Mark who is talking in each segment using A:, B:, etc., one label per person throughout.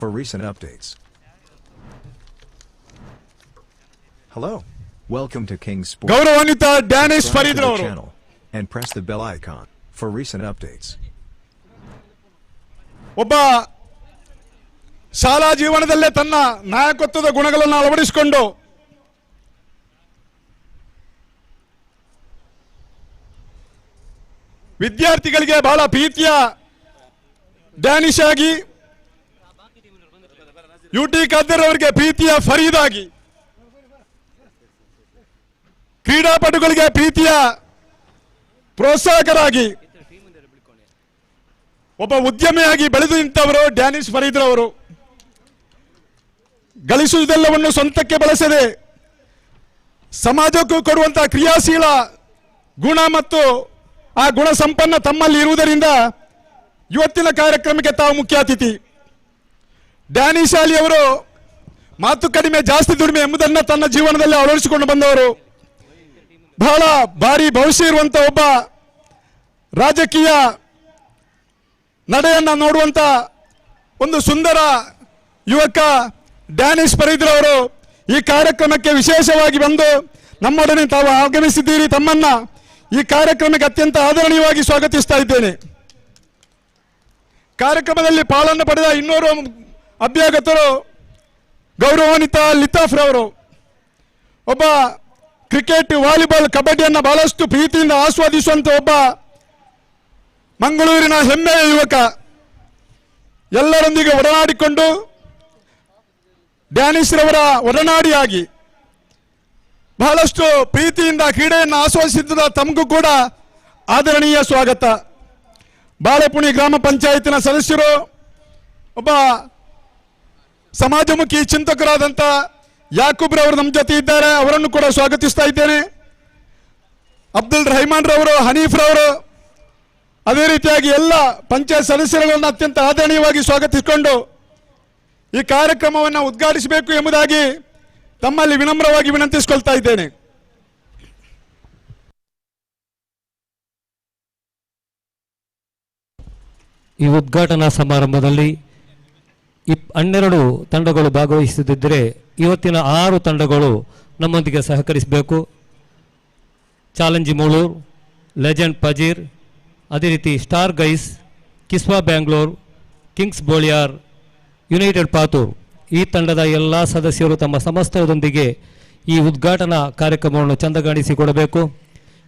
A: for recent updates. Hello. Welcome to Kingsport.
B: ಗೌರವಾನ್ವಿತ Danish
A: Subscribe
B: Farid
A: to the
B: ಅವರು
A: channel and press the bell icon for recent updates.
B: ಒಬ್ಬ ಶಾಲಾ ಜೀವನದಲ್ಲೇ ತನ್ನ ನಾಯಕತ್ವದ ಗುಣಗಳನ್ನು ಅಳವಡಿಸಿಕೊಂಡು ವಿದ್ಯಾರ್ಥಿಗಳಿಗೆ ಬಹಳ ಪ್ರೀತಿಯ ಡ್ಯಾನಿಶ್ ಆಗಿ, ಯುಟಿ ಖಾದರ್ ಅವರಿಗೆ ಪ್ರೀತಿಯ ಫರೀದ್ ಆಗಿ, ಕ್ರೀಡಾಪಟುಗಳಿಗೆ ಪ್ರೀತಿಯ ಪ್ರೋತ್ಸಾಹಕರಾಗಿ, ಒಬ್ಬ ಉದ್ಯಮಿಯಾಗಿ ಬೆಳೆದು ನಿಂತವರು ಡ್ಯಾನಿಶ್ ಫರೀದ್ ಅವರು. ಗಳಿಸುವುದೆಲ್ಲವನ್ನು ಸ್ವಂತಕ್ಕೆ ಬಳಸದೆ ಸಮಾಜಕ್ಕೂ ಕೊಡುವಂತಹ ಕ್ರಿಯಾಶೀಲ ಗುಣ ಮತ್ತು ಆ ಗುಣ ಸಂಪನ್ನ ತಮ್ಮಲ್ಲಿ ಇರುವುದರಿಂದ ಇವತ್ತಿನ ಕಾರ್ಯಕ್ರಮಕ್ಕೆ ತಾವು ಮುಖ್ಯ ಅತಿಥಿ. ಡ್ಯಾನಿಶ್ ಅಲಿ ಅವರು ಮಾತು ಕಡಿಮೆ ಜಾಸ್ತಿ ದುಡಿಮೆ ಎಂಬುದನ್ನು ತನ್ನ ಜೀವನದಲ್ಲಿ ಅಳವಡಿಸಿಕೊಂಡು ಬಂದವರು. ಬಹಳ ಭಾರಿ ಭವಿಷ್ಯ ಇರುವಂತ ಒಬ್ಬ ರಾಜಕೀಯ ನಡೆಯನ್ನ ನೋಡುವಂತ ಒಂದು ಸುಂದರ ಯುವಕ ಡ್ಯಾನಿಶ್ ಫರೀದ್ ಅವರು ಈ ಕಾರ್ಯಕ್ರಮಕ್ಕೆ ವಿಶೇಷವಾಗಿ ಬಂದು ನಮ್ಮೊಡನೆ ತಾವು ಆಗಮಿಸಿದ್ದೀರಿ. ತಮ್ಮನ್ನ ಈ ಕಾರ್ಯಕ್ರಮಕ್ಕೆ ಅತ್ಯಂತ ಆದರಣೀಯವಾಗಿ ಸ್ವಾಗತಿಸ್ತಾ ಇದ್ದೇನೆ. ಕಾರ್ಯಕ್ರಮದಲ್ಲಿ ಪಾಲನ್ನು ಪಡೆದ ಇನ್ನೋರು ಅಭ್ಯಾಗತರು ಗೌರವಾನ್ವಿತ ಲಿತಾಫ್ ರವರು. ಒಬ್ಬ ಕ್ರಿಕೆಟ್, ವಾಲಿಬಾಲ್, ಕಬಡ್ಡಿಯನ್ನು ಬಹಳಷ್ಟು ಪ್ರೀತಿಯಿಂದ ಆಸ್ವಾದಿಸುವಂತ ಒಬ್ಬ ಮಂಗಳೂರಿನ ಹೆಮ್ಮೆಯ ಯುವಕ. ಎಲ್ಲರೊಂದಿಗೆ ಒಡನಾಡಿಕೊಂಡು ಡ್ಯಾನಿಶ್ ರವರ ಒಡನಾಡಿಯಾಗಿ ಬಹಳಷ್ಟು ಪ್ರೀತಿಯಿಂದ ಕ್ರೀಡೆಯನ್ನು ಆಸ್ವಾದಿಸಿದ ತಮಗೂ ಕೂಡ ಆದರಣೀಯ ಸ್ವಾಗತ. ಬಾಳೆಪುಣಿ ಗ್ರಾಮ ಪಂಚಾಯತಿನ ಸದಸ್ಯರು, ಒಬ್ಬ ಸಮಾಜಮುಖಿ ಚಿಂತಕರಾದಂಥ ಯಾಕೂಬ್ ರವರು ನಮ್ಮ ಜೊತೆ ಇದ್ದಾರೆ. ಅವರನ್ನು ಕೂಡ ಸ್ವಾಗತಿಸ್ತಾ ಇದ್ದೇನೆ. ಅಬ್ದುಲ್ ರಹಮಾನ್ ರವರು, ಹನೀಫ್ ರವರು, ಅದೇ ರೀತಿಯಾಗಿ ಎಲ್ಲ ಪಂಚಾಯತ್ ಸದಸ್ಯರುಗಳನ್ನು ಅತ್ಯಂತ ಆದರಣೀಯವಾಗಿ ಸ್ವಾಗತಿಸಿಕೊಂಡು ಈ ಕಾರ್ಯಕ್ರಮವನ್ನು ಉದ್ಘಾಟಿಸಬೇಕು ಎಂಬುದಾಗಿ ತಮ್ಮಲ್ಲಿ ವಿನಮ್ರವಾಗಿ ವಿನಂತಿಸಿಕೊಳ್ತಾ ಇದ್ದೇನೆ.
C: ಈ ಉದ್ಘಾಟನಾ ಸಮಾರಂಭದಲ್ಲಿ 12 ತಂಡಗಳು ಭಾಗವಹಿಸುತ್ತಿದ್ದರೆ ಇವತ್ತಿನ 6 ತಂಡಗಳು ನಮ್ಮೊಂದಿಗೆ ಸಹಕರಿಸಬೇಕು. ಚಾಲೆಂಜ್ ಮೂಳೂರು, ಲೆಜೆಂಡ್ ಪಜೀರ್, ಅದೇ ರೀತಿ star guys, Kiswa Bangalore, kings Boliyar, united Pathur ಈ ತಂಡದ ಎಲ್ಲ ಸದಸ್ಯರು ತಮ್ಮ ಸಮಸ್ತದೊಂದಿಗೆ ಈ ಉದ್ಘಾಟನಾ ಕಾರ್ಯಕ್ರಮವನ್ನು ಚಂದಗಾಣಿಸಿಕೊಡಬೇಕು.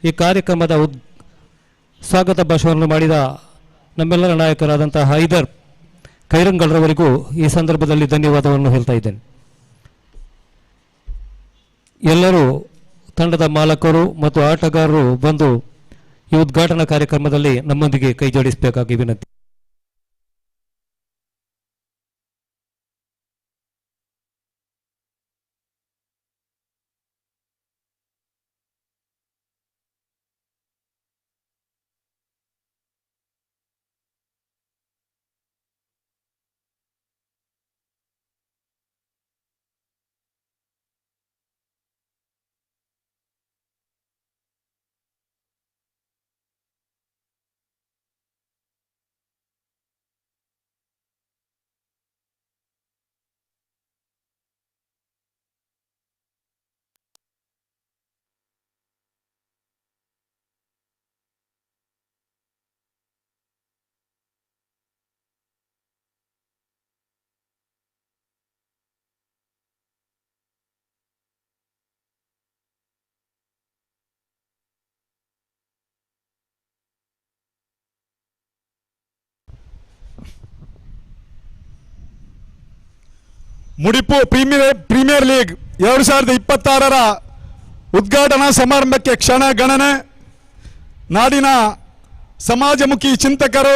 C: ಈ ಕಾರ್ಯಕ್ರಮದ ಸ್ವಾಗತ ಭಾಷಣವನ್ನು ಮಾಡಿದ ನಮ್ಮೆಲ್ಲರ ನಾಯಕರಾದಂಥ ಹೈದರ್ ಖೈರಂಗಲ್ರವರಿಗೂ ಈ ಸಂದರ್ಭದಲ್ಲಿ ಧನ್ಯವಾದವನ್ನು ಹೇಳ್ತಾ ಇದ್ದೇನೆ. ಎಲ್ಲರೂ ತಂಡದ ಮಾಲಕರು ಮತ್ತು ಆಟಗಾರರು ಬಂದು ಈ ಉದ್ಘಾಟನಾ ಕಾರ್ಯಕ್ರಮದಲ್ಲಿ ನಮ್ಮೊಂದಿಗೆ ಕೈ ಜೋಡಿಸಬೇಕಾಗಿ ವಿನಂತಿ.
B: ಮುಡಿಪು ಪ್ರೀಮಿಯರ್ ಲೀಗ್ 2026ರ ಉದ್ಘಾಟನಾ ಸಮಾರಂಭಕ್ಕೆ ಕ್ಷಣ ಗಣನೆ. ನಾಡಿನ ಸಮಾಜಮುಖಿ ಚಿಂತಕರು,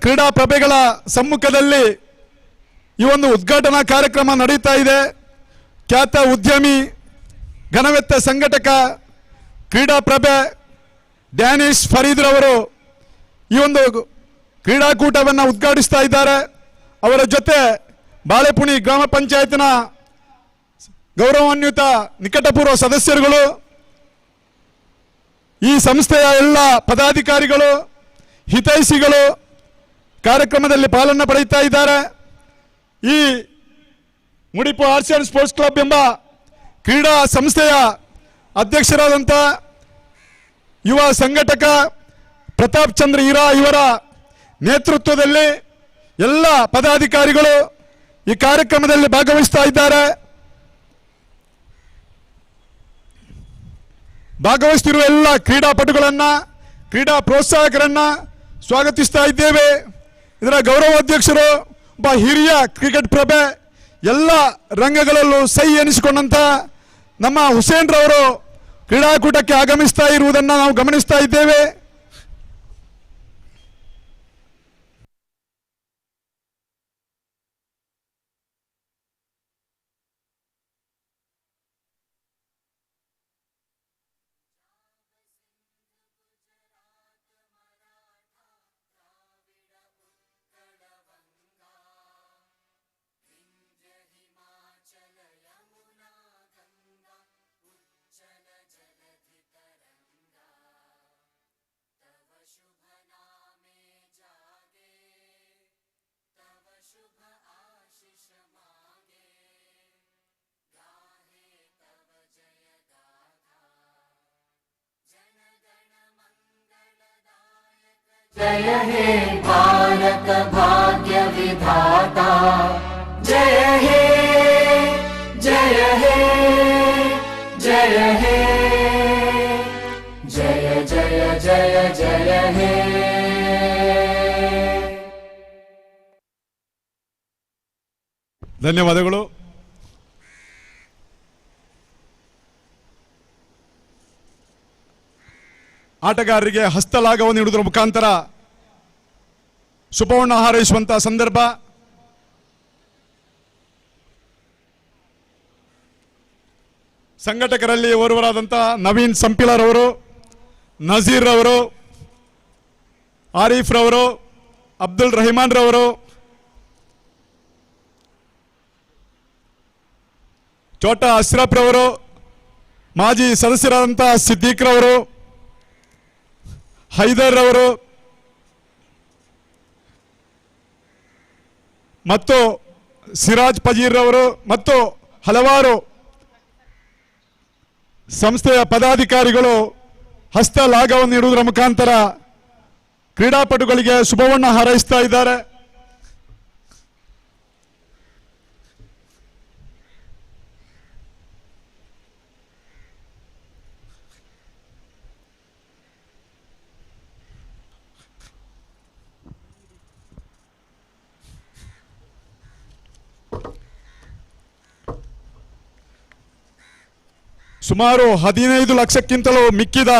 B: ಕ್ರೀಡಾ ಪ್ರಭೆಗಳ ಸಮ್ಮುಖದಲ್ಲಿ ಈ ಒಂದು ಉದ್ಘಾಟನಾ ಕಾರ್ಯಕ್ರಮ ನಡೀತಾ ಇದೆ. ಖ್ಯಾತ ಉದ್ಯಮಿ, ಘನವೆತ್ತ ಸಂಘಟಕ, ಕ್ರೀಡಾ ಪ್ರಭೆ ಡ್ಯಾನಿಶ್ ಫರೀದ್ ರವರು ಈ ಒಂದು ಕ್ರೀಡಾಕೂಟವನ್ನು ಉದ್ಘಾಟಿಸ್ತಾ ಇದ್ದಾರೆ. ಅವರ ಜೊತೆ ಬಾಳೆಪುಣಿ ಗ್ರಾಮ ಪಂಚಾಯತಿನ ಗೌರವಾನ್ವಿತ ನಿಕಟಪೂರ್ವ ಸದಸ್ಯರುಗಳು, ಈ ಸಂಸ್ಥೆಯ ಎಲ್ಲ ಪದಾಧಿಕಾರಿಗಳು, ಹಿತೈಷಿಗಳು ಕಾರ್ಯಕ್ರಮದಲ್ಲಿ ಪಾಲನೆ ಪಡೆಯುತ್ತಾ ಇದ್ದಾರೆ. ಈ ಮುಡಿಪು ಆರ್ಟ್ಸ್ ಆ್ಯಂಡ್ ಸ್ಪೋರ್ಟ್ಸ್ ಕ್ಲಬ್ ಎಂಬ ಕ್ರೀಡಾ ಸಂಸ್ಥೆಯ ಅಧ್ಯಕ್ಷರಾದಂಥ ಯುವ ಸಂಘಟಕ ಪ್ರತಾಪ್ ಚಂದ್ರ ಹೀರಾ ಇವರ ನೇತೃತ್ವದಲ್ಲಿ ಎಲ್ಲ ಪದಾಧಿಕಾರಿಗಳು ಈ ಕಾರ್ಯಕ್ರಮದಲ್ಲಿ ಭಾಗವಹಿಸ್ತಾ ಇದ್ದಾರೆ. ಭಾಗವಹಿಸುತ್ತಿರುವ ಎಲ್ಲ ಕ್ರೀಡಾಪಟುಗಳನ್ನ, ಕ್ರೀಡಾ ಪ್ರೋತ್ಸಾಹಕರನ್ನ ಸ್ವಾಗತಿಸ್ತಾ ಇದ್ದೇವೆ. ಇದರ ಗೌರವಾಧ್ಯಕ್ಷರು ಒಬ್ಬ ಹಿರಿಯ ಕ್ರಿಕೆಟ್ ಪ್ರಭೆ, ಎಲ್ಲ ರಂಗಗಳಲ್ಲೂ ಸೈ ಎನಿಸಿಕೊಂಡಂತ ನಮ್ಮ ಹುಸೇನ್ ರವರು ಕ್ರೀಡಾಕೂಟಕ್ಕೆ ಆಗಮಿಸ್ತಾ ಇರುವುದನ್ನು ನಾವು ಗಮನಿಸ್ತಾ ಇದ್ದೇವೆ.
D: जय हे भारत भाग्य विधाता, जय हे जय हे जय हे जय जय जय जय हे.
B: ಧನ್ಯವಾದಗಳು. ಆಟಗಾರರಿಗೆ ಹಸ್ತಲಾಘವನ್ನು ನೀಡುವುದರ ಮುಖಾಂತರ ಶುಭವನ್ನು ಹಾರೈಸುವಂತಹ ಸಂದರ್ಭ. ಸಂಘಟಕರಲ್ಲಿ ಓರ್ವರಾದಂಥ ನವೀನ್ ಸಂಪಿಲರ್ ಅವರು, ನಜೀರ್ ಅವರು, ಆರೀಫ್ ರವರು, ಅಬ್ದುಲ್ ರಹಿಮಾನ್ ರವರು, ಚೋಟಾ ಅಶ್ರಫ್ ರವರು, ಮಾಜಿ ಸದಸ್ಯರಾದಂಥ ಸಿದ್ದೀಕ್ ರವರು, ಹೈದರ್ ಅವರು ಮತ್ತು ಸಿರಾಜ್ ಪಜೀರ್ ಅವರು ಮತ್ತು ಹಲವಾರು ಸಂಸ್ಥೆಯ ಪದಾಧಿಕಾರಿಗಳು ಹಸ್ತಲಾಘವನ್ನು ನೀಡುವುದರ ಮುಖಾಂತರ ಕ್ರೀಡಾಪಟುಗಳಿಗೆ ಶುಭವನ್ನು ಹಾರೈಸ್ತಾ ಇದ್ದಾರೆ. ಸುಮಾರು 15 ಲಕ್ಷಕ್ಕಿಂತಲೂ ಮಿಕ್ಕಿದ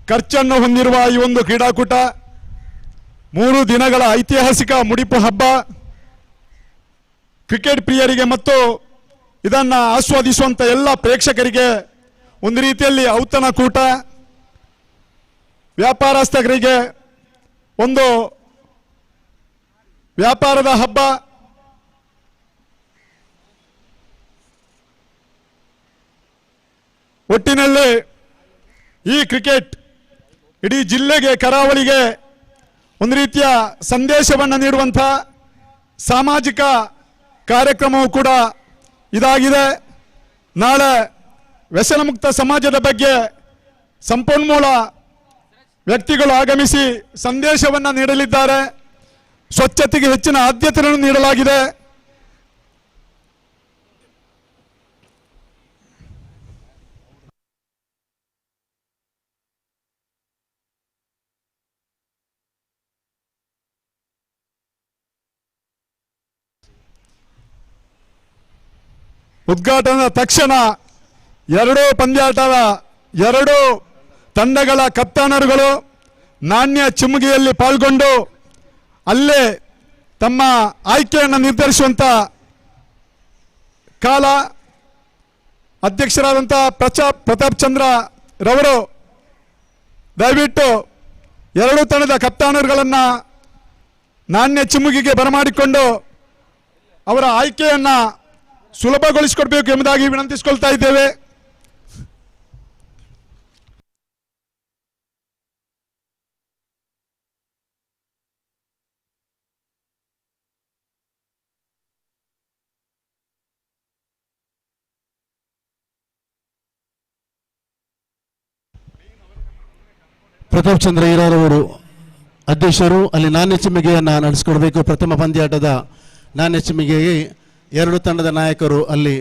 B: ಖರ್ಚನ್ನು ಹೊಂದಿರುವ ಈ ಒಂದು ಕ್ರೀಡಾಕೂಟ 3 ದಿನಗಳ ಐತಿಹಾಸಿಕ ಮುಡಿಪು ಹಬ್ಬ ಕ್ರಿಕೆಟ್ ಪ್ರಿಯರಿಗೆ ಮತ್ತು ಇದನ್ನು ಆಸ್ವಾದಿಸುವಂತ ಎಲ್ಲ ಪ್ರೇಕ್ಷಕರಿಗೆ ಒಂದು ರೀತಿಯಲ್ಲಿ ಔತಣಕೂಟ, ವ್ಯಾಪಾರಸ್ಥರಿಗೆ ಒಂದು ವ್ಯಾಪಾರದ ಹಬ್ಬ. ಒಟ್ಟಿನಲ್ಲಿ ಈ ಕ್ರಿಕೆಟ್ ಇಡೀ ಜಿಲ್ಲೆಗೆ, ಕರಾವಳಿಗೆ ಒಂದು ರೀತಿಯ ಸಂದೇಶವನ್ನು ನೀಡುವಂಥ ಸಾಮಾಜಿಕ ಕಾರ್ಯಕ್ರಮವೂ ಕೂಡ ಇದಾಗಿದೆ. ನಾಳೆ ವ್ಯಸನಮುಕ್ತ ಸಮಾಜದ ಬಗ್ಗೆ ಸಂಪನ್ಮೂಲ ವ್ಯಕ್ತಿಗಳು ಆಗಮಿಸಿ ಸಂದೇಶವನ್ನು ನೀಡಲಿದ್ದಾರೆ. ಸ್ವಚ್ಛತೆಗೆ ಹೆಚ್ಚಿನ ಆದ್ಯತೆಯನ್ನು ನೀಡಲಾಗಿದೆ. ಉದ್ಘಾಟನೆಯ ತಕ್ಷಣ ಎರಡೂ ಪಂದ್ಯಾಟದ ಎರಡೂ ತಂಡಗಳ ಕಪ್ತಾನರುಗಳು ನಾಣ್ಯ ಚಿಮ್ಮುಗೆಯಲ್ಲಿ ಪಾಲ್ಗೊಂಡು ಅಲ್ಲೇ ತಮ್ಮ ಆಯ್ಕೆಯನ್ನು ನಿರ್ಧರಿಸುವಂತ ಕಾಲ. ಅಧ್ಯಕ್ಷರಾದಂಥ ಪ್ರತಾಪ್ ಚಂದ್ರ ರವರು ದಯವಿಟ್ಟು ಎರಡೂ ತಂಡದ ಕಪ್ತಾನರುಗಳನ್ನು ನಾಣ್ಯ ಚಿಮ್ಮುಗಿಗೆ ಬರಮಾಡಿಕೊಂಡು ಅವರ ಆಯ್ಕೆಯನ್ನು ಸುಲಭಗೊಳಿಸಿಕೊಡ್ಬೇಕು ಎಂಬುದಾಗಿ ವಿನಂತಿಸಿಕೊಳ್ತಾ ಇದ್ದೇವೆ.
E: ಪ್ರತಾಪ್ ಚಂದ್ರ ಈರಾರವರು ಅಧ್ಯಕ್ಷರು ಅಲ್ಲಿ ನಾಣ್ಯಚಿಮ್ಮಿಗೆಯನ್ನು ನಡೆಸಿಕೊಡಬೇಕು. ಪ್ರಥಮ ಪಂದ್ಯಾಟದ ನಾಣ್ಯಚಿಮ್ಮಿಗೆಗೆ 2 ತಂಡದ ನಾಯಕರು ಅಲ್ಲಿ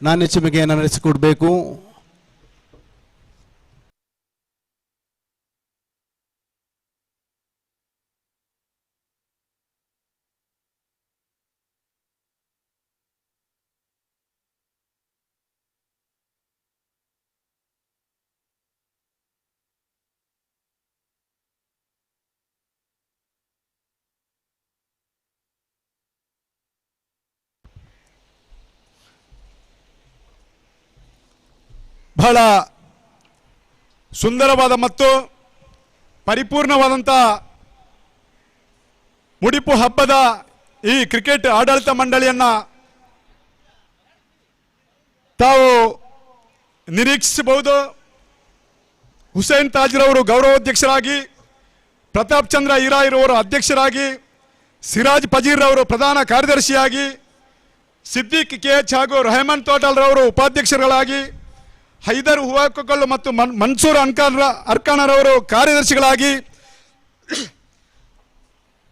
E: ನಾಣ್ಯಚಿಮ್ಮಿಗೆಯನ್ನು ನಡೆಸಿಕೊಡಬೇಕು.
B: ಬಹಳ ಸುಂದರವಾದ ಮತ್ತು ಪರಿಪೂರ್ಣವಾದಂಥ ಮುಡಿಪು ಹಬ್ಬದ ಈ ಕ್ರಿಕೆಟ್ ಆಡಳಿತ ಮಂಡಳಿಯನ್ನು ತಾವು ನಿರೀಕ್ಷಿಸಬಹುದು. ಹುಸೇನ್ ತಾಜ್ರವರು ಗೌರವಾಧ್ಯಕ್ಷರಾಗಿ, ಪ್ರತಾಪ್ ಚಂದ್ರ ಈರಾಯಿರವರು ಅಧ್ಯಕ್ಷರಾಗಿ, ಸಿರಾಜ್ ಪಜೀರ್ ಅವರು ಪ್ರಧಾನ ಕಾರ್ಯದರ್ಶಿಯಾಗಿ, ಸಿದ್ದಿಕ್ KH ಹಾಗೂ ರೆಹಮಾನ್ ತೋಟಲ್ರವರು ಉಪಾಧ್ಯಕ್ಷರುಗಳಾಗಿ, ಹೈದರ್ ಹೂವಾಕುಕಲ್ಲು ಮತ್ತು ಮನ್ಸೂರ್ ಅರ್ಕಾನರವರು ಕಾರ್ಯದರ್ಶಿಗಳಾಗಿ,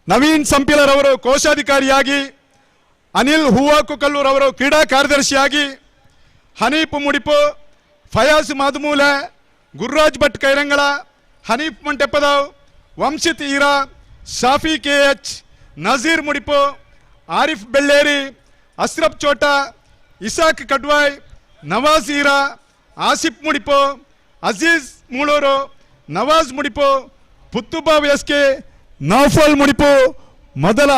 B: ನವೀನ್ ಸಂಪಿಲರವರು ಕೋಶಾಧಿಕಾರಿಯಾಗಿ, ಅನಿಲ್ ಹೂವಾಕುಕಲ್ಲೂರವರು ಕ್ರೀಡಾ ಕಾರ್ಯದರ್ಶಿಯಾಗಿ, ಹನೀಫ್ ಮುಡಿಪು, ಫಯಾಜ್ ಮಾದುಮೂಲೆ, ಗುರುರಾಜ್ ಭಟ್ ಕೈರಂಗಳ, ಹನೀಫ್ ಮಂಟೆಪ್ಪದವ್, ವಂಶಿತ್ ಈರಾ, ಶಾಫಿ KH, ನಜೀರ್ ಮುಡಿಪು, ಆರಿಫ್ ಬೆಳ್ಳೇರಿ, ಅಶ್ರಫ್ ಚೋಟಾ, ಇಸಾಕ್ ಕಡ್ವಾಯ್, ನವಾಜ್ ಈರಾ, ಆಸಿಫ್ ಮುಡಿಪು, ಅಜೀಜ್ ಮೂಳೂರು, ನವಾಜ್ ಮುಡಿಪು, ಪುತ್ತುಬಾ ಎಸ್ಕೆ, ನೌಫಲ್ ಮುಡಿಪು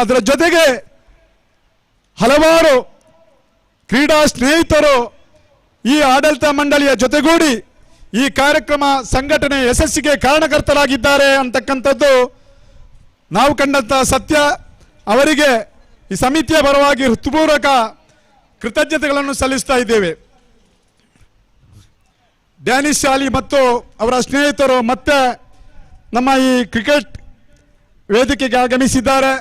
B: ಅದರ ಜೊತೆಗೆ ಹಲವಾರು ಕ್ರೀಡಾ ಸ್ನೇಹಿತರು ಈ ಆಡಳಿತ ಮಂಡಳಿಯ ಜೊತೆಗೂಡಿ ಈ ಕಾರ್ಯಕ್ರಮ ಸಂಘಟನೆ ಯಶಸ್ಸಿಗೆ ಕಾರಣಕರ್ತರಾಗಿದ್ದಾರೆ ಅಂತಕ್ಕಂಥದ್ದು ನಾವು ಕಂಡಂಥ ಸತ್ಯ. ಅವರಿಗೆ ಈ ಸಮಿತಿಯ ಪರವಾಗಿ ಹೃತ್ಪೂರ್ವಕ ಕೃತಜ್ಞತೆಗಳನ್ನು ಸಲ್ಲಿಸ್ತಾ ಇದ್ದೇವೆ. ಡ್ಯಾನಿಶ್ ಶಾಲಿ ಮತ್ತು ಅವರ ಸ್ನೇಹಿತರು ಮತ್ತೆ ನಮ್ಮ ಈ ಕ್ರಿಕೆಟ್ ವೇದಿಕೆಗೆ ಆಗಮಿಸಿದ್ದಾರೆ.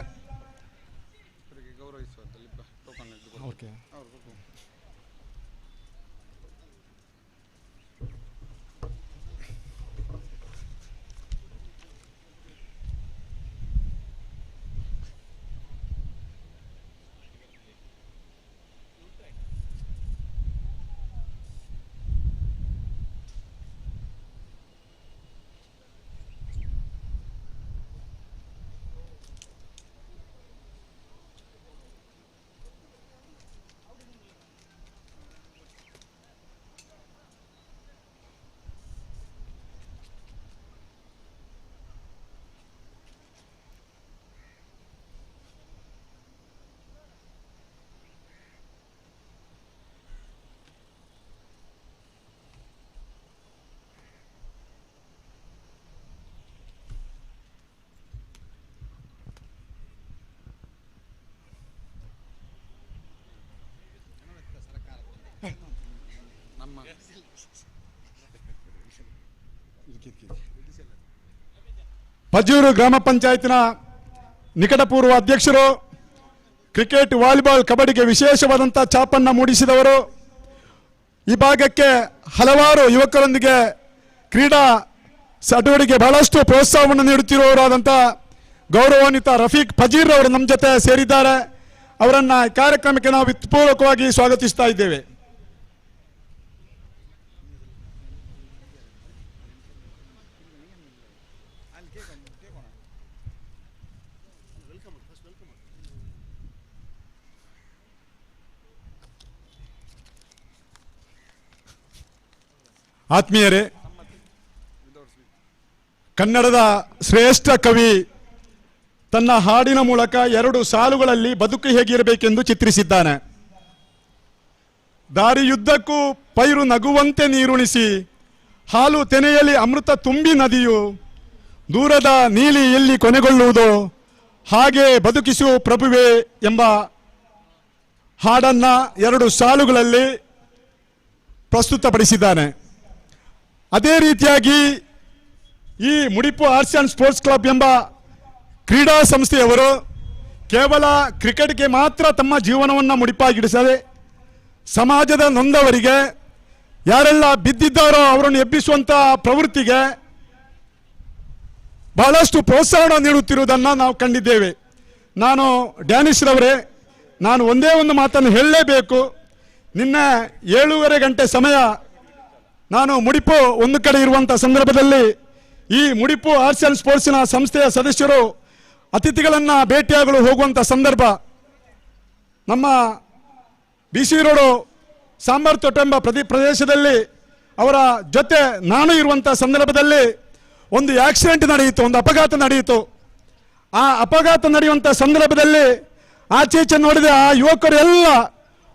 B: ಪಜ್ಜೂರು ಗ್ರಾಮ ಪಂಚಾಯತಿನ ನಿಕಟಪೂರ್ವ ಅಧ್ಯಕ್ಷರು, ಕ್ರಿಕೆಟ್, ವಾಲಿಬಾಲ್, ಕಬಡ್ಡಿಗೆ ವಿಶೇಷವಾದಂಥ ಛಾಪನ್ನು ಮೂಡಿಸಿದವರು, ಈ ಭಾಗಕ್ಕೆ ಹಲವಾರು ಯುವಕರೊಂದಿಗೆ ಕ್ರೀಡಾ ಚಟುವಟಿಕೆ ಬಹಳಷ್ಟು ಪ್ರೋತ್ಸಾಹವನ್ನು ನೀಡುತ್ತಿರುವವರಾದಂಥ ಗೌರವಾನ್ವಿತ ರಫೀಕ್ ಫಜೀರ್ ಅವರು ನಮ್ಮ ಜೊತೆ ಸೇರಿದ್ದಾರೆ. ಅವರನ್ನು ಕಾರ್ಯಕ್ರಮಕ್ಕೆ ನಾವು ಹೃತ್ಪೂರ್ವಕವಾಗಿ ಸ್ವಾಗತಿಸ್ತಾ ಇದ್ದೇವೆ. ಆತ್ಮೀಯರೇ, ಕನ್ನಡದ ಶ್ರೇಷ್ಠ ಕವಿ ತನ್ನ ಹಾಡಿನ ಮೂಲಕ 2 ಸಾಲುಗಳಲ್ಲಿ ಬದುಕು ಹೇಗಿರಬೇಕೆಂದು ಚಿತ್ರಿಸಿದ್ದಾನೆ. ದಾರಿಯುದ್ದಕ್ಕೂ ಪೈರು ನಗುವಂತೆ ನೀರುಣಿಸಿ, ಹಾಲು ತೆನೆಯಲ್ಲಿ ಅಮೃತ ತುಂಬಿ ನದಿಯು, ದೂರದ ನೀಲಿ ಎಲ್ಲಿ ಕೊನೆಗೊಳ್ಳುವುದೋ ಹಾಗೆ ಬದುಕಿಸು ಪ್ರಭುವೆ ಎಂಬ ಹಾಡನ್ನ 2 ಸಾಲುಗಳಲ್ಲಿ ಪ್ರಸ್ತುತಪಡಿಸಿದ್ದಾನೆ. ಅದೇ ರೀತಿಯಾಗಿ ಈ ಮುಡಿಪು ಆರ್ಟ್ಸ್ ಆ್ಯಂಡ್ ಸ್ಪೋರ್ಟ್ಸ್ ಕ್ಲಬ್ ಎಂಬ ಕ್ರೀಡಾ ಸಂಸ್ಥೆಯವರು ಕೇವಲ ಕ್ರಿಕೆಟ್ಗೆ ಮಾತ್ರ ತಮ್ಮ ಜೀವನವನ್ನು ಮುಡಿಪಾಗಿಡಿಸದೆ ಸಮಾಜದ ನೊಂದವರಿಗೆ, ಯಾರೆಲ್ಲ ಬಿದ್ದಿದ್ದಾರೋ ಅವರನ್ನು ಎಬ್ಬಿಸುವಂಥ ಪ್ರವೃತ್ತಿಗೆ ಬಹಳಷ್ಟು ಪ್ರೋತ್ಸಾಹ ನೀಡುತ್ತಿರುವುದನ್ನು ನಾವು ಕಂಡಿದ್ದೇವೆ. ನಾನು ಡ್ಯಾನಿಶ್ರವರೇ, ನಾನು ಒಂದೇ ಒಂದು ಮಾತನ್ನು ಹೇಳಲೇಬೇಕು. ನಿನ್ನೆ 7:30 ಗಂಟೆ ಸಮಯ ನಾನು ಮುಡಿಪು ಒಂದು ಕಡೆ ಇರುವಂಥ ಸಂದರ್ಭದಲ್ಲಿ ಈ ಮುಡಿಪು ಆರ್ಟ್ಸ್ ಆ್ಯಂಡ್ ಸ್ಪೋರ್ಟ್ಸಿನ ಸಂಸ್ಥೆಯ ಸದಸ್ಯರು ಅತಿಥಿಗಳನ್ನು ಭೇಟಿಯಾಗಲು ಹೋಗುವಂಥ ಸಂದರ್ಭ, ನಮ್ಮ BC ರೋಡು ಸಾಂಬಾರ್ ತೋಟ ಎಂಬ ಪ್ರದೇಶದಲ್ಲಿ ಅವರ ಜೊತೆ ನಾನು ಇರುವಂಥ ಸಂದರ್ಭದಲ್ಲಿ ಒಂದು ಆಕ್ಸಿಡೆಂಟ್ ನಡೆಯಿತು, ಒಂದು ಅಪಘಾತ ನಡೆಯಿತು. ಆ ಅಪಘಾತ ನಡೆಯುವಂಥ ಸಂದರ್ಭದಲ್ಲಿ ಆಚೀಚೆ ನೋಡಿದ ಆ ಯುವಕರು ಎಲ್ಲ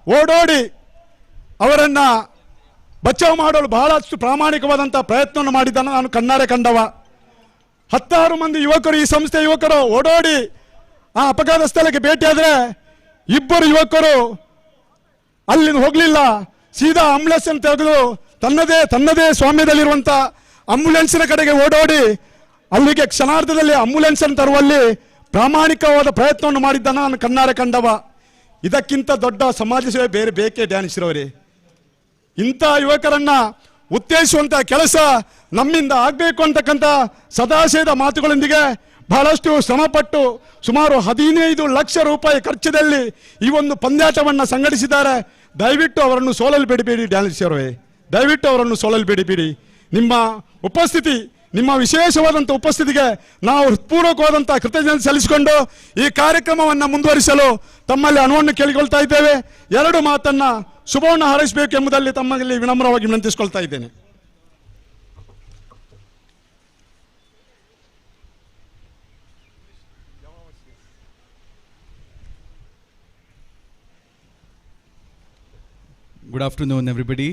B: ಓಡೋಡಿ ಅವರನ್ನು ಬಚಾವ್ ಮಾಡಲು ಬಹಳಷ್ಟು ಪ್ರಾಮಾಣಿಕವಾದಂಥ ಪ್ರಯತ್ನವನ್ನು ಮಾಡಿದ್ದನ್ನು ನಾನು ಕಣ್ಣಾರೆ ಕಂಡವ. 10 ಮಂದಿ ಯುವಕರು, ಈ ಸಂಸ್ಥೆಯ ಯುವಕರು ಓಡೋಡಿ ಆ ಅಪಘಾತ ಸ್ಥಳಕ್ಕೆ ಭೇಟಿಯಾದರೆ 2 ಯುವಕರು ಅಲ್ಲಿಂದ ಹೋಗಲಿಲ್ಲ, ಸೀದಾ ಆಂಬುಲೆನ್ಸ್ ಅನ್ನು ತೆಗೆದು ತನ್ನದೇ ಸ್ವಾಮ್ಯದಲ್ಲಿರುವಂಥ ಆಂಬುಲೆನ್ಸಿನ ಕಡೆಗೆ ಓಡೋಡಿ ಅಲ್ಲಿಗೆ ಕ್ಷಣಾರ್ಧದಲ್ಲಿ ಆಂಬುಲೆನ್ಸ್ ಅನ್ನು ತರುವಲ್ಲಿ ಪ್ರಾಮಾಣಿಕವಾದ ಪ್ರಯತ್ನವನ್ನು ಮಾಡಿದ್ದನ್ನು ನಾನು ಕಣ್ಣಾರೆ ಕಂಡವ. ಇದಕ್ಕಿಂತ ದೊಡ್ಡ ಸಮಾಜ ಸೇವೆ ಬೇರೆ ಬೇಕೇ ಡ್ಯಾನಿಶ್ರವರೇ? ಇಂಥ ಯುವಕರನ್ನ ಉತ್ತೇಜಿಸುವಂಥ ಕೆಲಸ ನಮ್ಮಿಂದ ಆಗಬೇಕು ಅಂತಕ್ಕಂಥ ಸದಾಶಯದ ಮಾತುಗಳೊಂದಿಗೆ ಬಹಳಷ್ಟು ಶ್ರಮಪಟ್ಟು ಸುಮಾರು 15 ಲಕ್ಷ ರೂಪಾಯಿ ಖರ್ಚದಲ್ಲಿ ಈ ಒಂದು ಪಂದ್ಯಾಟವನ್ನು ಸಂಘಟಿಸಿದ್ದಾರೆ. ದಯವಿಟ್ಟು ಅವರನ್ನು ಸೋಲಲು ಬಿಡಬೇಡಿ ಡ್ಯಾನಿಶ್ರವರೇ, ದಯವಿಟ್ಟು ಅವರನ್ನು ಸೋಲಲು ಬಿಡಬೇಡಿ. ನಿಮ್ಮ ಉಪಸ್ಥಿತಿ, ನಿಮ್ಮ ವಿಶೇಷವಾದಂಥ ಉಪಸ್ಥಿತಿಗೆ ನಾವು ಹೃತ್ಪೂರ್ವಕವಾದಂಥ ಕೃತಜ್ಞತೆ ಸಲ್ಲಿಸಿಕೊಂಡು ಈ ಕಾರ್ಯಕ್ರಮವನ್ನು ಮುಂದುವರಿಸಲು ತಮ್ಮಲ್ಲಿ ಅನುವನ್ನು ಕೇಳಿಕೊಳ್ತಾ ಇದ್ದೇವೆ. 2 ಮಾತನ್ನು ಶುಭವನ್ನು ಹಾರೈಸಬೇಕು ಎಂಬುದರಲ್ಲಿ ತಮ್ಮಲ್ಲಿ ವಿನಮ್ರವಾಗಿ ವಿನಂತಿಸಿಕೊಳ್ತಾ ಇದ್ದೇನೆ.
F: Good afternoon, everybody.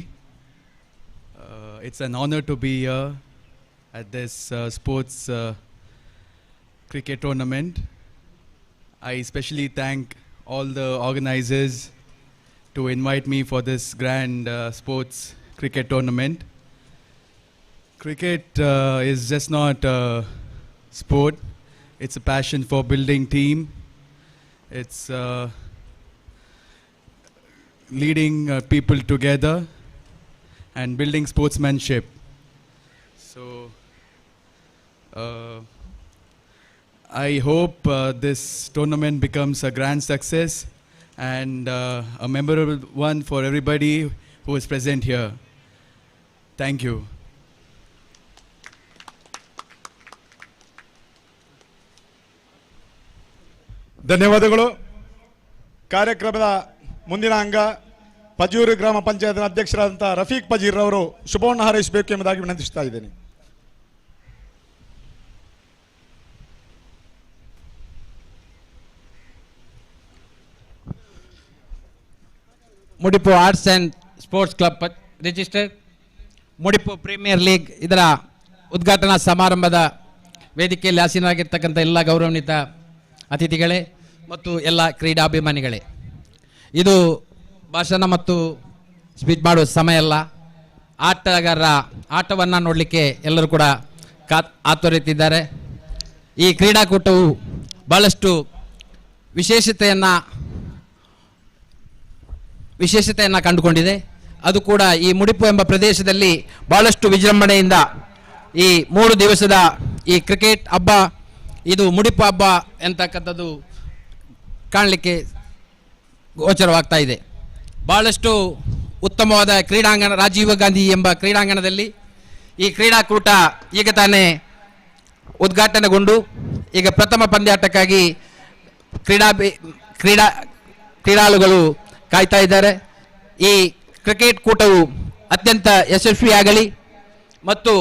F: It's an honor to be here at this sports cricket tournament. I especially thank all the organizers to invite me for this grand sports cricket tournament. Cricket is just not a sport, it's a passion for building team. It's leading people together and building sportsmanship. So I hope this tournament becomes a grand success and a memorable one for everybody who is present here. Thank you.
B: ಧನ್ಯವಾದಗಳು. ಕಾರ್ಯಕ್ರಮದ ಮುಂದಿನ ಅಂಗ ಪಜೂರು ಗ್ರಾಮ ಪಂಚಾಯತ್ನ ಅಧ್ಯಕ್ಷರಾದಂಥ ರಫೀಕ್ ಪಜೀರ್ ಅವರು ಶುಭವನ್ನು ಹಾರೈಸಬೇಕು ಎಂಬುದಾಗಿ ವಿನಂತಿಸ್ತಾ ಇದ್ದೇನೆ.
G: Mudipu arts and sports club registered Mudipu premier league ಇದರ ಉದ್ಘಾಟನಾ ಸಮಾರಂಭದ ವೇದಿಕೆಯಲ್ಲಿ ಆಸೀನರಾಗಿರ್ತಕ್ಕಂಥ ಎಲ್ಲ ಗೌರವಾನ್ವಿತ ಅತಿಥಿಗಳೇ ಮತ್ತು ಎಲ್ಲ ಕ್ರೀಡಾಭಿಮಾನಿಗಳೇ, ಇದು ಭಾಷಣ ಮತ್ತು ಸ್ಪೀಚ್ ಮಾಡುವ ಸಮಯ ಅಲ್ಲ. ಆಟಗಾರರ ಆಟವನ್ನು ನೋಡಲಿಕ್ಕೆ ಎಲ್ಲರೂ ಕೂಡ ಆತುರತಿದ್ದಾರೆ. ಈ ಕ್ರೀಡಾಕೂಟವು ಭಾಳಷ್ಟು ವಿಶೇಷತೆಯನ್ನು ಕಂಡುಕೊಂಡಿದೆ. ಅದು ಕೂಡ ಈ ಮುಡಿಪು ಎಂಬ ಪ್ರದೇಶದಲ್ಲಿ ಭಾಳಷ್ಟು ವಿಜೃಂಭಣೆಯಿಂದ ಈ 3 ದಿವಸದ ಈ ಕ್ರಿಕೆಟ್ ಹಬ್ಬ, ಇದು ಮುಡಿಪು ಹಬ್ಬ ಎಂತಕ್ಕಂಥದ್ದು ಕಾಣಲಿಕ್ಕೆ ಗೋಚರವಾಗ್ತಾ ಇದೆ. ಭಾಳಷ್ಟು ಉತ್ತಮವಾದ ಕ್ರೀಡಾಂಗಣ, ರಾಜೀವ್ ಗಾಂಧಿ ಎಂಬ ಕ್ರೀಡಾಂಗಣದಲ್ಲಿ ಈ ಕ್ರೀಡಾಕೂಟ ಈಗ ತಾನೇ ಉದ್ಘಾಟನೆಗೊಂಡು ಈಗ ಪ್ರಥಮ ಪಂದ್ಯಾಟಕ್ಕಾಗಿ ಕ್ರೀಡಾಳುಗಳು ಕಾಯ್ತಾ ಇದ್ದಾರೆ. ಈ ಕ್ರಿಕೆಟ್ ಕೂಟವು ಅತ್ಯಂತ ಯಶಸ್ವಿಯಾಗಲಿ ಮತ್ತು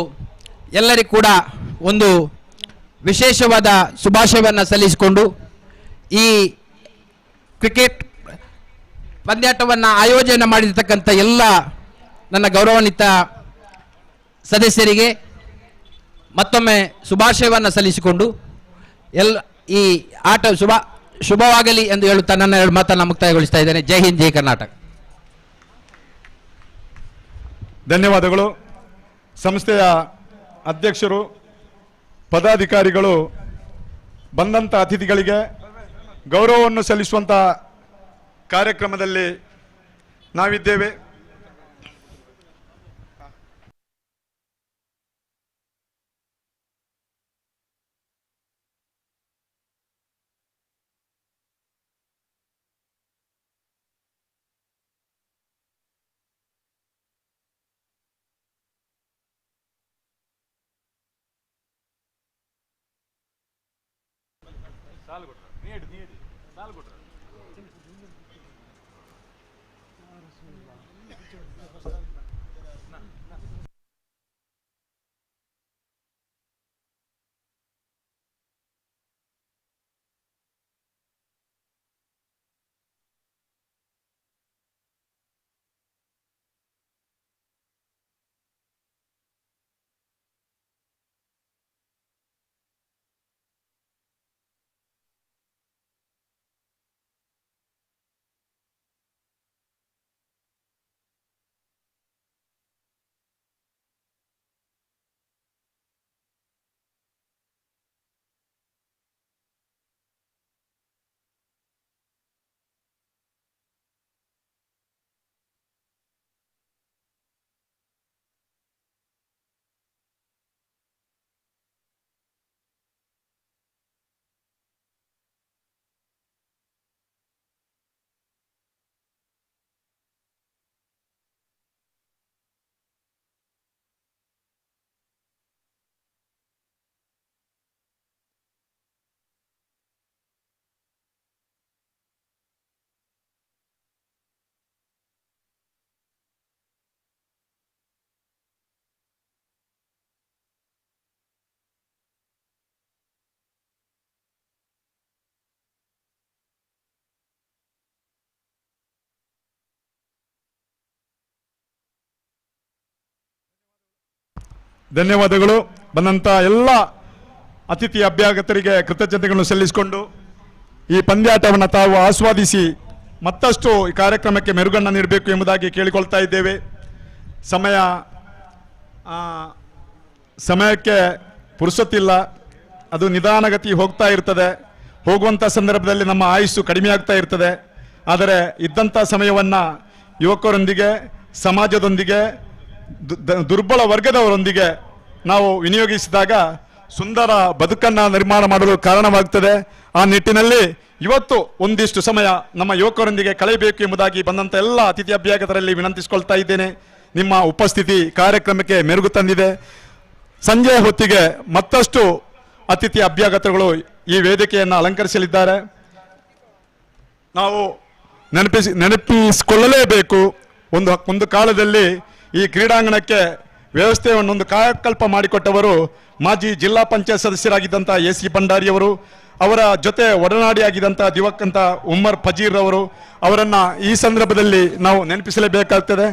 G: ಎಲ್ಲರಿಗೂ ಕೂಡ ಒಂದು ವಿಶೇಷವಾದ ಶುಭಾಶಯವನ್ನು ಸಲ್ಲಿಸಿಕೊಂಡು ಈ ಕ್ರಿಕೆಟ್ ಪಂದ್ಯಾಟವನ್ನು ಆಯೋಜನೆ ಮಾಡಿರ್ತಕ್ಕಂಥ ಎಲ್ಲ ನನ್ನ ಗೌರವಾನ್ವಿತ ಸದಸ್ಯರಿಗೆ ಮತ್ತೊಮ್ಮೆ ಶುಭಾಶಯವನ್ನು ಸಲ್ಲಿಸಿಕೊಂಡು ಈ ಆಟ ಶುಭವಾಗಲಿ ಎಂದು ಹೇಳುತ್ತಾ ನನ್ನ 2 ಮಾತನ್ನು ಮುಕ್ತಾಯಗೊಳಿಸ್ತಾ ಇದ್ದೇನೆ. ಜೈ ಹಿಂದ್, ಜೈ ಕರ್ನಾಟಕ.
B: ಧನ್ಯವಾದಗಳು. ಸಂಸ್ಥೆಯ ಅಧ್ಯಕ್ಷರು, ಪದಾಧಿಕಾರಿಗಳು, ಬಂದಂಥ ಅತಿಥಿಗಳಿಗೆ ಗೌರವವನ್ನು ಸಲ್ಲಿಸುವಂಥ ಕಾರ್ಯಕ್ರಮದಲ್ಲಿ ನಾವಿದ್ದೇವೆ. ಧನ್ಯವಾದಗಳು. ಬಂದಂಥ ಎಲ್ಲ ಅತಿಥಿ ಅಭ್ಯಾಗತರಿಗೆ ಕೃತಜ್ಞತೆಗಳನ್ನು ಸಲ್ಲಿಸಿಕೊಂಡು ಈ ಪಂದ್ಯಾಟವನ್ನು ತಾವು ಆಸ್ವಾದಿಸಿ ಮತ್ತಷ್ಟು ಈ ಕಾರ್ಯಕ್ರಮಕ್ಕೆ ಮೆರುಗನ್ನು ನೀಡಬೇಕು ಎಂಬುದಾಗಿ ಕೇಳಿಕೊಳ್ತಾ ಇದ್ದೇವೆ. ಸಮಯಕ್ಕೆ ಪುರುಸೊತ್ತಿಲ್ಲ, ಅದು ನಿಧಾನಗತಿ ಹೋಗ್ತಾ ಇರ್ತದೆ. ಹೋಗುವಂಥ ಸಂದರ್ಭದಲ್ಲಿ ನಮ್ಮ ಆಯುಸ್ಸು ಕಡಿಮೆ ಆಗ್ತಾ ಇರ್ತದೆ. ಆದರೆ ಇದ್ದಂಥ ಸಮಯವನ್ನು ಯುವಕರೊಂದಿಗೆ, ಸಮಾಜದೊಂದಿಗೆ, ದುರ್ಬಲ ವರ್ಗದವರೊಂದಿಗೆ ನಾವು ವಿನಿಯೋಗಿಸಿದಾಗ ಸುಂದರ ಬದುಕನ್ನು ನಿರ್ಮಾಣ ಮಾಡಲು ಕಾರಣವಾಗ್ತದೆ. ಆ ನಿಟ್ಟಿನಲ್ಲಿ ಇವತ್ತು ಒಂದಿಷ್ಟು ಸಮಯ ನಮ್ಮ ಯುವಕರೊಂದಿಗೆ ಕಳೆಯಬೇಕು ಎಂಬುದಾಗಿ ಬಂದಂಥ ಎಲ್ಲ ಅತಿಥಿ ಅಭ್ಯಾಗತರಲ್ಲಿ ವಿನಂತಿಸಿಕೊಳ್ತಾ ಇದ್ದೇನೆ. ನಿಮ್ಮ ಉಪಸ್ಥಿತಿ ಕಾರ್ಯಕ್ರಮಕ್ಕೆ ಮೆರುಗು ತಂದಿದೆ. ಸಂಜೆ ಹೊತ್ತಿಗೆ ಮತ್ತಷ್ಟು ಅತಿಥಿ ಅಭ್ಯಾಗತಗಳು ಈ ವೇದಿಕೆಯನ್ನು ಅಲಂಕರಿಸಲಿದ್ದಾರೆ. ನಾವು ನೆನಪಿಸಿಕೊಳ್ಳಲೇಬೇಕು. ಒಂದು ಕಾಲದಲ್ಲಿ ಈ ಕ್ರೀಡಾಂಗಣಕ್ಕೆ ವ್ಯವಸ್ಥೆಯನ್ನು ಒಂದು ಕಾಯಕಲ್ಪ ಮಾಡಿಕೊಟ್ಟವರು ಮಾಜಿ ಜಿಲ್ಲಾ ಪಂಚಾಯತ್ ಸದಸ್ಯರಾಗಿದ್ದಂಥ ಎ.ಸಿ. ಭಂಡಾರಿಯವರು, ಅವರ ಜೊತೆ ಒಡನಾಡಿಯಾಗಿದ್ದಂಥ ದಿವಂಗತ ಉಮ್ಮರ್ ಫಜೀರ್ ಅವರು. ಅವರನ್ನು ಈ ಸಂದರ್ಭದಲ್ಲಿ ನಾವು ನೆನಪಿಸಲೇಬೇಕಾಗ್ತದೆ.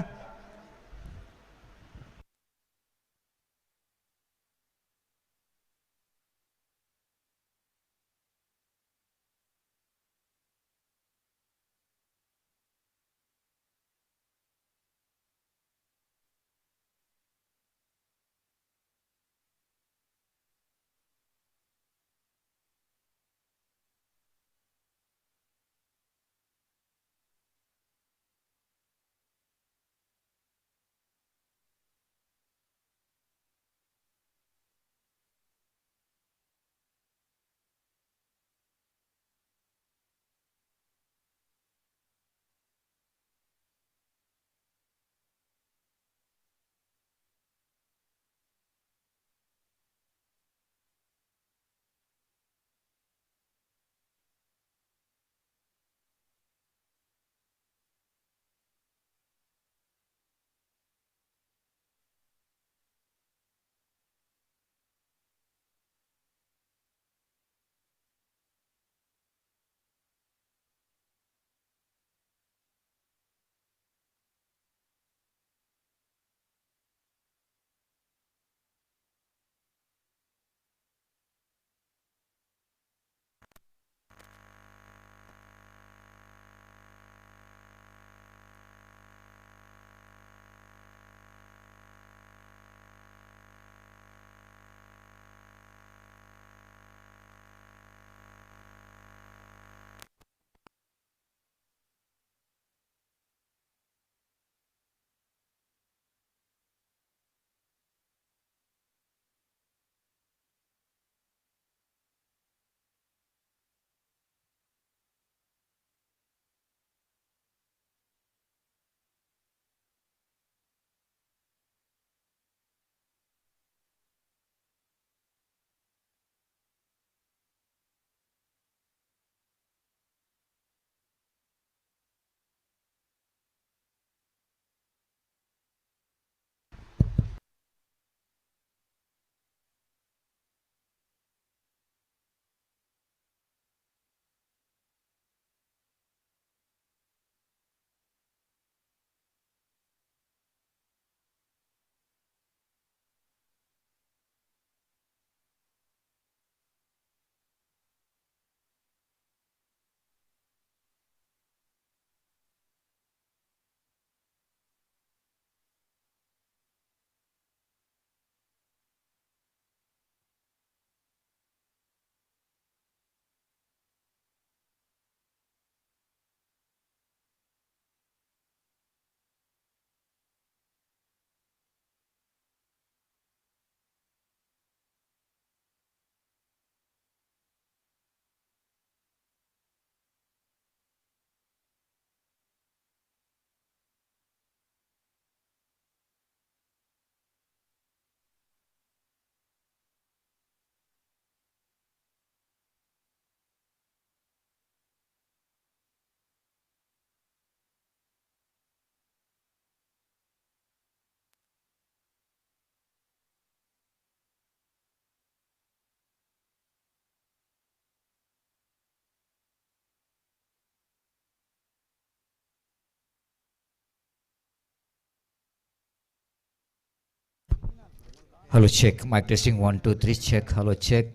H: Hello, check. Mic testing 1, 2, 3. Check. Hello, check.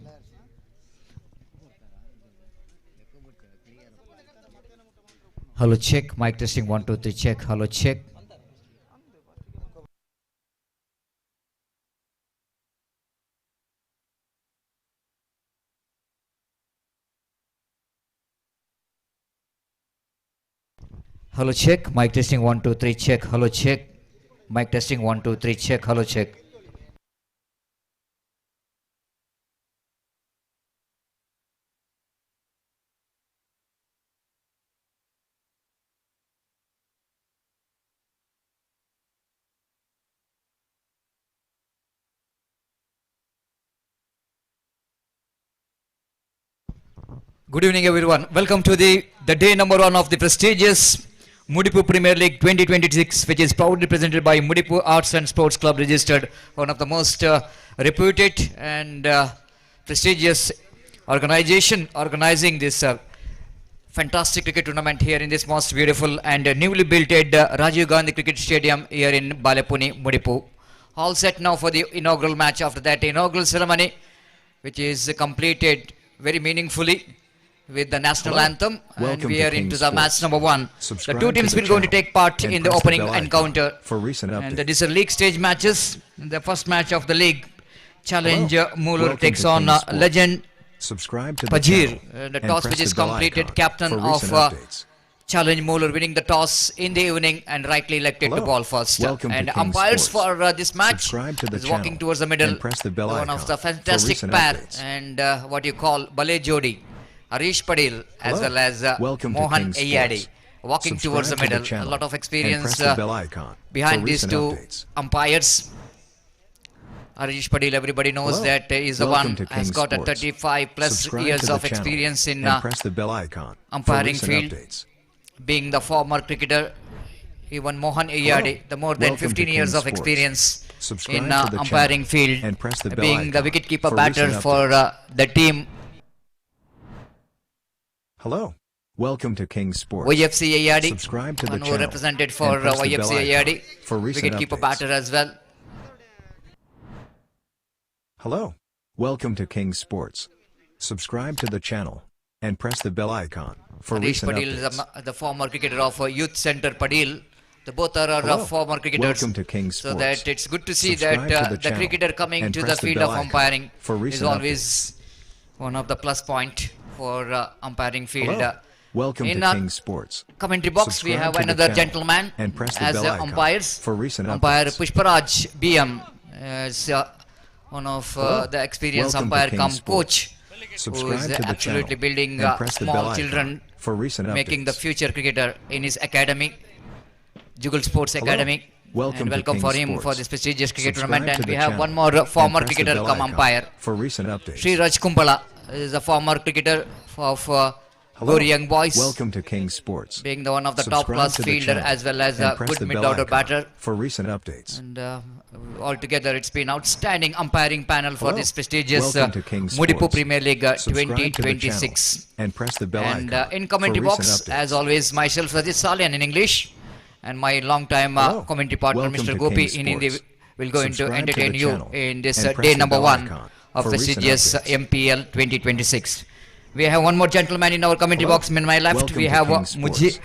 H: Hello, check. Mic testing 1, 2, 3. Check. Hello, check. Hello, check. Mic testing 1, 2, 3. Check. Hello, check. Mic testing 1, 2, 3. Check. Hello, check. Good evening, everyone. Welcome to the day number 1 of the prestigious Mudipu Premier League 2026, which is proudly presented by Mudipu Arts and Sports Club, registered one of the most reputed and prestigious organization organizing this fantastic cricket tournament here in this most beautiful and newly built Rajiv Gandhi Cricket Stadium here in Balepuni, Mudipu. All set now for the inaugural match. After that inaugural ceremony, which is completed very meaningfully with the national anthem, and we are into the match number 1. The two teams will going to take part in the opening encounter, and these are league stage matches. The first match of the league, Challenge Moolur takes on Legend Pajir. The toss which is completed, captain of Challenge Moolur winning the toss in the evening and rightly elected to ball first. And umpires for this match is walking towards the middle, one of the fantastic pair and what you call Ballet Jodi, Harish Padil as well as Mohan Ayadi, walking towards the middle. A lot of experience behind these two umpires. Harish Padil, everybody knows that is the one has got a 35 plus years of experience in umpiring field, being the former cricketer. Even Mohan Ayadi, the more than 15 years of experience in umpiring field, being the wicketkeeper batter for the team.
A: Hello. Welcome to King Sports.
H: YFC Ayadi,
A: Subscribe to the
H: who
A: channel
H: represented for
A: and press the bell
H: YFC
A: icon
H: Ayadi,
A: for recent
H: wicketkeeper
A: updates.
H: batter as well.
A: Hello. Welcome to King Sports. Subscribe to the channel and press the bell icon for
H: Harish
A: recent
H: Padil
A: updates.
H: is the former cricketer of Youth Center Padil. The both are
A: Hello.
H: former cricketers.
A: Welcome to King
H: So
A: Sports.
H: that it's good to see
A: Subscribe
H: that
A: to the
H: the
A: channel
H: cricketer coming
A: and
H: to the
A: press the
H: field
A: bell
H: of
A: icon
H: umpiring
A: for
H: is
A: recent
H: always one of the plus point for umpiring field.
A: Hello. Welcome
H: in
A: to King Sports.
H: Commentary box, we
A: Subscribe
H: have
A: to the
H: another
A: channel
H: gentleman
A: and press the
H: as
A: bell icon
H: umpires.
A: for recent
H: Umpire
A: updates.
H: Pushparaj BM is one of the experienced
A: Welcome to
H: umpire
A: King
H: come
A: Sports.
H: coach, who
A: Subscribe
H: is
A: to the
H: absolutely
A: channel
H: building
A: and press the bell
H: small
A: icon
H: children,
A: for recent
H: making the
A: updates.
H: future cricketer in his academy, Jugal Sports
A: Hello.
H: Academy.
A: Welcome
H: And
A: to
H: welcome
A: King
H: for him
A: Sports.
H: for this prestigious cricket
A: Subscribe
H: tournament.
A: to
H: And
A: the
H: we have
A: channel
H: one more
A: and
H: former
A: press the
H: cricketer
A: bell
H: come
A: icon
H: umpire.
A: for recent updates.
H: Sri Raj Kumbala is a former cricketer of
A: Hello.
H: Gori Young Boys,
A: Welcome to King Sports.
H: being the one of the
A: Subscribe
H: top class
A: to the
H: fielder
A: channel
H: as well as
A: and
H: a
A: press
H: good
A: the bell
H: mid-order
A: icon
H: batter.
A: for recent updates.
H: And altogether, it's been outstanding umpiring panel for
A: Hello.
H: this prestigious
A: Welcome to King
H: Mudipu
A: Sports.
H: Premier League
A: Subscribe to the
H: 2026.
A: channel and press the bell
H: And
A: icon
H: in
A: for
H: commentary
A: recent
H: box,
A: updates.
H: as always, myself Rajit Salian in English, and my long-time
A: Hello.
H: commentary partner
A: Welcome
H: Mr.
A: to
H: Gopi
A: King
H: in Hindi
A: Sports.
H: will going to
A: Subscribe to
H: entertain
A: the
H: you
A: channel
H: in this
A: and press
H: day
A: the
H: number
A: bell
H: 1
A: icon
H: of
A: for recent
H: prestigious
A: updates.
H: MPL 2026. We have one more gentleman in our commentary
A: Hello.
H: box. In my left,
A: Welcome
H: we
A: to
H: have
A: King Sports.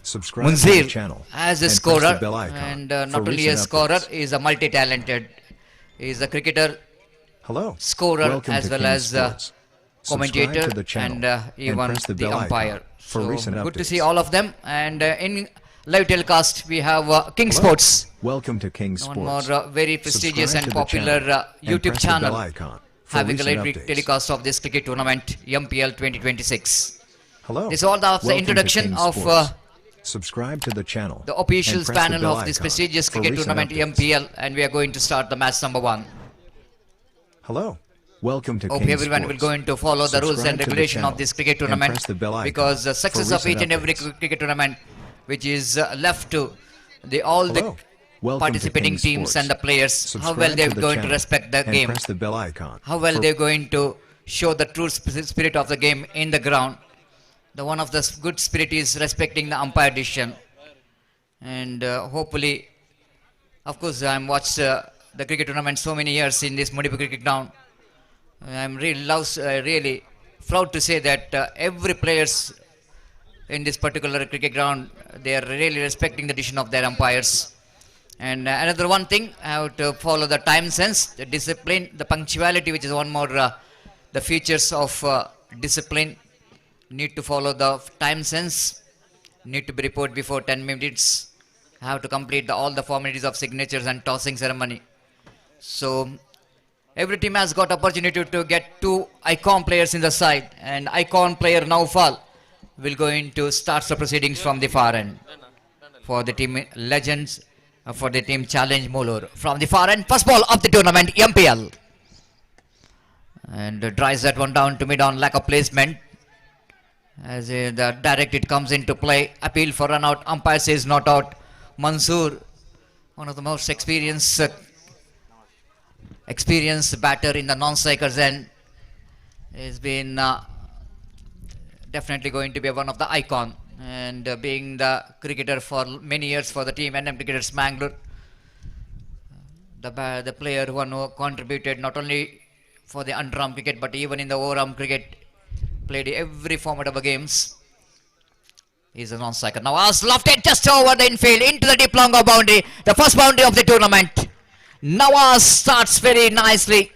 A: Subscribe to the
H: Munzir
A: channel
H: as a
A: and press
H: scorer,
A: the bell icon
H: and
A: for
H: not only a
A: recent
H: scorer,
A: updates.
H: he is a multi-talented. He is a cricketer,
A: Hello.
H: scorer,
A: Welcome
H: as
A: to
H: well
A: King
H: as
A: Sports.
H: commentator,
A: Subscribe to the channel
H: and
A: and
H: even
A: press the
H: the
A: bell
H: umpire.
A: icon for
H: So
A: recent
H: good to
A: updates.
H: see all of them. And in live telecast, we have King
A: Hello.
H: Sports,
A: Welcome to King
H: one
A: Sports.
H: more very prestigious
A: Subscribe
H: and
A: to the
H: popular
A: channel and
H: YouTube
A: press the bell
H: channel,
A: icon for
H: having a
A: recent
H: live
A: updates.
H: telecast of this cricket tournament, MPL 2026.
A: Hello.
H: This is all the
A: Welcome to
H: introduction
A: King
H: of
A: Sports. Subscribe to the channel.
H: the officials
A: and press the
H: panel
A: bell
H: of this
A: icon
H: prestigious
A: for
H: cricket
A: recent
H: tournament,
A: updates.
H: MPL, and we are going to start the match number 1.
A: Hello. Welcome to
H: Hope
A: King
H: everyone
A: Sports.
H: will going to follow the rules
A: Subscribe
H: and
A: to the
H: regulation
A: channel
H: of this cricket
A: and
H: tournament,
A: press the bell icon
H: because the
A: for
H: success of
A: recent
H: each and every
A: updates.
H: cricket tournament, which is left to all the
A: Hello. Welcome
H: participating
A: to King
H: teams
A: Sports.
H: and the players, how
A: Subscribe
H: well they're
A: to the
H: going to
A: channel
H: respect the
A: and
H: game,
A: press the bell icon
H: how well
A: for-
H: they're going to show the true spirit of the game in the ground. The one of the good spirit is respecting the umpire decision, and hopefully, of course, I'm watched the cricket tournament so many years in this Mudipu cricket ground. I'm really proud to say that every players in this particular cricket ground, they are really respecting the decision of their umpires. And another one thing, I have to follow the time sense, the discipline, the punctuality, which is one more the features of discipline. Need to follow the time sense, need to be reported before 10 minutes, have to complete all the formalities of signatures and tossing ceremony. So every team has got opportunity to get 2 icon players in the side, and icon player Naufal will going to start the proceedings from the far end for the team Legends, for the team Challenge Molur. From the far end, first ball of the tournament, MPL. And drives that one down to mid on lack of placement. As the direct it comes into play, appeal for run out, umpire says not out. Mansoor, one of the most experienced batter in the non-strikers end, has been definitely going to be one of the icon, and being the cricketer for many years for the team NM Cricketers Mangalore, the player who contributed not only for the underarm cricket but even in the overarm cricket, played every format of the games. He's a non-striker. Now as lofted just over the infield into the deep longer boundary, the first boundary of the tournament. Nawaz starts very nicely,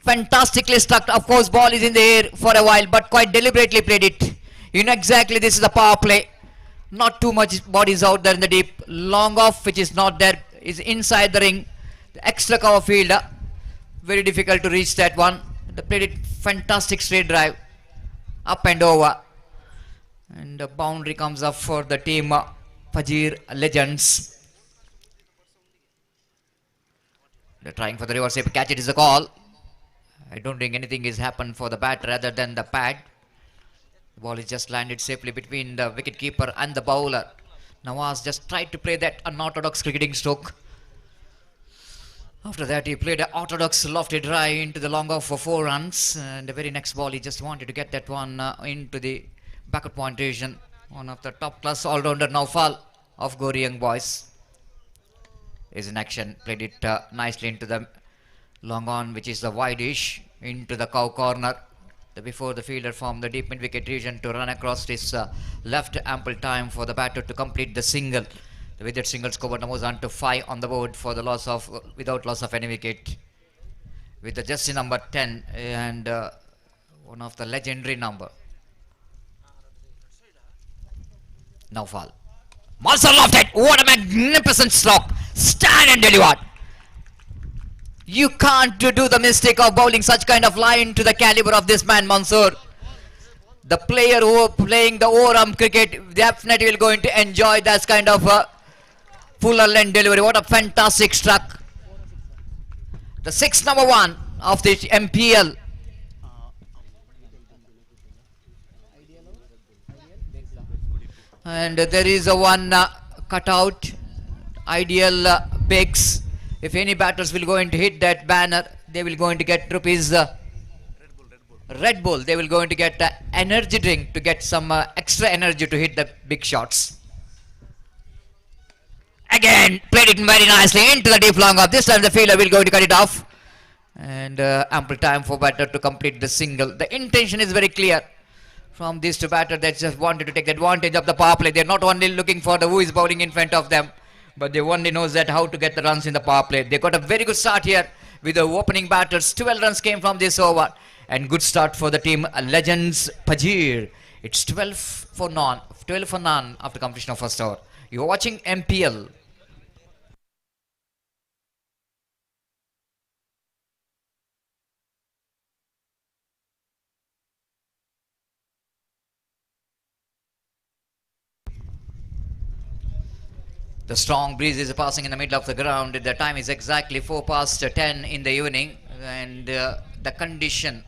H: fantastically struck. Of course, ball is in the air for a while, but quite deliberately played it. You know exactly this is the power play. Not too much bodies out there in the deep. Long off, which is not there, is inside the ring. The extra cover field, very difficult to reach that one. They played it fantastic straight drive, up and over. And the boundary comes up for the team Fajir Legends. They're trying for the reverse sweep. Catch it is a call. I don't think anything has happened for the bat rather than the pad. The ball is just landed safely between the wicket keeper and the bowler. Nawaz just tried to play that unorthodox cricketing stroke. After that, he played an orthodox lofted drive into the long off for 4 runs. And the very next ball, he just wanted to get that one into the backward pointation. One of the top class all-rounder Naufal of Gori Young Boys is in action. Played it nicely into the long on, which is the wide-ish, into the cow corner. Before the fielder from the deep mid-wicket region to run across this left, ample time for the batter to complete the single. With that single scored moves on to 5 on the board for the without loss of any wicket. With the jersey number 10 and one of the legendary number. Naufal. Monster lofted. What a magnificent stroke. Stand and deliver. You can't do the mistake of bowling such kind of line to the caliber of this man, Mansoor. The player who playing the overarm cricket definitely will going to enjoy that kind of fuller length delivery. What a fantastic struck. The 6th number 1 of the MPL. And there is a one cutout. Ideal Begs. If any batters will going to hit that banner, they will going to get rupees Red Bull. They will going to get energy drink to get some extra energy to hit the big shots. Again, played it very nicely into the deep long off. This time the fielder will going to cut it off. And ample time for batter to complete the single. The intention is very clear from these two batters that just wanted to take advantage of the power play. They're not only looking for the who is bowling in front of them, but they only knows that how to get the runs in the power play. They got a very good start here with the opening batters. 12 runs came from this over. And good start for the team Legends Pajir. It's 12 for none after completion of first over. You're watching MPL. The strong breeze is passing in the middle of the ground. The time is exactly 4 past 10 in the evening. And the condition,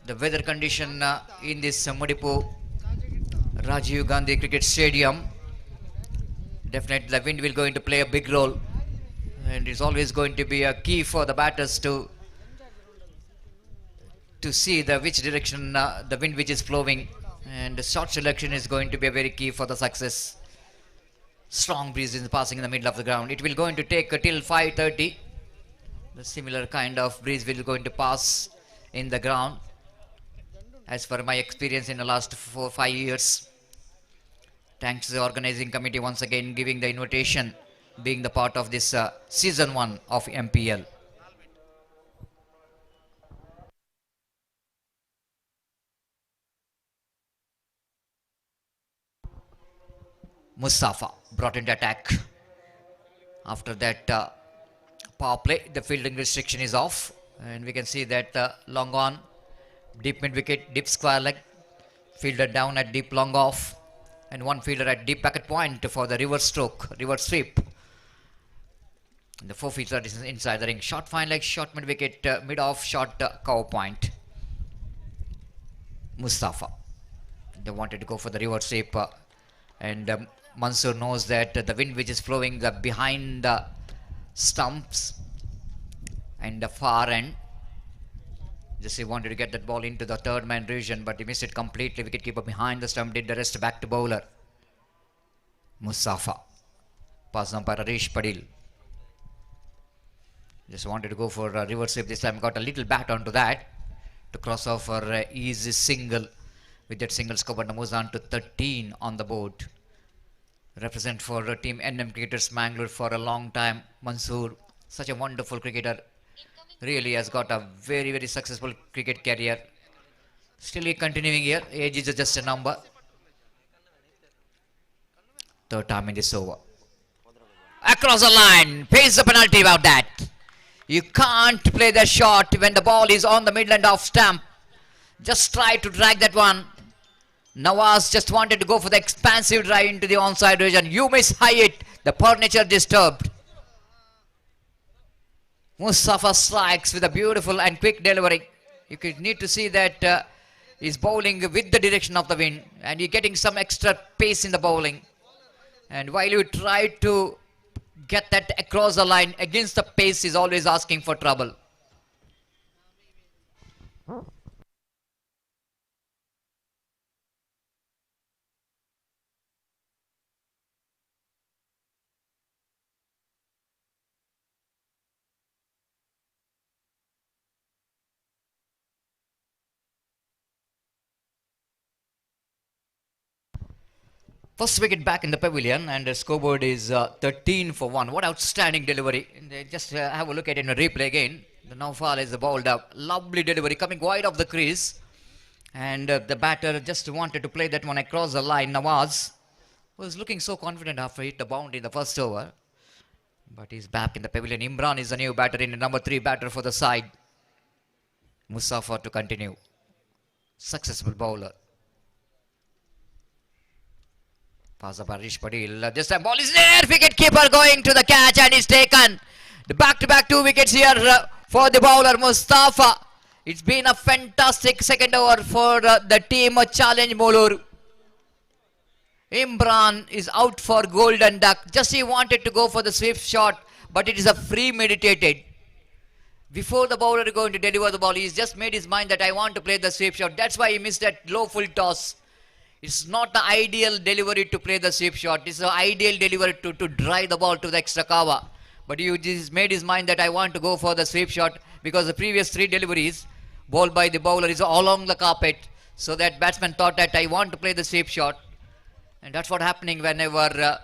H: the weather condition in this Mudipu Rajiv Gandhi Cricket Stadium, definitely the wind will going to play a big role. And it's always going to be a key for the batters to see which direction the wind which is flowing. And the shot selection is going to be a very key for the success. Strong breeze is passing in the middle of the ground. It will going to take till 5:30. The similar kind of breeze will going to pass in the ground. As per my experience in the last 4-5 years. Thanks to the organizing committee once again giving the invitation, being the part of this season 1 of MPL. Mustafa brought into attack. After that power play, the fielding restriction is off, and we can see that long on, deep mid wicket, deep square leg, fielder down at deep long off, and one fielder at deep packet point for the reverse stroke, reverse sweep. The four fielder is inside the ring. Short fine leg, short mid wicket, mid off, short cover point. Mustafa. They wanted to go for the reverse sweep, and Mansoor knows that the wind which is flowing behind the stumps and the far end. Just he wanted to get that ball into the third man region, but he missed it completely. Wicketkeeper behind the stump did the rest back to bowler. Mustafa. Pass on by Harish Padil. Just wanted to go for a reverse sweep this time. Got a little bat onto that to cross off for easy single. With that single score, but moves on to 13 on the board. Represent for team NM Cricketers Mangalore for a long time. Mansoor, such a wonderful cricketer. Really has got a very, very successful cricket career. Still he continuing here. Age is just a number. Third time in this over. Across the line. Pays the penalty about that. You can't play the shot when the ball is on the midland of stump. Just try to drag that one. Nawaz just wanted to go for the expansive drive into the onside region. You miss high it. The furniture disturbed. Mustafa strikes with a beautiful and quick delivery. You could need to see that he's bowling with the direction of the wind, and you're getting some extra pace in the bowling. And while you try to get that across the line, against the pace is always asking for trouble. First wicket back in the pavilion, and the scoreboard is 13 for 1. What outstanding delivery. Just have a look at it in a replay again. The Naufal is bowled up. Lovely delivery coming wide of the crease. And the batter just wanted to play that one across the line. Nawaz was looking so confident after hit the boundary in the first over. But he's back in the pavilion. Imran is the new batter in the number 3 batter for the side. Mustafa to continue. Successful bowler. Pass up Harish Padil. This time ball is there. Wicket keeper going to the catch, and is taken. The back-to-back 2 wickets here for the bowler Mustafa. It's been a fantastic second over for the team challenge Molur. Imran is out for golden duck. Just he wanted to go for the sweep shot, but it is a free meditated. Before the bowler is going to deliver the ball, he's just made his mind that I want to play the sweep shot. That's why he missed that low full toss. It's not the ideal delivery to play the sweep shot. It's the ideal delivery to drive the ball to the extra cover. But he just made his mind that I want to go for the sweep shot, because the previous 3 deliveries bowled by the bowler is all along the carpet. So that batsman thought that I want to play the sweep shot. And that's what happening whenever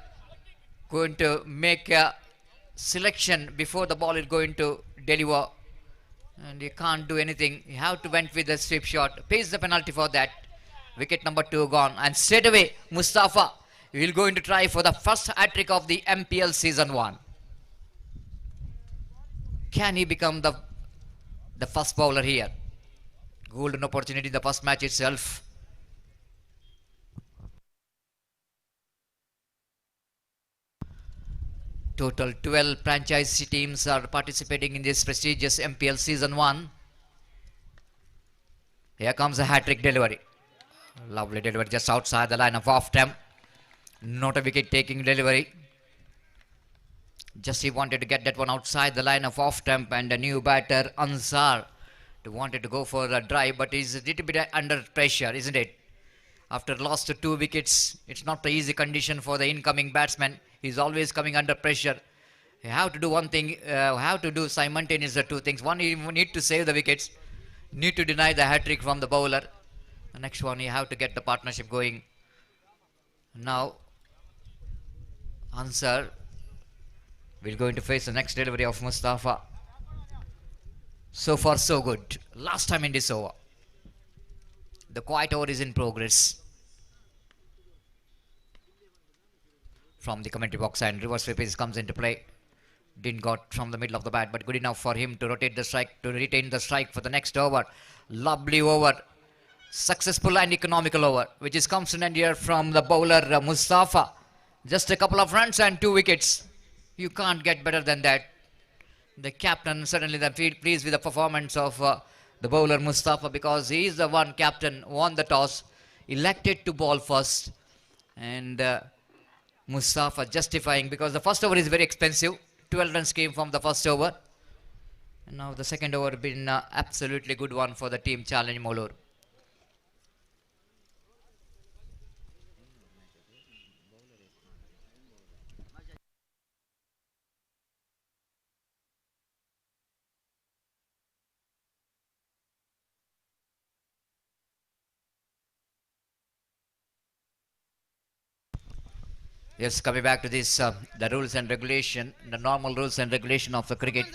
H: going to make a selection before the ball is going to deliver. And you can't do anything. You have to went with the sweep shot. Pays the penalty for that. Wicket number 2 gone, and straight away Mustafa will going to try for the first hat-trick of the MPL season 1. Can he become the first bowler here? Golden opportunity in the first match itself. Total 12 franchise teams are participating in this prestigious MPL season 1. Here comes a hat-trick delivery. Lovely delivery just outside the line of off stump. Not a wicket taking delivery. Just he wanted to get that one outside the line of off stump, and the new batter Ansar wanted to go for a drive, but he's a little bit under pressure, isn't it? After lost to 2 wickets, it's not an easy condition for the incoming batsman. He's always coming under pressure. You have to do one thing, have to do simultaneously the two things. One, you need to save the wickets, need to deny the hat-trick from the bowler. The next one, you have to get the partnership going. Now, Ansar will going to face the next delivery of Mustafa. So far, so good. Last time in this over. The quiet over is in progress. From the commentary box, and reverse sweep comes into play. Didn't got from the middle of the bat, but good enough for him to rotate the strike, to retain the strike for the next over. Lovely over. Successful and economical over, which is comes in here from the bowler Mustafa. Just a couple of runs and 2 wickets. You can't get better than that. The captain certainly pleased with the performance of the bowler Mustafa, because he is the one captain, won the toss, elected to bowl first, and Mustafa justifying, because the first over is very expensive. 12 runs came from the first over, and now the second over been absolutely good one for the team challenge Molur. Yes, coming back to this, the rules and regulation, the normal rules and regulation of the cricket.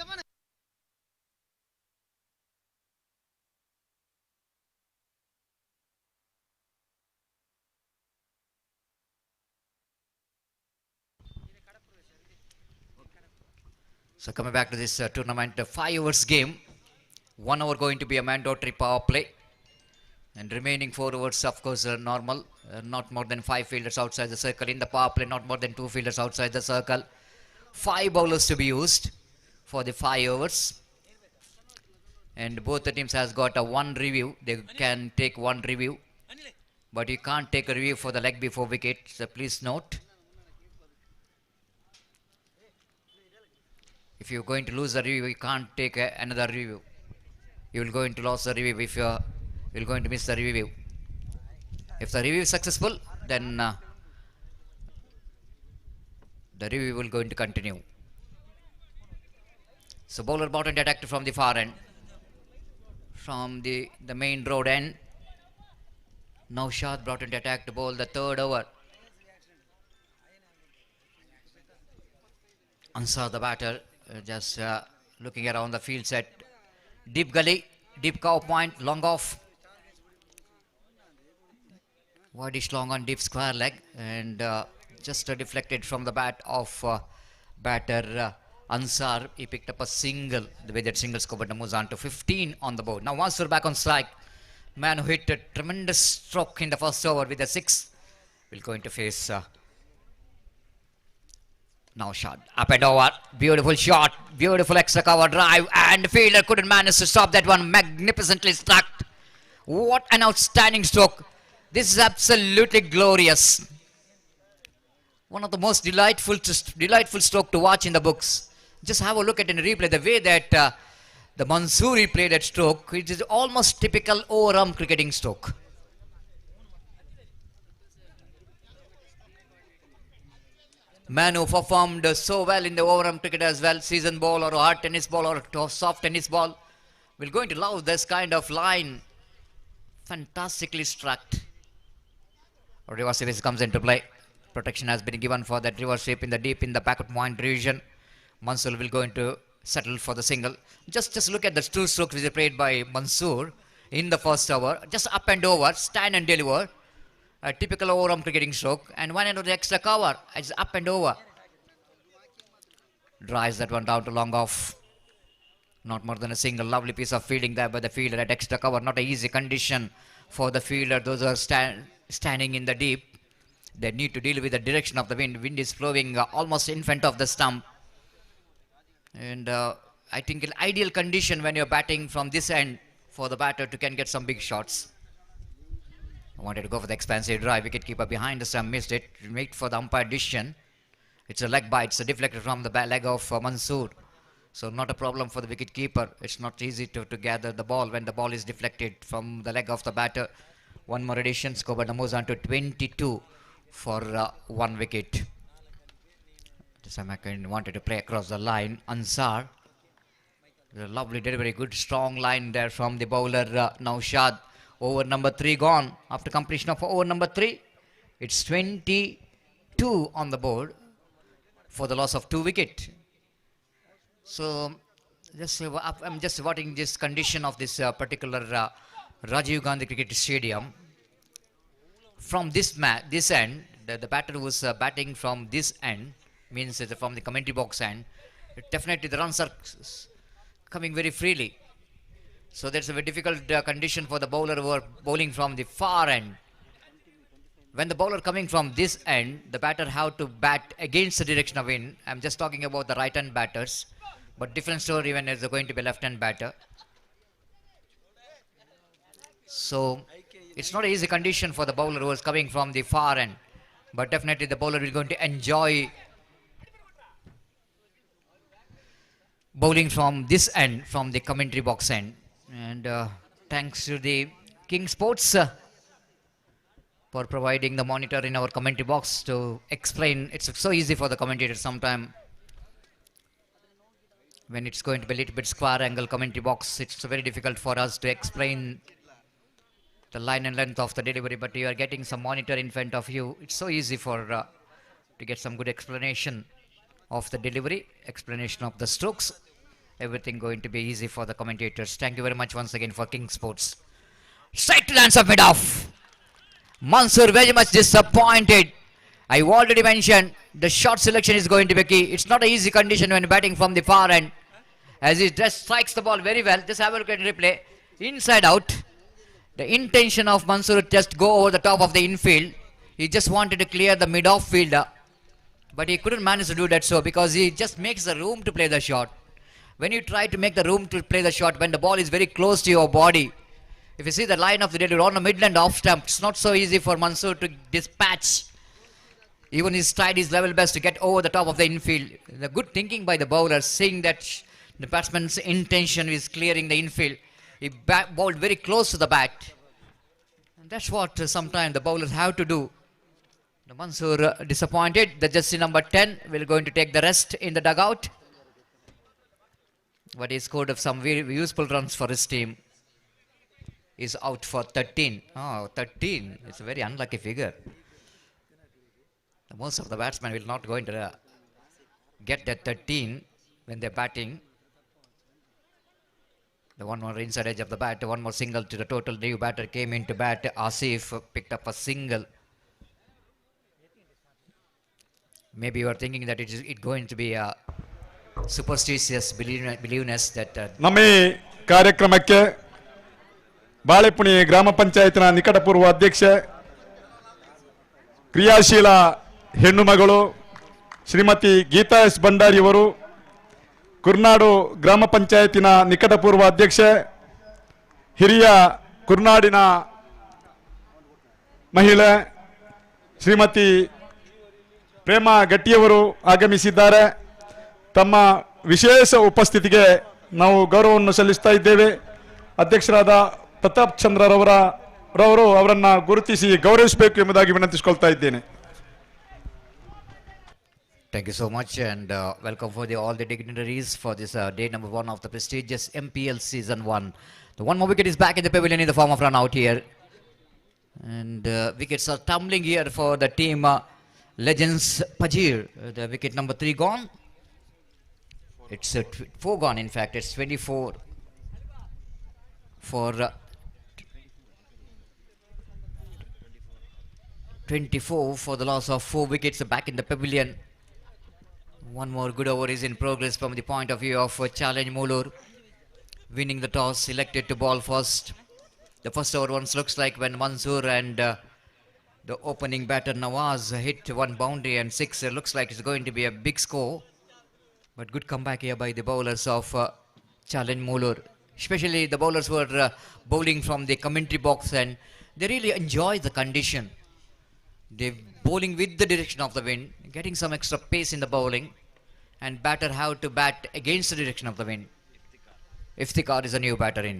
H: So coming back to this tournament, 5 overs game, 1 hour going to be a mandatory power play, and remaining 4 overs of course are normal. Not more than 5 fielders outside the circle in the power play, not more than 2 fielders outside the circle. 5 bowlers to be used for the 5 overs, and both the teams has got a 1 review. They can take 1 review, but you can't take a review for the leg before wicket, so please note. If you're going to lose the review, you can't take another review. You will going to lose the review if you're going to miss the review. If the review is successful, then the review will going to continue. So bowler brought and attacked from the far end, from the main road end. Now Shad brought and attacked to bowl the 3rd over. Ansar the batter, just looking around the field set. Deep gully, deep cow point, long off. Wideish long on deep square leg, and just deflected from the bat of batter Ansar. He picked up a single, the way that single scored moves on to 15 on the board. Now Mansur back on strike. Man who hit a tremendous stroke in the first over with a 6 will going to face now shot. Up and over. Beautiful shot. Beautiful extra cover drive, and the fielder couldn't manage to stop that one. Magnificently struck. What an outstanding stroke. This is absolutely glorious. One of the most delightful stroke to watch in the books. Just have a look at in replay the way that the Mansoori played that stroke. It is almost typical over-arm cricketing stroke. Man who performed so well in the over-arm cricket as well, season ball or hard tennis ball or soft tennis ball, will going to love this kind of line. Fantastically struck. Reverse sweep comes into play. Protection has been given for that reverse sweep in the backward point region. Mansoor will go into settle for the single. Just look at the 2 strokes which are played by Mansoor in the first over. Just up and over, stand and deliver. A typical over-arm cricketing stroke. And one end of the extra cover. It's up and over. Drives that one down to long off. Not more than a single. Lovely piece of fielding there by the fielder at extra cover. Not an easy condition for the fielder. Those are standing in the deep. They need to deal with the direction of the wind. Wind is flowing almost in front of the stump. And I think an ideal condition when you're batting from this end for the batter to can get some big shots. I wanted to go for the expansive drive. Wicketkeeper behind the stump missed it. Wait for the umpire decision. It's a leg bite. It's a deflected from the leg of Mansoor. So not a problem for the wicketkeeper. It's not easy to gather the ball when the ball is deflected from the leg of the batter. One more addition, scoreboard moves on to 22 for 1 wicket. Samakan wanted to play across the line. Ansar, a lovely delivery, good strong line there from the bowler Naushad. Over number 3 gone after completion of over number 3. It's 22 on the board for the loss of 2 wicket. So I'm just watching this condition of this particular Rajiv Gandhi Cricket Stadium. From this end, the batter was batting from this end, means from the commentary box end. Definitely the runs are coming very freely. So that's a very difficult condition for the bowler who are bowling from the far end. When the bowler coming from this end, the batter have to bat against the direction of wind. I'm just talking about the right hand batters, but different story when there's going to be left hand batter. So it's not an easy condition for the bowler who is coming from the far end, but definitely the bowler is going to enjoy bowling from this end, from the commentary box end. And thanks to the King Sports for providing the monitor in our commentary box to explain. It's so easy for the commentator sometimes when it's going to be a little bit square angle commentary box. It's very difficult for us to explain the line and length of the delivery, but you are getting some monitor in front of you. It's so easy for to get some good explanation of the delivery, explanation of the strokes. Everything going to be easy for the commentators. Thank you very much once again for King Sports. Straight to the hands of mid-off. Mansoor very much disappointed. I already mentioned the short selection is going to be key. It's not an easy condition when batting from the far end. As he just strikes the ball very well. Just have a look at the replay. Inside out. The intention of Mansoor just go over the top of the infield. He just wanted to clear the mid-off fielder. But he couldn't manage to do that so because he just makes the room to play the shot. When you try to make the room to play the shot, when the ball is very close to your body, if you see the line of the delivery on the midland off stump, it's not so easy for Mansoor to dispatch. Even he's tried his level best to get over the top of the infield. The good thinking by the bowler, seeing that the batsman's intention is clearing the infield. He bowled very close to the bat. And that's what sometimes the bowlers have to do. The Mansoor disappointed. The jersey number 10 will going to take the rest in the dugout. But he scored some very useful runs for his team. Is out for 13. Oh, 13. It's a very unlucky figure. Most of the batsmen will not going to get that 13 when they're batting. The one more inside edge of the bat, one more single to the total. New batter came into bat. Asif picked up a single. Maybe you are thinking that it is going to be a superstitious believeness that
B: ನಮ್ಮ ಈ ಕಾರ್ಯಕ್ರಮಕ್ಕೆ ಬಾಳೆಪುಣಿ ಗ್ರಾಮ ಪಂಚಾಯತ್ನ ನಿಕಟಪೂರ್ವ ಅಧ್ಯಕ್ಷೆ ಕ್ರಿಯಾಶೀಲ ಹೆಣ್ಣು ಮಗಳು Shrimati Geetha S ಭಂಡಾರಿಯವರು, Kurnadu ಗ್ರಾಮ ಪಂಚಾಯತಿನ ನಿಕಟಪೂರ್ವ ಅಧ್ಯಕ್ಷೆ ಹಿರಿಯ ಕುರ್ನಾಡಿನ ಮಹಿಳೆ ಶ್ರೀಮತಿ ಪ್ರೇಮಾ ಗಟ್ಟಿಯವರು ಆಗಮಿಸಿದ್ದಾರೆ. ತಮ್ಮ ವಿಶೇಷ ಉಪಸ್ಥಿತಿಗೆ ನಾವು ಗೌರವವನ್ನು ಸಲ್ಲಿಸ್ತಾ ಇದ್ದೇವೆ. ಅಧ್ಯಕ್ಷರಾದ ಪ್ರತಾಪ್ ಚಂದ್ರರವರು ಅವರನ್ನು ಗುರುತಿಸಿ ಗೌರವಿಸಬೇಕು ಎಂಬುದಾಗಿ ವಿನಂತಿಸಿಕೊಳ್ತಾ ಇದ್ದೇನೆ.
H: Thank you so much and welcome for all the dignitaries for this day number 1 of the prestigious MPL season 1. The one more wicket is back in the pavilion in the form of run out here. And wickets are tumbling here for the team Legends Pajir. The wicket number 3 gone. It's 4 gone in fact. It's 24 for 24 for the loss of 4 wickets back in the pavilion. One more good over is in progress from the point of view of Challenge Mulur. Winning the toss, selected to ball first. The first over once looks like when Mansoor and the opening batter Nawaz hit one boundary and 6. It looks like it's going to be a big score. But good comeback here by the bowlers of Challenge Mulur. Especially the bowlers who are bowling from the commentary box and they really enjoy the condition. They're bowling with the direction of the wind, getting some extra pace in the bowling. And batter have to bat against the direction of the wind. Iftikhar is a new batter in.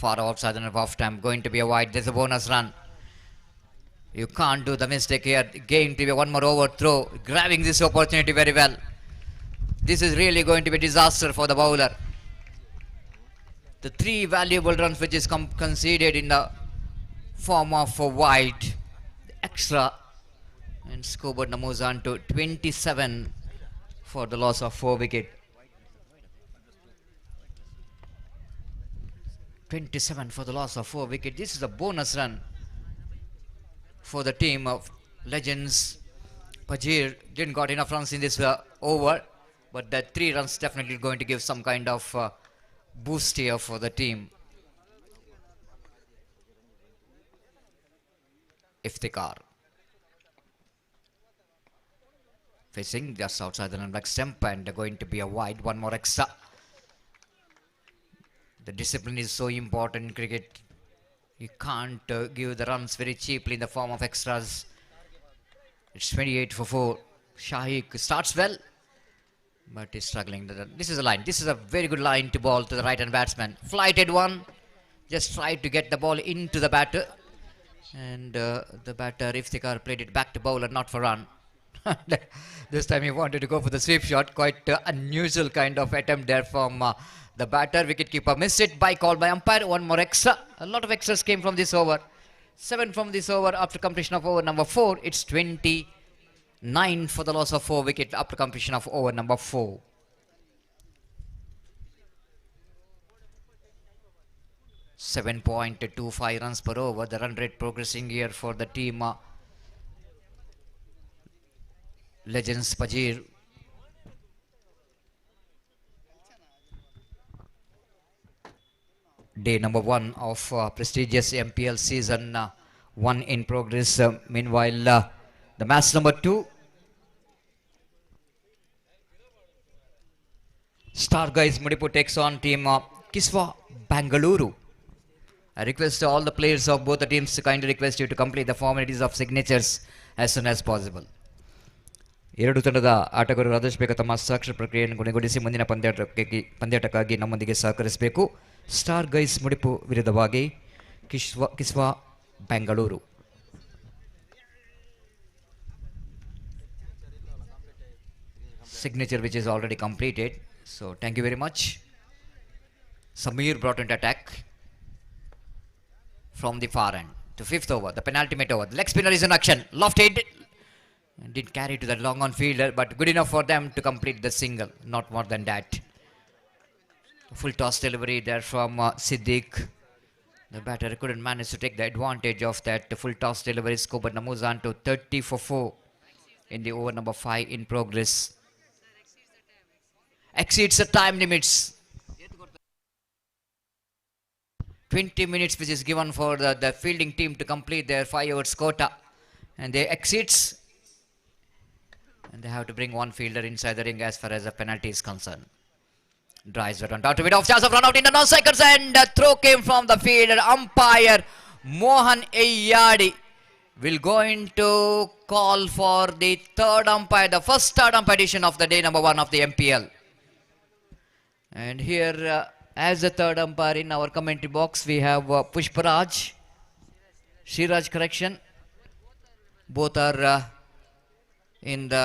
H: far outside the half time, going to be a wide. There's a bonus run. You can't do the mistake here. Going to be one more overthrow, grabbing this opportunity very well. This is really going to be a disaster for the bowler. The three valuable runs which is conceded in the form of a wide, extra, and scoreboard moves on to 27 for the loss of 4 wicket. 27 for the loss of 4 wicket. This is a bonus run for the team of Legends. Pajir didn't got enough runs in this over, but that 3 runs definitely going to give some kind of boost here for the team. Iftikhar facing just outside the non-black stump, and going to be a wide, one more extra. The discipline is so important in cricket. You can't give the runs very cheaply in the form of extras. It's 28 for 4. Shahiq starts well, but is struggling. This is a line. This is a very good line to ball to the right hand batsman. Flighted one. Just tried to get the ball into the batter. And the batter, Iftikhar, played it back to bowler, not for run. This time he wanted to go for the sweep shot. Quite unusual kind of attempt there from the batter. Wicketkeeper missed it. By call by umpire. One more extra. A lot of extras came from this over. 7 from this over after completion of over number 4. It's 29 for the loss of 4 wicket after completion of over number 4. .25 runs per over. The run rate progressing here for the team. Legends Pajir. Day number 1 of prestigious MPL season 1 in progress. Meanwhile, the match number 2. Star Guys Mudipu takes on team Kiswa Bangalore. I request all the players of both the teams to kindly request you to complete the formalities of signatures as soon as possible. ಎರಡು ತಂಡದ ಆಟಗಾರರು ಆದಷ್ಟು ಬೇಗ ತಮ್ಮ ಹಸ್ತಾಕ್ಷರ ಪ್ರಕ್ರಿಯೆಯನ್ನು ಕೊನೆಗೊಳಿಸಿ ಮುಂದಿನ ಪಂದ್ಯಾಟಕ್ಕಾಗಿ ನಮ್ಮೊಂದಿಗೆ ಸಹಕರಿಸಬೇಕು. ಸ್ಟಾರ್ ಗೈಸ್ ಮುಡಿಪು ವಿರುದ್ಧವಾಗಿ ಕಿಸ್ವಾ Bengaluru. Signature which is already completed. So thank you very much. Samir brought into attack from the far end to 5th over, the penultimate over. The leg spinner is in action. Lofted. Didn't carry to that long on fielder, but good enough for them to complete the single. Not more than that. Full toss delivery there from Siddiq. The batter couldn't manage to take the advantage of that full toss delivery. Scope but moves on to 30 for 4 in the over number 5 in progress. Exceeds the time limits. 20 minutes which is given for the fielding team to complete their 5 overs quota. And they exceeds. And they have to bring one fielder inside the ring as far as the penalty is concerned. Drives it on top to it off chance of run out in the 9 seconds, and the throw came from the fielder. Umpire Mohan Ayyadi will go into call for the third umpire, the first third umpire edition of the day number 1 of the MPL. And here as the third umpire in our commentary box we have Pushparaj, Shiraj, correction. Both are in the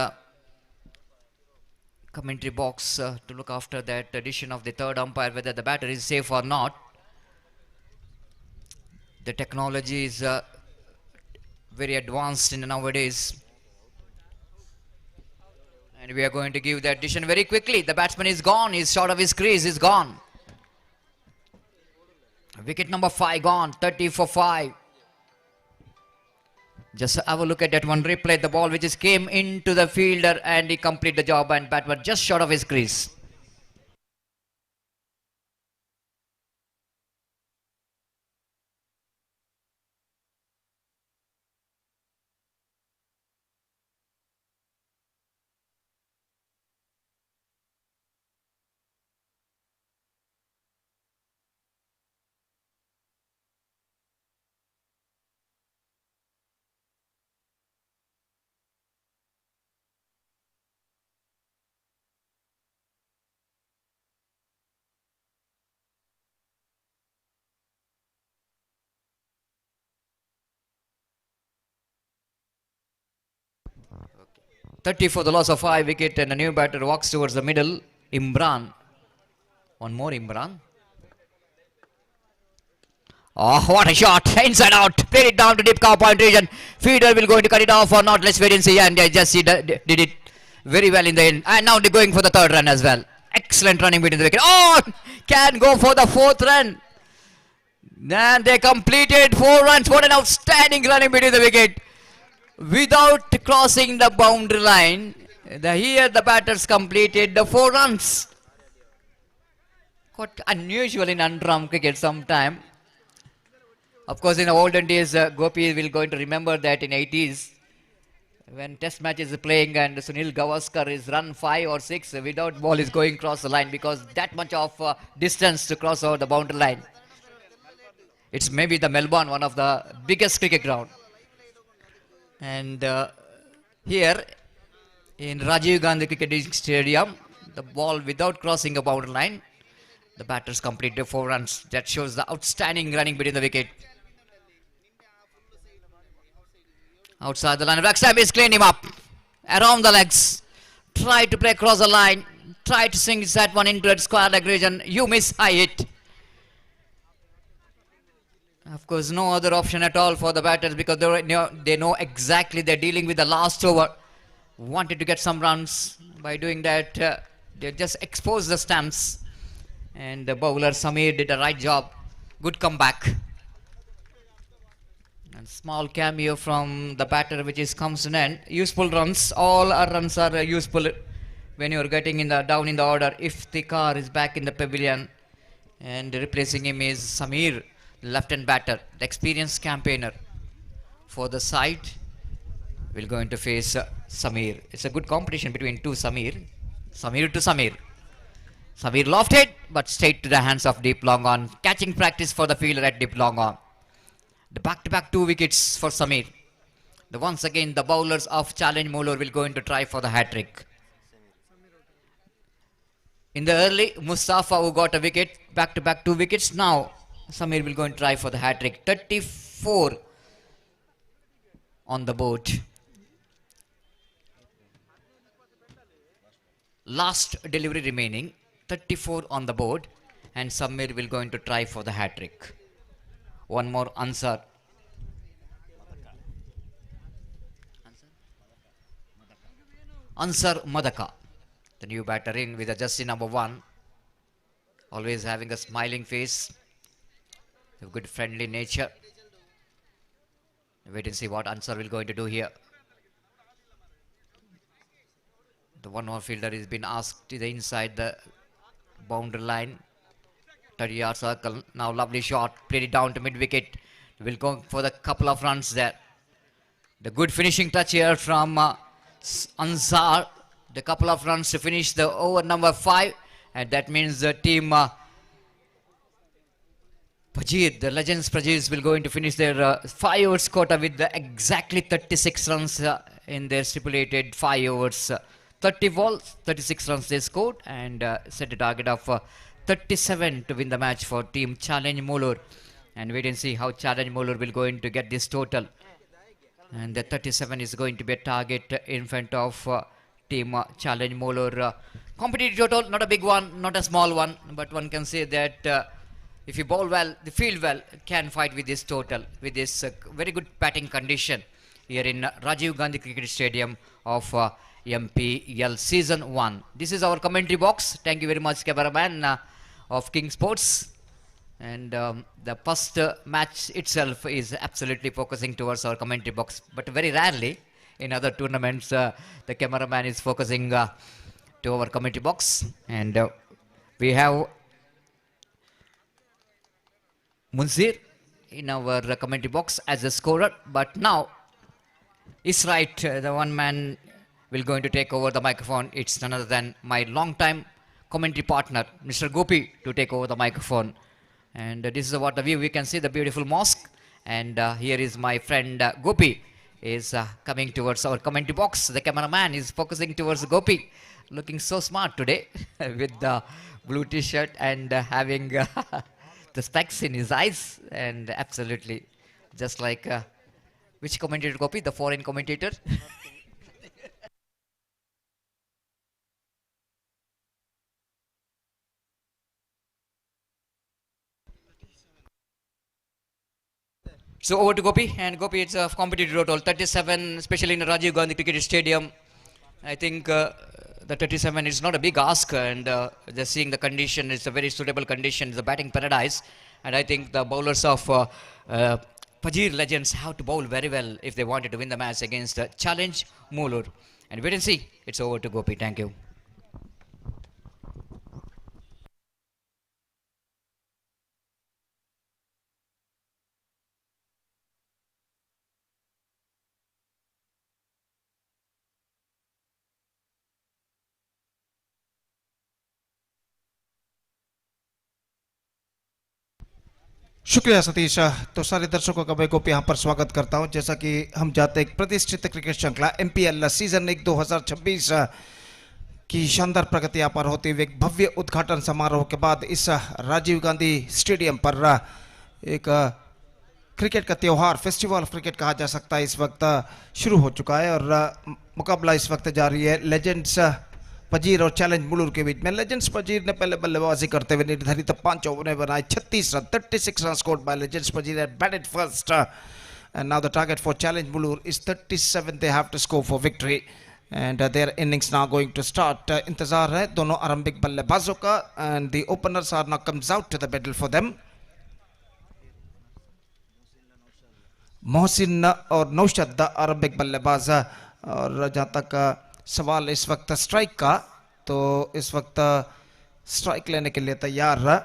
H: commentary box to look after that addition of the third umpire, whether the batter is safe or not. The technology is very advanced in nowadays, and we are going to give the addition very quickly. The batsman is gone. He's short of his crease. He's gone. Wicket number 5 gone. 30 for 5. Just have a look at that one replay. The ball which came into the fielder and he completed the job, and batsman just short of his crease. 30 for the loss of 5 wicket, and a new batter walks towards the middle. Imran. One more Imran. Oh, what a shot! Inside out. Played it down to deep cow point region. Feeder will going to cut it off or not. Let's wait and see. And just he did it very well in the end. And now they're going for the third run as well. Excellent running between the wicket. Oh, can go for the fourth run. And they completed 4 runs. What an outstanding running between the wicket. Without crossing the boundary line. Here the batters completed the 4 runs. Quite unusual in under-arm cricket sometime. Of course, in the olden days, Gopi will going to remember that in 80s, when test matches is playing and Sunil Gavaskar is run 5 or 6 without ball is going across the line, because that much of distance to cross over the boundary line. It's maybe the Melbourne, one of the biggest cricket ground. And here in Rajiv Gandhi Cricket Stadium, the ball without crossing a boundary line, the batters completed 4 runs. That shows the outstanding running between the wicket. Outside the line of backside, is cleaned him up. Around the legs. Try to play across the line. Try to sink that one into that square leg region. You miss high hit. Of course, no other option at all for the batters, because they know exactly they're dealing with the last over. Wanted to get some runs. By doing that, they just exposed the stumps. And the bowler Samir did a right job. Good comeback. And small cameo from the batter, which is comes in end. Useful runs. All our runs are useful when you're getting in the down in the order. Iftikhar is back in the pavilion, and replacing him is Samir, left-hand batter, the experienced campaigner for the side. Will going to face Samir. It's a good competition between two Samir. Samir to Samir. Samir lofted, but straight to the hands of deep long on. Catching practice for the fielder at deep long on. The back-to-back 2 wickets for Samir. Once again, the bowlers of Challenge Moolur will go into try for the hat-trick. In the early, Mustafa who got a wicket, back-to-back 2 wickets. Now, Samir will go and try for the hat-trick. 34 on the board. Last delivery remaining. 34 on the board, and Samir will going to try for the hat-trick. One more Ansar. Ansar Madaka, the new batter in with a jersey number 1. Always having a smiling face, a good friendly nature. Wait and see what Ansar will going to do here. The one more fielder has been asked to the inside the boundary line, 30-yard circle. Now lovely shot, played it down to mid-wicket. Will go for the couple of runs there. The good finishing touch here from Ansar. The couple of runs to finish the over number 5, and that means the team Pajir, the legends Pajir, will go in to finish their 5 overs quota with exactly 36 runs in their stipulated 5 overs. 30 balls, 36 runs they scored, and set a target of 37 to win the match for team Challenge Moolur. And wait and see how Challenge Moolur will go in to get this total. And the 37 is going to be a target in front of team Challenge Moolur. Competitive total, not a big one, not a small one, but one can say that if you bowl well, the field well, can fight with this total, with this very good batting condition here in Rajiv Gandhi Cricket Stadium of MPL Season 1. This is our commentary box. Thank you very much, cameraman of King Sports. And the first match itself is absolutely focusing towards our commentary box. But very rarely in other tournaments, the cameraman is focusing to our commentary box. And we have Munzir in our commentary box as a scorer. But now, is right, the one man will going to take over the microphone. It's none other than my long-time commentary partner, Mr. Gopi, to take over the microphone. And this is what the view. We can see the beautiful mosque. And here is my friend Gopi is coming towards our commentary box. The cameraman is focusing towards Gopi, looking so smart today with the blue t-shirt and having the specs in his eyes. And absolutely, just like which commentator, Gopi? The foreign commentator? So over to Gopi, and Gopi, it's a competitive total 37, especially in the Rajiv Gandhi Cricket Stadium. I think the 37 is not a big ask, and just seeing the condition, it's a very suitable condition. It's a batting paradise, and I think the bowlers of Fajir Legends have to bowl very well if they wanted to win the match against Challenge Mulur. And wait and see. It's over to Gopi. Thank you.
I: शुक्रिया सतीश। तो सारे दर्शकों का मैं गोपी यहाँ पर स्वागत करता हूँ। जैसा कि हम जानते हैं, एक प्रतिष्ठित क्रिकेट श्रृंखला एमपीएल सीजन 1 2026 की शानदार प्रगति यहाँ पर होती हुई एक भव्य उद्घाटन समारोह के बाद इस राजीव गांधी स्टेडियम पर एक क्रिकेट का त्यौहार, फेस्टिवल ऑफ क्रिकेट कहा जा सकता है, इस वक्त शुरू हो चुका है। और मुकाबला इस वक्त जारी है लेजेंड्स पजीर और चैलेंज मुलूर के बीच में। लेजेंड्स पजीर ने पहले बल्लेबाजी करते हुए निर्धारित 5 ओवर में बनाए 36 run. 36 run scored by legends Pajeer and batted first, and now the target for challenge Mulur is 37। They have to score for victory and their innings now going to start. इंतजार है दोनों आरंभिक बल्लेबाजों का, and the openers are now comes out to the battle for them. Mohsin और नौशद आरंभिक बल्लेबाज। और जहाँ तक सवाल इस वक्त स्ट्राइक का, तो इस वक्त स्ट्राइक लेने के लिए तैयार है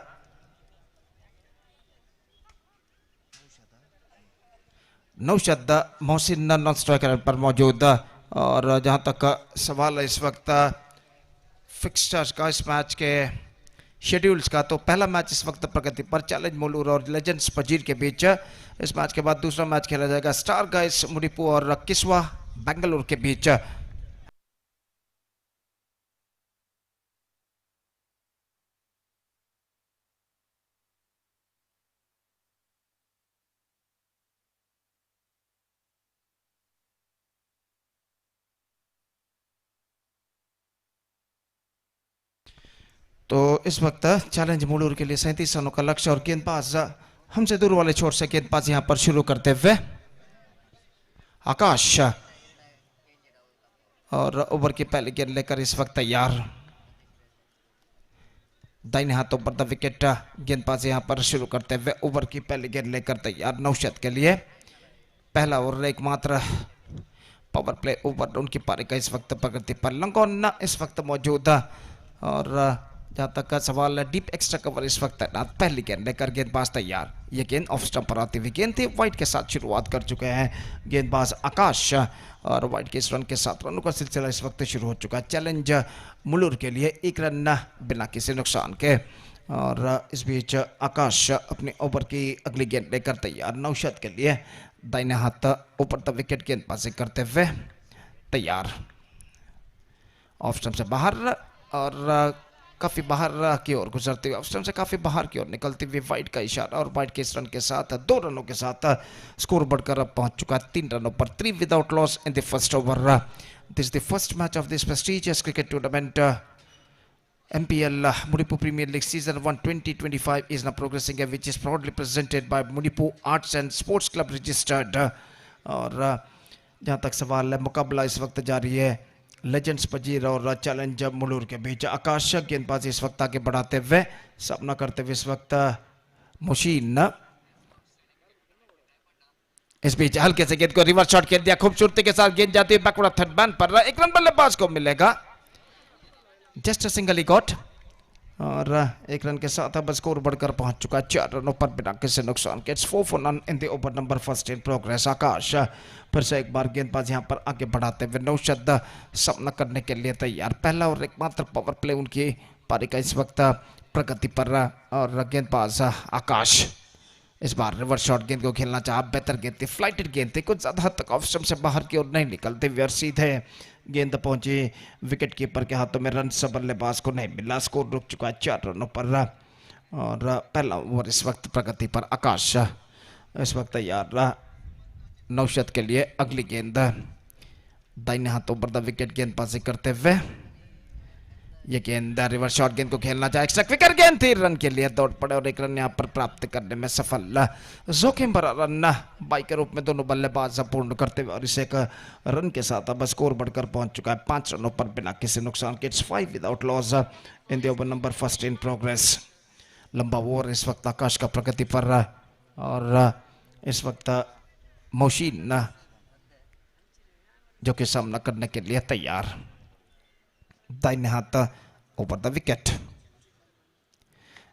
I: नौशद। मोहसिन नॉन स्ट्राइकर पर मौजूद। और जहां तक सवाल है इस वक्त फिक्सचर्स का, इस मैच के शेड्यूल्स का, तो पहला मैच इस वक्त प्रगति पर चैलेंज मुलूर और लेजेंड्स पजीर के बीच। इस मैच के बाद दूसरा मैच खेला जाएगा स्टार गाइस मुडिपू और किस्वा बेंगलुरु के बीच। तो इस वक्त चैलेंज मुलूर के लिए 37 रनों का लक्ष्य, और गेंदबाज हमसे दूर वाले छोर से गेंदबाज यहां पर शुरू करते हुए आकाश। और ओवर की पहली गेंद लेकर इस वक्त तैयार। दाहिने हाथों पर द विकेट गेंदबाज यहां पर शुरू करते हुए ओवर की पहली गेंद लेकर तैयार नौशद के लिए। पहला ओवर एकमात्र पावर प्ले ओवर उनकी पारी का इस वक्त प्रगति पर। लंगोन इस वक्त मौजूद। और जहाँ तक का सवाल है डीप एक्स्ट्रा कवर इस वक्त तैनात। पहली गेंद लेकर गेंदबाज तैयार। ये गेंद ऑफ स्टंप पर आती हुई गेंद थी। वाइड के साथ शुरुआत कर चुके हैं गेंदबाज आकाश, और वाइड के इस रन के साथ रनों का सिलसिला इस वक्त शुरू हो चुका है चैलेंज मुलूर के लिए, 1 रन बिना किसी नुकसान के। और इस बीच आकाश अपने ओवर की अगली गेंद लेकर तैयार नौशद के लिए। दाहिने हाथ ऊपर तक विकेट गेंदबाजी करते हुए तैयार। ऑफ स्टंप से बाहर और काफी बाहर की ओर गुजरते हुए, ऑफ स्टंप से काफी बाहर की ओर निकलते हुए वाइड का इशारा, और वाइड के इस रन के साथ 2 रनों के साथ स्कोर बढ़कर अब पहुंच चुका है 3 रनों पर। 3 without loss in the first over. This is the first match of this prestigious cricket tournament MPL Mudipu Premier League Season 1 2025 is now progressing, which is proudly presented by Mudipu Arts and Sports Club Registered। और जहाँ तक सवाल है, मुकाबला इस वक्त जारी है लेजेंड्स पजीर और चैलेंज मुलूर के बीच। आकाश गेंदबाजी इस वक्त आगे बढ़ाते हुए, सामना करते हुए इस वक्त मुशीन। इस बीच हल्के से गेंद को रिवर्स शॉट खेल दिया, खूबसूरती के साथ गेंद जाती है बैकवर्ड थर्ड मैन पर। 1 रन बल्लेबाज को मिलेगा, just a single he got. और 1 रन के साथ अब स्कोर बढ़कर पहुंच चुका है 4 रनों पर बिना किसी नुकसान के। 4 for none in the over number first in progress. आकाश फिर से एक बार गेंदबाज यहां पर आगे बढ़ाते हुए नौशद सामना करने के लिए तैयार। पहला और एकमात्र पावर प्ले उनकी पारी का इस वक्त प्रगति पर। और गेंदबाज आकाश इस बार रिवर्स शॉट गेंद को खेलना चाहा, बेहतर गेंद थी, फ्लाइटेड गेंद थी, कुछ ज्यादा हद तक ऑफ स्टंप से बाहर की ओर नहीं निकलते हुए, और सीधे गेंद पहुंची विकेट कीपर के हाथों में। रन से बल्लेबाज को नहीं मिला, स्कोर रुक चुका है 4 रनों पर। और पहला ओवर इस वक्त प्रगति पर। आकाश इस वक्त तैयार नौशद के लिए अगली गेंद। दाहिने हाथों पर द विकेट गेंदबाजी करते हुए ये गेंद रिवर्स शॉट गेंद को खेलना चाहे, एक्स्ट्रा क्विकर गेंद थी, रन के लिए दौड़ पड़े और एक रन यहाँ पर प्राप्त करने में सफल। जोखिम भरा रन बाई के रूप में दोनों बल्लेबाज पूर्ण करते हुए और इसे एक रन के साथ अब स्कोर बढ़कर पहुंच चुका है 5 रनों पर बिना किसी नुकसान के। It's 5 without loss in the over number first in progress. लंबा ओवर इस वक्त आकाश का प्रगति पर और इस वक्त मोशीन जो कि सामना करने के लिए तैयार। दाहिने हाथ over the wicket.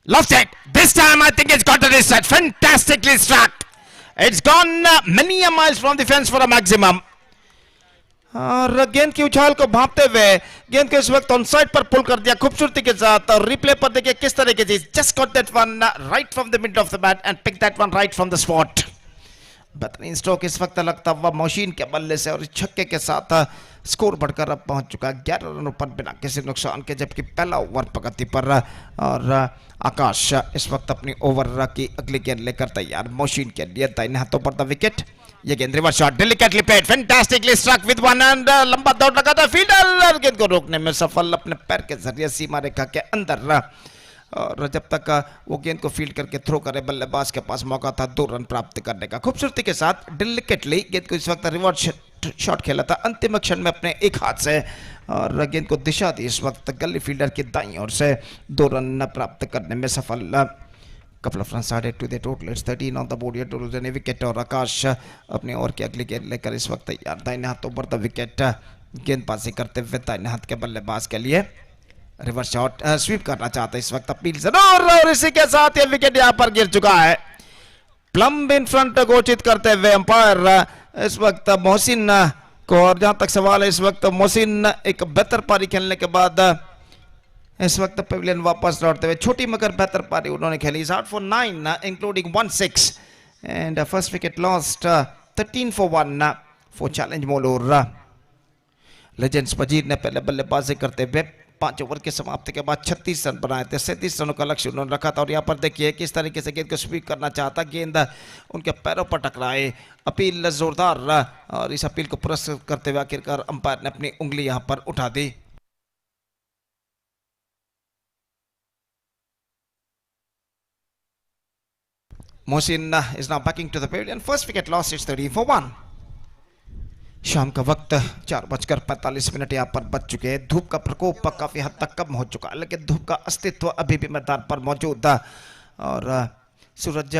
I: Left it. This time I think it's got a reset. Fantastically struck. It's gone many a miles from the fence for a maximum. और गेंद की उछाल को भांपते हुए गेंद को इस वक्त ऑन साइड पर पुल कर दिया खूबसूरती के साथ। और रिप्ले पर देखिए किस तरीके से just got that one right from the mid of the bat and pick that one right from the spot. बेहतरीन स्ट्रोक इस वक्त लगता हुआ मशीन के बल्ले से और इस छक्के के साथ स्कोर बढ़कर अब पहुंच चुका है 11 रनों पर बिना किसी नुकसान के, जबकि पहला ओवर प्रगति पर और आकाश इस वक्त अपनी ओवर की अगली गेंद लेकर तैयार मशीन के लिए। दाहिने हाथों पर द विकेट। ये गेंद reverse shot delicately played, fantastically struck with one and लंबा दौड़ लगा था फील्डर गेंद को रोकने में सफल अपने पैर के जरिए सीमा रेखा के अंदर। और जब तक वो गेंद को फील्ड करके थ्रो करे बल्लेबाज के पास मौका था 2 रन प्राप्त करने का। खूबसूरती के साथ डेलिकेटली गेंद को इस वक्त रिवर्स शॉट खेला था अंतिम क्षण में अपने एक हाथ से और गेंद को दिशा दी इस वक्त गली फील्डर की दाईं ओर से 2 रन प्राप्त करने में सफल। couple of runs added to the total. It's 13 on the board here to lose any wicket और आकाश अपने ओवर की अगली गेंद लेकर इस वक्त तैयार। दाहिने हाथों पर द विकेट गेंदबाजी करते हुए दाहिने हाथ के बल्लेबाज के लिए रिवर्स शॉट स्वीप करना चाहता है इस वक्त अपील जरूर और इसी के साथ ये विकेट यहां पर गिर चुका है। प्लम्ब इन फ्रंट घोषित करते हुए अंपायर इस वक्त मोहसिन को। और जहां तक सवाल है इस वक्त मोहसिन एक बेहतर पारी खेलने के बाद इस वक्त पवेलियन वापस लौटते हुए छोटी मगर बेहतर पारी उन्होंने खेली। Is out for 9 including 1 6 and first wicket lost 13 for 1 for challenge मोलूर। लेजेंड्स वजीर ने पहले बल्लेबाजी करते हुए 5 ओवर के समाप्ति के बाद 36 रन बनाए थे। 37 रनों का लक्ष्य उन्होंने रखा था और यहाँ पर देखिए किस तरीके से गेंद को स्वीप करना चाहता, गेंद उनके पैरों पर टकराए। अपील जोरदार और इस अपील को पुरस्कृत करते हुए आखिरकार अंपायर ने अपनी उंगली यहाँ पर उठा दी। Mohsin is now backing to the pavilion. First wicket lost, it's 30 for 1। शाम का वक्त 4:45 यहाँ पर बच चुके हैं। धूप का प्रकोप काफी हद तक कम हो चुका है लेकिन धूप का अस्तित्व अभी भी मैदान पर मौजूद है और सूरज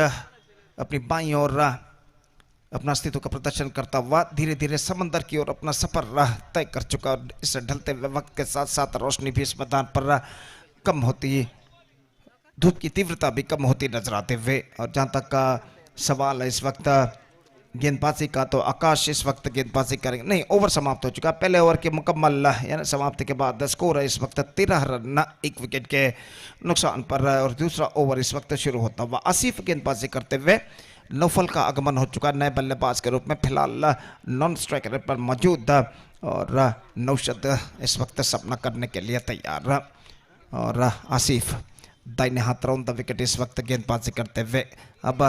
I: अपनी बाईं ओर अपना अस्तित्व का प्रदर्शन करता हुआ धीरे धीरे समंदर की ओर अपना सफर तय कर चुका और इस ढलते हुए वक्त के साथ साथ रोशनी भी इस मैदान पर कम होती, धूप की तीव्रता भी कम होती नजर आते हुए। और जहाँ तक का सवाल है इस वक्त गेंदबाजी का तो आकाश इस वक्त गेंदबाजी करेंगे। नहीं, ओवर समाप्त हो चुका। पहले ओवर के मुकम्मल यानी समाप्ति के बाद स्कोर है इस वक्त 13 रन 1 विकेट के नुकसान पर और दूसरा ओवर इस वक्त शुरू होता हुआ। आसिफ गेंदबाजी करते हुए नौफल का आगमन हो चुका नए बल्लेबाज के रूप में, फिलहाल नॉन स्ट्राइकर पर मौजूद और नौशद इस वक्त सपना करने के लिए तैयार। और आसिफ दाहिने हाथ राउंड द विकेट इस वक्त गेंदबाजी करते हुए। अब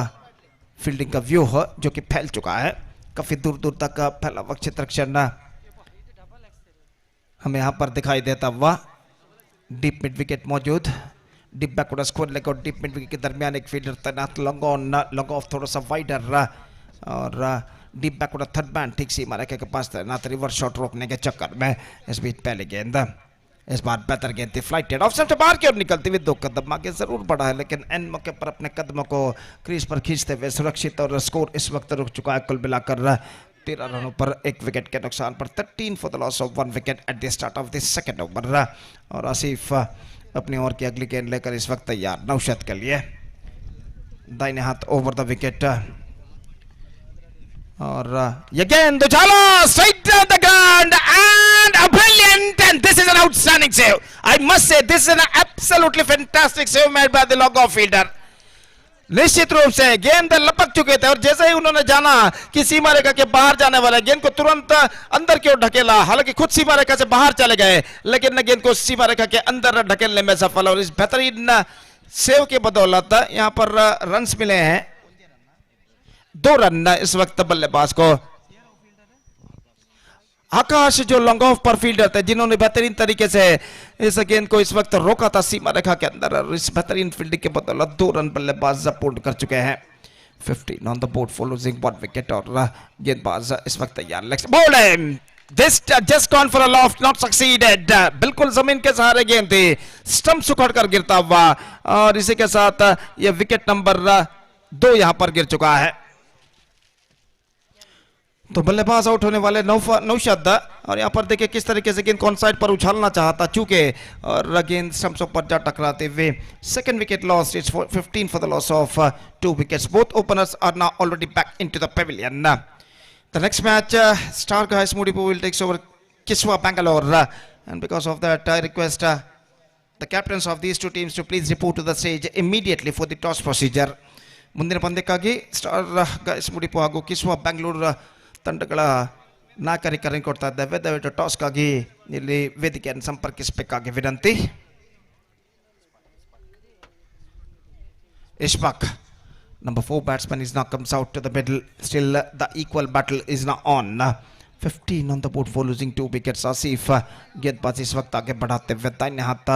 I: फील्डिंग का व्यू हो जो कि फैल चुका है, काफी दूर दूर तक फैला हुआ क्षेत्रक्षण हमें यहाँ पर दिखाई देता हुआ। डीप मिड विकेट मौजूद, डीप बैकवर्ड स्कोर लेकर और डीप मिड विकेट के दरमियान एक फील्डर तैनात, लॉन्ग ऑन लॉन्ग ऑफ थोड़ा सा वाइडर और डीप बैकवर्ड थर्ड मैन ठीक सीमा रेखा के पास तैनात रिवर्स शॉट रोकने के चक्कर में इस बीच पहले गेंद इस बार बेहतर गेंद थी, फ्लाइटेड ऑफ से बाहर की ओर निकलती हुई 2 कदम आगे जरूर बढ़ा है लेकिन एंड मौके पर अपने कदमों को क्रीज पर खींचते हुए सुरक्षित और स्कोर इस वक्त रुक चुका है। कुल मिलाकर 13 रनों पर 1 विकेट के नुकसान पर 13 for the loss of 1 wicket at the start of the second over। और आसिफ अपनी ओवर की अगली गेंद लेकर इस वक्त तैयार नौशद के लिए। दाहिने हाथ ओवर द विकेट और ये गेंद उछाला straight down the ground and a brilliant and this is an outstanding save. I must say this is an absolutely fantastic save made by the long off fielder. निश्चित रूप से गेंद लपक चुके थे और जैसे ही उन्होंने जाना कि सीमा रेखा के बाहर जाने वाला गेंद को तुरंत अंदर की ओर ढकेला। हालांकि खुद सीमा रेखा से बाहर चले गए लेकिन गेंद को सीमा रेखा के अंदर ढकेलने में सफल और इस बेहतरीन सेव के बदौलत यहाँ पर रन्स मिले हैं 2 रन इस वक्त बल्लेबाज को। आकाश जो लॉन्ग ऑफ पर फील्डर थे जिन्होंने बेहतरीन तरीके से इस गेंद को इस वक्त रोका था सीमा रेखा के अंदर और इस बेहतरीन फील्डिंग के बदौलत 2 रन बल्लेबाज पूर्ण कर चुके हैं 15 on the board for losing 1 wicket और गेंदबाज इस वक्त तैयार bowled this just gone for a loft not succeeded बिल्कुल जमीन के सहारे गेंद थी स्टंप सुखड़ कर गिरता हुआ और इसी के साथ यह विकेट नंबर 2 यहां पर गिर चुका है तो बल्लेबाज आउट होने वाले नौशाद और यहाँ पर देखिए किस तरीके से गेंद कौन साइड पर उछालना चाहता चूके और गेंद स्टंप्स पर जा टकराते हुए second wicket loss it's 15 for the loss of 2 wickets both openers are now already back into the pavilion the next match star guys Mudipu will takes over Kiswa Bangalore and because of that I request the captains of these two teams to please report to the stage immediately for the toss procedure ಮುಂದಿನ ಪಂದ್ಯಕ್ಕಾಗಿ star guys ಮುಡಿಪು ಹಾಗೂ ಕಿಸ್ವಾ ಬ್ಯಾಂಗ್ಳೂರ್ ತಂಡಗಳ ನಾಯಕರಿಗೆ ಕರೆ ಕೊಡ್ತಾ ಇದ್ದೇವೆ ದಯವಿಟ್ಟು ಟಾಸ್ಗಾಗಿ ಇಲ್ಲಿ ವೇದಿಕೆಯನ್ನು ಸಂಪರ್ಕಿಸಬೇಕಾಗಿ ವಿನಂತಿ ಇಶ್ಫಾಕ್ number 4 batsman is now comes out to the middle still the equal battle is now on 15 on the board for losing 2 wickets Asif गेंदबाजी इस वक्त आगे बढ़ाते हुए दाहिने हाथ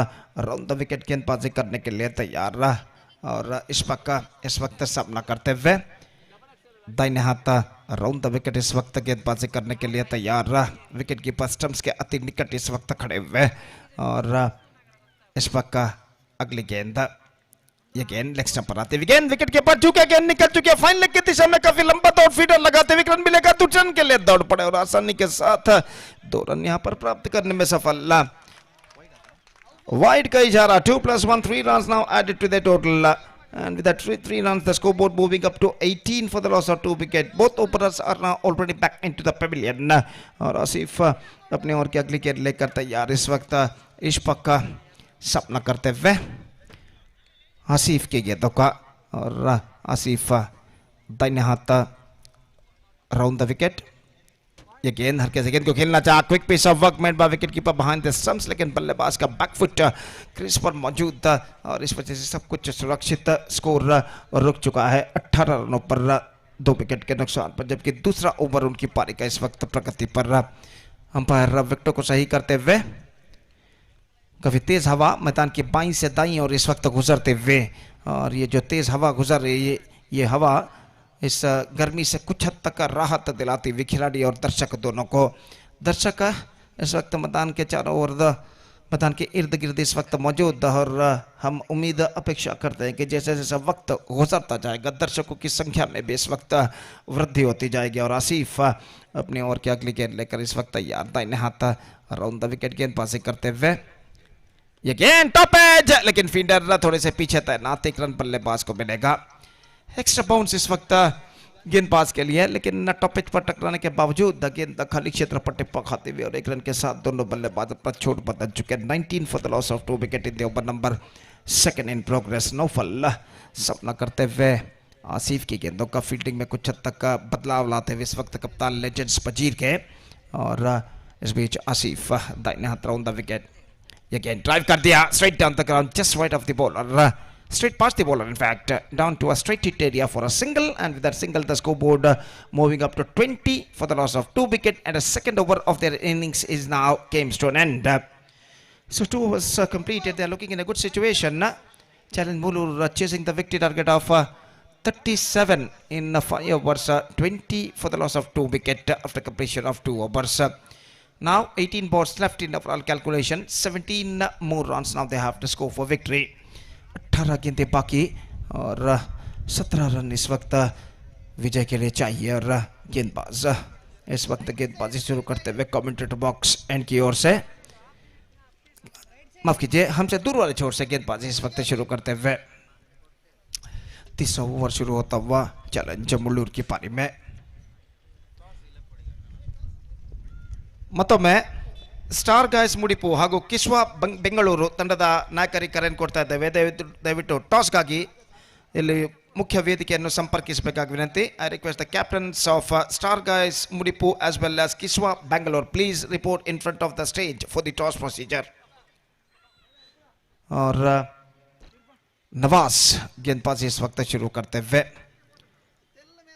I: राउंड द विकेट गेंदबाजी करने के लिए तैयार और इश्फाक इस वक्त सामना करते हुए दाहिने हाथ राउंड द विकेट इस वक्त गेंदबाजी करने के लिए तैयार विकेट कीपर स्टंप्स के अति निकट इस वक्त खड़े हुए और इश्फाक अगली गेंद ये गेंद लेग स्टंप पर आते हुए गेंद विकेट कीपर झुके गेंद निकल चुकी है फाइन लेग की दिशा में काफी लंबा दौड़ फीडर लगाते हुए रन मिलेगा तो रन के लिए दौड़ पड़े और आसानी के साथ 2 रन यहां पर प्राप्त करने में सफल वाइड का इशारा 2 + 1 3 runs now added to the total and with that 3 runs the scoreboard moving up to 18 for the loss of 2 wicket both openers are now already back into the pavilion और आसिफ अपने ओवर की अगली गेंद लेकर तैयार इस वक्त इश्फाक का सामना करते हुए आसिफ की गेंदों का और आसिफ दाहिने हाथ राउंड द विकेट ये गेंद हल्के से गेंद को खेलना चाहा quick piece of work made by wicket keeper behind the stumps लेकिन बल्लेबाज का बैकफुट क्रीज पर मौजूद था और इस वजह से सब कुछ सुरक्षित स्कोर रुक चुका है 18 रनों पर 2 विकेट के नुकसान पर जबकि दूसरा ओवर उनकी पारी का इस वक्त प्रगति पर अंपायर विकेटों को सही करते हुए काफी तेज हवा मैदान के बाईं से दाईं और इस वक्त गुजरते हुए और ये जो तेज हवा गुजर रही है ये हवा इस गर्मी से कुछ हद तक राहत दिलाती हुई खिलाड़ी और दर्शक दोनों को दर्शक इस वक्त मैदान के चारों ओर मैदान के इर्द गिर्द इस वक्त मौजूद और हम उम्मीद अपेक्षा करते हैं कि जैसे जैसे वक्त गुजरता जाएगा दर्शकों की संख्या में भी इस वक्त वृद्धि होती जाएगी और आसिफ अपने ओवर की अगली गेंद लेकर इस वक्त तैयार दाहिने हाथ राउंड द विकेट गेंदबाजी करते हुए ये गेंद टॉप एज लेकिन फील्डर थोड़े से पीछे तैनात 1 रन बल्लेबाज को मिलेगा एक्स्ट्रा बाउंस इस वक्त गेंदबाज के लिए लेकिन टॉप एज पर टकराने के बावजूद गेंद खाली क्षेत्र पर टिप्पा खाते हुए और 1 रन के साथ दोनों बल्लेबाज अपना छोड़ बदल चुके 19 for the loss of 2 wicket in the over number 2 in progress Naufal सामना करते हुए आसिफ की गेंदों का फील्डिंग में कुछ हद तक बदलाव लाते हुए इस वक्त कप्तान लेजेंड्स पजीर के और इस बीच आसिफ दाहिने हाथ राउंड द विकेट ये गेंद ड्राइव कर दिया straight down the ground just right of the bowler straight past the bowler in fact down to a straight hit area for a single and with that single the scoreboard moving up to 20 for the loss of 2 wicket and a second over of their innings is now came to an end so 2 overs completed they are looking in a good situation challenge Mulur chasing the victory target of 37 in 5 overs 20 for the loss of 2 wicket after completion of 2 overs now 18 balls left in overall calculation 17 more runs now they have to score for victory 18 गेंदें बाकी और 17 run इस वक्त विजय के लिए चाहिए और गेंदबाज इस वक्त गेंदबाजी शुरू करते हुए कमेंटेटर बॉक्स एंड की ओर से माफ कीजिए हमसे दूर वाले छोर से गेंदबाजी इस वक्त शुरू करते हुए 30वां ओवर शुरू होता हुआ चैलेंज मुल्लूर की पारी में मतों में ಸ್ಟಾರ್ ಗಾಯ್ಸ್ ಮುಡಿಪು ಹಾಗೂ ಕಿಸ್ವಾ ಬೆಂಗಳೂರು ತಂಡದ ನಾಯಕರಿಗೆ ಕರೆಯನ್ನು ಕೊಡ್ತಾ ಇದ್ದೇವೆ ದಯವಿಟ್ಟು ಟಾಸ್ಗಾಗಿ ಇಲ್ಲಿ ಮುಖ್ಯ ವೇದಿಕೆಯನ್ನು ಸಂಪರ್ಕಿಸಬೇಕಾಗಿ ವಿನಂತಿ I request the captains of star guys Mudipu as well as Kiswa Bengaluru please report in front of the stage for the toss procedure और नवाज गेंदबाजी इस वक्त शुरू करते हुए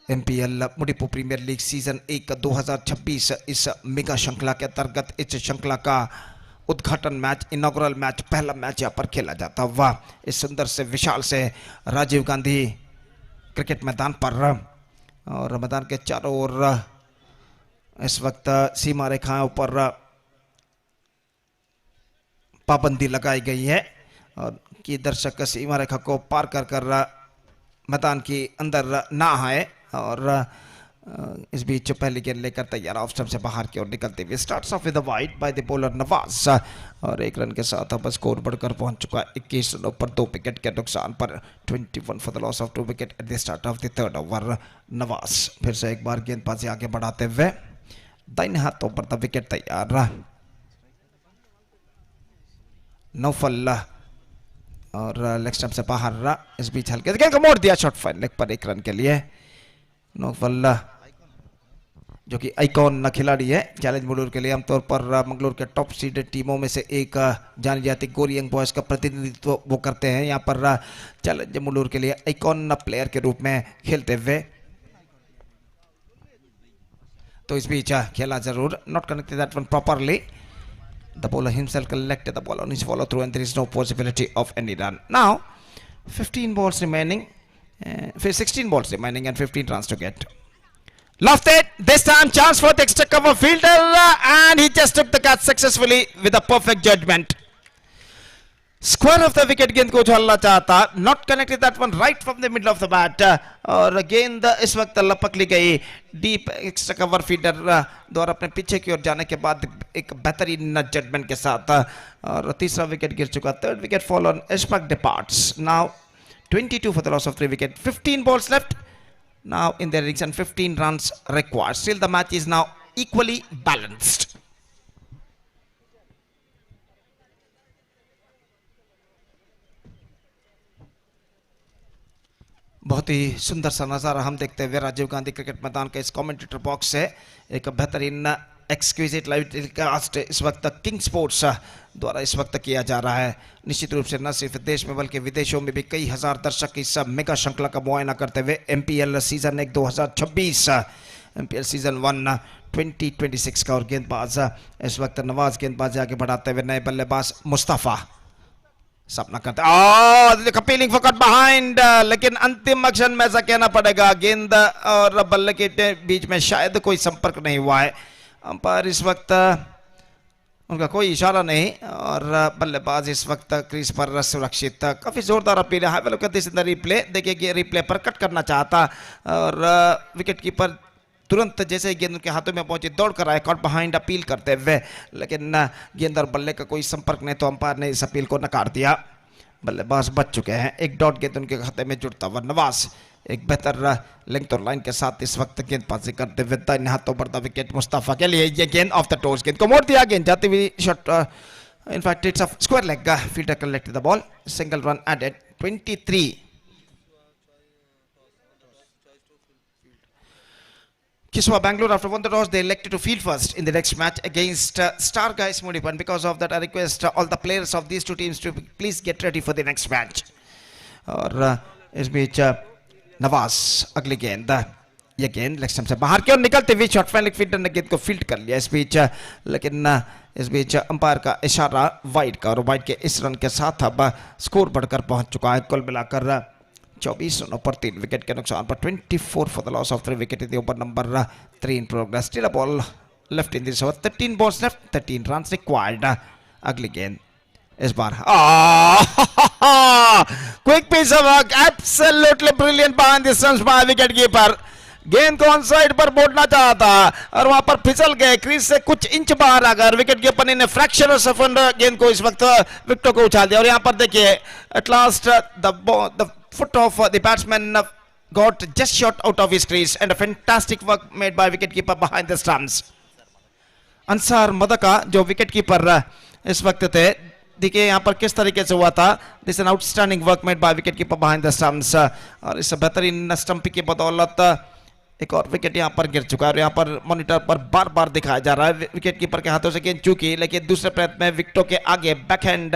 I: MPL Mudipu premier league season 1 2026 इस मेगा श्रृंखला के अंतर्गत इस श्रृंखला का उद्घाटन मैच, इनॉग्रल मैच, पहला मैच यहाँ पर खेला जाता हुआ इस सुंदर से विशाल से राजीव गांधी क्रिकेट मैदान पर। और मैदान के चारों ओर इस वक्त सीमा रेखाओं पर पाबंदी लगाई गई है और कि दर्शक सीमा रेखा को पार कर मैदान के अंदर ना आए। और इस बीच पहली गेंद लेकर तैयार ऑफ स्टंप से बाहर की ओर निकलते हुए starts of with wide bye the bowler Nawaz और 1 रन के साथ अब स्कोर बढ़कर पहुंच चुका है 21 रनों पर 2 विकेट के नुकसान पर। 21 for the loss of 2 wicket at the start of the third over. Nawaz फिर से एक बार गेंदबाजी आगे बढ़ाते हुए दाहिने हाथों पर द विकेट तैयार। नौफल और लेग स्टंप से बाहर, इस बीच हल्के गेंद को मोड़ दिया शॉर्ट फाइन लेग पर 1 रन के लिए। नौफल जो कि आइकॉन खिलाड़ी है चैलेंज मंगलौर के लिए, आमतौर पर मंगलौर के टॉप सीडेड टीमों में से एक जानी जाती गोरी यंग बॉयज का प्रतिनिधित्व वो करते हैं। यहाँ पर चैलेंज मंगलौर के लिए आइकॉन प्लेयर के रूप में खेलते हुए। तो इस बीच खेला जरूर, not connected that one properly. The bowler himself collected the ball on his follow through and there is no possibility of any run. Now 15 balls remaining, 16 balls remaining and 15 runs to get. Lofted, this time chance for the extra cover fielder and he just took the catch successfully with a perfect judgment. Square of the wicket, गेंद को उछालना चाहता, not connected that one right from the middle of the bat और गेंद इस वक्त लपक ली गई deep extra cover fielder द्वारा अपने पीछे की ओर जाने के बाद एक बेहतरीन जजमेंट के साथ। और तीसरा विकेट गिर चुका, third wicket fall on Ashfaq departs. Now 22 for the loss of 3 wicket, 15 balls left now in their innings and 15 runs required. Still the match is now equally balanced. बहुत ही सुंदर सा नज़ारा हम देखते हुए राजीव गांधी क्रिकेट मैदान के इस कमेंटेटर बॉक्स से एक बेहतरीन एक्सक्विजिट लाइव टेलीकास्ट इस वक्त किंग स्पोर्ट्स द्वारा इस वक्त किया जा रहा है। निश्चित रूप से न सिर्फ देश में बल्कि विदेशों में भी कई हजार दर्शक इस मेगा श्रृंखला का मुआयना करते हुए एमपीएल सीजन 1 2026 एमपीएल सीजन 1 2026 का। और गेंदबाज इस वक्त नवाज गेंदबाजी आगे बढ़ाते हुए नए बल्लेबाज मुस्तफ़ा सपना करते कपीलिंग फॉर कट बिहाइंड, लेकिन अंतिम क्षण में ऐसा कहना पड़ेगा गेंद और बल्ले के बीच में शायद कोई संपर्क नहीं हुआ है। अंपायर इस वक्त उनका कोई इशारा नहीं और बल्लेबाज इस वक्त क्रीज पर सुरक्षित। काफी जोरदार अपील है, well this in the replay. देखिए रिप्ले पर कट करना चाहता और विकेट कीपर तुरंत जैसे ही गेंद उनके हाथों में पहुंची दौड़ कर आए कॉट बिहाइंड अपील करते हुए, लेकिन गेंद और बल्ले का कोई संपर्क नहीं तो अंपायर ने इस अपील को नकार दिया। बल्लेबाज बच चुके हैं, एक डॉट गेंद उनके खाते में जुड़ता हुआ। नवाज एक बेहतर लेंथ और लाइन के साथ इस वक्त गेंदबाजी करते हुए दाहिने हाथों पर द विकेट मुस्तफा के लिए। ये गेंद ऑफ द टोस, गेंद को मोड़ दिया, गेंद जाती हुई shot, in fact it's a square leg, fielder collected the ball, single run added. 23 Kiswa Bangalore, after won the toss, they elected to field first in the next match against Star Guys Mudipu, and because of that I request all the players of these two teams to please get ready for the next match. और इस बीच नवाज अगली गेंद, ये गेंद leg stump से बाहर की ओर निकलते हुए शॉर्ट फाइन लेग फील्डर ने गेंद को फील्ड कर लिया इस बीच, लेकिन इस बीच अंपायर का इशारा वाइड का और वाइड के इस रन के साथ अब स्कोर बढ़कर पहुंच चुका है कुल मिलाकर 24 रनों पर 3 विकेट के नुकसान पर। 24 for the loss of 3 wicket in the over number 3 in progress. Still a ball left in this over, 13 balls left, 13 runs required. अगली गेंद इस बार quick piece of work, absolutely brilliant behind the stumps by wicketkeeper. गेंद को on side पर बोलना चाहता और वहां पर फिसल गए, क्रीज से कुछ इंच बाहर आकर विकेट कीपर ने फ्रैक्शन ऑफ सेकंड गेंद को इस वक्त विकेटों को उछाल दिया। और यहां पर देखिए at last the foot of the batsman got just shot out of his crease and a fantastic work made by wicketkeeper behind the stumps. Ansar Madka जो विकेटकीपर इस वक्त थे, देखिए यहाँ पर किस तरीके से हुआ था। This an outstanding work made bye wicketkeeper behind the stumps और इस बेहतरीन स्टंप की बदौलत एक और विकेट यहाँ पर गिर चुका है। और यहाँ पर मॉनिटर पर बार बार दिखाया जा रहा है विकेटकीपर के हाथों से गेंद चूकी, लेकिन दूसरे प्रयत्न में विकेटों के आगे बैकहैंड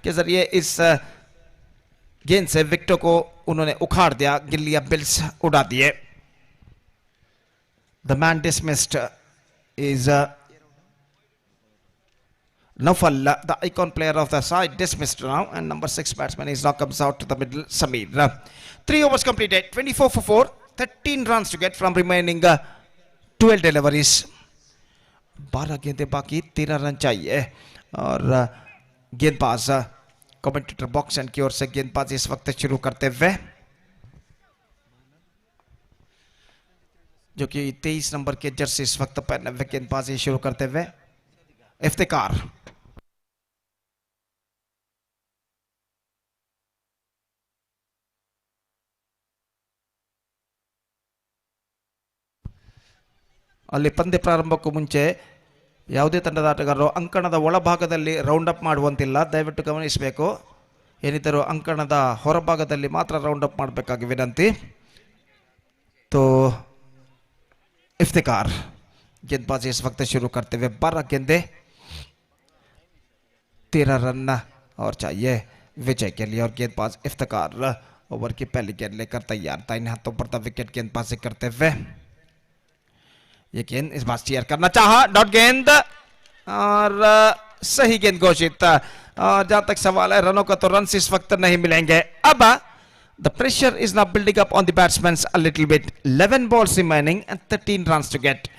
I: के जरिए इस गेंद से विकेटों को उन्होंने उखाड़ दिया, गिल्लियां बिल्स उड़ा दिए। The man dismissed is Naufal, the icon player of the side, dismissed now, and number 6 batsman is now comes out to the middle, Samir. 3 overs completed, 24 for 4, 13 runs to get from remaining 12 deliveries. 12 गेंदें बाकी, 13 run चाहिए और गेंदबाज commentator box and की ओर से गेंदबाजी इस वक्त शुरू करते हुए, जो कि 23 नंबर के जर्सी इस वक्त पहने हुए गेंदबाजी शुरू करते हुए इफ्तिकार। ಅಲ್ಲಿ ಪಂದ್ಯ ಪ್ರಾರಂಭಕ್ಕೂ ಮುಂಚೆ ಯಾವುದೇ ತಂಡದ ಆಟಗಾರರು ಅಂಕಣದ ಒಳಭಾಗದಲ್ಲಿ ರೌಂಡ್ ಅಪ್ ಮಾಡುವಂತಿಲ್ಲ, ದಯವಿಟ್ಟು ಗಮನಿಸಬೇಕು. ಏನಿದ್ದರೂ ಅಂಕಣದ ಹೊರಭಾಗದಲ್ಲಿ ಮಾತ್ರ ರೌಂಡ್ ಅಪ್ ಮಾಡಬೇಕಾಗಿ ವಿನಂತಿ. तो इफ्तिकार गेंदबाजी इस वक्त शुरू करते हुए 12 गेंदे 13 रन और चाहिए विजय के लिए, और गेंदबाज इफ्तिकार ओवर की पहली गेंद लेकर तैयार था। इन हाथों पर विकेट गेंदबाजी करते हुए ये गेंद इस बार चेयर करना चाहा, डॉट गेंद और सही गेंद घोषित। और जहां तक सवाल है रनों का, तो रन इस वक्त नहीं मिलेंगे। अब the pressure is now building up on the batsmen a little bit. 11 balls remaining and 13 runs to get,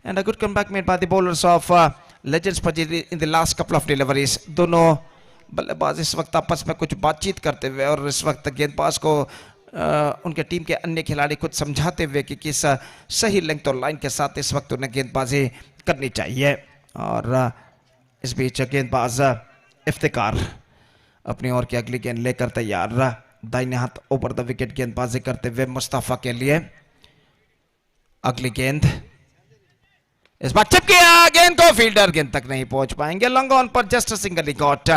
I: and a good comeback made by the bowlers of Legends Pajiri in the last couple of deliveries. दोनों बल्लेबाज इस वक्त आपस में कुछ बातचीत करते हुए और इस वक्त गेंदबाज को उनके टीम के अन्य खिलाड़ी कुछ समझाते हुए कि किस सही लेंथ और लाइन के साथ इस वक्त उन्हें गेंदबाजी करनी चाहिए। और इस बीच गेंदबाज इफ्तिकार अपनी ओर की अगली गेंद लेकर तैयार, दाहिने हाथ ओवर द विकेट गेंदबाजी करते हुए मुस्तफा के लिए अगली गेंद इस बार चिप किया, गेंद को फील्डर गेंद तक नहीं पहुंच पाएंगे। लॉन्ग ऑन पर जस्ट अ सिंगल गॉट,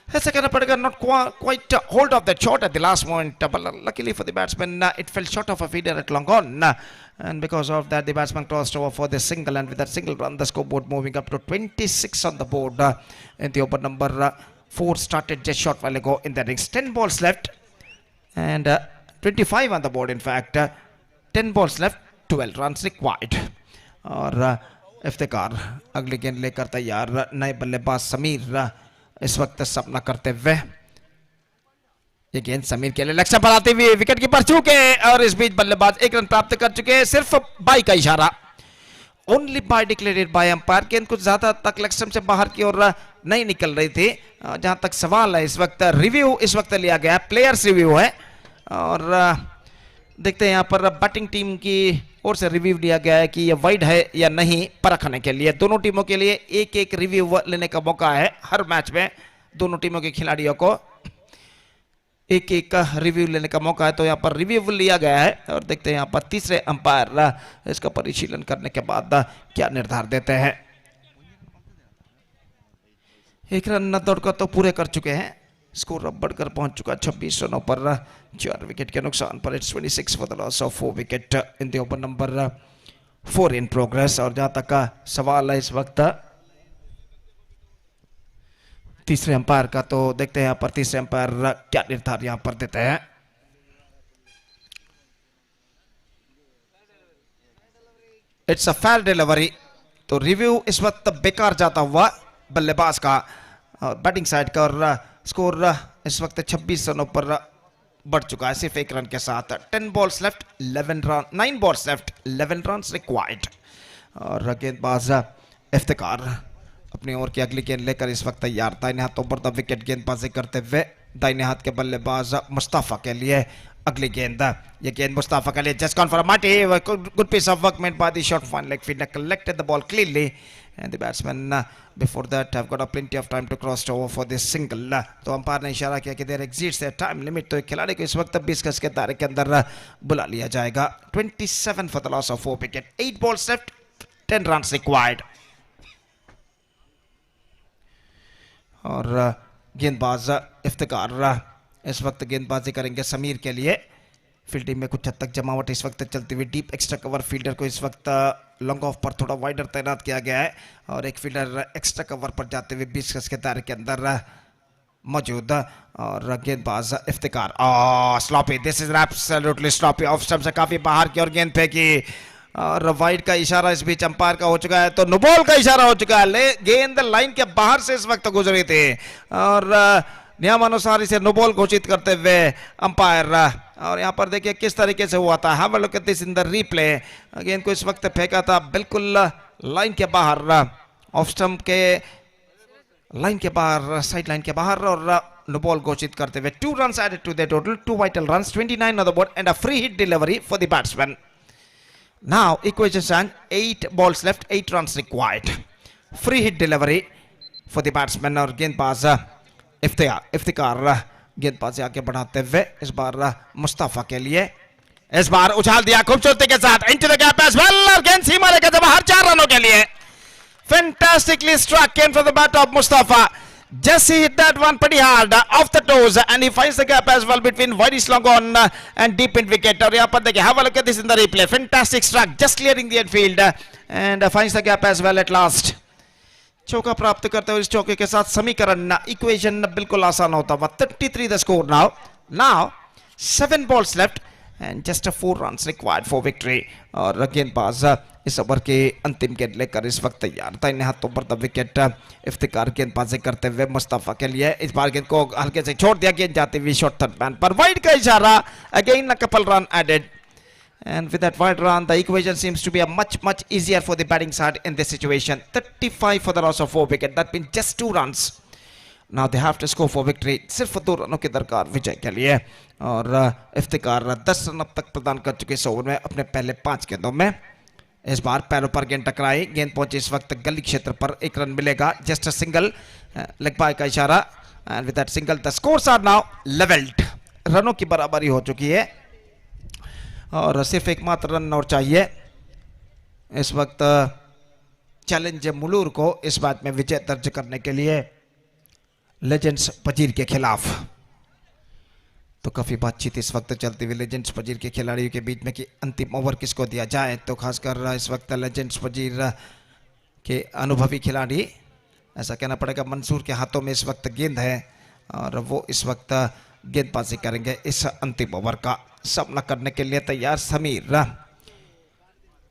I: ऐसा कहना पड़ेगा, not quite hold of that shot at the last moment, but luckily for the batsman it fell short of a feeder at long on, and because of that the batsman crossed over for the single, and with that single run the scoreboard moving up to 26 on the board. In the over number 4 started just short while ago in the innings. 10 balls left and 25 on the board, in fact 10 balls left, 12 runs required. और इफ्तिकार अगली गेंद लेकर तैयार, नए बल्लेबाज समीर इस वक्त सामना करते हुए, ये गेंद समीर के लिए लक्ष्य पर आते हुए विकेट कीपर चूके, और इस बीच बल्लेबाज 1 रन प्राप्त कर चुके हैं। सिर्फ बाई का इशारा, only by declared by umpire. गेंद कुछ ज्यादा तक लक्ष्य से बाहर की ओर नहीं निकल रही थी। जहां तक सवाल है इस वक्त रिव्यू इस वक्त लिया गया, प्लेयर्स रिव्यू है, और देखते हैं यहाँ पर बैटिंग टीम की ओर से रिव्यू लिया गया है कि ये वाइड है या नहीं परखने के लिए। दोनों टीमों के लिए एक एक रिव्यू लेने का मौका है हर मैच में, दोनों टीमों के खिलाड़ियों को एक एक का रिव्यू लेने का मौका है। तो यहाँ पर रिव्यू लिया गया है और देखते हैं यहाँ पर तीसरे अंपायर इसका परिशीलन करने के बाद क्या निर्धार देते हैं। 1 रन दौड़ का तो पूरे कर चुके हैं, स्कोर अब बढ़कर पहुंच चुका 26 रनों पर 4 विकेट के नुकसान पर। It's 26 for the loss of 4 wicket in the over number 4 in progress. और जहां तक का सवाल है इस वक्त तीसरे अंपायर का, तो देखते हैं यहाँ पर तीसरे अंपायर क्या निर्धार यहाँ पर देते हैं। इट्स अ फेयर डिलीवरी, तो रिव्यू इस वक्त बेकार जाता हुआ बल्लेबाज का बैटिंग साइड का, और स्कोर इस वक्त 26 रनों पर बढ़ चुका है सिर्फ 1 रन के साथ। 10 balls left 11 run, 9 balls left 11 runs required। और गेंदबाज इफ्तिकार अपनी ओर की अगली गेंद लेकर इस वक्त तैयार, दाहिने हाथों पर द विकेट गेंदबाजी करते हुए दाहिने हाथ के बल्लेबाज मुस्तफा के लिए अगली गेंद। ये गेंद मुस्तफा के लिए जस्ट गॉन फॉर अ माटी, good piece of work made by the short fine leg fielder, collected the ball cleanly, and the batsman before that have got a plenty of time to cross over for this single। तो अंपायर ने इशारा किया कि there exceeds their time limit, तो खिलाड़ी को इस वक्त 20 गज के दायरे के अंदर बुला लिया जाएगा। 27 for the loss of 4 wicket, 8 balls left 10 runs required। और गेंदबाज इफ्तिकार इस वक्त गेंदबाजी करेंगे समीर के लिए। फील्डिंग में कुछ हद तक जमावट इस वक्त चलती हुई, डीप एक्स्ट्रा कवर फील्डर को इस वक्त लॉन्ग ऑफ पर थोड़ा वाइडर तैनात किया गया है, और एक फील्डर एक्स्ट्रा कवर पर जाते हुए 20 गज के दायरे के अंदर मौजूद। और गेंदबाज Iftikhar sloppy, this is absolutely sloppy, off stump से काफी बाहर की और गेंद फेंकी, और वाइड का इशारा इस बीच अंपायर का हो चुका है, तो नो बॉल का इशारा हो चुका है। गेंद लाइन के बाहर से इस वक्त गुजरी थी और नियमानुसार इसे नो बॉल घोषित करते हुए अंपायर। और यहाँ पर देखिए किस तरीके से हुआ था। Have a look at this in the replay. गेंद को इस वक्त फेंका था बिल्कुल लाइन के बाहर, ऑफ स्टंप के लाइन के बाहर, साइड लाइन के बाहर, और नो बॉल घोषित करते हुए 2 runs added to the total, 2 vital runs, 29 on the board and a free hit delivery for the batsman. Now equation stand 8 balls left, 8 runs required. Free hit delivery for the batsman और गेंदबाज इफ्तिकार गेंदबाजी आगे बढ़ाते हुए इस बार मुस्तफा के लिए, इस बार उछाल दिया खूबसूरती के साथ into the gap as well और गेंद सीमा लेकर बाहर 4 रनों के लिए। Fantastically struck in from the bat of Mustafa. Just he hit that one pretty hard off the toes and he finds the gap as well between widest long on and deep in wicket. और यहाँ पर देखिए, have a look at this in the replay. Fantastic struck, just clearing the infield and finds the gap as well at last. चौका प्राप्त करते हुए इस चौके के साथ समीकरण इक्वेशन बिल्कुल आसान होता हुआ। 33 the score now. Now 7 balls left and just 4 runs required for victory. और गेंदबाज इस ओवर के अंतिम गेंद लेकर इस वक्त तैयार। दाहिने हाथों पर द विकेट इफ्तिकार गेंदबाजी करते हुए मुस्तफा के लिए, इस बार गेंद को हल्के से छोड़ दिया, गेंद जाती हुई शॉर्ट थर्ड मैन पर, वाइड का इशारा, again a couple run added. And with that wide run, the equation seems to be a much easier for the batting side in this situation. 35 for the loss of 4 wickets. That means just 2 runs. Now they have to score for victory. सिर्फ 2 रनों की दरकार विजय के लिए। और Iftikhar 10 run अब तक प्रदान कर चुके इस ओवर में अपने पहले 5 गेंदों में। इस बार पैरों पर गेंद टकराई, गेंद पहुंची इस वक्त गली क्षेत्र पर, 1 रन मिलेगा। जस्ट सिंगल, लेग बाय का इशारा and with that single the scores are now levelled. रनों की बराबरी हो चुकी है और सिर्फ एकमात्र रन और चाहिए इस वक्त चैलेंज मुलूर को इस मैच में विजय दर्ज करने के लिए लेजेंड्स पजीर के खिलाफ। तो काफ़ी बातचीत इस वक्त चलती हुई लेजेंड्स पजीर के खिलाड़ियों के बीच में कि अंतिम ओवर किसको दिया जाए। तो खासकर इस वक्त लेजेंड्स पजीर के अनुभवी खिलाड़ी, ऐसा कहना पड़ेगा, मंसूर के हाथों में इस वक्त गेंद है और वो इस वक्त गेंदबाजी करेंगे इस अंतिम ओवर का। सामना करने के लिए तैयार समीर।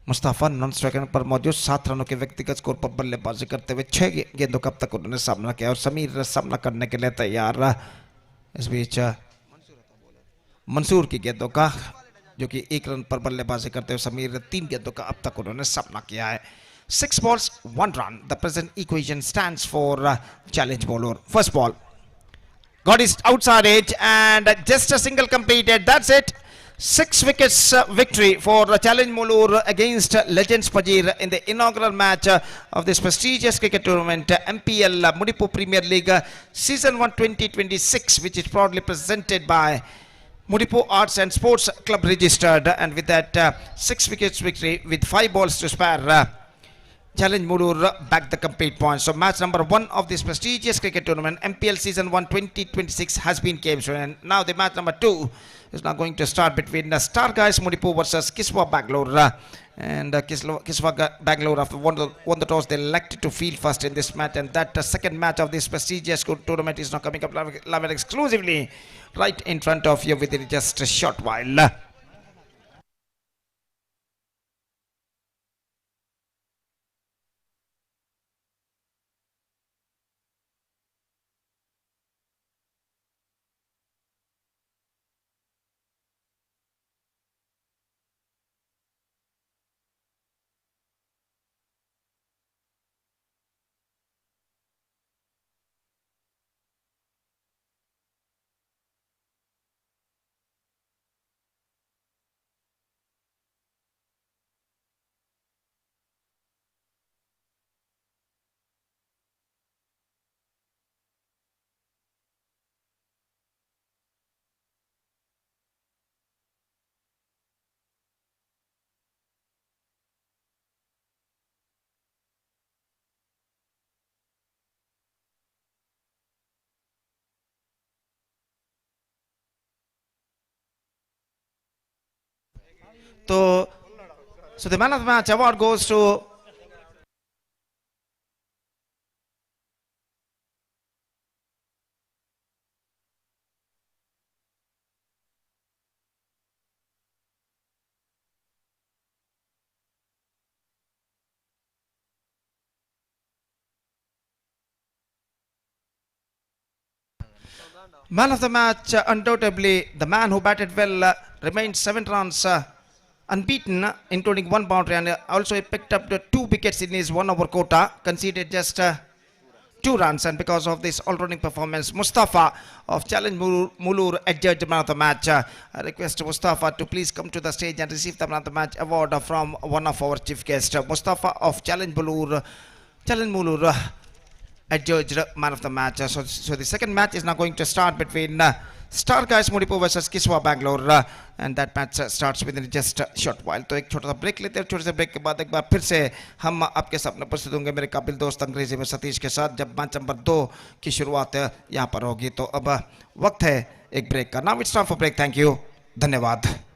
I: मुस्तफा नॉन स्ट्राइकर पर मौजूद, 7 रनों के व्यक्तिगत स्कोर पर बल्लेबाजी करते हुए 6 गेंदों का अब तक उन्होंने सामना किया और समीर सामना करने के लिए तैयार। इस बीच मंसूर की गेंदों का, जो कि 1 रन पर बल्लेबाजी करते हुए समीर 3 गेंदों का अब तक उन्होंने सामना किया है। 6 balls 1 run. The present equation stands for challenge bowler. First ball got his outside edge and just a single completed. That's it. 6 wickets victory for challenge Mulur against Legends Pajir in the inaugural match of this prestigious cricket tournament, MPL Mudipu Premier League Season 1 2026, which is proudly presented by Mudipu Arts and Sports Club registered, and with that 6 wickets victory with 5 balls to spare, Challenge Mulur back the complete points. So match number 1 of this prestigious cricket tournament, MPL Season 1 2026, has been games, and now the match number 2 is now going to start between the Star Guys Mudipu versus Kiswa Bangalore. And Kiswa Bangalore, after won the toss, they elected to field first in this match, and that second match of this prestigious tournament is now coming up live and exclusively right in front of you within just a short while. So the man of the match award goes to Man of the match, undoubtedly, the man who batted well, remained 7 runs unbeaten, including 1 boundary, and also he picked up the 2 wickets in his 1 over quota, conceded just 2 runs, and because of this all-rounding performance, Mustafa of Challenge Mulur adjudged man of the match. I request Mustafa to please come to the stage and receive the man of the match award from one of our chief guests. Mustafa of Challenge Mulur adjudged man of the match. So the second match is now going to start between Star Guys Mudipu versus Kiswa Bangalore, and that match starts within just a short while. तो एक छोटा सा break लेते हैं. छोटे से break के बाद एक बार फिर से हम आपके सामने प्रस्तुत होंगे मेरे काबिल दोस्त अंग्रेजी में सतीश के साथ, जब मैच नंबर 2 की शुरुआत यहाँ पर होगी. तो अब वक्त है एक ब्रेक का. Now it's time for break. Thank you. धन्यवाद.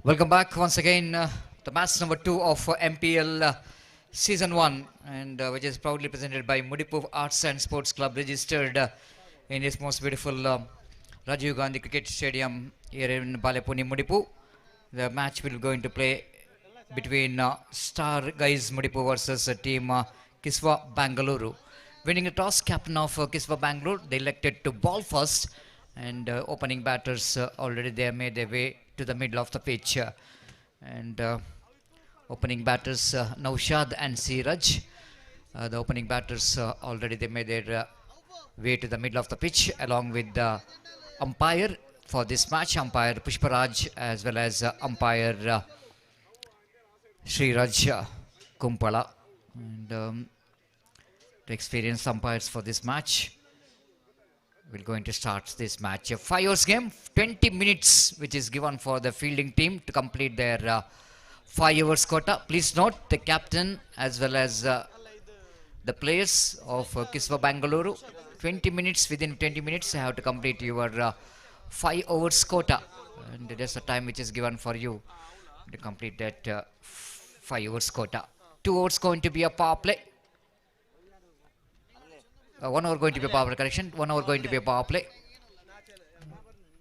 H: Welcome back once again. The match number 2 of MPL Season 1, and which is proudly presented by Mudipu Arts and Sports Club, registered in its most beautiful Rajiv Gandhi Cricket Stadium here in Balepuni, Mudipu. The match will going to play between Star Guys Mudipu versus team Kiswa Bangalore. Winning the toss, captain of Kiswa Bangalore, they elected to ball first, and opening batters already they made their way to the middle of the pitch, and opening batters Naushad and Siraj. The opening batters already they made their way to the middle of the pitch, along with the umpire for this match, umpire Pushparaj, as well as umpire Sriraj Kumpala, and the experienced umpires for this match. We're going to start this match. A 5 overs game, 20 minutes, which is given for the fielding team to complete their 5 overs quota. Please note the captain as well as the players of Kiswa Bangalore. 20 minutes, within 20 minutes, you have to complete your 5 overs quota. And there's a time which is given for you to complete that 5 overs quota. 2 overs going to be a power play. 1 hour going to be a power play, correction. 1 hour going to be a power play.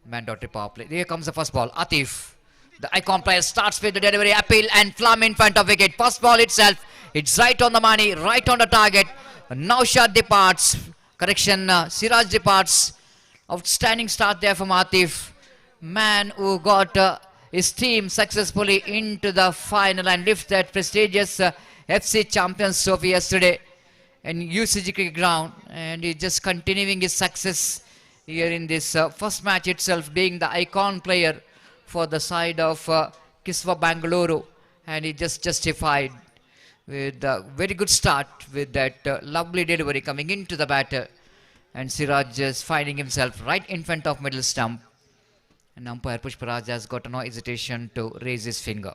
H: Mandatory power play. Here comes the first ball. Atif, the icon player, starts with the delivery, appeal, and flam in front of wicket. First ball itself, it's right on the money, right on the target. Naushad departs. Correction, Siraj departs. Outstanding start there from Atif. Man who got his team successfully into the final and lift that prestigious FC Champions Trophy yesterday and UCG cricket ground, and he's just continuing his success here in this first match itself, being the icon player for the side of Kiswa Bangalore, and he just justified with a very good start with that lovely delivery coming into the batter, and Siraj is finding himself right in front of middle stump, and umpire Pushparaj has got no hesitation to raise his finger.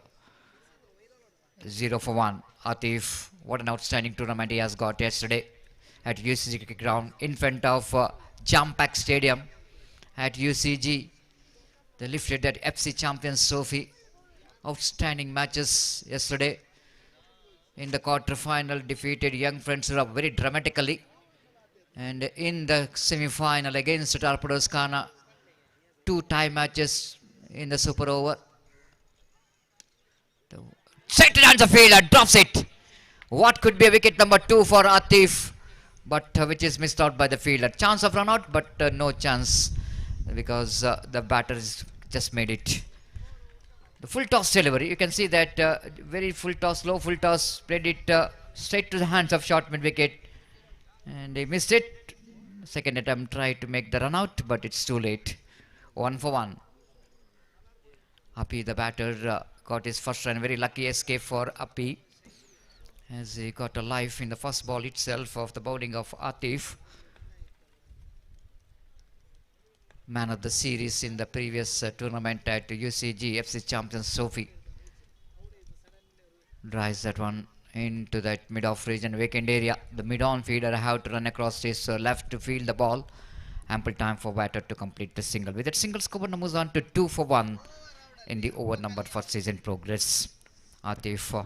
H: 0 for 1. Atif, what an outstanding tournament he has got yesterday at UCG cricket ground in front of Jam-Pack Stadium at UCG. They lifted that FC Champions Trophy. Outstanding matches yesterday. In the quarter-final, defeated Young Friends very dramatically. And in the semi-final against Torpedoes Khana, 2 tie matches in the super over. Set it on the fielder, drops it. What could be a wicket number 2 for Atif, but which is missed out by the fielder. Chance of run out, but no chance because the batter just made it. The full toss delivery, you can see that very full toss, low full toss, played it straight to the hands of short mid wicket, and he missed it. Second attempt tried to make the run out, but it's too late. 1 for 1. Api, the batter, got his first run. Very lucky escape for Api, as he got a life in the first ball itself of the bowling of Atif. Man of the series in the previous tournament at UCG FC Champions Trophy. Drives that one into that mid-off region, vacant area. The mid-on fielder have to run across his left to field the ball. Ample time for batter to complete the single. With that single, score moves on to 2 for 1 in the over number for season progress. Atif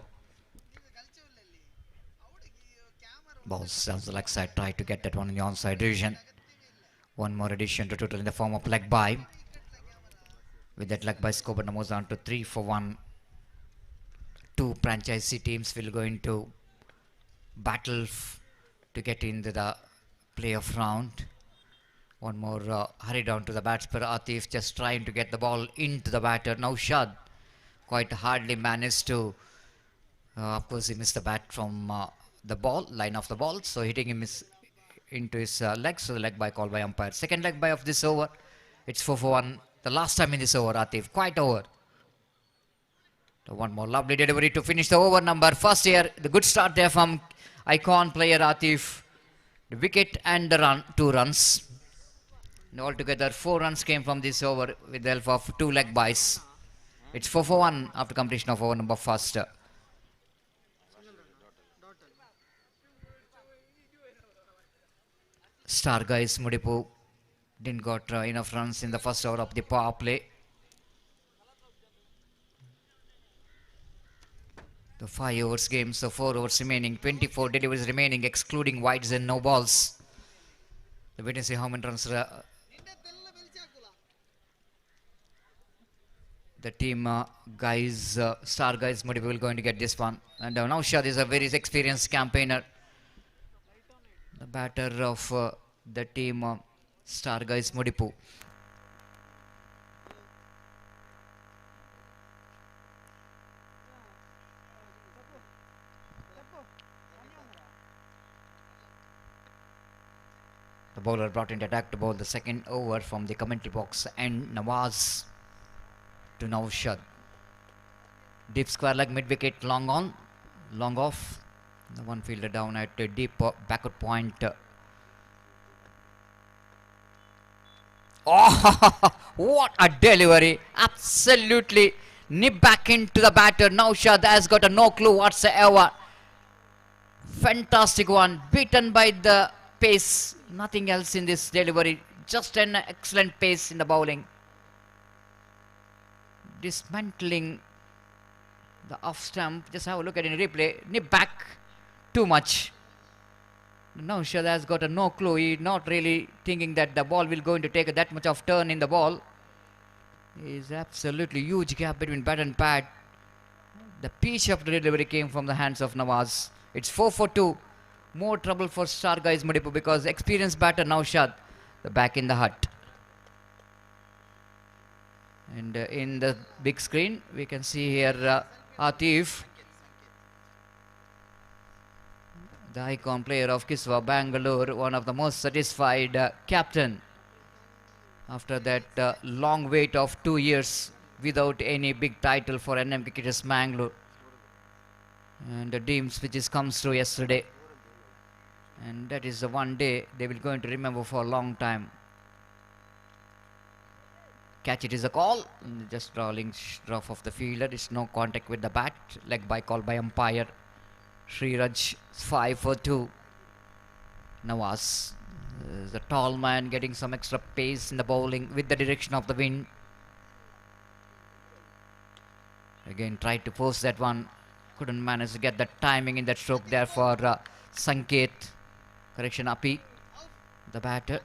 H: balls down the leg side, try to get that one in the onside region. One more addition to total in the form of leg by. With that leg by, score moves on to 3 for 1. Two franchisee teams will go into battle to get into the playoff round. One more hurry down to the batsman. Atif just trying to get the ball into the batter. Naushad quite hardly managed to. Of course, he missed the bat from the ball, line of the ball. So hitting him into his leg. So the leg by call by umpire. Second leg by of this over. It's 4 for 1. The last time in this over, Atif quite over. So one more lovely delivery to finish the over number. First here, the good start there from icon player Atif. The wicket and the run, 2 runs. And altogether 4 runs came from this over with the help of 2 leg buys. It's 4 for 1 after completion of over number first. Star guys Mudipu didn't got enough runs in the first over of the power play. The 5 overs game, so 4 overs remaining, 24 deliveries remaining, excluding wides and no balls. The witness see how many runs the team guys, star guys Mudipu will going to get this one. And Naushad is a very experienced campaigner. The batter of the team star guys Mudipu. The bowler brought in the attack to bowl the second over from the commentary box, and Nawaz to Naushad. Deep square leg mid wicket, long on, long off. The one fielder down at a deep backward point. Oh, what a delivery! Absolutely nip back into the batter. Naushad has got a no clue whatsoever. Fantastic one, beaten by the pace. Nothing else in this delivery. Just an excellent pace in the bowling. Dismantling the off stump. Just have a look at it in replay. Nip back too much. Naushad has got a no clue. He's not really thinking that the ball will going to take that much of turn in the ball. Is absolutely huge gap between bat and pad. The pitch of the delivery came from the hands of Nawaz. It's 4 for 2. More trouble for star guys Mudipu because experienced batter Naushad, the back in the hut. And in the big screen we can see here Atif, the icon player of Kiswa Bangalore, one of the most satisfied captain after that long wait of 2 years without any big title for NM Cricketers Bangalore. And the dreams which is comes through yesterday. And that is the one day they will going to remember for a long time. Catch it is a call. Just rolling rough of the fielder. It's no contact with the bat. Leg by call by umpire. Sriraj 5 for 2. Nawaz, the tall man, getting some extra pace in the bowling with the direction of the wind. Again tried to post that one. Couldn't manage to get the timing in that stroke there for Sanket. Correction Api, the batter.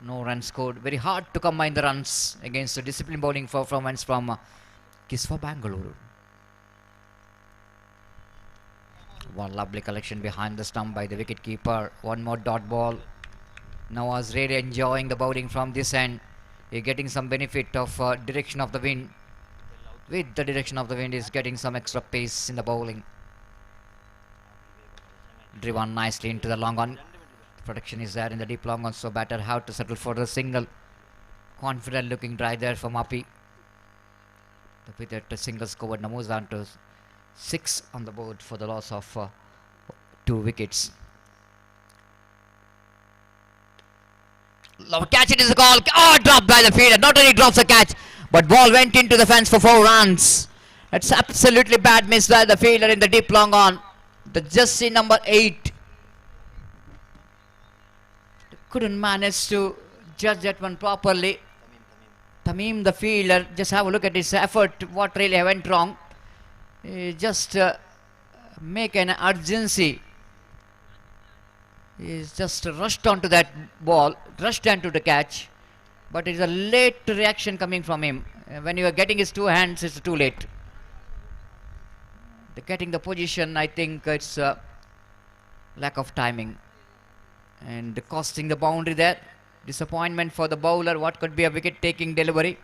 H: No runs scored. Very hard to combine the runs against the disciplined bowling performance from Kiswa Bangalore. One lovely collection behind the stump by the wicket keeper. One more dot ball. Nawaz really enjoying the bowling from this end. He's getting some benefit of direction of the wind. With the direction of the wind, he's getting some extra pace in the bowling. Driven nicely into the long on. Protection is there in the deep long on, so batter have to settle for the single. Confident looking drive there from Api. The wicket single scored. Now moves on to 6 on the board for the loss of 2 wickets. Love catch, it is a goal. Oh, dropped by the fielder. Not only drops a catch, but ball went into the fence for 4 runs. It's absolutely bad miss by the fielder in the deep long on. The jersey number 8 couldn't manage to judge that one properly. Tamim, the fielder, just have a look at his effort. What really went wrong? Just make an urgency. He's just rushed onto that ball, rushed onto the catch, but it's a late reaction coming from him. When you are getting his 2 hands, it's too late. Getting the position, I think it's lack of timing and costing the boundary there. Disappointment for the bowler. What could be a wicket taking delivery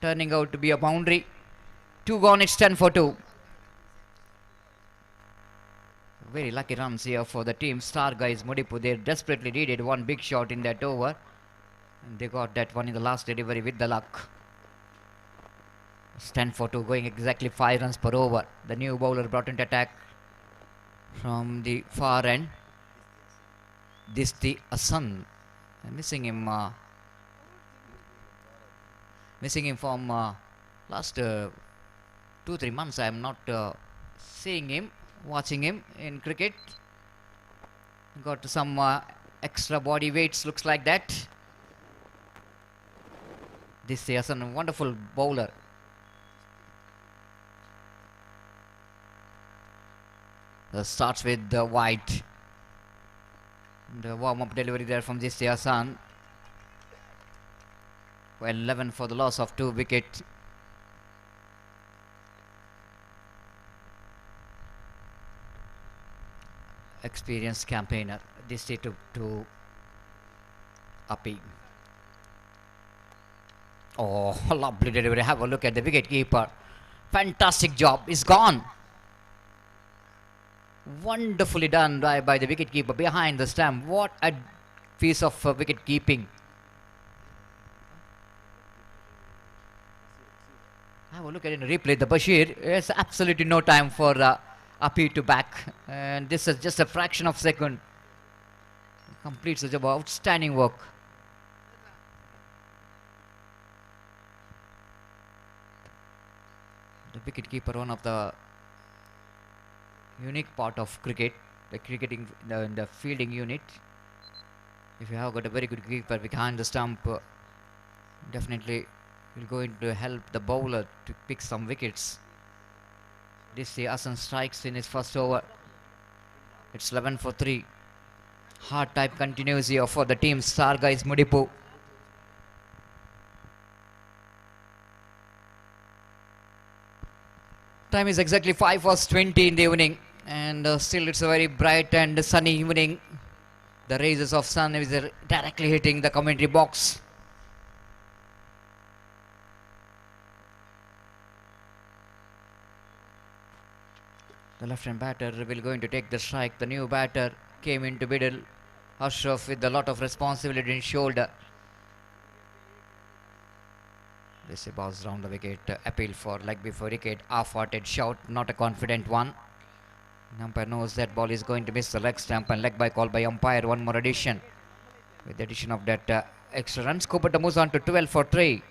H: turning out to be a boundary. 2 gone, it's 10 for 2. Very lucky runs here for the team. Star guys Mudipu, they desperately needed one big shot in that over, and they got that one in the last delivery with the luck. It's 10 for 2, going exactly 5 runs per over. The new bowler brought into attack from the far end. Disti Asan, missing him from last 2-3 months. I am not seeing him, watching him in cricket. Got some extra body weights, looks like that. This is a wonderful bowler. Starts with the white. The warm-up delivery there from this Hassan. Well, 11 for the loss of 2 wickets. Experienced campaigner. This day to Api. Oh, lovely delivery. Have a look at the wicket keeper. Fantastic job. It's gone. Wonderfully done by the wicket keeper behind the stump. What a piece of wicket keeping. Have a look at it in replay. The Bashir, there's absolutely no time for Api to back, and this is just a fraction of a second. Completes the job. Outstanding work. The wicket keeper, one of the unique part of cricket, the cricketing, the fielding unit. If you have got a very good keeper behind the stump, definitely will going to help the bowler to pick some wickets. This Hassan strikes in his first over. It's 11 for 3. Hard type continues here for the team. Star guys Mudipu. Time is exactly 5:20 in the evening, and still it's a very bright and sunny evening. The rays of sun is directly hitting the commentary box. The left-hand batter will going to take the strike. The new batter came into middle. Ashraf with a lot of responsibility in shoulder. This bounce round the wicket. Appeal for leg before wicket. Half-hearted shout, not a confident one. Umpire knows that ball is going to miss the leg stump, and leg by call by umpire. One more addition. With the addition of that extra run, Scoopert moves on to 12 for 3.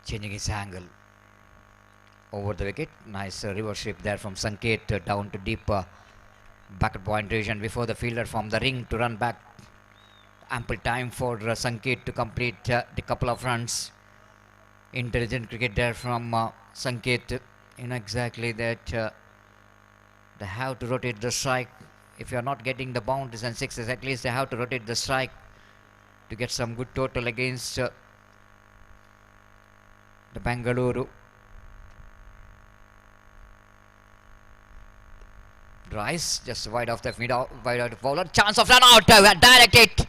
H: Changing his angle over the wicket. Nice reverse sweep there from Sanket down to deep Back at point region before the fielder from the ring to run back. Ample time for Sanket to complete the couple of runs. Intelligent cricket there from Sanket. You know exactly that they have to rotate the strike. If you are not getting the boundaries and sixes, at least they have to rotate the strike to get some good total against the Bengaluru. Rice just wide off the wide out bowler. Chance of run out. Direct it.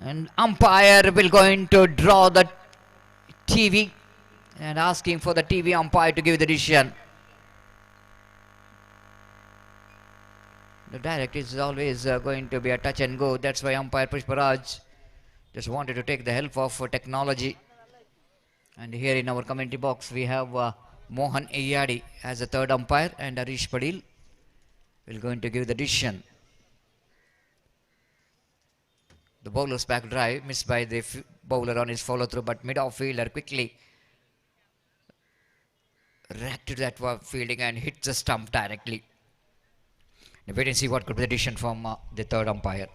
H: And umpire will going to draw the TV and asking for the TV umpire to give the decision. The direct is always going to be a touch and go. That's why umpire Pushparaj just wanted to take the help of technology. And here in our commentary box we have Mohan Iyadi as the third umpire, and Harish Padil will going to give the decision. The bowler's back drive missed by the bowler on his follow through, but mid-off fielder quickly reacted to that fielding and hit the stump directly. Now wait and see what could be the decision from the third umpire.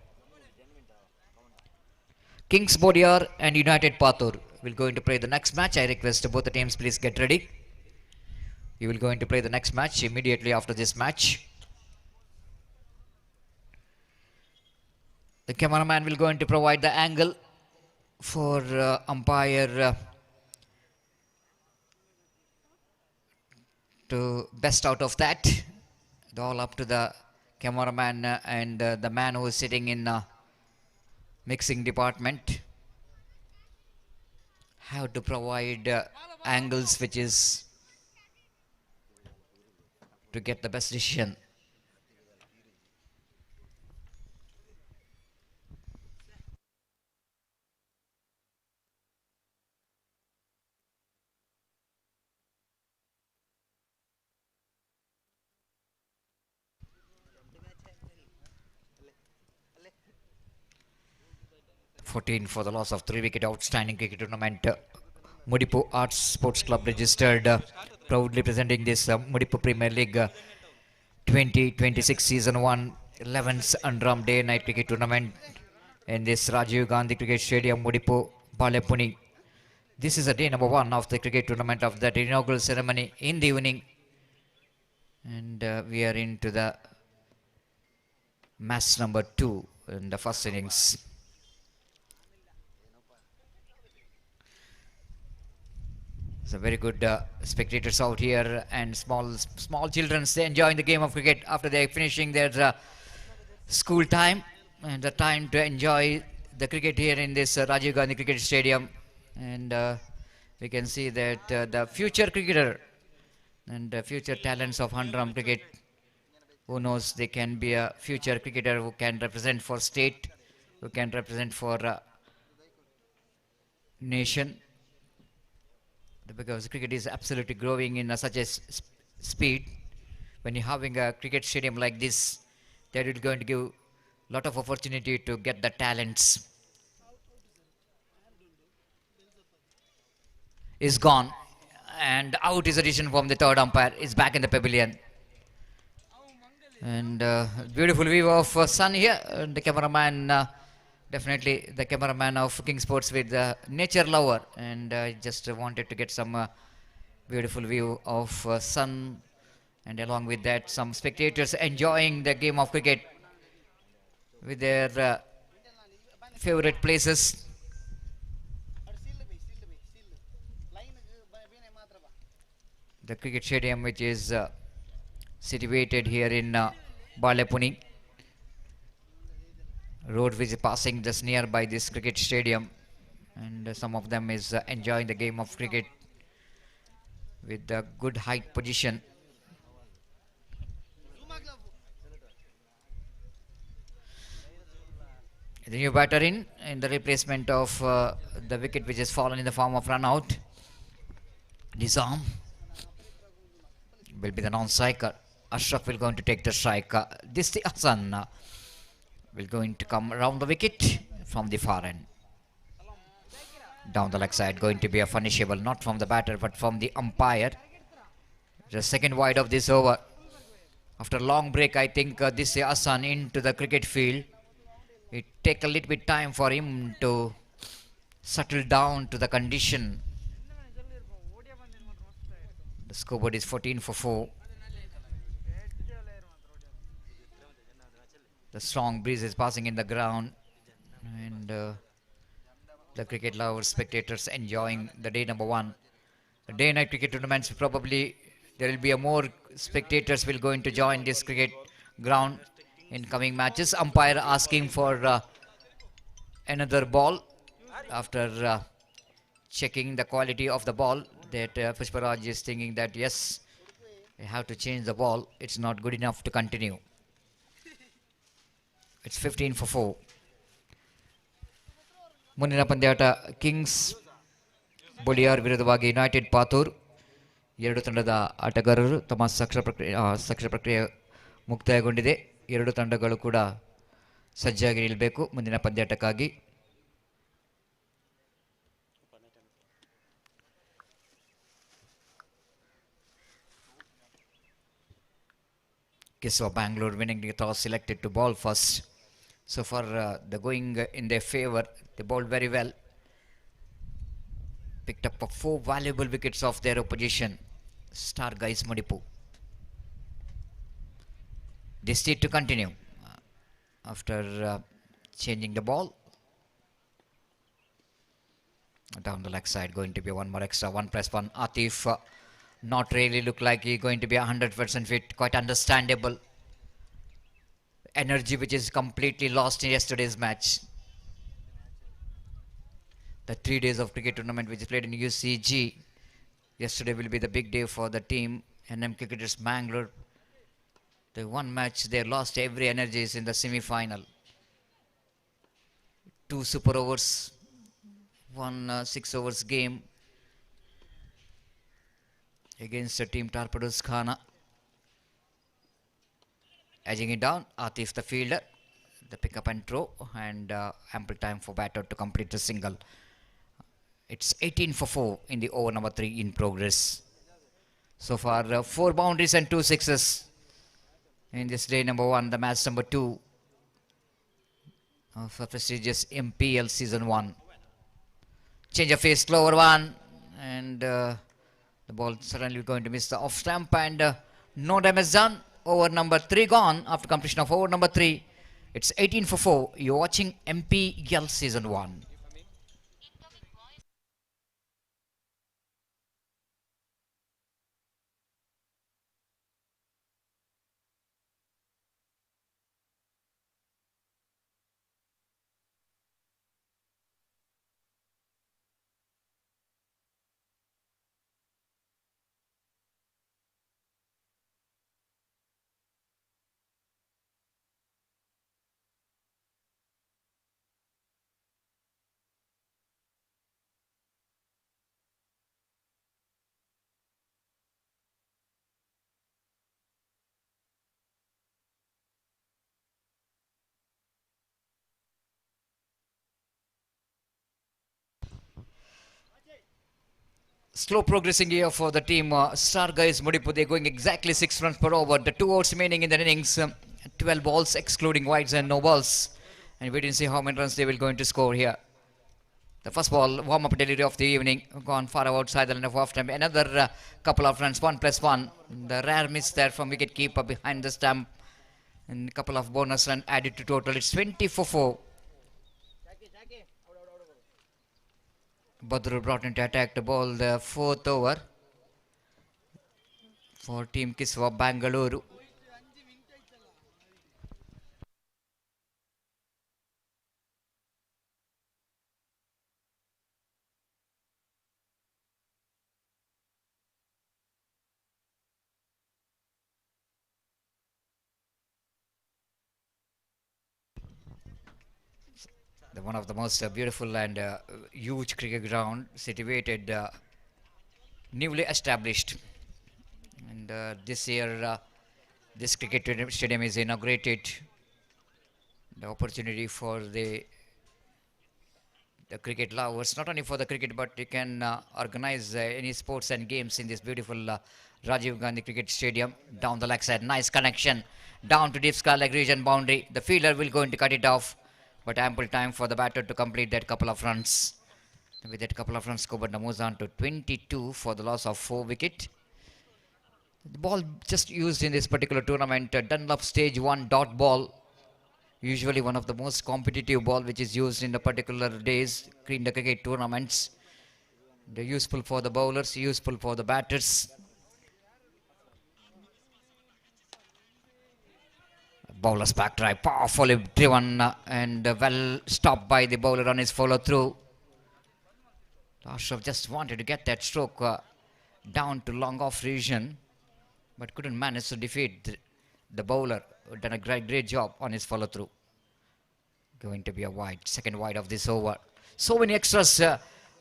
H: Kings Bodiar and United Pathur will going to play the next match. I request both the teams please get ready. You will going to play the next match immediately after this match. The cameraman will going to provide the angle for umpire to best out of that. It's all up to the cameraman and the man who is sitting in mixing department. Have to provide angles which is to get the best decision. $14 for the loss of 3 wicket. Outstanding cricket tournament. Mudipu Arts Sports Club registered, proudly presenting this Mudipu Premier League 2026 Season 1 11th Andram Day Night Cricket Tournament in this Rajiv Gandhi Cricket Stadium, Mudipu, Balepuni. This is a day number 1 of the cricket tournament of that inaugural ceremony in the evening, and we are into the match number 2 in the first innings. So very good spectators out here, and small children, they enjoying the game of cricket after they are finishing their school time, and the time to enjoy the cricket here in this Rajiv Gandhi Cricket Stadium. And we can see that the future cricketer and the future talents of Handram cricket, who knows, they can be a future cricketer who can represent for state, who can represent for nation. Because cricket is absolutely growing in such a speed. When you're having a cricket stadium like this, that is going to give a lot of opportunity to get the talents. Is gone, and out is a decision from the third umpire. Is back in the pavilion, and beautiful view of sun here. The cameraman. Definitely the cameraman of King Sports with the nature lover, and just wanted to get some beautiful view of sun, and along with that some spectators enjoying the game of cricket with their favorite places. The cricket stadium, which is situated here in Balepuni. Road which is passing just nearby this cricket stadium, and some of them is enjoying the game of cricket with the good height position. The new batter in the replacement of the wicket which has fallen in the form of run out. Nizam will be the non-striker. Ashraf will going to take the strike. Disti Hassan will going to come around the wicket from the far end. Down the leg side, going to be a punishable, not from the batter but from the umpire. The second wide of this over. After a long break, I think this Hassan into the cricket field. It take a little bit time for him to settle down to the condition. The scoreboard is 14 for 4. The strong breeze is passing in the ground, and the cricket lovers, spectators enjoying the day number 1. The day-night cricket tournaments, probably there will be a more spectators will going to join this cricket ground in coming matches. Umpire asking for another ball after checking the quality of the ball. That Pushparaj is thinking that yes, we have to change the ball. It's not good enough to continue. It's 15 for 4. ಮುಂದಿನ ಪಂದ್ಯಾಟ Kings ಬೊಲಿಯಾರ್ ವಿರುದ್ಧವಾಗಿ United Pathur. ಎರಡು ತಂಡದ ಆಟಗಾರರು ತಮ್ಮ ಸಾಕ್ಷರ ಪ್ರಕ್ರಿಯೆ ಮುಕ್ತಾಯಗೊಂಡಿದೆ. ಎರಡು ತಂಡಗಳು ಕೂಡ ಸಜ್ಜಾಗಿ ನಿಲ್ಲಬೇಕು ಮುಂದಿನ ಪಂದ್ಯಾಟಕ್ಕಾಗಿ. Kiswa Bangalore winning the toss, selected to ball first. So far, the going in their favor. They bowled very well. Picked up 4 valuable wickets of their opposition. Star guys Mudipu. They need to continue after changing the ball. Down the leg side, going to be one more extra, 1+1. Atif not really look like he's going to be 100% fit. Quite understandable. Energy which is completely lost in yesterday's match. The 3 days of cricket tournament which is played in UCG. Yesterday will be the big day for the team. NM Cricketers Bangalore. The one match they lost every energies in the semi-final. 2 super overs, 1 6 overs game against the team Torpedoes Khana. Edging it down, Atif the fielder, the pick up and throw, and ample time for batter to complete the single. It's 18 for 4 in the over number 3 in progress. So far 4 boundaries and 2 sixes in this day number 1, the match number 2 of a prestigious MPL season 1. Change of face, slower one, and the ball suddenly going to miss the off stump, and no damage done. Over number 3 gone after completion of over number 3. It's 18 for 4. You're watching MPL season 1. Slow progressing here for the team. Star guys Mudipu, they're going exactly 6 runs per over. The 2 overs remaining in the innings. 12 balls excluding wides and no balls. And wait and see how many runs they will going to score here. The first ball, warm-up delivery of the evening, gone far outside the line of off time. Another couple of runs, 1+1. The rare miss there from wicket keeper behind the stump. And a couple of bonus runs added to total. It's 20 for 4. Badru brought into attack to bowl the 4th over for team Kiswa Bangalore. One of the most beautiful and huge cricket ground situated, newly established, and this year this cricket stadium is inaugurated. The opportunity for the cricket lovers, not only for the cricket, but you can organize any sports and games in this beautiful Rajiv Gandhi Cricket Stadium. Down the leg side, nice connection down to deep sky leg region boundary. The fielder will going to cut it off, but ample time for the batter to complete that couple of runs. With that couple of runs, scored moves on to 22 for the loss of 4 wicket. The ball just used in this particular tournament, Dunlop Stage 1 dot ball. Usually one of the most competitive ball which is used in the particular days in the cricket tournaments. They're useful for the bowlers, useful for the batters. Bowler's back drive, powerfully driven and well stopped by the bowler on his follow through. Ashraf just wanted to get that stroke down to long off region, but couldn't manage to defeat the bowler, who done a great job on his follow through. Going to be a wide, second wide of this over. So many extras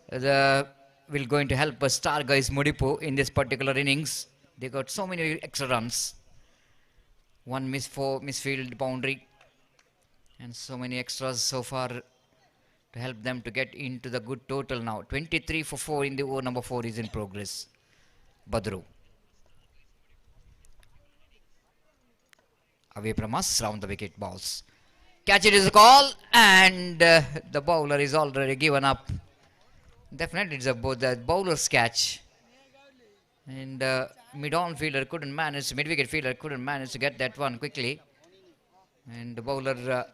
H: will going to help us star guys Mudipu in this particular innings. They got so many extra runs. One misfield boundary, and so many extras so far to help them to get into the good total now. 23 for 4 in the over number 4 is in progress. Badru. Away from us, round the wicket balls. Catch it is a call, and the bowler is already given up. Definitely it's the bowler's catch. And mid-on fielder couldn't manage, mid-wicket fielder couldn't manage to get that one quickly. And the bowler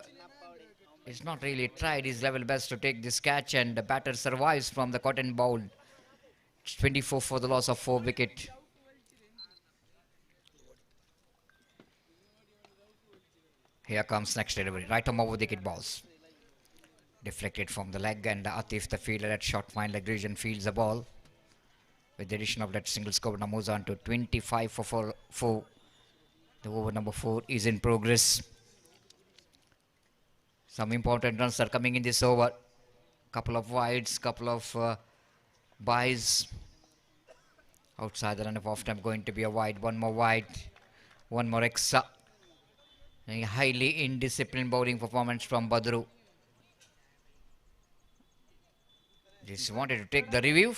H: is not really tried his level best to take this catch, and the batter survives from the cotton bowl. It's 24 for the loss of 4 wicket. Here comes next delivery, right arm over the wicket balls. Deflected from the leg, and Atif, the fielder at short fine leg region, fields the ball. With the addition of that single score, now moves on to 25 for 4. The over number 4 is in progress. Some important runs are coming in this over. Couple of wides, couple of byes. Outside the run of off time, going to be a wide, one more wide, one more extra. A highly indisciplined bowling performance from Badru. Just wanted to take the review.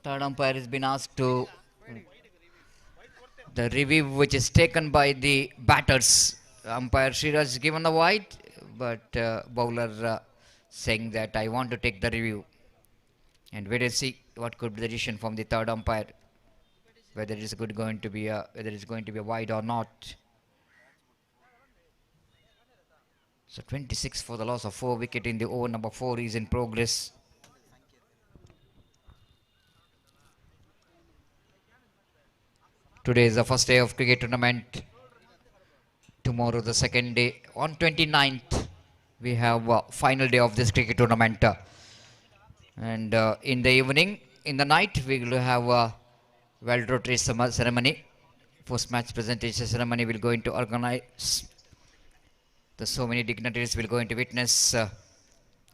H: Third umpire has been asked to the review which is taken by the batters. Umpire Sriraj is given the wide, but bowler saying that I want to take the review. And wait and see what could be the decision from the third umpire, whether it's going to be a wide or not. So 26 for the loss of 4 wicket in the over number 4 is in progress. Today is the first day of cricket tournament. Tomorrow the second day. On 29th we have final day of this cricket tournament. And in the evening, in the night, we will have a World Rotary ceremony. Post-match presentation ceremony will going to organize. So many dignitaries will going to witness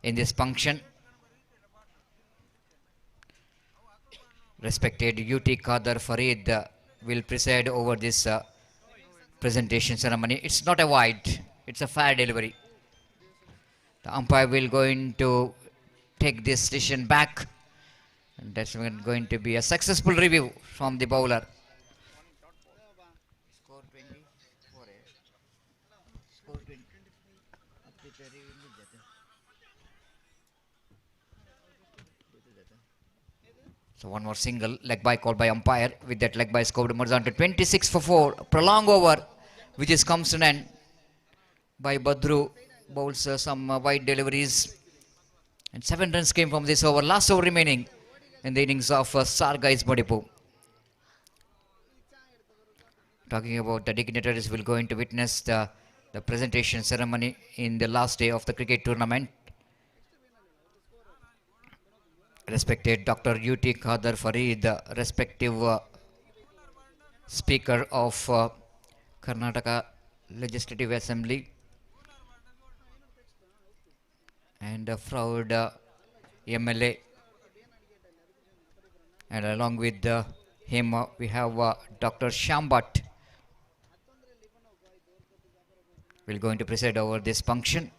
H: in this function. Respected UT Qadar Farid will preside over this presentation ceremony. It's not a wide, it's a fair delivery. The umpire will going to take this decision back, and that's going to be a successful review from the bowler. So one more single leg by called by umpire. With that leg by scored moves on to 26 for 4. Prolonged over, which is comes to an end by Badru. Bowls some wide deliveries. And 7 runs came from this over. Last over remaining in the innings of Sargais Mudipu. Talking about the dignitaries will going to witness the presentation ceremony in the last day of the cricket tournament. Respected Dr. UT Qadar Farid, respective Speaker of Karnataka Legislative Assembly, and a proud MLA, and along with him we have Dr. Shambat will going to preside over this function.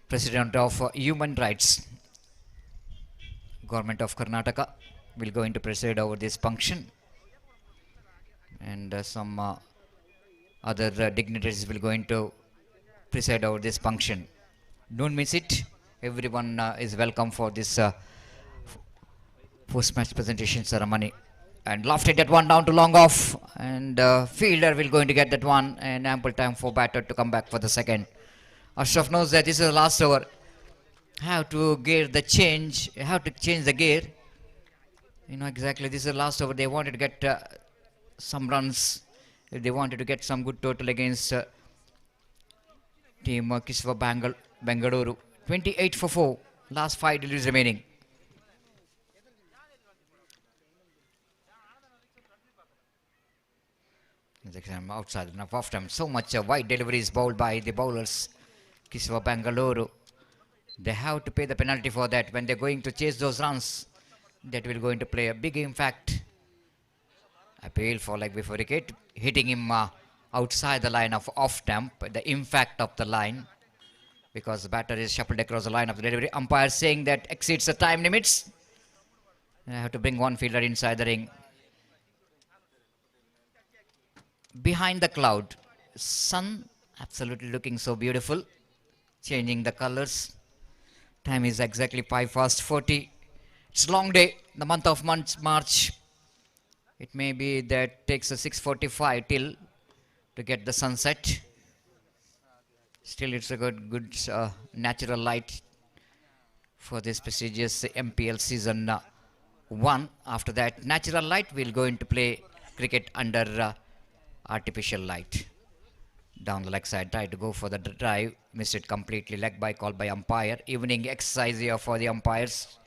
H: President of Human Rights, Government of Karnataka, will going to preside over this function, and some other dignitaries will going to preside over this function. Don't miss it. Everyone is welcome for this post-match presentation ceremony. And lofted that one down to long off, and fielder will going to get that one, and ample time for batter to come back for the second. Ashraf knows that this is the last over. How to gear the change, how to change the gear. You know exactly, this is the last over. They wanted to get some runs. They wanted to get some good total against team Kingssports Bengaluru. 28 for 4. Last 5 deliveries remaining. Outside enough off time. So much wide deliveries bowled by the bowlers. Kingssports Bengaluru. They have to pay the penalty for that when they're going to chase those runs. That will going to play a big impact. Appeal for leg before wicket, hitting him outside the line of off stump. The impact of the line, because the batter is shuffled across the line of the delivery. Umpire saying that exceeds the time limits. I have to bring one fielder inside the ring. Behind the cloud, sun absolutely looking so beautiful, changing the colors. Time is exactly 5:40. It's a long day, the month of March. It may be that takes a 6:45 till to get the sunset. Still, it's a good natural light for this prestigious MPL season 1. After that, natural light will go into play cricket under artificial light. Down the leg side, tried to go for the drive, missed it completely. Leg by call by umpire. Evening exercise here for the umpires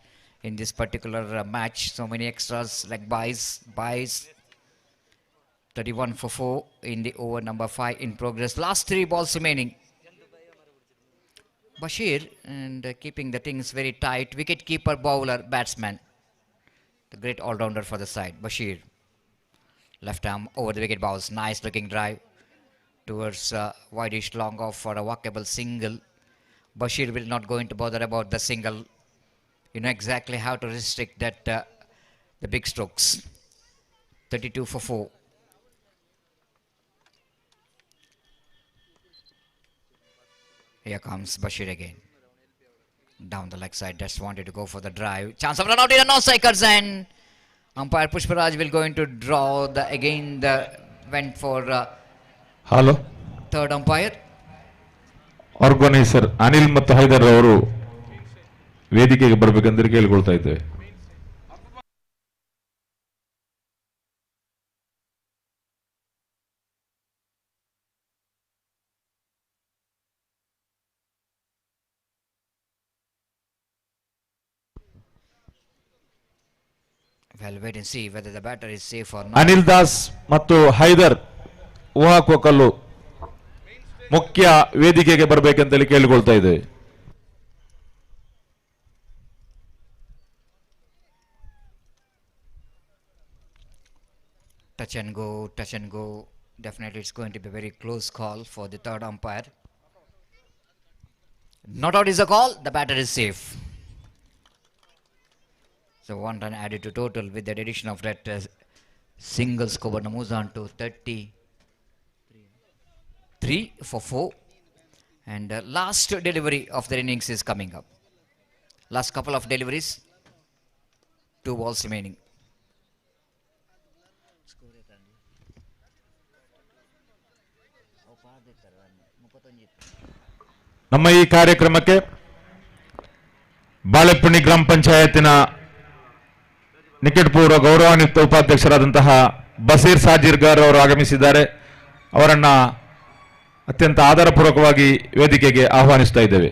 H: in this particular match. So many extras, leg buys. 31 for 4 in the over number 5 in progress. Last 3 balls remaining. Bashir, and keeping the things very tight. Wicket keeper, bowler, batsman. The great all-rounder for the side, Bashir. Left arm over the wicket bounce. Nice looking drive towards wideish long off for a walkable single. Bashir will not going to bother about the single. You know exactly how to restrict that the big strokes. 32 for 4. Here comes Bashir again. Down the leg side, just wanted to go for the drive. Chance of run out in no strikers, and umpire Pushparaj will going to draw went for
J: Hello.
H: third umpire.
J: Organiser Anil ಮತ್ತು ಹೈದರ್ ಅವರು ವೇದಿಕೆಗೆ ಬರಬೇಕೆಂದು ಕೇಳಿಕೊಳ್ತಾ ಇದ್ದೇವೆ.
H: Well, wait and see whether the batter is safe or not.
J: Anil Das ಮತ್ತು ಹೈದರ್ ಊಹಾಕೋಕಲ್ಲು ಮುಖ್ಯ ವೇದಿಕೆಗೆ ಬರಬೇಕೆಂತೇಳಿ ಕೇಳಿಕೊಳ್ತಾ ಇದ್ದೇವೆ.
H: Touch and go. Definitely it's going to be a very close call for the third umpire. Not out is a call. The batter is safe. So 1 run added to total with the addition of that single score. Moves on to 33 for 4. And last delivery of the innings is coming up. Last couple of deliveries. 2 balls remaining.
J: ನಮ್ಮ ಈ ಕಾರ್ಯಕ್ರಮಕ್ಕೆ ಬಾಳೆಪುಣಿ ಗ್ರಾಮ ಪಂಚಾಯತಿನ ನಿಕಟಪೂರ್ವ ಗೌರವಾನ್ವಿತ ಉಪಾಧ್ಯಕ್ಷರಾದಂತಹ ಬಸೀರ್ ಸಾಜಿರ್ಗಾರ್ ಅವರು ಆಗಮಿಸಿದ್ದಾರೆ. ಅವರನ್ನ ಅತ್ಯಂತ ಆದರಪೂರ್ವಕವಾಗಿ ವೇದಿಕೆಗೆ ಆಹ್ವಾನಿಸ್ತಾ ಇದ್ದೇವೆ.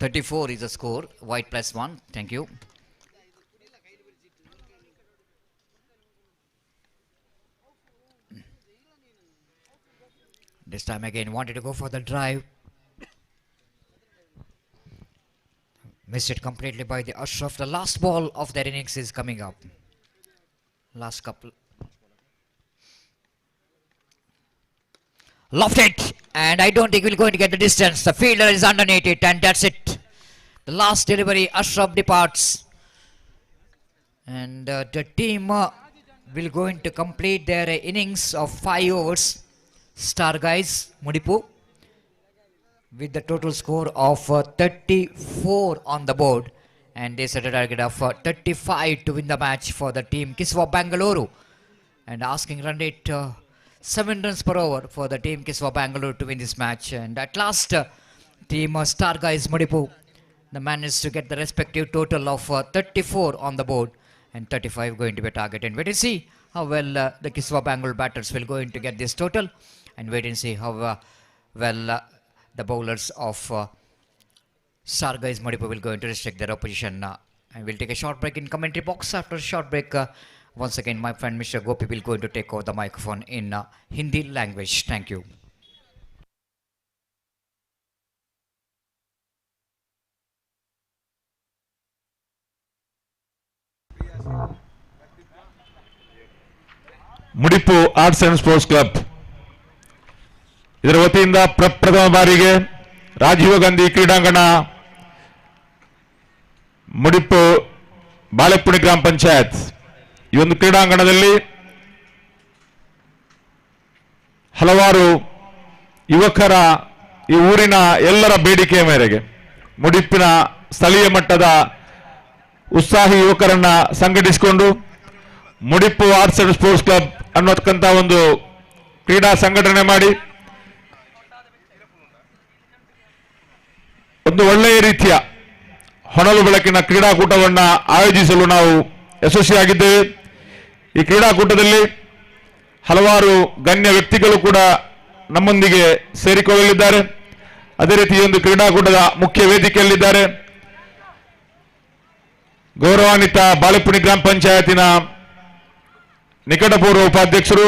H: 34 is the score. White +1. Thank you. This time again wanted to go for the drive. Missed it completely by the Ashraf. The last ball of their innings is coming up. Last couple. Lofted And I don't think we're going to get the distance. The fielder is underneath it, and that's it. The last delivery, Ashraf departs. And the team will going to complete their innings of 5 overs. Star Guys, Mudipu, with the total score of 34 on the board. And they set a target of 35 to win the match for the team Kiswa Bangalore. And asking run rate 7 runs per over for the team Kiswa Bangalore to win this match. And at last, team Star Guys Mudipu, the managed to get the respective total of 34 on the board and 35 going to be a target. And wait and see how well the Kiswa Bangalore batters will going to get this total. And wait and see how well the bowlers of Star Guys Mudipu will going to restrict their opposition. And we'll take a short break in commentary box. After a short break, once again, my friend Mr. Gopi will going to take over the microphone in Hindi language. Thank you.
J: Mudipu arts and sports club ಇದರ ವತಿಯಿಂದ ಪ್ರಪ್ರಥಮ ಬಾರಿಗೆ ರಾಜೀವ್ ಗಾಂಧಿ ಕ್ರೀಡಾಂಗಣ ಮುಡಿಪು ಬಾಳೆಪುಣಿ ಗ್ರಾಮ ಪಂಚಾಯತ್ ಈ ಒಂದು ಕ್ರೀಡಾಂಗಣದಲ್ಲಿ ಹಲವಾರು ಯುವಕರ ಈ ಊರಿನ ಎಲ್ಲರ ಬೇಡಿಕೆಯ ಮೇರೆಗೆ ಮುಡಿಪಿನ ಸ್ಥಳೀಯ ಮಟ್ಟದ ಉತ್ಸಾಹಿ ಯುವಕರನ್ನ ಸಂಘಟಿಸಿಕೊಂಡು ಮುಡಿಪು ಆರ್ಟ್ಸ್ ಅಂಡ್ ಸ್ಪೋರ್ಟ್ಸ್ ಕ್ಲಬ್ ಅನ್ನೋದಕ್ಕಂತ ಒಂದು ಕ್ರೀಡಾ ಸಂಘಟನೆ ಮಾಡಿ ಒಂದು ಒಳ್ಳೆಯ ರೀತಿಯ ಹೊನಲು ಬೆಳಕಿನ ಕ್ರೀಡಾಕೂಟವನ್ನು ಆಯೋಜಿಸಲು ನಾವು ಯಶಸ್ವಿಯಾಗಿದ್ದೇವೆ. ಈ ಕ್ರೀಡಾಕೂಟದಲ್ಲಿ ಹಲವಾರು ಗಣ್ಯ ವ್ಯಕ್ತಿಗಳು ಕೂಡ ನಮ್ಮೊಂದಿಗೆ ಸೇರಿಕೊಳ್ಳಲಿದ್ದಾರೆ. ಅದೇ ರೀತಿ ಈ ಒಂದು ಕ್ರೀಡಾಕೂಟದ ಮುಖ್ಯ ವೇದಿಕೆಯಲ್ಲಿದ್ದಾರೆ ಗೌರವಾನ್ವಿತ ಬಾಳೆಪುಣಿ ಗ್ರಾಮ ಪಂಚಾಯತಿನ ನಿಕಟಪೂರ್ವ ಉಪಾಧ್ಯಕ್ಷರು,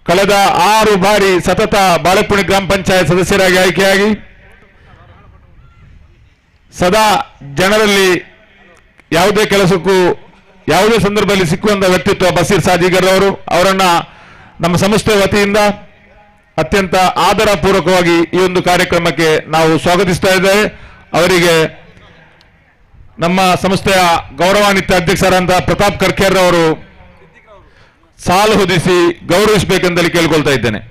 J: ಕಳೆದ 6 ಬಾರಿ ಸತತ ಬಾಳೆಪುಣಿ ಗ್ರಾಮ ಪಂಚಾಯತ್ ಸದಸ್ಯರಾಗಿ ಆಯ್ಕೆಯಾಗಿ ಸದಾ ಜನರಲ್ಲಿ ಯಾವುದೇ ಕೆಲಸಕ್ಕೂ ಯಾವುದೇ ಸಂದರ್ಭದಲ್ಲಿ ಸಿಕ್ಕುವಂತ ವ್ಯಕ್ತಿತ್ವ ಬಸೀರ್ ಸಾಜಿಗರ್ ಅವರು. ಅವರನ್ನ ನಮ್ಮ ಸಂಸ್ಥೆ ವತಿಯಿಂದ ಅತ್ಯಂತ ಆದರಪೂರ್ವಕವಾಗಿ ಈ ಒಂದು ಕಾರ್ಯಕ್ರಮಕ್ಕೆ ನಾವು ಸ್ವಾಗತಿಸ್ತಾ ಇದ್ದೇವೆ. ಅವರಿಗೆ ನಮ್ಮ ಸಂಸ್ಥೆಯ ಗೌರವಾನ್ವಿತ ಅಧ್ಯಕ್ಷರಾದಂತಹ ಪ್ರತಾಪ್ ಕರ್ಕೇರ್ ಅವರು ಸಾಲು ಹೊದಿಸಿ ಗೌರವಿಸಬೇಕೆಂದು ಕೇಳಿಕೊಳ್ತಾ ಇದ್ದೇನೆ.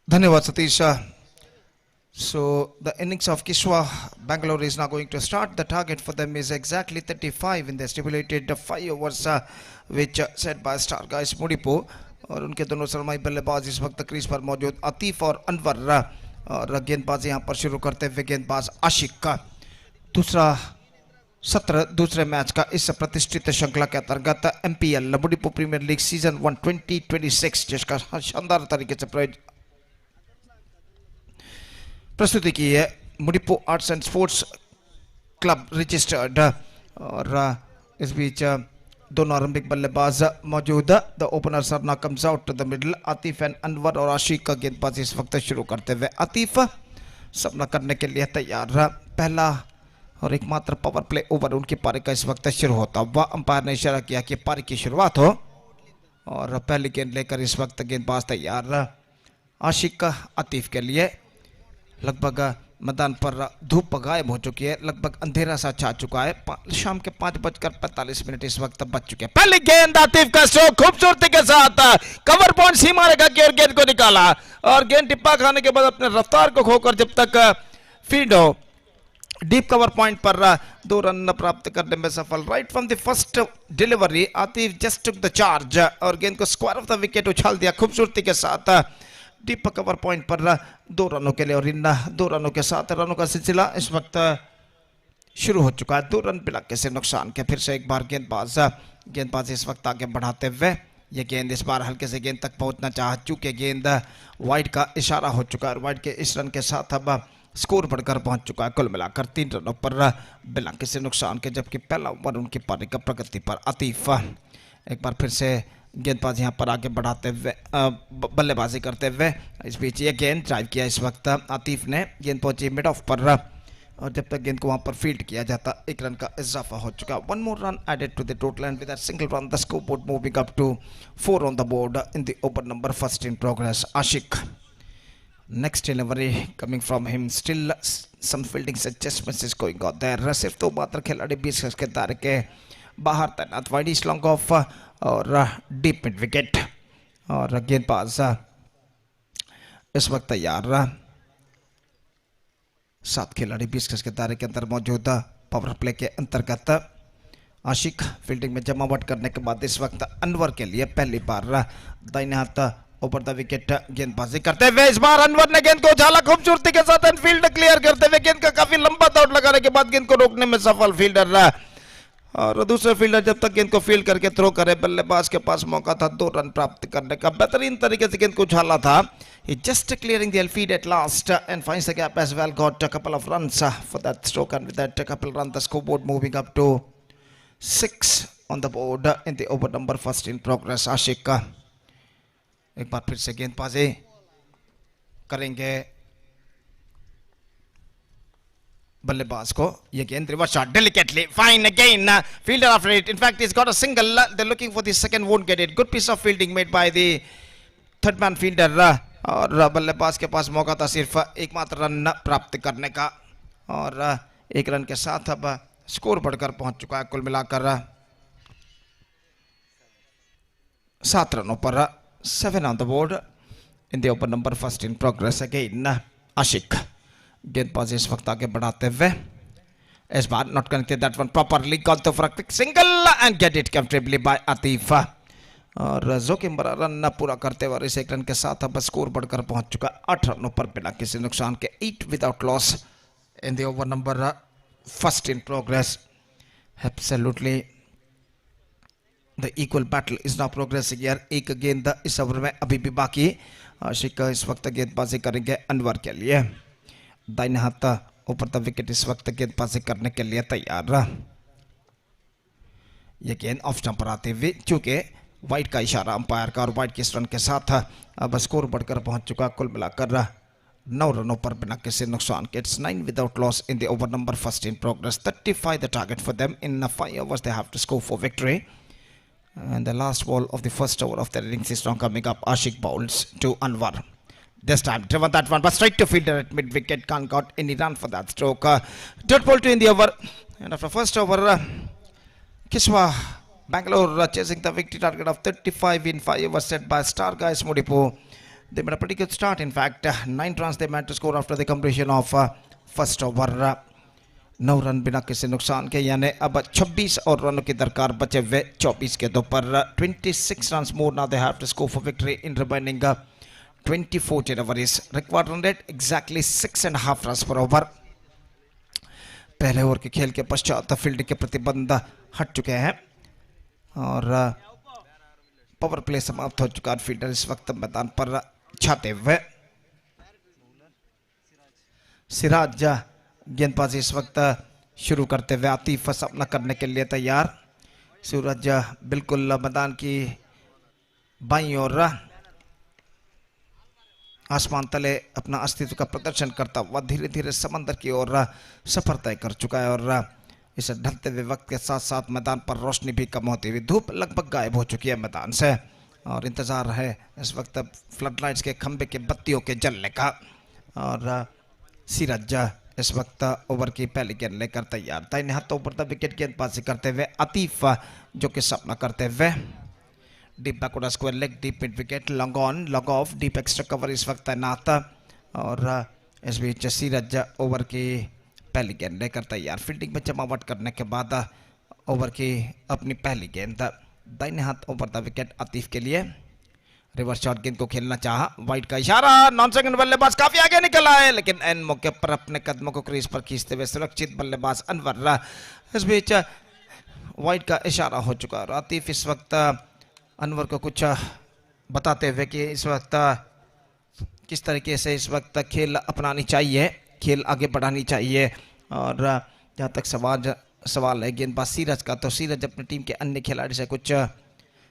I: धन्यवाद Satish. So the innings of Kiswa Bangalore is now going to start. The target for them is exactly 35 in the stipulated 5 overs which set by Star Guys Mudipu. और उनके दोनों सरमाई बल्लेबाज इस वक्त क्रीज पर मौजूद अतीफ और अनवर. और गेंदबाजी यहाँ पर शुरू करते हुए गेंदबाज आशिक का दूसरा सत्र दूसरे मैच का इस प्रतिष्ठित श्रृंखला के अंतर्गत MPL Mudipu premier league season 1 2026 जिसका शानदार तरीके से प्रस्तुति की है Mudipu arts and sports club registered. और इस बीच दोनों आरंभिक बल्लेबाज मौजूद. द ओपनर सरना comes out to the middle. Atif and Anwar और आशिक का गेंदबाजी इस वक्त शुरू करते हुए आतिफ सबना करने के लिए तैयार. पहला और एकमात्र पावर प्ले ओवर उनकी पारी का इस वक्त शुरू होता हुआ अंपायर ने इशारा किया कि पारी की शुरुआत हो. और पहली गेंद लेकर इस वक्त गेंदबाज तैयार. आशिक आतिफ के लिए लगभग मैदान पर धूप गायब हो चुकी है. लगभग अंधेरा सा छा चुका है. शाम के 5:45 इस वक्त बच चुके हैं. पहली गेंद आतिफ का स्ट्रोक खूबसूरती के साथ कवर पॉइंट सीमा रेखा की ओर गेंद को निकाला और गेंद टिप्पा खाने के बाद अपने रफ्तार को खोकर जब तक फील्ड हो डीप कवर पॉइंट पर 2 रन प्राप्त करने में सफल. Right from the first delivery Atif just took the charge और गेंद को स्क्वायर ऑफ द विकेट उछाल दिया खूबसूरती के साथ डीप कवर पॉइंट पर 2 रनों के लिए. और इन 2 रनों के साथ रनों का सिलसिला इस वक्त शुरू हो चुका है। 2 रन बिना किसी नुकसान के। फिर से एक बार गेंदबाज इस वक्त आगे बढ़ाते हुए, ये गेंद इस बार हल्के से गेंद तक पहुंचना चाहा, चूंकि गेंद वाइड का इशारा हो चुका है और वाइड के इस रन के साथ अब स्कोर बढ़कर पहुंच चुका है कुल मिलाकर 3 रनों पर बिना किसी नुकसान के, जबकि पहला ओवर उनकी पारी का प्रगति पर आतिफ। एक बार फिर से गेंदबाज यहां पर आगे बढ़ाते हुए बल्लेबाजी करते हुए, इस बीच ये गेंद ड्राइव किया इस वक्त आतिफ ने, गेंद पहुंची मिड ऑफ पर और जब तक गेंद को वहां पर फील्ड किया जाता 1 रन का इजाफा हो चुका। 1 more run added to the total and with that single run the scoreboard moving up to 4 on the board in the over number first in progress. Ashik, next delivery coming from him, still some fielding adjustments is going on there. सिर्फ 2 मात्र खिलाड़ी 20 गज के दायरे के बाहर तैनात, wide is long off और डीप मिड विकेट, और गेंदबाज इस वक्त तैयार। 7 खिलाड़ी 20 गज के दायरे के अंदर मौजूद पावर प्ले के अंतर्गत। आशिक फील्डिंग में जमावट करने के बाद इस वक्त अनवर के लिए पहली बार दाहिने हाथ ऊपर द विकेट गेंदबाजी करते हुए, इस बार अनवर ने गेंद को उछाला खूबसूरती के साथ, फील्ड क्लियर करते हुए गेंद का काफी लंबा दौड़ लगाने के बाद गेंद को रोकने में सफल फील्डर रहा, और दूसरे फील्डर जब तक गेंद को फील्ड करके थ्रो करे, बल्लेबाज के पास मौका था 2 रन प्राप्त करने का। बेहतरीन तरीके से गेंद को उछाला था। He just clearing the field at last and finds the gap as well. Got a couple of runs for that stroke, and with that a couple run the scoreboard moving up to 6 on the board in the over number first in progress. Ashik एक बार फिर से गेंदबाजी करेंगे बल्लेबाज को, ये गेंद reverse shot delicately fine again, fielder after it, in fact he's got a single, they're looking for the second, won't get it. Good piece of fielding made by the third man fielder, और बल्लेबाज के पास मौका था सिर्फ एकमात्र run प्राप्त करने का, और 1 रन के साथ अब स्कोर बढ़कर पहुंच चुका है कुल मिलाकर 7 रनों पर। 7 on the board in the over number first in progress again. Ashik गेंदबाजी इस वक्त आगे बढ़ाते हुए, इस बार not connected that one properly, got the for quick single and get it comfortably by Atif, और जोखिम भरा रन पूरा करते हुए इस 1 रन के साथ अब स्कोर बढ़कर पहुंच चुका 8 रनों पर बिना किसी नुकसान के, 8 without loss in the over number first in progress. Absolutely the equal battle is now progressing here. एक गेंद इस ओवर में अभी भी बाकी। आशिक इस वक्त गेंदबाजी करेंगे अनवर के लिए, दाहिने हाथ ऊपर द विकेट इस वक्त गेंदबाजी करने के लिए तैयार। यह गेंद ऑफ स्टंप पर आते हुए, चूंकि वाइड का इशारा अंपायर का, और वाइड के रन के साथ अब स्कोर बढ़कर पहुंच चुका कुल मिलाकर 9 रनों पर बिना किसी नुकसान के। It's 9 without loss in the over number first in progress. 35 the target for them in 5 overs they have to score for victory, and the last ball of the first over of the innings is now coming up. Ashik bowls to Anwar. This time driven that one, but straight to fielder at mid wicket, can't got any run for that stroke. Third ball to in the over, and after first over Kiswa Bangalore chasing the victory target of 35 in 5 overs set by star guys Mudipu. They made a pretty good start, in fact 9 runs they managed to score after the completion of first over. 9 run बिना किसी नुकसान के, यानी अब 26 और रनों की दरकार बचे हुए 24 के दो पर। 26 runs more now they have to score for victory in remaining 24 deliveries. Required run rate exactly 6.5 runs per over. पहले ओवर के खेल के पश्चात फील्ड के प्रतिबंध हट चुके हैं और पावर प्ले समाप्त हो चुका। फील्डर इस वक्त मैदान पर छाते हुए। सिराज गेंदबाजी इस वक्त शुरू करते हुए, आतिफ सामना करने के लिए तैयार। सूरज बिल्कुल मैदान की बाईं ओर आसमान तले अपना अस्तित्व का प्रदर्शन करता हुआ धीरे धीरे समंदर की ओर सफर तय कर चुका है, और इस ढलते हुए वक्त के साथ साथ मैदान पर रोशनी भी कम होती हुई, धूप लगभग गायब हो चुकी है मैदान से, और इंतजार है इस वक्त फ्लड लाइट्स के खंबे के बत्तियों के जलने का। और सिराज इस वक्त ओवर की पहली गेंद लेकर तैयार। दाहिने हाथ ऊपर द विकेट गेंदबाजी करते हुए आतिफ जो कि सामना करते हुए। Deep backward square leg, deep mid wicket, long on long off, deep extra cover इस वक्त तैनात, और इस बीच सिराज ओवर की पहली गेंद लेकर तैयार। फील्डिंग में जमावट करने के बाद ओवर की अपनी पहली गेंद। दाहिने हाथ ऊपर द विकेट आतिफ के लिए, रिवर्स शॉट गेंद को खेलना चाहा, वाइट का इशारा, नॉन सेकंड बल्लेबाज काफी आगे निकला है लेकिन एन मौके पर अपने कदमों को क्रीज पर खींचते हुए सुरक्षित बल्लेबाज अनवर। इस बीच वाइट का इशारा हो चुका है। आतिफ इस वक्त अनवर को कुछ बताते हुए कि इस वक्त किस तरीके से इस वक्त खेल अपनानी चाहिए, खेल आगे बढ़ानी चाहिए। और जहाँ तक सवाल है गेंदबाज सीरज का, तो सीरज अपनी टीम के अन्य खिलाड़ी से कुछ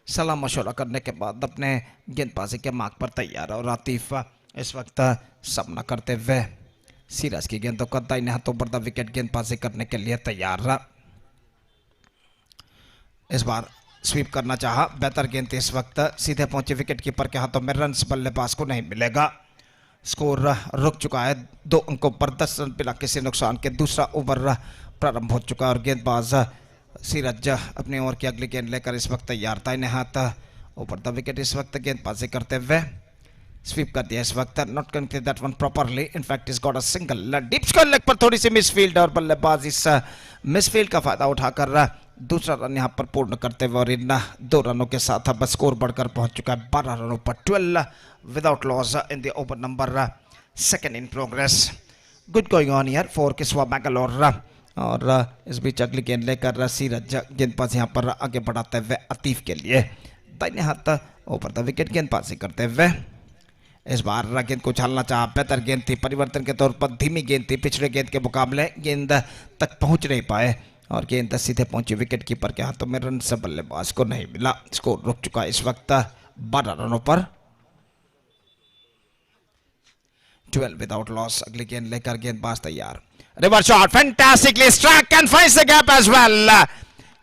I: सलाह मशवरा करने के बाद अपने गेंदबाजी के मार्ग पर तैयार है। और आतिफ इस वक्त सामना करते हुए सीरज की गेंदों का दाहिने हाथों पर विकेट गेंदबाजी करने के लिए तैयार रहा। इस बार स्वीप करना चाहा, बेहतर गेंद इस वक्त सीधे पहुंचे विकेट कीपर के हाथों में, रन्स बल्लेबाज को नहीं मिलेगा। स्कोर रुक चुका है 2 अंकों पर, 10 रन बिना किसी नुकसान के। दूसरा ओवर प्रारंभ हो चुका है और गेंदबाज सीरज अपने ओवर की अगली गेंद लेकर इस वक्त तैयार था। इन्हें हाथ ऊपर द विकेट इस वक्त गेंदबाजी करते हुए स्वीप कर दिया इस वक्त, not complete that one properly, in fact is got a single. Deep square leg पर थोड़ी सी मिसफील्ड और बल्लेबाज इस मिसफील्ड का फायदा उठाकर दूसरा रन यहां पर पूर्ण करते हुए और इन 2 रनों के साथ अब स्कोर बढ़कर पहुंच चुका है 12 रनों पर, 12 without loss in the over number 2 in progress. Good going on here for Kiswa Bangalore. और इस बीच अगली गेंद लेकर सीरज गेंदबाज यहां पर आगे बढ़ाते हुए आतिफ के लिए दाहिने हाथ ऊपर द विकेट गेंदबाजी करते हुए इस बार गेंद को उछालना चाहा, बेहतर गेंद थी, परिवर्तन के तौर पर धीमी गेंद थी, पिछले गेंद के मुकाबले गेंद तक पहुंच नहीं पाए और गेंद सीधे पहुंची विकेट कीपर के हाथों में, रन से बल्लेबाज को नहीं मिला। स्कोर रुक चुका है इस वक्त 12 रनों पर, 12 विदाउट लॉस। अगली गेंद लेकर गेंदबाज तैयार, reverse shot fantastically strike and finds the gap as well,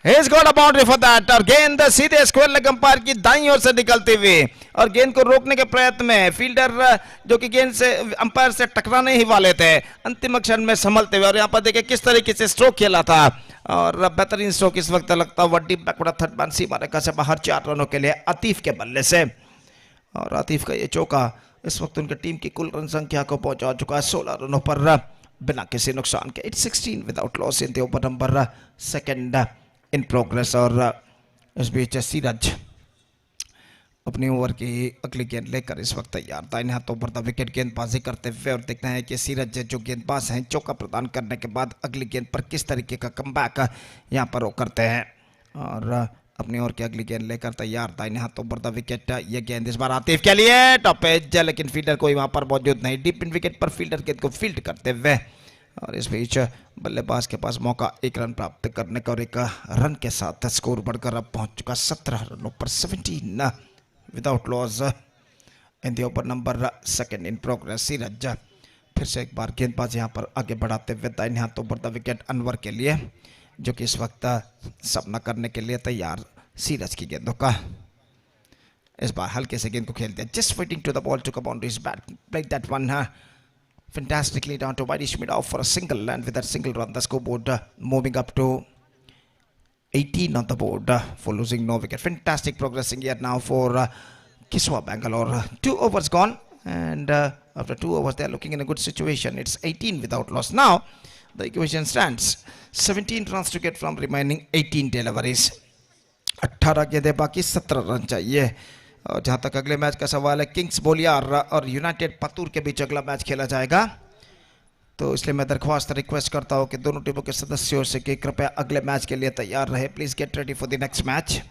I: He's got a boundary for that। और गेंद सीधे स्क्वायर लेग अंपायर की दाईं ओर से निकलते हुए और गेंद को रोकने के प्रयत्न में फील्डर जो कि गेंद से अंपायर से टकराने ही वाले थे, अंतिम क्षण में संभलते हुए और यहाँ पर देखिए किस तरीके से स्ट्रोक खेला था और बेहतरीन स्ट्रोक इस वक्त लगता हुआ डीप बैकवर्ड थर्ड मैन सीमा रेखा से बाहर 4 रनों के लिए आतिफ के बल्ले से। और आतिफ का ये चौका इस वक्त उनकी टीम की कुल रन संख्या को पहुंचा चुका है 16 रनों पर बिना किसी नुकसान के। It's 16 without loss in the over number 2 in progress. और इस बीच सीरज अपनी ओवर की अगली गेंद लेकर इस वक्त तैयार था, इन्हें हाथों पर द विकेट गेंदबाजी करते हुए और देखना है कि सीरज जो गेंदबाज हैं चौका प्रदान करने के बाद अगली गेंद पर किस तरीके का कमबैक यहाँ पर वो करते हैं। और अपनी ओवर की अगली गेंद लेकर तैयार था, इन्हें हाथों पर द विकेट, ये गेंद इस बार आतिफ के लिए टॉप एज, लेकिन फील्डर कोई वहाँ पर मौजूद नहीं, डीप इन विकेट पर फील्डर गेंद को फील्ड करते हुए और इस बीच बल्लेबाज के पास मौका 1 रन प्राप्त करने का और 1 रन के साथ स्कोर बढ़कर अब पहुंच चुका 17 रनों पर, 17 without loss in the over number 2 in progress. Series फिर से एक बार गेंदबाज यहां पर आगे बढ़ाते हुए दाहिने हाथों पर द विकेट अनवर के लिए, जो कि इस वक्त सामना करने के लिए तैयार सीरज की गेंदों का। इस बार हल्के से गेंद को खेलते हैं, just waiting to the ball to come on to his bat, play that one fantastically down to Whitey Schmidt off for a single, and with that single run the scoreboard moving up to 18 on the board for losing no wicket. Fantastic progressing here now for Kiswa Bangalore. 2 overs gone and after 2 overs they are looking in a good situation. It's 18 without loss. Now the equation stands 17 runs to get from remaining 18 deliveries. 18 गेंदें बाकी 17 run चाहिए। और जहाँ तक अगले match का सवाल है, किंग्स बोलियार और यूनाइटेड पतूर के बीच अगला मैच खेला जाएगा, तो इसलिए मैं दरख्वास्त रिक्वेस्ट करता हूँ कि दोनों टीमों के सदस्यों से कि कृपया अगले मैच के लिए तैयार रहे। Please get ready for the next match.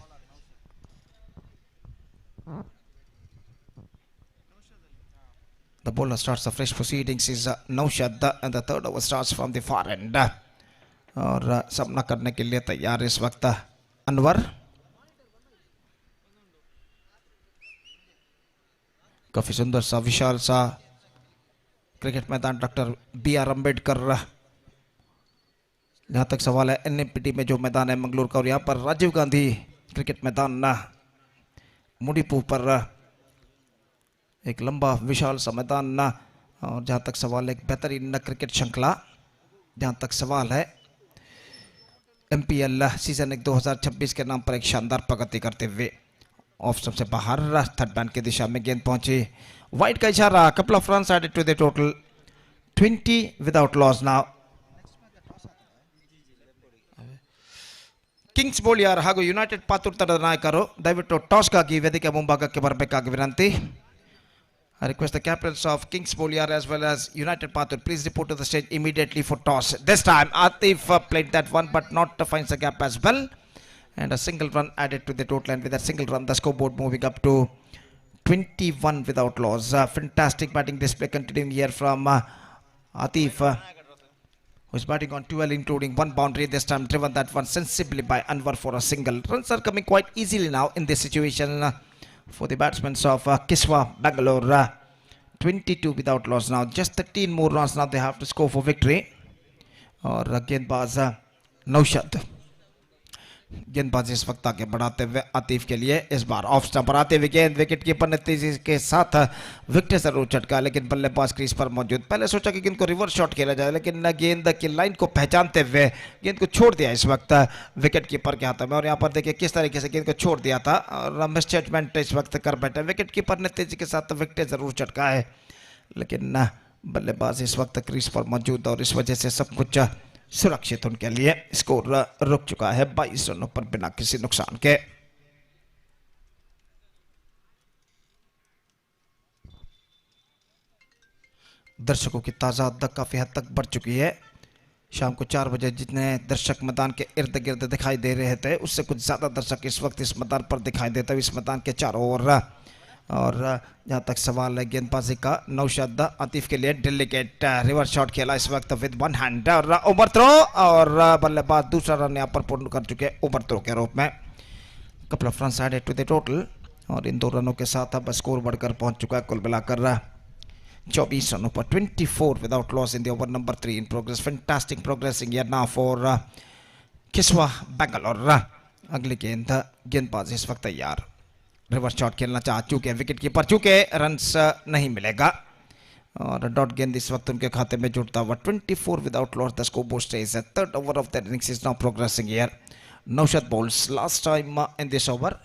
I: The bowler starts the fresh proceedings is Naushad and the third over starts from the far end. और सामना करने के लिए तैयार इस वक्त अनवर। काफी सुंदर सा विशाल सा क्रिकेट मैदान डॉक्टर B.R. अम्बेडकर, जहां तक सवाल है NMPT में जो मैदान है मंगलूर का, और यहाँ पर राजीव गांधी क्रिकेट मैदान मुडीपू पर एक लंबा विशाल सा मैदान। और जहां तक सवाल है एक बेहतरीन क्रिकेट श्रृंखला, जहां तक सवाल है MPL सीजन 1 2026 के नाम पर एक शानदार प्रगति करते हुए ऑफ सबसे बाहर थर्ड बैन की दिशा में गेंद पहुंची, वाइट का इशारा, couple of runs added to the total, 20 without loss now. ಕಿಂಗ್ಸ್ಬೋಳಿಯರ್ ಹಾಗೂ ಯುನೈಟೆಡ್ ಪಾತೂರ್ ತಂಡದ ನಾಯಕರು ದಯವಿಟ್ಟು ಟಾಸ್ಗಾಗಿ ವೇದಿಕೆ ಮುಂಭಾಗಕ್ಕೆ ಬರಬೇಕಾಗಿ ವಿನಂತಿ. I request the captains of Kingssportschannel as well as United Pathur, please report to the stage immediately for toss. This time Atif played that one but not finds the gap as well, and a single run added to the total, and with that single run the scoreboard moving up to 21 without loss. Fantastic batting display continuing here from Atif, who's batting on 12 including one boundary. This time driven that one sensibly by Anwar for a single. Runs are coming quite easily now in this situation for the batsmen of Kiswa Bangalore. 22 without loss now. Just 13 more runs now they have to score for victory. और गेंदबाज नौशद गेंदबाजी इस वक्त आगे बढ़ाते हुए आतिफ के लिए इस बार ऑफ स्टंप पर आते हुए गेंद विकेट कीपर ने तेजी के साथ विकेट जरूर चटका, लेकिन बल्लेबाज क्रीज पर मौजूद. पहले सोचा कि गेंद को रिवर्स शॉट खेला जाए, लेकिन गेंद की लाइन को पहचानते हुए गेंद को छोड़ दिया इस वक्त विकेट कीपर के हाथों में. और यहाँ पर देखिए किस तरीके से गेंद को छोड़ दिया था और मिसजजमेंट इस वक्त कर बैठे. विकेट कीपर ने तेजी के साथ विकेट जरूर चटका है, लेकिन बल्लेबाज इस वक्त क्रीज पर मौजूद और इस वजह से सब कुछ सुरक्षित उनके लिए. स्कोर रुक चुका है 22 रनों पर बिना किसी नुकसान के. दर्शकों की तादाद काफी हद तक बढ़ चुकी है. शाम को 4 बजे जितने दर्शक मैदान के इर्द गिर्द दिखाई दे रहे थे, उससे कुछ ज्यादा दर्शक इस वक्त इस मैदान पर दिखाई देते हैं. इस मैदान के चारों ओर. और जहां तक सवाल है गेंदबाजी का, नौशाद आतिफ के लिए डेलीकेट रिवर्स शॉट खेला इस वक्त विद वन हैंड और ओवर थ्रो, और बल्लेबाज दूसरा रन यहां पर पूर्ण कर चुके ओवर थ्रो के रूप में. Couple of runs added to the total, और इन 2 रनों के साथ अब स्कोर बढ़कर पहुंच चुका है कुल मिलाकर 24 रनों पर. 24 without loss in the over number 3 in progress. Fantastic progressing here now for Kiswa Bangalore. अगली गेंदबाज इस वक्त तैयार, रिवर्स शॉट खेलना चाह चुके हैं विकेट कीपर, चूंकि रन्स नहीं मिलेगा और डॉट गेंद इस वक्त उनके खाते में जुड़ता हुआ. 24 without loss the score board stage. Third over of the innings is now progressing here. Naushad balls last time in this over,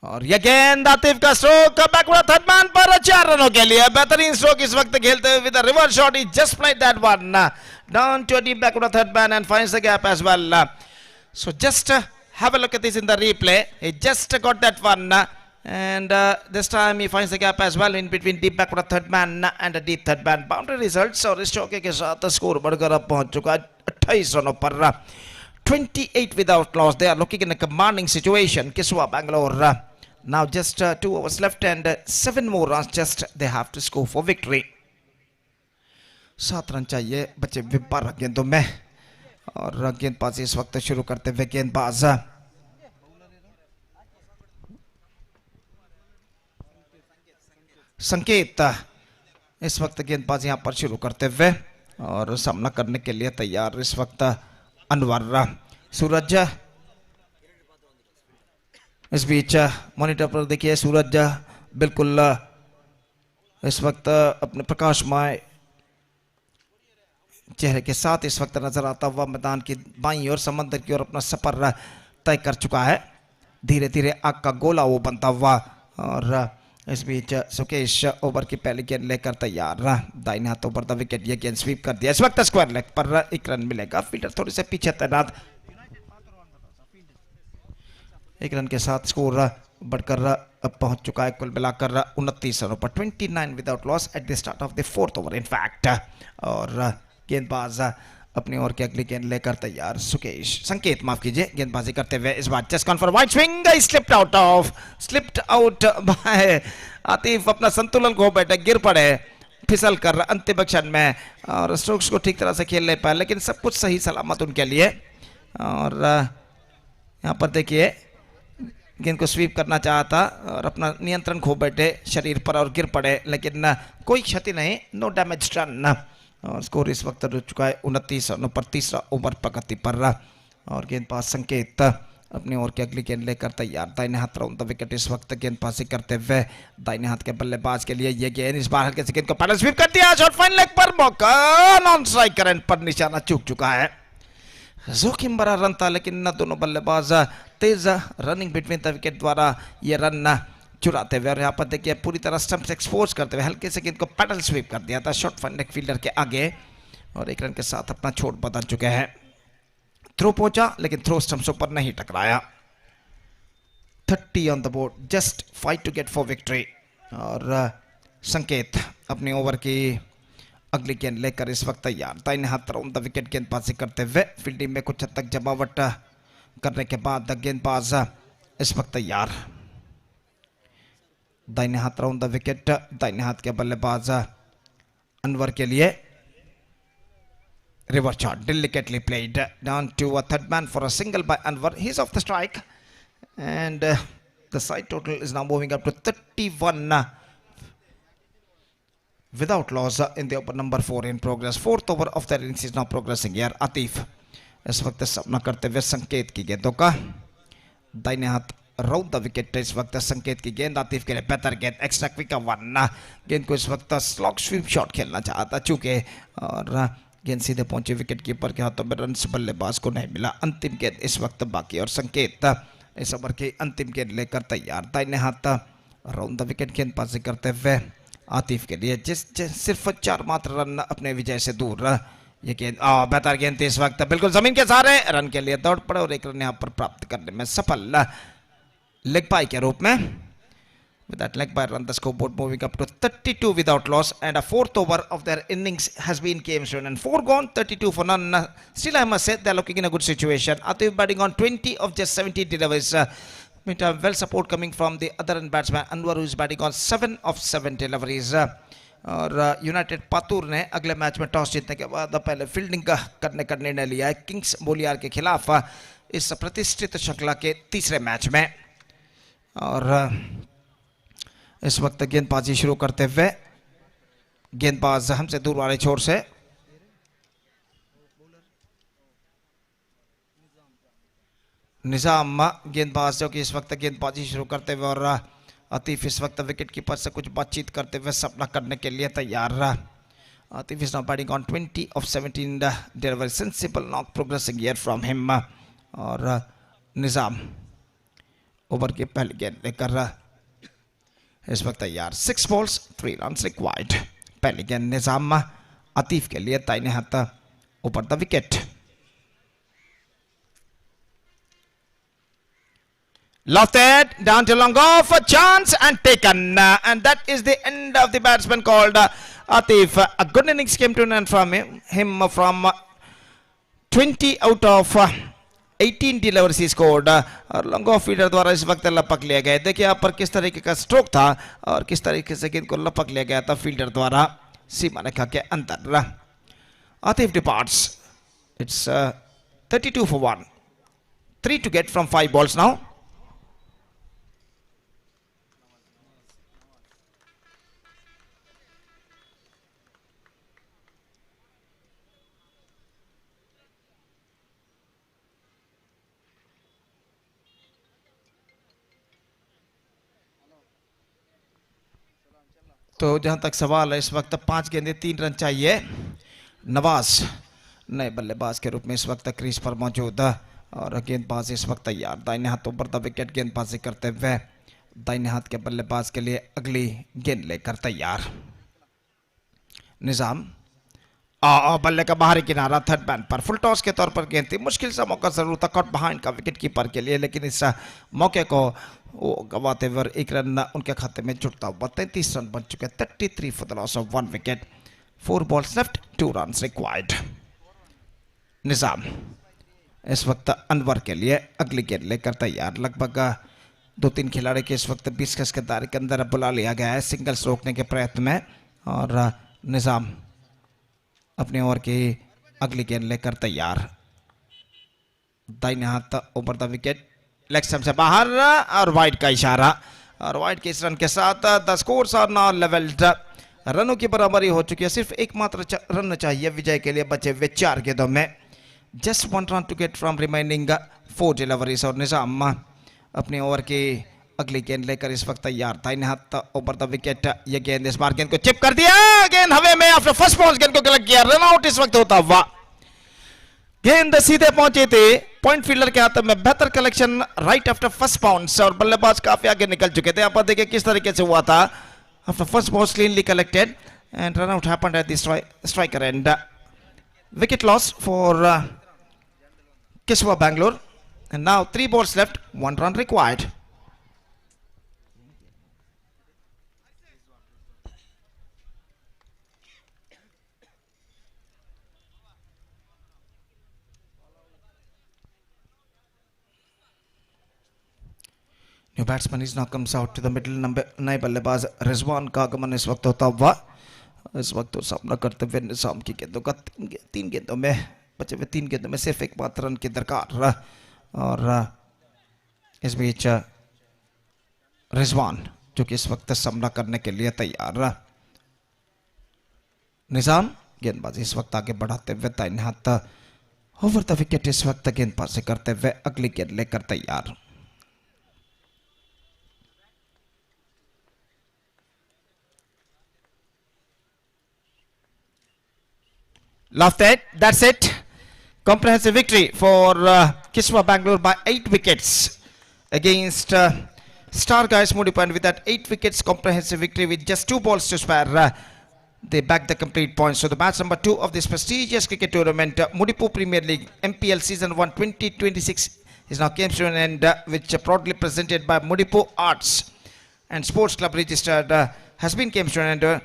I: और यह गेंद आतिफ का स्ट्रोक बैकवर्ड थर्ड मैन पर 4 रनों के लिए. बेहतरीन स्ट्रोक इस वक्त खेलते हुए with reverse shot. He just played that one down to the backward third man and finds the gap as well. So just have a look at this in the replay. He just got that one, and this time he finds the gap as well in between deep backward third man and a deep third man. Boundary results और इस चौके के साथ score बढ़कर अब पहुंच चुका है 28 रनों पर. 28 without loss. They are looking in a commanding situation. Kiswa Bangalore. Now just 2 overs left and 7 more runs just they have to score for victory. 7 run चाहिए बचे 12 गेंदों में, और गेंदबाजी इस वक्त शुरू करते हुए गेंदबाज संकेत इस वक्त गेंदबाजी यहां पर शुरू करते हुए, और सामना करने के लिए तैयार इस वक्त अनवर. सूरज इस बीच मॉनिटर पर देखिए, सूरज बिल्कुल इस वक्त अपने प्रकाशमय चेहरे के साथ इस वक्त नजर आता हुआ मैदान की बाईं ओर समंदर की ओर अपना सफर तय कर चुका है. धीरे धीरे आग का गोला वो बनता हुआ, और इस बीच सुकेश ओवर की पहली गेंद लेकर तैयार. दाहिने हाथों पर द विकेट, ये गेंद स्वीप कर दिया इस वक्त स्क्वायर लेग पर. 1 रन मिलेगा. फील्डर थोड़ी से पीछे तैनात. 1 रन के साथ स्कोर बढ़कर अब पहुंच चुका है कुल मिलाकर 29 रनों पर. 29 without loss eight the start of the 4th over in fact. और गेंदबाज अपनी ओर की अगली गेंद लेकर तैयार. संकेत माफ कीजिए गेंदबाजी करते हुए इस बार just gone for wide swing. Slipped out by Atif. अपना संतुलन खो बैठे, गिर पड़े फिसल कर अंतिम क्षण में, और स्ट्रोक्स को ठीक तरह से खेल नहीं पाए, लेकिन सब कुछ सही सलामत उनके लिए. और यहाँ पर देखिए गेंद को स्वीप करना चाहता और अपना नियंत्रण खो बैठे शरीर पर और गिर पड़े, लेकिन कोई क्षति नहीं. No damage done. और स्कोर इस वक्त रुक चुका है 29 रनों पर. 3रा ओवर प्रगति पर, और गेंदबाज संकेत अपनी ओर की अगली गेंद लेकर तैयार. दाहिने हाथ राउंड द विकेट इस वक्त गेंदबाजी करते हुए. दाहिने हाथ के बल्लेबाज के लिए ये गेंद इस बार हल्के से गेंद को पैडल स्वीप कर दिया. शॉट फाइन लेग पर, मौका नॉन स्ट्राइक करंट पर निशाना चूक चुका है. जोखिम भरा रन था, लेकिन न दोनों बल्लेबाज तेज रनिंग बिटवीन द विकेट द्वारा ये रन चुराते हुए, और यहाँ पर देखिए पूरी तरह स्टंप्स एक्सपोज करते हुए हल्के से गेंद को पैडल स्वीप कर दिया था शॉट फाइन लेग फील्डर के आगे, और 1 रन के साथ अपना छोड़ बदल चुके हैं. थ्रो पहुंचा लेकिन थ्रो स्टंप्स पर नहीं टकराया। 30 on the board, just fight to get for victory. और संकेत अपने ओवर की अगली गेंद लेकर इस वक्त तैयार। दाहिने हाथ राउंड द विकेट गेंदबाजी करते हुए फील्डिंग में कुछ हद तक जमावट करने के बाद गेंदबाज इस वक्त तैयार। दाहिने हाथ राउंड द विकेट, दाहिने हाथ के बल्लेबाज अनवर के लिए reverse shot delicately played down to a third man for a single by Anwar. He's off the strike and the side total is now moving up to 31 without loss in the over number 4 in progress. Fourth over of the innings is now progressing here. Atif इस वक्त सामना करते हुए संकेत की गेंदों का। दाहिने हाथ राउंड द विकेट इस वक्त संकेत की गेंद। आतिफ के लिए बेहतर गेंद, एक्स्ट्रा क्विक का वन। गेंद को इस वक्त स्लॉग स्वीप शॉट खेलना चाहता चूके और गेंद सीधे पहुंचे विकेट कीपर के हाथों में, रन बल्लेबाज को नहीं मिला। अंतिम गेंद इस वक्त बाकी और संकेत इस ओवर की अंतिम गेंद लेकर तैयार। दाहिने हाथ राउंड द विकेट गेंदबाजी करते हुए आतिफ के लिए सिर्फ 4 मात्र रन अपने विजय से दूर। ये गेंद बेहतर गेंद इस वक्त बिल्कुल जमीन के सहारे रन के लिए दौड़ पड़े और एक रन यहाँ पर प्राप्त करने में सफल लेग बाय के रूप में। With that leg by run, the scoreboard moving up to 32 without loss, and a fourth over of their innings has been came soon and 4 gone, 32 for none. Still, I must say they're looking in a good situation. Atif batting on 20 of just 17 deliveries. Meantime, well support coming from the other end batsman Anwar, who is batting on 7 of 7 deliveries. और United Patur ने अगले match में toss जीतने के बाद पहले fielding करने का निर्णय लिया है किंग्स बोलियार के खिलाफ इस प्रतिष्ठित श्रृंखला के तीसरे मैच में। और इस वक्त गेंदबाजी शुरू करते हुए गेंदबाज हमसे दूर वाले छोर से निजाम गेंदबाज जो कि इस वक्त गेंदबाजी शुरू करते हुए और आतिफ इस वक्त विकेट कीपर से कुछ बातचीत करते हुए सपना करने के लिए तैयार रहा। Atif is now batting on 20 of 17 delivery, sensible knock progressing here from him। और निजाम ओवर की पहली गेंद लेकर इस वक्त तैयार। 6 balls 3 runs required। पहली गेंद निजाम आतिफ के लिए दाहिने हाथ ऊपर the wicket. Lofted down to long off, a chance and taken, and that is the end of the batsman called Atif. A good innings came to an end from him from 20 out of 18 deliveries he scored और long off fielder द्वारा इस वक्त लपक लिया गया। देखिए यहाँ पर किस तरीके का स्ट्रोक था और किस तरीके से गेंद को लपक लिया गया था फील्डर द्वारा सीमा रेखा के अंदर। Atif departs, it's 32 for 1, 3 to get from 5 balls now। तो जहां तक सवाल है इस वक्त 5 गेंदें 3 रन चाहिए। नवाज नए बल्लेबाज के रूप में इस वक्त क्रीज पर मौजूद और गेंदबाज इस वक्त तैयार। दाहिने हाथों पर द विकेट गेंदबाजी करते हुए दाहिने हाथ के बल्लेबाज के लिए अगली गेंद लेकर तैयार। निजाम बल्ले का बाहरी किनारा थर्ड मैन पर फुल टॉस के तौर पर गेंद थी। मुश्किल सा मौका जरूर था कट बिहाइंड का विकेट कीपर के लिए, लेकिन इस मौके को वो गवाते हुए एक रन उनके खाते में जुड़ता हुआ 33 रन बन चुके। 33 for the loss of 1 wicket, 4 balls left, 2 runs required। निजाम इस वक्त अनवर के लिए अगली गेंद लेकर तैयार। लगभग 2-3 खिलाड़ी के इस वक्त 20 गज के दायरे के अंदर बुला लिया गया है सिंगल्स रोकने के प्रयत्न में और निजाम अपने ओवर की अगली गेंद लेकर तैयार। दाहिने हाथ ऊपर द विकेट, लेग स्टंप से बाहर और वाइड का इशारा और वाइड के इस रन के साथ the scores are now levelled. रनों की बराबरी हो चुकी है, सिर्फ एकमात्र रन चाहिए विजय के लिए बचे हुए 4 गेंदों में। Just 1 run to get from remaining 4 deliveries और निजाम अपने ओवर की अगली गेंद लेकर इस वक्त तैयार। दाहिने हाथ ऊपर द विकेट, ये गेंद इस बार गेंद को चिप कर दिया, गेंद हवे में आफ्टर फर्स्ट बॉल गेंद को कलेक्ट किया, रन आउट इस वक्त होता हुआ। गेंद सीधे पहुंची थी पॉइंट फील्डर के हाथ में, बेहतर collection right after first bounce और बल्लेबाज काफी आगे निकल चुके थे। यहाँ पर देखिए किस तरीके से हुआ था। After first ball cleanly collected and run out happened at the striker end wicket loss for Kiswa Bangalore. And now 3 balls left, 1 run required. New batsman is now comes out to the middle. Number नए बल्लेबाज रिजवान का आगमन इस वक्त होता हुआ, इस वक्त तो सामना करते हुए निजाम की गेंदों का तीन गेंदों में बचे हुए 3 गेंदों में सिर्फ एकमात्र रन की दरकार। और इस बीच रिजवान जो कि इस वक्त सामना करने के लिए तैयार। निजाम गेंदबाजी इस वक्त आगे बढ़ाते हुए तैनात। ओवर द विकेट इस वक्त गेंदबाजी करते हुए अगली गेंद लेकर तैयार। Love that. That's it. Comprehensive victory for Kiswa Bangalore by 8 wickets against Star Guys Mudipu, and with that 8 wickets comprehensive victory with just 2 balls to spare, they back the complete points. So the match number 2 of this prestigious cricket tournament, Mudipu Premier League MPL Season 1 2026 is now came to an end, which proudly presented by Mudipu Arts and Sports Club registered, has been came to an end,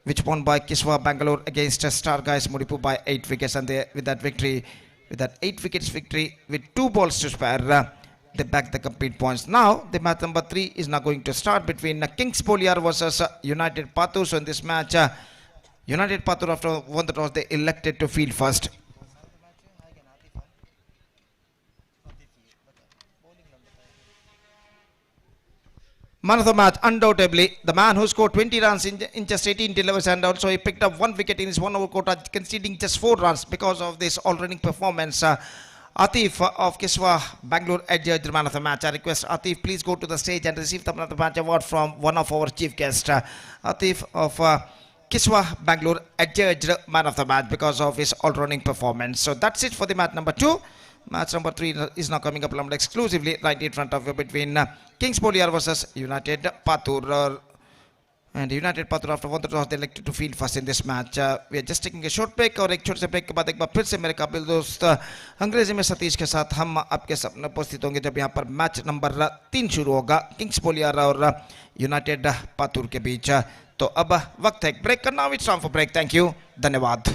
I: which won by Kiswa Bangalore against Star Guys Mudipu by 8 wickets. And they, with that victory, with that 8 wickets victory with 2 balls to spare, they back the complete points. Now the match number 3 is now going to start between Kingssportschannel versus United Patur. So in this match, United Patur, after won the toss, they elected to field first. Man of the match, undoubtedly, the man who scored 20 runs in just 18 deliveries, and also he picked up 1 wicket in his 1 over quota, conceding just 4 runs because of this all-running performance. Atif of Kiswa Bangalore adjudged the man of the match. I request Atif, please go to the stage and receive the man of the match award from one of our chief guests. Atif of Kiswa Bangalore adjudged man of the match because of his all-running performance. So that's it for the match number 2. Match number 3 is now coming up exclusively right in front of you between Kingssportschannel versus United Patur. And United Patur, after 1 toss, they elected to field first in this match. We are just taking a short break, और एक छोटे से break के बाद एक बार फिर से मेरे काबिल दोस्त अंग्रेजी में सतीश के साथ हम आपके सामने उपस्थित होंगे जब यहाँ पर मैच नंबर 3 शुरू होगा किंग्सपोर्टschannel और यूनाइटेड पातुर के बीच। तो अब वक्त है ब्रेक का। Now it's time for break. Thank you, धन्यवाद।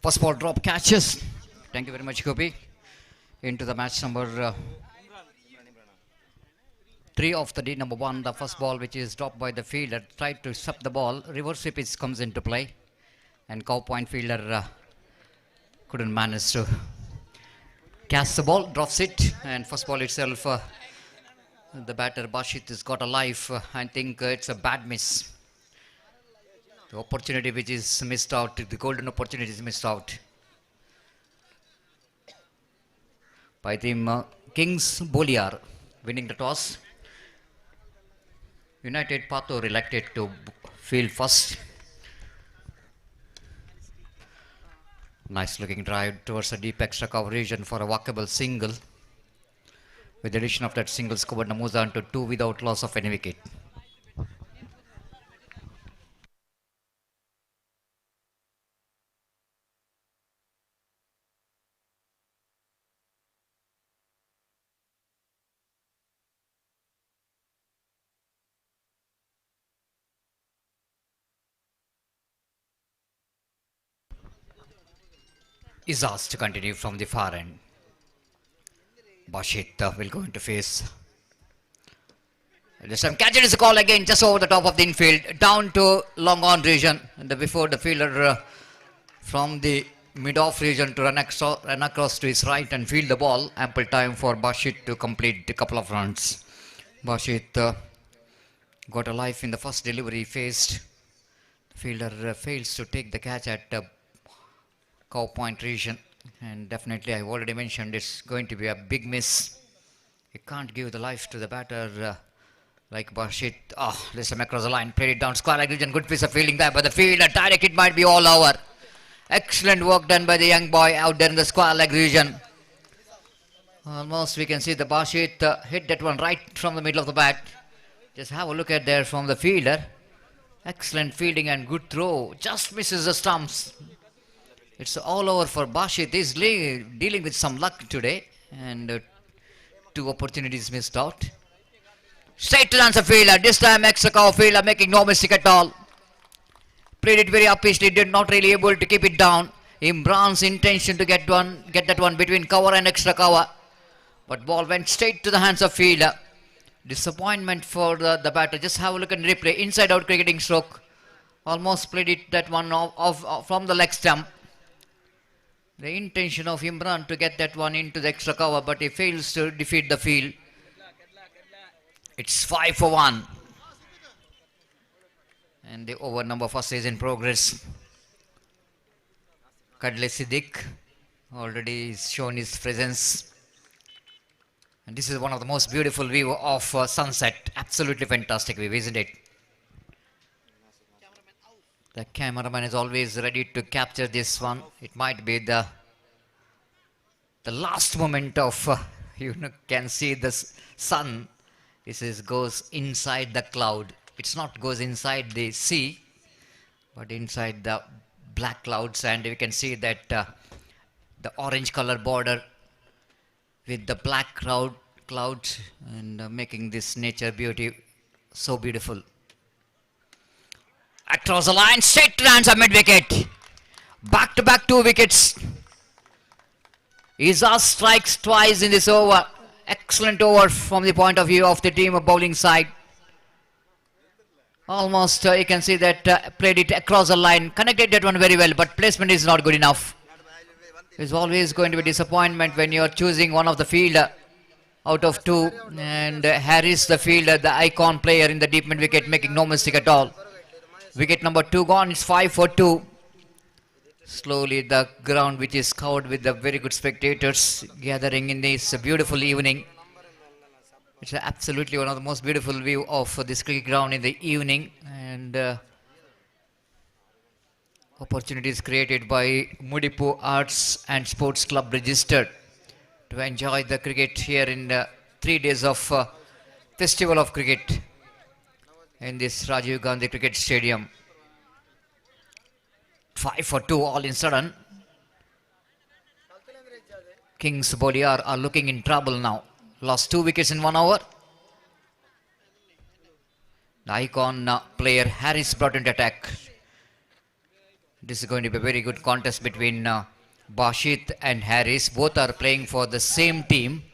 H: First ball drop catches. Thank you very much, Gopi. Into the match number 3 of the day, number 1. The first ball which is dropped by the fielder. Tried to sweep the ball. Reverse sweep comes into play. And Cow Point fielder couldn't manage to catch the ball. Drops it. And first ball itself, the batter Bashit has got a life. I think it's a bad miss. The opportunity which is missed out, the golden opportunity is missed out by team Kings Boliar winning the toss. United Pathor elected to field first. Nice looking drive towards the deep extra cover region for a walkable single. With the addition of that single, scored Namuzan to 2 without loss of any wicket. Is asked to continue from the far end. Bashit will go into face. This time catch it is a call again just over the top of the infield down to long on region, and before the fielder from the mid off region to run across to his right and field the ball. Ample time for Bashit to complete a couple of runs. Bashit got a life in the first delivery faced. The fielder fails to take the catch at Cow Point region, and definitely I've already mentioned it's going to be a big miss. You can't give the life to the batter like Bashit. This time across the line, played it down square leg region. Good piece of fielding there by the fielder. Direct it might be all over. Excellent work done by the young boy out there in the square leg region. Almost we can see the Bashit hit that one right from the middle of the bat. Just have a look at there from the fielder. Excellent fielding and good throw. Just misses the stumps. It's all over for Bashit. He's dealing with some luck today, and 2 opportunities missed out. Straight to the answer fielder. This time extra cover fielder making no mistake at all. Played it very upishly, did not really able to keep it down. Imran's intention to get that one between cover and extra cover, but ball went straight to the hands of fielder. Disappointment for the batter. Just have a look at the replay. Inside out cricketing stroke. Almost played that one off from the leg stump. The intention of Imran to get that one into the extra cover, but he fails to defeat the field. It's 5 for 1. And the over number first is in progress. Kadle Siddiq already shown his presence. And this is one of the most beautiful view of sunset. Absolutely fantastic view, isn't it? The cameraman is always ready to capture this one. It might be the last moment of, you can see the sun. This goes inside the cloud. It's not goes inside the sea, but inside the black clouds. And you can see that the orange color border with the black clouds and making this nature beauty so beautiful. Across the line, straight to the hands of mid-wicket. Back-to-back 2 wickets. Izzaz strikes twice in this over. Excellent over from the point of view of the team of bowling side. Almost you can see that played it across the line. Connected that one very well, but placement is not good enough. It's always going to be disappointment when you're choosing one of the fielder out of 2. And Harris, the fielder, the icon player in the deep mid-wicket, making no mistake at all. Wicket number 2 gone. It's 5 for 2. Slowly the ground which is covered with the very good spectators gathering in this beautiful evening. It's absolutely one of the most beautiful view of this cricket ground in the evening, and opportunities created by Mudipu Arts and Sports Club registered to enjoy the cricket here in 3 days of Festival of Cricket in this Rajiv Gandhi Cricket Stadium. 5 for 2 all in sudden. Kings Boliar are looking in trouble now. Lost 2 wickets in 1 over. The icon player Harris brought into attack. This is going to be a very good contest between Bashit and Harris. Both are playing for the same team.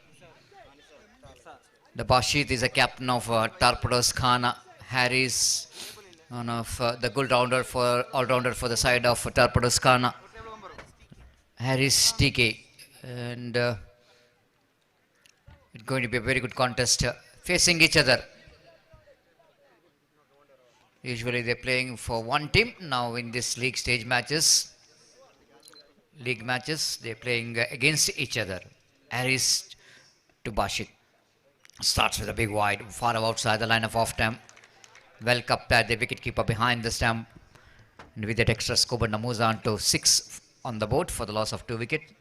H: The Bashit is a captain of Torpedoes Khana. Harris, one of the good all-rounder for the side of Torpedoes Khana. Harris TK. And it's going to be a very good contest facing each other. Usually they're playing for one team. Now in this league matches, they're playing against each other. Harris to Bashit. Starts with a big wide, far outside the line of off stump. Well cupped at the wicket keeper behind the stump. And with that extra scope, and moves on to 6 on the board for the loss of 2 wickets.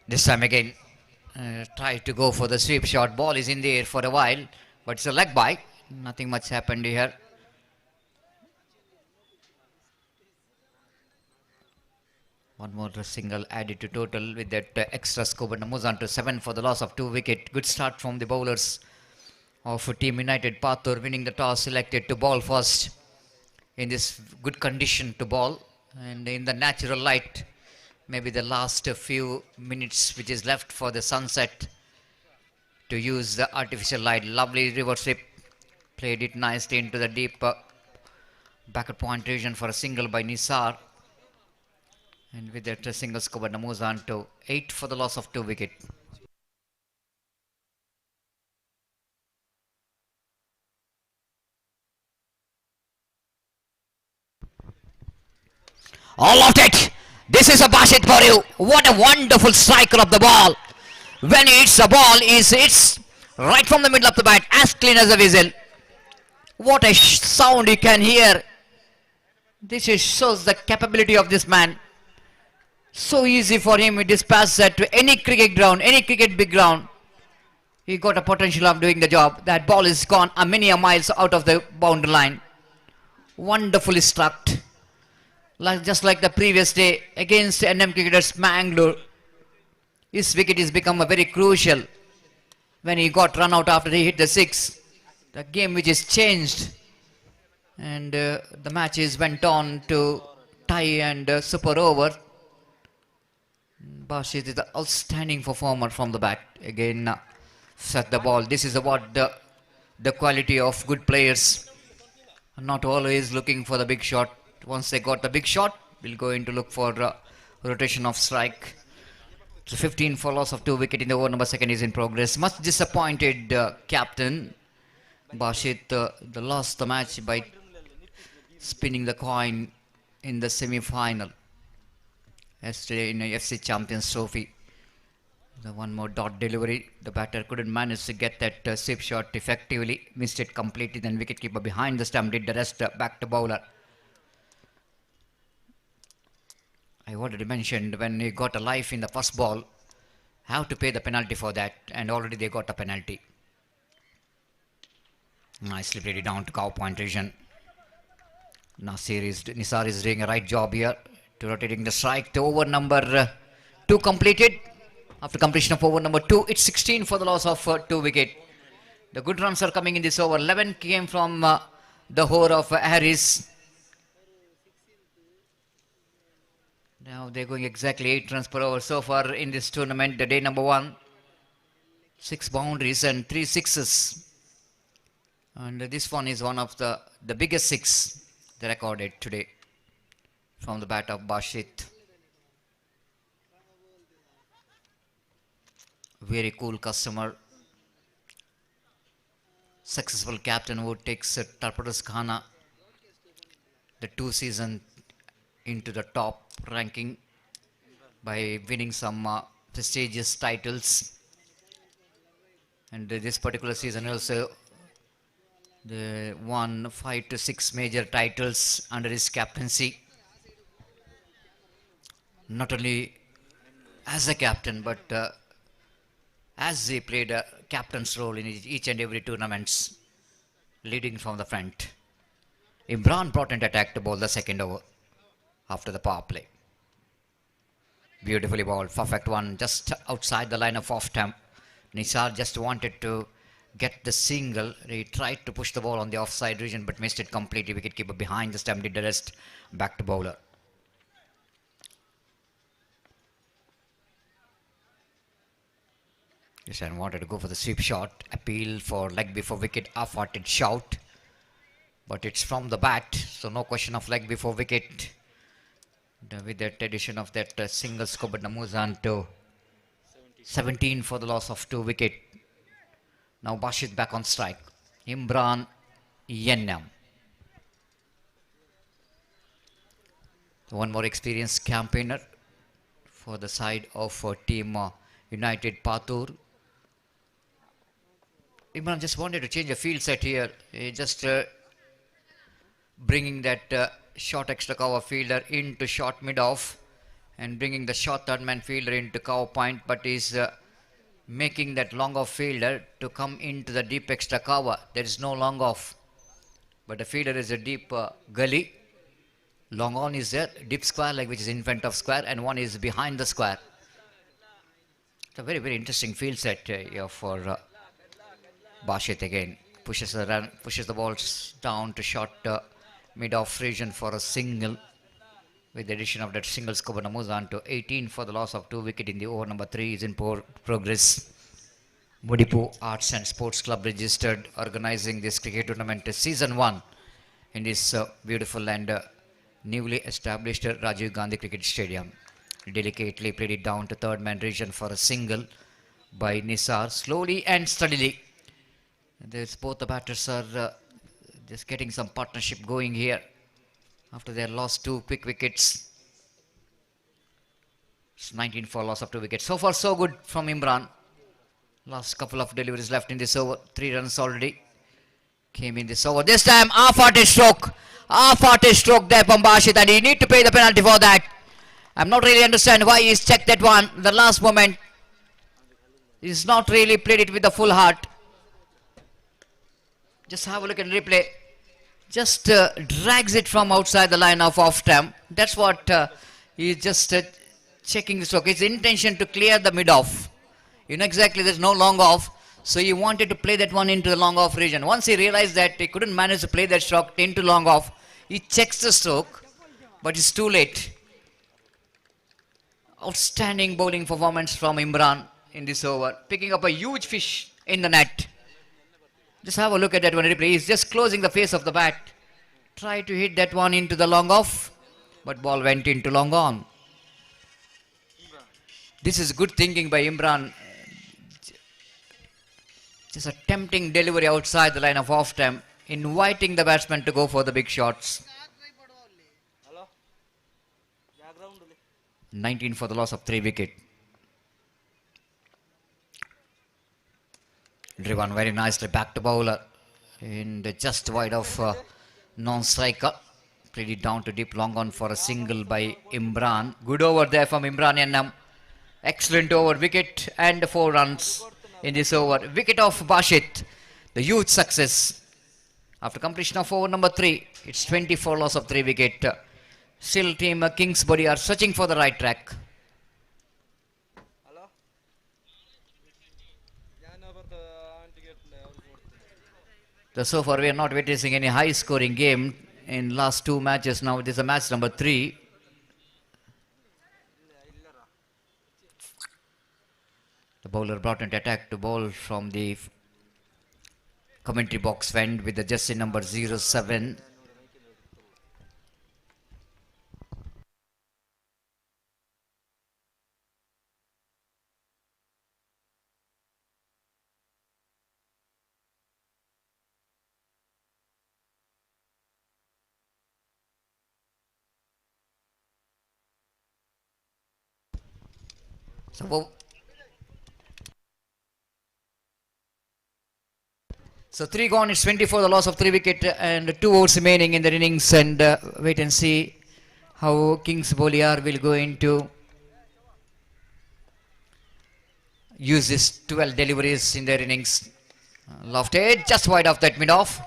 H: This time again, try to go for the sweep shot. Ball is in the air for a while, but it's a leg bite. Nothing much happened here. One more single added to total with that extra scope, and moves on to 7 for the loss of 2 wickets. Good start from the bowlers of Team United. Pathur winning the toss, selected to bowl first in this good condition to bowl, and in the natural light. Maybe the last few minutes which is left for the sunset to use the artificial light. Lovely reverse slip. Played it nicely into the deep backward point region for a single by Nisar. And with that single scope, and moves on to 8 for the loss of 2 wickets. All of it! This is a Bashit for you. What a wonderful striker of the ball. When he hits the ball, it's right from the middle of the bat, as clean as a whistle. What a sound you can hear. This shows the capability of this man. So easy for him to dispatch that to any cricket ground, any cricket big ground. He got a potential of doing the job. That ball is gone a many miles out of the boundary line. Wonderfully struck. Just like the previous day against NM cricketers Mangalore, his wicket has become a very crucial when he got run out after he hit the 6. The game which is changed, and the matches went on to tie and super over. Bashit is the outstanding performer from the bat. Again, set the ball. This is what the quality of good players. Not always looking for the big shot. Once they got the big shot, we'll go in to look for rotation of strike. So 15 for loss of 2 wickets in the over number 2 is in progress. Much disappointed captain Bashit lost the match by spinning the coin in the semi-final yesterday in the FC Champions Trophy. The one more dot delivery, the batter couldn't manage to get that sweep shot effectively, missed it completely. Then wicketkeeper behind the stump did the rest, back to bowler. I already mentioned when he got a life in the first ball, have to pay the penalty for that, and already they got a penalty. Nicely played it down to cow point region. Nisar is doing a right job here to rotating the strike to over number 2 completed. After completion of over number 2, it's 16 for the loss of 2 wickets. The good runs are coming in this over. 11 came from the hover of Harris. Now they're going exactly 8 runs per over so far in this tournament, the day number 1. 6 boundaries and 3 sixes. And this one is one of the biggest 6 they recorded today from the bat of Bashit. Very cool customer. Successful captain who takes Torpedoes Khana the 2 seasons into the top ranking by winning some prestigious titles. And this particular season also they won 5 to 6 major titles under his captaincy. Not only as a captain, but as he played a captain's role in each and every tournaments, leading from the front. Imran brought in attack to bowl the second over after the power play. Beautifully bowled, perfect one, just outside the line of off stump Nisar just wanted to get the single. He tried to push the ball on the offside region but missed it completely. Wicketkeeper behind the stump did the rest. Back to bowler. Nisar wanted to go for the sweep shot. Appeal for leg before wicket. Half-hearted shout. But it's from the bat. So no question of leg before wicket. With that addition of that single scope, Namuzan to 17 for the loss of 2 wicket. Now Bashit back on strike. Imran Yennam. One more experienced campaigner for the side of team United Patur. Imran just wanted to change the field set here. He just bringing that short extra cover fielder into short mid-off and bringing the short third man fielder into cover point, but is making that long off fielder to come into the deep extra cover. There is no long off, but the fielder is a deep gully. Long on is there, deep square leg which is in front of square, and one is behind the square. It's a very, very interesting field set here for Bashit again. Pushes the balls down to short mid-off region for a single. With the addition of that single scope, Namuzan to 18 for the loss of 2 wicket in the over number 3 is in progress. Mudipu Arts and Sports Club registered organizing this cricket tournament season 1 in this beautiful and newly established Rajiv Gandhi Cricket Stadium. Delicately played it down to third man region for a single by Nisar, slowly and steadily. There's both the batters are just getting some partnership going here after they lost 2 quick wickets. It's 19 for loss of 2 wickets. So far so good from Imran. Last couple of deliveries left in this over. 3 runs already came in this over. This time half-hearted stroke. Half-hearted stroke there from Bashit, and he need to pay the penalty for that. I'm not really understand why he's checked that one. The last moment. He's not really played it with the full heart. Just have a look at the replay. Just drags it from outside the line of off stump. That's what he's just checking the stroke. His intention to clear the mid off. You know exactly there's no long off. So he wanted to play that one into the long off region. Once he realized that he couldn't manage to play that stroke into long off, he checks the stroke, but it's too late. Outstanding bowling performance from Imran in this over. Picking up a huge fish in the net. Just have a look at that one replay. He's just closing the face of the bat. Try to hit that one into the long off, but ball went into long on. This is good thinking by Imran. Just a tempting delivery outside the line of off stump, inviting the batsman to go for the big shots. 19 for the loss of 3 wicket. Driven very nicely back to bowler and just wide of non-striker. Played it down to deep long on for a single by Imran. Good over there from Imran Yennam. Excellent over, wicket and 4 runs in this over. Wicket of Bashit. The huge success. After completion of over number 3, it's 24 loss of 3 wicket. Still team Kingsbury are searching for the right track. So far we are not witnessing any high scoring game in last 2 matches. Now it is a match number 3. The bowler brought into attack to bowl from the commentary box went with the jersey number 07. So 3 gone, it's 24, the loss of 3 wicket and 2 overs remaining in the innings, and wait and see how Kings Boliar will go into use this 12 deliveries in their innings. Lofted just wide of that mid off,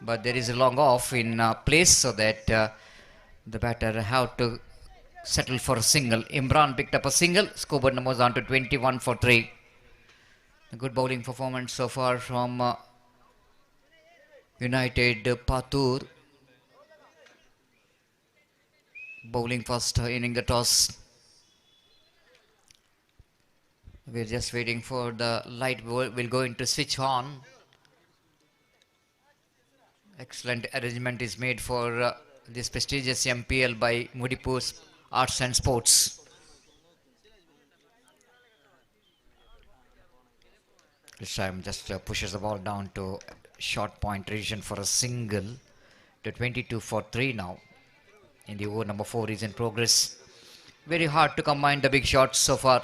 H: but there is a long off in place so that the batter have to settle for a single. Imran picked up a single, scored numbers on to 21 for 3. A good bowling performance so far from United Patur. Bowling first, inning the toss. We're just waiting for the light will go into switch on. Excellent arrangement is made for this prestigious MPL by Mudipu Arts and Sports. This time just pushes the ball down to short point region for a single. To 22 for 3 now. In the over number 4 is in progress. Very hard to combine the big shots so far.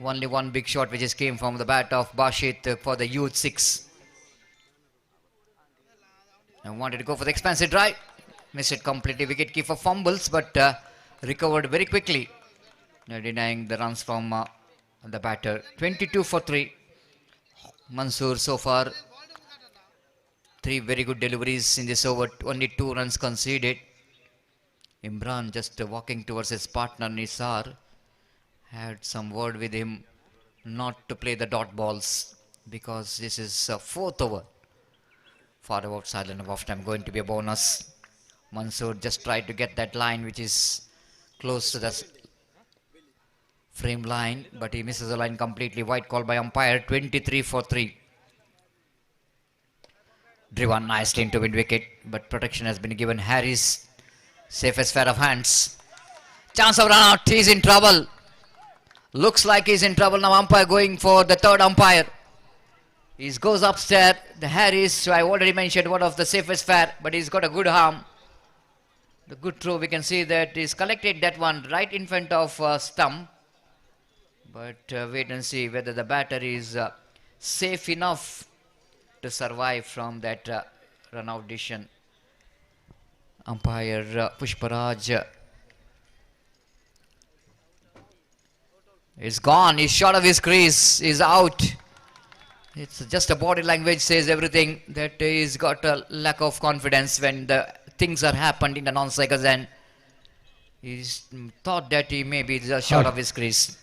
H: Only one big shot which is came from the bat of Bashit for the youth 6. And wanted to go for the expansive drive. Missed it completely. Wicket keeper fumbles but recovered very quickly. Denying the runs from the batter. 22 for 3. Mansoor so far 3 very good deliveries in this over. Only 2 runs conceded. Imran just walking towards his partner Nisar. Had some word with him not to play the dot balls because this is 4th over. Far about silent of time going to be a bonus. Mansoor just tried to get that line which is close to the frame line but he misses the line completely. White call by umpire. 23 for 3. Driven nicely into mid wicket but protection has been given. Harris safest pair of hands. Chance of run out. He's in trouble. Looks like he's in trouble now. Umpire going for the third umpire. He goes upstairs. The Harris, I already mentioned, one of the safest fair, but he's got a good arm. The good throw, we can see that he's collected that one right in front of stump. But wait and see whether the batter is safe enough to survive from that run out decision. Umpire Pushparaj is gone. He's short of his crease. He's out. It's just a body language says everything that he's got a lack of confidence when the things are happened in the non-cycles and he's thought that he may be just short of his crease.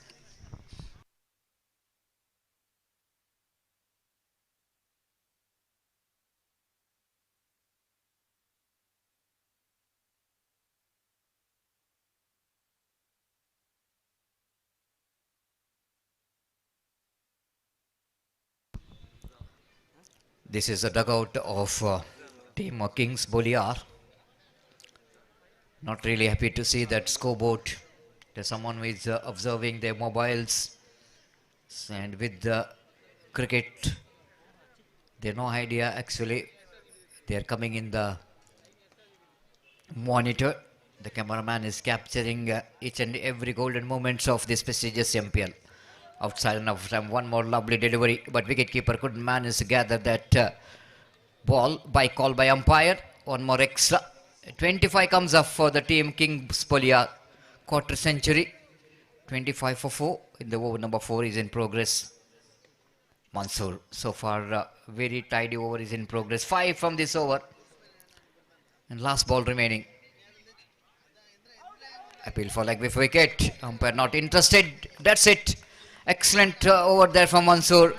H: This is the dugout of team Kings Boliar. Not really happy to see that scoreboard. There's someone who is observing their mobiles. And with the cricket, they have no idea actually. They are coming in the monitor. The cameraman is capturing each and every golden moments of this prestigious MPL. Outside enough time, one more lovely delivery, but wicketkeeper couldn't manage to gather that ball by call by umpire. One more extra. 25 comes up for the team Kings Boliar. Quarter century. 25 for 4. In the over number 4 is in progress. Mansoor so far very tidy over is in progress. 5 from this over. And last ball remaining. Appeal for leg with wicket. Umpire not interested. That's it. Excellent over there from Mansoor.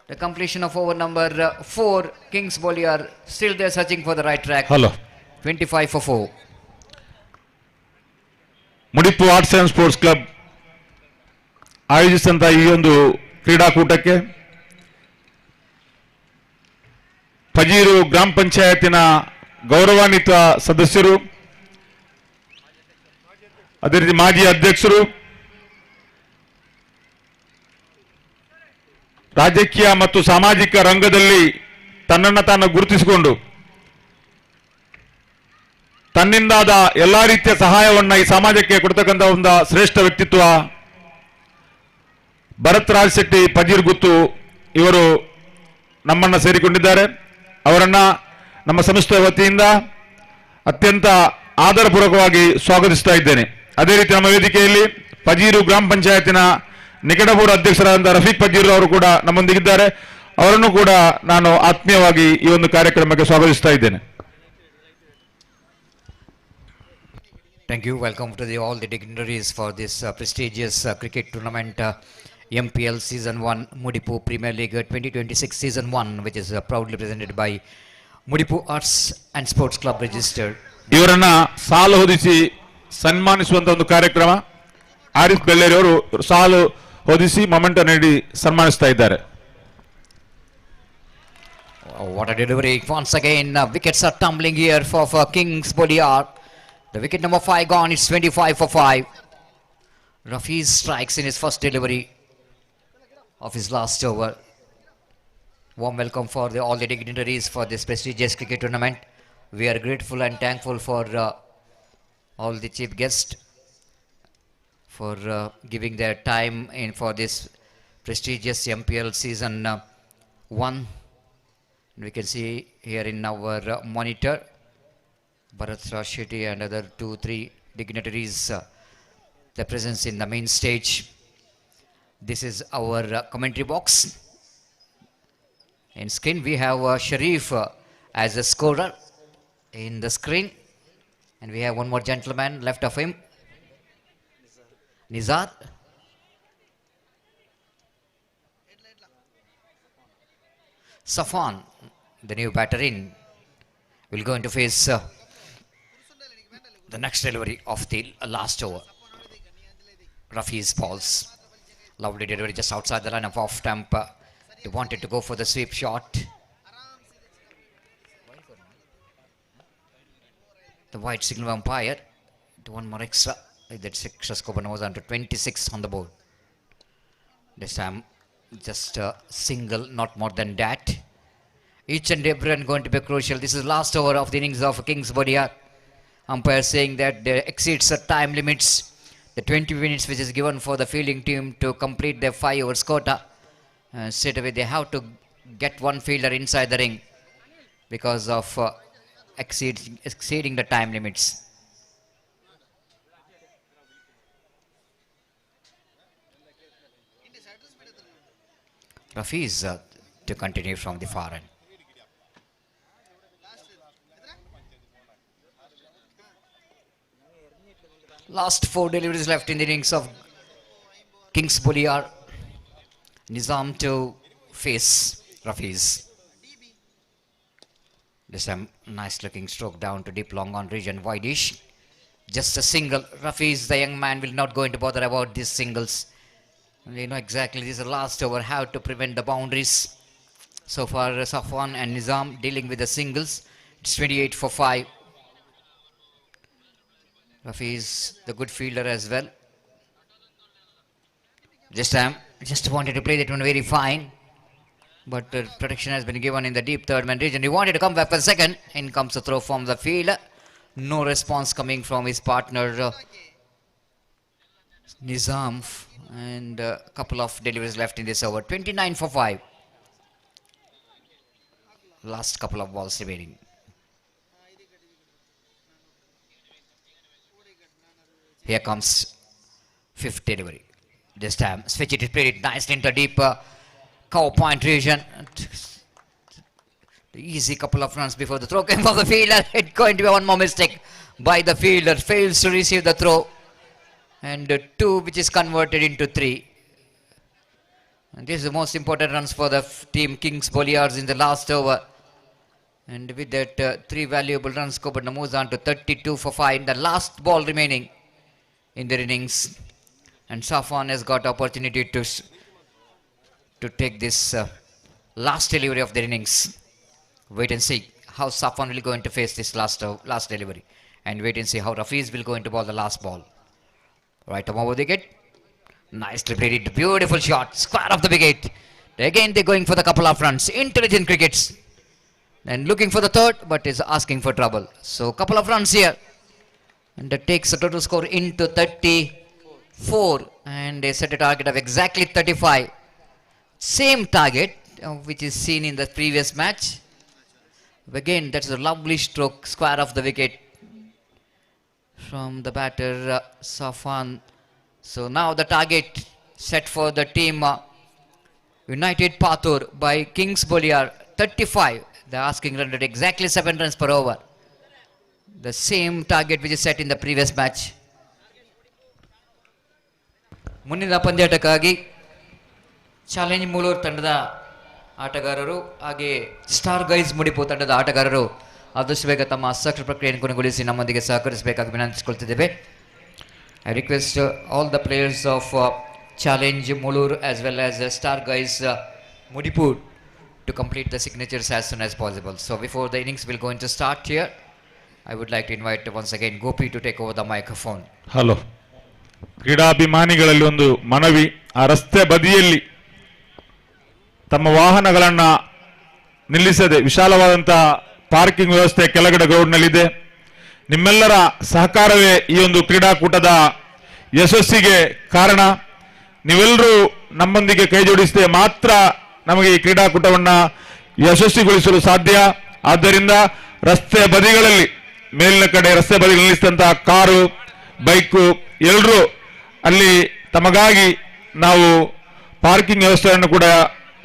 H: The completion of over number 4. Kings Boliar still there searching for the right track.
J: Hello.
H: 25 for 4.
J: Mudipu arts and sports club ಆಯೋಜಿಸಿದಂಥ ಈ ಒಂದು ಕ್ರೀಡಾಕೂಟಕ್ಕೆ ಪಜೀರು ಗ್ರಾಮ ಪಂಚಾಯತಿನ ಗೌರವಾನ್ವಿತ ಸದಸ್ಯರು, ಅದೇ ರೀತಿ ಮಾಜಿ ಅಧ್ಯಕ್ಷರು, ರಾಜಕೀಯ ಮತ್ತು ಸಾಮಾಜಿಕ ರಂಗದಲ್ಲಿ ತನ್ನನ್ನು ತಾನು ಗುರುತಿಸಿಕೊಂಡು ತನ್ನಿಂದಾದ ಎಲ್ಲ ರೀತಿಯ ಸಹಾಯವನ್ನು ಈ ಸಮಾಜಕ್ಕೆ ಕೊಡ್ತಕ್ಕಂಥ ಒಂದು ಶ್ರೇಷ್ಠ ವ್ಯಕ್ತಿತ್ವ ಭರತ್ ರಾಜ್ ಶೆಟ್ಟಿ ಪಜೀರ್ ಗುತ್ತು ಇವರು ನಮ್ಮನ್ನು ಸೇರಿಕೊಂಡಿದ್ದಾರೆ. ಅವರನ್ನು ನಮ್ಮ ಸಂಸ್ಥೆ ವತಿಯಿಂದ ಅತ್ಯಂತ ಆದರಪೂರ್ವಕವಾಗಿ ಸ್ವಾಗತಿಸ್ತಾ ಇದ್ದೇನೆ. ಅದೇ ರೀತಿ ನಮ್ಮ ವೇದಿಕೆಯಲ್ಲಿ ಪಜೀರು ಗ್ರಾಮ ಪಂಚಾಯತಿನ ನಿಕಟಪೂರ್ವ ಅಧ್ಯಕ್ಷರಾದಂಥ ರಫೀಕ್ ಪಜೀರ್ ಅವರು ಕೂಡ ನಮ್ಮೊಂದಿಗಿದ್ದಾರೆ. ಅವರನ್ನು ಕೂಡ ನಾನು ಆತ್ಮೀಯವಾಗಿ ಈ ಒಂದು ಕಾರ್ಯಕ್ರಮಕ್ಕೆ ಸ್ವಾಗತಿಸ್ತಾ ಇದ್ದೇನೆ.
H: Thank you. Welcome to all the dignitaries for this prestigious cricket tournament MPL Season 1 Mudipu Premier League 2026 Season 1, which is proudly presented by Mudipu Arts and Sports Club registered.
J: ಇವರನ್ನ ಸಾಲು ಹೊದಿಸಿ ಸನ್ಮಾನಿಸುವಂತ ಒಂದು ಕಾರ್ಯಕ್ರಮ. ಆರಿಫ್ ಬೆಳ್ಳೇರಿ ಅವರು ಸಾಲು ಹೊದಿಸಿ ಮೊಮೆಂಟ್ ನೀಡಿ ಸನ್ಮಾನಿಸ್ತಾ ಇದ್ದಾರೆ.
H: What a delivery once again. Wickets are tumbling here for Kings Boliar. The wicket number 5 gone. It's 25 for 5. Rafiz strikes in his first delivery of his last over. Warm welcome for all the dignitaries for this prestigious cricket tournament. We are grateful and thankful for all the chief guests for giving their time in for this prestigious MPL season 1. We can see here in our monitor Bharat Shetty and other 2-3 dignitaries their presence in the main stage. This is our commentary box. In screen we have Sharif as a scorer in the screen, and we have one more gentleman left of him, Nizar. Safan, the new batter in, will go into face the next delivery of the last over. Rafi's balls. Lovely delivery just outside the line of off stump. They wanted to go for the sweep shot. The white signal umpire to one more extra. That's extra scope and was under 26 on the board. This time just a single, not more than that. Each and every run going to be crucial. This is last over of the innings of Kings Boliar. Umpire saying that they exceeds the time limits. The 20 minutes which is given for the fielding team to complete their 5 overs quota. Straight away they have to get one fielder inside the ring because of exceeding the time limits. Rafiz to continue from the far end. Last 4 deliveries left in the innings of Kings Boliar. Nizam to face Rafiz. This time nice looking stroke down to deep long on region wideish. Just a single. Rafiz, the young man, will not go into bother about these singles. They know exactly this is the last over, how to prevent the boundaries. So far Safwan and Nizam dealing with the singles. It's 28 for 5. Rafiz, the good fielder as well. This time, just wanted to play that one very fine. But protection has been given in the deep third man region. He wanted to come back for the second. In comes the throw from the field. No response coming from his partner Nizam. And a couple of deliveries left in this over. 29 for 5. Last couple of balls remaining. Here comes 5th delivery. This time, switch it, played it nicely into deep cow point region. Easy couple of runs before the throw came from the fielder. It's going to be one more mistake by the fielder. Fails to receive the throw. And 2 which is converted into 3. And this is the most important runs for the team Kings Boliars in the last over. And with that 3 valuable runs, Kobarna moves on to 32 for 5 in the last ball remaining in their innings. And Safwan has got opportunity to take this last delivery of their innings. Wait and see how Safwan will go into face this last delivery. And wait and see how Rafiz will go into ball the last ball. Right over the wicket. Nicely played it. Beautiful shot. Square of the wicket. Again they're going for the couple of runs. Intelligent crickets. And looking for the third, but is asking for trouble. So couple of runs here. And that takes the total score into 34. And they set a target of exactly 35. Same target which is seen in the previous match. Again, that's a lovely stroke. Square of the wicket from the batter Safwan. So now the target set for the team United Pathur by Kings Boliar 35. The asking run rate exactly 7 runs per over. The same target which is set in the previous match. ಮುಂದಿನ ಪಂದ್ಯಾಟಕ್ಕಾಗಿ challenge Mulur ತಂಡದ ಆಟಗಾರರು ಹಾಗೆ star guys ಮುಡಿಪು ತಂಡದ ಆಟಗಾರರು ಆದಷ್ಟು ಬೇಗ ತಮ್ಮ ಹಸ್ತಾಕ್ಷರ ಪ್ರಕ್ರಿಯೆಯನ್ನು ಕೊನೆಗೊಳಿಸಿ ನಮ್ಮೊಂದಿಗೆ ಸಹಕರಿಸಬೇಕಾಗಿ ವಿನಂತಿಸಿಕೊಳ್ತಿದ್ದೇವೆ. I request all the players of challenge Mulur as well as star guys Mudipu to complete the signatures as soon as possible. So before the innings will go into start here, I would like to invite once again Gopi to take over the microphone.
J: Hello, ಕ್ರೀಡಾಭಿಮಾನಿಗಳಲ್ಲಿ ಒಂದು ಮನವಿ. ಆ ರಸ್ತೆ ಬದಿಯಲ್ಲಿ ತಮ್ಮ ವಾಹನಗಳನ್ನು ನಿಲ್ಲಿಸದೆ ವಿಶಾಲವಾದಂತಹ parking ವ್ಯವಸ್ಥೆ ಕೆಳಗಡೆ ಗ್ರೌಂಡ್ನಲ್ಲಿದೆ. ನಿಮ್ಮೆಲ್ಲರ ಸಹಕಾರವೇ ಈ ಒಂದು ಕ್ರೀಡಾಕೂಟದ ಯಶಸ್ಸಿಗೆ ಕಾರಣ. ನೀವೆಲ್ಲರೂ ನಮ್ಮೊಂದಿಗೆ ಕೈ ಜೋಡಿಸಿದೆ ಮಾತ್ರ ನಮಗೆ ಈ ಕ್ರೀಡಾಕೂಟವನ್ನು ಯಶಸ್ವಿಗೊಳಿಸಲು ಸಾಧ್ಯ. ಆದ್ದರಿಂದ ರಸ್ತೆ ಬದಿಗಳಲ್ಲಿ, ಮೇಲಿನ ಕಡೆ ರಸ್ತೆ ಬದಿಗಳಲ್ಲಿ ನಿಲ್ಲಿಸಿದಂತಹ ಕಾರು, ಬೈಕು ಎಲ್ಲರೂ ಅಲ್ಲಿ ತಮಗಾಗಿ ನಾವು ಪಾರ್ಕಿಂಗ್ ವ್ಯವಸ್ಥೆಯನ್ನು ಕೂಡ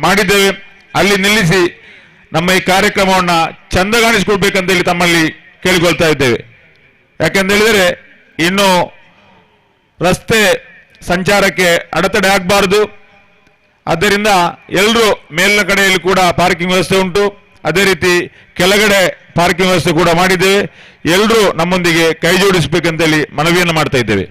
J: ಮಾಡಿದ್ದೇವೆ. ಅಲ್ಲಿ ನಿಲ್ಲಿಸಿ ನಮ್ಮ ಈ ಕಾರ್ಯಕ್ರಮವನ್ನು ಚಂದಗಾಣಿಸಿಕೊಳ್ಬೇಕಂತೇಳಿ ತಮ್ಮಲ್ಲಿ ಕೇಳಿಕೊಳ್ತಾ ಇದ್ದೇವೆ. ಯಾಕೆಂತ ಹೇಳಿದರೆ ಇನ್ನು ರಸ್ತೆ ಸಂಚಾರಕ್ಕೆ ಅಡೆತಡೆ ಆಗಬಾರದು. ಆದ್ದರಿಂದ ಎಲ್ಲರೂ ಮೇಲಿನ ಕಡೆಯಲ್ಲಿ ಕೂಡ ಪಾರ್ಕಿಂಗ್ ವ್ಯವಸ್ಥೆ ಉಂಟು, ಅದೇ ರೀತಿ ಕೆಳಗಡೆ ಪಾರ್ಕಿಂಗ್ ವ್ಯವಸ್ಥೆ ಕೂಡ ಮಾಡಿದ್ದೇವೆ. ಎಲ್ಲರೂ ನಮ್ಮೊಂದಿಗೆ ಕೈ ಜೋಡಿಸಬೇಕಂತೇಳಿ ಮನವಿಯನ್ನು ಮಾಡ್ತಾ ಇದ್ದೇವೆ.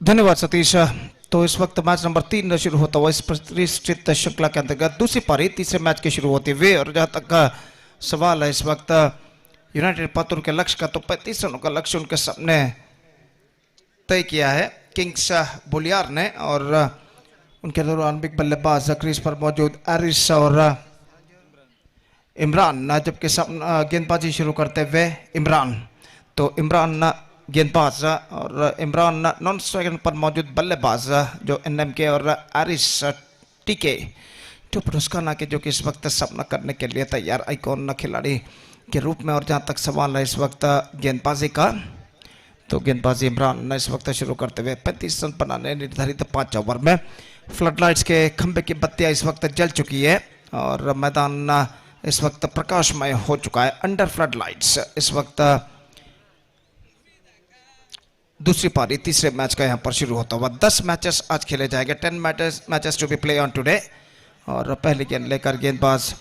I: धन्यवाद सतीश। तो इस वक्त मैच नंबर 3 शुरू होता हुआ इस प्रतिष्ठित श्रृंखला के अंतर्गत दूसरी पारी तीसरे मैच के शुरू होते हुए, और जहां तक सवाल है इस वक्त यूनाइटेड पातुर के लक्ष्य का, तो 35 रनों का लक्ष्य उनके सामने तय किया है किंग्स बुलियार ने, और उनके दौरान बिग बल्लेबाज क्रीज पर मौजूद एरिस और इमरान, जबकि गेंदबाजी शुरू करते हुए इमरान, तो इमरान गेंदबाज और इमरान नॉन स्ट्राइकर पर मौजूद बल्लेबाज जो एनएम के, और एरिस टीके जो पुरस्कार के, जो कि इस वक्त सामना करने के लिए तैयार आइकॉन खिलाड़ी के रूप में। और जहां तक सवाल है इस वक्त गेंदबाजी का, तो गेंदबाजी इमरान इस वक्त शुरू करते हुए 35 रन बनाने निर्धारित 5 ओवर में। फ्लडलाइट्स के खंबे की बत्तियां इस वक्त जल चुकी है और मैदान इस वक्त प्रकाशमय हो चुका है अंडर फ्लडलाइट्स। इस वक्त दूसरी पारी तीसरे मैच का यहां पर शुरू होता हुआ 10 मैचेस आज खेले जाएंगे, 10 matches to be play on today. और पहली गेंद लेकर गेंदबाज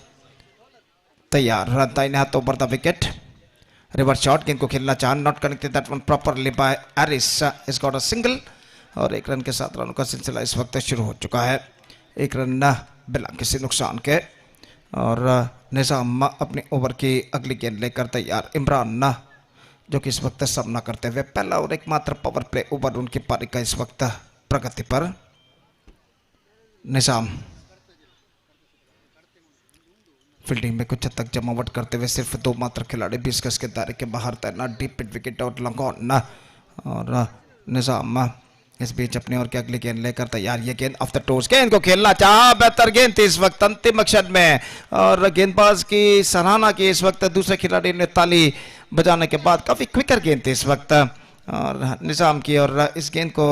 I: तैयार, दाहिने हाथों पर द विकेट, रिवर्स शॉट, गेंद को खेलना चाह, not connected that one properly by Aris, is got a single और एक रन के साथ रनों का सिलसिला इस वक्त शुरू हो चुका है। एक रन बिना किसी नुकसान के और निजाम अपनी ओवर की अगली गेंद लेकर तैयार, इमरान जो कि इस वक्त सामना करते हुए पहला और एकमात्र पावर प्ले ओवर उनकी पारी का इस वक्त प्रगति पर। निजाम फील्डिंग में कुछ हद तक जमावट करते हुए सिर्फ दो मात्र खिलाड़ी 20 गज के दायरे के बाहर तैनात, डीप पिट विकेट और लॉन्ग ऑन और निजाम इस बीच अपने और की अगली गेंद लेकर तैयार, ये गेंद ऑफ द टोस, गेंद को खेलना चाहा, बेहतर गेंद थी इस वक्त अंतिम क्षण में और गेंदबाज की सराहना की इस वक्त दूसरे खिलाड़ी ने ताली बजाने के बाद, काफी क्विकर गेंद थी इस वक्त और निजाम की और इस गेंद को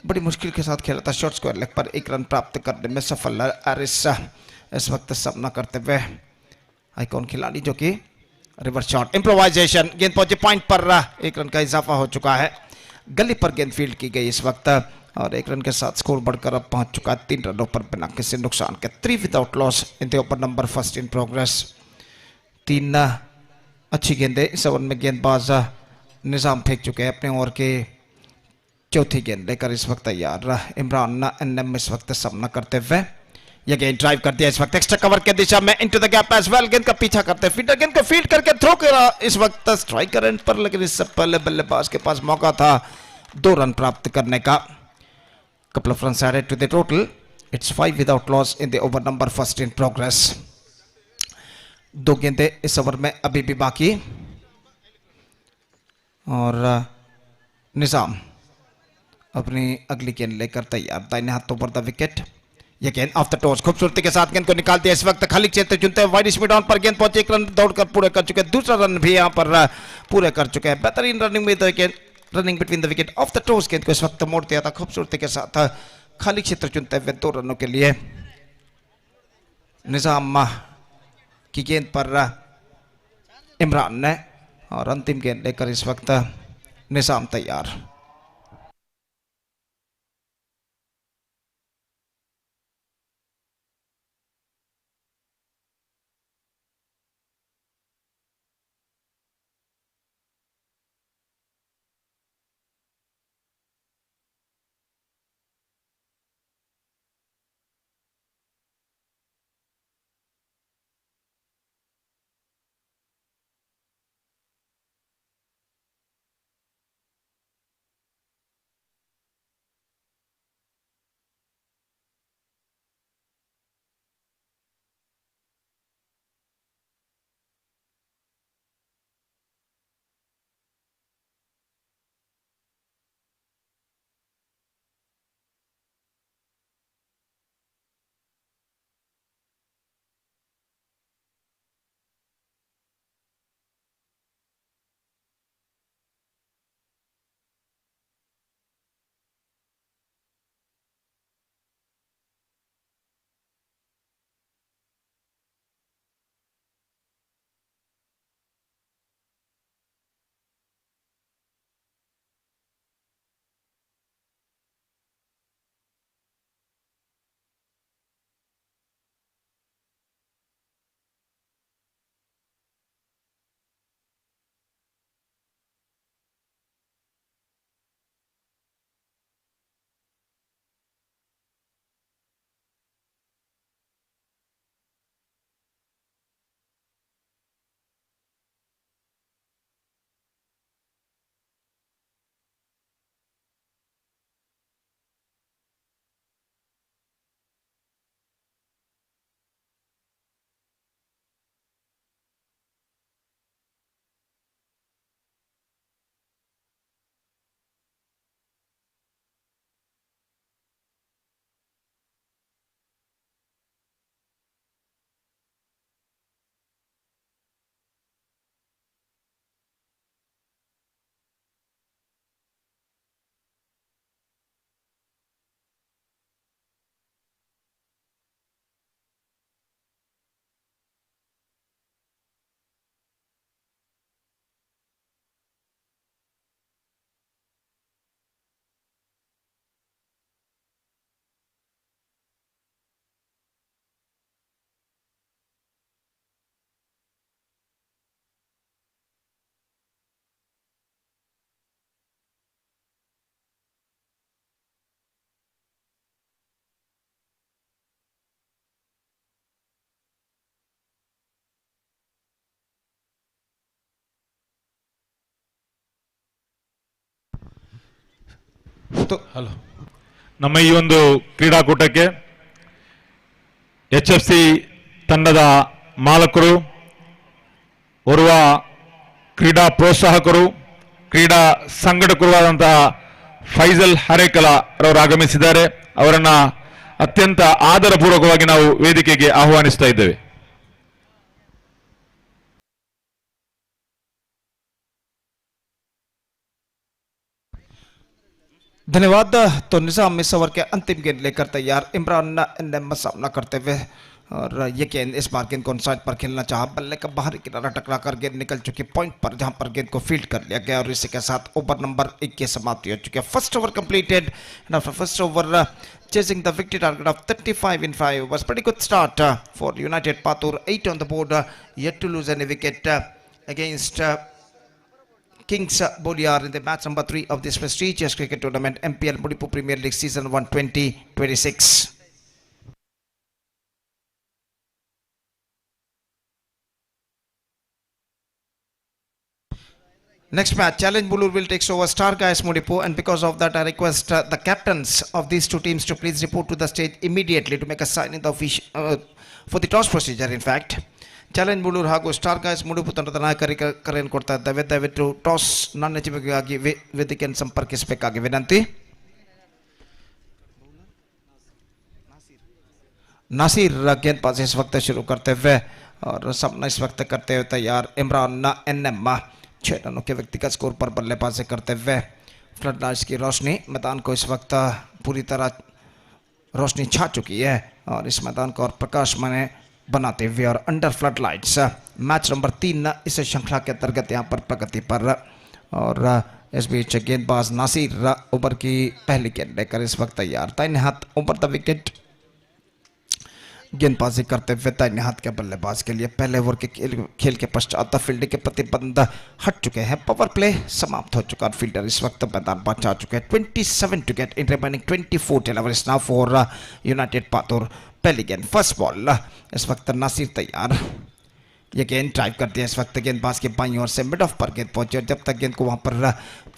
I: बड़ी मुश्किल के साथ खेला था, शॉर्ट स्क्वायर लेग पर एक रन प्राप्त करने में सफल एरिस इस वक्त सामना करते हुए आइकॉन खिलाड़ी जो कि रिवर्स शॉट, इम्प्रोवाइजेशन, गेंद पहुंचे पॉइंट पर, एक रन का इजाफा हो चुका है, गली पर गेंद फील्ड की गई इस वक्त और एक रन के साथ स्कोर बढ़कर अब पहुंच चुका है 3 रनों पर बिना किसी नुकसान के, 3 without loss in the over number first in progress. 3 अच्छी गेंदें इस ओवर में गेंदबाज निजाम फेंक चुके हैं, अपने ओवर के चौथी गेंद लेकर इस वक्त तैयार, इमरान एनएम इस वक्त सामना करते हुए, ये गेंद ड्राइव कर दिया इस वक्त एक्स्ट्रा कवर के दिशा में into the gap as well, गेंद का पीछा करते फील्डर गेंद को फील्ड करके थ्रो करा इस वक्त स्ट्राइकर एंड पर, लेकिन इससे पहले बल्लेबाज के पास मौका था 2 रन प्राप्त करने का। Couple of runs added to the total, it's 5 without loss in the over number first in progress. 2 गेंदें इस ओवर में अभी भी बाकी और निजाम अपनी अगली गेंद लेकर तैयार, दाहिने हाथों पर द विकेट, ये गेंद ऑफ द टॉस, खूबसूरती के साथ गेंद को निकाल दिया इस वक्त, खाली क्षेत्र चुनते हैं, वाइड स्पीड ऑन पर गेंद पहुंचे, एक रन दौड़कर पूरे कर चुके हैं, दूसरा रन भी यहां पर पूरे कर चुके हैं, बेहतरीन रनिंग में running between the wicket, of the toss गेंद को इस वक्त मोड़ दिया था खूबसूरती के साथ, खाली क्षेत्र चुनते हुए 2 रनों के लिए। निजाम की गेंद पर इमरान ने और अंतिम गेंद लेकर इस वक्त निजाम तैयार।
J: ನಮ್ಮ ಈ ಒಂದು ಕ್ರೀಡಾಕೂಟಕ್ಕೆ HFC ತಂಡದ ಮಾಲಕರು, ಓರ್ವ ಕ್ರೀಡಾ ಪ್ರೋತ್ಸಾಹಕರು, ಕ್ರೀಡಾ ಸಂಘಟಕರು ಆದಂತಹ ಫೈಜಲ್ ಹರೇಕಲ ರವರು ಆಗಮಿಸಿದ್ದಾರೆ. ಅವರನ್ನ ಅತ್ಯಂತ ಆದರಪೂರ್ವಕವಾಗಿ ನಾವು ವೇದಿಕೆಗೆ ಆಹ್ವಾನಿಸ್ತಾ ಇದ್ದೇವೆ.
I: धन्यवाद. तो निजाम इस ओवर के अंतिम गेंद लेकर तैयार. इमरान ने सामना करते हुए और ये गेंद इस बार गेंद को साइड पर खेलना चाहा. बल्ले का बाहरी किनारा टकरा कर गेंद निकल चुकी पॉइंट पर, जहां पर गेंद को फील्ड कर लिया गया और इसी के साथ ओवर नंबर 1 की समाप्ति हो चुकी है. First over completed and after first over chasing the victory target of 35 in 5 was pretty good start for United Patur. 8 on the board, yet to lose any wicket against Kings Boliar in the match number 3 of this prestigious cricket tournament, MPL Mudipu Premier League Season 1 2026. Next match, Challenge Bulur will take over Star Guys Mudipu, and because of that I request the captains of these two teams to please report to the stage immediately to make a sign in the for the toss procedure. In fact, challenge Mulur ಹಾಗೂ star guys Mudipu ತಂಡದ ನಾಯಕರಿಗೆ ಕರೆಯನ್ನು ಕೊಡ್ತಾ ಇದ್ದೇವೆ. ದಯವಿಟ್ಟು toss ನನ್ನ ಚಿಮಿಗಾಗಿ ವೇದಿಕೆಯನ್ನು ಸಂಪರ್ಕಿಸಬೇಕಾಗಿ ವಿನಂತಿ. नासिर गेंदबाजी इस वक्त शुरू करते हुए और सामना इस वक्त करते हुए तैयार. इमरान NM 6 रनों के व्यक्तिगत स्कोर पर बल्लेबाजी करते हुए. फ्लड लाइट्स की रोशनी मैदान को इस वक्त पूरी तरह रोशनी छा चुकी है और इस मैदान को और प्रकाशमय बनाते हुए और under flood lights match number 3 इस श्रृंखला के अंतर्गत यहाँ पर प्रगति पर. और इस बीच गेंदबाज नासिर ओवर की पहली गेंद लेकर इस वक्त तैयार. दाहिने हाथ ओवर द विकेट गेंदबाजी करते हुए दाहिने हाथ के बल्लेबाज के लिए पहले ओवर के खेल के पश्चात फील्डिंग के प्रतिबंध हट चुके हैं. पावर प्ले समाप्त हो चुका. फील्डर इस वक्त मैदान पर जा चुके हैं. 27 to get in remaining 24 overs now for United Patur. पहली गेंद फर्स्ट बॉल. इस वक्त नासिर तैयार. ये गेंद ड्राइव करती है इस वक्त गेंदबाज के बाईं ओर से मिड ऑफ पर गेंद पहुंची और जब तक गेंद को वहां पर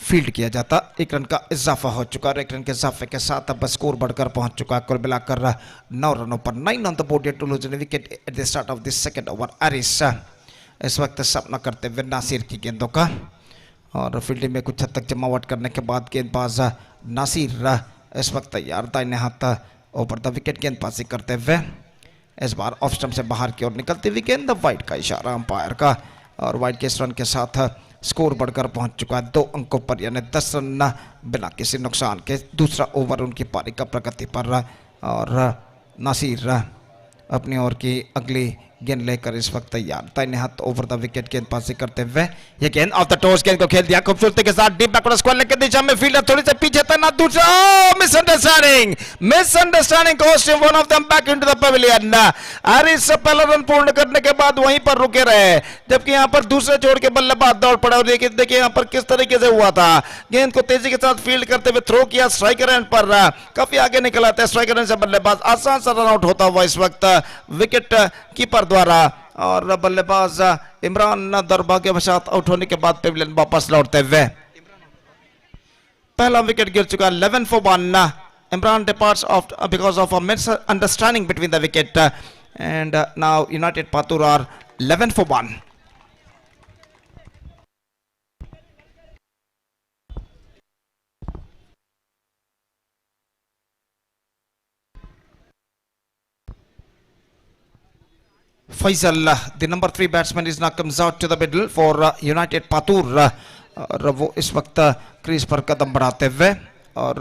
I: फील्ड किया जाता 1 रन का इजाफा हो चुका. और 1 रन के इजाफे के साथ अब स्कोर बढ़कर पहुंच चुका है. कुल मिलाकर 9 रनों पर 9 on the board to lose an wicket at the start of this second over. Aris इस वक्त सामना करते हुए नासिर की गेंदों का और फील्डिंग में कुछ हद तक जमावट करने के बाद गेंदबाज नासिर इस वक्त तैयार. दाहिने हाथ ओवर द विकेट गेंदबाजी करते हुए इस बार ऑफ स्टंप से बाहर की ओर निकलती हुई गेंद वाइड का इशारा अंपायर का और वाइड के इस रन के साथ स्कोर बढ़कर पहुंच चुका है 2 अंकों पर, यानी 10 रन बिना किसी नुकसान के. दूसरा ओवर उनकी पारी का प्रगति पर और नासिर अपनी ओर की अगली गेंद लेकर इस वक्त तैयार. दाहिने हाथ ओवर द विकेट गेंदबाजी करते हुए ये गेंद ऑफ द टॉस गेंद को खेल दिया खूबसूरती के साथ डीप बैकवर्ड स्क्वायर की दिशा में. फील्डर थोड़ी से पीछे तैनात. दूसरा misunderstanding cost one of them back into the pavilion. Aris पहला रन पूर्ण करने के बाद वहीं पर रुके रहे जबकि यहां पर दूसरे छोड़ के बल्लेबाज दौड़ पड़ा. और देखिए यहां पर किस तरीके से हुआ था. गेंद को तेजी के साथ फील्ड करते हुए थ्रो किया स्ट्राइकर एंड पर काफी आगे निकल आते हैं स्ट्राइकर एंड से बल्लेबाज. आसान सा रन आउट होता हुआ इस वक्त विकेट कीपर द्वारा और बल्लेबाज इमरान दुर्भाग्यवशात आउट होने के बाद पेविलियन वापस लौटते हुए. पहला विकेट गिर चुका 11 for 1. Imran departs because of a misunderstanding between the wicket and now United Patur are 11 for 1. Faisal, the number 3 batsman, is now comes out to the middle for United Patur. और वो इस वक्त क्रीज पर कदम बढ़ाते हुए और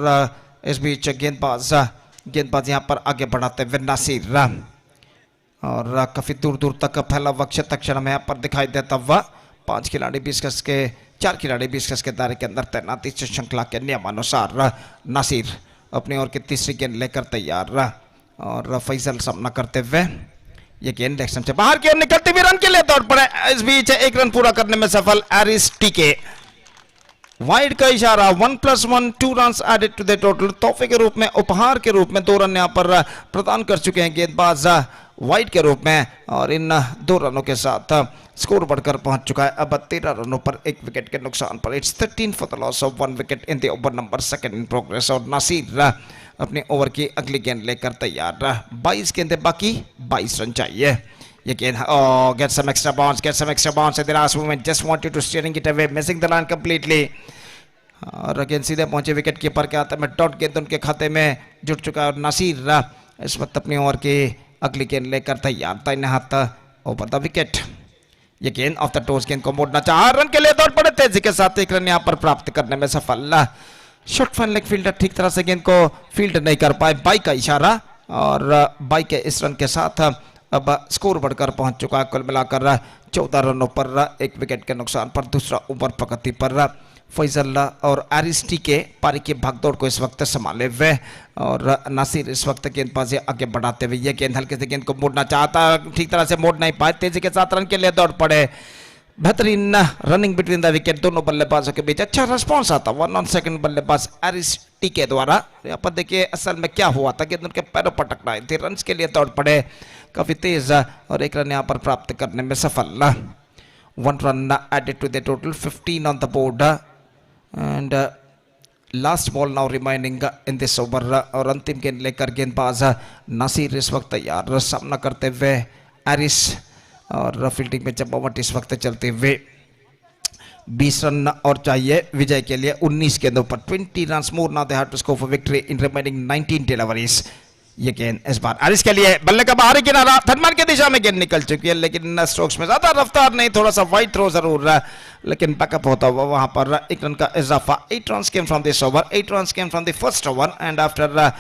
I: इस बीच गेंदबाज यहाँ पर आगे बढ़ाते हुए नासिर और काफी दूर दूर तक फैला हुआ शतक क्षण में यहाँ पर दिखाई देता हुआ. 4 खिलाड़ी 20 गज के दायरे के अंदर तैनाती श्रृंखला के नियमानुसार. नासिर अपनी ओर की तीसरी गेंद लेकर तैयार और फैसल सामना करते हुए ये गेंद लेग स्टंप से बाहर की ओर निकलती हुई रन के लिए दौड़ पड़े. इस बीच 1 रन पूरा करने में सफल एरिस टीके. वाइड का इशारा. 1+1 2 runs added to the total. तोहफे के रूप में उपहार के रूप में 2 रन यहां पर प्रदान कर चुके हैं गेंदबाज वाइड के रूप में, और इन 2 रनों के साथ स्कोर बढ़कर पहुंच चुका है अब 13 रनों पर 1 विकेट के नुकसान पर। It's 13 for the loss of 1 wicket in the over number 2 in progress. और नासिर अपने ओवर की अगली गेंद लेकर तैयार। 22 गेंदें बाकी, 22 रन चाहिए। ये गेंद get some extra bounce at the last moment, just wanted to steering it away, missing the line completely। और अगेन सीधे पहुंचे विकेट कीपर के हाथ में, डॉट गेंद उनके खाते में जुट चुका है। और नासिर इस वक्त अपनी ओवर की अगली गेंद लेकर तैयार, दाहिने हाथ ओवर द विकेट। ये गेंद ऑफ द टोस, गेंद को मोड़ना चाहा, रन के लिए दौड़ पड़े, तेजी के साथ 1 रन यहां पर प्राप्त करने में सफल। शॉर्ट फाइन लेग फील्डर ठीक तरह से गेंद को फील्ड नहीं कर पाए, बाई का इशारा, और बाई के इस रन के साथ अब स्कोर बढ़कर पहुंच चुका है कुल मिलाकर 14 रनों पर 1 विकेट के नुकसान पर। दूसरा ओवर प्रगति पर फैजल और आरिस्टी के पारी की भागदौड़ को इस वक्त संभाले हुए, और नासिर इस वक्त गेंदबाजी आगे बढ़ाते हुए। ये गेंद हल्के से गेंद को मोड़ना चाहता, ठीक तरह से मोड़ नहीं पाए, तेजी के साथ रन के लिए दौड़ पड़े। बेहतरीन रनिंग बिटवीन द विकेट, दोनों बल्लेबाजों के बीच अच्छा रिस्पॉन्स आता। 1 ऑन सेकंड बल्लेबाज आरिस्टी के द्वारा। यहाँ पर देखिए असल में क्या हुआ था, गेंद उनके पैरों पर टकराई थी, रन के लिए दौड़ पड़े काफी तेज, और 1 रन यहाँ पर प्राप्त करने में सफल। 1 run added to the total, 15 on the board, and last ball now remaining in this over. और अंतिम गेंद लेकर गेंदबाज नासिर इस वक्त तैयार, सामना करते हुए एरिस, और फील्डिंग में जमावट इस वक्त चलते हुए। 20 रन और चाहिए विजय के लिए 19 गेंदों पर। 20 run more now they have to score for victory in remaining 19 deliveries. ये गेंद इस बार आरिस के लिए, बल्ले का बाहरी किनारा, थनमान की दिशा में गेंद निकल चुकी है, लेकिन स्ट्रोक्स में ज्यादा रफ्तार नहीं, थोड़ा सा वाइड थ्रो जरूर, लेकिन बैकअप होता हुआ वहां पर 1 रन का इजाफा। 8 run came from this over, 8 run came from the first over, and after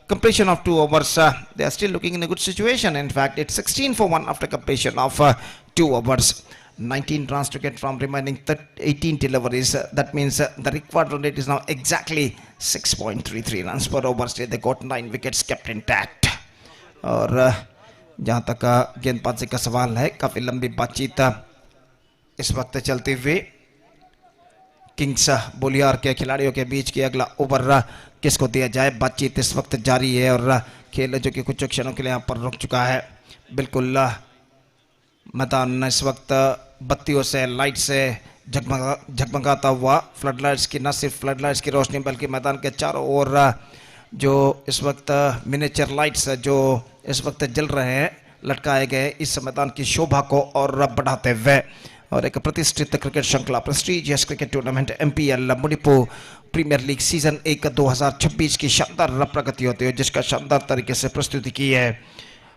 I: completion of 2 overs, they are still looking in a good situation. In fact, it's 16 for 1 after completion of 2 overs. 19 runs to get from remaining 18 deliveries. That means the required run rate is now exactly 6.33 runs per over. Still, they got 9 wickets kept intact. और जहाँ तक गेंदबाजी का सवाल है, काफी लंबी बातचीत इस वक्त चलते हुए किंग्स बोलियार के खिलाड़ियों के बीच की अगला ओवर किसको दिया जाए, बातचीत इस वक्त जारी है। और खेल जो कि कुछ क्षणों के लिए यहाँ पर रुक चुका है। बिल्कुल मैदान इस वक्त बत्तियों से, लाइट से झगमगाता हुआ, फ्लड लाइट्स की, न सिर्फ फ्लड लाइट्स की रोशनी बल्कि मैदान के चारों ओर जो इस वक्त मिनिएचर लाइट्स जो इस वक्त जल रहे हैं, लटकाए गए, इस मैदान की शोभा को और बढ़ाते हुए। और एक प्रतिष्ठित क्रिकेट श्रृंखला, prestigious cricket tournament MPL Mudipu premier league season 1 2026 की शानदार प्रगति होती है, जिसका शानदार तरीके से प्रस्तुति की है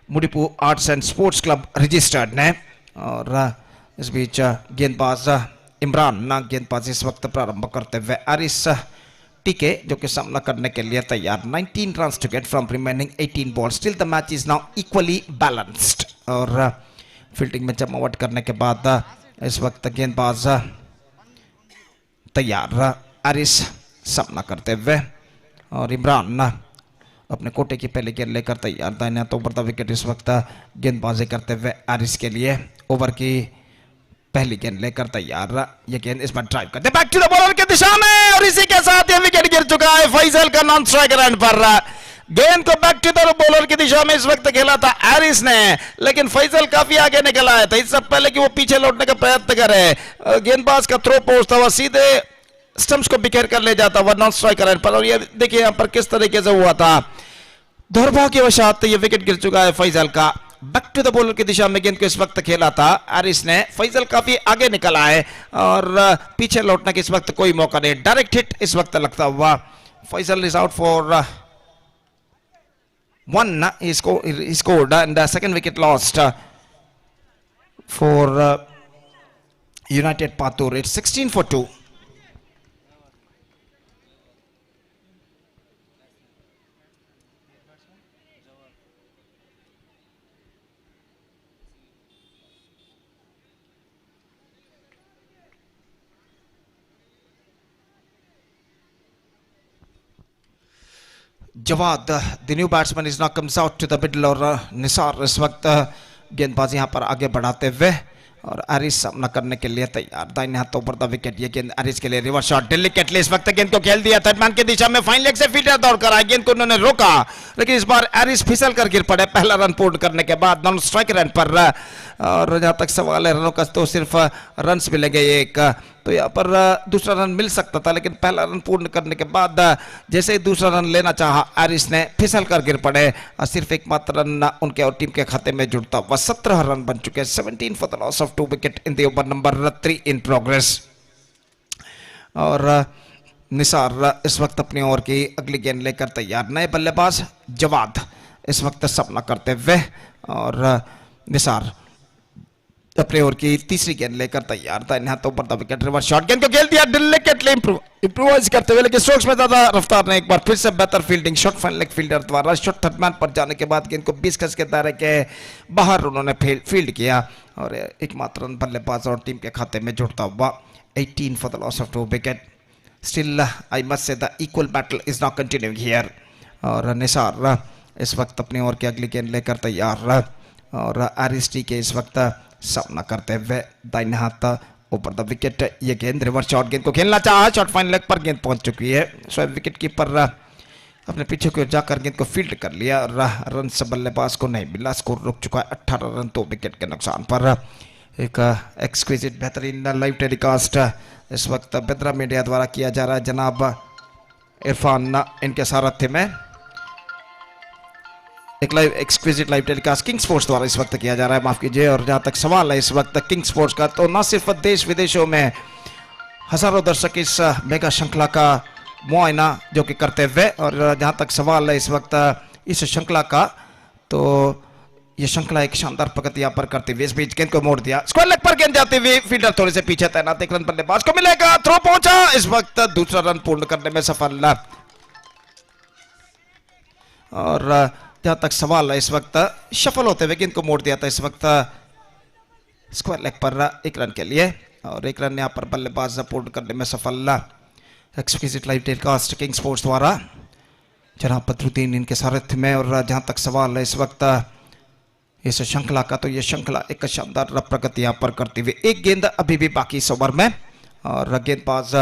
I: Mudipu arts and sports club registered ने। और इस बीच गेंदबाज इमरान ना गेंदबाजी इस वक्त प्रारंभ करते हुए। आरिस टीके जो कि सामना करने के लिए तैयार। 19 run to get from remaining 18 ball. Still the match is now equally balanced. और फील्डिंग में जमावट करने के बाद इस वक्त गेंदबाज तैयार, आरिस सामना करते हुए, और इमरान अपने कोटे की पहली गेंद लेकर तैयार, दाहिने हाथ ओवर द विकेट इस वक्त गेंदबाजी करते हुए आरिस के लिए। ओवर की पहली गेंद लेकर तैयार, ये गेंद इस बार ड्राइव करते बैक टू द बॉलर की दिशा में, और इसी के साथ ये विकेट गिर चुका है फैजल का नॉन स्ट्राइक रन पर। गेंद को बैक टू द बॉलर की दिशा में इस वक्त खेला था एरिस ने, लेकिन फैजल काफी आगे निकल आया था। इससे पहले कि वो पीछे लौटने का प्रयत्न करे, गेंदबाज का थ्रो पहुंचता हुआ सीधे स्टंप्स को बिखेर कर ले जाता हुआ नॉन स्ट्राइक रन पर। और ये देखिए यहाँ पर किस तरीके से हुआ था, दुर्भाग्यवशात ये विकेट गिर चुका है फैजल का। बैक टू द बॉलर की दिशा में गेंद को इस वक्त खेला था एरिस ने, फैजल काफी आगे निकल आए और पीछे लौटने के इस वक्त कोई मौका नहीं, डायरेक्ट हिट इस वक्त लगता हुआ। Faisal is out for 1, he scored, and the second wicket lost for United Patur. It's 16 for 2. Jawad the new batsman is now comes out to the middle. और निसार इस वक्त गेंदबाजी यहां पर आगे बढ़ाते हुए और एरिस सामना करने के लिए तैयार, दाहिने हाथों पर द विकेट, ये गेंद एरिस के लिए रिवर्स शॉट डेलिकेटली इस वक्त गेंद को खेल दिया थर्ड मैन की दिशा में, फाइन लेग से फील्डर दौड़ कर आए, गेंद को उन्होंने रोका लेकिन इस बार एरिस फिसल कर गिर पड़े पहला रन पूर्ण करने के बाद नॉन स्ट्राइक रन पर। और जहां तक सवाल है रनों का तो सिर्फ रन्स मिलेंगे एक, तो यहाँ पर दूसरा रन मिल सकता था लेकिन पहला रन पूर्ण करने के बाद जैसे ही दूसरा रन लेना चाहा एरिस ने फिसल कर गिर पड़े और सिर्फ एकमात्र रन उनके और टीम के खाते में जुड़ता हुआ 17 रन बन चुके हैं, 17 for the loss of 2 wicket in the over number 3 in progress. और निसार इस वक्त अपनी ओवर की अगली गेंद लेकर तैयार, नए बल्लेबाज जवाद इस वक्त सामना करते हुए, और निसार अपने ओवर की तीसरी गेंद लेकर तैयार था, हाथों पर विकेट रिवर्स शॉट, गेंद को खेल दिया डेलिकेटली इंप्रूवाइज करते हुए, लेकिन स्ट्रोक्स में ज्यादा रफ्तार ने एक बार फिर से बेहतर fielding, shot fine leg fielder द्वारा शॉट थर्ड मैन पर जाने के बाद गेंद को 20 गज के दायरे के बाहर उन्होंने फील्ड किया और एकमात्र रन बल्लेबाज और टीम के खाते में जुड़ता हुआ 18 for the loss of 2 wicket. Still I must say the equal battle is not continuing here. और निसार इस वक्त अपनी ओवर की अगली गेंद लेकर तैयार और आरएसटी के इस वक्त सामना करते हुए, दाहिने हाथ ऊपर द विकेट, ये गेंद रिवर्स शॉट, गेंद को खेलना चाहा, शॉट फाइन लेग पर गेंद पहुंच चुकी है, स्वयं विकेट कीपर अपने पीछे की ओर जाकर गेंद को फील्ड कर लिया और रन से बल्लेबाज को नहीं मिला, स्कोर रुक चुका है 18 रन 2 विकेट के नुकसान पर। एक एक्सक्विजिट बेहतरीन लाइव टेलीकास्ट इस वक्त बेदरा मीडिया द्वारा किया जा रहा है, जनाब इरफान इनके सारथ्य में एक live exquisite live telecast king sports द्वारा इस वक्त किया जा रहा है, माफ कीजिए। और जहां तक सवाल है इस वक्त किंग स्पोर्ट्स का, तो न सिर्फ देश विदेशों में हजारों दर्शक इस मेगा श्रृंखला का मुआयना जो कि करते हुए, और जहां तक सवाल है इस वक्त इस श्रृंखला का, तो ये श्रृंखला एक शानदार प्रगति यहाँ पर करते हुए इस बीच गेंद को मोड़ दिया, स्क्वायर लेग पर गेंद जाते हुए फील्डर थोड़े से पीछे तैनात, एक रन बल्लेबाज को मिलेगा, थ्रो पहुंचा, इस वक्त दूसरा रन पूर्ण करने में सफल। और जहां तक सवाल है इस वक्त शफल होते हुए गेंद को मोड़ दिया था इस वक्त स्क्वायर लेग पर एक रन के लिए, और एक रन यहां पर बल्लेबाज पूर्ण करने में सफल। Exquisite live telecast king sports द्वारा जनाब बदरुद्दीन इनके सारथ्य में। और जहां तक सवाल है इस वक्त इस श्रृंखला का, तो यह श्रृंखला एक शानदार प्रगति यहां पर करती हुई, एक गेंद अभी भी बाकी इस ओवर में, और गेंदबाज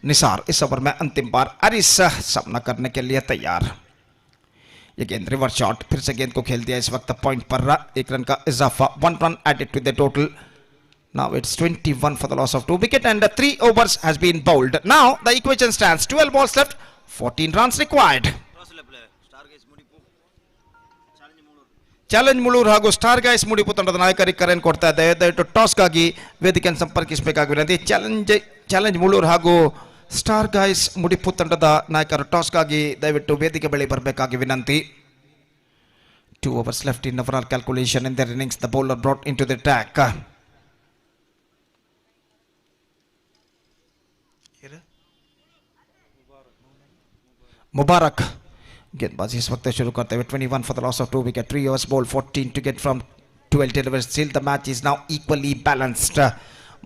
I: निसार इस ओवर में अंतिम बार एरिस सामना करने के लिए तैयार। ये गेंद रिवर्स शॉट, फिर से गेंद को खेल दिया इस वक्त पॉइंट पर, एक रन का इजाफा, 1 run added to the total, now it's 21 for the loss of 2 wicket and 3 overs has been bowled. Now the equation stands 12 balls left, 14 runs required. Challenge Mulur ಹಾಗೂ ಸ್ಟಾರ್ ಗೈಸ್ ಮುಡಿಪು ತಂಡದ ನಾಯಕರಿಗೆ ಕರೆಯನ್ನು ಕೊಡ್ತಾ ಇದೆ, ದಯವಿಟ್ಟು ಟಾಸ್ಗಾಗಿ ವೇದಿಕೆಯನ್ನು ಸಂಪರ್ಕಿಸಬೇಕಾಗಿ ವಿನಂತಿ. ಚಾಲೆಂಜ್ ಮುಳೂರು ಹಾಗೂ ಸ್ಟಾರ್ ಗೈಸ್ ಮುಡಿಪು ತಂಡದ ನಾಯಕರು ಟಾಸ್ಗಾಗಿ ದಯವಿಟ್ಟು ವೇದಿಕೆ ಬಳಿ ಬರಬೇಕಾಗಿ ವಿನಂತಿ. 2 overs left in overall calculation in their innings. The bowler brought into the attack. मुबारक गेंदबाजी इस वक्त शुरू करते हुए 21 for the loss of 2 wicket, 3 overs bowled, 14 to get from 12 deliveries. Still the match is now equally balanced.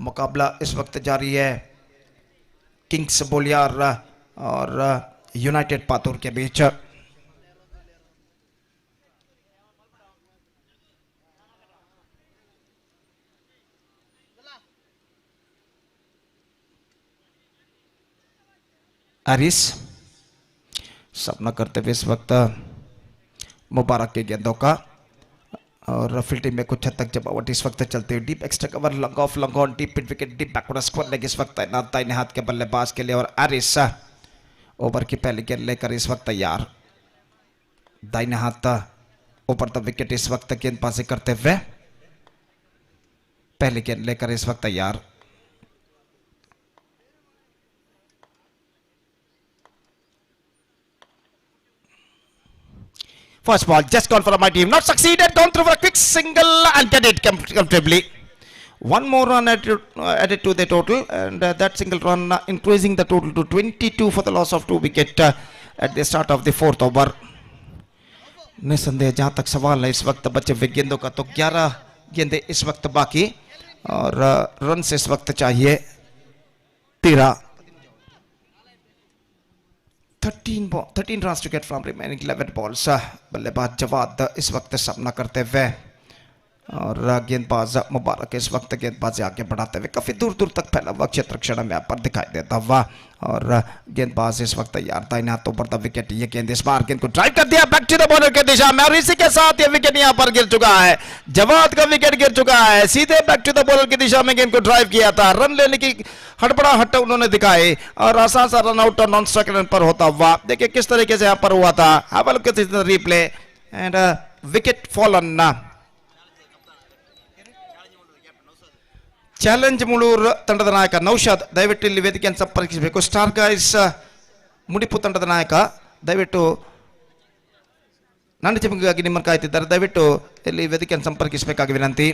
I: मुकाबला इस वक्त जारी है किंग्स बोलियार और यूनाइटेड पातुर के बीच। एरिस सामना करते हुए इस वक्त मुबारक के गेंदों का, और फील्डिंग में कुछ हद तक जमावट इस वक्त चलते हुए, deep extra cover, long off, long on, deep mid wicket, deep backward square leg इस वक्त तैनात दाहिने हाथ के बल्लेबाज के लिए। और एरिस ओवर की पहली गेंद लेकर इस वक्त तैयार, दाहिने हाथ ऊपर द विकेट इस वक्त गेंदबाजी करते हुए पहली गेंद लेकर इस वक्त तैयार। First ball just gone for a mighty, not succeeded, gone through for a quick single and get it comfortably. One more run added to the total, and that single run increasing the total to 22 for the loss of 2 wicket at the start of the 4th over. निसंदेह जहां तक सवाल है इस वक्त बचे हुए गेंदों का, तो 11 गेंदें इस वक्त बाकी, और रन से इस वक्त चाहिए 13 runs to get from remaining 11 balls. बल्लेबाज जवाद इस वक्त सामना करते हुए और गेंदबाज मुबारक इस वक्त गेंदबाजी आगे बढ़ाते हुए काफी दूर दूर तक फैला हुआ क्षेत्र क्षण में यहाँ पर दिखाई देता हुआ। और गेंदबाज इस वक्त तैयार था, इन हाथों पर विकेट, ये गेंद इस बार गेंद को ड्राइव कर दिया बैक टू द बॉलर के दिशा में, और इसी के साथ ये विकेट यहाँ पर गिर चुका है। जवाद का विकेट गिर चुका है, सीधे बैक टू द बॉलर की दिशा में गेंद को ड्राइव किया था, रन लेने की हड़बड़ाहट उन्होंने दिखाई और आसान सा रन आउट और नॉन स्ट्राइक रन पर होता हुआ। देखिए किस तरीके से यहाँ पर हुआ था, have a look at the replay and wicket fallen. Challenge Mulur ತಂಡದ ನಾಯಕ ನೌಷಾದ್ ದಯವಿಟ್ಟು ಇಲ್ಲಿ ವೇದಿಕೆಯನ್ನು ಸಂಪರ್ಕಿಸಬೇಕು. ಸ್ಟಾರ್ ಗೈಸ್ ಮುಡಿಪು ತಂಡದ ನಾಯಕ ದಯವಿಟ್ಟು ನನ್ನ ಚಿಮಗಾಗಿ ನಿಮ್ಮನ್ನು ಕಾಯ್ತಿದ್ದಾರೆ, ದಯವಿಟ್ಟು ಇಲ್ಲಿ ವೇದಿಕೆಯನ್ನು ಸಂಪರ್ಕಿಸಬೇಕಾಗಿ ವಿನಂತಿ.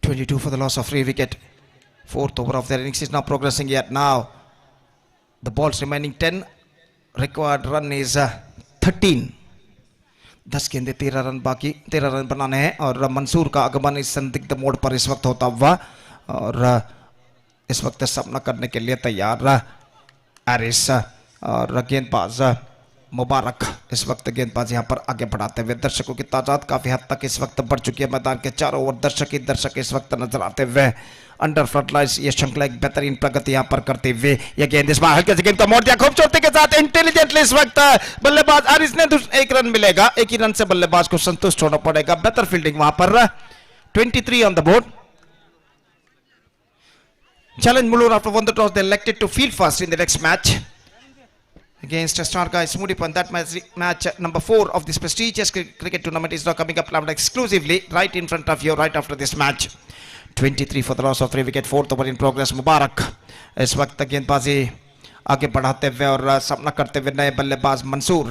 I: (22 for the loss of 3 wicket. Fourth over of their innings is now progressing yet. Now the balls remaining 10. Required run is 13. 10 गेंदे 13 रन बाकी, 13 रन बनाने हैं और मंसूर का आगमन इस संदिग्ध मोड़ पर इस वक्त होता हुआ और इस वक्त सामना करने के लिए तैयार एरिस और गेंदबाज मुबारक इस वक्त गेंदबाज यहाँ पर आगे बढ़ाते हुए। दर्शकों की तादाद काफी हद तक इस वक्त बढ़ चुकी है, मैदान के चारों ओर दर्शक इस वक्त नजर आते हुए। अंडर फ्रंटलाइंस ये श्रृंखला एक बेहतरीन प्रगति यहाँ पर करते हुए ये गेंद इस बार हल्के से गेंद को मोड़ दिया खूबसूरती के साथ इंटेलिजेंटली। इस वक्त बल्लेबाज आरिस ने एक रन मिलेगा, एक ही रन से बल्लेबाज को संतुष्ट होना पड़ेगा। बेहतर फील्डिंग वहां पर, 23 on the board. Challenge Mulur after won the toss, they elected to field first in the next match against Star Guys Mudipu, and that match number 4 of this prestigious cricket tournament is now coming up loud exclusively right in front of you right after this match. 23 for the loss of 3 wicket, 4th over in progress. मुबारक इस वक्त गेंदबाजी आगे बढ़ाते हुए और सामना करते हुए नए बल्लेबाज मंसूर,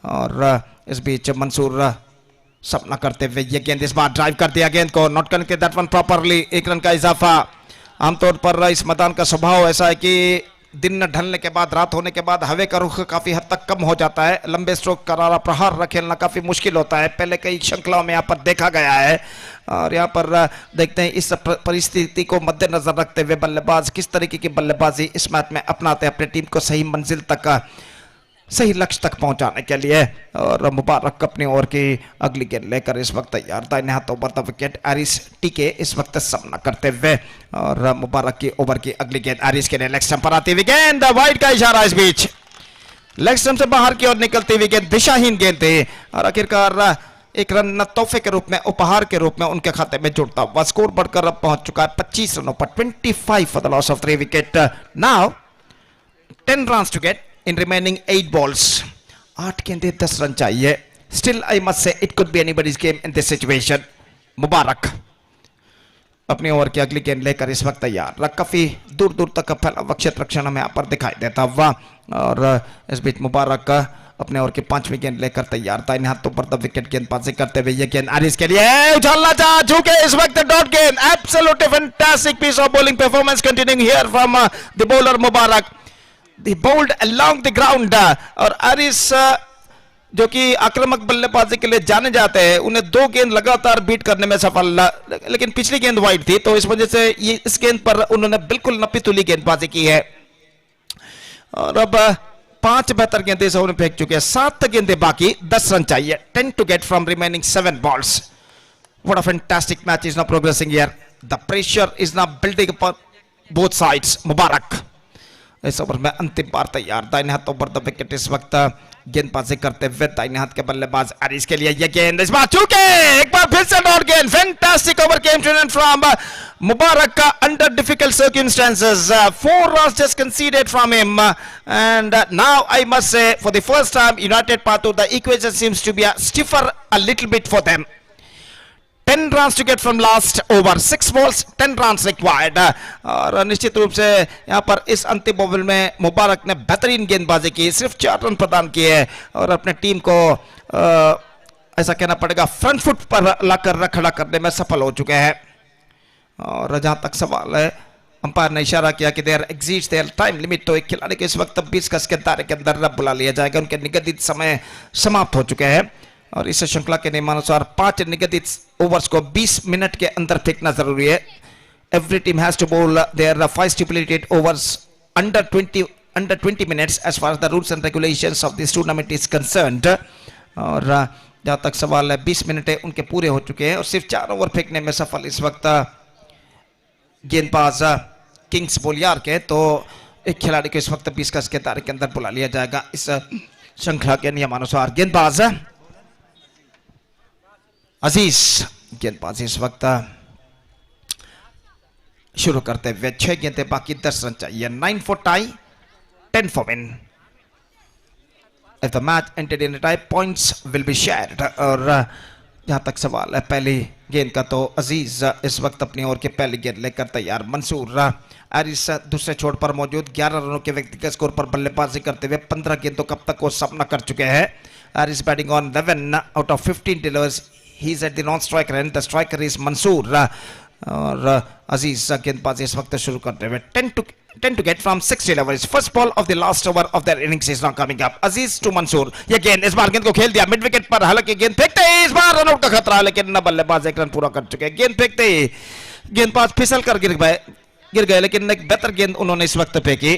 I: और इस बीच मंसूर सामना करते हुए ये गेंद इस बार ड्राइव कर दिया, गेंद को not connected that one properly, एक रन का इजाफा। आमतौर पर इस मैदान का स्वभाव ऐसा है कि दिन न ढलने के बाद, रात होने के बाद हवा का रुख काफी हद तक कम हो जाता है, लंबे स्ट्रोक करारा प्रहार खेलना काफी मुश्किल होता है, पहले कई श्रृंखलाओं में यहाँ पर देखा गया है। और यहाँ पर देखते हैं इस परिस्थिति को मद्देनजर रखते हुए बल्लेबाज किस तरीके की बल्लेबाजी इस मैच में अपनाते हैं अपनी टीम को सही मंजिल तक, सही लक्ष्य तक पहुंचाने के लिए। और मुबारक अपनी ओर की अगली गेंद लेकर इस वक्त तैयार था, इन्हें हाथों पर विकेट एरिस टीके इस वक्त सामना करते हुए। और मुबारक की ओवर की अगली गेंद एरिस के लिए लेग स्टंप पर आती हुई गेंद, वाइड का इशारा इस बीच, लेग स्टंप से बाहर की ओर निकलती हुई गेंद दिशाहीन गेंद थी और आखिरकार एक रन तोहफे के रूप में, उपहार के रूप में उनके खाते में जुड़ता हुआ। स्कोर बढ़कर अब पहुंच चुका है 25 रनों पर, 25 for the loss of 3 wicket. Now 10 runs to get in remaining 8 balls. 8 गेंदे 10 रन चाहिए. Still I must say it could be anybody's game in this situation. मुबारक अपनी ओवर की अगली गेंद लेकर इस वक्त तैयार, काफी दूर दूर तक फैला हुआ क्षेत्र क्षण में यहाँ पर दिखाई देता हुआ। और इस बीच मुबारक अपने ओवर की 5वीं गेंद लेकर तैयार था, इन हाथों पर विकेट गेंदबाजी करते हुए ये गेंद एरिस के लिए उछालना चाह चुके इस वक्त डॉट गेंद। Absolutely fantastic piece of bowling performance continuing here from the bowler Mubarak, The bowled along the ground। और एरिस जो कि आक्रामक बल्लेबाजी के लिए जाने जाते हैं, उन्हें 2 गेंद लगातार बीट करने में सफल, लेकिन पिछली गेंद वाइड थी तो इस वजह से ये इस गेंद पर उन्होंने बिल्कुल नपी तुली गेंदबाजी की है। और अब 5 बेहतर गेंदें से उन्हें फेंक चुके हैं, 7 गेंदें बाकी, 10 रन चाहिए। 10 to get from remaining 7 balls। What a fantastic match is now progressing here। The pressure is now building upon both sides। मुबारक इस ओवर में अंतिम बार तैयार, दाहिने हाथों पर विकेट इस वक्त गेंदबाजी करते हुए दाहिने हाथ के बल्लेबाज एरिस के लिए ये गेंद इस बार चूके, एक बार फिर से डॉट गेंद। Fantastic over came to an end from Mubarak का under difficult circumstances. 4 runs just conceded from him, and now I must say for the first time United Patu the equation seems to be stiffer a little bit for them। 10 runs to get from last over, 6 balls 10 runs required। और निश्चित रूप से यहाँ पर इस अंतिम over में मुबारक ने बेहतरीन गेंदबाजी की, सिर्फ 4 रन प्रदान किए और अपने टीम को ऐसा कहना पड़ेगा फ्रंट फुट पर लाकर खड़ा करने में सफल हो चुके हैं। और जहाँ तक सवाल है अंपायर ने इशारा किया कि there exits their time limit, तो एक खिलाड़ी को इस वक्त 20 गज के दायरे के अंदर बुला लिया जाएगा। उनके निगदित समय समाप्त हो चुके हैं और इस श्रृंखला के नियमानुसार 5 निगदित ओवर्स को 20 मिनट के अंदर फेंकना जरूरी है। Every team has to bowl their 5 stipulated overs under 20 minutes as far as the rules and regulations of this tournament is concerned। और जहाँ तक सवाल है 20 मिनट उनके पूरे हो चुके हैं और सिर्फ 4 ओवर फेंकने में सफल इस वक्त गेंदबाज किंग्स बोलियार के, तो एक खिलाड़ी को इस वक्त 20 गज के दायरे के अंदर बुला लिया जाएगा इस श्रृंखला के नियमानुसार। गेंदबाज अजीज, गेंदबाज इस वक्त शुरू करते हुए 6 गेंदें बाकी, 10 रन चाहिए। 9 for tie, 10 for win। If the match ended in a tie, points will be shared। और जहां तक सवाल है पहली गेंद का, तो अजीज इस वक्त अपनी ओर के पहली गेंद लेकर तैयार। मंसूर एरिस दूसरे छोर पर मौजूद, 11 रनों के व्यक्तिगत स्कोर पर बल्लेबाजी करते हुए 15 गेंदों कब तक वो सामना कर चुके हैं। Aris batting on 11 out of 15 deliveries, he is at the non striker end the striker is Mansoor. और अजीज गेंदबाजी इस वक्त शुरू करते हुए 10 to get from 6 deliveries। First ball of the last over of their innings is now coming up। Aziz to Mansoor, ये गेंद इस बार गेंद को खेल दिया मिड विकेट पर, हालांकि गेंद फेंकते ही इस बार रनआउट का खतरा, लेकिन न बल्लेबाज 1 रन पूरा कर चुके हैं। गेंद फेंकते ही गेंदबाज फिसल कर गिर गए, लेकिन एक बेहतर गेंद उन्होंने इस वक्त फेंकी।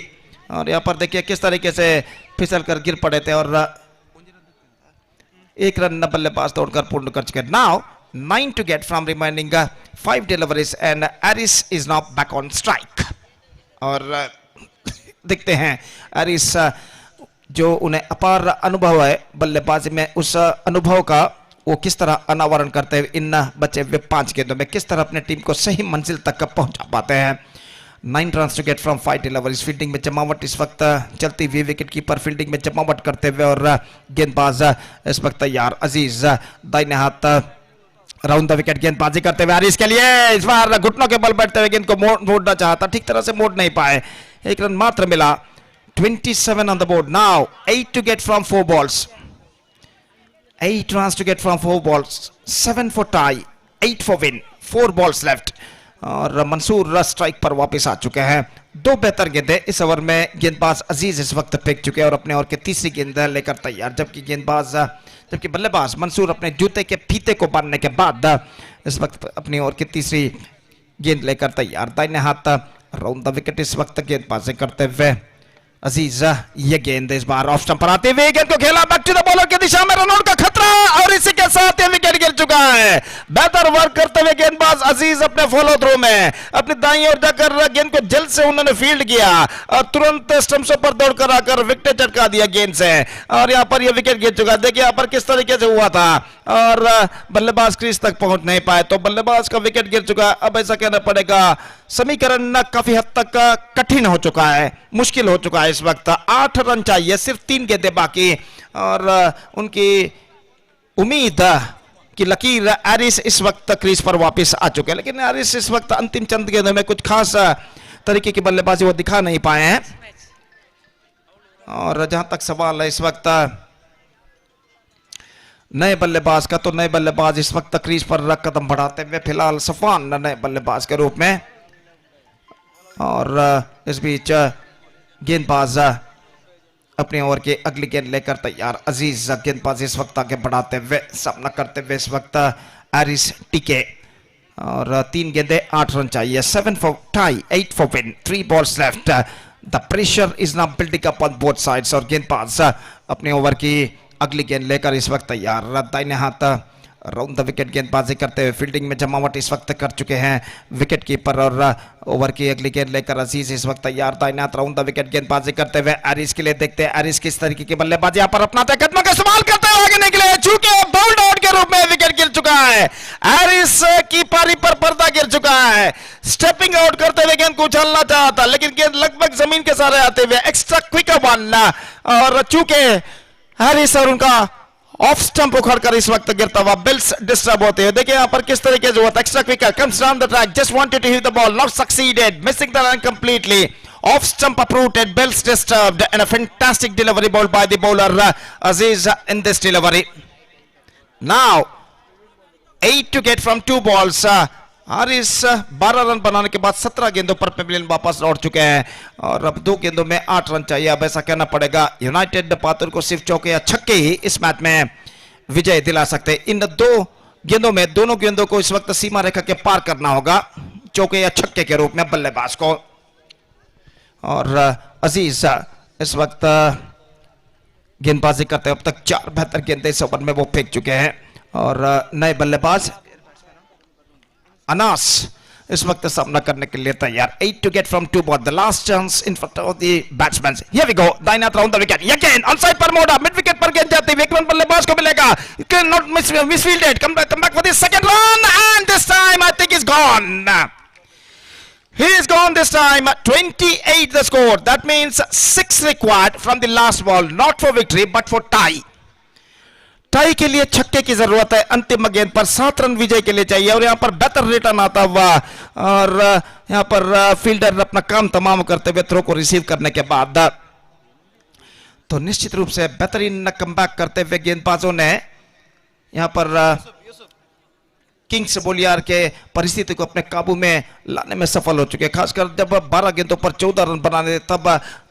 I: और यहाँ पर देखिए किस तरीके से फिसल कर गिर पड़े थे और 1 रन न बल्लेबाज तोड़कर पूर्ण कर चुके। Now 9 to get from remaining 5 deliveries and Aris is now back on strike। और देखते हैं एरिस जो उन्हें अपार अनुभव है बल्लेबाजी में, उस अनुभव का वो किस तरह अनावरण करते हुए इन बचे हुए 5 गेंदों में किस तरह अपने टीम को सही मंजिल तक पहुंचा पाते हैं। 9 runs to get from 5 deliveries। Fielding में जमावट इस वक्त चलती हुई, विकेट कीपर फील्डिंग में जमावट करते हुए और गेंदबाज इस वक्त तैयार। अजीज दाहिने हाथ राउंड द विकेट गेंदबाजी करते हुए एरिस के लिए इस बार घुटनों के बल बैठते हुए गेंद को मोड़ना चाहता, ठीक तरह से मोड़ नहीं पाए, 1 रन मात्र मिला। 27 on the board now। 8 to get from 4 balls। 8 runs to get from 4 balls। 7 for tie, 8 for win। 4 balls left। और मंसूर स्ट्राइक पर वापस आ चुके हैं। 2 बेहतर गेंदें इस ओवर में गेंदबाज अजीज इस वक्त फेंक चुके हैं और अपने ओवर के तीसरी गेंद लेकर तैयार, जबकि बल्लेबाज मंसूर अपने जूते के फीते को बांधने के बाद इस वक्त अपनी ओर की तीसरी गेंद लेकर तैयार। दाहिने हाथ राउंड द विकेट इस वक्त गेंदबाजी करते हुए अजीज, ये गेंद इस बार ऑफ स्टंप पर आते हुए गेंद को खेला बैक टू द बॉलर की दिशा में, रनआउट का खतरा और इसी के साथ ये विकेट गिर चुका है। बेहतर वर्क करते हुए गेंदबाज अजीज अपने फॉलो थ्रू में अपनी दाईं ओर जाकर गेंद को जल्द से उन्होंने फील्ड किया और तुरंत स्टंप्सों पर दौड़कर आकर विकेट चटका दिया गेंद से और यहाँ पर यह विकेट गिर चुका है। देखिए यहाँ पर किस तरीके से हुआ था और बल्लेबाज क्रीज तक पहुंच नहीं पाए, तो बल्लेबाज का विकेट गिर चुका है। अब ऐसा कहना पड़ेगा समीकरण काफी हद तक कठिन हो चुका है, मुश्किल हो चुका है। इस वक्त 8 रन चाहिए, सिर्फ 3 गेंदें बाकी और उनकी उम्मीद कि लकीर एरिस इस वक्त क्रीज पर वापस आ चुके हैं, लेकिन एरिस इस वक्त अंतिम चंद गेंदों में कुछ खास तरीके की बल्लेबाजी वो दिखा नहीं पाए हैं। और जहां तक सवाल है इस वक्त नए बल्लेबाज का, तो नए बल्लेबाज इस वक्त क्रीज पर कदम बढ़ाते हुए फिलहाल सफान नए बल्लेबाज के रूप में, और इस बीच गेंदबाज अपने ओवर के अगली गेंद लेकर तैयार। अजीज गेंदबाज इस वक्त आगे बढ़ाते हुए सामना करते हुए इस वक्त एरिस टिके और 3 गेंदें 8 रन चाहिए। 7 for tie, 8 for win। 3 balls left। The pressure is now building up on both sides और गेंदबाज अपने ओवर की अगली गेंद लेकर इस वक्त तैयार। दाहिने हाथ राउंड द विकेट गेंदबाजी करते हुए फील्डिंग में जमावट इस वक्त कर चुके हैं विकेट कीपर और ओवर की अगली गेंद लेकर अजीज इस वक्त तैयार। दाहिने हाथ राउंड द विकेट गेंदबाजी करते हुए एरिस के लिए देखते हैं एरिस किस तरीके की बल्लेबाजी यहाँ पर अपनाते हैं, कदमों का इस्तेमाल करते हुए आगे निकले, चूंकि बाउंड आउट के रूप में विकेट गिर चुका है। एरिस की पारी पर पर्दा गिर चुका है, स्टेपिंग आउट करते हुए गेंद को उछालना चाहा था, लेकिन गेंद लगभग जमीन के सहारे आते हुए एक्स्ट्रा क्विक वन और चूंकि एरिस और उनका ऑफ स्टंप उखड़कर इस वक्त गिरता हुआ बिल्स डिस्टर्ब होते हैं। देखिए यहां पर किस तरीके से हुआ था, extra quicker comes down the track, just wanted to hit the ball, not succeeded, missing the run completely, off stump uprooted, bills disturbed and a fantastic delivery ball by the bowler Aziz in this delivery. Now 8 to get from 2 balls। Haris 12 run बनाने के बाद 17 गेंदों पर Pavilion वापस लौट चुके हैं और अब 2 गेंदों में 8 रन चाहिए। अब ऐसा कहना पड़ेगा यूनाइटेड पातुर को सिर्फ चौके या छक्के ही इस मैच में विजय दिला सकते। इन 2 गेंदों में दोनों गेंदों को इस वक्त सीमा रेखा के पार करना होगा चौके या छक्के के रूप में बल्लेबाज को। और अजीज इस वक्त गेंदबाजी करते अब तक 4 बेहतर गेंदें इस ओवर में वो फेंक चुके हैं और नए बल्लेबाज अनास इस वक्त सामना करने के लिए तैयार। 8 to get from 2 ball, the last chance in front of the batsmen. Here we go, दाहिना round the wicket again on side पर मोड़ा, mid wicket पर गेंद जाती है, एक रन बल्लेबाज को मिलेगा, not misfielded, come back for the second run and this time I think he's gone. He is gone this time. 28 the score, that means 6 required from the last ball, not for victory but for tie. Tie के लिए छक्के की जरूरत है, अंतिम गेंद पर 7 run विजय के लिए चाहिए और यहां पर बेहतर रिटर्न आता हुआ और यहां पर फील्डर अपना काम तमाम करते हुए थ्रो को रिसीव करने के बाद तो निश्चित रूप से बेहतरीन कमबैक करते हुए गेंदबाजों ने यहां पर किंग्स बोलियार के परिस्थिति को अपने काबू में लाने में सफल हो चुके, खासकर जब 12 गेंदों पर 14 रन बनाने तब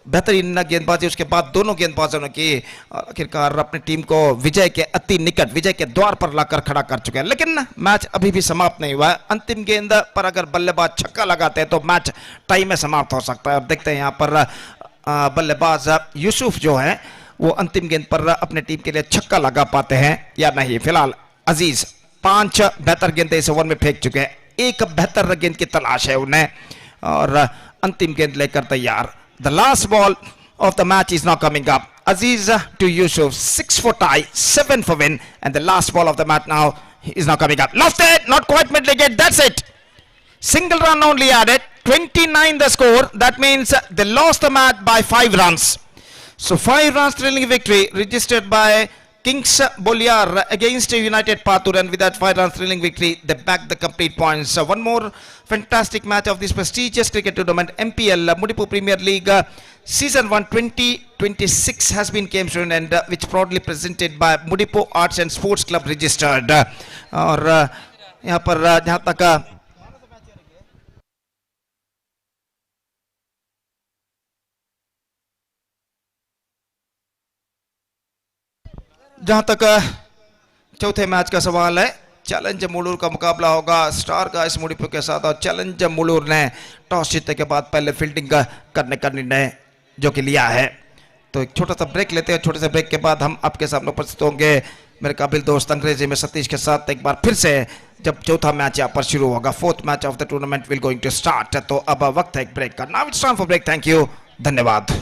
I: बेहतरीन गेंदबाजी उसके बाद दोनों गेंदबाजों ने की आखिरकार अपनी टीम को विजय के अति निकट, विजय के द्वार पर लाकर खड़ा कर चुके हैं। लेकिन मैच अभी भी समाप्त नहीं हुआ है, अंतिम गेंद पर अगर बल्लेबाज छक्का लगाते हैं तो मैच टाई में समाप्त हो सकता है। और देखते हैं यहाँ पर बल्लेबाज यूसुफ जो है वो अंतिम गेंद पर अपने टीम के लिए छक्का लगा पाते हैं या नहीं। फिलहाल अजीज 5 बेहतर गेंदें इस ओवर में फेंक चुके हैं, एक बेहतर गेंद की तलाश है उन्हें और अंतिम गेंद लेकर तैयार। The last ball of the match is now coming up. Aziz to Yusuf, 6 for tie, 7 for win, and the last ball of the match now is now coming up. Lofted, not quite mid-wicket, that's it. Single run only added, 29 the score, that means they lost the match by 5 runs. So 5 runs thrilling victory registered by Kings Bolyar against United Patur, and with that 5 runs thrilling victory, they back the complete points. So one more fantastic match of this prestigious cricket tournament, MPL Mudipu Premier League Season 1 2026 has been came to an end, which proudly presented by Mudipu Arts and Sports Club registered. और यहाँ पर जहाँ तक चौथे match का सवाल है, challenge मुलूर का मुकाबला होगा स्टार का इस मुड़ीपू के साथ और चैलेंज मुलूर ने टॉस जीतने के बाद पहले फील्डिंग करने का निर्णय जो कि लिया है। तो एक छोटा सा ब्रेक लेते हैं, छोटे से ब्रेक के बाद हम आपके सामने उपस्थित होंगे मेरे काबिल दोस्त अंग्रेजी में सतीश के साथ एक बार फिर से जब चौथा मैच यहाँ पर शुरू होगा। 4th match of the tournament will going to start. तो अब वक्त है एक ब्रेक का। Now it's time for break. Thank you, धन्यवाद।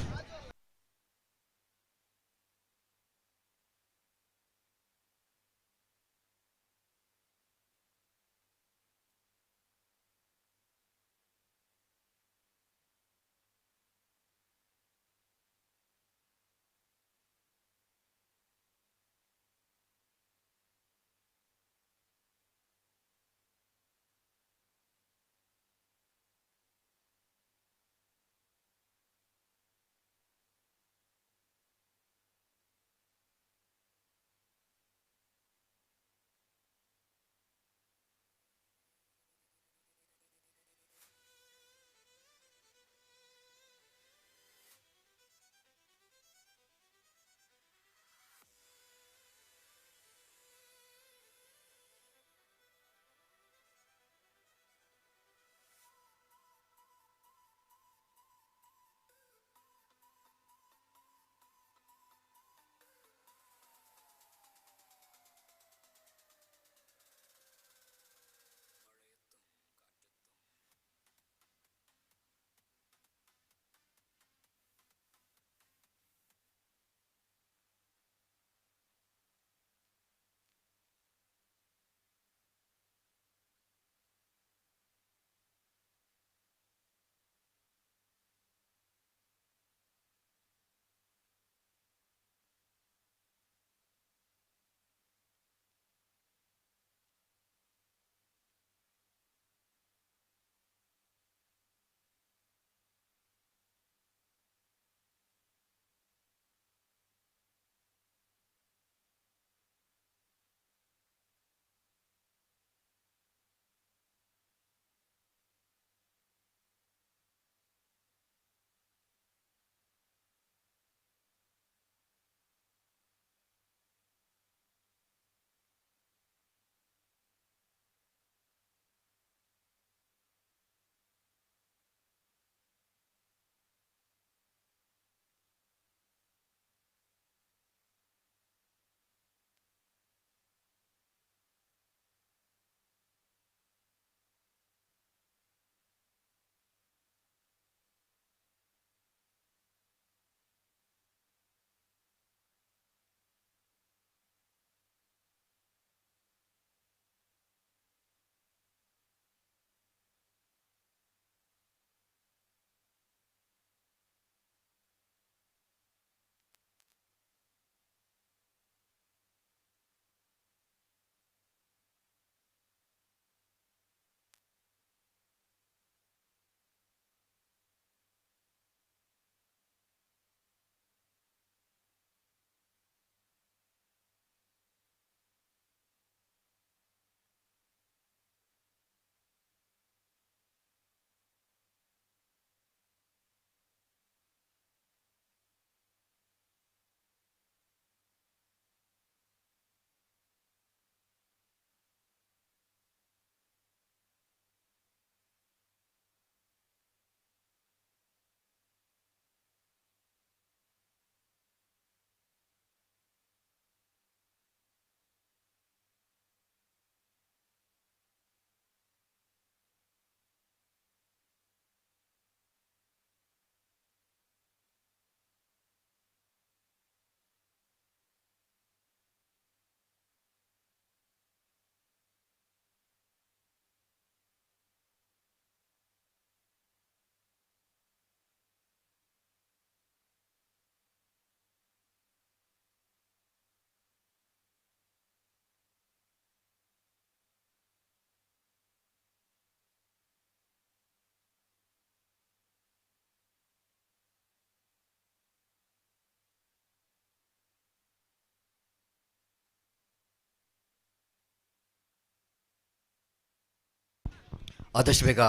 H: ಆದಷ್ಟು ಬೇಗ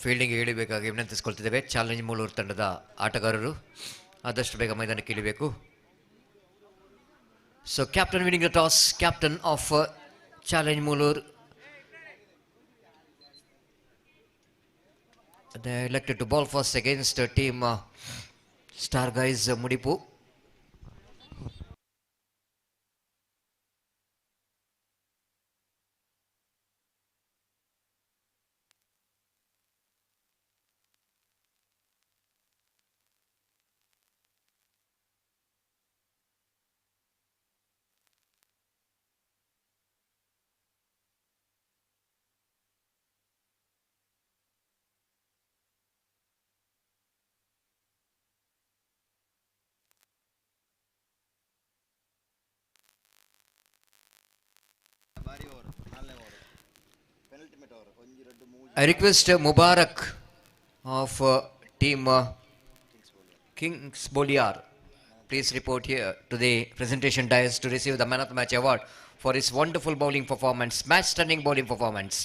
H: ಫೀಲ್ಡಿಂಗ್ಗೆ ಇಳಿಬೇಕಾಗಿ ವಿನಂತಿಸ್ಕೊಳ್ತಿದ್ದೇವೆ. ಚಾಲೆಂಜ್ ಮೂಲೂರು ತಂಡದ ಆಟಗಾರರು ಆದಷ್ಟು ಬೇಗ ಮೈದಾನಕ್ಕೆ ಇಳಿಬೇಕು. So captain winning the toss, captain of challenge Mulur, they elected to ball first against team Star Guys Mudipu. I request Mubarak of team Kings Boliar, please report here to the presentation dais to receive the man of the match award for his wonderful bowling performance, match stunning bowling performance.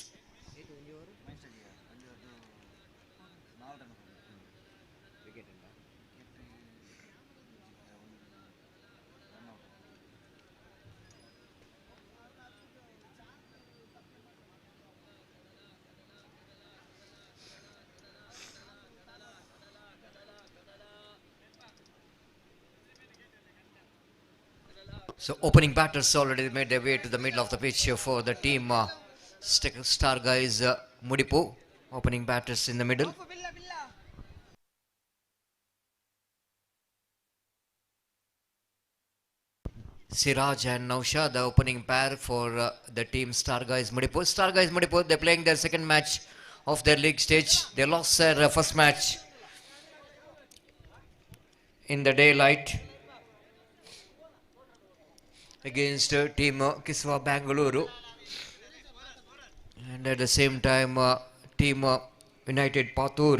H: So opening batters already made their way to the middle of the pitch for the team Star Guys Mudipu. Opening batters in the middle. Siraj and Nausha, the opening pair for the team Star Guys Mudipu. Star Guys Mudipu, they're playing their second match of their league stage. They lost their first match in the daylight against team Kiswa Bangalore, and at the same time team United Patur.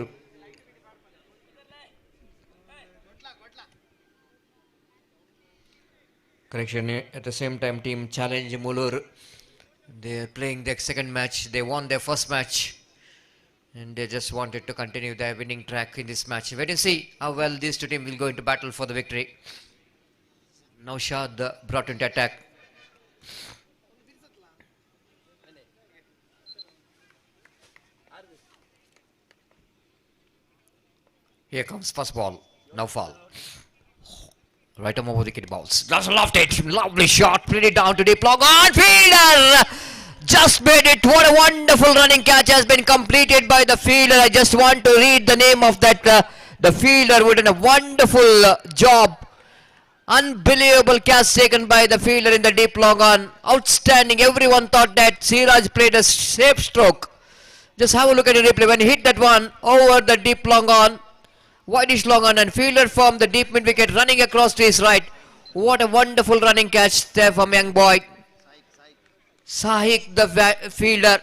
H: Correction, at the same time team Challenge Mulur, they are playing their second match. They won their first match and they just wanted to continue their winning track in this match. Wait and see how well these two teams will go into battle for the victory. Naushad brought into attack. Here comes first ball. Now fall. Right arm over the wicket balls. Just loved it. Lovely shot. Played it down to deep long on. Fielder just made it. What a wonderful running catch has been completed by the fielder. I just want to read the name of that. The fielder would have done a wonderful job. Unbelievable catch taken by the fielder in the deep long on. Outstanding. Everyone thought that Siraj played a safe stroke. Just have a look at the replay. When he hit that one over the deep long on, wideish long on, and fielder from the deep mid wicket running across to his right. What a wonderful running catch there from young boy. Sahik, the fielder.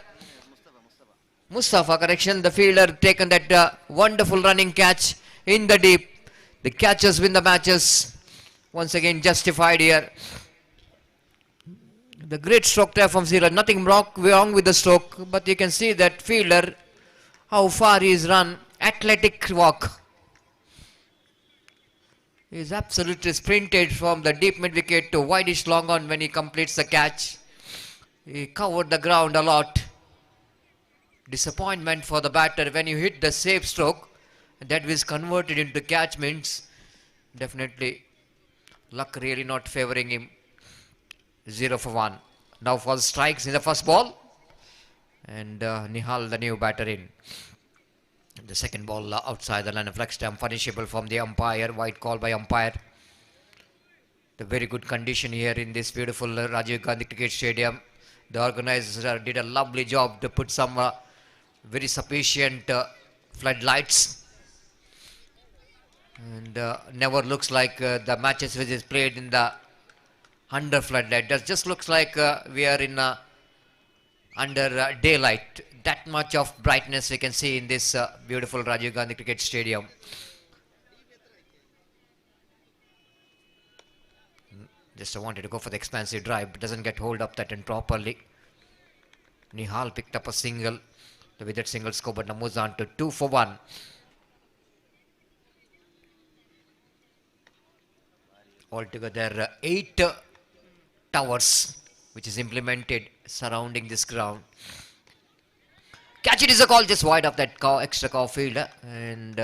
H: Mustafa, correction. The fielder taken that wonderful running catch in the deep. The catchers win the matches. Once again justified here. The great stroke there from Siraj. Nothing wrong with the stroke, but you can see that fielder, how far he's run. Athletic walk. He's absolutely sprinted from the deep mid wicket to wideish long on when he completes the catch. He covered the ground a lot. Disappointment for the batter when you hit the safe stroke. That was converted into catch means definitely luck really not favoring him. 0 for 1. Now for strikes in the first ball. And Nihal, the new batter, in. The second ball outside the line of flag stump, punishable from the umpire. White call by umpire. The very good condition here in this beautiful Rajiv Gandhi Cricket Stadium. The organizer did a lovely job to put some very sufficient floodlights. And never looks like the matches which is played in the under floodlight. That just looks like we are in under daylight. That much of brightness we can see in this beautiful Rajiv Gandhi Cricket Stadium. Just wanted to go for the expansive drive, but doesn't get hold up that and properly. Nihal picked up a single. The wicket single scoreboard now moves on to 2 for 1. Altogether 8 towers which is implemented surrounding this ground. Catch it is a call just wide of that extra cow fielder, and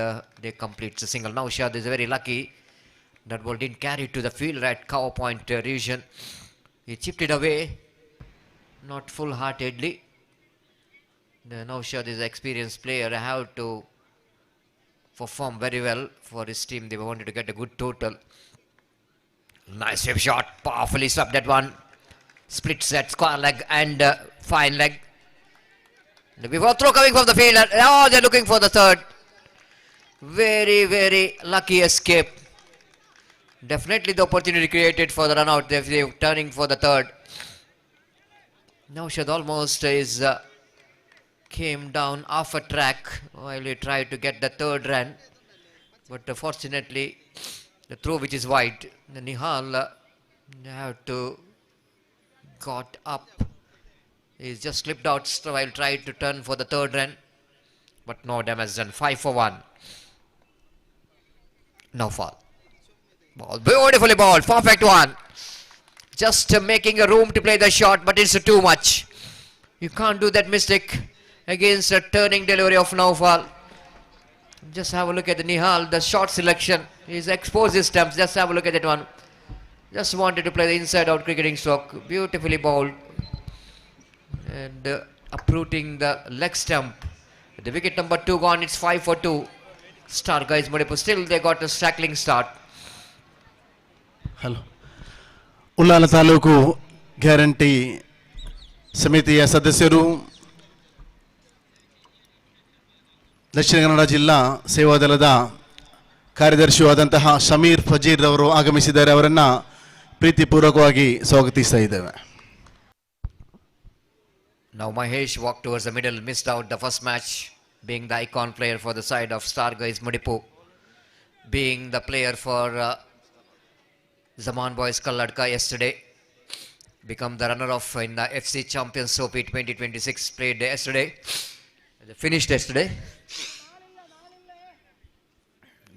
H: they complete the single. Now Shad is very lucky. That ball didn't carry to the fielder at cow point region. He chipped it away, not full-heartedly. Naushad is an experienced player, have to perform very well for his team. They wanted to get a good total. Nice swip shot, powerfully swept that one. Splits that square leg and fine leg. Before throw coming from the fielder. Oh, they're looking for the third. Very, very lucky escape. Definitely the opportunity created for the run out. They're turning for the third. Naushad almost came down off a track while he tried to get the third run. But fortunately, the throw which is wide, the Nihal have to got up. He's just slipped out while trying to turn for the third run. But no damage done. 5 for 1. No fall. Ball, beautifully balled. Perfect one. Just making a room to play the shot, but it's too much. You can't do that mistake against a turning delivery of no fall. Just have a look at the Nihal, the shot selection. He's exposed his stumps. Just have a look at that one. Just wanted to play the inside out cricketing stroke. Beautifully bowled. And uprooting the leg stump. The wicket number 2 gone. It's 5 for 2. Star guys Mudipu. Still they got a straggling start.
E: Hello Ullal taluk guarantee ಸಮಿತಿಯ ಸದಸ್ಯರು, ದಕ್ಷಿಣ ಕನ್ನಡ ಜಿಲ್ಲಾ ಸೇವಾದಳದ ಕಾರ್ಯದರ್ಶಿಯೂ ಆದಂತಹ ಶಮೀರ್ ಫಜೀರ್ ಅವರು ಆಗಮಿಸಿದ್ದಾರೆ. ಅವರನ್ನು ಪ್ರೀತಿಪೂರ್ವಕವಾಗಿ ಸ್ವಾಗತಿಸ್ತಾ ಇದ್ದೇವೆ.
H: Now Mahesh walked towards the middle, missed out the first match, being the icon player for the side of Star Guys Mudipu, being the player for Zaman Boys Kalladka yesterday, become the runner-up in the FC Champions Trophy 2026, played yesterday, finished yesterday.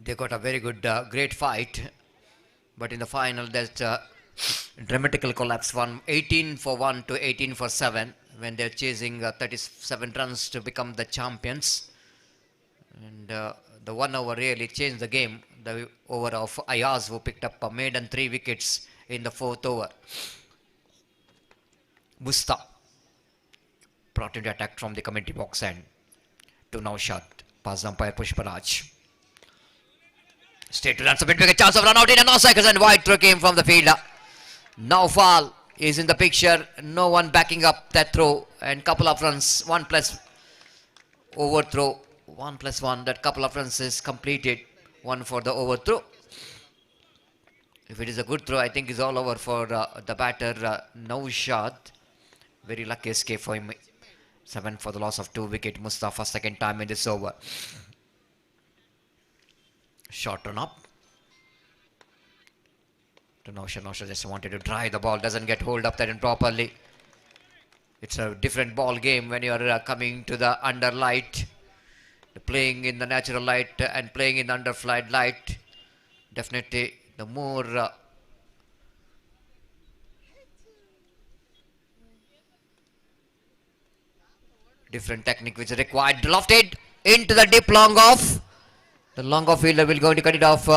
H: They got a very good, great fight, but in the final that dramatical collapse, 18 for 1 to 18 for 7, when they're chasing 37 runs to become the champions. And the 1 over really changed the game. The over of Ayaz, who picked up a maiden 3 wickets in the 4th over. Musta brought into attack from the commentary box and to Naushad. Pass umpire Pushparaj. Straight to run, submit, a chance of run out in a no seconds, and wide throw came from the fielder. Now Fall is in the picture. No one backing up that throw, and couple of runs. 1 plus overthrow. 1 plus 1. That couple of runs is completed. 1 for the overthrow. If it is a good throw, I think it's all over for the batter Naushad. Very lucky escape for him. 7 for the loss of 2 wicket. Mustafa second time in this over. Short run up to Naushad. Naushad just wanted to try the ball. Doesn't get hold of that in properly. It's a different ball game when you are coming to the under light. Playing in the natural light and playing in the underflight light. Definitely the more different technique which is required. Lofted into the deep long off. The long off fielder will go to cut it off.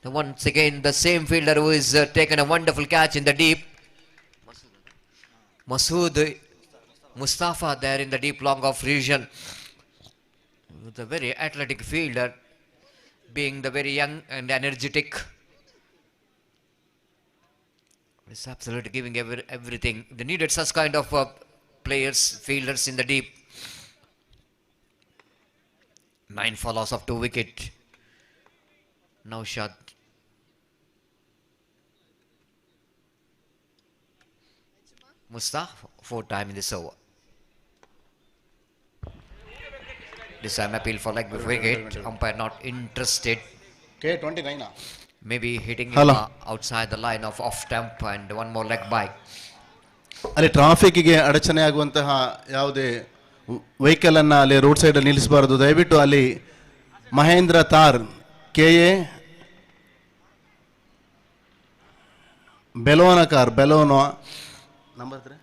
H: Once again the same fielder who is taken a wonderful catch in the deep. Masood Mustafa there in the deep long off region. With a very athletic fielder, being the very young and energetic. It's absolutely giving everything. They needed such kind of players, fielders in the deep. 9 for loss of 2 wicket. Naushad. Mustafa 4 time in this over. This time appeal for leg wicket. Umpire not interested.
E: K29.
H: Maybe hitting him outside the line of off stump and one more leg by.
E: ಅಲ್ಲಿ ಟ್ರಾಫಿಕ್ಗೆ ಅಡಚಣೆ ಆಗುವಂತಹ ಯಾವುದೇ ವೆಹಿಕಲನ್ನು ಅಲ್ಲಿ road ಸೈಡಲ್ಲಿ ನಿಲ್ಲಿಸಬಾರ್ದು. ದಯವಿಟ್ಟು ಅಲ್ಲಿ Mahindra Thar KA ಬೆಲೋನ ಕಾರ್ ಬೆಲೋನೋ ನಂಬರ್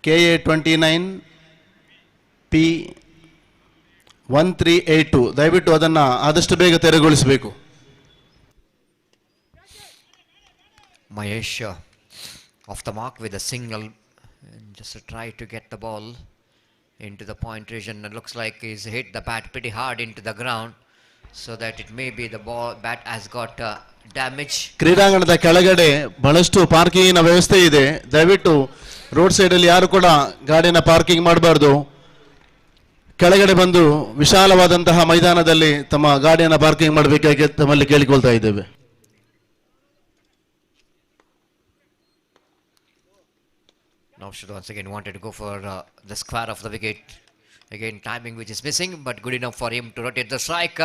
E: KA 29 P1382 ದಯವಿಟ್ಟು ಅದನ್ನು ಆದಷ್ಟು ಬೇಗ ತೆರವುಗೊಳಿಸಬೇಕು.
H: Mahesh off the mark with a single and just to try to get the ball into the point region. It looks like he's hit the bat pretty hard into the ground, so that it may be the bat has got damage.
E: ಕ್ರೀಡಾಂಗಣದ ಕೆಳಗಡೆ ಬಹಳಷ್ಟು ಪಾರ್ಕಿಂಗಿನ ವ್ಯವಸ್ಥೆ ಇದೆ. ದಯವಿಟ್ಟು road ಸೈಡಲ್ಲಿ ಯಾರು ಕೂಡ ಗಾಡಿನ ಪಾರ್ಕಿಂಗ್ ಮಾಡಬಾರ್ದು. ಕೆಳಗಡೆ ಬಂದು ವಿಶಾಲವಾದಂತಹ ಮೈದಾನದಲ್ಲಿ ತಮ್ಮ ಗಾಡಿಯನ್ನು ಪಾರ್ಕಿಂಗ್ ಮಾಡಬೇಕಾಗಿ ತಮ್ಮಲ್ಲಿ ಕೇಳಿಕೊಳ್ತಾ ಇದ್ದೇವೆ.
H: Now should once again wanted to go for the square of the wicket. Again timing which is missing, but good enough for him to rotate the strike.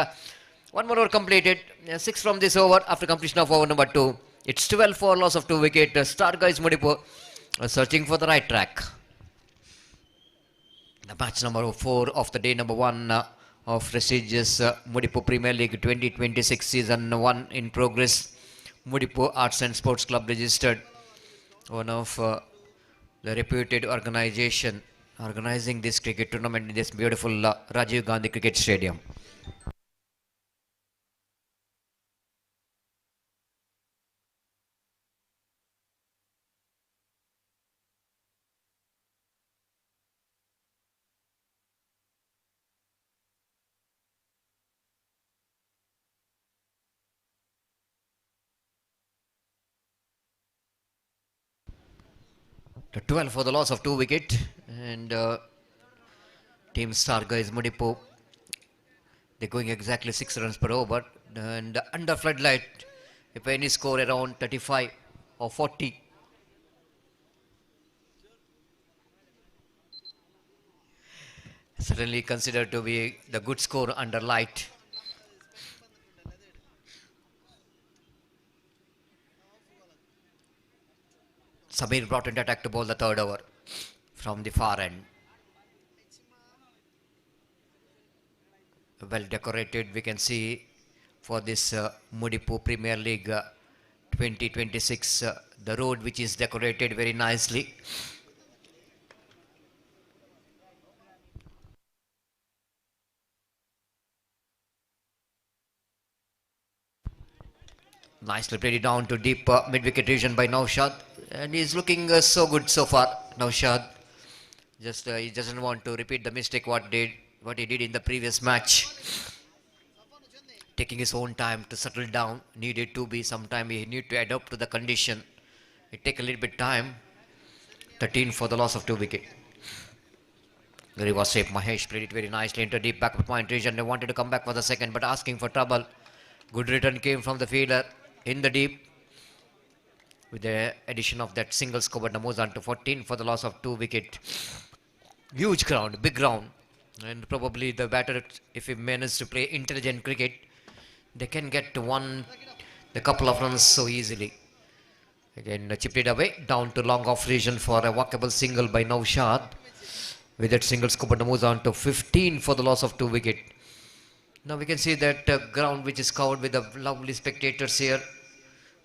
H: One more over completed. 6 from this over after completion of over number 2. It's 12 for loss of 2 wicket. Star guys Mudipu searching for the right track. The match number 4 of the day number 1 of prestigious Mudipu Premier League 2026 season 1 in progress. Mudipu Arts and Sports Club registered, one of the reputed organization organizing this cricket tournament in this beautiful Rajiv Gandhi Cricket Stadium. The 12 for the loss of 2 wicket, and team star guys Mudipu, they're going exactly 6 runs per over, and under floodlight, if any score around 35 or 40. Certainly considered to be the good score under light. Samir brought into attack to bowl the third over from the far end. Well decorated, we can see, for this Mudipu Premier League 2026, the road which is decorated very nicely. Nicely played it down to deep mid-wicket region by Naushad, and he's looking so good so far. Naushad just he doesn't want to repeat the mistake what he did in the previous match. Taking his own time to settle down, needed to be some time. He need to adapt to the condition. It take a little bit time. 13 for the loss of 2 wicket. Very was safe. Mahesh played it very nicely into deep back point region. They wanted to come back for the second, but asking for trouble. Good return came from the fielder in the deep, with the addition of that single score. But moves on to 14 for the loss of 2 wicket. Huge ground, big ground, and probably the batter, if he manages to play intelligent cricket, they can get to the couple of runs so easily. Again chipped it away down to long off region for a walkable single by Naushad. With that single score, but moves on to 15 for the loss of 2 wicket. Now we can see that ground which is covered with the lovely spectators here.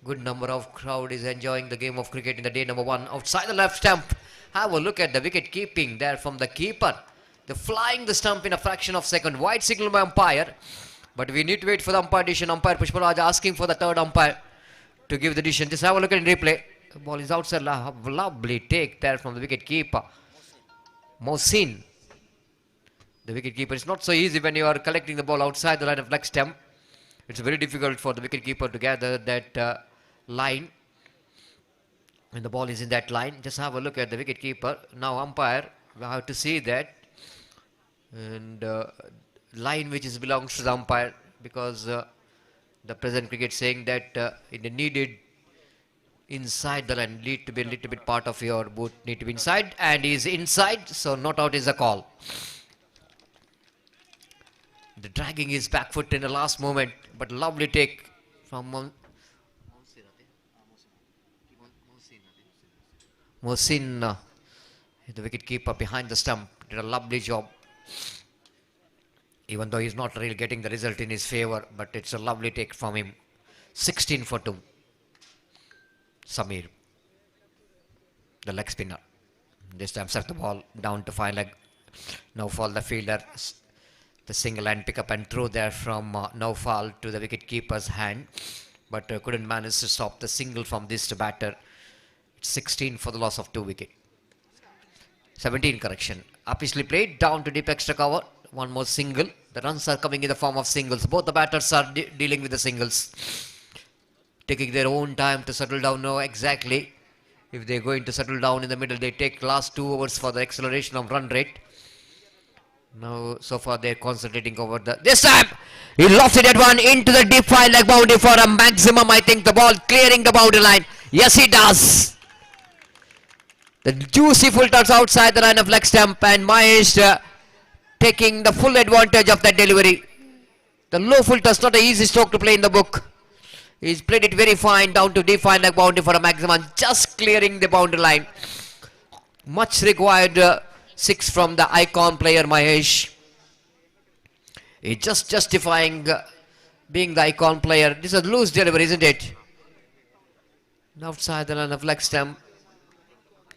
H: Good number of crowd is enjoying the game of cricket in the day number 1. Outside the left stump, have a look at the wicket keeping there from the keeper. The flying the stump in a fraction of second. Wide signal by umpire, but we need to wait for the umpire decision. Umpire Pushparaj asking for the third umpire to give the decision. Just have a look at the replay. The ball is outside. Lovely take there from the wicket keeper Mohsin. The wicket keeper. It's not so easy when you are collecting the ball outside the line of leg stump. It's very difficult for the wicket keeper to gather that line when the ball is in that line. Just have a look at the wicket keeper. Now umpire, we have to see that, and line which is belongs to the umpire, because the present cricket saying that it needed inside the line, need to be a little bit part of your boot, need to be inside, and he is inside, so not out is a call. The dragging is back foot in the last moment, but lovely take from Mohsin. The wicket keeper behind the stump did a lovely job. Even though he's not really getting the result in his favor, but it's a lovely take from him. 16 for 2. Samir, the leg spinner. This time set the ball down to fine leg. Naufal, the fielder, the single and pick up and throw there from Naufal to the wicket keeper's hand, but couldn't manage to stop the single from this batter. It's 16 for the loss of 2 wickets. 17 correction. Upishly played down to deep extra cover. One more single. The runs are coming in the form of singles. Both the batters are dealing with the singles, taking their own time to settle down. Now exactly if they're going to settle down in the middle, they take last 2 overs for the acceleration of run rate. Now so far they're concentrating over the, this time he lofted at one into the deep fine leg boundary for a maximum. I think the ball clearing the boundary line. Yes, he does. The juicy full toss outside the line of leg stump, and Mahesh taking the full advantage of that delivery. The low full toss, not an easy stroke to play in the book. He's played it very fine down to deep fine leg boundary for a maximum, just clearing the boundary line. Much required 6 from the icon player Mahesh. He's just justifying being the icon player. This is a loose delivery, isn't it? Outside the line of leg stump.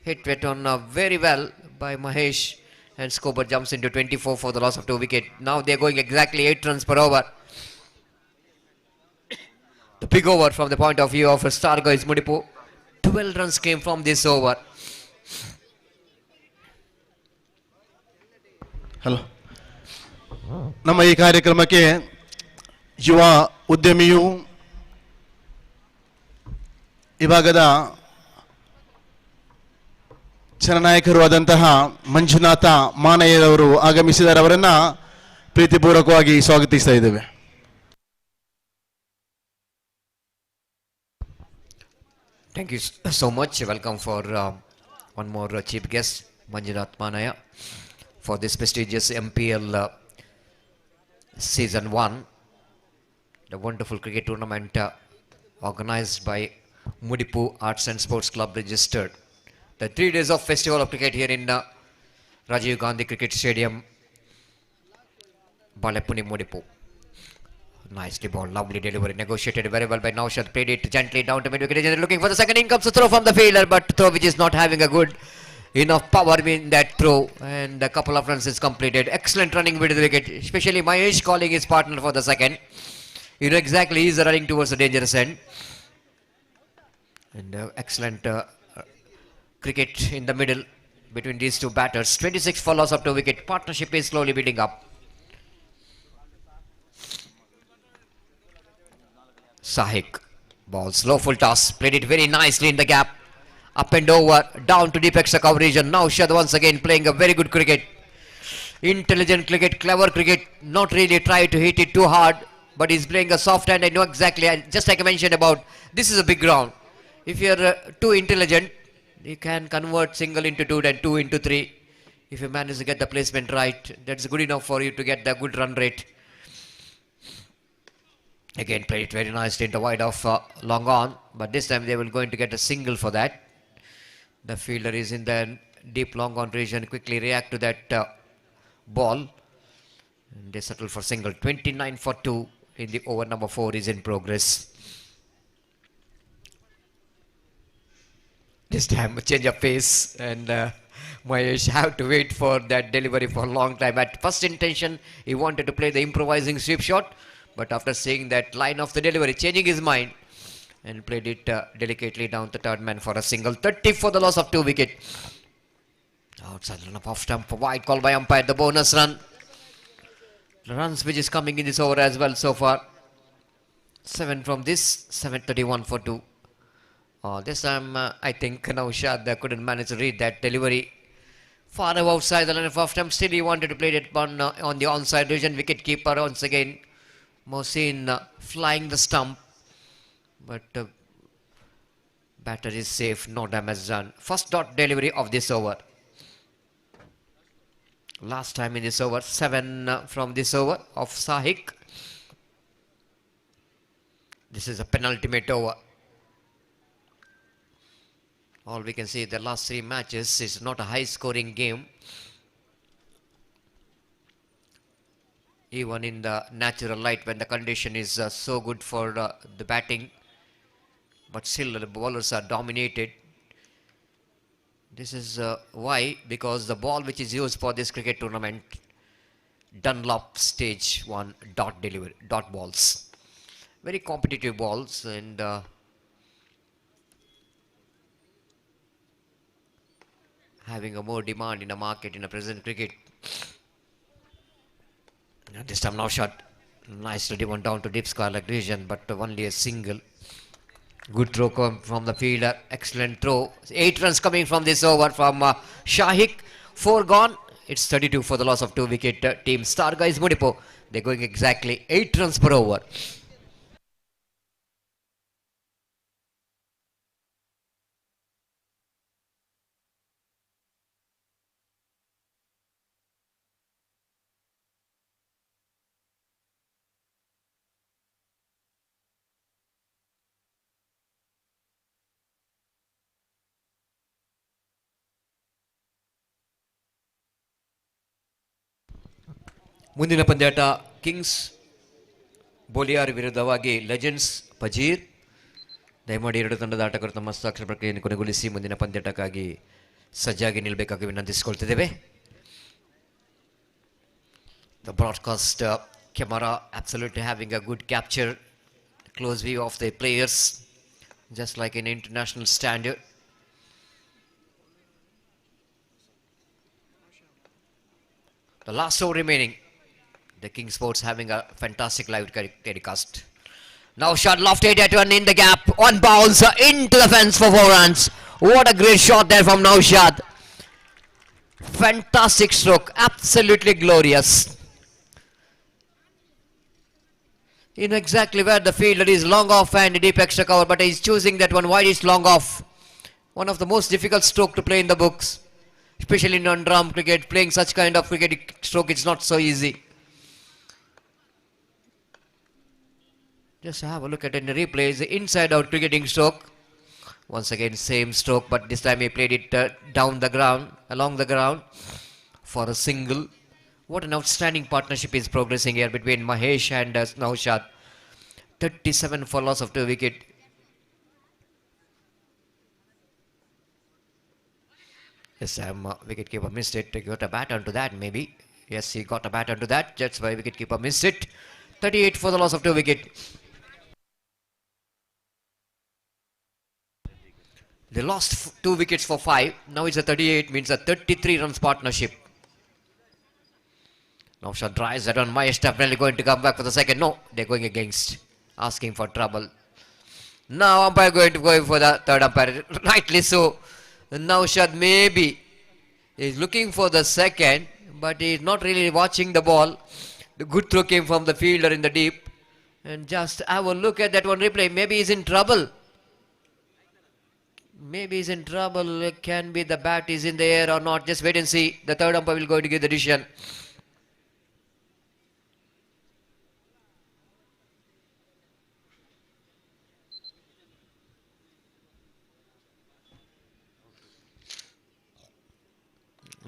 H: Hit went on very well by Mahesh, and Scober jumps into 24 for the loss of 2 wickets. Now they're going exactly 8 runs per over. The big over from the point of view of Stargo is Mudipu. 12 runs came from this over.
E: Hello, ನಮ್ಮ ಈ ಕಾರ್ಯಕ್ರಮಕ್ಕೆ ಯುವ ಉದ್ಯಮಿಯು ಈ ಭಾಗದ ಜನನಾಯಕರು ಆದಂತಹ ಮಂಜುನಾಥ ಮಾನಯ್ಯರವರು ಆಗಮಿಸಿದ್ದಾರೆ. ಅವರನ್ನ ಪ್ರೀತಿಪೂರ್ವಕವಾಗಿ ಸ್ವಾಗತಿಸ್ತಾ ಇದ್ದೇವೆ.
H: Thank you so much. Welcome for one more chief guest, Manjunath Manaya, for this prestigious MPL Season 1, the wonderful cricket tournament organized by Mudipu Arts and Sports Club registered. The 3 days of festival of cricket here in Rajiv Gandhi Cricket Stadium, Balepuni, Mudipu. Nicely ball, lovely delivery, negotiated very well by Naushad, played it gently down to mid-wicket, looking for the second. In comes the throw from the fielder, but throw which is not having a good enough power in that throw, and a couple of runs is completed. Excellent running with the wicket, especially Mahesh calling his partner for the second. You know exactly he's running towards the dangerous end. And excellent cricket in the middle between these two batters. 26 for loss of 2 wicket. Partnership is slowly building up. Sahik, ball slow full toss, played it very nicely in the gap, up and over, down to deep extra coverage, and now Shad once again playing a very good cricket. Intelligent cricket, clever cricket, not really try to hit it too hard, but he's playing a soft hand. I know exactly, and just like I mentioned about, this is a big ground. If you're too intelligent, you can convert single into 2 and 2 into 3. If you manage to get the placement right, that's good enough for you to get the good run rate. Again played it very nicely into wide of long on, but this time they will going to get a single for that. The fielder is in the deep long on region, quickly react to that ball, and they settle for single. 29 for 2 in the over number 4 is in progress. This time a change of pace, and Mahesh have to wait for that delivery for a long time. At first intention he wanted to play the improvising sweep shot, but after seeing that line of the delivery, changing his mind and played it delicately down the third man for a single. 30 for the loss of 2 wicket. Outside run off stump for wide, call by umpire. The bonus run. The runs which is coming in this over as well so far. 7 from this, 7:31 for 2. This time I think Naushad couldn't manage to read that delivery. Far outside the line of off stump. Still he wanted to play it on the onside region. Wicket keeper once again, Mohsin, flying the stump, but batter is safe, no damage done. First dot delivery of this over. Last time in this over, 7 from this over of Sahik. This is a penultimate over.
K: All we can see the last 3 matches is not a high scoring game. Even in the natural light when the condition is so good for the batting. But still the bowlers are dominated. This is why, because the ball which is used for this cricket tournament, Dunlop stage 1 dot balls. Very competitive balls, and having a more demand in the market in the present cricket. And this time now shot nicely driven down to deep square leg region, but only a single. Good throw from the fielder, excellent throw. 8 runs coming from this over from Shahik. 4 gone. It's 32 for the loss of 2 wicket. Team Star Guys Mudipu. They're going exactly 8 runs per over. ಮುಂದಿನ ಪಂದ್ಯಾಟ Kings ಬೋಲಿಯಾರ್ ವಿರುದ್ಧವಾಗಿ legends ಪಜೀರ್. ದಯಮಾಡಿ 2 ತಂಡದ ಆಟಗಾರರು ತಮ್ಮ ಹಸ್ತಾಕ್ಷರ ಪ್ರಕ್ರಿಯೆಯನ್ನು ಕೊನೆಗೊಳಿಸಿ ಮುಂದಿನ ಪಂದ್ಯಾಟಕ್ಕಾಗಿ ಸಜ್ಜಾಗಿ ನಿಲ್ಲಬೇಕಾಗಿ ವಿನಂತಿಸಿಕೊಳ್ತಿದ್ದೇವೆ. The broadcast camera absolutely having a good capture, close view of the players, just like an international standard. The last over remaining. The King Sports having a fantastic live telecast. Now shot lofted at one in the gap. On bounce into the fence for 4 runs. What a great shot there from Naushad. Fantastic stroke. Absolutely glorious. In exactly where the fielder is long off and deep extra cover, but he's choosing that one wide is long off. One of the most difficult stroke to play in the books. Especially in on-drum cricket. Playing such kind of cricket stroke, it's not so easy. Just have a look at it in the replay. It's the inside out cricketing stroke. Once again same stroke, but this time he played it down the ground, along the ground for a single. What an outstanding partnership is progressing here between Mahesh and Naushad. 37 for loss of 2 wicket. Yes, wicketkeeper missed it. He got a bat onto that maybe. Yes, he got a bat onto that. That's why wicketkeeper missed it. 38 for the loss of 2 wicket. They lost 2 wickets for 5. Now it's a 38, means a 33 runs partnership. Now shot drives that one. Mahesh definitely going to come back for the second. No, they're going against. Asking for trouble. Now umpire going to go for the third umpire. Rightly so. Now shot maybe is looking for the second, but he is not really watching the ball. The good throw came from the fielder in the deep. And just have a look at that one replay. Maybe he's in trouble. Maybe he's in trouble. It can be the bat is in the air or not. Just wait and see. The third umpire will go to give the decision.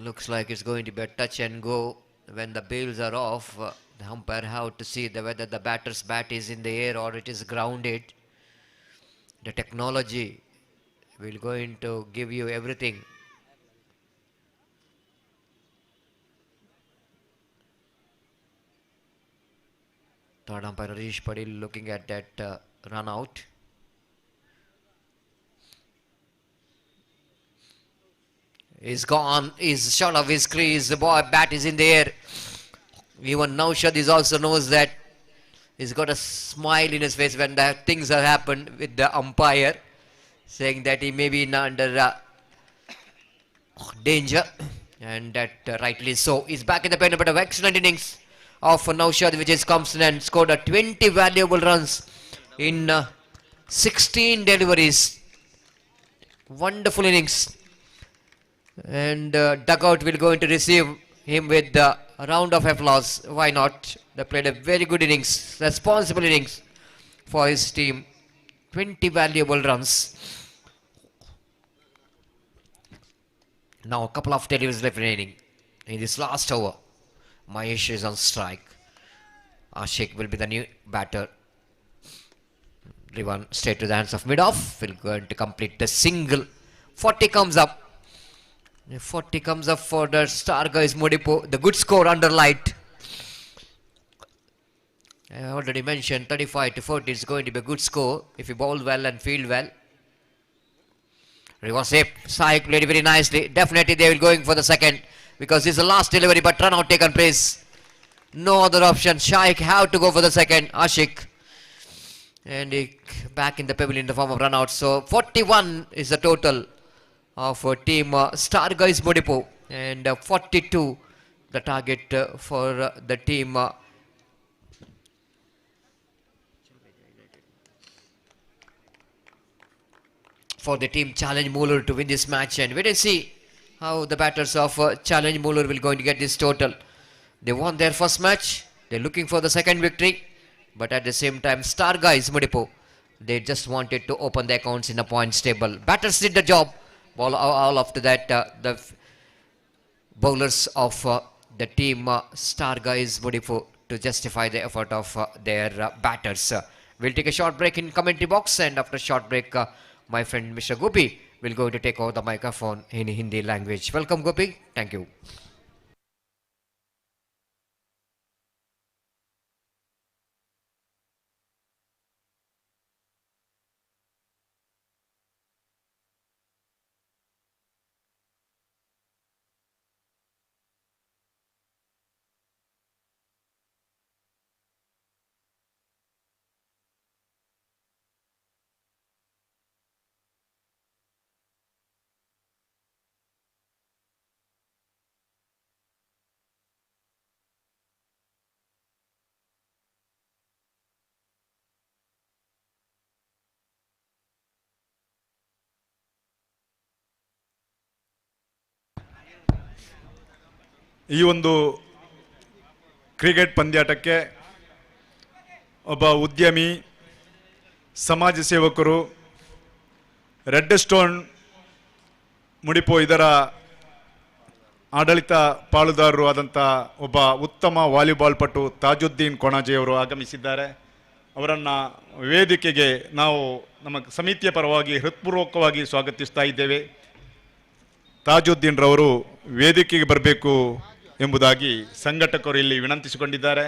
K: Looks like it's going to be a touch and go. When the bails are off, the umpire have to see whether the batter's bat is in the air or it is grounded. The technology will going to give you everything. Third umpire Harish Padil looking at that run out. He's gone. He's short of his crease. The boy bat is in the air. Even Naushad is also knows that. He's got a smile in his face when the things have happened with the umpire, saying that he may be under danger, and that rightly so. He's back in the pen, but of excellent innings of Naushad, which is comes in and scored 20 valuable runs in 16 deliveries. Wonderful innings. And dugout will go into receive him with a round of applause. Why not? They played a very good innings, responsible innings for his team. 20 valuable runs. Now a couple of deliveries left remaining in this last over. Mahesh is on strike. Ashik will be the new batter. Driven straight to the hands of mid-off. Will going to complete the single. 40 comes up. 40 comes up for the star guys Mudipu. The good score under light. I already mentioned 35 to 40 is going to be a good score if you bowl well and field well. Reverse hip. Sai played very nicely. Definitely they will going for the second because this is the last delivery, but run out taken place. No other option. Shaikh have to go for the second. Ashik. And he back in the pebble in the form of run out. So 41 is the total of team Star Guys Mudipu. And 42 the target for the team Challenge Muller to win this match. And wait and see how the batters of Challenge Muller will going to get this total. They won their first match. They're looking for the second victory. But at the same time, Star Guys Mudipu, they just wanted to open the accounts in a points table. Batters did the job. All after that, the bowlers of the team Star Guys Mudipu to justify the effort of their batters. We'll take a short break in commentary box, and after a short break, my friend Mr. Gopi will go to take over the microphone in Hindi language. Welcome, Gopi. Thank you.
B: ಈ ಒಂದು cricket ಪಂದ್ಯಾಟಕ್ಕೆ ಒಬ್ಬ ಉದ್ಯಮಿ, ಸಮಾಜ ಸೇವಕರು, red stone ಮುಡಿಪು ಇದರ ಆಡಳಿತ ಪಾಲುದಾರರು ಆದಂಥ ಒಬ್ಬ ಉತ್ತಮ ವಾಲಿಬಾಲ್ ಪಟು ತಾಜುದ್ದೀನ್ ಕೊಣಾಜೆಯವರು ಆಗಮಿಸಿದ್ದಾರೆ. ಅವರನ್ನು ವೇದಿಕೆಗೆ ನಾವು ನಮ್ಮ ಸಮಿತಿಯ ಪರವಾಗಿ ಹೃತ್ಪೂರ್ವಕವಾಗಿ ಸ್ವಾಗತಿಸ್ತಾ ಇದ್ದೇವೆ. ತಾಜುದ್ದೀನ್ ರವರು ವೇದಿಕೆಗೆ ಬರಬೇಕು ಎಂಬುದಾಗಿ ಸಂಘಟಕರು ಇಲ್ಲಿ ವಿನಂತಿಸಿಕೊಂಡಿದ್ದಾರೆ.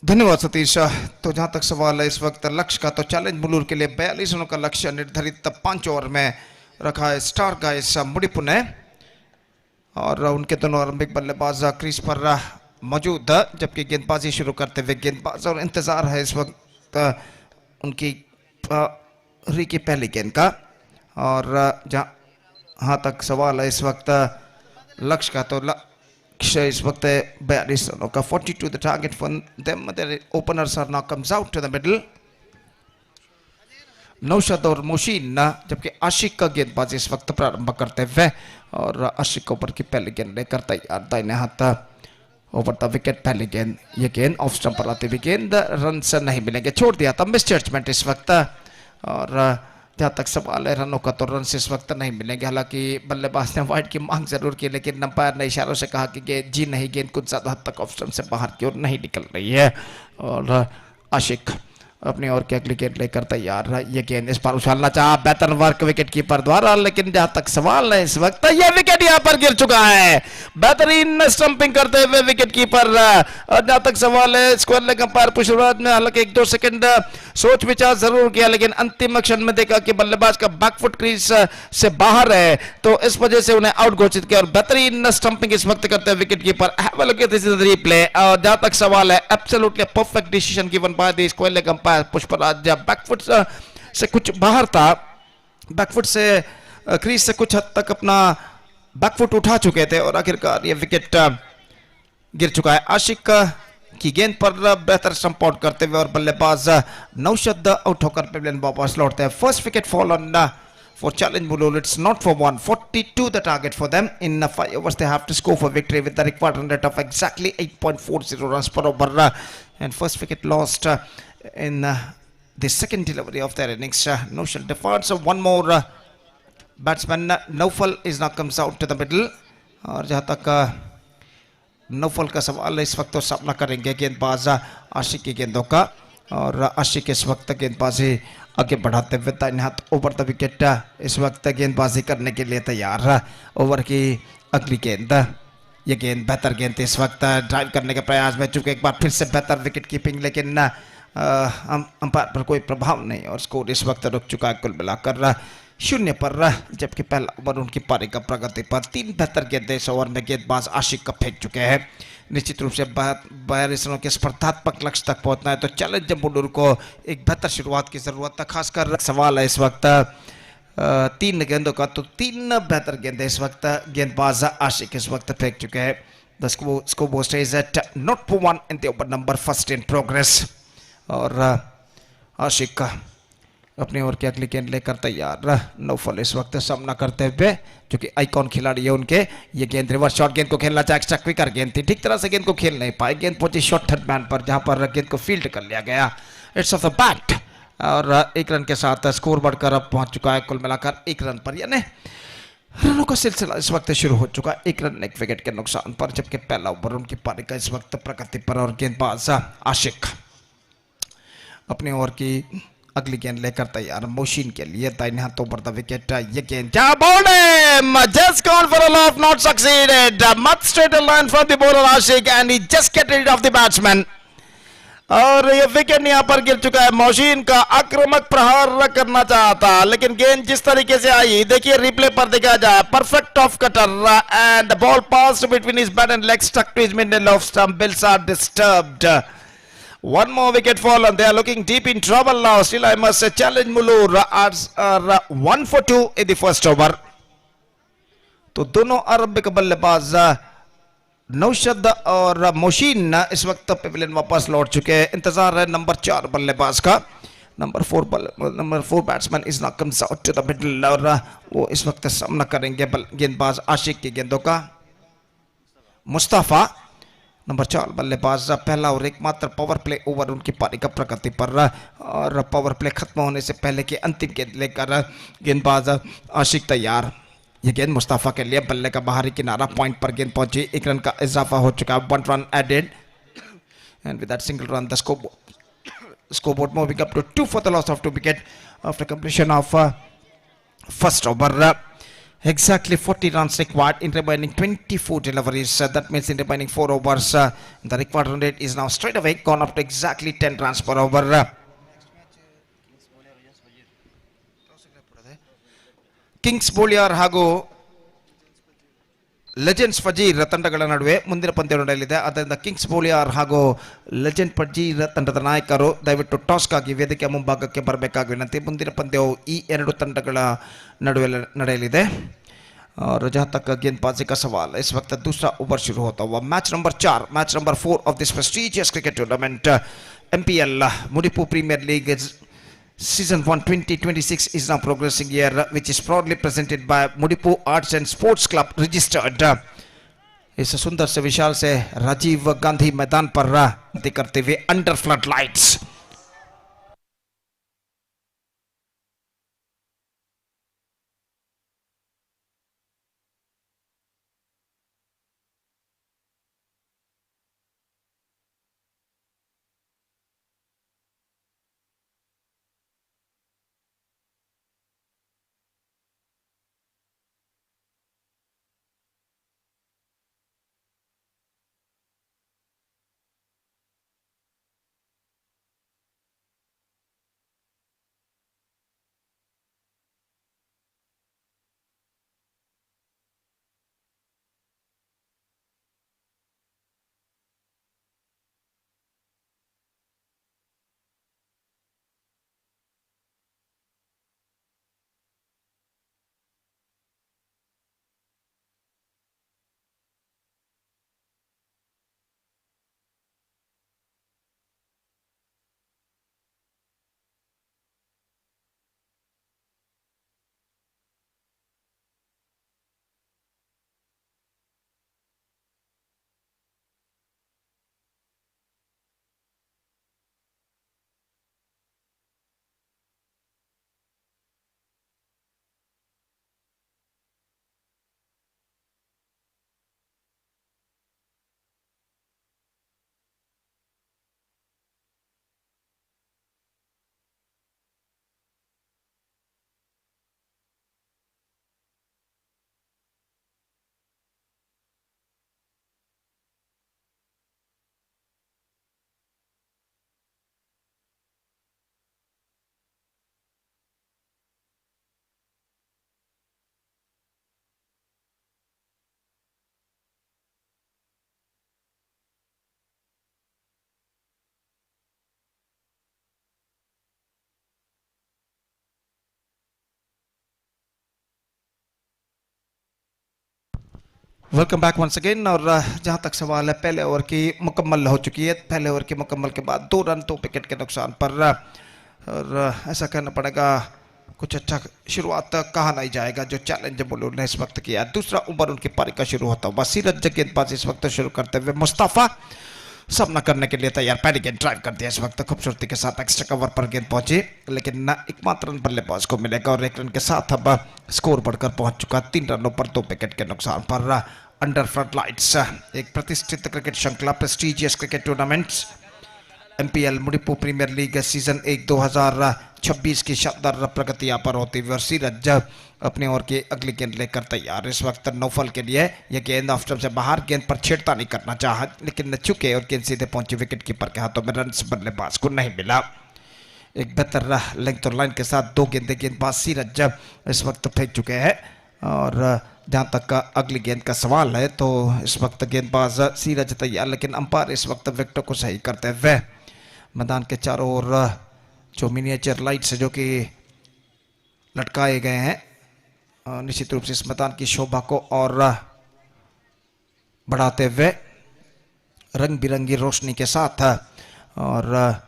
I: धन्यवाद सतीश। तो जहां तक सवाल है इस वक्त लक्ष्य का, तो चैलेंज मुलूर के लिए 42 रनों का लक्ष्य निर्धारित 5 ओवर में रखा है स्टार गाइस मुडिपु ने, और उनके दोनों आरंभिक बल्लेबाज क्रीज पर मौजूद, जबकि गेंदबाजी शुरू करते हुए गेंदबाज और इंतजार है इस वक्त उनकी री की पहली गेंद का। और जहां तक सवाल है इस वक्त लक्ष्य का, तो इस वक्त 42 रनों का 42 the target for them. The openers are now comes out to the middle. Naushad और मोशीन, जबकि आशिक का गेंदबाजी इस वक्त प्रारंभ करते हुए, और आशिक ऊपर की पहली गेंद लेकर तैयार, दाहिने हाथ ओवर द विकेट पहली गेंद, ये गेंद ऑफ स्टंप पर आती हुई गेंद, रन से नहीं मिलेंगे, छोड़ दिया था, मिस जजमेंट इस वक्त। और जहाँ तक सवाल है रनों का, तो रन से इस वक्त नहीं मिलेंगे। हालांकि बल्लेबाज ने वाइड की मांग जरूर की, लेकिन अंपायर ने इशारों से कहा कि गेंद जी नहीं, गेंद कुछ ज्यादा हद तक ऑफ स्टंप से बाहर की ओर नहीं निकल रही है। और आशिक अपनी ओर की अगली गेंद लेकर तैयार है। ये गेंद इस पर उछालना चाहा, बेहतर वर्क विकेट कीपर द्वारा, लेकिन जहां तक सवाल है इस वक्त ये विकेट यहां पर गिर चुका है। बेहतरीन स्टंपिंग करते हुए विकेट कीपर। और जहां तक सवाल है स्क्वायर लेग अंपायर पुष्पराज ने हालांकि 1-2 सेकंड सोच विचार जरूर किया, लेकिन अंतिम क्षण में देखा कि बल्लेबाज का बैकफुट क्रीज से बाहर है, तो इस वजह से उन्हें आउट घोषित किया। और बेहतरीन स्टंपिंग इस वक्त करते हैं wicket keeper. Have a look at this replay. और जहां तक सवाल है absolutely perfect decision given by the square leg umpire Pushpraj. Back foot से कुछ बाहर था, बैकफुट से क्रीज से कुछ हद तक अपना बैकफुट उठा चुके थे और आखिरकार ये विकेट गिर चुका है। आशिक की गेंद पर बेहतर स्टंप आउट करते हुए और बल्लेबाज नौशद आउट होकर पेविलियन वापस लौटते हैं। First wicket fall on for challenge Mulul. It's not for 142 the target for them. In 5 overs they have to score for victory with the required run rate of exactly 8.40 runs per over. And first wicket lost in the second delivery of their innings. Noshal departs. One more batsman Naufal is now comes out to the middle. और जहाँ तक Naufal का सवाल इस वक्त तो सामना करेंगे गेंदबाज आशिक की गेंदों का। और आशिक इस वक्त गेंदबाजी आगे बढ़ाते हुए दाहिने हाथ ओवर द विकेट इस वक्त गेंदबाजी करने के लिए तैयार है। ओवर की अगली गेंद, ये गेंद बेहतर गेंद इस वक्त ड्राइव करने के प्रयास में, चूंकि एक बार फिर से बेहतर विकेट कीपिंग, लेकिन अंपायर पर कोई प्रभाव नहीं और स्कोर इस वक्त रुक चुका है कुल मिलाकर 0 पर। जबकि पहला ओवर उनकी पारी का प्रगति पर 3 बेहतर गेंदें इस ओवर में गेंदबाज आशिक का फेंक चुके हैं। निश्चित रूप से 42 रनों के स्पर्धात्मक लक्ष्य तक पहुंचना है तो चैलेंज बुलर को एक बेहतर शुरुआत की जरूरत है। खासकर सवाल है इस वक्त 3 गेंदों का, तो 3 बेहतर गेंदें इस वक्त गेंदबाज आशिक इस वक्त फेंक चुके हैं। The scoreboard stage at nought for 1 in the over number first in progress. और आशिक अपनी ओर की अगली गेंद लेकर तैयार। नौफल इस वक्त सामना करते हुए, जो कि आइकॉन खिलाड़ी है उनके, ये गेंद रिवर्स शॉट गेंद को खेलना चाहे, एक्स्ट्रा क्विकर गेंद थी, ठीक तरह से गेंद को खेल नहीं पाए। गेंद पहुंची शॉर्ट थर्ड मैन पर जहां पर गेंद को फील्ड कर लिया गया। इट्स ऑफ द बैट और 1 रन के साथ स्कोर बढ़कर अब पहुंच चुका है कुल मिलाकर 1 रन पर, यानी रनों का सिलसिला इस वक्त शुरू हो चुका है 1 रन 1 विकेट के नुकसान पर। जबकि पहला ओवर उनकी पारी का इस वक्त प्रगति पर और गेंदबाज आशिक अपनी ओर की अगली गेंद लेकर तैयार मोशीन के लिए दाहिने हाथ ओवर द विकेट। ये गेंद क्या बॉल्ड है, just gone for a loft, not succeeded, much straight line from the bowler Ashiq and he just get rid of the batsman. और ये विकेट यहां पर गिर चुका है। मोशीन का आक्रामक प्रहार करना चाहता, लेकिन गेंद जिस तरीके से आई देखिए रिप्ले पर देखा जाए, perfect off cutter and the ball passed between his bat and leg, stuck to his middle off stump, bails are disturbed. One more wicket fall and they are looking deep in trouble now. Still I must say challenge Mulur are 1 for 2 in the first over. तो दोनों आरंभिक बल्लेबाज नौशद और machine इस वक्त Pavilion वापस लौट चुके हैं। इंतजार है नंबर 4 बल्लेबाज का। Number 4 batsman is not comes out to the middle और वो इस वक्त सामना करेंगे गेंदबाज आशिक की गेंदों का। मुस्तफा नंबर 4 बल्लेबाज, पहला और एकमात्र पावर प्ले ओवर उनकी पारी का प्रगति पर और पावर प्ले खत्म होने से पहले की अंतिम गेंद लेकर गेंदबाज आशिक तैयार। यह गेंद मुस्तफा के लिए, बल्ले का बाहरी किनारा, पॉइंट पर गेंद पहुंची, 1 रन का इजाफा हो चुका है, 1 run added and with that single run the scoreboard moving up to 2 for the loss of 2 wicket after completion of first over. Exactly 40 runs required in remaining 24 deliveries. That means in remaining 4 overs, the required run rate is now straight away gone up to exactly 10 runs per over. Kings Bowler ಹಾಗೂ legends ಫಜೀರ್ ತಂಡಗಳ ನಡುವೆ ಮುಂದಿನ ಪಂದ್ಯ ನಡೆಯಲಿದೆ. ಆದ್ದರಿಂದ Kings ಬೌಲಿಯರ್ ಹಾಗೂ legend ಫಜೀರ್ ತಂಡದ ನಾಯಕರು ದಯವಿಟ್ಟು ಟಾಸ್ಗಾಗಿ ವೇದಿಕೆ ಮುಂಭಾಗಕ್ಕೆ ಬರಬೇಕಾಗಿ ವಿನಂತಿ. ಮುಂದಿನ ಪಂದ್ಯವು ಈ 2 ತಂಡಗಳ ನಡುವೆ ನಡೆಯಲಿದೆ. और जहाँ तक गेंदबाजी का सवाल है, इस वक्त दूसरा ओवर शुरू होता हुआ match number 4 of this prestigious cricket tournament MPL Mudipu Premier League Season 1 2026 is now progressing here, which is proudly presented by Mudipu Arts and Sports Club registered. इस सुंदर से विशाल से राजीव गांधी मैदान पर करते हुए under flood lights welcome back once again. और जहां तक सवाल है, पहले ओवर की मुकम्मल हो चुकी है। पहले ओवर की मुकम्मल के बाद 2 रन 2 विकेट के नुकसान पर, और ऐसा कहना पड़ेगा कुछ अच्छा शुरुआत कहा नहीं जाएगा जो चैलेंज बुलूर ने इस वक्त किया। दूसरा ओवर उनकी पारी का शुरू होता हुआ सीरज गेंदबाज इस वक्त शुरू करते हुए मुस्तफा सामना करने के लिए तैयार। पहले गेंद ड्राइव कर दिया इस वक्त खूबसूरती के साथ, एक्स्ट्रा कवर पर गेंद पहुंची लेकिन एकमात्र रन बल्लेबाज को मिलेगा और 1 रन के साथ अब स्कोर बढ़कर पहुंच चुका 3 रनों पर 2 विकेट के नुकसान पर। अंडर फ्रंट लाइट्स, एक प्रतिष्ठित क्रिकेट श्रृंखला, prestigious cricket tournaments MPL Mudipu premier league season 1 2026 की शानदार प्रगति यहाँ पर होती हुई और सीरज अपने ओवर की अगली गेंद लेकर तैयार। इस वक्त नौफल के लिए यह गेंद ऑफ स्टंप से बाहर, गेंद पर छेड़ता नहीं करना चाहा लेकिन चुके और गेंद सीधे पहुंची विकेट कीपर के हाथों में। रन बल्लेबाज को नहीं मिला। एक बेहतर लेंथ और लाइन के साथ 2 गेंदें गेंदबाज सीरज इस वक्त फेंक चुके हैं। और जहाँ तक का अगली गेंद का सवाल है तो इस वक्त गेंदबाज सीरज तैयार, लेकिन अंपायर इस वक्त विकेटों को सही करते हुए मैदान के चारों ओर जो मिनिएचर लाइट्स जो कि लटकाए गए हैं निश्चित रूप से इस मैदान की शोभा को और बढ़ाते हुए रंग बिरंगी रोशनी के साथ, और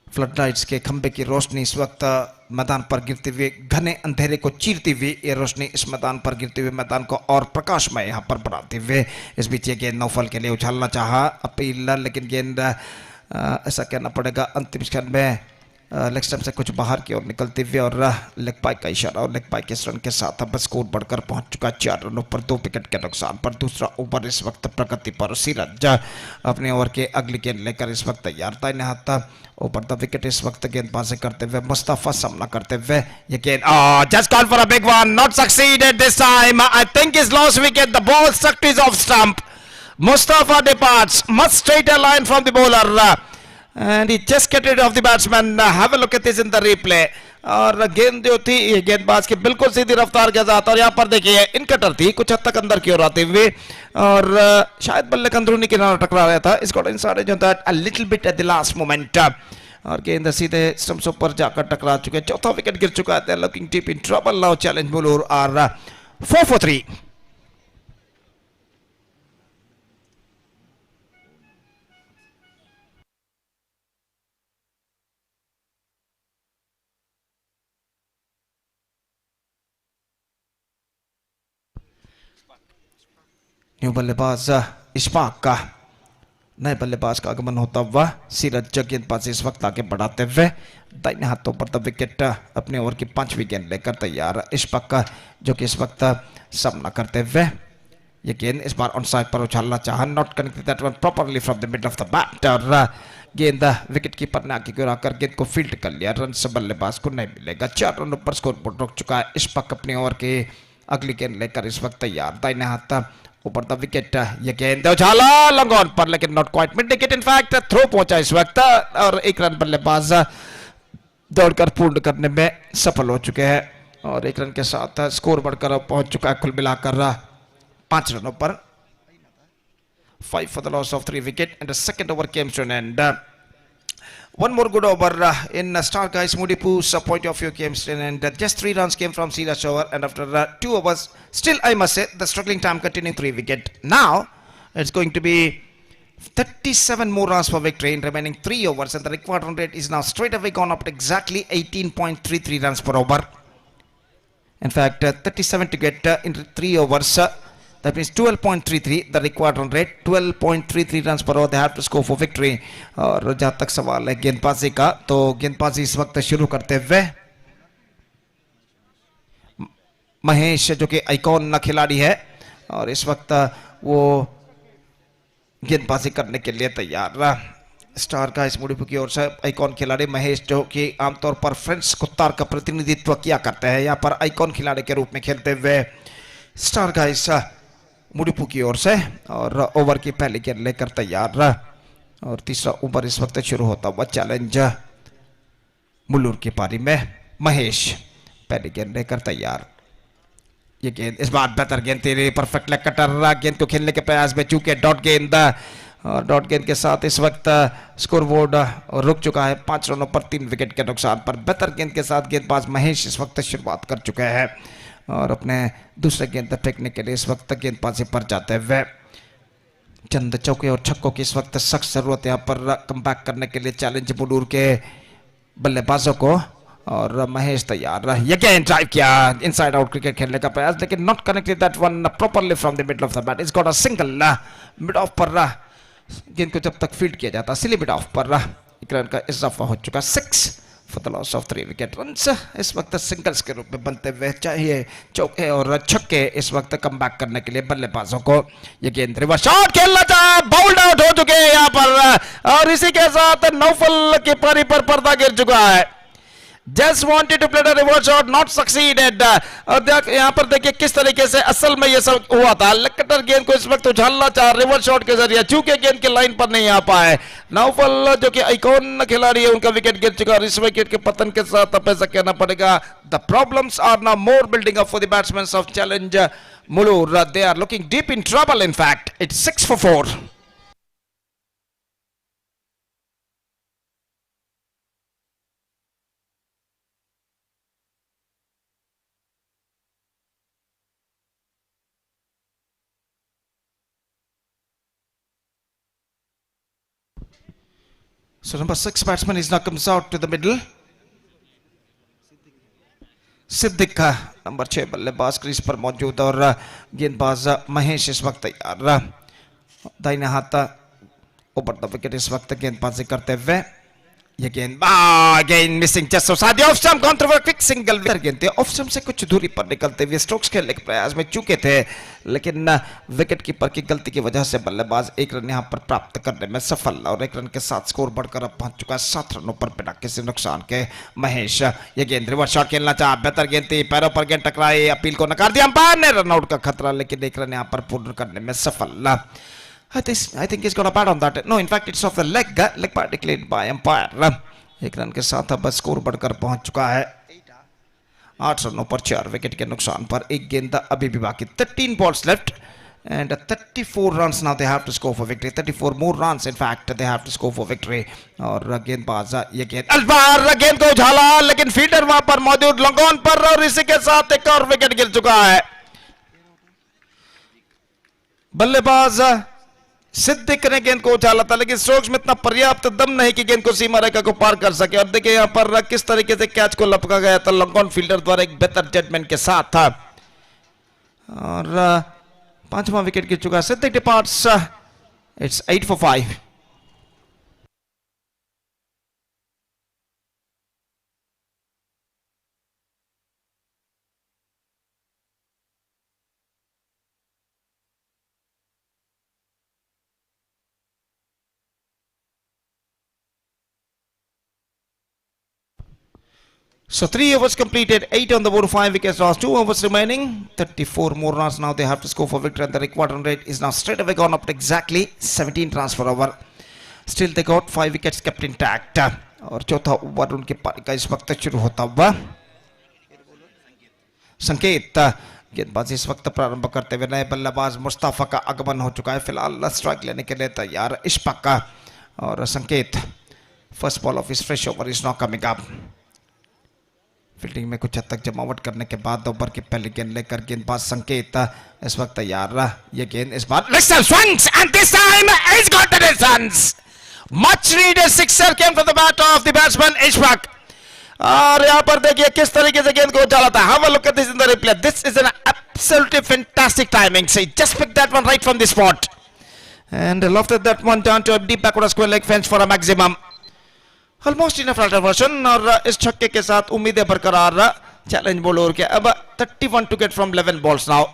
I: फ्लड लाइट्स के खंबे की रोशनी इस वक्त मैदान पर गिरती हुई, घने अंधेरे को चीरती हुई ये रोशनी इस मैदान पर गिरती हुई मैदान को और प्रकाशमय यहाँ पर बनाते हुए। इस बीच ये गेंद नौफल के लिए उछालना चाहा अपील, लेकिन गेंद ऐसा कहना पड़ेगा अंतिम क्षण में लेग स्टंप से कुछ बाहर की ओर निकलती हुई और लेग पाई का इशारा और लेग पाई के रन के साथ अब स्कोर बढ़कर पहुंच चुका 4 रनों पर 2 विकेट के नुकसान पर। दूसरा ओवर इस वक्त प्रगति पर, सीरज अपने ओवर के अगली गेंद लेकर इस वक्त तैयार था। नहाता ओवर द विकेट इस वक्त गेंदबाजी करते हुए मुस्तफा सामना करते हुए ये गेंद just call for a big one, not succeeded this time, I think is lost wicket, the ball stuck to his off stump, Mustafa departs much straighter line from the bowler and he just get rid of the batsman. Have a look at this in the replay. और गेंद जो थी ये गेंदबाज की बिल्कुल सीधी रफ्तार के साथ, और यहाँ पर देखिए इन कटर थी कुछ हद तक अंदर की ओर आते हुए और शायद बल्ले अंदरूनी किनारा टकरा रहा था। इसको इंसाइड जो था a little bit at the last moment और गेंद सीधे स्टंप्स पर जाकर टकरा चुके। चौथा विकेट गिर चुका है। Looking deep in trouble now, challenge bowler और 4 for 3। न्यू बल्लेबाज इशफाक का नए बल्लेबाज का आगमन होता हुआ सीरज गेंदबाजी इस वक्त आगे बढ़ाते हुए दाहिने हाथों पर द विकेट अपने ओवर की 5वीं गेंद लेकर तैयार। इशफाक का जो कि इस वक्त सामना करते हुए ये गेंद इस बार ऑन साइड पर उछालना चाहा, not connected that one properly from the mid of the bat और गेंद विकेट कीपर ने आगे गिराकर गेंद को फील्ड कर लिया। रन से बल्लेबाज को नहीं मिलेगा। 4 रनों पर स्कोर बोर्ड रुक चुका है। इशफाक अपने ओवर की अगली गेंद लेकर इस वक्त तैयार। दाहिने हाथ ऊपर द विकेट, ये गेंद उछाला लॉन्ग ऑन पर लेकिन not quite mid wicket, in fact throw पहुंचा इस वक्त और 1 रन बल्लेबाज दौड़कर पूर्ण करने में सफल हो चुके हैं और 1 रन के साथ स्कोर बढ़कर पहुंच चुका है कुल मिलाकर 5 रनों पर। 5 for the loss of 3 wicket and the second over came to an end. One more good over in Star Guys Mudipu's point of view came to an end. Just 3 runs came from Siraj over and after 2 overs, still I must say the struggling time continuing 3 wicket. Now it's going to be 37 more runs for victory in remaining 3 overs and the required run rate is now straight away gone up to exactly 18.33 runs per over. In fact 37 to get in 3 overs. That means 12.33 the required run rate, 12.33 runs per over they have to score for victory. और जहाँ तक सवाल है गेंदबाजी का तो गेंदबाजी इस वक्त शुरू करते हुए महेश जो कि आइकॉन खिलाड़ी है और इस वक्त वो गेंदबाजी करने के लिए तैयार। स्टार का इस मुड़ीपू की ओर से आइकॉन खिलाड़ी महेश जो कि आमतौर पर फ्रेंच कुत्तार का प्रतिनिधित्व किया करते हैं, यहाँ पर आइकॉन खिलाड़ी के रूप में खेलते हुए स्टार का इस मुड़ीपू की ओर से और ओवर की पहली गेंद लेकर तैयार और तीसरा ओवर इस वक्त शुरू होता हुआ चैलेंज मुल्लूर की पारी में महेश पहली गेंद लेकर तैयार। ये गेंद इस बार बेहतर गेंद थी, परफेक्ट लेग कटर गेंद को खेलने के प्रयास में चूके डॉट गेंद और डॉट गेंद के साथ इस वक्त स्कोर बोर्ड रुक चुका है 5 रनों पर 3 विकेट के नुकसान पर। बेहतर गेंद के साथ गेंदबाज महेश इस वक्त शुरुआत कर चुके हैं और अपने दूसरे गेंद फेंकने के लिए इस वक्त गेंदबाजी पर जाते हुए चंद चौके और छक्कों की इस वक्त सख्त जरूरत यहाँ पर कमबैक करने के लिए चैलेंज बुलूर के बल्लेबाजों को। और महेश तैयार, ये गेंद ड्राइव किया, इनसाइड आउट क्रिकेट खेलने का प्रयास, लेकिन not connected that one properly from the middle of the bat. It's got a single mid of पर गेंद को जब तक फील्ड किया जाता सिली मिड ऑफ पर एक रन का इजाफा हो चुका 6 for the loss of 3 wicket runs. इस वक्त सिंगल्स के रूप में बनते हुए चाहिए चौके और छक्के इस वक्त कमबैक करने के लिए बल्लेबाजों को। ये गेंद रिवर्स शॉट खेलना चाहा, बाउल्ड आउट हो चुके हैं यहाँ पर और इसी के साथ नौफल की पारी पर पर्दा गिर चुका है। Just wanted to play the reverse shot, not succeeded. यहाँ पर देखिए किस तरीके से असल में ये सब हुआ था। कटर गेंद को इस वक्त उछालना चाह रिवर्स शॉट के जरिए, चूंकि गेंद के लाइन पर नहीं आ पाए। नौफल जो कि आइकॉन खिलाड़ी है, उनका विकेट गिर चुका और इस विकेट के पतन के साथ अब ऐसा कहना पड़ेगा the problems are now more building up for the batsman of challenge Mulur. They are looking deep in trouble in fact. It's 6 for 4. So number 6 batsman is now comes out to the middle. Siddiq number 6 बल्लेबाज crease पर मौजूद और गेंदबाज महेश इस वक्त तैयार। दाहिने हाथ ऊपर द विकेट इस वक्त गेंदबाजी करते हुए। ये गेंद गेंद मिसिंग जस्ट साथ off stump counter for quick single. गेंद ऑफ स्टंप से कुछ दूरी पर निकलते हुए स्ट्रोक्स खेलने के प्रयास में चूके थे, लेकिन विकेट कीपर की गलती की वजह से बल्लेबाज एक रन यहां पर प्राप्त करने में सफल और एक रन के साथ स्कोर बढ़कर अब पहुंच चुका है 7 रनों पर बिना किसी नुकसान के। महेश ये गेंद रिवर्स शॉट खेलना चाहा, बेहतर गेंद थी, पैरों पर गेंद टकराई, अपील को नकार दिया अंपायर ने, रनआउट का खतरा, लेकिन एक रन यहां पर पूर्ण करने में सफल। I think he's got a bat on that. No, in fact it's off the leg. Leg part declared by umpire. एक रन के साथ अब स्कोर बढ़कर पहुंच चुका है 8 रनों पर 4 विकेट के नुकसान पर। एक गेंद अभी भी बाकी, 13 balls left and 34 runs now they have to score for victory. 34 more runs in fact they have to score for victory. और गेंदबाज ये गेंद अलबार गेंद को उछाला, लेकिन फील्डर वहां पर मौजूद लॉन्ग ऑन पर और इसी के साथ एक और विकेट गिर चुका है। बल्लेबाज सिद्दीक ने गेंद को उछाला था, लेकिन स्ट्रोक्स में इतना पर्याप्त दम नहीं कि गेंद को सीमा रेखा को पार कर सके। और देखिए यहां पर किस तरीके से कैच को लपका गया था लॉन्ग ऑन फील्डर द्वारा एक बेहतर जजमेंट के साथ था। और 5वां विकेट गिर चुका है। Siddiq departs, it's 8 for 5. So 3 overs completed, 8 on the board, 5 wickets lost, 2 overs remaining, 34 more runs now they have to score for victory, and the required run rate is now straight away gone up to exactly 17 runs per over. Still they got 5 wickets kept intact. और चौथा over उनके पारी का इस वक्त शुरू होता हुआ। संकेत गेंदबाजी इस वक्त प्रारंभ करते हुए नए बल्लेबाज मुस्तफा का आगमन हो चुका है। फिलहाल स्ट्राइक लेने के लिए तैयार इशफाक का और संकेत। फर्स्ट बॉल ऑफ इस fresh over is not coming up. Fielding में कुछ हद तक जमावट करने के बाद ओवर की पहली गेंद लेकर गेंदबाज संकेत इस वक्त तैयार। ये गेंद इस बार swings and this time he's got the distance. Much needed sixer came from the bat of the batsman Ishfaq. और यहाँ पर देखिए किस तरीके से गेंद को उछाला था। Have a look at this in the replay. This is an absolutely fantastic timing. So he just picked that one right from the spot and lofted that one down to a deep backward square leg fence for a maximum. Almost in Flutter version और इस छक्के के साथ उम्मीदें बरकरार challenge bowler के। अब 31 to get from 11 balls now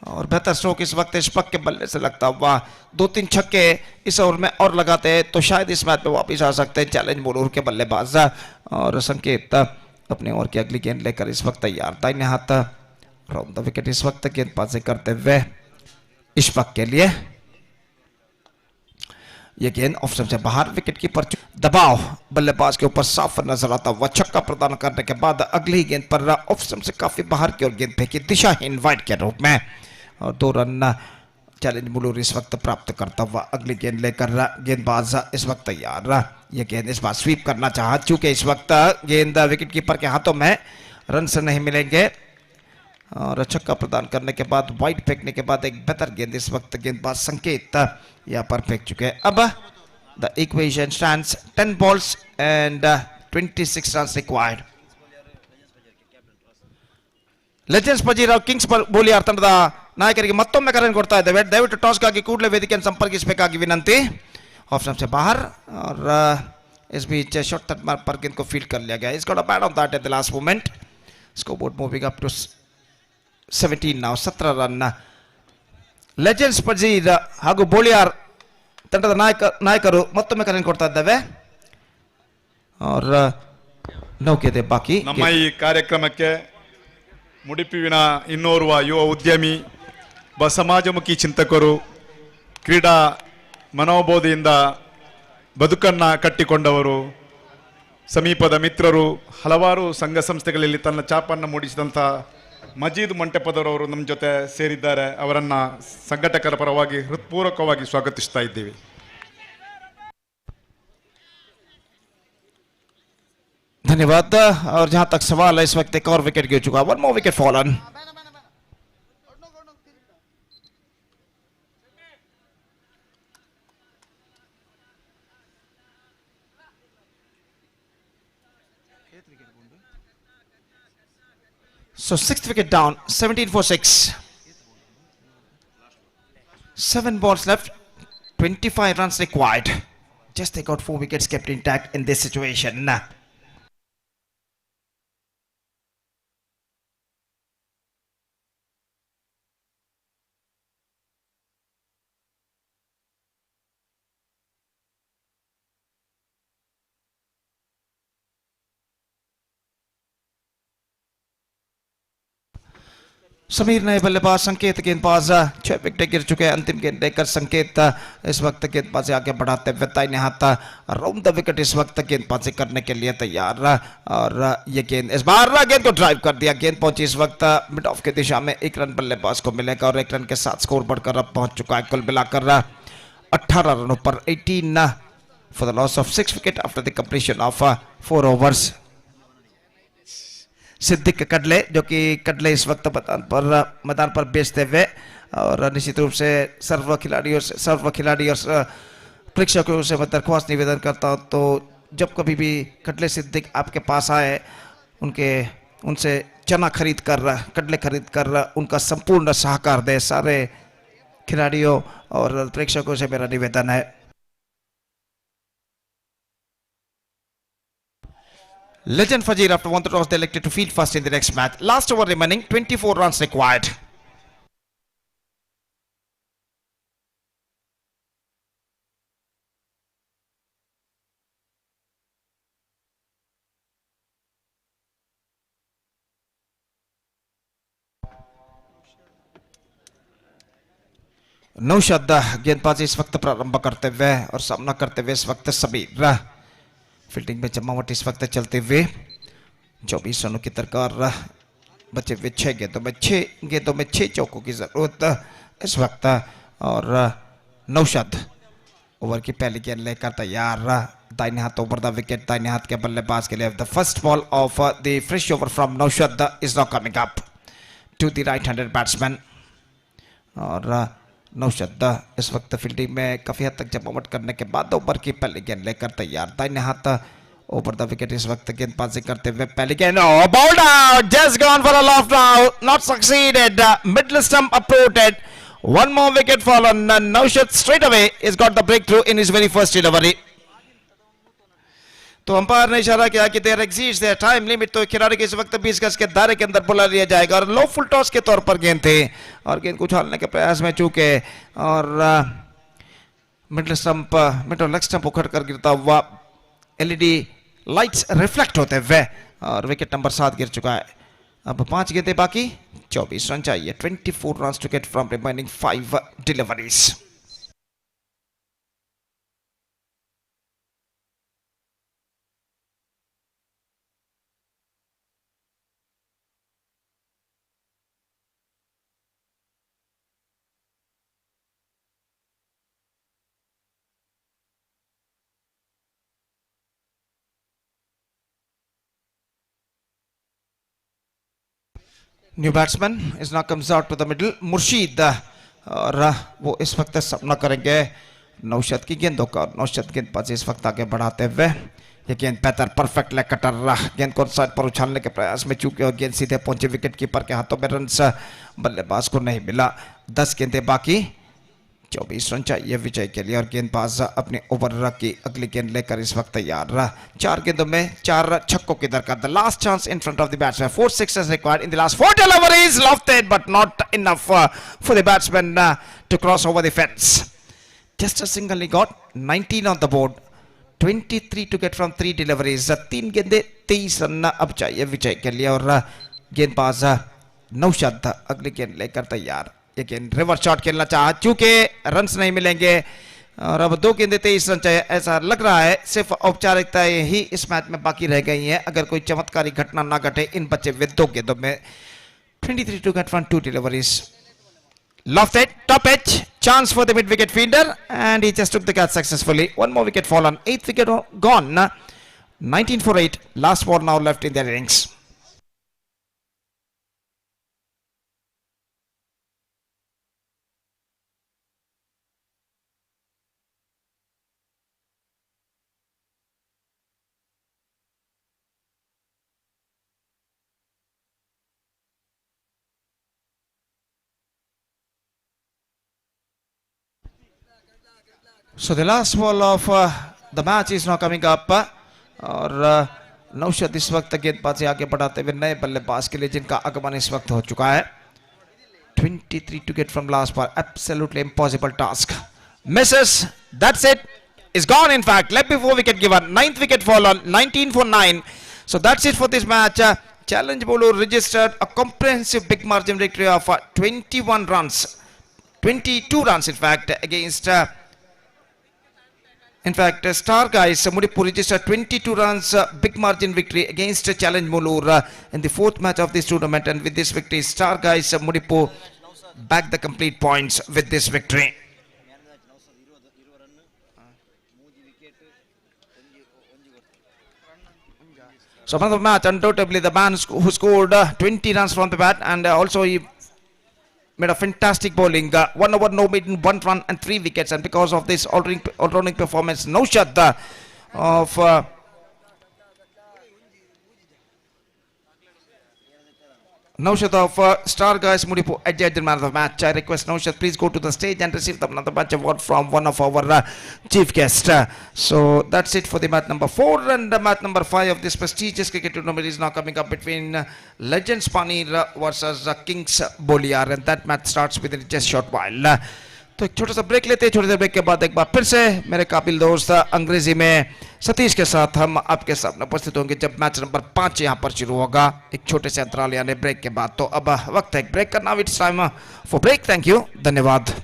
I: और बेहतर स्ट्रोक इस वक्त इशफाक के बल्ले से लगता हुआ। 2-3 छक्के इस ओवर में और लगाते हैं तो शायद इस मैच में वापस आ सकते हैं चैलेंज बॉलर के बल्लेबाज। और संकेत अपने ओवर की अगली गेंद लेकर इस वक्त तैयार। दाहिने हाथ राउंड द विकेट इस वक्त गेंदबाजी करते हुए इशफाक के लिए। ये गेंद ऑफ स्टंप से बाहर, विकेट कीपर दबाव बल्लेबाज के ऊपर साफ नजर आता हुआ। छक्का प्रदान करने के बाद अगली गेंद पर ऑफ स्टंप से काफी बाहर की ओर गेंद फेंकी दिशाहीन वाइड के रूप में और 2 रन चैलेंज मुलूर इस वक्त प्राप्त करता हुआ। अगली गेंद लेकर गेंदबाज इस वक्त तैयार। ये गेंद इस बार स्वीप करना चाहा, चूंकि इस वक्त गेंद विकेट कीपर के हाथों में रन से नहीं मिलेंगे और छक्का प्रदान करने के बाद वाइड फेंकने के बाद एक बेहतर गेंद इस वक्त गेंदबाज संकेत यहाँ पर फेंक चुके हैं। अब the equation stands 10 balls and 26 runs required. Legends Pajeer kings Boliyar ತಂಡದ ನಾಯಕರಿಗೆ ಮತ್ತೊಮ್ಮೆ ಕರೆಯನ್ನು ಕೊಡ್ತಾ ಇದ್ದೇವೆ. ದಯವಿಟ್ಟು ಟಾಸ್ಗಾಗಿ ಕೂಡಲೇ ವೇದಿಕೆಯನ್ನು ಸಂಪರ್ಕಿಸಬೇಕಾಗಿ ವಿನಂತಿ. ऑफ स्टंप से बाहर और इस बीच शॉट तक पर गेंद को फील्ड कर लिया गया. He's got a bat on that at the last moment. Scoreboard moving up to 17 now. 17 run. Legends ಪಜೀರ್ ಹಾಗೂ ಬೋಲಿಯಾರ್ ತಂಡದ ನಾಯಕರು ಮತ್ತೊಮ್ಮೆ ಕರೆಯನ್ನು ಕೊಡ್ತಾ ಇದ್ದೇವೆ. और ನೌಕೆದೆ ಬಾಕಿ
B: ನಮ್ಮ ಈ ಕಾರ್ಯಕ್ರಮಕ್ಕೆ ಮುಡಿಪುವಿನ ಇನ್ನೋರ್ವ ಯುವ ಉದ್ಯಮಿ ಸಮಾಜಮುಖಿ ಚಿಂತಕರು ಕ್ರೀಡಾ ಮನೋಬೋಧೆಯಿಂದ ಬದುಕನ್ನು ಕಟ್ಟಿಕೊಂಡವರು ಸಮೀಪದ ಮಿತ್ರರು ಹಲವಾರು ಸಂಘ ಸಂಸ್ಥೆಗಳಲ್ಲಿ ತನ್ನ ಛಾಪನ್ನು ಮೂಡಿಸಿದಂಥ ಮಜೀದ್ ಮಂಟಪದವರು ನಮ್ಮ ಜೊತೆ ಸೇರಿದ್ದಾರೆ. ಅವರನ್ನು ಸಂಘಟಕರ ಪರವಾಗಿ ಹೃತ್ಪೂರ್ವಕವಾಗಿ ಸ್ವಾಗತಿಸ್ತಾ ಇದ್ದೀವಿ.
I: धन्यवाद. और जहां तक सवाल है इस वक्त एक और विकेट गिर चुका. One more wicket fallen. So sixth wicket down. 17 for 6. 7 balls left. 25 runs required. Just they got 4 wickets kept intact in this situation. Sameer नए बल्लेबाज संकेत गेंदबाज 6 विकेट गिर चुके हैं. अंतिम गेंद लेकर संकेत इस वक्त गेंदबाजी आगे बढ़ाते हुए दाहिने हाथ राउंड द विकेट इस वक्त गेंदबाजी करने के लिए तैयार. और ये गेंद इस बार गेंद को ड्राइव कर दिया. गेंद पहुंची इस वक्त मिड ऑफ की दिशा में. 1 रन बल्लेबाज को मिलेगा और 1 रन के साथ स्कोर बढ़कर अब पहुंच चुका है. कुल मिलाकर 18 रनों पर 18 for the loss of 6 wicket after the completion of 4 overs. Siddique Kadle जो कि कडले इस वक्त मैदान पर बेचते हुए और निश्चित रूप से सर्व खिलाड़ी और प्रेक्षकों से मैं दरख्वास्त निवेदन करता हूं तो जब कभी भी कडले सिद्दीक आपके पास आए उनसे चना कडले खरीद कर उनका संपूर्ण सहकार दे. सारे खिलाड़ियों और प्रेक्षकों से मेरा निवेदन है. Legend Fajir after 1 toss they elected to field first in the next match. Last over remaining, 24 runs required. Naushad गेंदबाजी इस वक्त प्रारंभ करते हुए और सामना करते हुए इस वक्त समीर. फील्डिंग में जमावट इस वक्त चलते हुए 24 रनों की दरकार. बचे हुए 6 गेंदों में 6 चौकों की जरूरत इस वक्त. और नौशाद ओवर की पहली गेंद लेकर तैयार. दाहिने हाथ ओवर द विकेट. दाहिने हाथ के बल्लेबाज के लिए the first ball of the fresh over from Naushad is now coming up to the right handed batsman. और नौशाद इस वक्त फील्डिंग में काफी हद तक जमावट करने के बाद ओवर की पहली गेंद लेकर तैयार. दाहिने हाथ ओवर द विकेट इस वक्त गेंदबाजी करते हुए पहली गेंद bowled out. Just gone for a loft out. Not succeeded. Middle stump uprooted. One more wicket fallen. Naushad straight away has got the breakthrough in his very first delivery. तो अंपायर ने इशारा किया कि there exceeds their time limit. तो खिलाड़ी के इस वक्त 20 गज के दायरे के अंदर बुला लिया जाएगा. और लो फुल टॉस के तौर पर गेंद थे और गेंद को उछालने के प्रयास में चूके और मिडल लेग स्टंप उखड़ कर गिरता हुआ एलईडी लाइट्स रिफ्लेक्ट होते हुए और विकेट नंबर 7 गिर चुका है. अब 5 गेंदें बाकी. 24 रन चाहिए. 24 runs to get from remaining 5 deliveries. New batsman is now comes out to the middle Murshid और वो इस वक्त सामना करेंगे नौशद की गेंदों का। नौशद गेंदबाजी इस वक्त आगे बढ़ाते हुए ये गेंद बेहतर परफेक्ट लेग कटर गेंद को साइड पर उछालने के प्रयास में चूके और गेंद सीधे पहुंचे विकेट कीपर के हाथों में। रन बल्लेबाज को नहीं मिला। 10 गेंदें बाकी, 24 रन चाहिए विजय के लिए और गेंदबाज अपने ओवर की अगली गेंद लेकर इस वक्त तैयार। 4 गेंदों में 4 छक्कों की दरकार। The last chance in front of the batsman. 4 sixes required in the last 4 deliveries. Lofted but not enough for the batsman to cross over the fence. Just a single he got. 19 on the board. 23 to get from 3 deliveries. 3 गेंदे 23 run अब चाहिए विजय के लिए और गेंदबाज नौशद अगली गेंद लेकर तैयार। ये गेंद रिवर्स शॉट खेलना चाहा, चूंकि रन्स नहीं मिलेंगे और अब 2 गेंदे 23 रन चाहिए। ऐसा लग रहा है सिर्फ औपचारिकताएं ही इस मैच में बाकी रह गई हैं अगर कोई चमत्कारी घटना ना घटे इन बचे हुए 2 गेंदों में। 23 to get from 2 deliveries. Lofted, top edge, chance for the mid-wicket fielder and he just took the catch successfully. 1 more wicket fallen, 8th wicket gone. 19 for 8, last ball now left in their innings. So the last ball of the match is now coming up और नौशद इस वक्त गेंदबाजी आगे बढ़ाते हुए नए बल्लेबाज के लिए जिनका आगमन इस वक्त हो चुका है। 23 to get from last ball, absolutely impossible task. Misses, that's it. Is gone in fact. Left before wicket given. 9th wicket fallen. 19 for 9. So that's it for this match. Challenge bowler registered a comprehensive big margin victory of 21 runs. 22 runs in fact against Star Guys Mudipu registered 22 runs big margin victory against Challenge Mulur in the 4th match of this tournament, and with this victory Star Guys Mudipu back the complete points with this victory. So from the match, undoubtedly the man who scored 20 runs from the bat, and also he made a fantastic bowling. 1 over, no maiden, 1 run and 3 wickets. And because of this all-rounding performance, Nowshad of Star Guys Mudipu adjudged the man of the match. I request Nowshad please go to the stage and receive the man of the match award from one of our chief guests. So that's it for the match number 4, and match number 5 of this prestigious cricket tournament is now coming up between Legends Panir versus Kings Boliar, and that match starts within just short while. तो एक छोटा सा break लेते हैं। छोटे से break के बाद एक बार फिर से मेरे काबिल दोस्त अंग्रेजी में सतीश के साथ हम आपके सामने उपस्थित होंगे जब मैच नंबर 5 यहां पर शुरू होगा एक छोटे से अंतराल यानी ब्रेक के बाद। तो अब वक्त है एक ब्रेक करना। It's time for break. Thank you, धन्यवाद।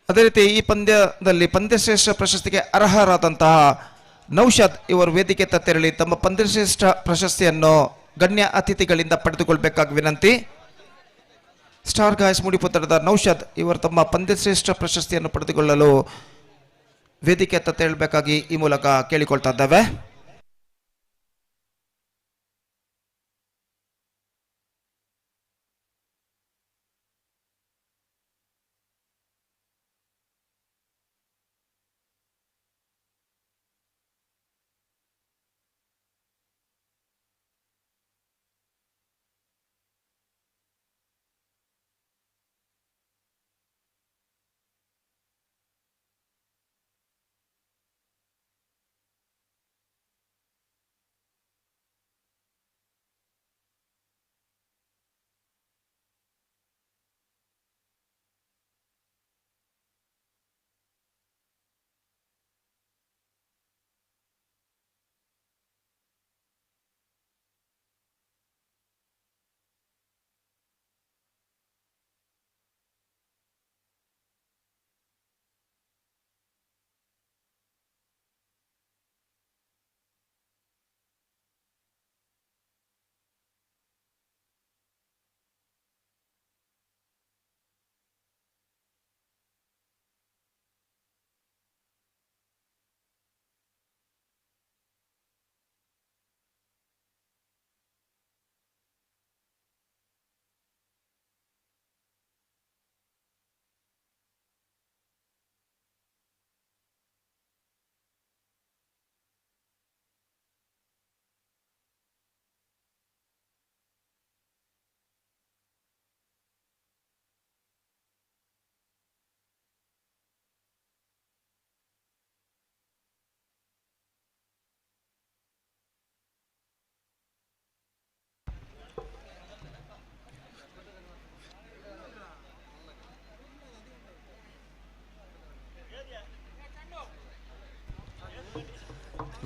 I: ಅದೇ ರೀತಿ ಈ ಪಂದ್ಯದಲ್ಲಿ ಪಂದ್ಯಶ್ರೇಷ್ಠ ಪ್ರಶಸ್ತಿಗೆ ಅರ್ಹರಾದಂತಹ ನೌಶದ್ ಇವರು ವೇದಿಕೆ ತೆರಳಿ ತಮ್ಮ ಪಂದ್ಯಶ್ರೇಷ್ಠ ಪ್ರಶಸ್ತಿಯನ್ನು ಗಣ್ಯ ಅತಿಥಿಗಳಿಂದ ಪಡೆದುಕೊಳ್ಳಬೇಕಾಗಿ ವಿನಂತಿ. ಸ್ಟಾರ್ ಗಾಯ್ಸ್ ಮುಡಿಪು ತಂಡದ ನೌಶದ್ ಇವರು ತಮ್ಮ ಪಂದ್ಯಶ್ರೇಷ್ಠ ಪ್ರಶಸ್ತಿಯನ್ನು ಪಡೆದುಕೊಳ್ಳಲು ವೇದಿಕೆ ತೆರಳಬೇಕಾಗಿ ಈ ಮೂಲಕ ಕೇಳಿಕೊಳ್ತಾ ಇದ್ದೇವೆ.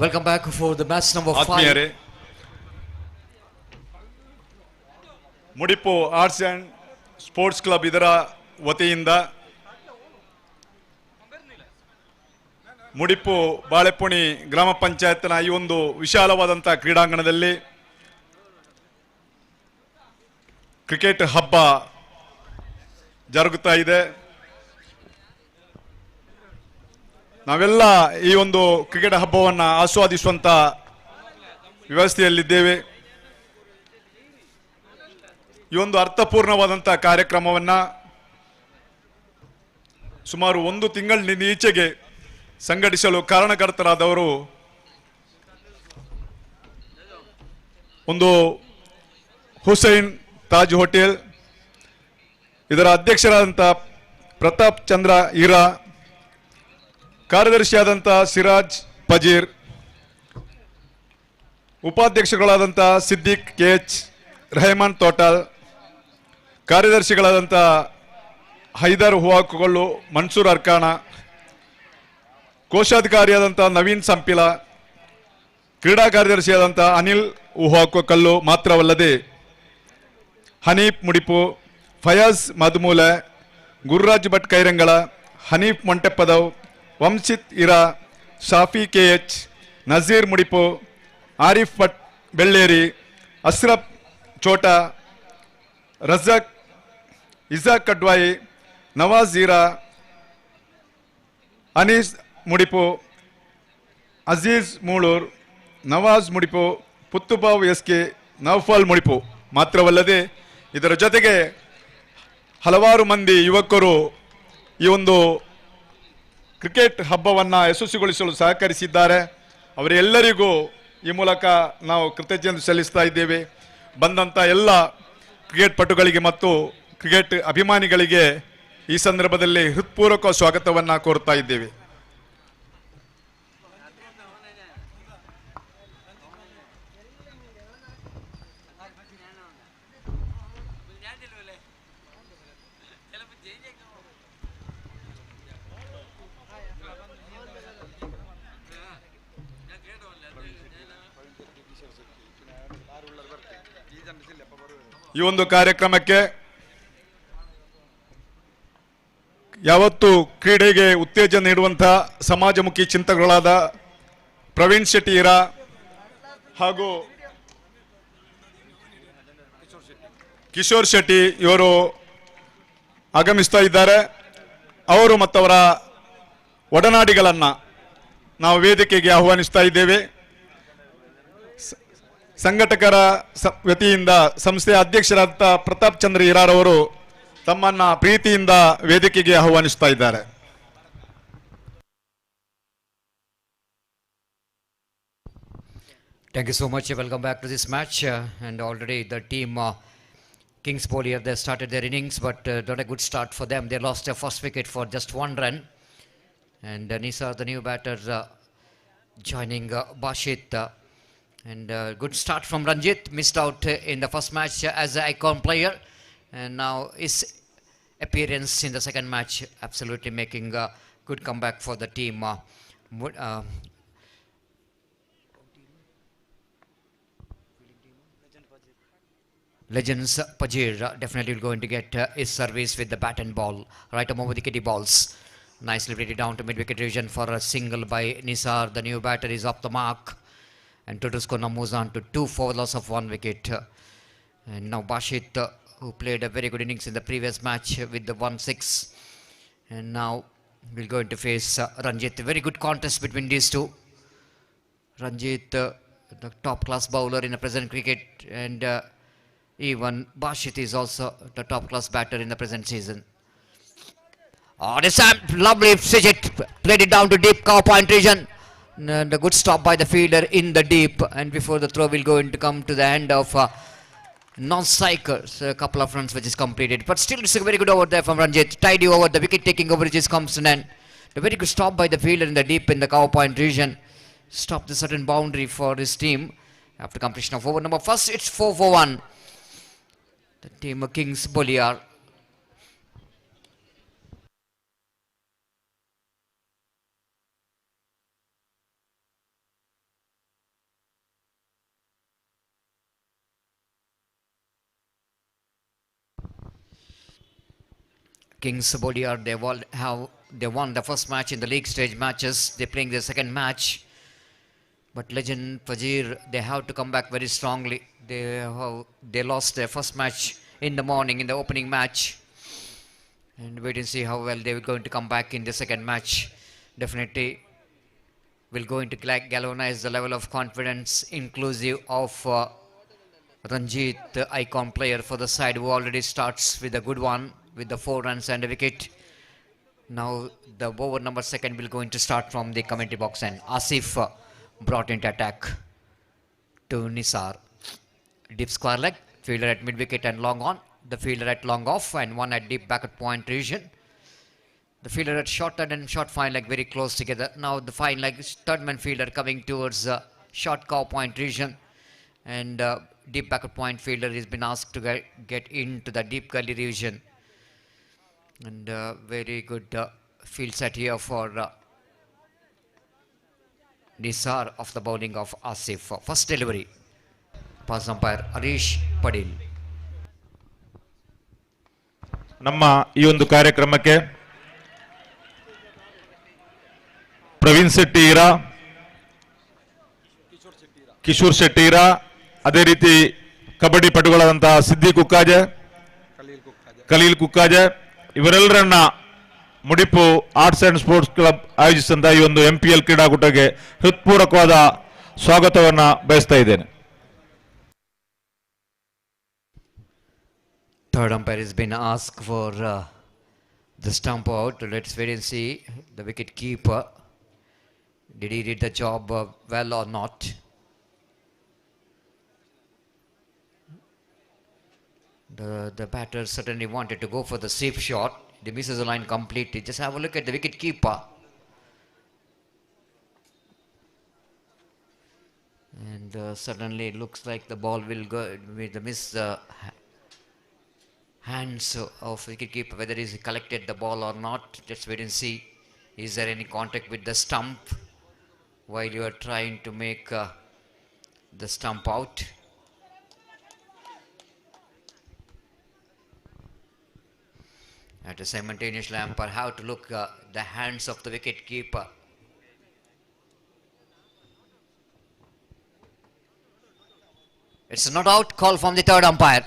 H: Welcome back for the match number 5.
B: ಆತ್ಮೀಯರೇ, ಮುಡಿಪು ಆರ್ಟ್ಸ್ ಆ್ಯಂಡ್ ಸ್ಪೋರ್ಟ್ಸ್ ಕ್ಲಬ್ ಇದರ ವತಿಯಿಂದ ಮುಡಿಪು ಬಾಳೆಪುಣಿ ಗ್ರಾಮ ಪಂಚಾಯತ್ನ ಈ ಒಂದು ವಿಶಾಲವಾದಂಥ ಕ್ರೀಡಾಂಗಣದಲ್ಲಿ ಕ್ರಿಕೆಟ್ ಹಬ್ಬ ಜರುಗುತ್ತಾ ಇದೆ. ನಾವೆಲ್ಲ ಈ ಒಂದು ಕ್ರಿಕೆಟ್ ಹಬ್ಬವನ್ನು ಆಸ್ವಾದಿಸುವಂಥ ವ್ಯವಸ್ಥೆಯಲ್ಲಿದ್ದೇವೆ. ಈ ಒಂದು ಅರ್ಥಪೂರ್ಣವಾದಂಥ ಕಾರ್ಯಕ್ರಮವನ್ನು ಸುಮಾರು 1 ತಿಂಗಳಿನಿಂದ ಈಚೆಗೆ ಸಂಘಟಿಸಲು ಕಾರಣಕರ್ತರಾದವರು ಒಂದು ಹುಸೈನ್ ತಾಜ್ ಹೋಟೆಲ್, ಇದರ ಅಧ್ಯಕ್ಷರಾದಂಥ ಪ್ರತಾಪ್ ಚಂದ್ರ ಈರಾ, ಕಾರ್ಯದರ್ಶಿಯಾದಂಥ ಸಿರಾಜ್ ಪಜೀರ್, ಉಪಾಧ್ಯಕ್ಷಗಳಾದಂಥ ಸಿದ್ದಿಕ್ ಕೆಎಚ್, ರೆಹಮಾನ್ ತೋಟಾಲ್, ಕಾರ್ಯದರ್ಶಿಗಳಾದಂಥ ಹೈದರ್ ಹುವಾಕುಗಳು, ಮನ್ಸೂರ್ ಅರ್ಕಾಣ, ಕೋಶಾಧಿಕಾರಿಯಾದಂಥ ನವೀನ್ ಸಂಪಿಲ, ಕ್ರೀಡಾ ಕಾರ್ಯದರ್ಶಿಯಾದಂಥ ಅನಿಲ್ ಉಹಾಕಲ್ಲು ಮಾತ್ರವಲ್ಲದೆ ಹನೀಫ್ ಮುಡಿಪು, ಫಯಾಜ್ ಮಧುಮೂಲೆ, ಗುರುರಾಜ್ ಭಟ್ ಕೈರಂಗಳ, ಹನೀಫ್ ಮೊಂಟೆಪ್ಪದವ್, ವಂಶಿತ್ ಇರಾ, ಶಾಫಿ ಕೆಎಚ್, ನಜೀರ್ ಮುಡಿಪು, ಆರಿಫ್ ಭಟ್ ಬೆಳ್ಳೇರಿ, ಅಸ್ರಫ್ ಚೋಟಾ, ರಜಾಕ್ ಇಜಾಕ್ ಕಡ್ವಾಯಿ, ನವಾಜ್ ಈರಾ, ಅನೀಸ್ ಮುಡಿಪು, ಅಜೀಜ್ ಮೂಳೂರ್, ನವಾಜ್ ಮುಡಿಪು, ಪುತ್ತುಬಾವ್ ಎಸ್ಕೆ, ನೌಫಲ್ ಮುಡಿಪು ಮಾತ್ರವಲ್ಲದೆ ಇದರ ಜೊತೆಗೆ ಹಲವಾರು ಮಂದಿ ಯುವಕರು ಈ ಒಂದು ಕ್ರಿಕೆಟ್ ಹಬ್ಬವನ್ನು ಯಶಸ್ವಿಗೊಳಿಸಲು ಸಹಕರಿಸಿದ್ದಾರೆ. ಅವರೆಲ್ಲರಿಗೂ ಈ ಮೂಲಕ ನಾವು ಕೃತಜ್ಞತೆ ಸಲ್ಲಿಸ್ತಾ ಇದ್ದೇವೆ. ಬಂದಂಥ ಎಲ್ಲ ಕ್ರಿಕೆಟ್ ಪಟುಗಳಿಗೆ ಮತ್ತು ಕ್ರಿಕೆಟ್ ಅಭಿಮಾನಿಗಳಿಗೆ ಈ ಸಂದರ್ಭದಲ್ಲಿ ಹೃತ್ಪೂರ್ವಕ ಸ್ವಾಗತವನ್ನು ಕೋರ್ತಾ ಇದ್ದೇವೆ. ಈ ಒಂದು ಕಾರ್ಯಕ್ರಮಕ್ಕೆ ಯಾವತ್ತು ಕ್ರೀಡೆಗೆ ಉತ್ತೇಜನ ನೀಡುವಂಥ ಸಮಾಜಮುಖಿ ಚಿಂತಕಗಳಾದ ಪ್ರವೀಣ್ ಶೆಟ್ಟಿ ಇರಾ ಹಾಗೂ ಕಿಶೋರ್ ಶೆಟ್ಟಿ ಇವರು ಆಗಮಿಸ್ತಾ ಇದ್ದಾರೆ. ಅವರು ಮತ್ತವರ ಒಡನಾಡಿಗಳನ್ನು ನಾವು ವೇದಿಕೆಗೆ ಆಹ್ವಾನಿಸ್ತಾ ಇದ್ದೇವೆ. ಸಂಘಟಕರ ವತಿಯಿಂದ ಸಂಸ್ಥೆಯ ಅಧ್ಯಕ್ಷರಾದ ಪ್ರತಾಪ್ ಚಂದ್ರ ಇರಾರವರು ತಮ್ಮನ್ನ ಪ್ರೀತಿಯಿಂದ ವೇದಿಕೆಗೆ ಆಹ್ವಾನಿಸ್ತಾ ಇದ್ದಾರೆ.
H: Thank you so much. Welcome back to this match. And already the team Kingsport here, they started their innings, but not a good start for them. They lost their first wicket for just 1 run. And Nisa, the new batter, joining Bashit. And good start from Ranjit. Missed out in the first match as an icon player. And now his appearance in the second match absolutely making a good comeback for the team. Legends Pajir definitely going to get his service with the bat and ball. Right over the kitty balls. Nicely played it down to mid-wicket region for a single by Nisar. The new batter is off the mark. And total score now moves on to 2 for loss of 1 wicket. And now Bashit, who played a very good innings in the previous match with the 1-6. And now we're going to face Ranjit. Very good contest between these two. Ranjit, the top class bowler in the present cricket. And even Bashit is also the top class batter in the present season. Oh, this time, lovely Sijit played it down to deep cow point region. And a good stop by the fielder in the deep, and before the throw will go to come to the end of non-strikers. A couple of runs which is completed, but still it's a very good over there from Ranjit. Tidy over, the wicket taking over which comes to an end. A very good stop by the fielder in the deep in the cow point region. Stop the certain boundary for his team after completion of over number first. It's 4 for 1. The team of Kings Boliar.
K: Kings Bodyard, they won the first match in the league stage matches. They're playing their second match. But Legend Fajir, they have to come back very strongly. They lost their first match in the morning in the opening match. And wait and see how well they are going to come back in the second match. Definitely will going to galvanize the level of confidence inclusive of Ranjit, the icon player for the side, who already starts with a good one with the 4 runs and a wicket. Now the over number second will going to start from the commentary box, and Asif brought into attack to Nisar. Deep square leg, fielder at mid wicket and long on, the fielder at long off, and one at deep back at point region. The fielder at short third and short fine leg very close together. Now the fine leg third man fielder coming towards short cow point region, and deep back at point fielder has been asked to get into the deep gully region. And very good field set here for Nisar of the bowling of Asif. First delivery, pass umpire Harish Padil.
J: ನಮ್ಮ ಈ ಒಂದು ಕಾರ್ಯಕ್ರಮಕ್ಕೆ ಪ್ರವೀಣ್ ಶೆಟ್ಟಿರ, ಕಿಶೋರ್ ಶೆಟ್ಟಿರ, ಅದೇ ರೀತಿ ಕಬಡ್ಡಿ ಪಟುಗಳಾದಂತಹ ಸಿದ್ದಿಕ್ ಕುಕ್ಕಾಜೆ, ಖಲೀಲ್ ಕುಕ್ಕಾಜೆ, ಇವರೆಲ್ಲರನ್ನ Mudipu arts and sports club ಆಯೋಜಿಸಿದಂತಹ ಈ ಒಂದು MPL ಕ್ರೀಡಾಕೂಟಕ್ಕೆ ಹೃತ್ಪೂರ್ವಕವಾದ ಸ್ವಾಗತವನ್ನ ಬಯಸ್ತಾ ಇದ್ದೇನೆ.
K: Third umpire has been asked for the stump out. Let's wait and see. The wicket keeper, did he read the job well or not? The batter certainly wanted to go for the safe shot. He misses the line completely. Just have a look at the wicket keeper. And suddenly it looks like the ball will go with the miss hands of wicketkeeper, whether he's collected the ball or not. Let's wait and see. Is there any contact with the stump while you are trying to make the stump out? At a simultaneously, umpire have to look the hands of the wicketkeeper. It's not out. Call from the third umpire.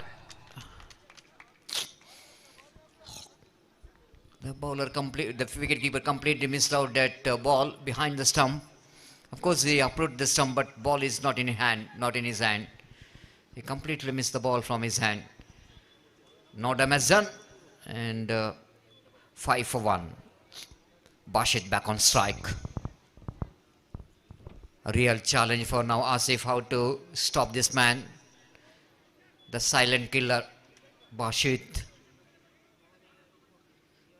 K: The wicketkeeper completely missed out that ball behind the stump. Of course, he uprooted the stump, but ball is not in his hand. He completely missed the ball from his hand. No damage done, and 5 for 1. Bashit back on strike. A real challenge for now Asif, how to stop this man, the silent killer, Bashit.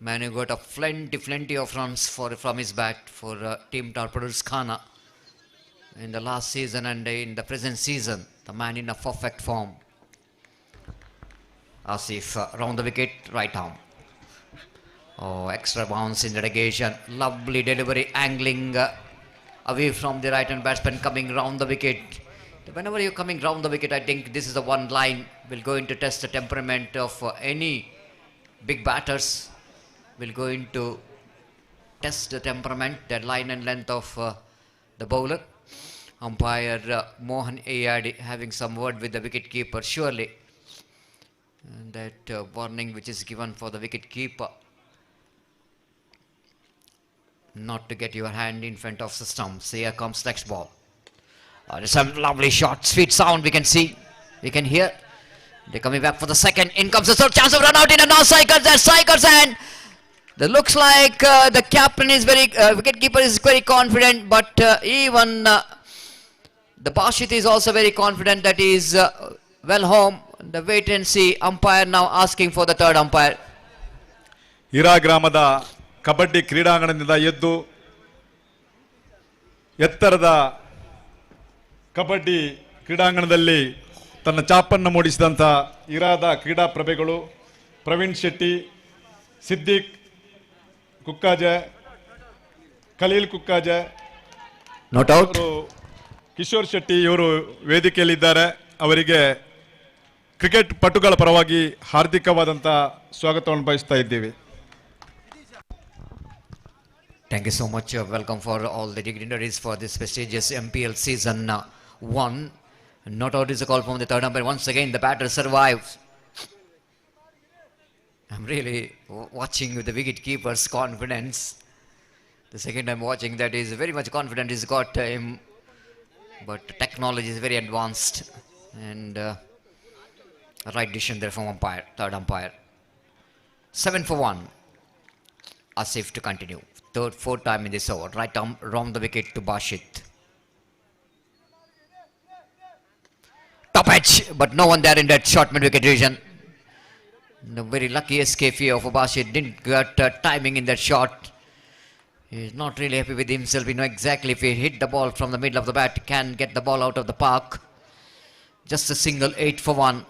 K: Man who got a plenty of runs from his bat for Team Torpedoes Khana in the last season and in the present season. The man in a perfect form. Asif round the wicket, right arm. Oh, extra bounce in the negation. Lovely delivery, angling away from the right hand batsman, coming round the wicket. Whenever you're coming round the wicket, I think this is the one line will go into test the temperament of any big batters. Will go into test the temperament, the line and length of the bowler. Umpire Mohan Ayadi having some word with the wicket keeper, surely. And that warning which is given for the wicket keeper, not to get your hand in front of the stumps. Here comes next ball. There's some lovely shot, sweet sound we can see, we can hear. They're coming back for the second. In comes the third chance of run out in a no-strikers. There's strikers, and it looks like the captain is wicketkeeper is very confident, but even the Bashit is also very confident that he is well home. The wait and see. Umpire now asking for the third umpire.
B: ಹಿರಾ ಗ್ರಾಮದ ಕಬಡ್ಡಿ ಕ್ರೀಡಾಂಗಣದಿಂದ ಎದ್ದು ಎತ್ತರದ ಕಬಡ್ಡಿ ಕ್ರೀಡಾಂಗಣದಲ್ಲಿ ತನ್ನ ಚಾಪನ್ನು ಮೂಡಿಸಿದಂಥ ಹಿರಾದ ಕ್ರೀಡಾ ಪ್ರಭೆಗಳು ಪ್ರವೀಣ್ ಶೆಟ್ಟಿ, ಸಿದ್ದಿಕ್ ಕುಕ್ಕಾಜೆ, ಖಲೀಲ್ ಕುಕ್ಕಾಜೆ, ಕಿಶೋರ್ ಶೆಟ್ಟಿ ಇವರು ವೇದಿಕೆಯಲ್ಲಿದ್ದಾರೆ. ಅವರಿಗೆ cricket ಪಟುಗಳ ಪರವಾಗಿ ಹಾರ್ದಿಕವಾದಂಥ ಸ್ವಾಗತವನ್ನು ಬಯಸ್ತಾ ಇದ್ದೀವಿ.
H: Thank you so much. Welcome for all the dignitaries for this prestigious MPL season 1. Not out is a call from the third umpire. Once again, the batter survives. I'm really watching with the wicket keeper's confidence. The second I'm watching that is very much confident. He's got him, but technology is very advanced, and right decision there from umpire, third umpire. 7 for 1. Asif to continue. Fourth time in this over. Right arm round the wicket to Bashit. Top edge, but no one there in that short mid wicket region. The very lucky escape here of Bashit. Didn't get timing in that shot. He's not really happy with himself. You know exactly if he hit the ball from the middle of the bat, can get the ball out of the park. Just a single 8 for 1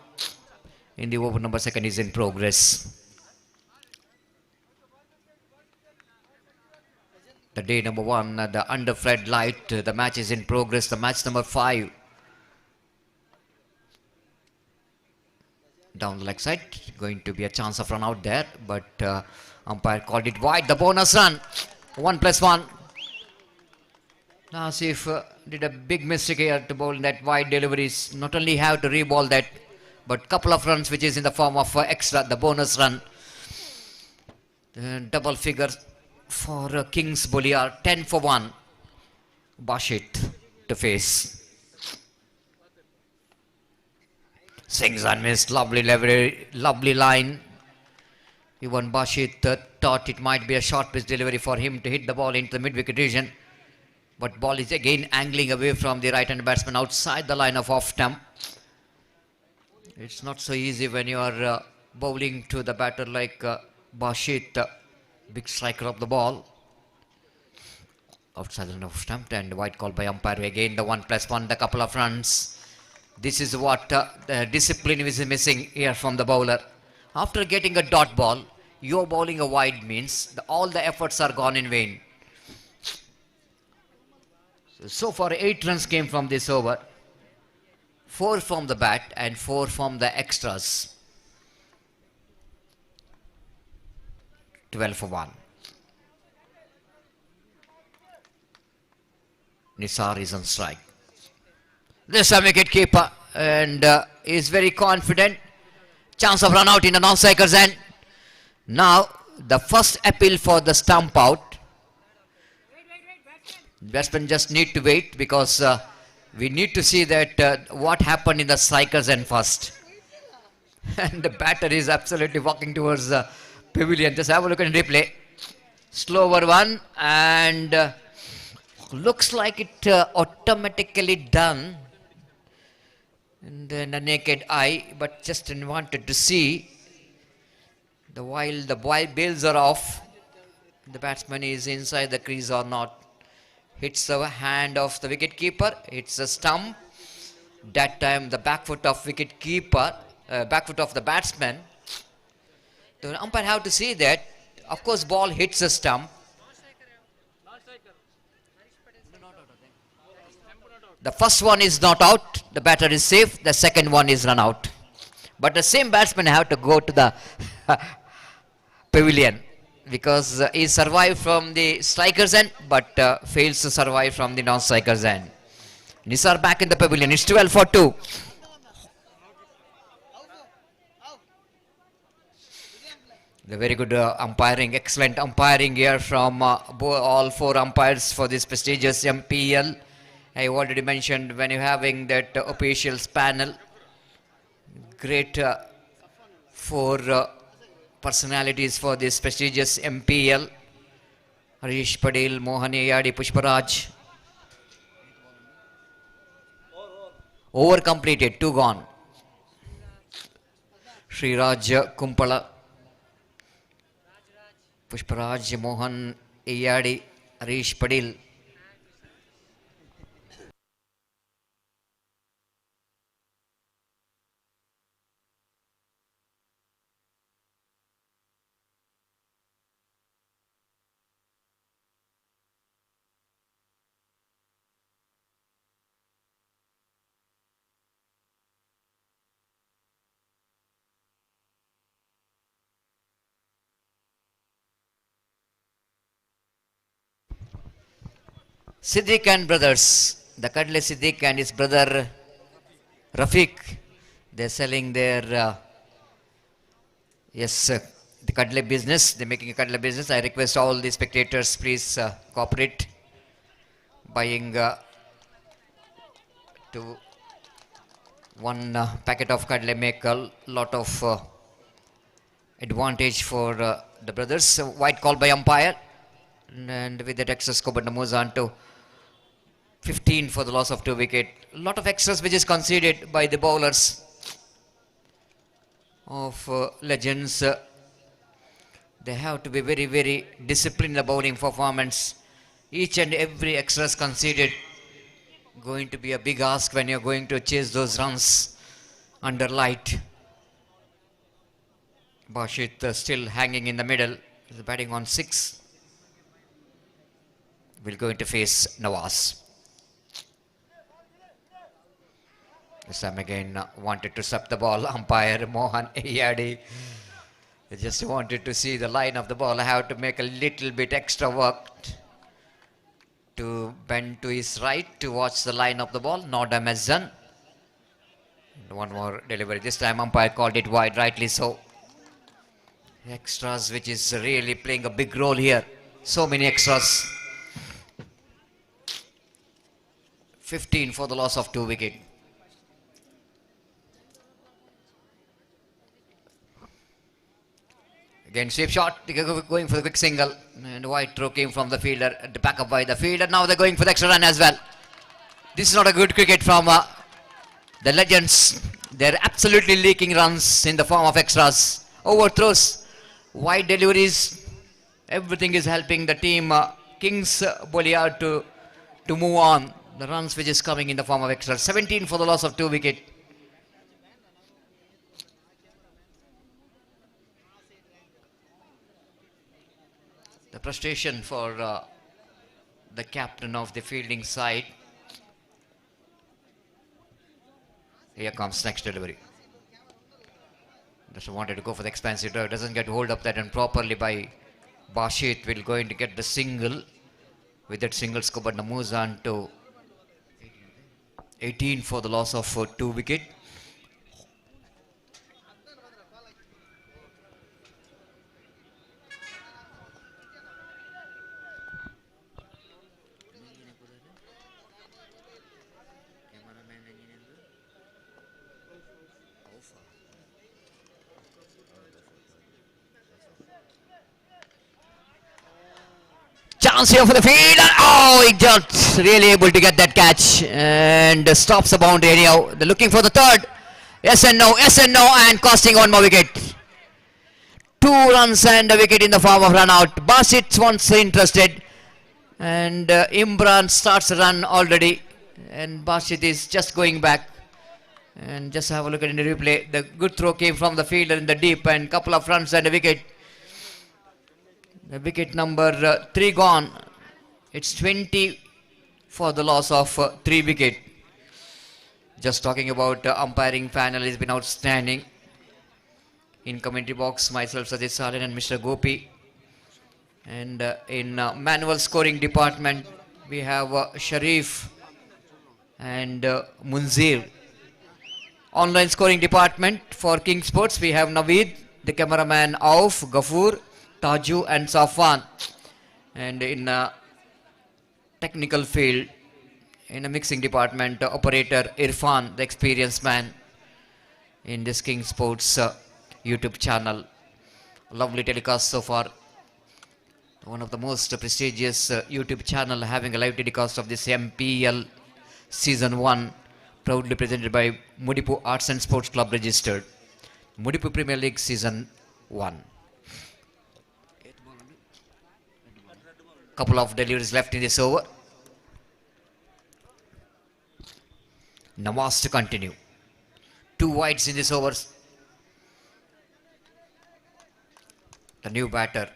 H: in the over number second is in progress. The day number 1, the under flood light, the match is in progress. The match number 5. Down the leg side, going to be a chance of run out there, but umpire called it wide. The bonus run, 1+1. Now see if did a big mistake here to bowl that wide deliveries. Not only have to re-ball that, but couple of runs which is in the form of extra, the bonus run. Double figure for Kings Boliar, 10 for 1. Bashit to face. Sings and missed, lovely line. Even Bashit thought it might be a short pitch delivery for him to hit the ball into the mid-wicket region. But ball is again angling away from the right-hand batsman outside the line of off-stump. It's not so easy when you are bowling to the batter like Bashit, big striker of the ball. Outside the line of off-stump, and white call by umpire. Again the 1+1, the couple of runs. This is what the discipline is missing here from the bowler. After getting a dot ball, you're bowling a wide means all the efforts are gone in vain. So far 8 runs came from this over. 4 from the bat and 4 from the extras. 12 for 1. Nisar is on strike. This is a wicket keeper and is very confident. Chance of run out in the non-striker's end. Now the first appeal for the stump out. Batsmen just need to wait because we need to see that what happened in the striker's end first. And the batter is absolutely walking towards the pavilion. Just have a look at the replay. Slower one, and looks like it automatically done. And then a naked eye, but just wanted to see while the bails are off, the batsman is inside the crease or not. Hits the hand of the wicket keeper, hits the stump. That time the back foot of wicket keeper, back foot of the batsman. The umpire have to see that. Of course, ball hits the stump. The first one is not out, the batter is safe, the second one is run out. But the same batsman have to go to the pavilion because he survived from the striker's end but fails to survive from the non-striker's end. Nisar back in the pavilion, it's 12 for 2. The very good umpiring, excellent umpiring here from all 4 umpires for this prestigious MPL. I already mentioned when you're having that officials panel, great 4 personalities for this prestigious MPL. Harish Patel, Mohan Yadi, Pushparaj. Over completed, 2 gone. Sriraj Kumpala, Pushparaj, Mohan Yadi, Harish Patel.
K: Siddiq and brothers, the Kadle Siddiq and his brother Rafiq, they're selling their, the Kadle business. They're making a Kadle business. I request all the spectators, please cooperate, buying to one packet of Kadle make a lot of advantage for the brothers. White call by umpire, and with that extra score, but moves on to 15 for the loss of 2 wicket. A lot of extras which is conceded by the bowlers of legends. They have to be very, very disciplined in the bowling performance. Each and every extra is conceded. Going to be a big ask when you're going to chase those runs under light. Bashit still hanging in the middle. He's batting on 6. Will going to face Nawaz. This time again wanted to sub the ball. Umpire Mohan Ayadi just wanted to see the line of the ball. I have to make a little bit extra work to bend to his right to watch the line of the ball. No damage done. One more delivery. This time umpire called it wide, rightly so. Extras, which is really playing a big role here. So many extras. 15 for the loss of 2 wicket. Again, sweep shot, going for the quick single, and wide throw came from the fielder, the back up by the fielder. Now they're going for the extra run as well. This is not a good cricket from the legends. They're absolutely leaking runs in the form of extras, overthrows, wide deliveries. Everything is helping the team Kings Bolliard to move on. The runs which is coming in the form of extras. 17 for the loss of 2 wicket. The frustration for the captain of the fielding side. Here comes next delivery. Just wanted to go for the expansive drive. Doesn't get hold of that and properly by Bashit. Will going to get the single. With that single score, but moves on to 18 for the loss of 2 wicket. Chance here for the fielder. Oh, he just really able to get that catch and stops the boundary anyhow. They're looking for the third. Yes and no, and costing 1 more wicket. 2 runs and a wicket in the form of run out. Basit once interested, and Imran starts a run already, and Basit is just going back. And just have a look at in the replay. The good throw came from the fielder in the deep, and couple of runs and a wicket. The wicket number 3 gone. It's 20 for the loss of 3 wicket. Just talking about umpiring panel has been outstanding. In commentary box, myself, Sajid Salin and Mr. Gopi. And in manual scoring department, we have Sharif and Munzir. Online scoring department for King Sports, we have Naveed, the cameraman Auf, Ghafoor, Taju and Safwan. And in technical field, in a mixing department, operator Irfan, the experienced man in this King Sports YouTube channel. Lovely telecast so far. One of the most prestigious YouTube channel having a live telecast of this MPL Season 1, proudly presented by Mudipu Arts and Sports Club registered. Mudipu Premier League Season 1. Couple of deliveries left in this over. Nawaz to continue. 2 wides in this over. The new batter,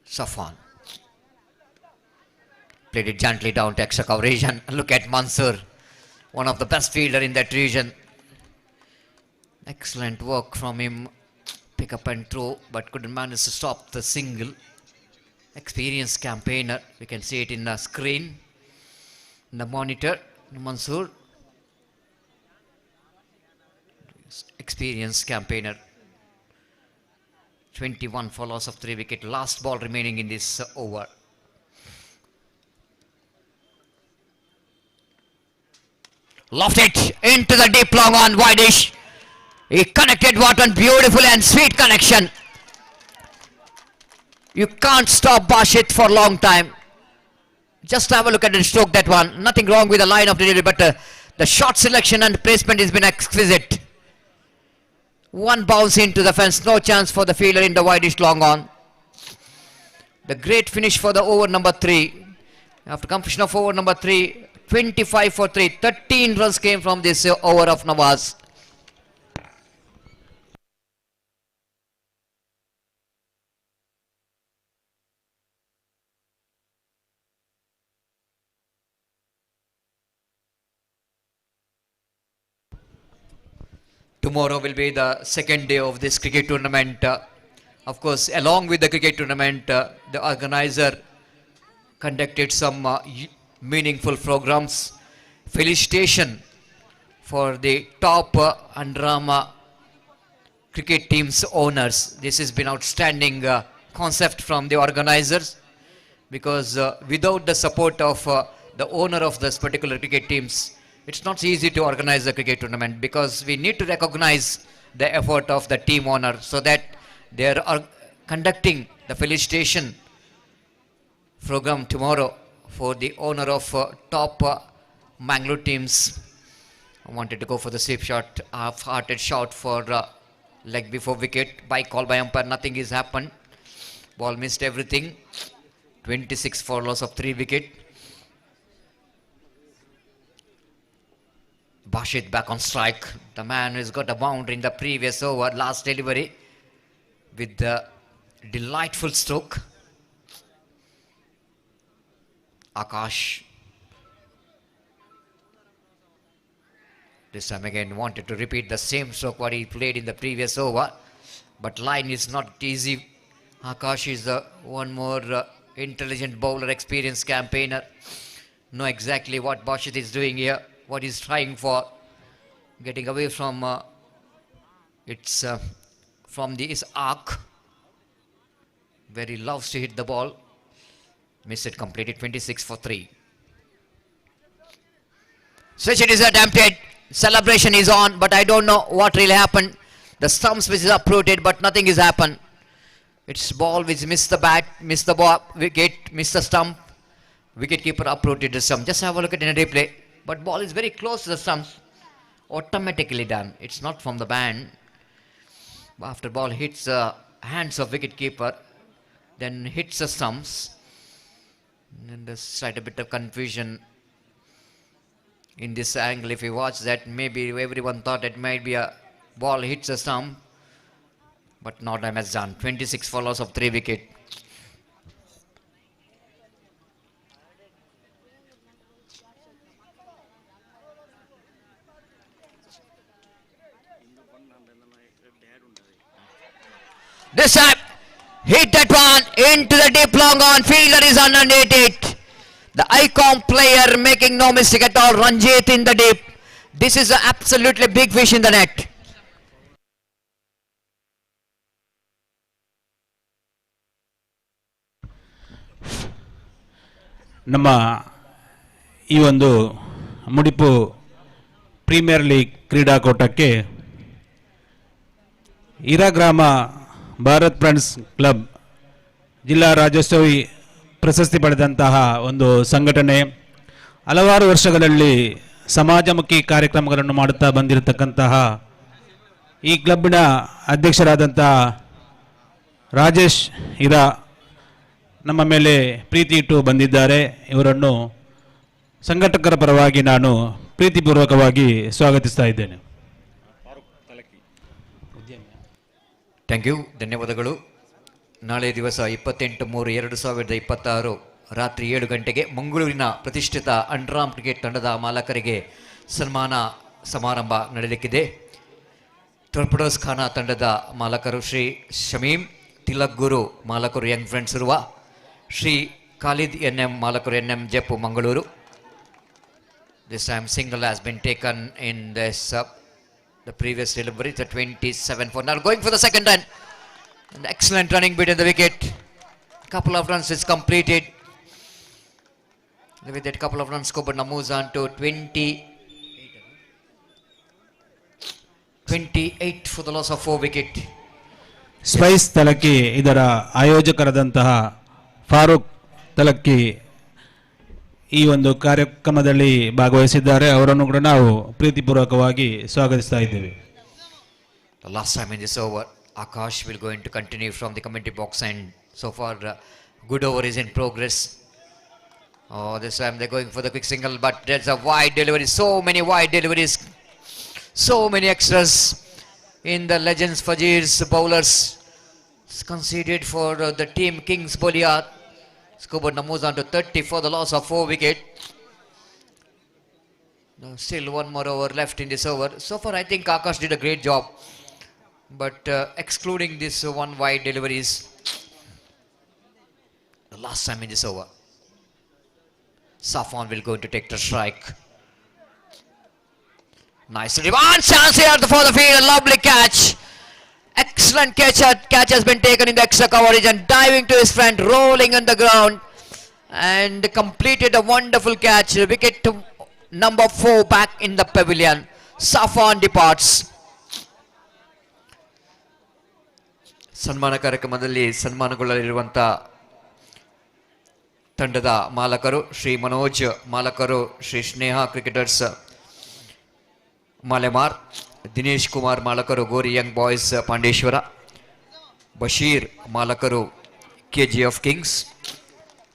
K: Safwan. Played it gently down to extra coverage, and look at Mansur, one of the best fielder in that region. Excellent work from him. Pick up and throw, but couldn't manage to stop the single. experienced campaigner. We can see it in the screen, in the monitor. Mansoor, experienced campaigner. 21 for loss of 3 wicket. Last ball remaining in this over. Lofted into the deep long on wideish. He connected what one beautiful and sweet connection. You can't stop Bashit for a long time. Just have a look at the stroke, that one. Nothing wrong with the line of delivery, but the shot selection and placement has been exquisite. One bounce into the fence, no chance for the fielder in the wideish long on. The great finish for the over number 3. After completion of over number 3, 25 for 3. 13 runs came from this over of Nawaz. Tomorrow will be the second day of this cricket tournament. Of course, along with the cricket tournament, the organizer conducted some meaningful programs. Felicitation for the top Andrama cricket team's owners. This has been outstanding concept from the organizers, because without the support of the owner of this particular cricket teams, it's not easy to organize the cricket tournament, because we need to recognize the effort of the team owner, so that they are conducting the felicitation program tomorrow for the owner of top Mangalore teams. I wanted to go for the sweep shot, half-hearted shot for leg before wicket. By call by umpire, nothing has happened. Ball missed everything. 26 for loss of 3 wicket. Bashit back on strike. The man who's got a boundary in the previous over, last delivery, with the delightful stroke. Akash. This time again wanted to repeat the same stroke what he played in the previous over, but line is not easy. Akash is the one more intelligent bowler, experienced campaigner. Know exactly what Bashit is doing here, what he's trying for. Getting away from his arc, where he loves to hit the ball. Missed it completely. 26 for 3. Switch it is attempted. Celebration is on, but I don't know what really happened. The stumps which is uprooted, but nothing has happened. It's ball which missed the bat, missed the ball, wicket, missed the stump. Wicket keeper uprooted the stump. Just have a look at it in a replay. But ball is very close to the stumps. Automatically done. It's not from the band. After ball hits the hands of wicket keeper, then hits the stumps. And there's slight a bit of confusion in this angle. If you watch that, maybe everyone thought it might be a ball hits a stump, but no damage done. 26 for loss of 3 wicket. This time, hit that one into the deep long on. Fielder is underneath it. The icon player making no mistake at all. Ranjit in the deep. This is an absolutely big fish in the net.
L: ನಮ್ಮ ಈ ಒಂದು ಮುಡಿಪು premier league ಕ್ರೀಡಾಕೂಟಕ್ಕೆ ಇರಾಗ್ರಾಮ Bharat friends club ಜಿಲ್ಲಾ ರಾಜ್ಯೋತ್ಸವಿ ಪ್ರಶಸ್ತಿ ಪಡೆದಂತಹ ಒಂದು ಸಂಘಟನೆ. ಹಲವಾರು ವರ್ಷಗಳಲ್ಲಿ ಸಮಾಜಮುಖಿ ಕಾರ್ಯಕ್ರಮಗಳನ್ನು ಮಾಡುತ್ತಾ ಬಂದಿರತಕ್ಕಂತಹ ಈ ಕ್ಲಬ್ನ ಅಧ್ಯಕ್ಷರಾದಂತಹ ರಾಜೇಶ್ ಇರಾ ನಮ್ಮ ಮೇಲೆ ಪ್ರೀತಿ ಇಟ್ಟು ಬಂದಿದ್ದಾರೆ. ಇವರನ್ನು ಸಂಘಟಕರ ಪರವಾಗಿ ನಾನು ಪ್ರೀತಿಪೂರ್ವಕವಾಗಿ ಸ್ವಾಗತಿಸ್ತಾ ಇದ್ದೇನೆ.
K: ಥ್ಯಾಂಕ್ ಯು, ಧನ್ಯವಾದಗಳು. ನಾಳೆ ದಿವಸ 28/3/2026 ರಾತ್ರಿ 7 ಗಂಟೆಗೆ ಮಂಗಳೂರಿನ ಪ್ರತಿಷ್ಠಿತ ಅಂಡ್ರಾಮ್ ಕ್ರಿಕೆಟ್ ತಂಡದ ಮಾಲಕರಿಗೆ ಸನ್ಮಾನ ಸಮಾರಂಭ ನಡೆಯಲಿಕ್ಕಿದೆ. ಟೊರ್ಪಡೋಸ್ ಖಾನಾ ತಂಡದ ಮಾಲಕರು ಶ್ರೀ ಶಮೀಮ್, ತಿಲಕ್ ಗುರು ಮಾಲಕರು ಯಂಗ್ ಫ್ರೆಂಡ್ಸ್ ಇರುವ
H: Shri Khalid NM Malakuru NM Jeppu Mangaluru. This time single has been taken in this the previous delivery, the 27 for now going for the second run. An excellent running beat in the wicket. Couple of runs is completed. With that couple of runs scored, now moves on to 28 for the loss of 4 wicket.
L: Spice ತಲಕ್ಕಿ ಇದರ ಆಯೋಜಕರಾದಂತಹ ಫಾರೂಕ್ ತಲಕ್ಕಿ ಈ ಒಂದು ಕಾರ್ಯಕ್ರಮದಲ್ಲಿ ಭಾಗವಹಿಸಿದ್ದಾರೆ. ಅವರನ್ನು ಕೂಡ ನಾವು ಪ್ರೀತಿಪೂರ್ವಕವಾಗಿ ಸ್ವಾಗತಿಸ್ತಾ ಇದ್ದೇವೆ.
H: The last time in this over, Akash will going to continue from the commentary box, and so far good over is in progress. Oh, this time they're going for the quick single, but there's a wide delivery. So many wide deliveries, so many extras in the Legends Fajir's bowlers. It's conceded for the team Kings Boliar. Scored now moves on to 30 for the loss of 4 wicket. Now still one more over left in this over. So far I think Akash did a great job, but excluding this one wide deliveries, the last time in this over, Safwan will go to take the strike. Nice rebound, chance here for the field, a lovely catch. Excellent catch. Catch has been taken in the extra coverage and diving to his friend, rolling on the ground, and completed a wonderful catch. Wicket to number 4 back in the pavilion. Safwan departs. ಸನ್ಮಾನ ಕಾರ್ಯಕ್ರಮದಲ್ಲಿ ಸನ್ಮಾನಗೊಳ್ಳಲಿರುವಂಥ ತಂಡದ ಮಾಲಕರು ಶ್ರೀ ಮನೋಜ್ ಮಾಲಕರು, Shri Sneha cricketers Malemar, Dinesh Kumar ಮಾಲಕರು Gori young boys Pandeshwar, Basheer ಮಾಲಕರು KGF kings,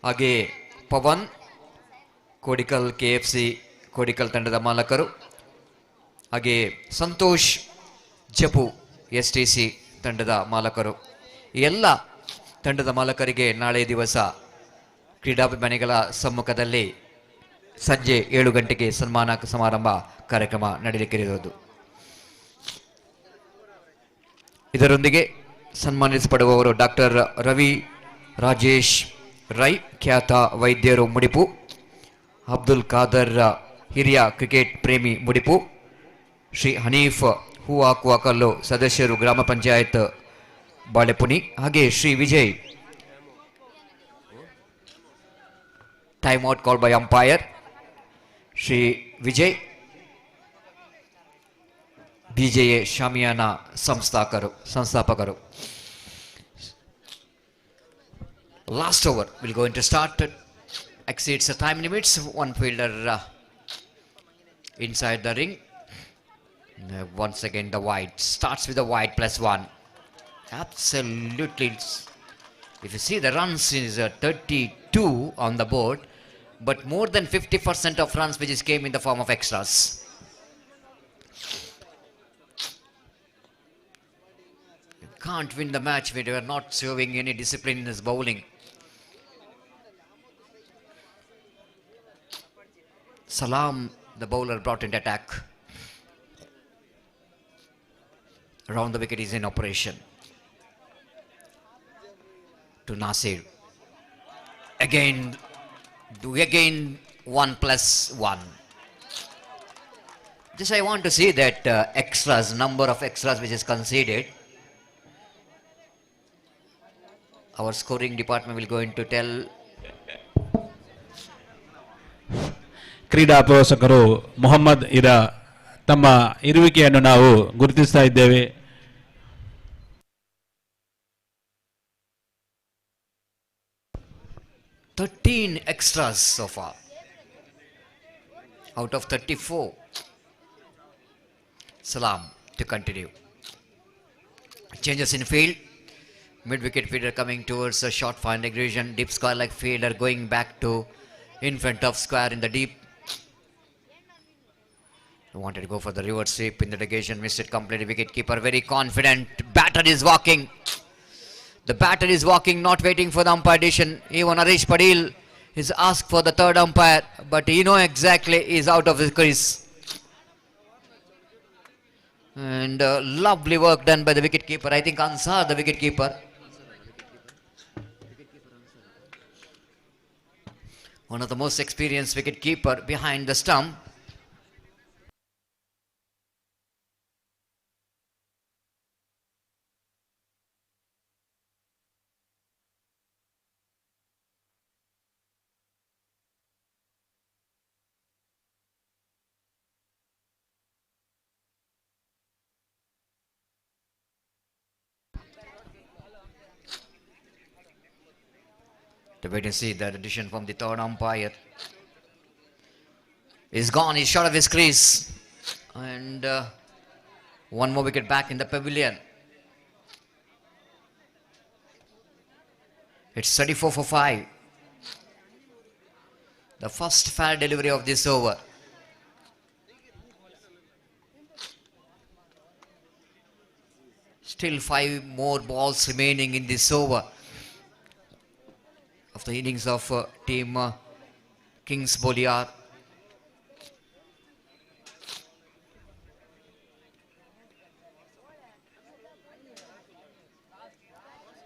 H: ಹಾಗೆ Pavan Kodikal KFC Kodikal ತಂಡದ ಮಾಲಕರು, ಹಾಗೆ ಸಂತೋಷ್ ಜಪು STC ತಂಡದ ಮಾಲಕರು. ಈ ಎಲ್ಲ ತಂಡದ ಮಾಲಕರಿಗೆ ನಾಳೆ ದಿವಸ ಕ್ರೀಡಾಭಿಮಾನಿಗಳ ಸಮ್ಮುಖದಲ್ಲಿ ಸಂಜೆ 7 ಗಂಟೆಗೆ ಸನ್ಮಾನ ಸಮಾರಂಭ ಕಾರ್ಯಕ್ರಮ ನಡೆಯಲಿಕ್ಕಿರುವುದು. ಇದರೊಂದಿಗೆ ಸನ್ಮಾನಿಸಲ್ಪಡುವವರು ಡಾಕ್ಟರ್ ರವಿ ರಾಜೇಶ್ ರೈ, ಖ್ಯಾತ ವೈದ್ಯರು ಮುಡಿಪು, ಅಬ್ದುಲ್ ಖಾದರ್ ಹಿರಿಯ ಕ್ರಿಕೆಟ್ ಪ್ರೇಮಿ ಮುಡಿಪು, ಶ್ರೀ ಹನೀಫ್ ಹೂ ಹಾಕುವ ಕಲ್ಲು ಸದಸ್ಯರು ಗ್ರಾಮ ಪಂಚಾಯತ್ ಬಾಳೆಪುನಿ, ಹಾಗೆ Shri Vijay time out call by umpire, Shri Vijay BJA ಶಾಮಿಯಾನ ಸಂಸ್ಥಾಪಕರು. Last over will go into start. Exceeds the time limits. One fielder inside the ring. Once again the wide. Starts with the wide +1. Absolutely. If you see the runs is 32 on the board, but more than 50% of runs which came in the form of extras. You can't win the match when you are not showing any discipline in his bowling. Salam, the bowler, brought into attack. Around the wicket is in operation. To Nasir. Again 1+1. Just I want to see that extras, number of extras which is conceded. Our scoring department will go into tell.
L: ಕ್ರೀಡಾ ಪೋಷಕರು ಮೊಹಮ್ಮದ್ ಇರಾ ತಮ್ಮ ಇರುವಿಕೆಯನ್ನು ನಾವು ಗುರುತಿಸ್ತಾ ಇದ್ದೇವೆ.
H: $13 extras so far out of 34. Salam to continue. Changes in field. Mid-wicket fielder coming towards a short finding region. Deep square like fielder going back to in front of square in the deep. Wanted to go for the reverse sweep in the negation. Missed it completely. Wicket keeper very confident. Batter is walking. The batter is walking, not waiting for the umpire decision. Even Harish Padil is asked for the third umpire, but he knows exactly he's out of his crease. And lovely work done by the wicket keeper. I think Ansar, the wicket keeper.
K: one of the most experienced wicket keeper behind the stump. To wait and see the addition from the third umpire. Is gone, he's short of his crease. And one more wicket back in the pavilion. It's 34 for 5. The first fair delivery of this over. Still 5 more balls remaining in this over of the innings of team Kings Boliar.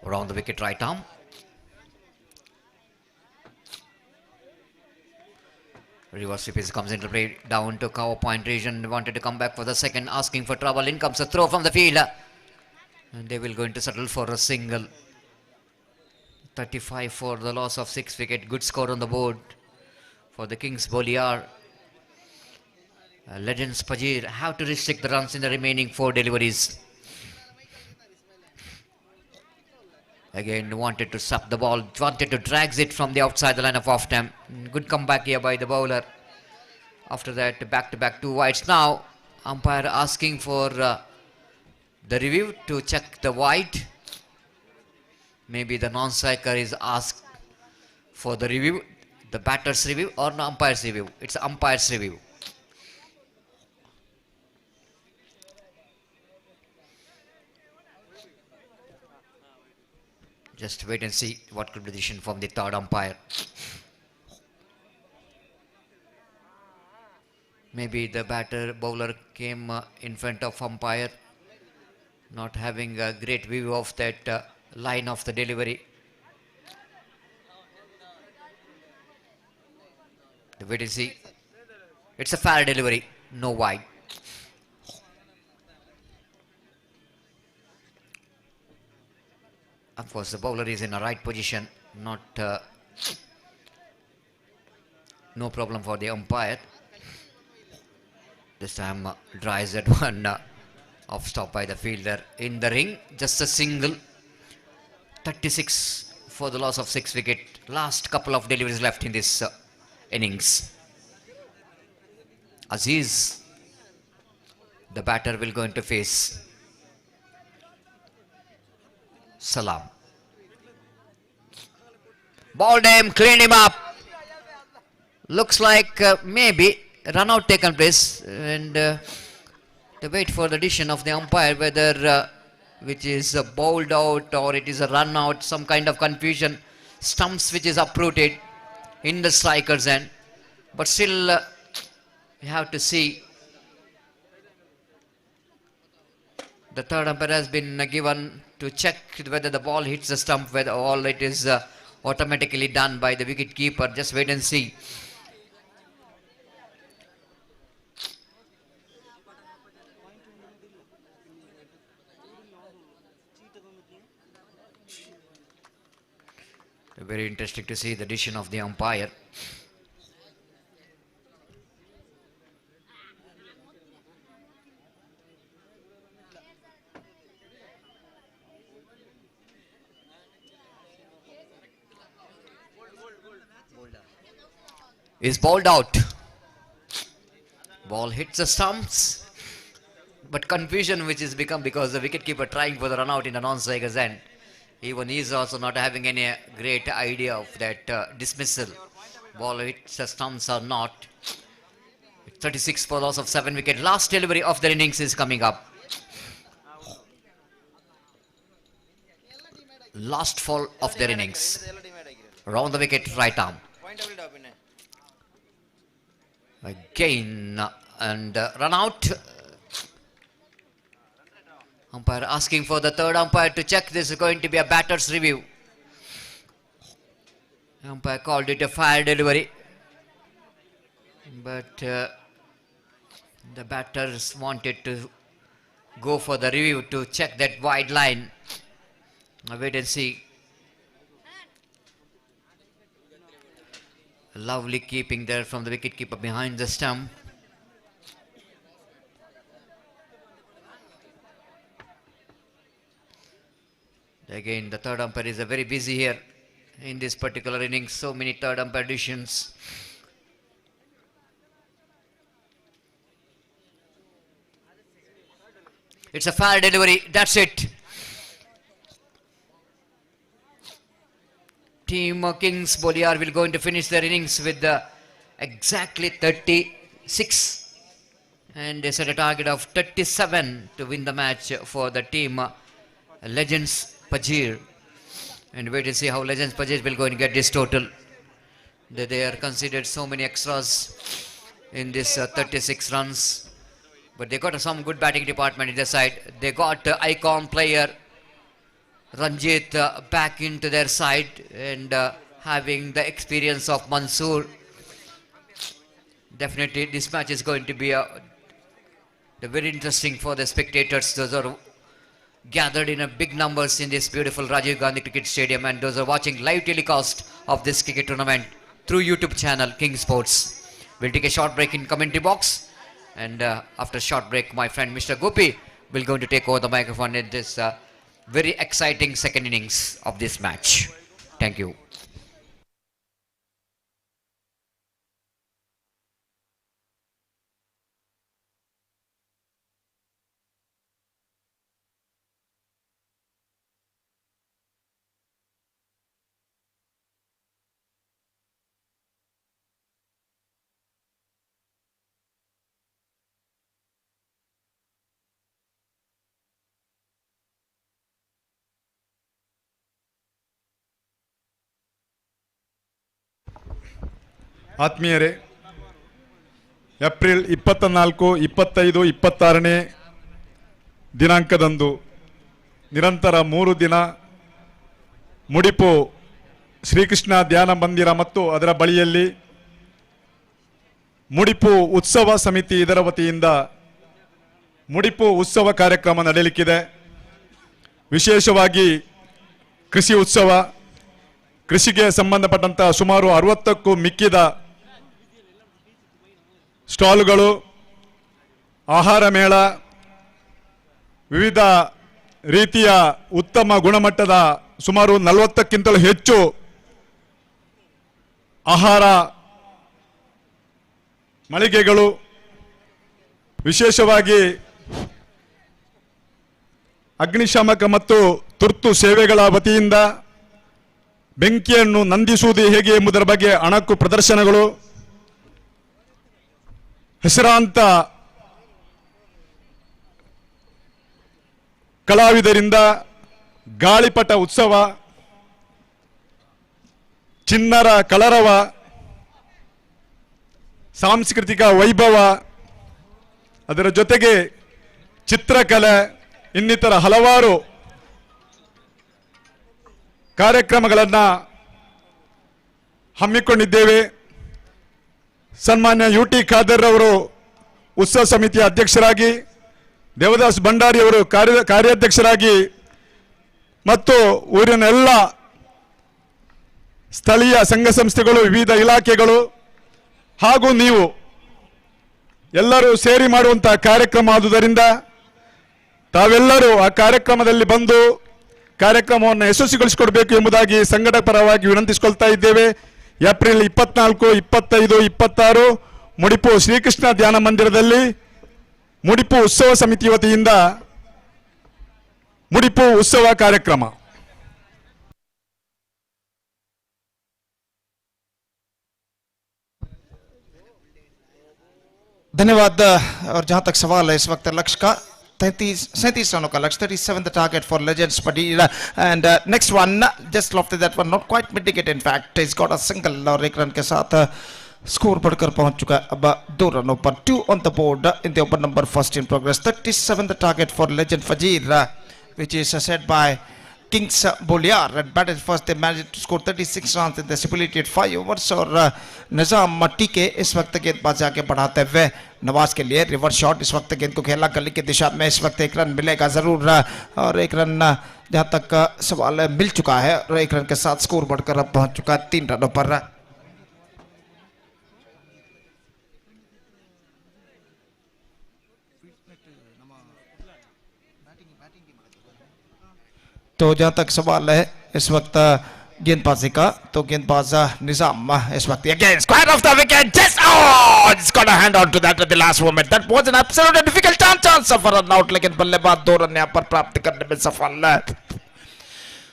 K: Around the wicket right arm. Reverse sweep comes into play down to cover point region. Wanted to come back for the second, asking for trouble. In comes a throw from the field. And they will going to settle for a single. 35 for the loss of 6 wicket. Good score on the board for the Kings Boliar. Legends Pajir have to restrict the runs in the remaining 4 deliveries. Again wanted to suck the ball, wanted to drag it from the outside the line of off stump. Good comeback here by the bowler. After that, back-to-back 2 wides. Now umpire asking for the review to check the wide. Maybe the non-striker is asked for the review, the batter's review or the umpire's review. It's umpire's review. Just wait and see what could be the decision from the third umpire. Maybe the bowler came in front of umpire, not having a great view of that line of the delivery. The wait and see. It's a fair delivery, no wide. Of course, the bowler is in a right position, not no problem for the umpire. This time drives that one off stop by the fielder in the ring. Just a single. 36 for the loss of 6 wicket. Last couple of deliveries left in this innings. Aziz, the batter, will go into face Salam. Balled him, cleaned him up. Looks like maybe run out taken place, and to wait for the decision of the umpire whether which is bowled out or it is a run out, some kind of confusion. Stumps which is uprooted in the striker's end, but still we have to see. The third umpire has been given to check whether the ball hits the stump, whether all it is automatically done by the wicket keeper. Just wait and see. Very interesting to see the decision of the umpire. Is bowled out. Ball hits the stumps, but confusion which is become because the wicketkeeper trying for the run out in the non-striker's end. Even he is also not having any great idea of that dismissal. Ball hits the stumps or not. 36 for loss of 7 wicket. Last delivery of the innings is coming up. Last fall of their innings. Around the wicket, right arm. Again, and run out. Umpire asking for the third umpire to check. This is going to be a batter's review. Umpire called it a fire delivery. But the batters wanted to go for the review to check that wide line. Wait and see. Lovely keeping there from the wicketkeeper behind the stump. Again, the third umpire is very busy here in this particular inning. So many third umpire additions. It's a fire delivery. That's it. Team Kings Boliar will going to finish their innings with exactly 36, and they set a target of 37 to win the match for the team Legends Pajir. And wait to see how Legends Pajir will go and get this total. They are considered so many extras in this 36 runs, but they got some good batting department in their side. They got icon player Ranjit back into their side, and having the experience of Mansoor. Definitely this match is going to be very interesting for the spectators. Those are gathered in big numbers in this beautiful Rajiv Gandhi Cricket Stadium, and those are watching live telecast of this cricket tournament through YouTube channel King Sports. We'll take a short break in commentary box, and after a short break my friend Mr. Gopi will going to take over the microphone in this very exciting second innings of this match. Thank you.
B: ಆತ್ಮೀಯರೇ, April 24, 25, 26ನೇ ದಿನಾಂಕದಂದು ನಿರಂತರ 3 ದಿನ ಮುಡಿಪು ಶ್ರೀಕೃಷ್ಣ ಧ್ಯಾನ ಮಂದಿರ ಮತ್ತು ಅದರ ಬಳಿಯಲ್ಲಿ ಮುಡಿಪು ಉತ್ಸವ ಸಮಿತಿ ಇದರ ವತಿಯಿಂದ ಮುಡಿಪು ಉತ್ಸವ ಕಾರ್ಯಕ್ರಮ ನಡೆಯಲಿಕ್ಕಿದೆ. ವಿಶೇಷವಾಗಿ ಕೃಷಿ ಉತ್ಸವ, ಕೃಷಿಗೆ ಸಂಬಂಧಪಟ್ಟಂತ ಸುಮಾರು 60ಕ್ಕೂ ಮಿಕ್ಕಿದ ಸ್ಟಾಲ್ಗಳು, ಆಹಾರ ಮೇಳ, ವಿವಿಧ ರೀತಿಯ ಉತ್ತಮ ಗುಣಮಟ್ಟದ ಸುಮಾರು 40ಕ್ಕಿಂತಲೂ ಹೆಚ್ಚು ಆಹಾರ ಮಳಿಗೆಗಳು, ವಿಶೇಷವಾಗಿ ಅಗ್ನಿಶಾಮಕ ಮತ್ತು ತುರ್ತು ಸೇವೆಗಳ ವತಿಯಿಂದ ಬೆಂಕಿಯನ್ನು ನಂದಿಸುವುದು ಹೇಗೆ ಎಂಬುದರ ಬಗ್ಗೆ ಅಣಕು ಪ್ರದರ್ಶನಗಳು, ಹೆಸರಾಂತ ಕಲಾವಿದರಿಂದ ಗಾಳಿಪಟ ಉತ್ಸವ, ಚಿನ್ನರ ಕಲರವ, ಸಾಂಸ್ಕೃತಿಕ ವೈಭವ, ಅದರ ಜೊತೆಗೆ ಚಿತ್ರಕಲೆ, ಇನ್ನಿತರ ಹಲವಾರು ಕಾರ್ಯಕ್ರಮಗಳನ್ನು ಹಮ್ಮಿಕೊಂಡಿದ್ದೇವೆ. ಸನ್ಮಾನ್ಯ UT ಖಾದರ್ ಅವರು ಉತ್ಸವ ಸಮಿತಿಯ ಅಧ್ಯಕ್ಷರಾಗಿ, ದೇವದಾಸ್ ಭಂಡಾರಿ ಅವರು ಕಾರ್ಯಾಧ್ಯಕ್ಷರಾಗಿ ಮತ್ತು ಊರಿನ ಎಲ್ಲ ಸ್ಥಳೀಯ ಸಂಘ ಸಂಸ್ಥೆಗಳು, ವಿವಿಧ ಇಲಾಖೆಗಳು ಹಾಗೂ ನೀವು ಎಲ್ಲರೂ ಸೇರಿ ಮಾಡುವಂತಹ ಕಾರ್ಯಕ್ರಮ ಆದುದರಿಂದ ತಾವೆಲ್ಲರೂ ಆ ಕಾರ್ಯಕ್ರಮದಲ್ಲಿ ಬಂದು ಕಾರ್ಯಕ್ರಮವನ್ನು ಯಶಸ್ವಿಗೊಳಿಸಿಕೊಡಬೇಕು ಎಂಬುದಾಗಿ ಸಂಘಟಕ ಪರವಾಗಿ ವಿನಂತಿಸಿಕೊಳ್ತಾ ಇದ್ದೇವೆ. ಏಪ್ರಿಲ್ 24, 25, 26 ಮುಡಿಪು ಶ್ರೀಕೃಷ್ಣ ಧ್ಯಾನ ಮಂದಿರದಲ್ಲಿ ಮುಡಿಪು ಉತ್ಸವ ಸಮಿತಿ ವತಿಯಿಂದ ಮುಡಿಪು ಉತ್ಸವ ಕಾರ್ಯಕ್ರಮ.
I: धन्यवाद। और जहां तक सवाल है इस वक्त लक्ष्य का 37 रनों का लक्ष्य, 37 the target for Legends Padil, and next one just lofted that one, not quite mitigate in fact, he's got a single और 1 रन के साथ स्कोर बढ़कर पहुंच चुका है अब 2 रनों पर, 2 on the board in the over number first in progress. 37 the target for Legend Fajir, which is set by kings Boliyar at batted first they managed to score 36 run in the stipulated 5 overs और निजाम टीके इस वक्त गेंदबाजी आगे बढ़ाते हुए नवाज के लिए रिवर्स शॉट इस वक्त गेंद को खेला गली की दिशा में इस वक्त एक रन मिलेगा जरूर और एक रन जहां तक सवाल मिल चुका है और एक रन के साथ स्कोर बढ़कर अब पहुंच चुका है 3 रनों पर। तो जहां तक सवाल है इस वक्त गेंदबाजी का तो गेंदबाज निजाम इस वक्त again square of the wicket just it's got a hand on to that at the last moment that was an absolutely difficult chance for run out लेकिन बल्लेबाज 2 रन यहां पर प्राप्त करने में सफल है।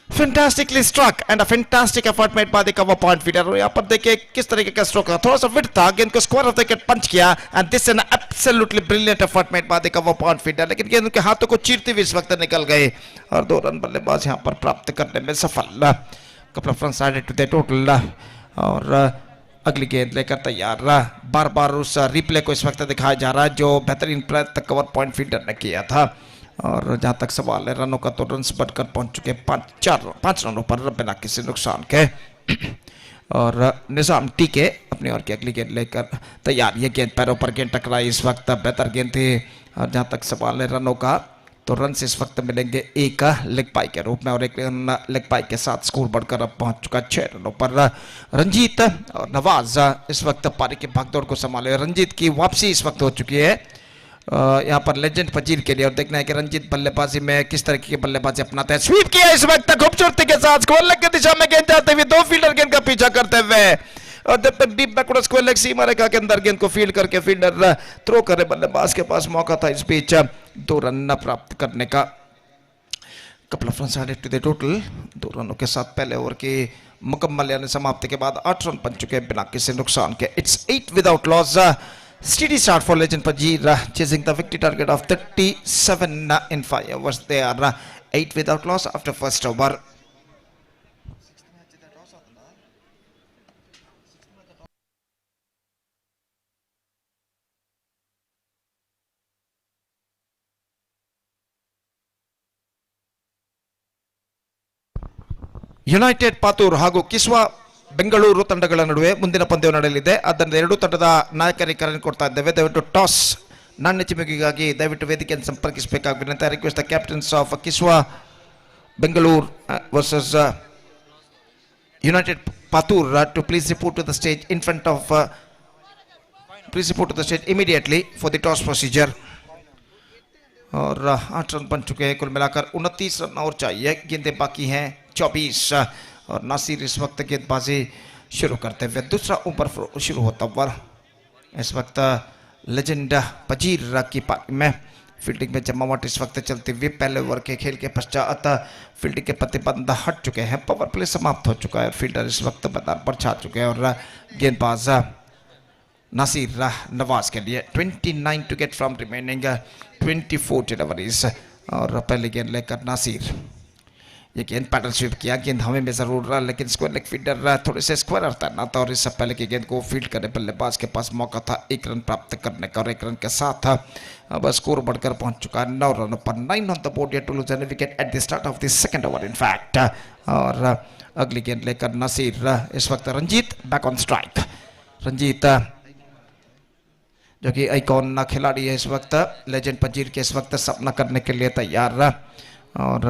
I: Fantastically struck and a fantastic effort made by the cover point fielder और यहां पर देखिए किस तरीके का स्ट्रोक था थोड़ा सा विड था गेंद को स्क्वायर ऑफ द विकेट पंच किया and this an absolutely brilliant effort made by the cover point feeder लेकिन गेंद उनके हाथों को चीरते हुए इस वक्त निकल गए और 2 रन बल्लेबाज यहां पर प्राप्त करने में सफल। Couple of runs added to the total और अगली गेंद लेकर तैयार बार बार उस रिप्ले को इस वक्त दिखाया जा रहा है जो बेहतरीन प्रयत्न कवर पॉइंट फील्डर ने किया था और जहां तक सवाल है रनों का तो रन्स बढ़कर पहुंच चुके 5 रनों पर बिना किसी नुकसान के और निजाम टीके अपनी ओर की अगली गेंद लेकर तैयार ये गेंद पैरों पर गेंद टकराई इस वक्त बेहतर गेंद थी और जहां तक सवाल है रनों का तो रन इस वक्त मिलेंगे एक लेग पाई के रूप में और एक लेग पाई के साथ स्कोर बढ़कर अब पहुंच चुका 6 रनों पर। रंजीत और नवाज इस वक्त पारी की भागदौड़ को संभाले रंजीत की वापसी इस वक्त हो चुकी है यहाँ पर लेजेंड पजीर के लिए और देखना है कि रंजीत बल्लेबाजी में किस तरह की बल्लेबाजी अपनाते हैं। स्वीप किया इस वक्त खूबसूरती के साथ स्क्वायर लेग की दिशा में गेंद जाते हुए 2 फील्डर गेंद का पीछा करते हुए और जब तक डीप बैकवर्ड स्क्वायर लेग सीमा रेखा के अंदर गेंद को फील्ड करके फील्डर थ्रो करे बल्लेबाज के पास मौका था इस बीच 2 रन प्राप्त करने का। Couple of runs added to the total 2 रनों के साथ पहले ओवर की मुकम्मल यानी समाप्ति के बाद 8 रन बन चुके बिना किसी नुकसान के। It's 8 without loss steady start for legend Pajir chasing the victory target of 37 in 5 overs. They are 8 without loss after first over. United Pathur ಹಾಗೂ ಕಿಸ್ವಾ ಬೆಂಗಳೂರು ತಂಡಗಳ ನಡುವೆ ಮುಂದಿನ ಪಂದ್ಯ ನಡೆಯಲಿದೆ. ಅದರಿಂದ ಎರಡೂ ತಂಡದ ನಾಯಕರಿಗೆ ಕರೆ ಕೊಡ್ತಾ ಇದ್ದೇವೆ. ದಯವಿಟ್ಟು ಟಾಸ್ ನಾಣ್ಯ ಚಿಮುಕಿಗಾಗಿ ದಯವಿಟ್ಟು ವೇದಿಕೆಯನ್ನು ಸಂಪರ್ಕಿಸಬೇಕಾಗಿ ವಿನಂತಿ. I request the captains of Kiswa Bengaluru versus united Pathur to please report to the stage in front of please report to the stage immediately for the toss procedure. और 8 रन बन चुके हैं कुल मिलाकर 29 रन और चाहिए, गेंदें बाकी हैं 24 और नासिर इस वक्त गेंदबाजी शुरू करते हुए दूसरा ओवर शुरू होता हुआ इस वक्त लेजेंड पजीर की पारी में फील्डिंग में जमावट इस वक्त चलती हुई पहले ओवर के खेल के पश्चात फील्डिंग के प्रतिबंध हट चुके हैं, पावर प्ले समाप्त हो चुका है और फील्डर इस वक्त मैदान पर छा चुके हैं और गेंदबाज नासिर नवाज के लिए 29 to get from remaining 24 deliveries और पहली गेंद लेकर नासिर ये गेंद पैटर्न स्वीप किया, गेंद हमें में जरूर रहा लेकिन स्क्वायर लेग फील्डर थोड़े से स्क्वायर तैरना था और इससे पहले की गेंद को फील्ड करने बल्लेबाज के पास मौका था 1 रन प्राप्त करने का और 1 रन के साथ अब स्कोर बढ़कर पहुंच चुका है 9 रनों पर, 9 on the board to lose any wicket at the start of the second over in fact. और अगली गेंद लेकर नासिर इस वक्त Ranjit back on strike. Ranjit जो कि आइकॉन खिलाड़ी है इस वक्त लेजेंड पजीर के इस वक्त सपना करने के लिए तैयार और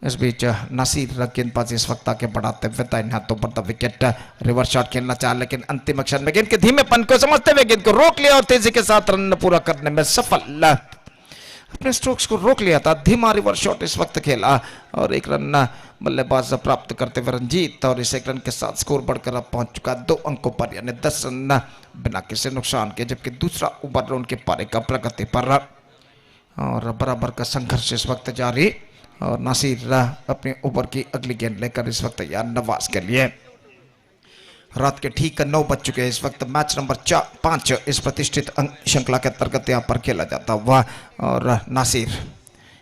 I: इस बीच नासिर गेंदबाजी इस वक्त आके बढ़ाते हुए दाहिने हाथों पर द विकेट रिवर्स शॉट खेलना चाहा लेकिन अंतिम अक्षर में गेंद के धीमेपन को समझते हुए गेंद को रोक लिया और तेजी के साथ रन पूरा करने में सफल, अपने स्ट्रोक्स को रोक लिया था, धीमा रिवर्स शॉट इस वक्त खेला और 1 रन बल्लेबाज प्राप्त करते हुए रंजीत और इस 1 रन के साथ स्कोर बढ़कर अब पहुंच चुका 2 अंकों पर यानी 10 रन बिना किसी नुकसान के, जबकि दूसरा ओवर उनके पारी का प्रगति पर और बराबर का संघर्ष इस वक्त जारी और नासिर अपने ओवर की अगली गेंद लेकर इस वक्त तैयार नवाज के लिए। रात के ठीक 9 बज चुके हैं इस वक्त, मैच नंबर 5 इस प्रतिष्ठित श्रृंखला के अंतर्गत यहाँ पर खेला जाता हुआ और नासिर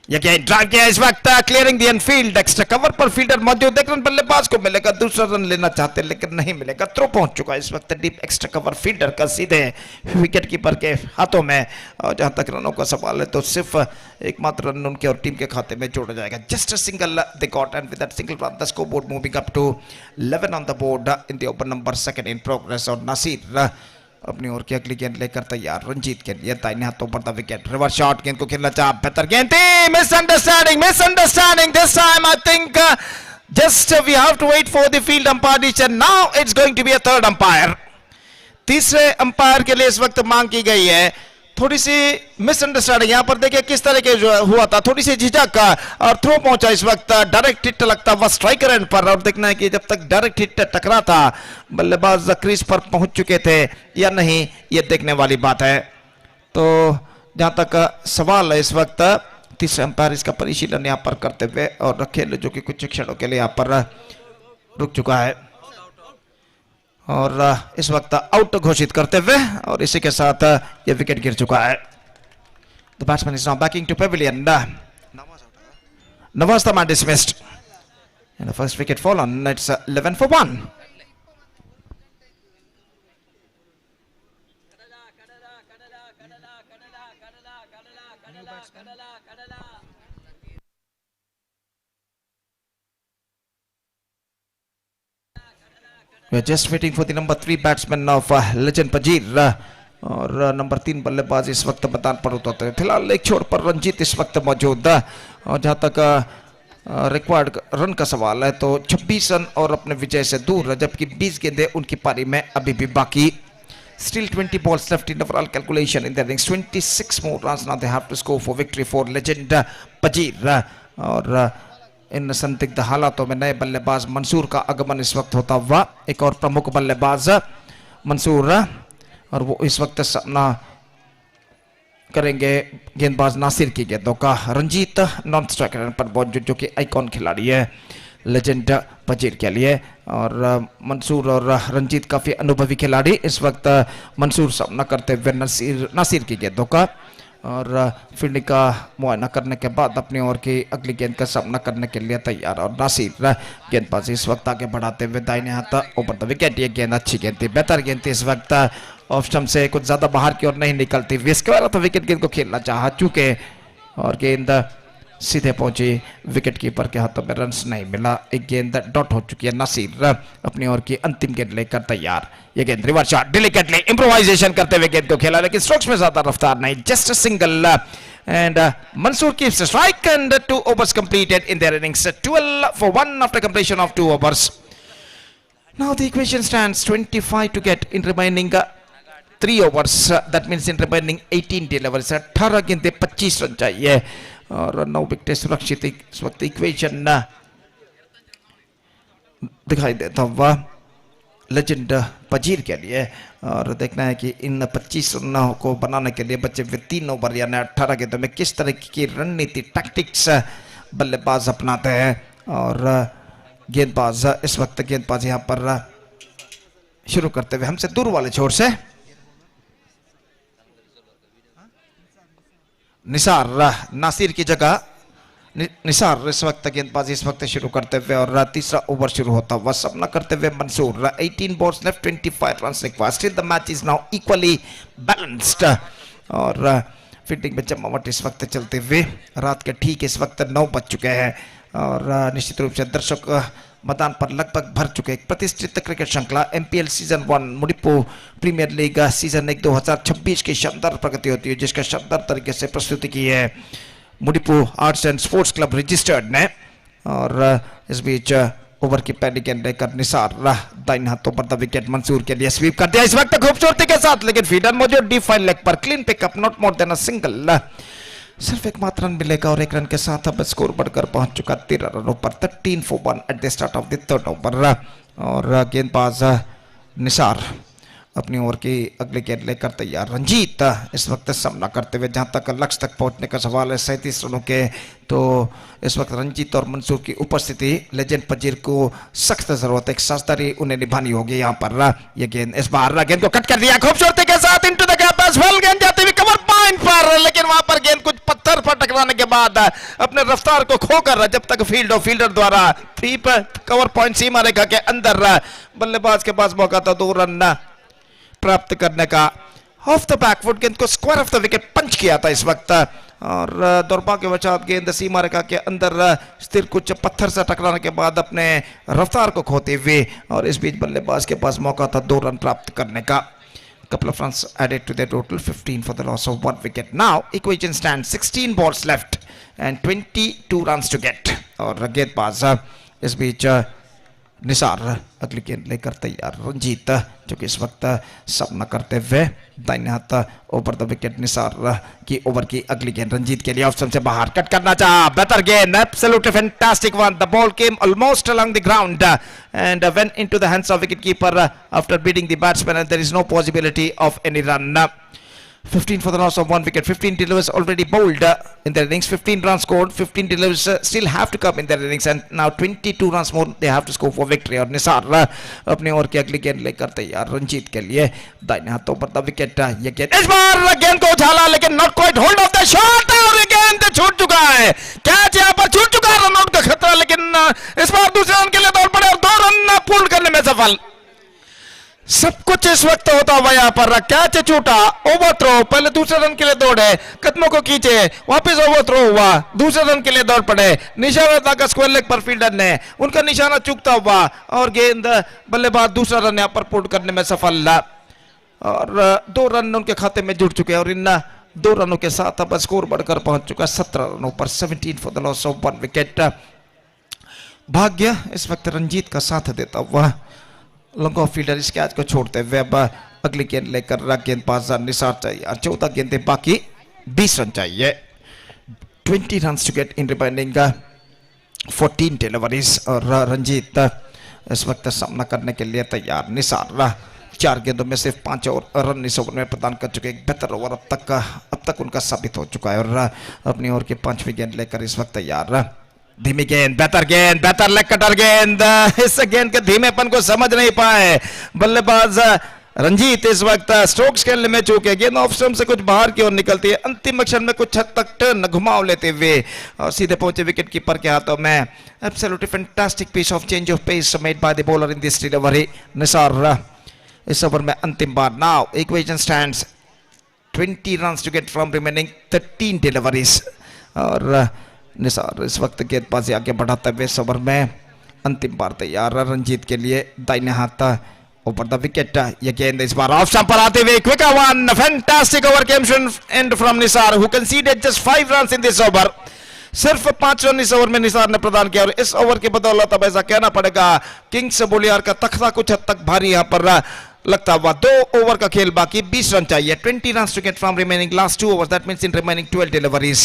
I: ये ड्राइव किया इस वक्त, क्लियरिंग दी फील्ड, एक्स्ट्रा कवर पर फील्डर मौजूद, एक रन बल्लेबाज को मिलेगा, दूसरा रन लेना चाहते लेकिन नहीं मिलेगा, थ्रो पहुंच चुका इस वक्त डीप एक्स्ट्रा कवर फील्डर का सीधे विकेट कीपर के हाथों में। और जहां तक रनों का सवाल है तो सिर्फ एकमात्र रन उनके और टीम के खाते में जोड़ा जाएगा। Just a single they got and with that single run the score board moving up to 11 on the board in the over number 2 in progress. और नासिर अपनी ओर की अगली गेंद लेकर तैयार, रंजीत के लिए दाहिने हाथों पर द विकेट, रिवर्स शॉट, गेंद को खेलना चाह, बेहतर गेंद थी, misunderstanding this time I think just we have to wait for the field umpire decision. Now it's going to be a third umpire, तीसरे अंपायर के लिए इस वक्त मांग की गई है। थोड़ी सी मिसअंडरस्टैंडिंग यहां पर देखिए किस तरह के हुआ था, थोड़ी सी झिझक का, और थ्रो पहुंचा इस वक्त, डायरेक्ट हिट लगता हुआ स्ट्राइकर एंड पर। और देखना है कि जब तक डायरेक्ट हिट टकरा था बल्लेबाज क्रीज पर पहुंच चुके थे या नहीं, ये देखने वाली बात है। तो जहां तक सवाल है इस वक्त तीसरे अंपायर इसका परिशीलन यहां पर करते हुए, और खेल जो कि कुछ क्षणों के लिए यहां पर रुक चुका है और इस वक्त आउट घोषित करते हुए, और इसी के साथ यह विकेट गिर चुका है। The batsman is now backing to pavilion. Nawaz the man dismissed and the first wicket fallen, it's 11 for 1। We are just waiting for the number 3 batsman of legend Pajir, और नंबर 3 बल्लेबाज इस वक्त मैदान पर उतरते हैं। फिलहाल एक छोर पर रंजीत इस वक्त मौजूद है, और जहां तक रिक्वायर्ड रन का सवाल है तो 26 रन और अपने विजय से दूर है, जबकि 20 गेंदें उनकी पारी में अभी भी बाकी। Still 20 balls left in the overall calculation in the innings, 26 more runs now they have to score for victory for legend Pajir। और इन संदिग्ध हालातों में नए बल्लेबाज मंसूर का आगमन इस वक्त होता हुआ, एक और प्रमुख बल्लेबाज मंसूर, और वो इस वक्त सामना करेंगे गेंदबाज नासिर की गेंदों का। रंजीत नॉन स्ट्राइकर पर मौजूद, जो कि आइकॉन खिलाड़ी है लेजेंड पजीर के लिए, और मंसूर और रंजीत काफी अनुभवी खिलाड़ी। इस वक्त मंसूर सामना करते हुए नासिर की गेंदों का, और फील्डिंग का मुआयना करने के बाद अपनी ओर की अगली गेंद का सामना करने के लिए तैयार। और नासिर गेंदबाजी इस वक्त आगे बढ़ाते हुए दाहिने हाथ ओवर द विकेट। ये गेंद अच्छी गेंद थी, बेहतर गेंद थी, इस वक्त ऑफ स्टंप से कुछ ज्यादा बाहर की ओर नहीं निकलती, विस्क वाला था विकेट, गेंद को खेलना चाहा चूके, और गेंद सीधे पहुंची विकेट कीपर के हाथों में, रन्स नहीं मिला। एक गेंद डॉट हो चुकी है, नासिर अपनी ओर की अंतिम गेंद लेकर तैयार। ये गेंद रिवर्स शॉट, डिलिकेटली इम्प्रोवाइजेशन करते हुए गेंद को खेला, लेकिन स्ट्रोक्स में ज्यादा रफ्तार नहीं, just a single and Mansoor keeps the strike and 2 overs completed in their innings, 12 for 1 after completion of 2 overs. Now the equation stands 25 to get in remaining 3 overs, that means in remaining 18 deliveries, 18 गेंदें 25 run चाहिए, और 9 wicket सुरक्षित इस वक्त equation दिखाई देता हुआ legend पजीर के लिए। और देखना है कि इन 25 रनों को बनाने के लिए बचे हुए 3 ओवर यानी 18 गेंदों में किस तरह की रणनीति टैक्टिक्स बल्लेबाज अपनाते हैं। और गेंदबाज इस वक्त गेंदबाज यहां पर शुरू करते हुए हमसे दूर वाले छोर से निसार, नासिर की जगह निसार इस वक्त गेंदबाजी इस वक्त शुरू करते हुए, और तीसरा ओवर शुरू होता हुआ सामना करते हुए Mansoor. 18 balls left, 25 runs required, still the match is now equally balanced। और फील्डिंग में जमावट इस वक्त चलते हुए रात के ठीक इस वक्त 9 बज चुके हैं, और निश्चित रूप से दर्शक मैदान पर लगभग भर चुके। एक प्रतिष्ठित क्रिकेट श्रृंखला MPL season 1 Mudipu premier league season 1 2026 की शानदार प्रगति होती है, जिसका शानदार तरीके से प्रस्तुति की है Mudipu arts and sports club registered ने। और इस बीच ओवर की पहली गेंद लेकर निसार दाहिने हाथों पर द विकेट मंसूर के लिए स्वीप कर दिया इस वक्त खूबसूरती के साथ, लेकिन फील्डर मौजूद डीप फाइन लेग पर, clean pickup, not more than a single. सिर्फ एक मात्र रन मिलेगा, और 1 रन के साथ अब स्कोर बढ़कर पहुंच चुका 13 रनों पर, 13 for 1 eight the start of the 3rd over. और गेंदबाज निसार अपनी ओर की अगली गेंद लेकर तैयार। रंजीत इस वक्त सामना करते हुए, जहां तक लक्ष्य तक पहुंचने का सवाल है 37 रनों के, तो इस वक्त रंजीत और मंसूर की उपस्थिति लेजेंड पजीर को सख्त जरूरत है, एक साझेदारी उन्हें निभानी होगी यहाँ पर। यह गेंद इस बार गेंद को कट कर दिया खूबसूरती के साथ, into the gap as well, गेंद जाती हुई कवर पॉइंट पर, बार, लेकिन वहां पर गेंद कुछ पत्थर पर टकराने के बाद अपने रफ्तार को खोकर जब तक फील्डर द्वारा 3 कवर पॉइंट सीमा रेखा के अंदर बल्लेबाज के पास मौका था 2 रन प्राप्त करने का। ऑफ द बैकफुट गेंद को स्क्वायर ऑफ द विकेट पंच किया था इस वक्त, और दुर्भाग्यवशात गेंद सीमा रेखा के अंदर स्थिर कुछ पत्थर से टकराने के बाद अपने रफ्तार को खोते हुए, और इस बीच बल्लेबाज के पास मौका था 2 रन प्राप्त करने का। Couple of runs added to their total, 15 for the loss of 1 wicket. Now equation stands 16 balls left and 22 runs to get. और गेंदबाज इस बीच निसार अगली गेंद लेकर तैयार। रंजीत जो कि इस वक्त सामना करते हुए दाहिने हाथ ओवर द विकेट। निसार की ओवर की अगली गेंद रंजीत के लिए ऑप्शन से बाहर कट करना चाहा, बेहतर गेंद, absolutely fantastic one. The ball came almost along the ground and went into the hands of wicketkeeper after beating the batsman, and there is no possibility of any run. 15 for the loss of 1 wicket. 15 deliveries already bowled in their innings. 15 runs scored. 15 deliveries still have to come in their innings, and now 22 runs more they have to score for victory. और निसार अपने over की अगली गेंद लेकर तैयार रंजीत के लिए। दाहिने हाथों पर द विकेट। ये गेंद इस बार गेंद को उछाला, लेकिन not quite hold of the shot, और गेंद छूट चुका है। कैच यहाँ पर छूट चुका है, रन आउट का खतरा, लेकिन इस बार दूसरे रन के लिए दौड़ पड़े और 2 रन पूर्ण करने में सफल। सब कुछ इस वक्त होता हुआ यहाँ पर। कैच छूटा, ओवर थ्रो, पहले दूसरे रन के लिए दौड़े, कदमों को खींचे, वापस ओवर थ्रो हुआ, दूसरे रन के लिए दौड़ पड़े। निशाना था स्क्वायर लेग पर फील्डर ने, उनका निशाना चूकता हुआ और गेंद बल्लेबाज दूसरा रन यहाँ पर पूर्ण करने में सफल, और 2 रन उनके खाते में जुड़ चुके हैं, और इन 2 रनों के साथ अब स्कोर बढ़कर पहुंच चुका 17 रनों पर। 17 for the loss of 1 wicket. भाग्य इस वक्त रंजीत का साथ देता हुआ लॉन्ग ऑफ फील्डर इस कैच को छोड़ते हुए अब अगली गेंद लेकर गेंदबाज निसार चाहिए। 14 गेंदें बाकी, 20 रन चाहिए। 20 run to get in remaining 14 deliveries, और रंजीत इस वक्त सामना करने के लिए तैयार। निसार 4 गेंदों में सिर्फ 5 रन इस ओवर में प्रदान कर चुके। एक बेहतर ओवर अब तक उनका साबित हो चुका है, और अपनी ओवर की 5वीं गेंद लेकर इस वक्त तैयार। धीमी गेंद, बेहतर लेग कटर गेंद। इस गेंद के धीमेपन को समझ नहीं पाए बल्लेबाज रंजीत। इस वक्त स्ट्रोक्स खेलने में चूके, गेंद ऑफ स्टंप से कुछ बाहर की ओर निकलती है, अंतिम क्षण में कुछ हद तक टर्न घुमाव लेते हुए और सीधे पहुंचे विकेट कीपर के हाथों में। Absolutely fantastic piece of change of pace made by the bowler in this delivery. Nisar इस ओवर में अंतिम बार। Now equation stands 20 runs to get from remaining 13 deliveries, और निसार इस वक्त गेंदबाजी आगे बढ़ाते हुए इस ओवर में अंतिम बार तैयार रंजीत के लिए। दाहिने हाथ ओवर द विकेट। ये गेंद इस बार ऑफ स्टंप पर आते हुए quick one, fantastic over came and from Nisar who conceded just 5 runs in this over. सिर्फ 5 रन इस ओवर में निसार ने प्रदान किया, और इस ओवर की बदौलत अब ऐसा कहना पड़ेगा किंग्स बोलियार का तख्ता कुछ हद तक भारी यहाँ पर लगता हुआ। 2 ओवर का खेल बाकी, 20 रन चाहिए। 20 runs to get from remaining last 2 overs, that means in remaining 12 deliveries.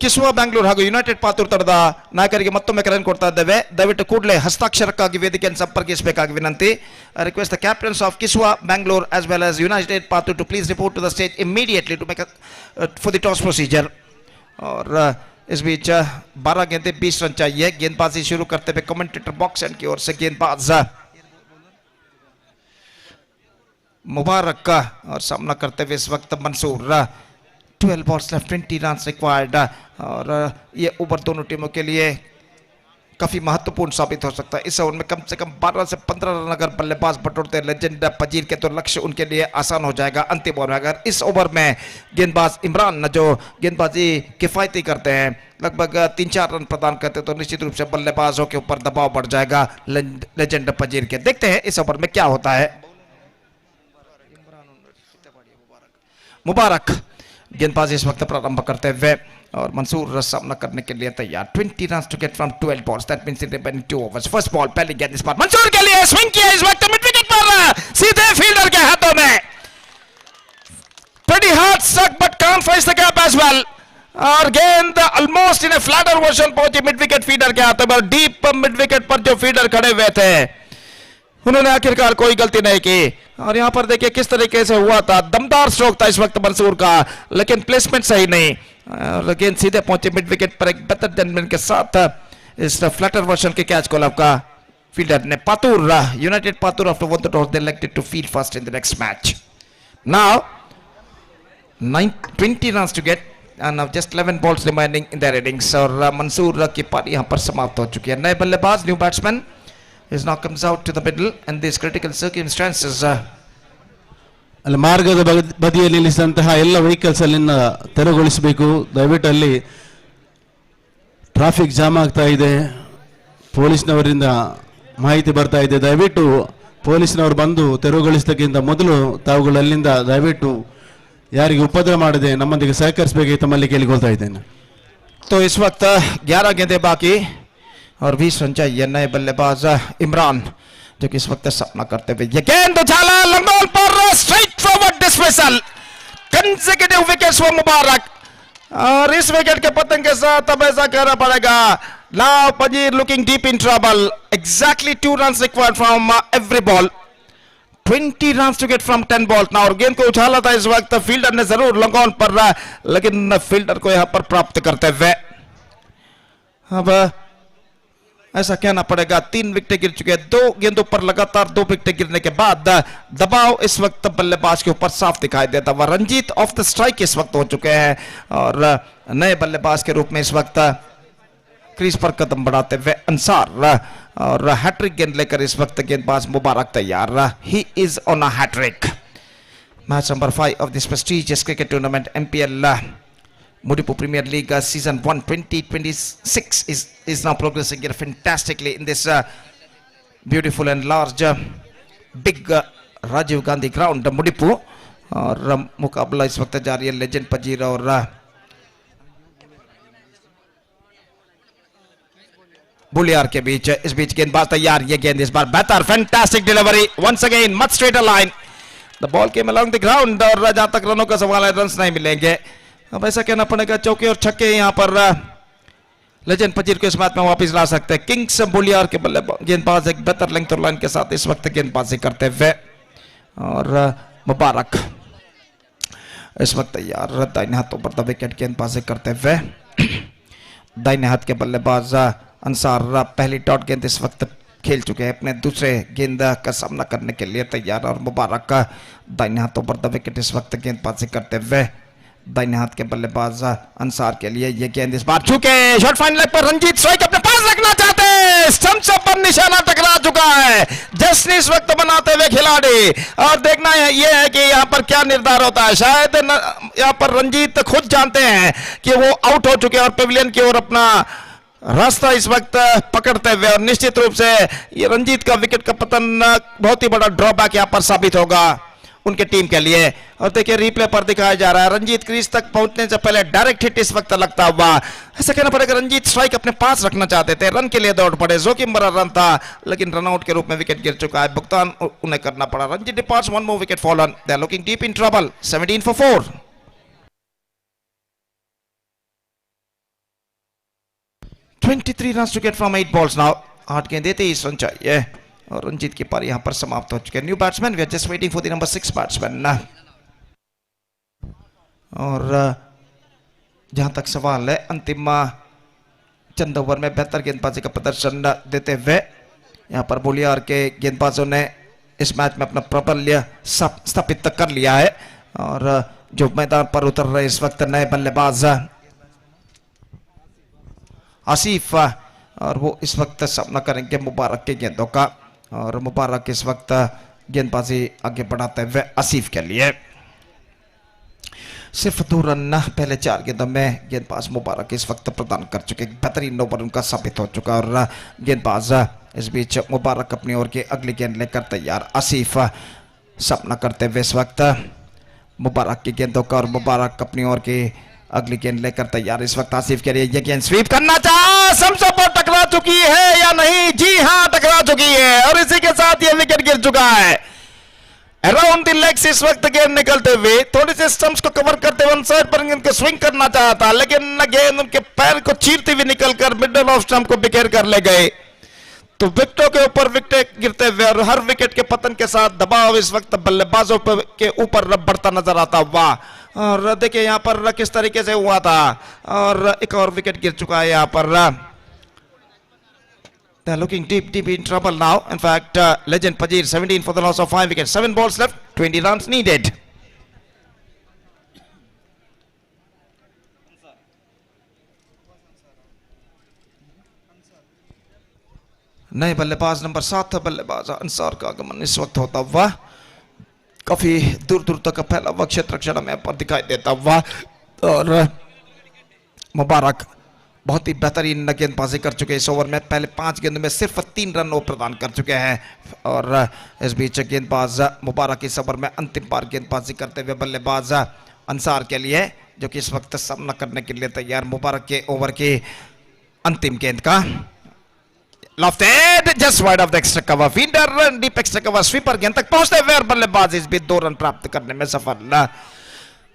I: Kiswa Bangalore ಹಾಗೂ ಯುನೈಟೆಡ್ ಪಾತುರ್ತರದ ನಾಯಕರಿಗೆ ಮತ್ತೊಮ್ಮೆ ಕರೆಯನ್ನು ಕೊಡ್ತಾ ಇದ್ದೇವೆ. ದಯವಿಟ್ಟು ಕೂಡಲೇ ಹಸ್ತಾಕ್ಷರಕ್ಕಾಗಿ ವೇದಿಕೆಯನ್ನು ಸಂಪರ್ಕಿಸಬೇಕಾಗಿ ವಿನಂತಿ. Request the captains of Kiswa Bangalore as well as united Patur to please report to the stage immediately to make for the toss procedure. और इस बीच 12 गेंदें 20 रन चाहिए। गेंदबाजी शुरू करते हुए कमेंटेटर बॉक्स एंड की ओर से गेंदबाज मुबारक का, और सामना करते हुए इस वक्त Mansoor. 12 balls left, 20 runs required, और ये ओवर दोनों टीमों के लिए काफी महत्वपूर्ण साबित हो सकता है। इस ओवर में कम से कम 12 से 15 रन अगर बल्लेबाज बटोरते हैं लेजेंड पजीर के, तो लक्ष्य उनके लिए आसान हो जाएगा अंतिम ओवर में। अगर इस ओवर में गेंदबाज इमरान जो गेंदबाजी किफायती करते हैं, लगभग 3-4 रन प्रदान करते हैं, तो निश्चित रूप से बल्लेबाजों के ऊपर दबाव बढ़ जाएगा लेजेंड पजीर के। देखते हैं इस ओवर में क्या होता है। मुबारक गेंदबाजी इस वक्त प्रारंभ करते हुए, और मंसूर सामना करने के लिए तैयार। 20 run to get from 12 balls, that means in remaining 2 overs। First ball, पहली गेंद इस बार मंसूर के लिए स्विंग किया इस वक्त मिड विकेट पर, सीधे फील्डर के हाथों में। pretty hard struck but can't face the gap as well, और गेंद almost in A flatter version पहुंची मिड विकेट फीडर के हाथों में। डीप मिड विकेट पर जो फीडर खड़े हुए थे, उन्होंने आखिरकार कोई गलती नहीं की और यहाँ पर देखिए किस तरीके से हुआ था, दमदार स्ट्रोक था इस वक्त मंसूर का, लेकिन प्लेसमेंट सही नहीं और गेंद सीधे पहुंचे मिड विकेट पर एक बेहतर जजमेंट के साथ इस फ्लैटर वर्जन के कैच को लपका फील्डर ने। Patur, United Patur after 1 toss they elected to field first in the next match. Now 20 runs to get and now just 11 balls remaining in their innings और मंसूर की पारी यहाँ पर समाप्त हो चुकी है। नए बल्लेबाज new batsman is now comes out to the middle and these critical circumstances.
E: ಅಲ್ಲಿ ಮಾರ್ಗದ ಬದಿಯಲ್ಲಿ ನಿಲ್ಲಿಸಿದಂತಹ ಎಲ್ಲ ವೆಹಿಕಲ್ಸ್ ಅಲ್ಲಿಂದ ತೆರವುಗೊಳಿಸಬೇಕು. ದಯವಿಟ್ಟು ಅಲ್ಲಿ ಟ್ರಾಫಿಕ್ ಜಾಮ್ ಆಗ್ತಾ ಇದೆ, ಪೊಲೀಸ್ನವರಿಂದ ಮಾಹಿತಿ ಬರ್ತಾ ಇದೆ. ದಯವಿಟ್ಟು ಪೊಲೀಸ್ನವರು ಬಂದು ತೆರವುಗೊಳಿಸೋದಕ್ಕಿಂತ ಮೊದಲು ತಾವುಗಳು ಅಲ್ಲಿಂದ ದಯವಿಟ್ಟು ಯಾರಿಗೆ ಉಪದ್ರ ಮಾಡದೆ ನಮ್ಮೊಂದಿಗೆ ಸಹಕರಿಸಬೇಕು ತಮ್ಮಲ್ಲಿ ಕೇಳಿಕೊಳ್ತಾ ಇದ್ದೇನೆ.
I: तो इस वक्त 11 गेंदें बाकी और 20 रन चाहिए नए बल्लेबाज इमरान जो कि इस वक्त सामना करते हुए ये गेंद उछाला लंगोल पर straight forward dismissal, consecutive wickets for Mubarak और इस विकेट के पतन के साथ अब ऐसा करना पड़ेगा. Now Pajeer looking deep in trouble. Exactly 2 runs required from every ball. 20 runs to get from 10 balls. now और गेंद को उछाला था इस वक्त फील्डर ने जरूर लंगोल पर, लेकिन फील्डर को यहां पर प्राप्त करते हुए अब ऐसा कहना पड़ेगा 3 विकेट गिर चुके हैं. 2 गेंदों पर लगातार 2 विकेट गिरने के बाद दबाव इस वक्त बल्लेबाज के ऊपर साफ दिखाई देता हुआ. रंजीत ऑफ द स्ट्राइक इस वक्त हो चुके हैं और नए बल्लेबाज के रूप में इस वक्त क्रीज पर कदम बढ़ाते हुए अंसार और हैट्रिक गेंद लेकर इस वक्त गेंदबाज मुबारक तैयार. He is on a hat trick. Match number 5 of this prestigious cricket tournament MPL Mudipu Premier League Season 1 2026 is now progressing here fantastically in this beautiful and large big Rajiv Gandhi ground Mudipu. और मुकाबला इस वक्त जारी है legend पजीर और बुलियार के बीच. इस बीच गेंदबाज तैयार. ये गेंद इस बार बेहतर, fantastic delivery once again, much straighter line. The ball came along the ground और जहां तक रनों का सवाल है रन्स नहीं मिलेंगे. अब ऐसा कहना पड़ेगा चौके और छक्के यहां पर लेजेंड पजीर को इस मैच में वापस ला सकते हैं. किंग्स बुलियार के बल्लेबाज गेंदबाज एक बेहतर लेंथ और लाइन के साथ इस वक्त गेंदबाजी करते हुए और मुबारक इस वक्त तैयार दाहिने हाथों पर द विकेट गेंदबाजी करते हुए. दाहिने हाथ के बल्लेबाज अंसार पहली डॉट गेंद इस वक्त खेल चुके हैं, अपने दूसरे गेंद का सामना करने के लिए तैयार और मुबारक दाहिने हाथों पर द विकेट इस वक्त गेंदबाजी करते हुए. दाहिने हाथ के बल्लेबाज अंसार के लिए ये गेंद इस बार चूके शॉट फाइन लेग पर रंजीत स्ट्राइक अपने पास रखना चाहते हैं. स्टंप से पर निशाना टकरा चुका है. जश्न इस वक्त बनाते हुए खिलाड़ी और देखना ये है कि यहाँ पर क्या निर्धार होता है. शायद यहाँ पर रंजीत खुद जानते हैं कि वो आउट हो चुके हैं और पेविलियन की ओर अपना रास्ता इस वक्त पकड़ते हुए. और निश्चित रूप से ये रंजीत का विकेट का पतन बहुत ही बड़ा ड्रॉबैक यहाँ पर साबित होगा उनके टीम के लिए. और देखिए रिप्ले पर दिखाया जा रहा है रंजीत क्रीज तक पहुंचने से पहले डायरेक्ट हिट इस वक्त लगता हुआ. ऐसा कहना पड़ेगा रंजीत स्ट्राइक अपने पास रखना चाहते थे, रन के लिए दौड़ पड़े. जोखिम भरा रन था लेकिन रनआउट के रूप में विकेट गिर चुका है, भुगतान उन्हें करना पड़ा. Ranjit departs, 1 more wicket fallen. They are looking deep in trouble. 17 for 4. 23 runs to get from 8 balls now. 8 गेंदें 23 रन चाहिए और रंजीत की पारी यहां पर समाप्त हो चुकी है. New batsman, we are just waiting for the number 6 batsman. और जहां तक सवाल है अंतिम चंद ओवर में बेहतर गेंदबाजी का प्रदर्शन देते हुए यहां पर बुलियार के गेंदबाजों ने इस मैच में अपना प्राबल्य स्थापित कर लिया है. और जो मैदान पर उतर रहे इस वक्त नए बल्लेबाज आसिफ और वो इस वक्त सामना करेंगे मुबारक के गेंदों का. और मुबारक इस वक्त गेंदबाजी आगे बढ़ाते हुए आसिफ के लिए. सिर्फ 2 रन पहले 4 गेंदों में गेंदबाज मुबारक इस वक्त प्रदान कर चुके. बेहतरीन ओवर उनका साबित हो चुका और गेंदबाज इस बीच मुबारक अपनी ओर की अगली गेंद लेकर तैयार. आसिफ सामना करते हुए इस वक्त मुबारक की गेंदों का और मुबारक अपनी ओर की अगली गेंद लेकर तैयार. इस वक्त आसिफ के लिए ये गेंद स्वीप करना चाहा, समसों पर टकरा चुकी है या नहीं? जी हां, टकरा चुकी है और इसी के साथ ये विकेट गिर चुका है. अराउंड द लेग्स इस वक्त गेंद निकलते हुए थोड़ी सी स्टंप्स को कवर करते हुए साइड पर गेंद को स्विंग करना चाहा था, लेकिन गेंद उनके पैर को चीरती हुई निकलकर मिडल ऑफ स्टंप को बिखेर कर ले गए. तो विकेटों के ऊपर विकेट गिरते हुए और हर विकेट के पतन के साथ दबाव इस वक्त बल्लेबाजों के ऊपर बढ़ता नजर आता हुआ। और देखिए यहाँ पर किस तरीके से हुआ था और एक और विकेट गिर चुका है यहाँ पर। They're looking deep in trouble now. In fact, legend Pajir 17 for the loss of 5 wickets. 7 balls left, 20 runs needed. नए बल्लेबाज नंबर 7 बल्लेबाज अंसार का आगमन इस वक्त होता हुआ काफी दूर दूर तक फैला हुआ क्षेत्र क्षण में पर दिखाई देता हुआ। और मुबारक बहुत ही बेहतरीन गेंदबाजी कर चुके इस ओवर में। पहले 5 गेंदों में सिर्फ 3 रन वो प्रदान कर चुके हैं। और इस बीच गेंदबाज मुबारक इस ओवर में अंतिम बार गेंदबाजी करते हुए बल्लेबाज अंसार के लिए जो कि इस वक्त सामना करने के लिए तैयार। मुबारक के ओवर की अंतिम गेंद का lofted just wide of the extra cover fielder deep extra cover sweeper गेंद तक पहुंचते हुए और बल्लेबाज इस बीच 2 रन प्राप्त करने में सफल।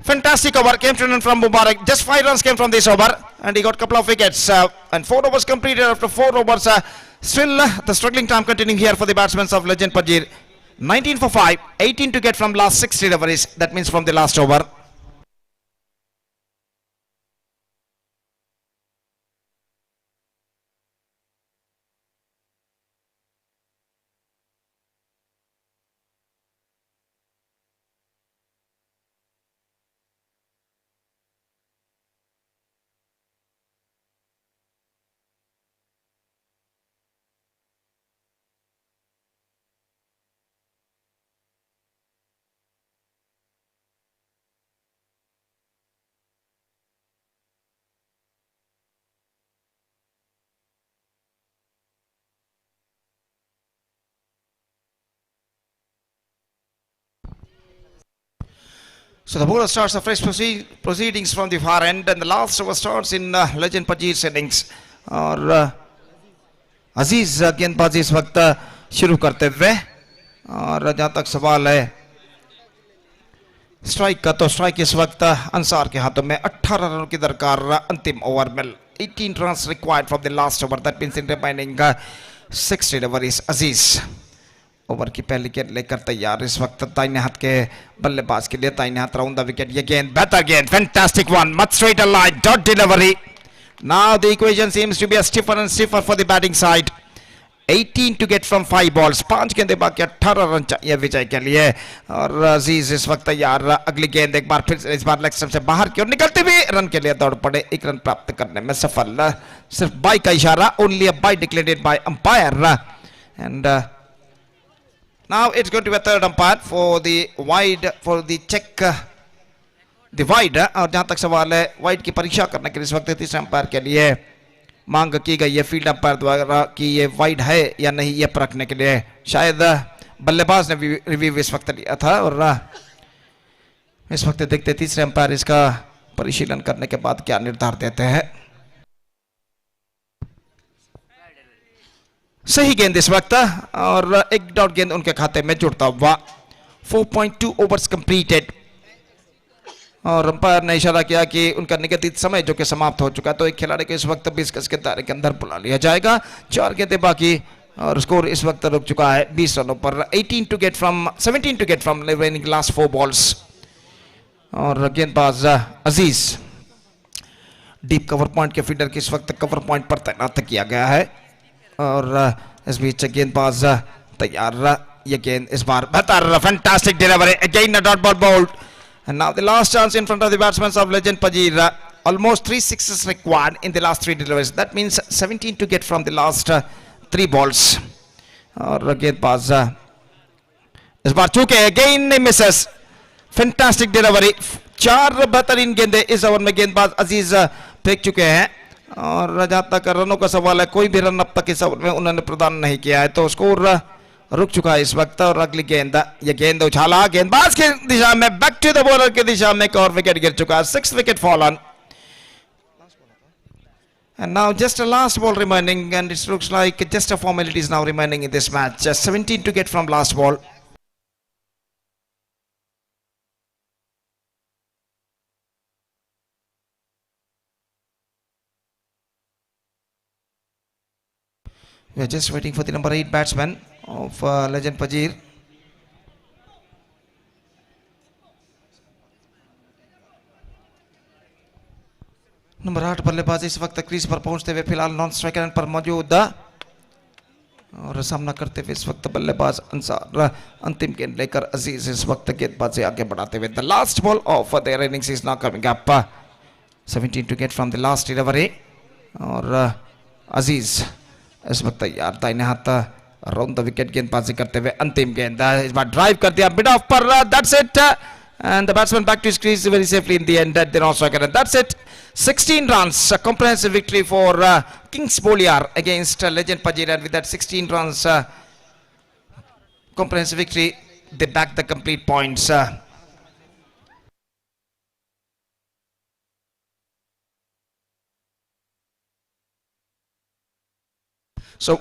I: Fantastic over came from Mubarak. Just 5 runs came from this over, and he got a couple of wickets. And 4 overs completed after 4 overs. Still, the struggling time continuing here for the batsmen of Legend Pajir. 19 for 5, 18 to get from last 6 deliveries. That means from the last over. So the bowler starts the fresh proceedings from the far end, and the last over starts in Legend Pajir's innings. और अजीज गेंदबाजी इस वक्त शुरू करते हुए। और जहां तक सवाल है स्ट्राइक का, तो स्ट्राइक इस वक्त अंसार के हाथों में। 18 रनों की दरकार अंतिम ओवर में। 18 runs required from the last over. That means in remaining 6 deliveries. Aziz over की पहली गेंद लेकर तैयार इस वक्त दाहिने हाथ के बल्लेबाज के लिए। दाहिने हाथ राउंड द विकेट। ये गेंद बेहतर गेंद, fantastic one, much straighter line, dot delivery. Now the equation seems to be stiffer and stiffer for the batting side. 18 to get from 5 balls, 5 गेंदे बाकी, 18 रन चाहिए विजय के लिए। और अजीज इस वक्त तैयार। अगली गेंद एक बार फिर इस बार लेग स्टंप से बाहर की ओर निकलते हुए रन के लिए दौड़ पड़े। 1 रन प्राप्त करने में सफल। सिर्फ बाई का इशारा, only a by declared by umpire. And now it's going to be a third umpire for the wide, for the check the wide. और जहां तक सवाल है वाइड की परीक्षा करने के लिए इस वक्त तीसरे अंपायर के लिए मांग की गई है फील्ड अंपायर द्वारा कि ये वाइड है या नहीं, ये परखने के लिए। शायद बल्लेबाज ने रिव्यू इस वक्त लिया था। और इस वक्त देखते तीसरे अंपायर इसका परिशीलन करने के बाद क्या निर्धार देते हैं। सही गेंद इस वक्त और एक डॉट गेंद उनके खाते में जुड़ता हुआ। 4.2 ओवर्स कंप्लीटेड। और अंपायर ने इशारा किया कि उनका निगदित समय जो कि समाप्त हो चुका है, तो एक खिलाड़ी को इस वक्त 20 गज के दायरे के अंदर बुला लिया जाएगा। 4 गेंदें बाकी और स्कोर इस वक्त रुक चुका है 20 रनों पर। 17 to get from remaining last 4 balls। और गेंदबाज अजीज डीप कवर पॉइंट के फील्डर की इस वक्त कवर पॉइंट पर तैनात किया गया है। और इस बीच गेंदबाज तैयार। ये गेंद इस बार बेहतर, fantastic delivery, again a dot ball bowled. And now the last chance in front of the batsman of legend Pajeer. Almost 3 sixes required in the last 3 deliveries. That means 17 to get from the last 3 balls. और गेंदबाज इस बार चूके again Mrs, fantastic delivery. 4 बेहतरीन गेंदे इस over में गेंदबाज अजीज फेंक चुके हैं। और जहां तक रनों का सवाल है, कोई भी रन अब तक इस ओवर में उन्होंने प्रदान नहीं किया है, तो स्कोर रुक चुका है इस वक्त। और अगली गेंद, ये गेंद उछाला गेंदबाज की दिशा में, बैक टू द बॉलर की दिशा में, एक और विकेट गिर चुका है। 6th wicket fallen. And now just a last ball remaining, and it looks like just a formality is now remaining in this match. Just 17 to get from last ball. We are just waiting for the number 8 batsman of Legend Pajir. Number 8 बल्लेबाज इस वक्त crease पर पहुंचते हुए फिलहाल non striker end पर मौजूद और सामना करते हुए इस वक्त बल्लेबाज अंसार अंतिम गेंद लेकर अजीज इस वक्त गेंदबाजी आगे बढ़ाते हुए the last ball of their innings is now coming up 17 to get from the last delivery और अजीज इस वक्त तैयार दाहिने हाथ राउंड द विकेट गेंदबाजी करते हुए अंतिम गेंद इस बार ड्राइव कर दिया मिड ऑफ पर that's it and the batsman back to his crease very safely in the end at the non-striker and that's it 16 runs a comprehensive victory for Kings Boliar against Legend Pajir and with that 16 runs comprehensive victory they back the complete points so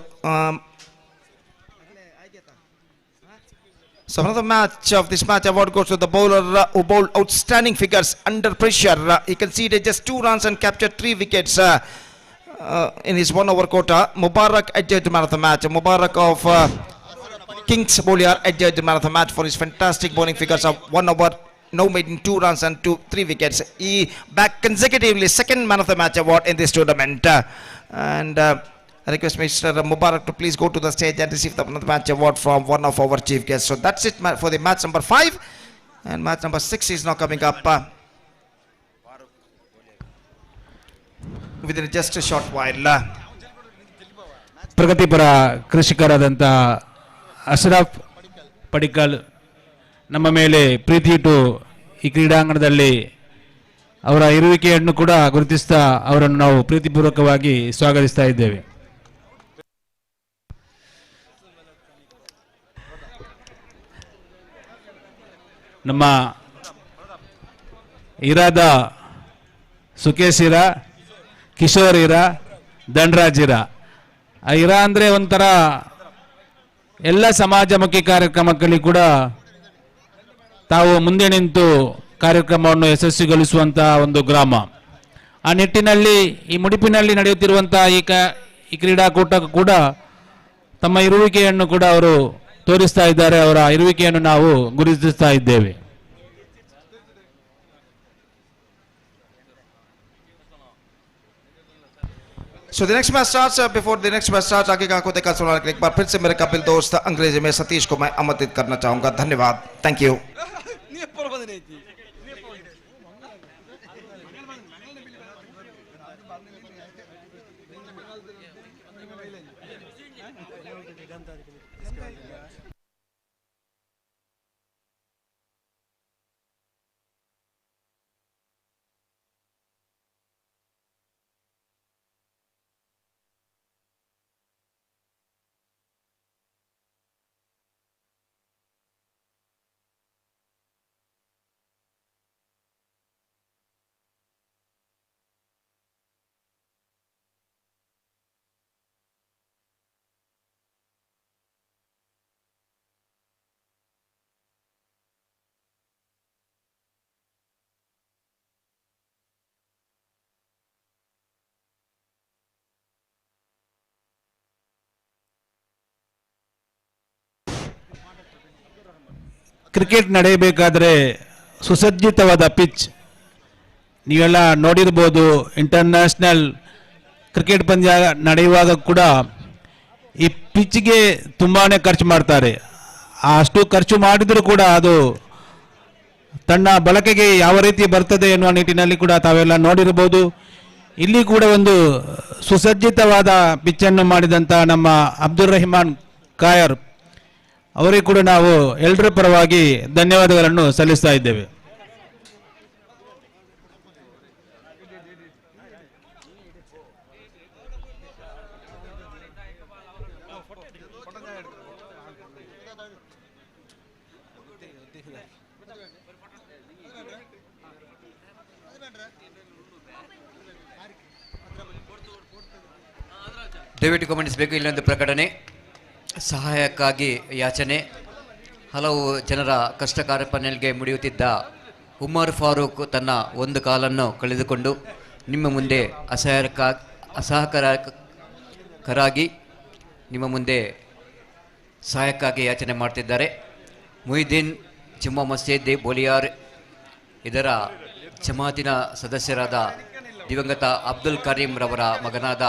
I: so another match of this match award goes to the bowler who bowled outstanding figures under pressure. He conceded just 2 runs and captured 3 wickets in his 1 over quota. Mubarak adjudged man of the match. Mubarak of Kings Boliar adjudged man of the match for his fantastic bowling figures of 1 over, no maiden 2 runs and 3 wickets. He backed consecutively second man of the match award in this tournament. And I request Mr. Mubarak to please go to the stage and receive the match award from one of our chief guests. So that's it for the match number 5. And match number 6 is now coming up within just a short while.
L: ಪ್ರಗತಿಪರ ಕೃಷಿಕರಾದಂಥ ಅಶ್ರಫ್ ಪಡಿಕಲ್ ನಮ್ಮ ಮೇಲೆ ಪ್ರೀತಿ ಇಟ್ಟು ಈ ಕ್ರೀಡಾಂಗಣದಲ್ಲಿ ಅವರ ಇರುವಿಕೆಯನ್ನು ಕೂಡ ಗುರುತಿಸ್ತಾ ಅವರನ್ನು ನಾವು ಪ್ರೀತಿಪೂರ್ವಕವಾಗಿ ಸ್ವಾಗತಿಸ್ತಾ ಇದ್ದೇವೆ. ನಮ್ಮ ಇರಾದ ಸುಕೇಶ್ ಇರಾ, ಕಿಶೋರ್ ಇರಾ, ಧನರಾಜ್ ಇರಾ. ಆ ಇರಾ ಅಂದರೆ ಒಂಥರ ಎಲ್ಲ ಸಮಾಜಮುಖಿ ಕಾರ್ಯಕ್ರಮಗಳಲ್ಲಿ ಕೂಡ ತಾವು ಮುಂದೆ ನಿಂತು ಕಾರ್ಯಕ್ರಮವನ್ನು ಯಶಸ್ವಿಗೊಳಿಸುವಂತಹ ಒಂದು ಗ್ರಾಮ. ಆ ನಿಟ್ಟಿನಲ್ಲಿ ಈ ಮುಡಿಪಿನಲ್ಲಿ ನಡೆಯುತ್ತಿರುವಂತಹ ಈ ಕ್ರೀಡಾಕೂಟಕ್ಕೂ ಕೂಡ ತಮ್ಮ ಇರುವಿಕೆಯನ್ನು ಕೂಡ ಅವರು ತೋರಿಸ್ತಾ ಇದ್ದಾರೆ. ಅವರ ಇರುವಿಕೆಯನ್ನು ನಾವು ಗುರುತಿಸ್ತಾ ಇದ್ದೇವೆ.
I: So the next match starts. Before the next match starts, आगे का को देखा सुना एक बार फिर से मेरे कपिल दोस्त अंग्रेजी में सतीश को मैं आमंत्रित करना चाहूंगा. धन्यवाद. Thank you.
L: ಕ್ರಿಕೆಟ್ ನಡೆಯಬೇಕಾದರೆ ಸುಸಜ್ಜಿತವಾದ ಪಿಚ್ ನೀವೆಲ್ಲ ನೋಡಿರ್ಬೋದು. ಇಂಟರ್ನ್ಯಾಷನಲ್ ಕ್ರಿಕೆಟ್ ಪಂದ್ಯ ನಡೆಯುವಾಗ ಕೂಡ ಈ ಪಿಚ್ಗೆ ತುಂಬಾ ಖರ್ಚು ಮಾಡ್ತಾರೆ. ಅಷ್ಟು ಖರ್ಚು ಮಾಡಿದರೂ ಕೂಡ ಅದು ತನ್ನ ಬಳಕೆಗೆ ಯಾವ ರೀತಿ ಬರ್ತದೆ ಎನ್ನುವ ನಿಟ್ಟಿನಲ್ಲಿ ಕೂಡ ತಾವೆಲ್ಲ ನೋಡಿರ್ಬೋದು. ಇಲ್ಲಿ ಕೂಡ ಒಂದು ಸುಸಜ್ಜಿತವಾದ ಪಿಚ್ಚನ್ನು ಮಾಡಿದಂಥ ನಮ್ಮ ಅಬ್ದುಲ್ ರಹಿಮಾನ್ ಕಾಯರ್ ಅವರಿಗೆ ಕೂಡ ನಾವು ಎಲ್ಲರ ಪರವಾಗಿ ಧನ್ಯವಾದಗಳನ್ನು ಸಲ್ಲಿಸ್ತಾ ಇದ್ದೇವೆ.
H: ದಯವಿಟ್ಟು ಗಮನಿಸಬೇಕು, ಇಲ್ಲೊಂದು ಪ್ರಕಟಣೆ. ಸಹಾಯಕ್ಕಾಗಿ ಯಾಚನೆ. ಹಲವು ಜನರ ಕಷ್ಟ ಕಾರ್ಪಣ್ಯಕ್ಕೆ ಮುಡಿಯುತ್ತಿದ್ದ ಉಮರ್ ಫಾರೂಕ್ ತನ್ನ ಒಂದು ಕಾಲನ್ನು ಕಳೆದುಕೊಂಡು ನಿಮ್ಮ ಮುಂದೆ ಅಸಹಕಾರಕರಾಗಿ
K: ನಿಮ್ಮ ಮುಂದೆ ಸಹಾಯಕ್ಕಾಗಿ ಯಾಚನೆ ಮಾಡ್ತಿದ್ದಾರೆ. ಮುಹಿದ್ದೀನ್ ಜುಮ್ಮಾ ಮಸೀದ್ ಬೋಲಿಯಾರ್ ಇದರ ಜಮಾತಿನ ಸದಸ್ಯರಾದ ದಿವಂಗತ ಅಬ್ದುಲ್ ಕರೀಂ ರವರ ಮಗನಾದ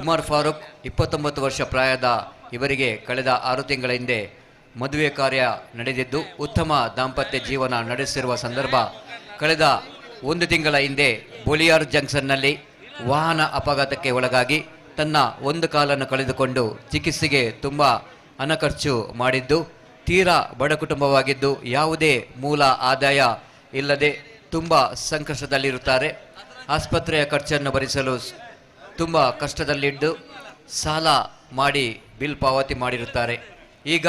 K: ಉಮರ್ ಫಾರೂಕ್ 29 ವರ್ಷ ಪ್ರಾಯದ ಇವರಿಗೆ ಕಳೆದ 6 ತಿಂಗಳ ಹಿಂದೆ ಮದುವೆ ಕಾರ್ಯ ನಡೆದಿದ್ದು ಉತ್ತಮ ದಾಂಪತ್ಯ ಜೀವನ ನಡೆಸಿರುವ ಸಂದರ್ಭ ಕಳೆದ 1 ತಿಂಗಳ ಹಿಂದೆ ಬೋಲಿಯಾರ್ ಜಂಕ್ಷನ್ನಲ್ಲಿ ವಾಹನ ಅಪಘಾತಕ್ಕೆ ಒಳಗಾಗಿ ತನ್ನ ಒಂದು ಕಾಲನ್ನು ಕಳೆದುಕೊಂಡು ಚಿಕಿತ್ಸೆಗೆ ತುಂಬ ಹಣ ಖರ್ಚು ಮಾಡಿದ್ದು ತೀರಾ ಬಡ ಕುಟುಂಬವಾಗಿದ್ದು ಯಾವುದೇ ಮೂಲ ಆದಾಯ ಇಲ್ಲದೆ ತುಂಬ ಸಂಕಷ್ಟದಲ್ಲಿರುತ್ತಾರೆ. ಆಸ್ಪತ್ರೆಯ ಖರ್ಚನ್ನು ಭರಿಸಲು ತುಂಬ ಕಷ್ಟದಲ್ಲಿದ್ದು ಸಾಲ ಮಾಡಿ ಬಿಲ್ ಪಾವತಿ ಮಾಡಿರುತ್ತಾರೆ. ಈಗ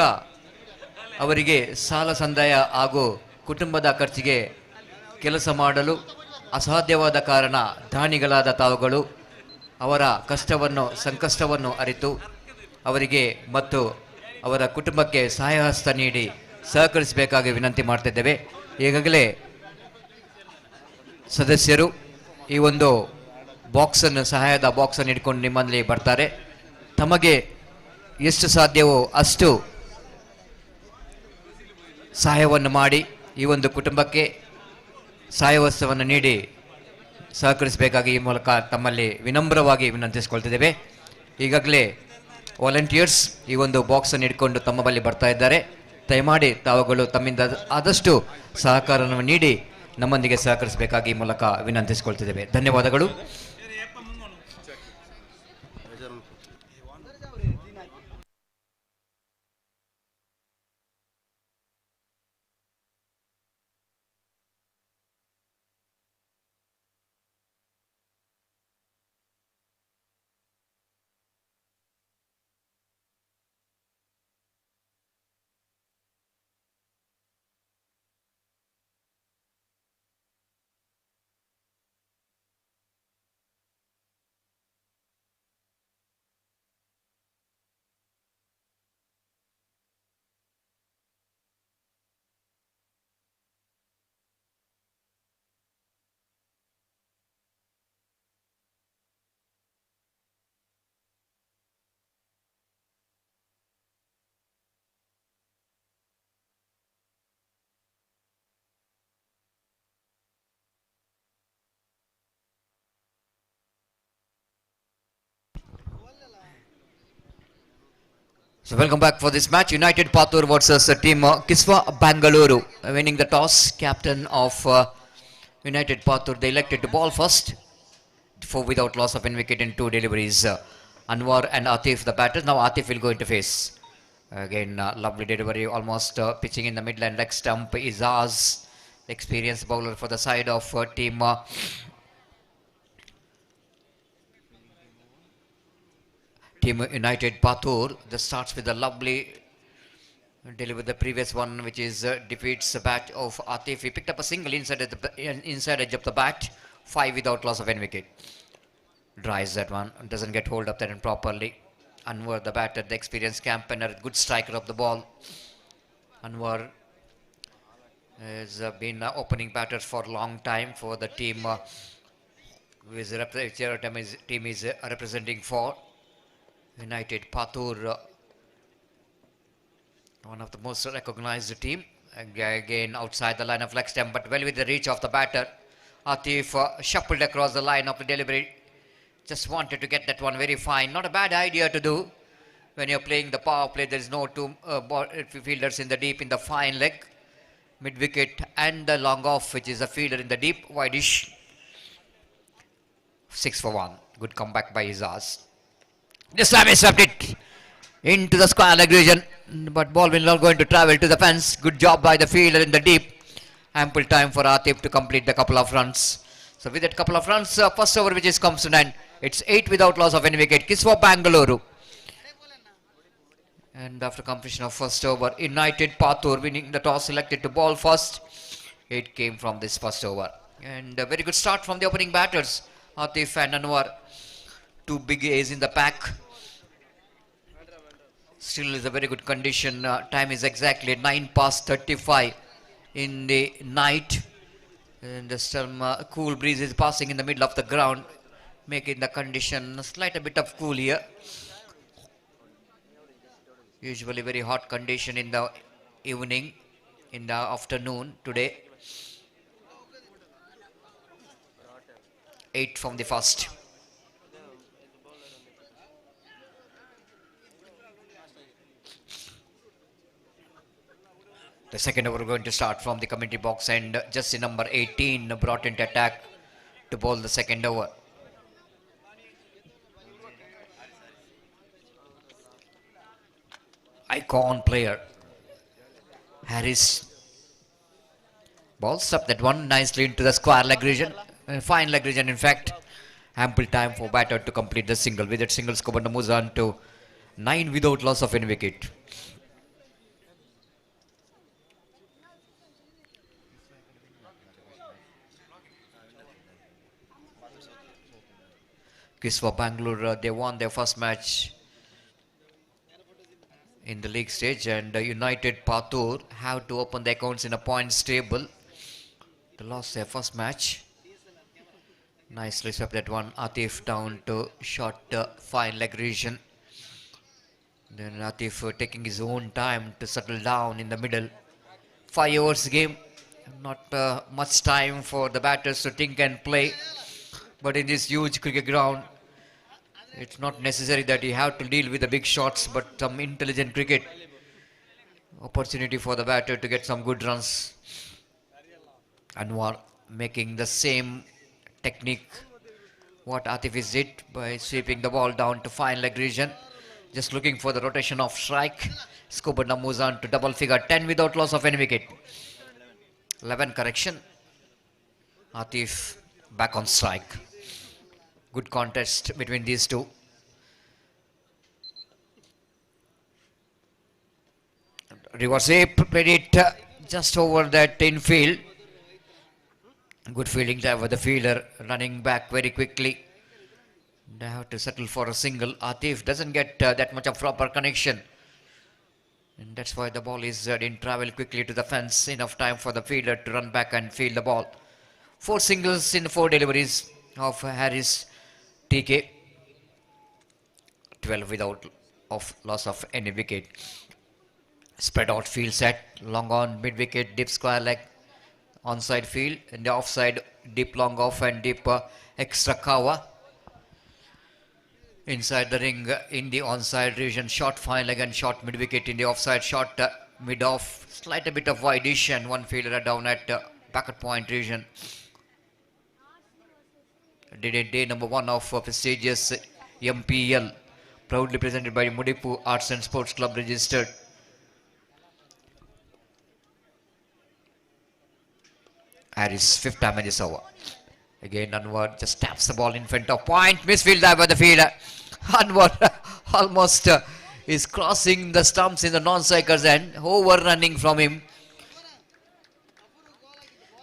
K: ಅವರಿಗೆ ಸಾಲ ಸಂದಾಯ ಹಾಗೂ ಕುಟುಂಬದ ಖರ್ಚಿಗೆ ಕೆಲಸ ಮಾಡಲು ಅಸಾಧ್ಯವಾದ ಕಾರಣ ದಾನಿಗಳಾದ ತಾವುಗಳು ಅವರ ಕಷ್ಟವನ್ನು ಸಂಕಷ್ಟವನ್ನು ಅರಿತು ಅವರಿಗೆ ಮತ್ತು ಅವರ ಕುಟುಂಬಕ್ಕೆ ಸಹಾಯ ಹಸ್ತ ನೀಡಿ ಸಹಕರಿಸಬೇಕಾಗಿ ವಿನಂತಿ ಮಾಡ್ತಿದ್ದೇವೆ. ಈಗಾಗಲೇ ಸದಸ್ಯರು ಈ ಒಂದು ಬಾಕ್ಸನ್ನು ಸಹಾಯದ ಬಾಕ್ಸನ್ನು ಇಟ್ಕೊಂಡು ನಿಮ್ಮಲ್ಲಿ ಬರ್ತಾರೆ. ತಮಗೆ ಎಷ್ಟು ಸಾಧ್ಯವೋ ಅಷ್ಟು ಸಹಾಯವನ್ನು ಮಾಡಿ ಈ ಒಂದು ಕುಟುಂಬಕ್ಕೆ ಸಹಾಯ ವಸ್ತುವನ್ನು ನೀಡಿ ಸಹಕರಿಸಬೇಕಾಗಿ ಈ ಮೂಲಕ ತಮ್ಮಲ್ಲಿ ವಿನಮ್ರವಾಗಿ ವಿನಂತಿಸಿಕೊಳ್ತಿದ್ದೇವೆ. ಈಗಾಗಲೇ ವಾಲಂಟಿಯರ್ಸ್ ಈ ಒಂದು ಬಾಕ್ಸನ್ನು ಇಟ್ಕೊಂಡು ತಮ್ಮ ಬಳಿ ಬರ್ತಾ ಇದ್ದಾರೆ. ದಯಮಾಡಿ ತಾವುಗಳು ತಮ್ಮಿಂದ ಆದಷ್ಟು ಸಹಕಾರವನ್ನು ನೀಡಿ ನಮ್ಮೊಂದಿಗೆ ಸಹಕರಿಸಬೇಕಾಗಿ ಈ ಮೂಲಕ ವಿನಂತಿಸಿಕೊಳ್ತಿದ್ದೇವೆ. ಧನ್ಯವಾದಗಳು. So welcome back for this match. United Patur versus team Kiswa Bangalore. Winning the toss, captain of United Patur, they elected to ball first. 4 without loss of an wicket in 2 deliveries. Anwar and Atif the batters. Now Atif will go into face. Again, lovely delivery, almost pitching in the midland leg stump. Izaz, experienced bowler for the side of team Team United Patur. This starts with a lovely delivery. The previous one, which is defeats the bat of Atif. He picked up a single inside edge of the bat. 5 without loss of any wicket. Dries that one. Doesn't get hold of that one properly. Anwar the batter, the experienced campaigner, good striker of the ball. Anwar has been opening batters for a long time for the team which team is representing for. United Patur, one of the most recognized team. Again outside the line of leg stump, but well with the reach of the batter. Atif shuffled across the line of the delivery. Just wanted to get that one very fine. Not a bad idea to do when you're playing the power play. There is no two fielders in the deep in the fine leg, mid wicket, and the long off, which is a fielder in the deep wideish. 6 for 1. Good comeback by Izaz. This time he swept it into the square leg region, but ball will not going to travel to the fence. Good job by the fielder in the deep. Ample time for Atif to complete the couple of runs. So with that couple of runs, first over which is comes to 9. It's 8 without loss of any wicket. Kiswa Bangalore. And after completion of first over, United Patur winning the toss, selected to ball first. It came from this first over. And a very good start from the opening batters. Atif and Anwar. 2 big A's in the pack. Still is a very good condition. Time is exactly 9:35 in the night. And some cool breeze is passing in the middle of the ground, making the condition a slight bit of cool here. Usually very hot condition in the evening, in the afternoon today. 8 from the first. The second over going to start from the commentary box, and just the number 18 brought into attack to bowl the second over. Icon player Harris balls up that one nicely into the square leg region, fine leg region in fact. Ample time for batter to complete the single. With that single, Skobanda moves on to 9 without loss of any wicket. Kiswa Bangalore, they won their first match in the league stage, and United Patur have to open the accounts in a points table. They lost their first match. Nicely swept that one. Atif down to short fine leg region. Then Atif taking his own time to settle down in the middle. 5 overs game. Not much time for the batters to think and play. But in this huge cricket ground, it's not necessary that you have to deal with the big shots, but some intelligent cricket. Opportunity for the batter to get some good runs. Anwar making the same technique what Atif is did by sweeping the ball down to fine leg region. Just looking for the rotation of strike. Skobanda moves on to double figure 10 without loss of any wicket. 11 correction. Atif back on strike. Good contest between these two. Reverse ape played it just over that infield. Good fielding there with the fielder running back very quickly. They have to settle for a single. Atif doesn't get that much of proper connection. And that's why the ball is didn't travel quickly to the fence. Enough time for the fielder to run back and field the ball. 4 singles in 4 deliveries of Harris TK. 12 without loss of any wicket. Spread out field set. Long on mid wicket. Deep square leg. Onside field. In the offside. Deep long off and deep extra cover. Inside the ring in the onside region. Short fine leg and short mid wicket in the offside. Short mid off. Slight a bit of wide-ish and one fielder down at back at point region. Did it day number 1 of prestigious MPL, proudly presented by Mudipu Arts and Sports Club registered. Harris 5th time in this over. Again Anwar just taps the ball in front of point. Misfield there by the fielder. Anwar almost is crossing the stumps in the non-striker's end. Overrunning from him.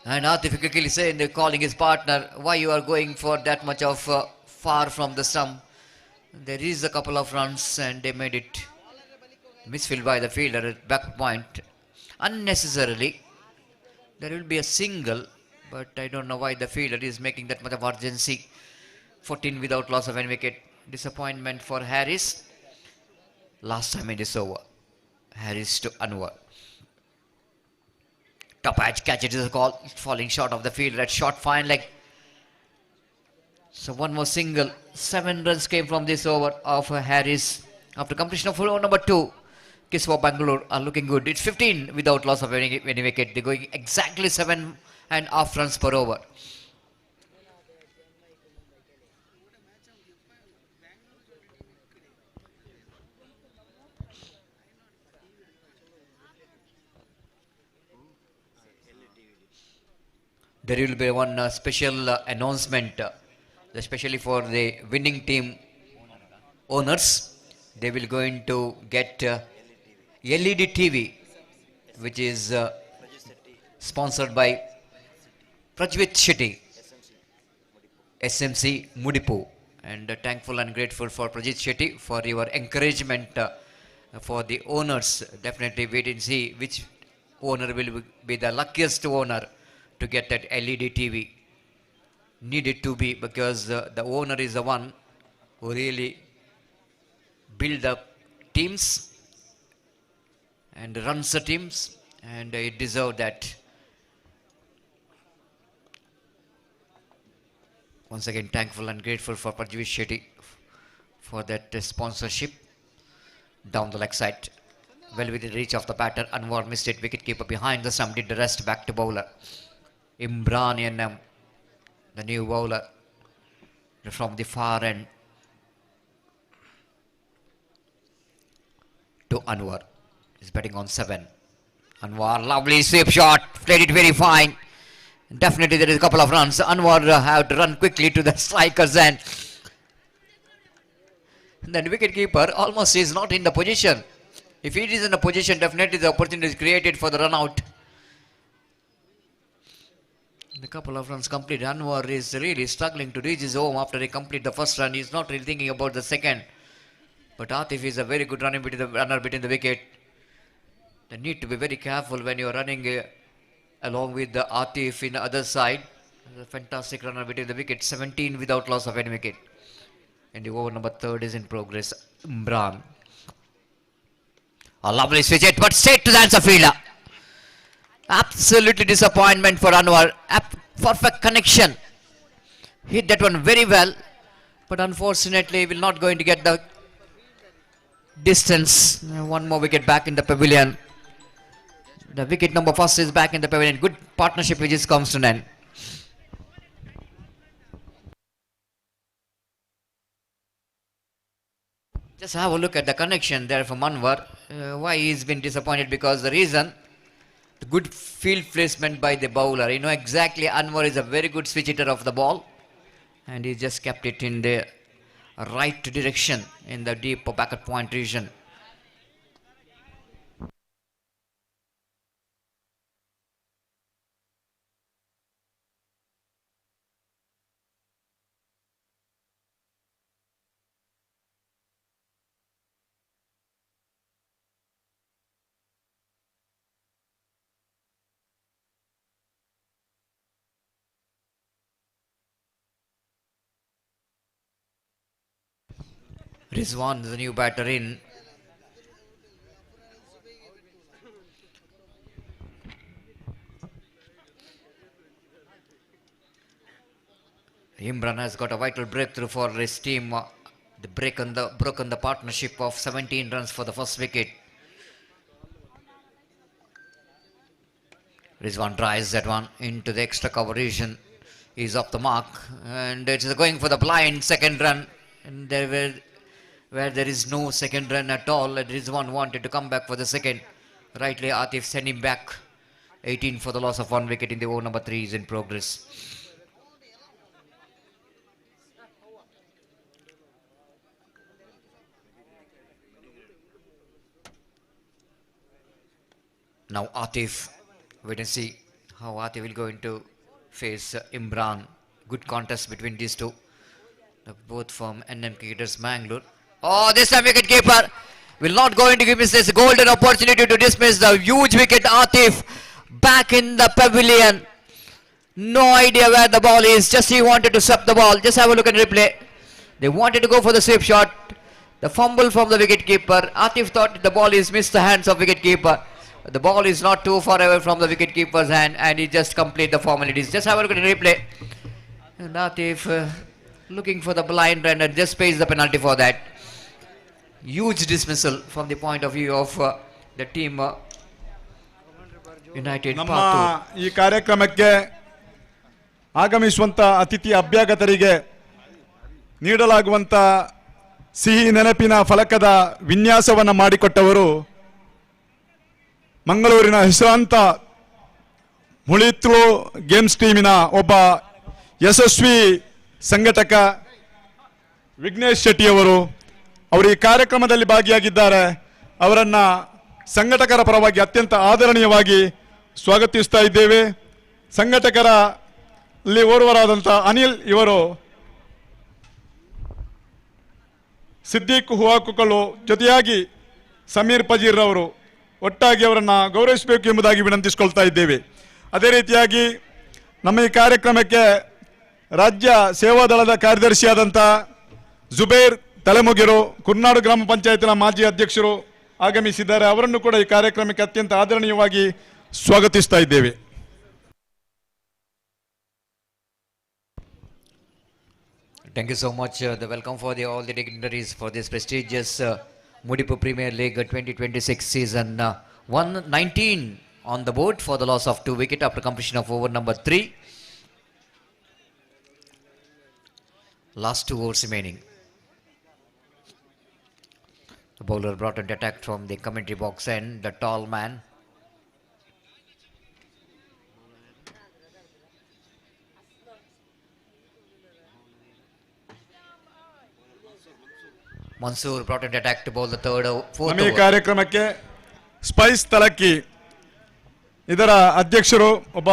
K: And Atif quickly saying, calling his partner, why you are going for that much of far from the stump. There is a couple of runs and they made it. Misfield by the fielder at back point. Unnecessarily. There will be a single, but I don't know why the fielder is making that much of urgency. 14 without loss of any wicket. Disappointment for Harris. Last time in this over. Harris to Anwar. Top edge catch, it is a call. Falling short of the field at short fine leg. So one more single. 7 runs came from this over of Harris. After completion of over number 2. Kiswa Bangalore are looking good. It's 15 without loss of any wicket. They're going exactly 7.5 runs per over. There will be one special announcement, especially for the winning team owners. They will going to get LED TV, which is sponsored by Prajvit Shetty, SMC Mudipu. And thankful and grateful for Prajit Shetty for your encouragement for the owners. Definitely wait and see which owner will be the luckiest owner to get that LED TV. Needed to be, because the owner is the one who really build up teams and runs the teams, and it deserved that. Once again, thankful and grateful for Parjeev Shetty for that sponsorship. Down the leg side, well within reach of the batter. Anwar missed it. Wicketkeeper behind the stump did the rest. Back to bowler Imran Yanam, the new bowler from the far end to Anwar. He's batting on 7. Anwar, lovely sweep shot, played it very fine. Definitely there is a couple of runs. Anwar have to run quickly to the striker's end. Then wicketkeeper almost is not in the position. If he is in the position, definitely the opportunity is created for the run out. A couple of runs complete. Anwar is really struggling to reach his home after he complete the first run. He's not really thinking about the second. But Atif is a very good runner between the wicket. They need to be very careful when you are running along with the Atif in the other side. A fantastic runner between the wicket. 17 without loss of any wicket. And the over number 3 is in progress. Imran. A lovely switch hit, but straight to the answer fielder. Absolutely disappointment for Anwar. Perfect connection. Hit that one very well. But unfortunately, will not going to get the distance. One more wicket back in the pavilion. The wicket number 1 is back in the pavilion. Good partnership which is comes to an end. Just have a look at the connection there from Anwar. Why he's been disappointed? Because the reason, the good field placement by the bowler. You know exactly Anwar is a very good switch hitter of the ball. And he just kept it in the right direction in the deep back at point region. Rizwan is the new batter in. Imran has got a vital breakthrough for his team. The broken the partnership of 17 runs for the first wicket. Rizwan drives that one into the extra cover region. He's off the mark and it's going for the blind second run. And where there is no second run at all, Rizwan wanted to come back for the second. Rightly, Atif sent him back. 18 for the loss of 1 wicket in the over number 3 is in progress. Now Atif, wait and see how Atif will go into face Imran. Good contest between these two. Both from NM Cricketers Mangalore. Oh, this time wicket keeper will not go into give us this golden opportunity to dismiss the huge wicket. Atif back in the pavilion. No idea where the ball is. Just he wanted to sweep the ball. Just have a look at replay. They wanted to go for the sweep shot. The fumble from the wicket keeper. Atif thought the ball is missed the hands of wicket keeper. The ball is not too far away from the wicket keeper's hand and he just complete the formalities. Just have a look at the replay. And Atif looking for the blind run and just pays the penalty for that. Huge dismissal from the point of view of the team United.
B: ನಮ್ಮ ಈ ಕಾರ್ಯಕ್ರಮಕ್ಕೆ ಆಗಮಿಸುವಂತ ಅತಿಥಿ ಅಭ್ಯಾಗತರಿಗೆ ನೀಡಲಾಗುವಂತ ಸಿಹಿ ನೆನಪಿನ ಫಲಕದ ವಿನ್ಯಾಸವನ್ನು ಮಾಡಿಕೊಟ್ಟವರು ಮಂಗಳೂರಿನ ಹೆಸರಾಂತ ಮುಳಿತ್ರು ಗೇಮ್ಸ್ ಟೀಮಿನ ಒಬ್ಬ ಯಶಸ್ವಿ ಸಂಘಟಕ ವಿಘ್ನೇಶ್ ಶೆಟ್ಟಿ ಅವರು. ಅವರು ಈ ಕಾರ್ಯಕ್ರಮದಲ್ಲಿ ಭಾಗಿಯಾಗಿದ್ದಾರೆ. ಅವರನ್ನ ಸಂಘಟಕರ ಪರವಾಗಿ ಅತ್ಯಂತ ಆದರಣೀಯವಾಗಿ ಸ್ವಾಗತಿಸ್ತಾ ಇದ್ದೇವೆ. ಸಂಘಟಕರಲ್ಲಿ ಓರ್ವರಾದಂಥ ಅನಿಲ್ ಇವರು ಸಿದ್ದಿಕ್ ಹುವಾಕುಕಳು ಜೊತೆಯಾಗಿ ಸಮೀರ್ ಪಜೀರ್ ಅವರು ಒಟ್ಟಾಗಿ ಅವರನ್ನು ಗೌರವಿಸಬೇಕು ಎಂಬುದಾಗಿ ವಿನಂತಿಸಿಕೊಳ್ತಾ ಇದ್ದೇವೆ. ಅದೇ ರೀತಿಯಾಗಿ ನಮ್ಮ ಈ ಕಾರ್ಯಕ್ರಮಕ್ಕೆ ರಾಜ್ಯ ಸೇವಾದಳದ ಕಾರ್ಯದರ್ಶಿಯಾದಂಥ ಜುಬೇರ್ ತಲೆಮುಗಿರು, ಕುರ್ನಾಡು ಗ್ರಾಮ ಪಂಚಾಯತಿನ ಮಾಜಿ ಅಧ್ಯಕ್ಷರು, ಆಗಮಿಸಿದ್ದಾರೆ. ಅವರನ್ನು ಕೂಡ ಈ ಕಾರ್ಯಕ್ರಮಕ್ಕೆ ಅತ್ಯಂತ ಆದರಣೀಯವಾಗಿ ಸ್ವಾಗತಿಸ್ತಾ ಇದ್ದೇವೆ.
H: Thank you so much. The welcome for all the dignitaries for this prestigious Mudipu Premier League 2026 season. 119 on the board for the loss of 2 wickets after completion of over number 3. Last 2 overs remaining. The bowler brought into attack from the commentary box end, the tall man. Mansoor brought into attack to bowl the fourth
B: ನಮ್ಮ ಈ
H: over.
B: ಕಾರ್ಯಕ್ರಮಕ್ಕೆ Spice ತಲಕ್ಕಿ ಇದರ ಅಧ್ಯಕ್ಷರು, ಒಬ್ಬ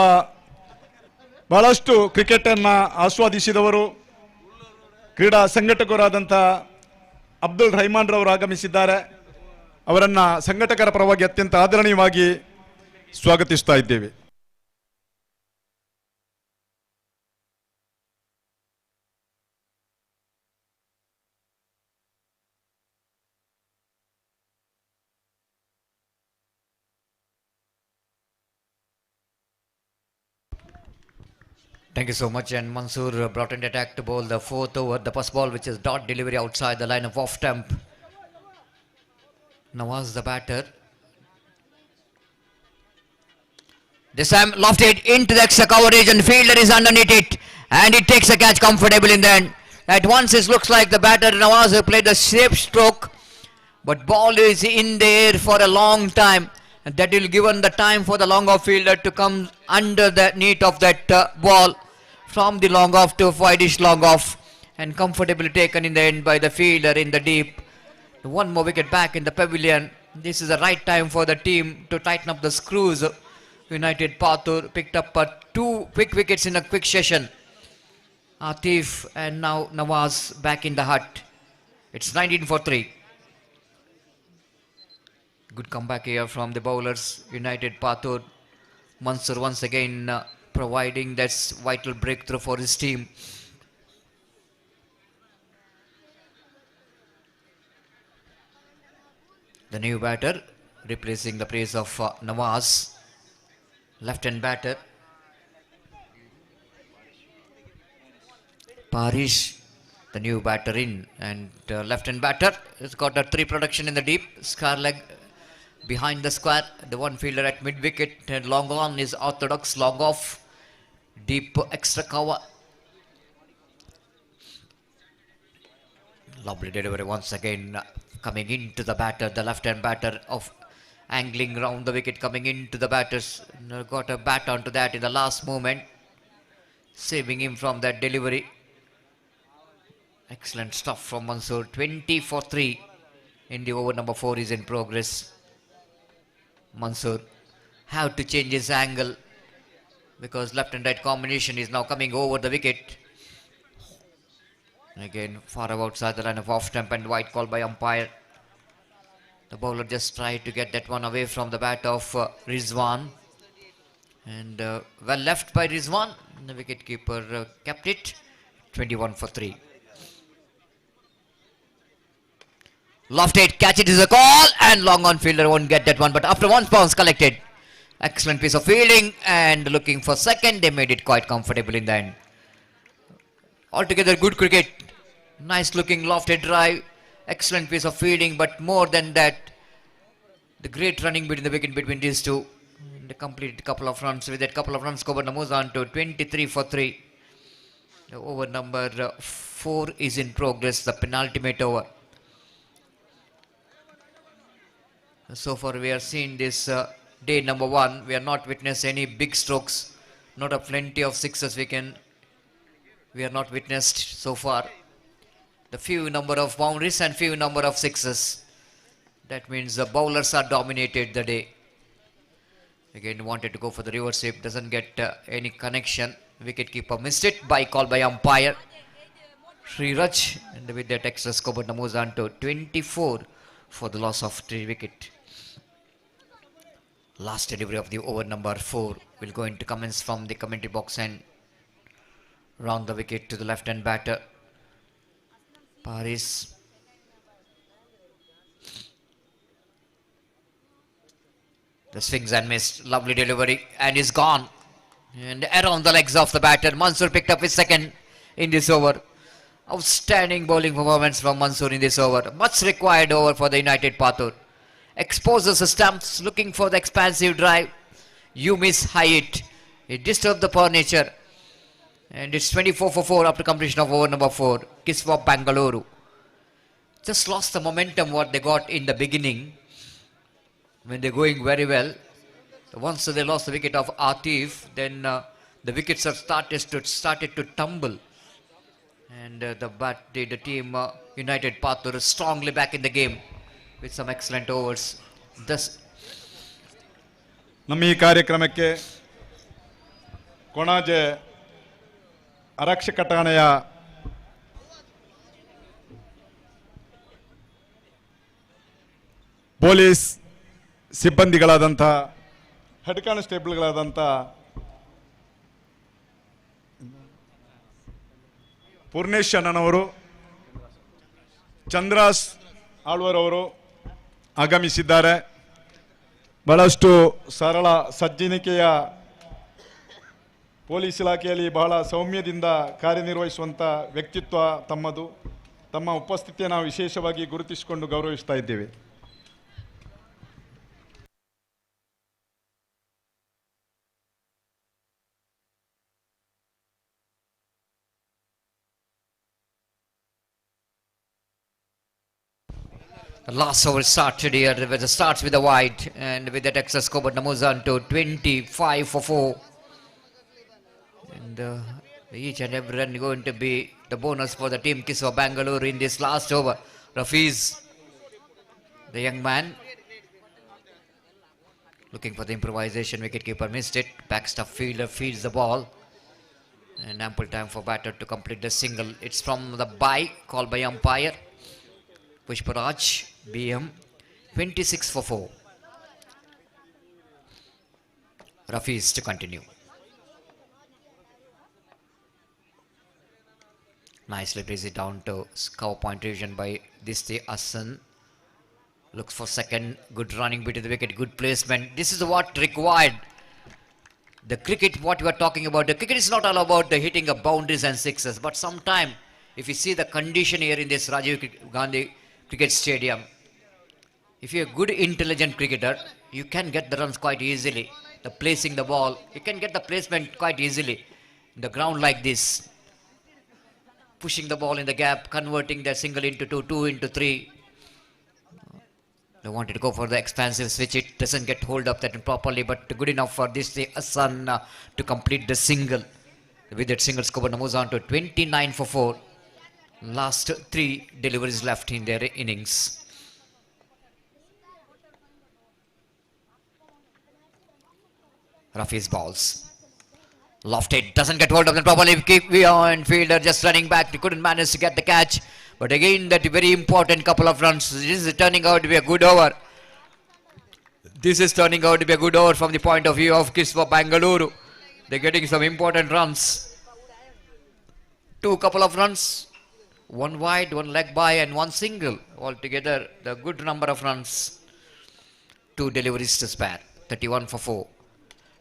B: ಬಹಳಷ್ಟು cricket ಅನ್ನ ಆಸ್ವಾದಿಸಿದವರು, ಕ್ರೀಡಾ ಸಂಘಟಕರಾದಂಥ ಅಬ್ದುಲ್ ರಹಮಾನ್ ರವರು ಆಗಮಿಸಿದ್ದಾರೆ. ಅವರನ್ನ ಸಂಘಟಕರ ಪರವಾಗಿ ಅತ್ಯಂತ ಆದರಣೀಯವಾಗಿ ಸ್ವಾಗತಿಸ್ತಾ ಇದ್ದೇವೆ.
H: Thank you so much. And Mansoor brought in attack to bowl the fourth over. The first ball, which is dot delivery outside the line of off stump. Nawaz the batter. This time lofted into the extra coverage and fielder is underneath it. And it takes a catch comfortable in the end. At once it looks like the batter Nawaz played the safe stroke. But ball is in the air for a long time. And that will given the time for the long off fielder to come under the net of that ball from the long off to wide-ish long off, and comfortably taken in the end by the fielder in the deep. One more wicket back in the pavilion. This is the right time for the team to tighten up the screws. United Pathur picked up 2 quick wickets in a quick session. Atif and now Nawaz back in the hut. It's 19 for 3. Good comeback here from the bowlers. United Pathur. Mansoor once again providing that vital breakthrough for his team. The new batter replacing the place of Nawaz. Left-hand batter. Parish, the new batter in, and left-hand batter has got a 3 production in the deep. Square leg behind the square. The one fielder at mid-wicket, and long on is orthodox, long off. Deep extra cover. Lovely delivery once again coming into the batter, the left-hand batter of angling round the wicket, coming into the batters. Got a bat onto that in the last moment, saving him from that delivery. Excellent stuff from Mansoor. 20 for 3 in the over number 4 is in progress. Mansoor have to change his angle because left and right combination is now coming over the wicket. Again far outside the line of off stump and white call by umpire. The bowler just tried to get that one away from the bat of Rizwan, and well left by Rizwan. The wicket keeper kept it. 21 for 3. Lofted, catch it is a call, and long on fielder won't get that one, but after one bounce collected. Excellent piece of fielding, and looking for second, they made it quite comfortable in the end. Altogether good cricket. Nice looking lofted drive, excellent piece of fielding, but more than that, the great running between the wicket between these two. They completed a couple of runs. With that couple of runs, Kobar moves on to 23 for 3. The over number 4 is in progress, the penultimate over. So far we are seeing this day number 1. We are not witnessed any big strokes, not a plenty of sixes we are not witnessed so far. The few number of boundaries and few number of sixes. That means the bowlers are dominated the day. Again wanted to go for the reverse sweep, doesn't get any connection. Wicket keeper missed it by call by umpire Sri Raj, and with that extra score moves on to 24 for the loss of 3 wicket. Last delivery of the over number 4 will go into commence from the commentary box and round the wicket to the left hand batter. Paris.
K: The swings and missed. Lovely delivery and is gone. And around the legs of the batter. Mansoor picked up his second in this over. Outstanding bowling performance from Mansoor in this over. Much required over for the United Pathur. Exposes the stumps, looking for the expansive drive. You miss high it. It disturbed the furniture. And it's 24 for 4 after completion of over number 4. Kiswa Bangalore. Just lost the momentum what they got in the beginning. When they're going very well. Once they lost the wicket of Atif, then the wickets have started to tumble. And the team United Pathur is strongly back in the game with some excellent overs. Thus,
B: ನಮ್ಮ ಈ ಕಾರ್ಯಕ್ರಮಕ್ಕೆ ಕೊಣಾಜೆ ಆರಕ್ಷಕ ಠಾಣೆಯ police ಸಿಬ್ಬಂದಿಗಳಾದಂಥ head ಕಾನ್ಸ್ಟೇಬಲ್ಗಳಾದಂಥ Purnesh ಅಣ್ಣನವರು, Chandra's ಆಳ್ವರವರು ಆಗಮಿಸಿದ್ದಾರೆ. ಬಹಳಷ್ಟು ಸರಳ ಸಜ್ಜನಿಕೆಯ police ಇಲಾಖೆಯಲ್ಲಿ ಬಹಳ ಸೌಮ್ಯದಿಂದ ಕಾರ್ಯನಿರ್ವಹಿಸುವಂಥ ವ್ಯಕ್ತಿತ್ವ ತಮ್ಮದು. ತಮ್ಮ ಉಪಸ್ಥಿತಿಯನ್ನು ನಾವು ವಿಶೇಷವಾಗಿ ಗುರುತಿಸಿಕೊಂಡು ಗೌರವಿಸ್ತಾ ಇದ್ದೇವೆ.
K: the last over started here with the starts with the wide and with that extra score, but Namuzan to 25 for 4. And each and every run going to be the bonus for the team Kiswa Bangalore in this last over. Rafiz, the young man, looking for the improvisation. Wicketkeeper missed it. Backstop fielder feeds the ball. And ample time for batter to complete the single. It's from the bye called by umpire. Pushparaj, BM, 26 for 4. Rafiz to continue. Nicely plays it down to cover point revision by Disti Hassan. Looks for second. Good running bit of the wicket. Good placement. This is what required. The cricket, what you are talking about, the cricket is not all about the hitting of boundaries and sixes. But sometime, if you see the condition here in this Rajiv Gandhi Cricket Stadium, if you're a good intelligent cricketer, you can get the runs quite easily. The placing the ball, you can get the placement quite easily. The ground like this. Pushing the ball in the gap, converting the single into two, two into three. They wanted to go for the expansive switch. It doesn't get hold of that properly, but good enough for this Hassan to complete the single. With that single score, moves on to 29 for 4. Last 3 deliveries left in their innings. Rafi's balls. Lofted, doesn't get hold of them properly. Keep beyond fielder just running back. He couldn't manage to get the catch. But again, that very important couple of runs. This is turning out to be a good over. This is turning out to be a good over from the point of view of Kiswa Bangalore. They're getting some important runs. 2 couple of runs. 1 wide, 1 leg by and 1 single. Altogether, the good number of runs. 2 deliveries to spare. 31 for 4.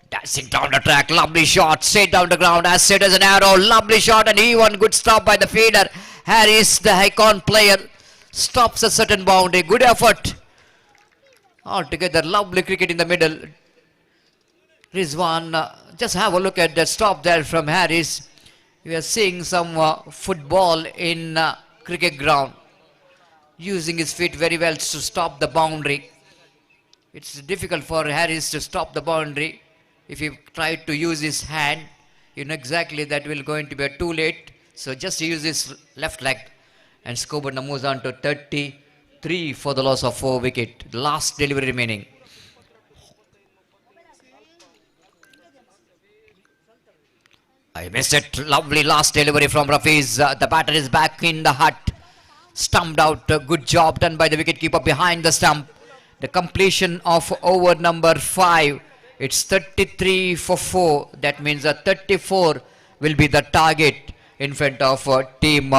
K: Dancing down the track, lovely shot, straight down the ground, as straight as an arrow, lovely shot, and even good stop by the feeder. Harris, the icon player, stops a certain boundary, good effort. Altogether, lovely cricket in the middle. Rizwan, just have a look at that stop there from Harris. We are seeing some football in cricket ground. Using his feet very well to stop the boundary. It's difficult for Harris to stop the boundary. If he tried to use his hand, you know exactly that will going to be too late. So just use his left leg. And Scoburn moves on to 33 for the loss of 4 wicket. Last delivery remaining. I missed it. Lovely last delivery from Rafiz. The batter is back in the hut. Stumped out. Good job done by the wicketkeeper behind the stump. The completion of over number 5. It's 33 for 4. That means 34 will be the target in front of team.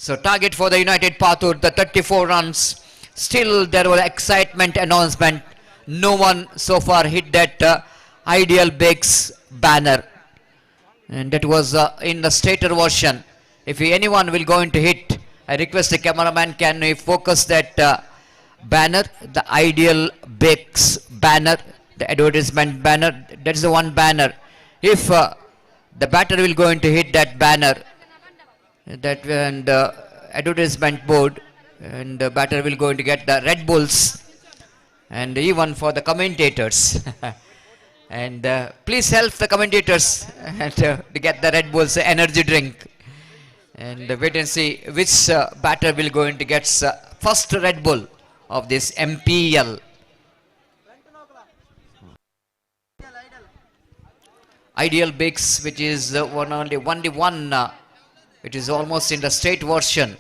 K: So target for the United Pathur, the 34 runs. Still there was excitement announcement. No one so far hit that ideal Bakes banner. And that was in the stator version. If anyone will going to hit, I request the cameraman, can we focus that banner, the ideal Bakes banner, the advertisement banner. That is the one banner. If the batter will going to hit that banner, that and advertisement board, and the batter will going to get the Red Bulls, and even for the commentators. And please help the commentators and, to get the Red Bulls energy drink. And wait and see which batter will going to get first Red Bull of this MPL. Ideal Bakes, which is only one, it is almost in the straight version.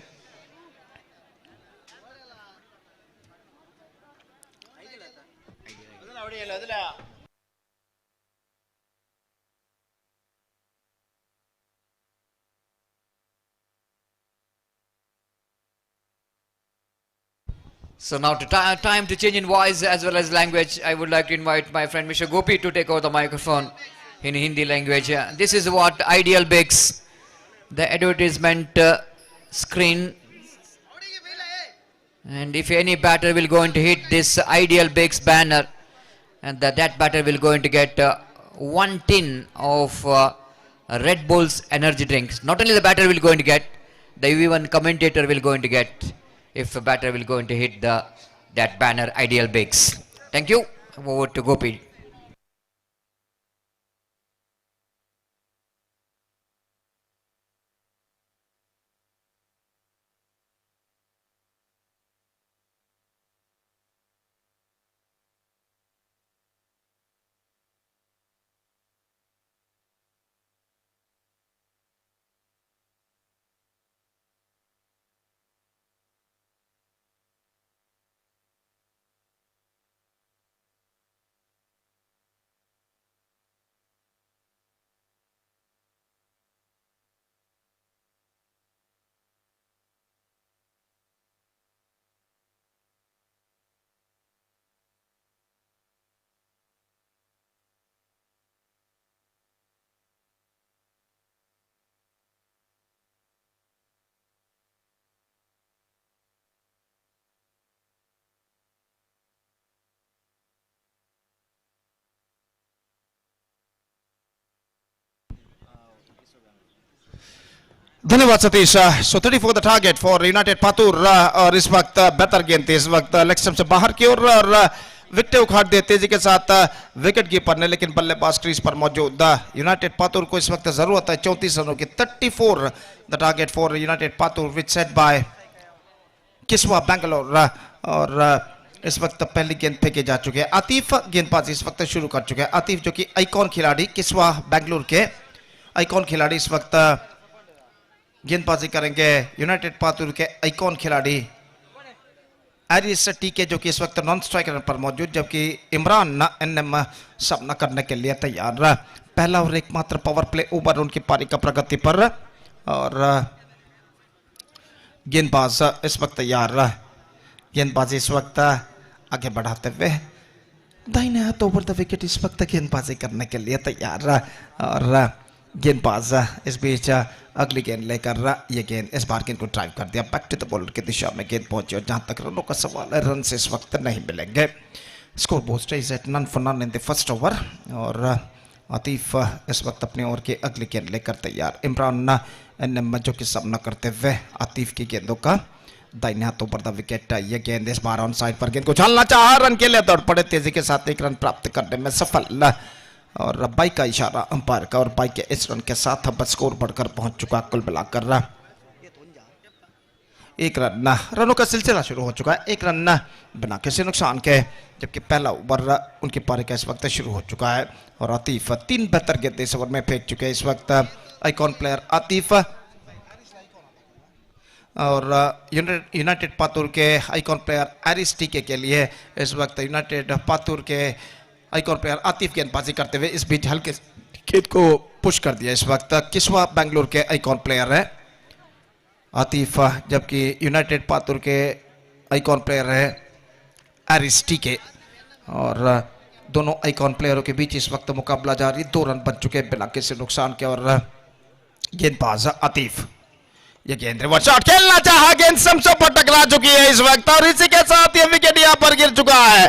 K: So now time to change in voice as well as language. I would like to invite my friend Mr. Gopi to take over the microphone in Hindi language. This is what Ideal Bakes, the advertisement screen. And if any batter will going to hit this Ideal Bakes banner, and that batter will going to get 1 tin of Red Bulls energy drinks. Not only the batter will going to get, the even commentator will going to get, if a batter will going to hit that banner Ideal Bakes. Thank you. Over to Gopi.
I: धन्यवाद सतीश। सो 34 the target for united Patur, और इस वक्त बेहतर गेंद थी, इस वक्त leg stump से बाहर की ओर और विकेट उखाड़ दिए तेजी के साथ विकेट कीपर ने, लेकिन बल्लेबाज क्रीज पर मौजूद। यूनाइटेड पातुर को इस वक्त जरूरत है 34 रनों की। 34 the target for united Patur which set by Kiswa Bangalore, और इस वक्त पहली गेंद फेंके जा चुके हैं। आतिफ गेंदबाजी इस वक्त शुरू कर चुके हैं। आतिफ जो कि आइकॉन खिलाड़ी, किस्वा बेंगलोर के आइकॉन खिलाड़ी, इस वक्त गेंदबाजी करेंगे। यूनाइटेड पातुर के आइकॉन खिलाड़ी एरिस टीके जो कि इस वक्त नॉन स्ट्राइकर पर मौजूद, जबकि इमरान एनएम सामना करने के लिए तैयार। पहला और एकमात्र पावर प्ले ओवर उनकी पारी का प्रगति पर, और गेंदबाज इस वक्त तैयार। गेंदबाजी इस वक्त आगे बढ़ाते हुए दाहिने हाथ ओवर द विकेट इस वक्त गेंदबाजी करने के लिए तैयार, और गेंदबाज इस बीच अगली गेंद लेकर ये गेंद इस बार गेंद को ड्राइव कर दिया। बैक टू द बॉलर की दिशा में गेंद पहुंची, और जहां तक रनों का सवाल है, रन से इस वक्त नहीं मिलेंगे। Score board stage at none for none in the first over, और आतिफ इस वक्त अपनी ओवर की अगली गेंद लेकर तैयार। इमरान एनएम जो कि सामना करते हुए आतिफ की गेंदों का दाहिने हाथों पर द विकेट। ये गेंद इस बार ऑन साइड पर गेंद को छालना चाहा, रन के लिए दौड़ पड़े, तेजी के साथ एक रन प्राप्त करने में सफल, और बाइक का इशारा अंपायर का, और बाइक के इस रन के साथ अब स्कोर बढ़कर पहुंच चुका कुल मिलाकर 1 रन। रनों का सिलसिला शुरू हो चुका है 1 रन बिना किसी नुकसान के, जबकि पहला ओवर उनकी पारी का इस वक्त शुरू हो चुका है। और आतिफ 3 बेहतर गेंद इस ओवर में फेंक चुके हैं इस वक्त आइकॉन प्लेयर आतिफ, और यूनाइटेड पातुर के आइकॉन प्लेयर एरिस टीके के लिए इस वक्त यूनाइटेड पातुर के आइकॉन प्लेयर आतिफ गेंदबाजी करते हुए इस बीच हल्के गेंद को पुश कर दिया। इस वक्त किस्वा बेंगलोर के आइकॉन प्लेयर है, आतिफ, जबकि यूनाइटेड पातुर के आइकॉन प्लेयर है एरिस्टी के, और दोनों आइकॉन प्लेयरों के बीच इस वक्त मुकाबला जारी। 2 रन बन चुके बिना किसी नुकसान के, और गेंदबाज आतिफ ये गेंद रिवर्स शॉट खेलना चाहा, गेंद समसों पर टकरा चुकी है इस वक्त, और इसी के साथ ये विकेट यहां पर गिर चुका है।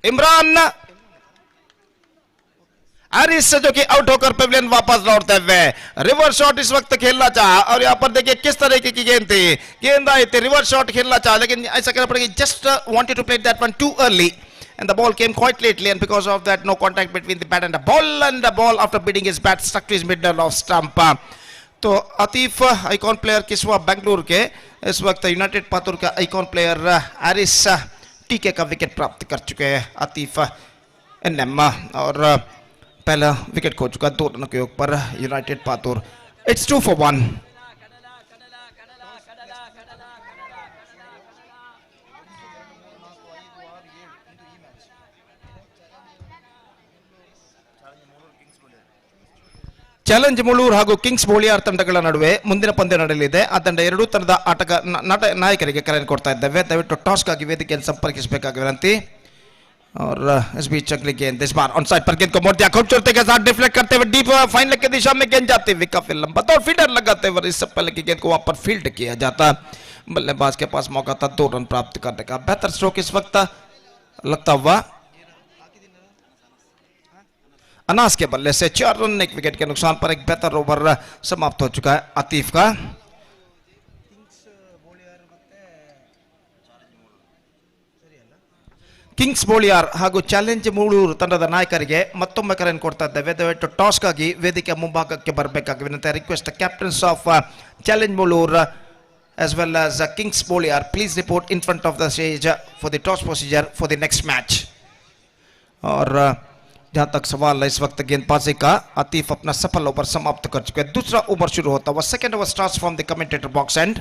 I: इमरान एरिस से जो कि आउट होकर पेविलियन वापस लौटते हुए रिवर्स शॉट इस वक्त खेलना चाहा, और यहां पर देखिए किस तरीके की गेंद थी, गेंद आई थी, रिवर्स शॉट खेलना चाहा, लेकिन ऐसा करना पड़ेगा, just wanted to play that one too early and the ball came quite lately, and because of that no contact between the bat and the ball after beating his bat stuck to his middle of stump. तो Atif icon player किस्वा Bengaluru के, इस वक्त United Patur का icon player Eris टीके का wicket प्राप्त कर चुके हैं आतिफ एनएम, और पहला विकेट खो चुका 2 रनों के ऊपर United Patur. It's 2 for 1। Challenge Mulur ಹಾಗೂ ಕಿಂಗ್ಸ್ ಬೋಳಿಯಾರ್ ತಂಡಗಳ ನಡುವೆ ಮುಂದಿನ ಪಂದ್ಯ ನಡೆಯಲಿದೆ. ಆ ತಂಡ ಎರಡೂ ತಂಡದ ನಾಯಕರಿಗೆ ಕರೆ ಕೊಡ್ತಾ ಇದ್ದೇವೆ. ದಯವಿಟ್ಟು ಟಾಸ್ಗಾಗಿ ವೇದಿಕೆಯನ್ನು ಸಂಪರ್ಕಿಸಬೇಕಾಗಿ ವಿನಂತಿ. और इस बीच अगली गेंद इस बार ऑन साइड पर गेंद को मोड़ दिया खूबसूरती के साथ डिफ्लेक्ट करते हुए डीप फाइन लेग की दिशा में गेंद जाती हुई काफी लंबा और फील्डर लगाते हुए इससे पहले की गेंद को वहां पर फील्ड किया जाता। बल्लेबाज के पास मौका था 2 रन प्राप्त करने का। बेहतर स्ट्रोक इस वक्त लगता हुआ अनास के बल्ले से 4 रन 1 विकेट के नुकसान पर एक बेहतर ओवर समाप्त हो चुका है आतिफ का। किंग्स बोलियार ಹಾಗೂ ಚಾಲೆಂಜ್ ಮೂಳೂರು ತಂಡದ ನಾಯಕರಿಗೆ ಮತ್ತೊಮ್ಮೆ ಕರೆಯನ್ನು ಕೊಡ್ತಾ ಇದ್ದೇವೆ. ದಯವಿಟ್ಟು ಟಾಸ್ಗಾಗಿ ವೇದಿಕೆ ಮುಂಭಾಗಕ್ಕೆ ಬರಬೇಕಾಗಿ ವಿನಂತಿ. Request the captains of challenge Mulur as well as Kings Boliar, please report in front of the stage for the toss procedure for the next match. और जहां तक सवाल है इस वक्त गेंदबाजी का, आतिफ अपना सफल ओवर समाप्त कर चुके हैं। दूसरा ओवर शुरू होता हुआ second over starts from the commentator box and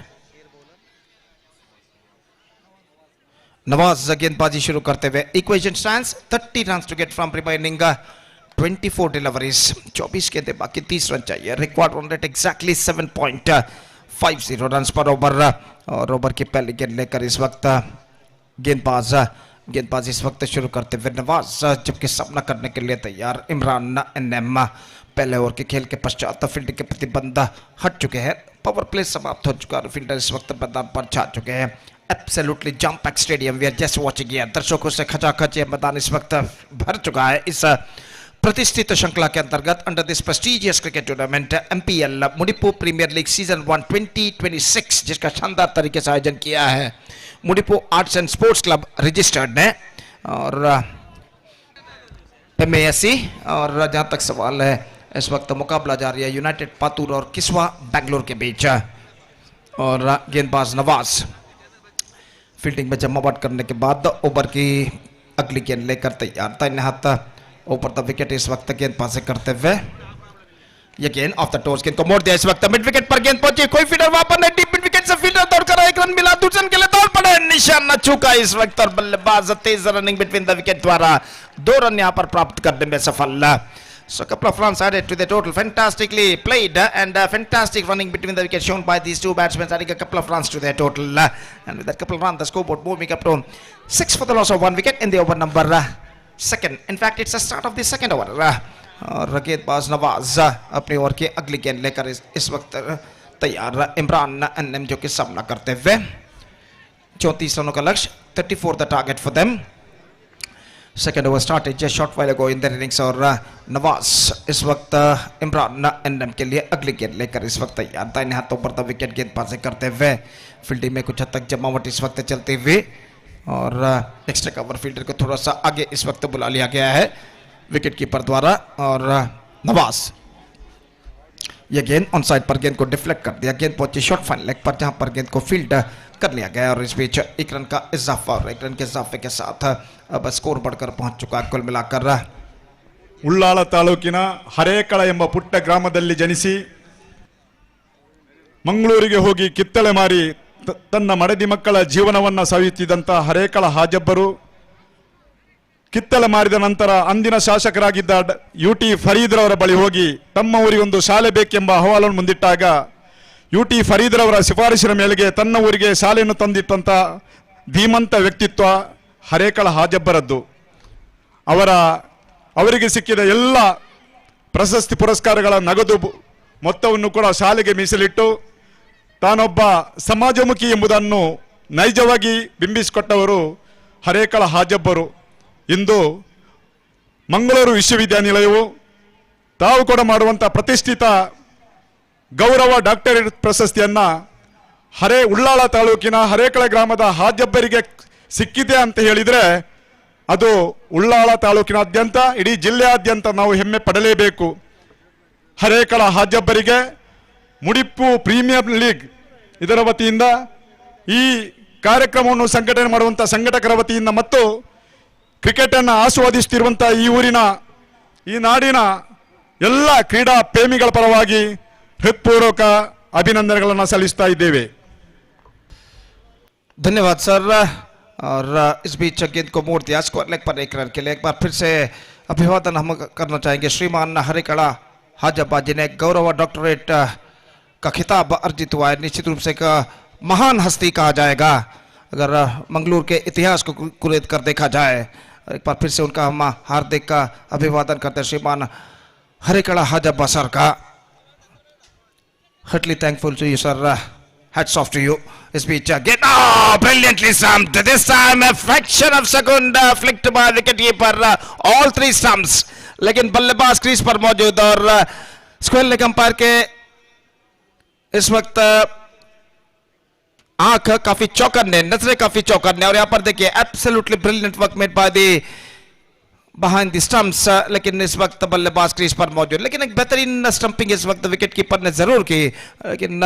I: Nawaz गेंदबाजी शुरू करते हुए equation stands 30 run to get from remaining 24 deliveries. 24 गेंदें बाकी 30 रन चाहिए। Required run rate exactly 7.50 run पर ओवर। और ओवर की पहली गेंद लेकर इस वक्त गेंदबाज इस वक्त शुरू करते हुए नवाज जबकि सामना करने के लिए तैयार इमरान एनएम। पहले ओवर के खेल के पश्चात फील्ड के प्रतिबंध हट चुके हैं। पावर प्ले समाप्त हो चुका है। फील्डर इस वक्त मैदान पर छा चुके हैं। Absolutely jam packed stadium we are just watching here. दर्शकों से खचाखच ये मैदान इस वक्त भर चुका है। इस प्रतिष्ठित श्रृंखला के अंतर्गत under this prestigious cricket tournament MPL Mudipu premier league season 1 2026 जिसका शानदार तरीके से आयोजन किया है Mudipu arts and sports club registered ने और एमएएससी। और जहां तक सवाल है इस वक्त मुकाबला जारी है यूनाइटेड पातुर और किस्वा बेंगलुरु के बीच। और गेंदबाज नवाज फील्डिंग में जमावट करने के बाद ओवर की अगली गेंद लेकर तैयार था। इन हाथ ऊपर द विकेट इस वक्त गेंदबाजी करते हुए ये गेंद ऑफ द टोस गेंद को मोड़ दिया। इस वक्त मिड विकेट पर गेंद पहुंची। कोई फील्डर वहां पर नहीं। डीप मिड विकेट से फील्डर दौड़कर 1 रन मिला। दूसरे के लिए दौड़ पड़े। निशान न चूका इस वक्त और बल्लेबाज तेज रनिंग बिटवीन द विकेट द्वारा 2 रन यहां पर प्राप्त करने में सफल। So a couple of runs added to the total. Fantastically played and fantastic running between the wickets shown by these two batsmen, adding a couple of runs to their total. And with that couple of runs, the scoreboard moving up to 6 for the loss of 1 wicket in the over number 2nd. In fact, it's the start of the second over. और गेंदबाज नवाज अपनी over की अगली गेंद लेकर इस वक्त तैयार इमरान एनएम जो कि सामना करते हुए 34 रनों का लक्ष्य 34 the target for them. Second over started just short while ago in the innings और नवाज इस वक्त इमरान एनएम के लिए अगली गेंद लेकर इस वक्त तैयार था। इन हाथों पर द विकेट गेंदबाजी करते हुए फील्डिंग में कुछ हद तक जमावट इस वक्त चलती हुई और एक्स्ट्रा कवर फील्डर को थोड़ा सा आगे इस वक्त बुला लिया गया है विकेट कीपर द्वारा। और नवाज यह गेंद ऑन साइड पर गेंद को डिफ्लेक्ट कर दिया। गेंद पहुंची शॉर्ट फाइन लेग पर जहां पर गेंद को फील्ड कर लिया गया और इस बीच 1 रन का इजाफा और 1 रन के इजाफे के साथ अब स्कोर बढ़कर पहुंच चुका है। कुल मिलाकर
B: ಉಳ್ಳಾಳ ತಾಲೂಕಿನ ಹರೇಕಳ ಎಂಬ ಪುಟ್ಟ ಗ್ರಾಮದಲ್ಲಿ ಜನಿಸಿ ಮಂಗಳೂರಿಗೆ ಹೋಗಿ ಕಿತ್ತಳೆ ಮಾರಿ ತನ್ನ ಮಡದಿ ಮಕ್ಕಳ ಜೀವನವನ್ನು ಸವಿಯುತ್ತಿದ್ದಂಥ ಹರೇಕಳ ಹಾಜಬ್ಬರು ಕಿತ್ತಳೆ ಮಾರಿದ ನಂತರ ಅಂದಿನ ಶಾಸಕರಾಗಿದ್ದ ಯುಟಿ ಫರೀದ್ರವರ ಬಳಿ ಹೋಗಿ ತಮ್ಮ ಊರಿಗೊಂದು ಶಾಲೆ ಬೇಕೆಂಬ ಅಹವಾಲನ್ನು ಮುಂದಿಟ್ಟಾಗ UT ಫರೀದ್ರವರ ಶಿಫಾರಸಿನ ಮೇಲೆಗೆ ತನ್ನ ಊರಿಗೆ ಶಾಲೆಯನ್ನು ತಂದಿಟ್ಟಂಥ ಧೀಮಂತ ವ್ಯಕ್ತಿತ್ವ ಹರೇಕಳ ಹಾಜಬ್ಬರದ್ದು. ಅವರಿಗೆ ಸಿಕ್ಕಿದ ಎಲ್ಲ ಪ್ರಶಸ್ತಿ ಪುರಸ್ಕಾರಗಳ ನಗದು ಮೊತ್ತವನ್ನು ಕೂಡ ಶಾಲೆಗೆ ಮೀಸಲಿಟ್ಟು ತಾನೊಬ್ಬ ಸಮಾಜಮುಖಿ ಎಂಬುದನ್ನು ನೈಜವಾಗಿ ಬಿಂಬಿಸಿಕೊಟ್ಟವರು ಹರೇಕಳ ಹಾಜಬ್ಬರು. ಇಂದು ಮಂಗಳೂರು ವಿಶ್ವವಿದ್ಯಾನಿಲಯವು ತಾವು ಕೂಡ ಮಾಡುವಂಥ ಪ್ರತಿಷ್ಠಿತ ಗೌರವ ಡಾಕ್ಟರೇಟ್ ಪ್ರಶಸ್ತಿಯನ್ನು ಉಳ್ಳಾಳ ತಾಲೂಕಿನ ಹರೇಕಳ ಗ್ರಾಮದ ಹಾಜಬ್ಬರಿಗೆ ಸಿಕ್ಕಿದೆ ಅಂತ ಹೇಳಿದರೆ ಅದು ಉಳ್ಳಾಳ ತಾಲೂಕಿನಾದ್ಯಂತ ಇಡೀ ಜಿಲ್ಲೆಯಾದ್ಯಂತ ನಾವು ಹೆಮ್ಮೆ ಪಡಲೇಬೇಕು. ಹರೇಕಳ ಹಾಜಬ್ಬರಿಗೆ ಮುಡಿಪು ಪ್ರೀಮಿಯರ್ ಲೀಗ್ ಇದರ ವತಿಯಿಂದ ಈ ಕಾರ್ಯಕ್ರಮವನ್ನು ಸಂಘಟನೆ ಮಾಡುವಂಥ ಸಂಘಟಕರ ವತಿಯಿಂದ ಮತ್ತು ಕ್ರಿಕೆಟನ್ನು ಆಸ್ವಾದಿಸುತ್ತಿರುವಂಥ ಈ ಊರಿನ ಈ ನಾಡಿನ ಎಲ್ಲ ಕ್ರೀಡಾ ಪ್ರೇಮಿಗಳ ಪರವಾಗಿ ಹೃತ್ಪೂರ್ವಕ ಅಭಿನಂದನೆಗಳನ್ನು ಸಲ್ಲಿಸ್ತಾ ಇದ್ದೇವೆ.
I: धन्यवाद सर. और इस बीच गेंद को मोड़ दिया स्क्वायर लेग पर एक रन के लिए. एक बार फिर से अभिवादन हम करना चाहेंगे श्रीमान हरेकड़ा हाजब्बा जिन्हें गौरव डॉक्टरेट का खिताब अर्जित हुआ है. निश्चित रूप से एक महान हस्ती कहा जाएगा अगर मंगलूर के इतिहास को कुरेद कर देखा जाए. एक बार फिर से उनका हम हार्दिक अभिवादन करते हैं श्रीमान हरेकड़ा हाजब्बा सर का. Heartily thankful to you, sir. Hats off to you. This speech again. Oh, brilliantly stumped. This time a fraction of second flicked by wicketkeeper. All three stumps. लेकिन बल्लेबाज क्रीज पर मौजूद और स्क्वायर लेग अंपायर के इस वक्त आंख काफी चौकन्ने, नजरें काफी चौकन्ने. और यहाँ पर देखिए absolutely brilliant work made by the behind the stumps. लेकिन इस वक्त बल्लेबाज क्रीज पर मौजूद. लेकिन एक बेहतरीन स्टंपिंग इस वक्त विकेट कीपर ने जरूर की. लेकिन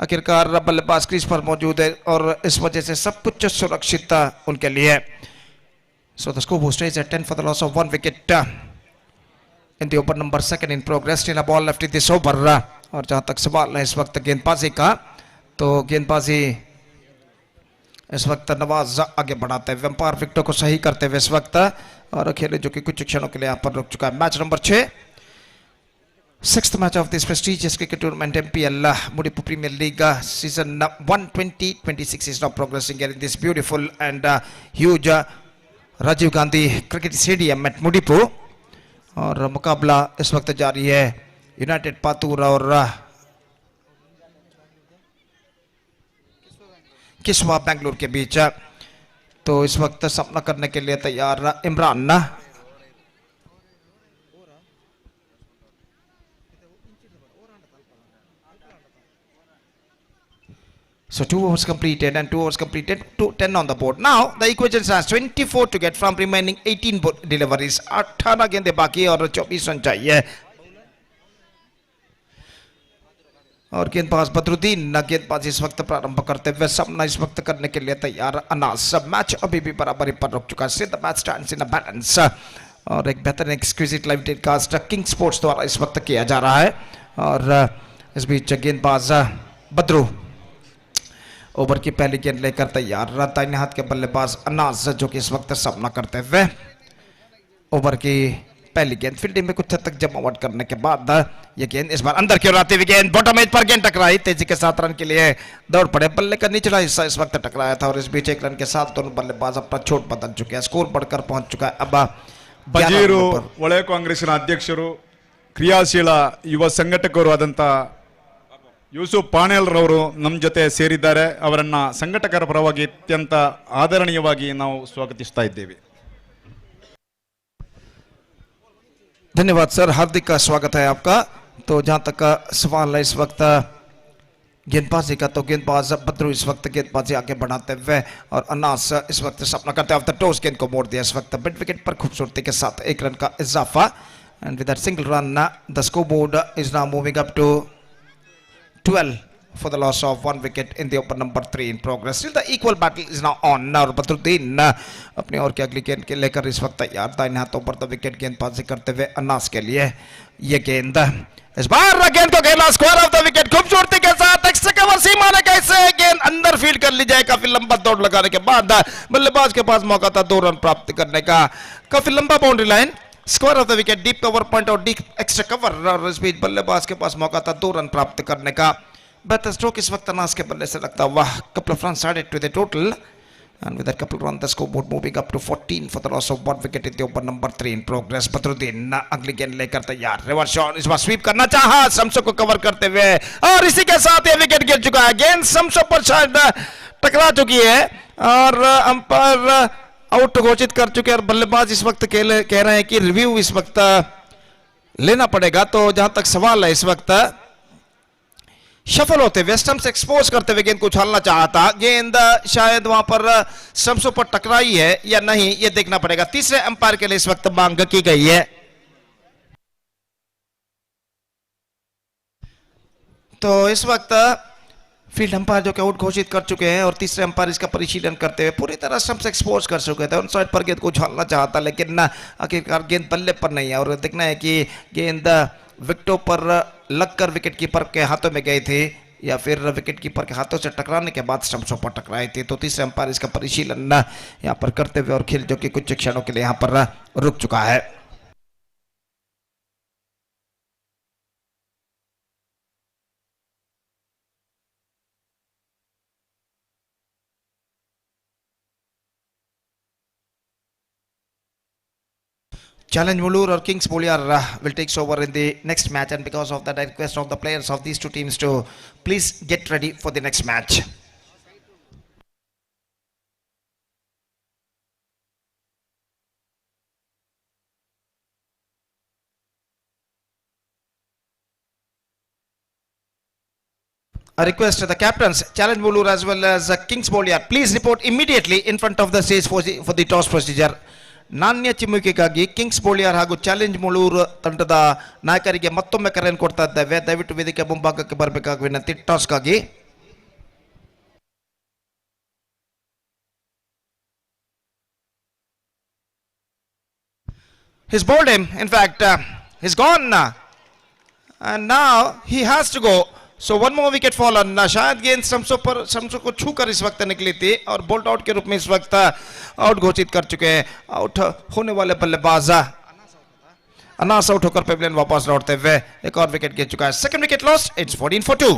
I: आखिरकार बल्लेबाज क्रीज पर मौजूद है और इस वजह से सब कुछ सुरक्षित उनके लिए. So the scoreboard stays at 10 for the loss of 1 wicket in the over number 2 in progress. Still a ball left in this over. और जहां तक सवाल है इस वक्त गेंदबाजी का, तो गेंदबाजी इस वक्त नवाज आगे बढ़ाते हुए अंपायर विकेटों को सही करते हुए इस वक्त और खेले जो कि कुछ क्षणों के लिए यहाँ पर रुक चुका है. Match number 6, 6th match of this prestigious cricket tournament MPL Mudipu Premier League season 1-20-26 is now progressing here in this beautiful and huge Rajiv Gandhi Cricket Stadium at Mudipu. और मुकाबला इस वक्त जारी है यूनाइटेड पातूर और किस्वा बेंगलुरु के बीच. तो इस वक्त सामना करने के लिए तैयार Imran. So 2 overs completed and 2 overs completed, 10 on the board. Now the equation stands 24 to get from remaining 18 deliveries. 18 गेंदें बाकी और 24 रन चाहिए. और गेंदबाज बदरुद्दीन गेंदबाजी इस वक्त प्रारंभ करते हुए सामना इस वक्त करने के लिए तैयार अनास. मैच अभी भी बराबरी पर रुक चुका है. The match stands in a balance. और एक बेहतरीन exclusive live telecast king sports द्वारा इस वक्त किया जा रहा है. और इस बीच गेंदबाज बदरू ओवर की पहली गेंद लेकर तैयार. दाहिने हाथ के बल्लेबाज अनास जो कि इस वक्त सामना करते हुए ओवर की पहली गेंद फील्डिंग में कुछ हद तक जमावट करने के बाद ये गेंद इस बार अंदर की ओर आती हुई गेंद बॉटम एज पर गेंद टकराई. तेजी के साथ रन के लिए दौड़ पड़े. बल्ले का निचला हिस्सा इस वक्त टकराया था और इस बीच 1 रन के साथ दोनों बल्लेबाज अपना छोट बदल चुके हैं. स्कोर बढ़कर पहुंच चुका है अब
B: ಬಜೀರು ಒಳೆ ಕಾಂಗ್ರೆಸ್ನ ಅಧ್ಯಕ್ಷರು ಕ್ರಿಯಾಶೀಲ ಯುವ ಸಂಘಟಕರು ಆದಂತ ಯೂಸುಫ್ ಪಾಣೇಲ್ ರವರು ನಮ್ಮ ಜೊತೆ ಸೇರಿದ್ದಾರೆ. ಅವರನ್ನ ಸಂಘಟಕರ ಪರವಾಗಿ ಅತ್ಯಂತ ಆದರಣೀಯವಾಗಿ ನಾವು ಸ್ವಾಗತಿಸ್ತಾ ಇದ್ದೇವೆ.
I: धन्यवाद सर, हार्दिक स्वागत है आपका. तो जहां तक सवाल है इस वक्त गेंदबाजी का, तो गेंदबाज बदरू इस वक्त गेंदबाजी आगे बढ़ाते हुए और अनास इस वक्त सामना करते हुए टॉस गेंद को मोड़ दिया. इस वक्त मिड विकेट पर खूबसूरती के साथ 1 रन का इजाफा. And with that single run the scoreboard is now moving up to 12 for the loss of 1 wicket in the over number 3 in progress. Still the equal battle is now on. और बदरुद्दीन अपनी ओर की अगली गेंद के लेकर इस वक्त तैयार. दाहिने हाथों पर द विकेट गेंदबाजी करते हुए अनास के लिए ये गेंद इस बार गेंद को खेला स्क्वायर ऑफ द विकेट खूबसूरती के साथ. एक्स्ट्रा कवर सीमा ने कैसे गेंद अंदर फील्ड कर ली जाए. काफी लंबा दौड़ लगाने के बाद बल्लेबाज के पास मौका था 2 रन प्राप्त करने का. काफी लंबा boundary line, square of the wicket, deep cover point और डीप एक्स्ट्रा कवर. और इस बीच बल्लेबाज के पास मौका था 2 रन प्राप्त करने का. बेहतर स्ट्रोक इस वक्त अनास के बल्ले से लगता हुआ. Couple of runs added to the total. And with that couple of runs, the scoreboard moving up to 14 for the loss of 1 wicket in the over number 3 in progress. Badruddin अगली गेंद लेकर तैयार. रिवर्स शॉट इस बार SVEEP करना चाहा शम्सो को cover करते हुए और इसी के साथ ये विकेट गिर चुका है. गेंद शम्सो पर शायद टकरा चुकी है और अंपायर आउट घोषित कर चुके हैं. और बल्लेबाज इस वक्त कह रहे हैं कि रिव्यू इस वक्त लेना पड़ेगा. तो जहां तक सवाल है इस वक्त शफल होते हुए स्टंप से एक्सपोज करते हुए गेंद को उछालना चाहता. गेंद शायद वहां पर स्टंप्सों पर टकराई है या नहीं ये देखना पड़ेगा. तीसरे अंपायर के लिए इस वक्त मांग की गई है. तो इस वक्त फील्ड अंपायर जो कि आउट घोषित कर चुके हैं और तीसरे अंपायर इसका परिशीलन करते हुए पूरी तरह स्टंप से एक्सपोज कर चुके थे. उन साइड पर गेंद को उछालना चाहता लेकिन आखिरकार गेंद बल्ले पर नहीं है और देखना है कि गेंद विकेटों पर लगकर विकेट कीपर के हाथों में गई थी या फिर विकेट कीपर के हाथों से टकराने के बाद स्टंप्सों पर टकराई थी. तो तीसरे अंपायर इसका परिशीलन यहां पर करते हुए और खेल जो कि कुछ क्षणों के लिए यहां पर रुक चुका है. Challenge Mulur or Kings Boliar will take over in the next match, and because of that I request of the players of these two teams to please get ready for the next match. I request the captains, Challenge Mulur as well as Kings Boliar, please report immediately in front of the stage for the toss procedure. ನಾಣ್ಯ ಚಿಮ್ಮುವಿಕೆಗಾಗಿ Kings ಬೋಲಿಯರ್ ಹಾಗೂ challenge Mulur ತಂಡದ ನಾಯಕರಿಗೆ ಮತ್ತೊಮ್ಮೆ ಕರೆಯನ್ನು ಕೊಡ್ತಾ ಇದ್ದೇವೆ. ದಯವಿಟ್ಟು ವೇದಿಕೆ ಮುಂಭಾಗಕ್ಕೆ ಬರಬೇಕಾಗಿ ವಿನಂತಿ ಟಾಸ್ಗಾಗಿ. He's bowled him. In fact, he's gone. And now he has to go. So one more wicket fallen. शायद गेंद शम्सो को छूकर इस वक्त निकली थी और बोल्ट आउट के रूप में इस वक्त आउट घोषित कर चुके हैं. आउट होने वाले बल्लेबाज अनास आउट होकर पेवलियन वापस लौटते हुए एक और विकेट गिर चुका है. Second wicket lost. It's 14 for 2.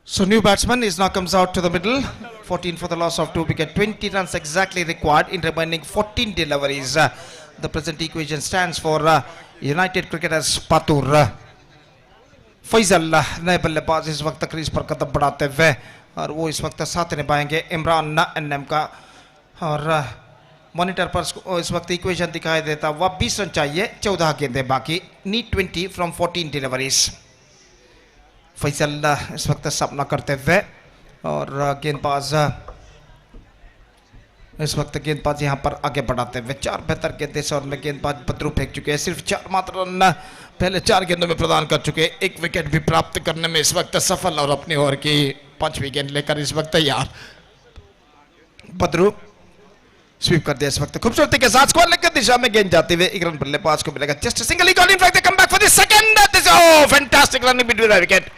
I: So new batsman is now comes out to the middle. 14 for the loss of 2 wicket. 20 runs exactly required in remaining 14 deliveries. The present equation stands for United Cricketers Patur. Faizal नए बल्लेबाज इस वक्त crease पर कदम बढ़ाते हुए और वो इस वक्त साथ निभाएंगे इमरान एनएम का. और मॉनिटर पर इस वक्त इक्वेशन दिखाई देता हुआ 20 रन चाहिए, 14 गेंदें बाकी. Need 20 from 14 deliveries. फैसल इस वक्त सामना करते हुए और गेंदबाज इस वक्त गेंदबाज यहां पर आगे बढ़ाते हुए 4 बेहतर गेंदें इस ओवर में गेंदबाज बदरू फेंक चुके हैं. सिर्फ 4 मात्र रन पहले 4 गेंदों में प्रदान कर चुके हैं. 1 विकेट भी प्राप्त करने में इस वक्त सफल और अपनी ओवर की 5वीं गेंद लेकर इस वक्त तैयार. बदरू स्वीप कर दिया इस वक्त खूबसूरती के साथ. स्क्वायर लेग की दिशा में गेंद जाते हुए 1 रन बल्लेबाज को मिलेगा. Just single he got in fact they come back for the second. This oh fantastic running between the wicket.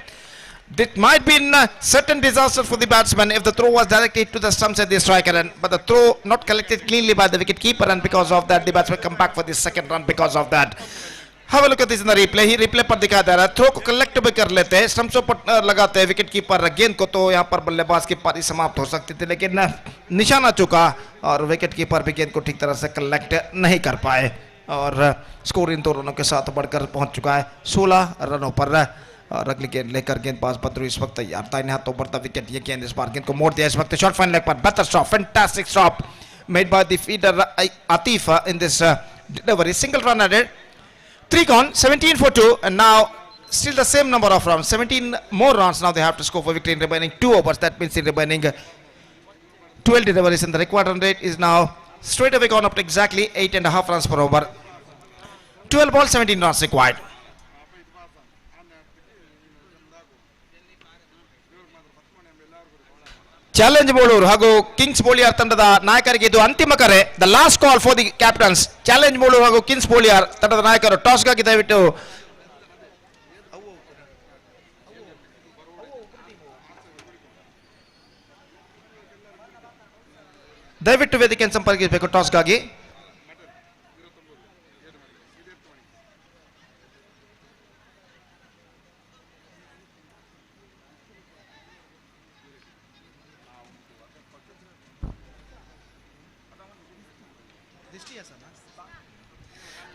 I: It might be a certain disaster for the batsman if the throw was directed to the stumps at the striker, but the throw not collected cleanly by the wicket keeper, and because of that the batsman come back for the second run because of that. Have a look at this in the replay. He replay पर दिखा दे रहा है. Throw को collect भी कर लेते हैं, स्टंप्सों पर लगाते हैं विकेट कीपर गेंद को, तो यहाँ पर बल्लेबाज की पारी समाप्त हो सकती थी, लेकिन निशाना चुका और विकेट कीपर भी गेंद को ठीक तरह से कलेक्ट नहीं कर पाए. और स्कोर इन दो रनों के साथ बढ़कर पहुंच चुका है 16 रनों पर। और अगली गेंद लेकर गेंदबाज बद्रू इस वक्त तैयार, दाहिने हाथ ऊपर द विकेट, ये गेंद इस बार गेंद को मोड़ दिया इस वक्त, शॉर्ट फाइन लेग पर, बेहतर stop, fantastic stop made by the fielder Atif in this delivery, single run added, 3 gone, 17 for 2, and now still the same number of runs, 17 more runs now they have to score for victory in remaining 2 overs. That means in remaining 12 deliveries, and the required run rate is now straight away gone up to exactly 8.5 runs per over. 12 balls, 17 runs required. Challenge Boloor ಹಾಗೂ Kings Boliyar ತಂಡದ ನಾಯಕರಿಗೆ ಇದು ಅಂತಿಮ ಕರೆ, the last call for the captains. Challenge Boloor ಹಾಗೂ Kings Boliyar ತಂಡದ ನಾಯಕರು ಟಾಸ್ಗಾಗಿ ದಯವಿಟ್ಟು ವೇದಿಕೆಯನ್ನು ಸಂಪರ್ಕಿಸಬೇಕು ಟಾಸ್ಗಾಗಿ.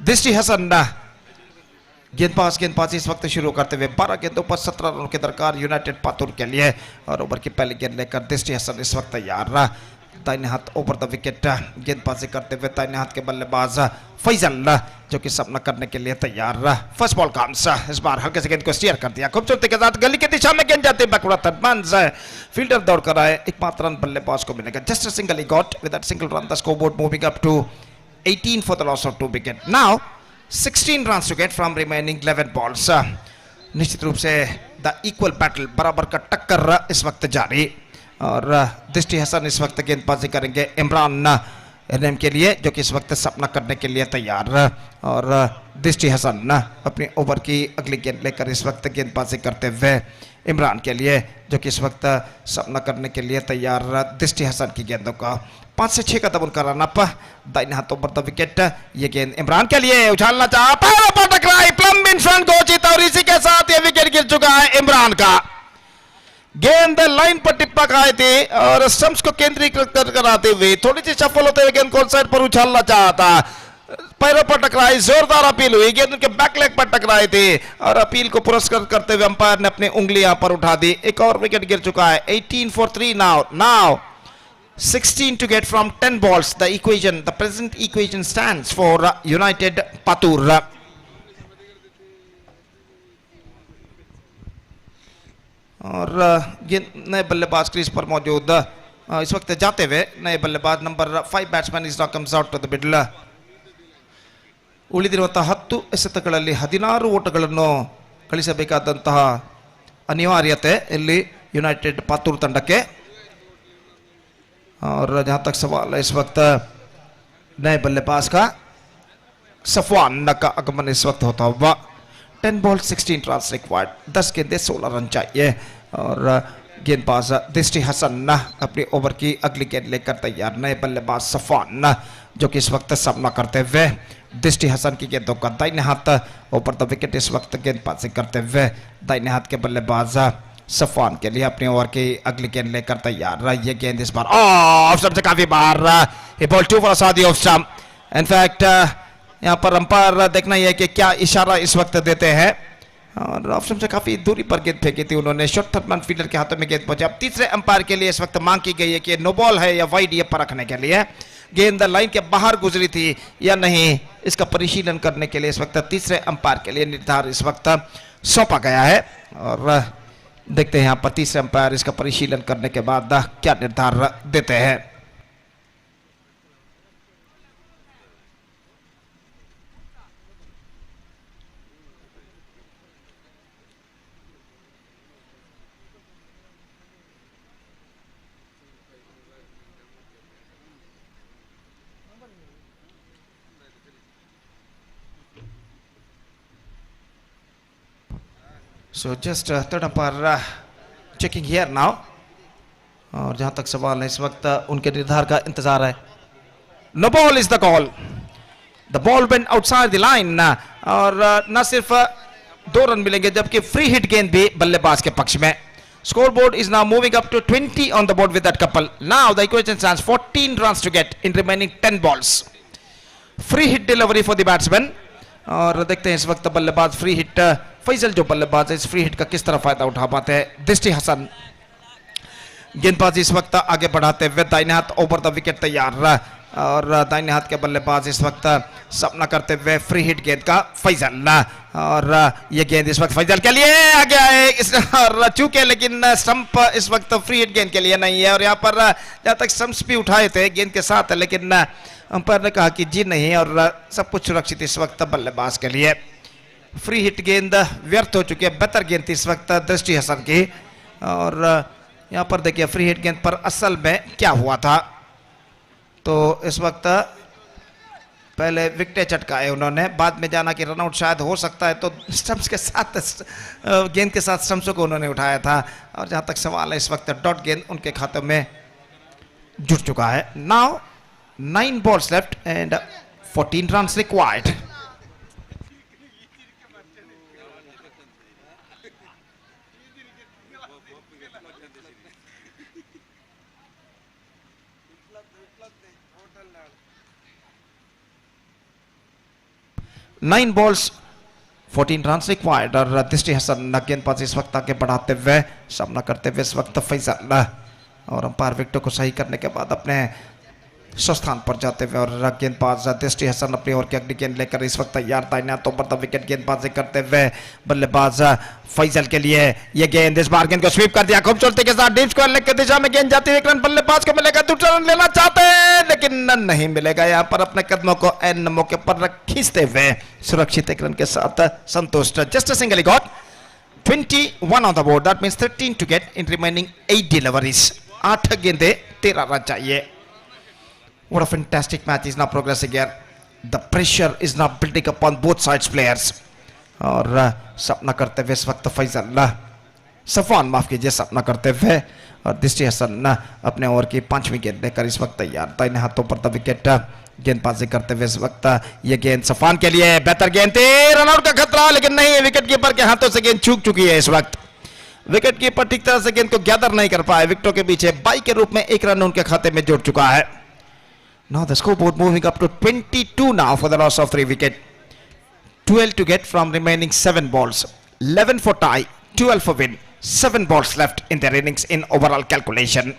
I: दृष्टि हसन गेंदबाजी इस वक्त शुरू करते हुए 12 गेंदों पर 17 रनों के दरकार यूनाइटेड पातुर के लिए, और ओवर की पहली गेंद लेकर दृष्टि हसन इस वक्त तैयार, दाहिने हाथ ओवर द विकेट, गेंदबाजी करते हुए दाहिने हाथ के बल्लेबाज फैजल जो कि सामना करने के लिए तैयार। फर्स्ट बॉल कम्स, इस बार हल्के से गेंद को स्टीयर कर दिया खूबसूरती के साथ, गली के दिशा में गेंद जाती है, फील्डर दौड़ कर आए, एकमात्र रन बल्लेबाज को मिलेगा, just a single he got, with that single run the scoreboard moving up to 18 for the loss of 2 wickets. Now 16 runs to get from remaining 11 balls. निश्चित रूप से द इक्वल बैटल, बराबर का टक्कर इस वक्त जारी, और दृष्टि हसन इस वक्त गेंदबाजी करेंगे इमरान नेम के लिए जो कि इस वक्त सामना करने के लिए तैयार, और दृष्टि हसन अपने ओवर की अगली गेंद लेकर इस वक्त गेंदबाजी करते हुए इमरान के लिए जो कि इस वक्त सामना करने के लिए तैयार। दृष्टि हसन की गेंदों का 5 से 6 कदम उनका रन अप, दाहिने हाथों पर द विकेट, ये गेंद इमरान के लिए उछालना चाहा, पैरों पर टकराई, प्लम्ब इन फ्रंट घोषित, और इसी के साथ ये विकेट गिर चुका है इमरान का। गेंद लाइन पर टिप्पा खाई थी और स्टंप्स को केंद्रीकृत कराते हुए थोड़ी सी सफल होते हुए गेंद को साइड पर उछालना चाहा था, पैरों पर टकराई, जोरदार अपील हुई, गेंद उनके बैक लेग पर टकराई थी, और अपील को पुरस्कृत करते हुए अंपायर ने अपनी उंगली यहां पर उठा दी। एक और विकेट गिर चुका है, 18 for 3 now 16 to get from 10 balls. The present equation stands for United Patur. और नए बल्लेबाज क्रीज पर मौजूद इस वक्त जाते हुए नए बल्लेबाज number 5 batsman is now comes out to the middle. ಉಳಿದಿರುವಂತಹ 10 ಎಸೆತಗಳಲ್ಲಿ 16 ಓಟಗಳನ್ನು ಗಳಿಸಬೇಕಾದಂತಹ ಅನಿವಾರ್ಯತೆ ಇಲ್ಲಿ ಯುನೈಟೆಡ್ ಪಾತೂರ್ ತಂಡಕ್ಕೆ. और जहां तक सवाल है इस वक्त नए बल्लेबाज का सफवान का आगमन इस वक्त होता हुआ, 10 बॉल 16 रन रिक्वायर्ड, 10 गेंदे 16 रन चाहिए, और गेंदबाज दृष्टि हसन अपनी ओवर की अगली गेंद लेकर तैयार। नए बल्लेबाज सफवान जो कि इस वक्त सामना करते हुए दृष्टि हसन की गेंदों का दाहिने हाथ ऊपर द विकेट इस वक्त गेंदबाजी करते हुए दाहिने हाथ के बल्लेबाज सफवान के लिए अपनी ओवर की अगली गेंद लेकर तैयार। ये गेंद इस बार ऑफ स्टंप से काफी बाहर, ये बॉल 2 फॉर सादी ऑफ स्टंप। इनफैक्ट यहाँ पर अंपायर देखना यह कि क्या इशारा इस वक्त देते हैं, और ऑफ स्टंप से काफी दूरी पर गेंद फेंकी थी उन्होंने, शॉर्ट थर्ड फील्डर के हाथों में गेंद पहुंची। अब तीसरे अंपायर के लिए इस वक्त मांग की गई है कि नो बॉल है या वाइड, ये परखने के लिए गेंद लाइन के बाहर गुजरी थी या नहीं, इसका परिशीलन करने के लिए इस वक्त तीसरे अंपायर के लिए निर्धार इस वक्त सौंपा गया है, और देखते हैं यहाँ पर तीसरे अंपायर इसका परिशीलन करने के बाद क्या निर्धार देते हैं। So just third umpire checking here now, और जहां तक सवाल है इस वक्त उनके निर्धार का इंतजार है। No ball is the call, the ball went outside the line, और न सिर्फ 2 रन मिलेंगे जबकि फ्री हिट गेंद भी बल्लेबाज के पक्ष में। Score board is now moving up to 20 on the board with that couple. Now the equation stands 14 runs to get in remaining 10 balls. Free hit delivery for the batsman. और देखते हैं इस वक्त बल्लेबाज फ्री हिट फैजल जो बल्लेबाज है इस फ्री हिट का किस तरह फायदा उठा पाते हैं। दृष्टि हसन गेंदबाजी इस वक्त आगे बढ़ाते हुए दाहिने हाथ ओवर द विकेट तैयार। और दाहिने हाथ के बल्लेबाज इस वक्त सामना करते हुए फ्री हिट गेंद का फैजल। और ये गेंद इस वक्त फैजल के लिए आगे आए चूके, लेकिन स्टंप इस वक्त फ्री हिट गेंद के लिए नहीं है। और यहाँ पर जहाँ तक स्टंप्स भी उठाए थे गेंद के साथ, लेकिन अंपायर ने कहा कि जी नहीं, और सब कुछ सुरक्षित इस वक्त बल्लेबाज के लिए। फ्री हिट गेंद व्यर्थ हो चुकी है, बेहतर गेंद थी इस वक्त दृष्टि हसन की। और यहाँ पर देखिए फ्री हिट गेंद पर असल में क्या हुआ था, तो इस वक्त पहले विकेट चटकाए उन्होंने, बाद में जाना कि रनआउट शायद हो सकता है, तो स्टंप्स के साथ गेंद के साथ स्टंप्सों को उन्होंने उठाया था। और जहाँ तक सवाल है इस वक्त डॉट गेंद उनके खाते में जुट चुका है। Now 9 balls left and 14 runs required. Nine balls 14 runs required। और दृष्टि हसन गेंदबाजी इस वक्त आगे बढ़ाते हुए सामना करते हुए इस वक्त फैजल। और अंपायर विकेटों को सही करने के बाद अपने स्वस्थान पर जाते हुए और गेंदबाज दृष्टि हसन अपनी ओर की अगली गेंद लेकर इस वक्त तैयार दाहिने हाथों पर विकेट गेंदबाजी करते हुए बल्लेबाज फैजल के लिए ये गेंद इस बार गेंद को स्वीप कर दिया खूबसूरती के साथ। डीप स्क्वायर लेग की दिशा में गेंद जाती है, एक रन बल्लेबाज को मिलेगा, दूसरा रन लेना चाहते हैं लेकिन नहीं मिलेगा। यहाँ पर अपने कदमों को एन मौके पर खींचते हुए सुरक्षित एक रन के साथ संतुष्ट। Just a single got 21 on the board, that means 13 to get in remaining 8 deliveries. 8 गेंदे 13 रन चाहिए। What a fantastic match is now progressing here. The pressure is now building upon both sides players. और सपना करते हुए इस वक्त फैजल सफान माफ कीजिए सपना करते हुए और दृष्टि हसन अपने ओवर की 5वीं गेंद लेकर इस वक्त तैयार दाहिने हाथों पर विकेट गेंदबाजी करते हुए इस वक्त ये गेंद सफान के लिए बेहतर गेंद थी, रनआउट का खतरा लेकिन नहीं, विकेट कीपर के हाथों से गेंद चूक चुकी है। इस वक्त विकेट कीपर ठीक तरह से गेंद को गैदर नहीं कर पाए, विकेटों के पीछे 22 के रूप में 1 रन उनके खाते में जुड़ चुका है। Now the scoreboard moving up to 22 now for the loss of 3 wicket. 12 to get from remaining 7 balls. 11 for tie, 12 for win. 7 balls left in their innings in overall calculation.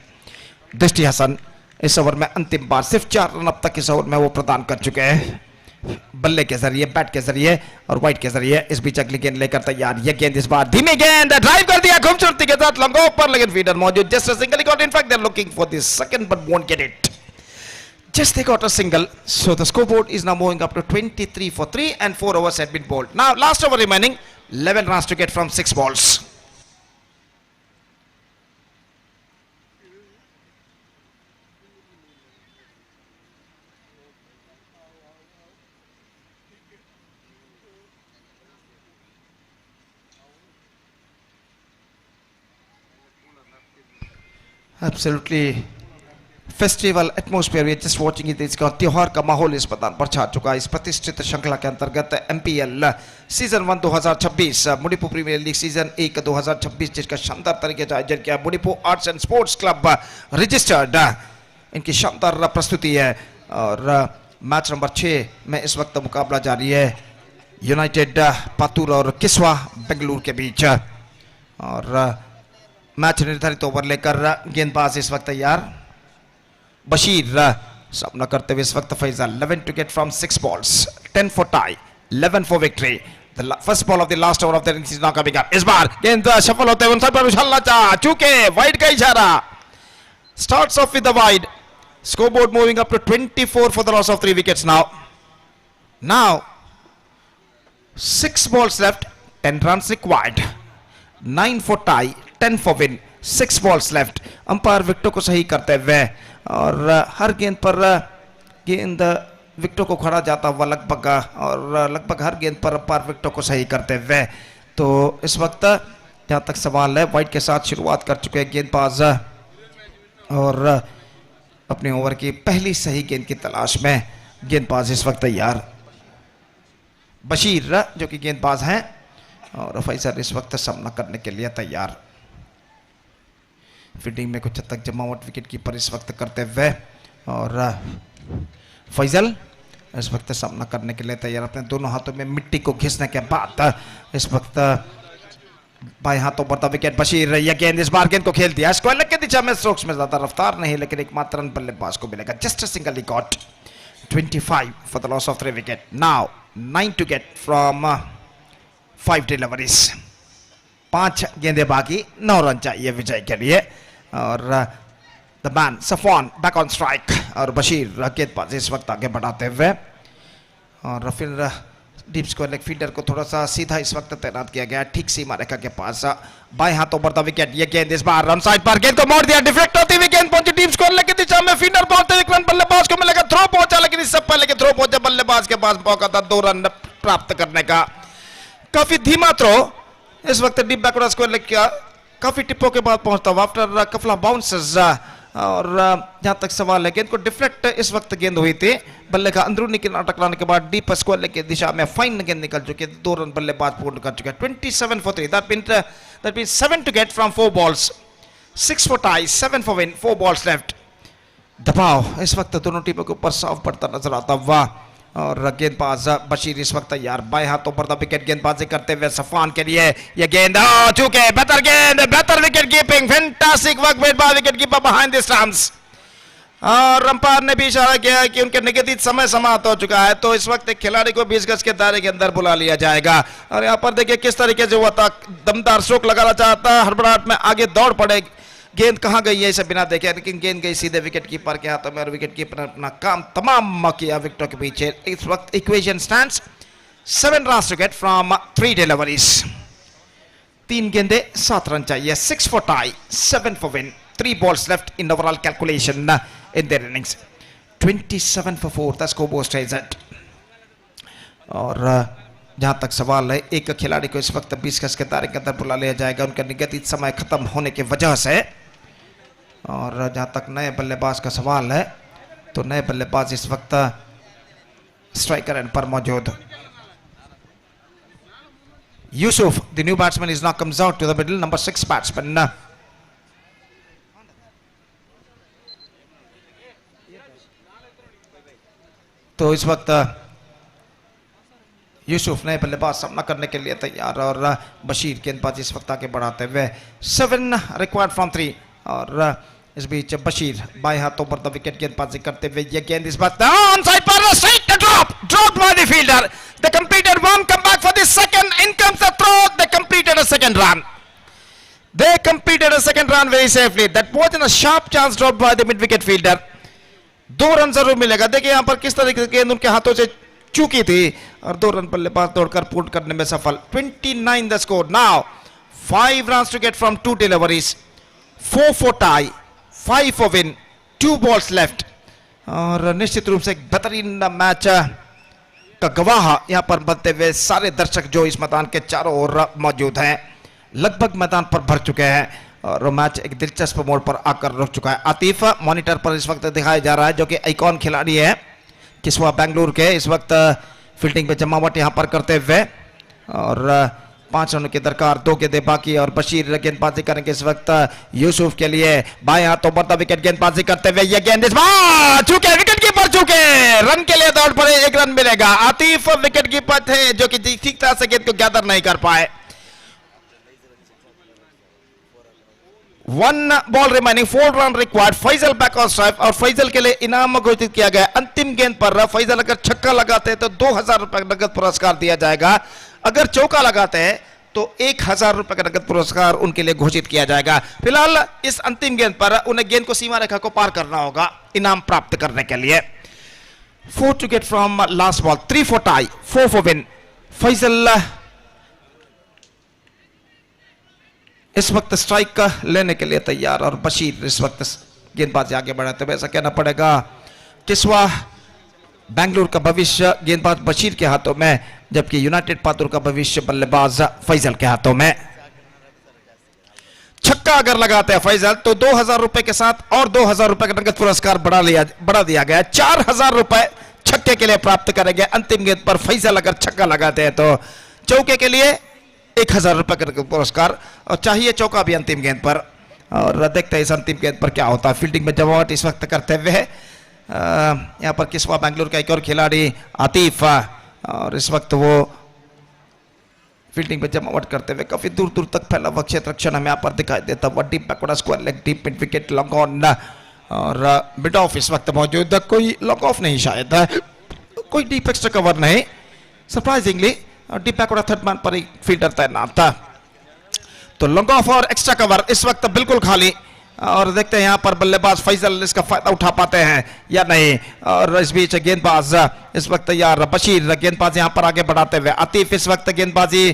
I: दृष्टि हसन इस ओवर में अंतिम बार सिर्फ 4 रन अब तक इस over में वो प्रदान कर चुके हैं बल्ले के जरिए, बैट के जरिए और वाइट के जरिए। इस बीच अगली गेंद लेकर तैयार, ये गेंद इस बार धीमी गेंद ड्राइव कर दिया खूबसूरती के साथ लंगों पर, लेकिन फीडर मौजूद। Just a single got, in fact they are looking for this second but won't get it. Just they got a single, so the scoreboard is now moving up to 23 for 3 and 4 overs had been bowled. Now last over remaining, 11 runs to get from 6 balls. Absolutely festival atmosphere, we just watching it, इसका त्योहार का माहौल इस मैदान पर छा चुका है। इस प्रतिष्ठित श्रृंखला के अंतर्गत MPL season 1 2026 Mudipu premier league season 1 2026 जिसका शानदार तरीके से आयोजन किया Mudipu arts and sports club registered, इनकी शानदार प्रस्तुति है। और मैच नंबर 6 में इस वक्त मुकाबला जारी है यूनाइटेड पातूर और किस्वा बेंगलुरु के बीच। और मैच निर्धारित ओवर लेकर गेंदबाज इस वक्त तैयार बशीर सामना करते हुए इस वक्त Faizal. 11 to get from 6 balls, 10 for tie, 11 for victory. The first ball of the last over of the innings is now coming up. इस बार गेंद सफल होते हुए उन सब पर उछलना चाहा, चूके वाइड का इशारा। Starts off with the wide. Scoreboard moving up to 24 for the loss of 3 wickets now. Now 6 balls left, 10 runs required. 9 for tie, 10 for win. 6 balls left. Umpire विकेटों को सही करते हुए और हर गेंद पर गेंद विकेटों को खड़ा जाता हुआ लगभग, और लगभग हर गेंद पर अंपायर विकेटों को सही करते हुए। तो इस वक्त जहाँ तक सवाल है वाइट के साथ शुरुआत कर चुके हैं गेंदबाज और अपने ओवर की पहली सही गेंद की तलाश में गेंदबाज इस वक्त तैयार बशीर जो कि गेंदबाज हैं और फैजल इस वक्त सामना करने के लिए तैयार। फील्डिंग में कुछ हद तक जमावट विकेट कीपर इस वक्त करते हुए और फैजल इस वक्त सामना करने के लिए तैयार, अपने दोनों हाथों में मिट्टी को घिसने के बाद इस वक्त बाएं हाथों पर विकेट बशीर, यह गेंद इस बार गेंद को खेल दिया स्क्वायर लेग की दिशा में, स्ट्रोक्स में ज्यादा रफ्तार नहीं लेकिन एकमात्र रन बल्लेबाज को मिलेगा, just a single he got 25 for the loss of 3 wicket. Now 9 to get from 5 deliveries, 5 गेंदे बाकी, 9 रन चाहिए विजय के लिए। और the man Safwan back on strike, और बशीर गेंदबाजी इस वक्त आगे बढ़ाते हुए, और फिर डीप स्क्वायर लेग फील्डर को थोड़ा सा सीधा इस वक्त तैनात किया गया ठीक सीमा रेखा के पास, बाएं हाथों पर द विकेट, ये गेंद इस बार रन साइड पर, गेंद को मोड़ दिया, डिफेक्ट होती हुई गेंद पहुंची डीप स्क्वायर लेग की दिशा में, फील्डर पहुंचते एक रन बल्लेबाज को मिलेगा, थ्रो पहुंचा लेकिन इससे पहले कि थ्रो पहुंचे बल्लेबाज के पास मौका था 2 रन प्राप्त करने का। काफी धीमा थ्रो इस वक्त डीप बैकवर्ड स्क्वायर लेग का, काफी टिप्पों के बाद पहुंचता हुआ आफ्टर कफला बाउंसेस। और जहां तक सवाल है, गेंद को डिफ्लेक्ट इस वक्त गेंद हुई थी, बल्ले का अंदरूनी किनारा टकराने के बाद डीप स्क्वायर लेग की दिशा में फाइन गेंद निकल चुकी है, 2 रन बल्लेबाज पूर्ण कर चुका है। 27 for 3, that means 7 to get from 4 balls, 6 for tie, 7 for win, 4 balls left। दबाव इस वक्त दोनों टीमों के ऊपर साफ पड़ता नजर आता हुआ, और गेंदबाज बशीर इस वक्त तैयार, बाएं हाथों पर विकेट गेंदबाजी करते हुए सफान के लिए, यह गेंद चूके, बेहतर गेंद, बेहतर wicket keeping, fantastic work made by wicket keeper behind the stumps. और अंपायर ने भी इशारा किया कि उनके निगदित समय समाप्त हो चुका है, तो इस वक्त एक खिलाड़ी को 20 गज के दायरे के अंदर बुला लिया जाएगा। और यहाँ पर देखिए किस तरीके से हुआ था, दमदार स्ट्रोक लगाना चाहता है, हड़बड़ाहट में आगे दौड़ पड़े, गेंद कहां गई है इसे बिना देखे, लेकिन गेंद गई सीधे विकेट कीपर के हाथों में, और विकेट कीपर ने अपना काम तमाम किया विकेटों के पीछे। इस वक्त equation stands 7 run to get from 3 deliveries, 3 गेंदे 7 रन चाहिए, 6 for tie, 7 for win, 3 balls left in overall calculation in their innings, 27 for 4 the scoreboard stays at। और जहां तक सवाल है, एक खिलाड़ी को इस वक्त 20 गज के दायरे के अंदर बुला लिया जाएगा उनका निगदित समय खत्म होने की वजह से। और जहां तक नए बल्लेबाज का सवाल है, तो नए बल्लेबाज इस वक्त स्ट्राइकर एंड पर मौजूद, Yusuf the new batsman is now comes out to the middle, number 6 batsman. तो इस वक्त यूसुफ नए बल्लेबाज सामना करने के लिए तैयार, और बशीर गेंदबाजी इस वक्त आगे बढ़ाते हुए, 7 रिक्वायर्ड फ्रॉम 3। और इस बीच बशीर बाएं हाथों पर द विकेट गेंदबाजी करते हुए, ये गेंद इस बार ऑन साइड पर, strike drop by the fielder, they completed 1 come back for the second, in comes the throw, they completed a second run, they completed a second run very safely, that was in a sharp chance dropped by the mid wicket fielder, 2 run जरूर मिलेगा। देखिए यहां पर किस तरीके से गेंद उनके हाथों से चूकी थी, और 2 रन बल्लेबाज दौड़कर पूर्ण करने में सफल। 29 the score, now 5 runs to get from 2 deliveries, 4 for tie, 5 for win, 2 balls left। और निश्चित रूप से एक बेहतरीन मैच का गवाह यहां पर बनते हुए सारे दर्शक जो इस मैदान के चारों ओर मौजूद हैं, लगभग मैदान पर भर चुके हैं, और मैच एक दिलचस्प मोड़ पर आकर रुक चुका है। आतिफ मॉनिटर पर इस वक्त दिखाया जा रहा है, जो कि आइकॉन खिलाड़ी है किस्वा बेंगलुरु के, इस वक्त फील्डिंग पे जमावट यहां पर करते हुए, और 5 रनों की दरकार, 2 गेंदे बाकी, और बशीर गेंदबाजी करेंगे इस वक्त यूसुफ के लिए, बाएं हाथों पर विकेट गेंदबाजी करते हुए, यह गेंद इस बार चूके, विकेट कीपर चूके, रन के लिए दौड़ पड़े, 1 रन मिलेगा। आतिफ विकेट कीपर थे जो कि ठीक तरह से गेंद को गैदर नहीं कर पाए। 1 ball remaining, 4 run required, Faisal back on strike, और फैजल के लिए इनाम घोषित किया गया। अंतिम गेंद पर फैजल अगर छक्का लगाते हैं तो 2000 रुपए का नगद पुरस्कार दिया जाएगा, अगर चौका लगाते हैं तो 1000 रुपए का नगद पुरस्कार उनके लिए घोषित किया जाएगा। फिलहाल इस अंतिम गेंद पर उन्हें गेंद को सीमा रेखा को पार करना होगा इनाम प्राप्त करने के लिए। 4 to get from last ball, 3 for tie, 4 for win। Faizal इस वक्त स्ट्राइक लेने के लिए तैयार, और बशीर इस वक्त गेंदबाजी आगे बढ़ाते हुए, ऐसा कहना पड़ेगा किस्वा बेंगलुरु का भविष्य गेंदबाज बशीर के हाथों में, जबकि यूनाइटेड पातुर का भविष्य बल्लेबाज फैजल के हाथों में। छक्का अगर लगाते हैं फैजल तो 2000 रुपए के साथ और 2000 रुपए का नगद पुरस्कार बढ़ा दिया गया, 4000 रुपए छक्के के लिए प्राप्त करेंगे। अंतिम गेंद पर फैजल अगर छक्का लगाते हैं तो चौके के लिए 1000 रुपए का पुरस्कार, और चाहिए चौका भी अंतिम गेंद पर। और देखते हैं इस अंतिम गेंद पर क्या होता है। फील्डिंग में जमावट इस वक्त करते हुए यहाँ पर किस्वा बैंगलोर का एक और खिलाड़ी आतिफ, और इस वक्त वो फील्डिंग पे जमावट करते हुए काफी दूर दूर तक फैला हुआ क्षेत्र रक्षण हमें यहाँ पर दिखाई देता हुआ। Deep backward square leg, deep mid wicket, long on और मिड ऑफ इस वक्त मौजूद। कोई लॉन्ग ऑफ नहीं, शायद कोई डीप एक्स्ट्रा कवर नहीं। Surprisingly deep backward third man पर एक फील्डर तैनात था। तो लॉन्ग ऑफ और एक्स्ट्रा कवर इस वक्त बिल्कुल खाली, और देखते हैं यहाँ पर बल्लेबाज फैजल इसका फायदा उठा पाते हैं या नहीं। और इस बीच गेंदबाज इस वक्त तैयार, बशीर गेंदबाज यहाँ पर आगे बढ़ाते हुए। आतिफ इस वक्त गेंदबाजी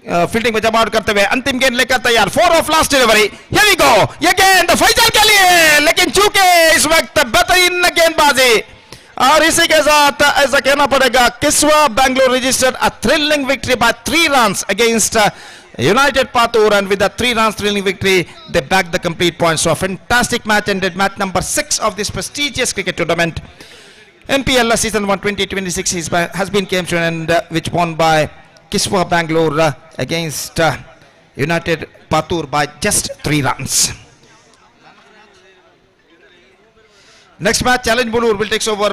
I: फील्डिंग में जमावट करते हुए अंतिम गेंद लेकर तैयार। 4 off last delivery, here we go, ये गेंद फैजल के लिए, लेकिन चूके इस वक्त बेहतरीन गेंदबाजी, और इसी के साथ ऐसा कहना पड़ेगा Kiswa Bangalore registered a thrilling victory by 3 runs against United Patur, and with a 3 runs thrilling victory, they bagged the complete points. So a fantastic match ended, match number 6 of this prestigious cricket tournament. NPL season 1 2026 has been came to an end, which won by Kiswa Bangalore against United Patur by just 3 runs. Next match, Challenge Bulur will take over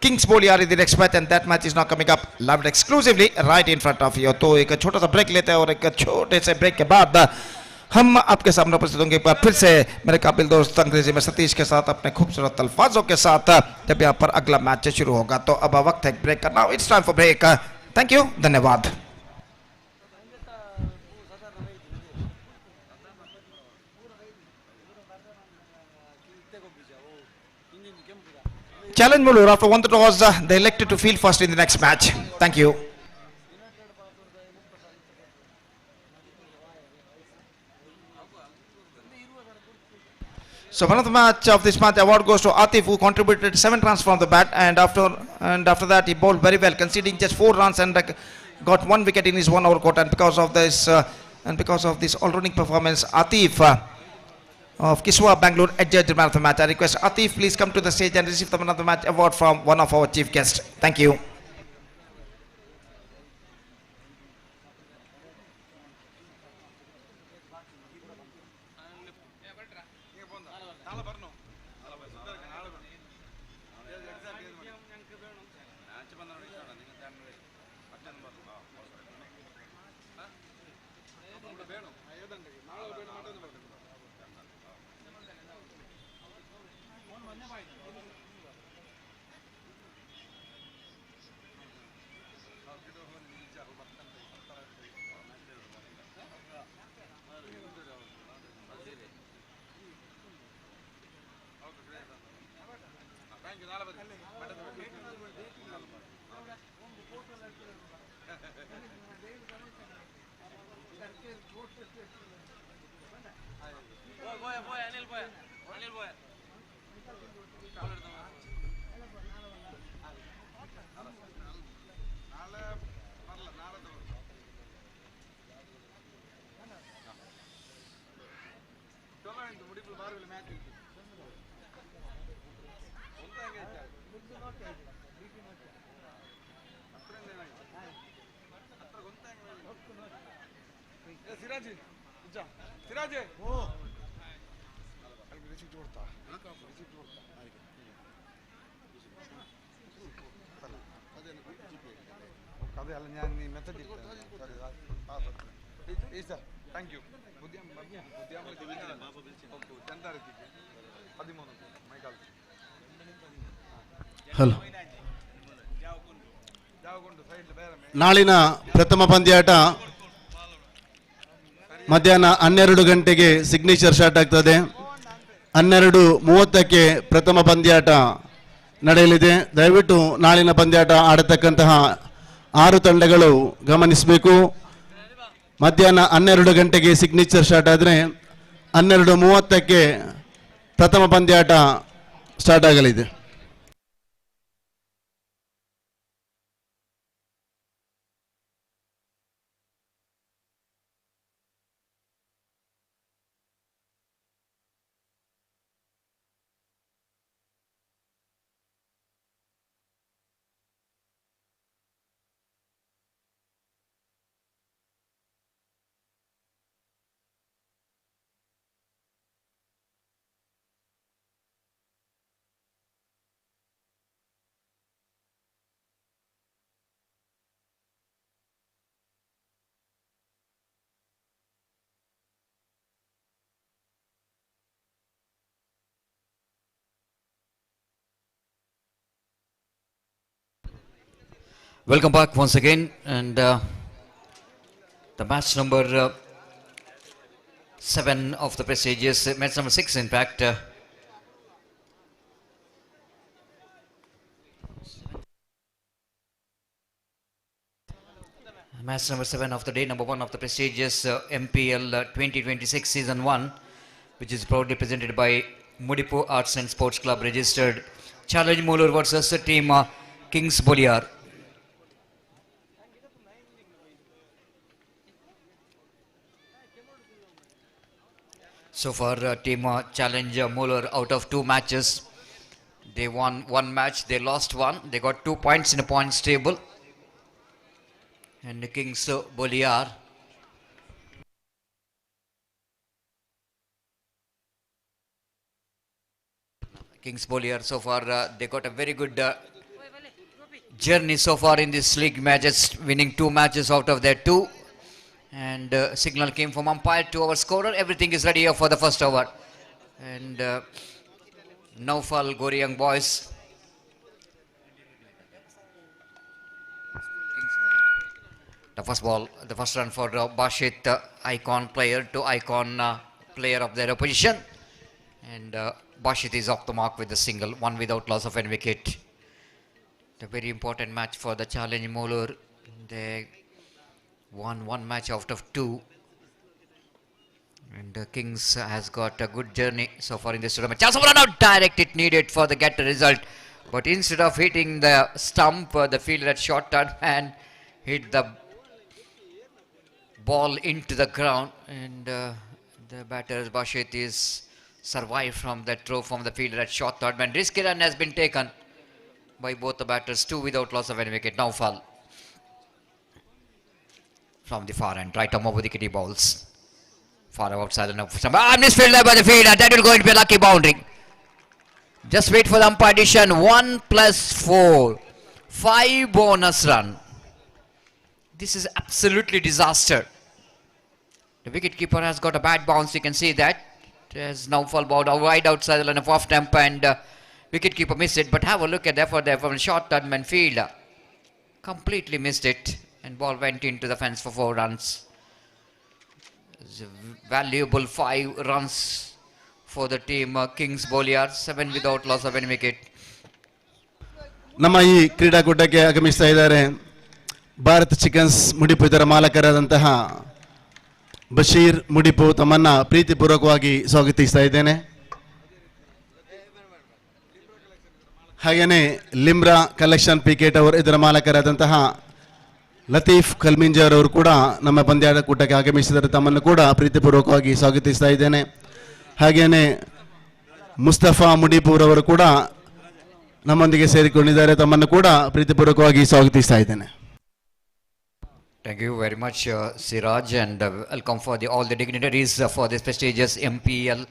I: Kings Boliar in the next match, and that match is now coming up live exclusively right in front of you. तो एक छोटा सा break लेते हैं, और एक छोटे से ब्रेक के बाद हम आपके सामने उपस्थित होंगे पर फिर से मेरे काबिल दोस्त अंग्रेजी में सतीश के साथ अपने खूबसूरत अल्फाजों के साथ, जब यहाँ पर अगला मैच शुरू होगा। तो अब वक्त है ब्रेक का। Now it's time for break. Thank you, धन्यवाद। Challenge Mulur, after 1 toss, they elected to field first in the next match. Thank you. So one of the match of this match award goes to Atif, who contributed 7 runs from the bat, and after that he bowled very well, conceding just 4 runs and got 1 wicket in his 1 over quota. And because of this all-rounding performance, Atif of Kiswa Bangalore adjudged the man of the match. I request Atif please come to the stage and receive the man of the match award from one of our chief guests. Thank you.
E: Hello, ನಾಳಿನ ಪ್ರಥಮ ಪಂದ್ಯಾಟ ಮಧ್ಯಾಹ್ನ 12 ಗಂಟೆಗೆ signature start ಆಗ್ತದೆ. 12:30ಕ್ಕೆ ಪ್ರಥಮ ಪಂದ್ಯಾಟ ನಡೆಯಲಿದೆ. ದಯವಿಟ್ಟು ನಾಳಿನ ಪಂದ್ಯಾಟ ಆಡತಕ್ಕಂತಹ 6 ತಂಡಗಳು ಗಮನಿಸಬೇಕು. ಮಧ್ಯಾಹ್ನ 12 ಗಂಟೆಗೆ ಸಿಗ್ನೇಚರ್ ಸ್ಟಾರ್ಟ್ ಆದರೆ 12:30ಕ್ಕೆ ಪ್ರಥಮ ಪಂದ್ಯಾಟ ಸ್ಟಾರ್ಟ್ ಆಗಲಿದೆ.
H: Welcome back once again, and the match number 7 of the prestigious, match number 6 in fact. Match number 7 of the day, number 1 of the prestigious MPL 2026 season 1, which is proudly presented by Mudipu Arts and Sports Club registered. Challenge Moolur versus team Kings Boliar. So far, team Challenge Moolur out of 2 matches. They won 1 match, they lost 1. They got 2 points in the points table. And the Kings Boliar. Kings Boliar so far, they got a very good journey so far in this league matches, winning 2 matches out of their 2. And signal came from umpire to our scorer. Everything is ready here for the first over. And Naufal Goriyang boys. The first ball, the first run for Bashit, icon player to icon player of their opposition. And Bashit is off the mark with the single, 1 without loss of any wicket. A very important match for the Challenge Moolur. They won 1 match out of 2. And Kings has got a good journey so far in this tournament. Chance of run out, direct it needed for the get result. But instead of hitting the stump, the fielder had shot that and hit the ball into the ground. And the batter Bashit is survived from that throw from the fielder at short third man. Risky run has been taken by both the batters, 2 without loss of any wicket. Now fall from the far end, right arm over the kitty balls. Far outside and misfilled by the fielder. That will go into a lucky boundary. Just wait for the umpire addition. 1 plus 4. 5 bonus run. This is absolutely disaster. The wicket keeper has got a bad bounce. You can see that. It has now fall ball wide outside the line of off tempo, and wicket keeper missed it. But have a look at the effort there from the short third man fielder. Completely missed it. And ball went into the fence for 4 runs. It's a valuable 5 runs for the team Kings Boliar, 7 without loss of any wicket.
E: ನಮ್ಮ ಈ ಕ್ರೀಡಾಕೂಟಕ್ಕೆ ಆಗಮಿಸ್ತಾ ಇದ್ದಾರೆ Bharat chickens ಮುಡಿಪು ಇದರ ಮಾಲಕರಾದಂತಹ ಬಶೀರ್ ಮುಡಿಪು ತಮ್ಮನ್ನ ಪ್ರೀತಿಪೂರ್ವಕವಾಗಿ ಸ್ವಾಗತಿಸ್ತಾ ಇದ್ದೇನೆ. ಹಾಗೇನೆ ಲಿಮ್ರಾ collection picket ಅವರು ಇದರ ಮಾಲಕರಾದಂತಹ ಲತೀಫ್ ಕಲ್ಮಿಂಜರ್ ಅವರು ಕೂಡ ನಮ್ಮ ಪಂದ್ಯಾಟಕೂಟಕ್ಕೆ ಆಗಮಿಸಿದರೆ ತಮ್ಮನ್ನು ಕೂಡ ಪ್ರೀತಿಪೂರ್ವಕವಾಗಿ ಸ್ವಾಗತಿಸ್ತಾ ಇದ್ದೇನೆ. ಹಾಗೇನೆ ಮುಸ್ತಫಾ ಮುಡಿಪುರ್ ಅವರು ಕೂಡ ನಮ್ಮೊಂದಿಗೆ ಸೇರಿಕೊಂಡಿದ್ದಾರೆ, ತಮ್ಮನ್ನು ಕೂಡ ಪ್ರೀತಿಪೂರ್ವಕವಾಗಿ ಸ್ವಾಗತಿಸ್ತಾ ಇದ್ದೇನೆ.
H: Thank you very much, Siraj, and welcome for all the dignitaries for this prestigious MPL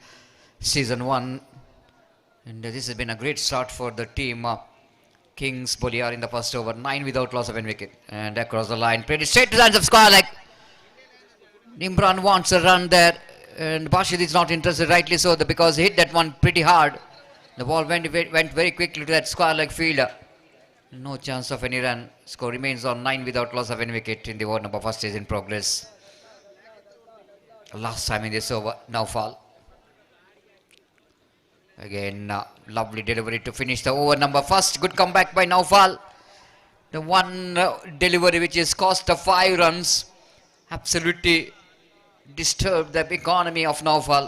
H: Season 1. And this has been a great start for the team Kings Boliar in the first over, 9 without loss of any wicket. And across the line, pretty straight to the hands of square leg. Imran wants a run there, and Bashir is not interested, rightly so, because he hit that one pretty hard. The ball went very quickly to that square leg fielder. No chance of any run. Score remains on 9 without loss of any wicket in the over number first is in progress. Last time in this over, now fall. Again, lovely delivery to finish the over number first. Good comeback by Naufal. The one delivery which is cost of 5 runs absolutely disturbed the economy of Naufal.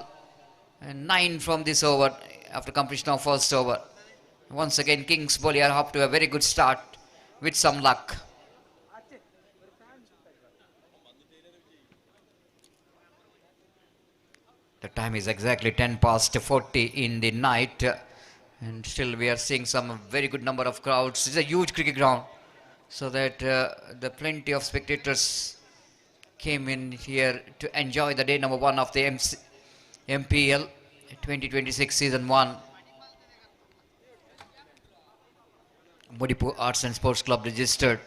H: And 9 from this over after completion of first over. Once again, Kings Boliar up to a very good start with some luck. The time is exactly 10 past 40 in the night, and still we are seeing some very good number of crowds. It's a huge cricket ground, so that the plenty of spectators came in here to enjoy the day number 1 of the MPL 2026 season 1. Mudipu Arts and Sports Club registered,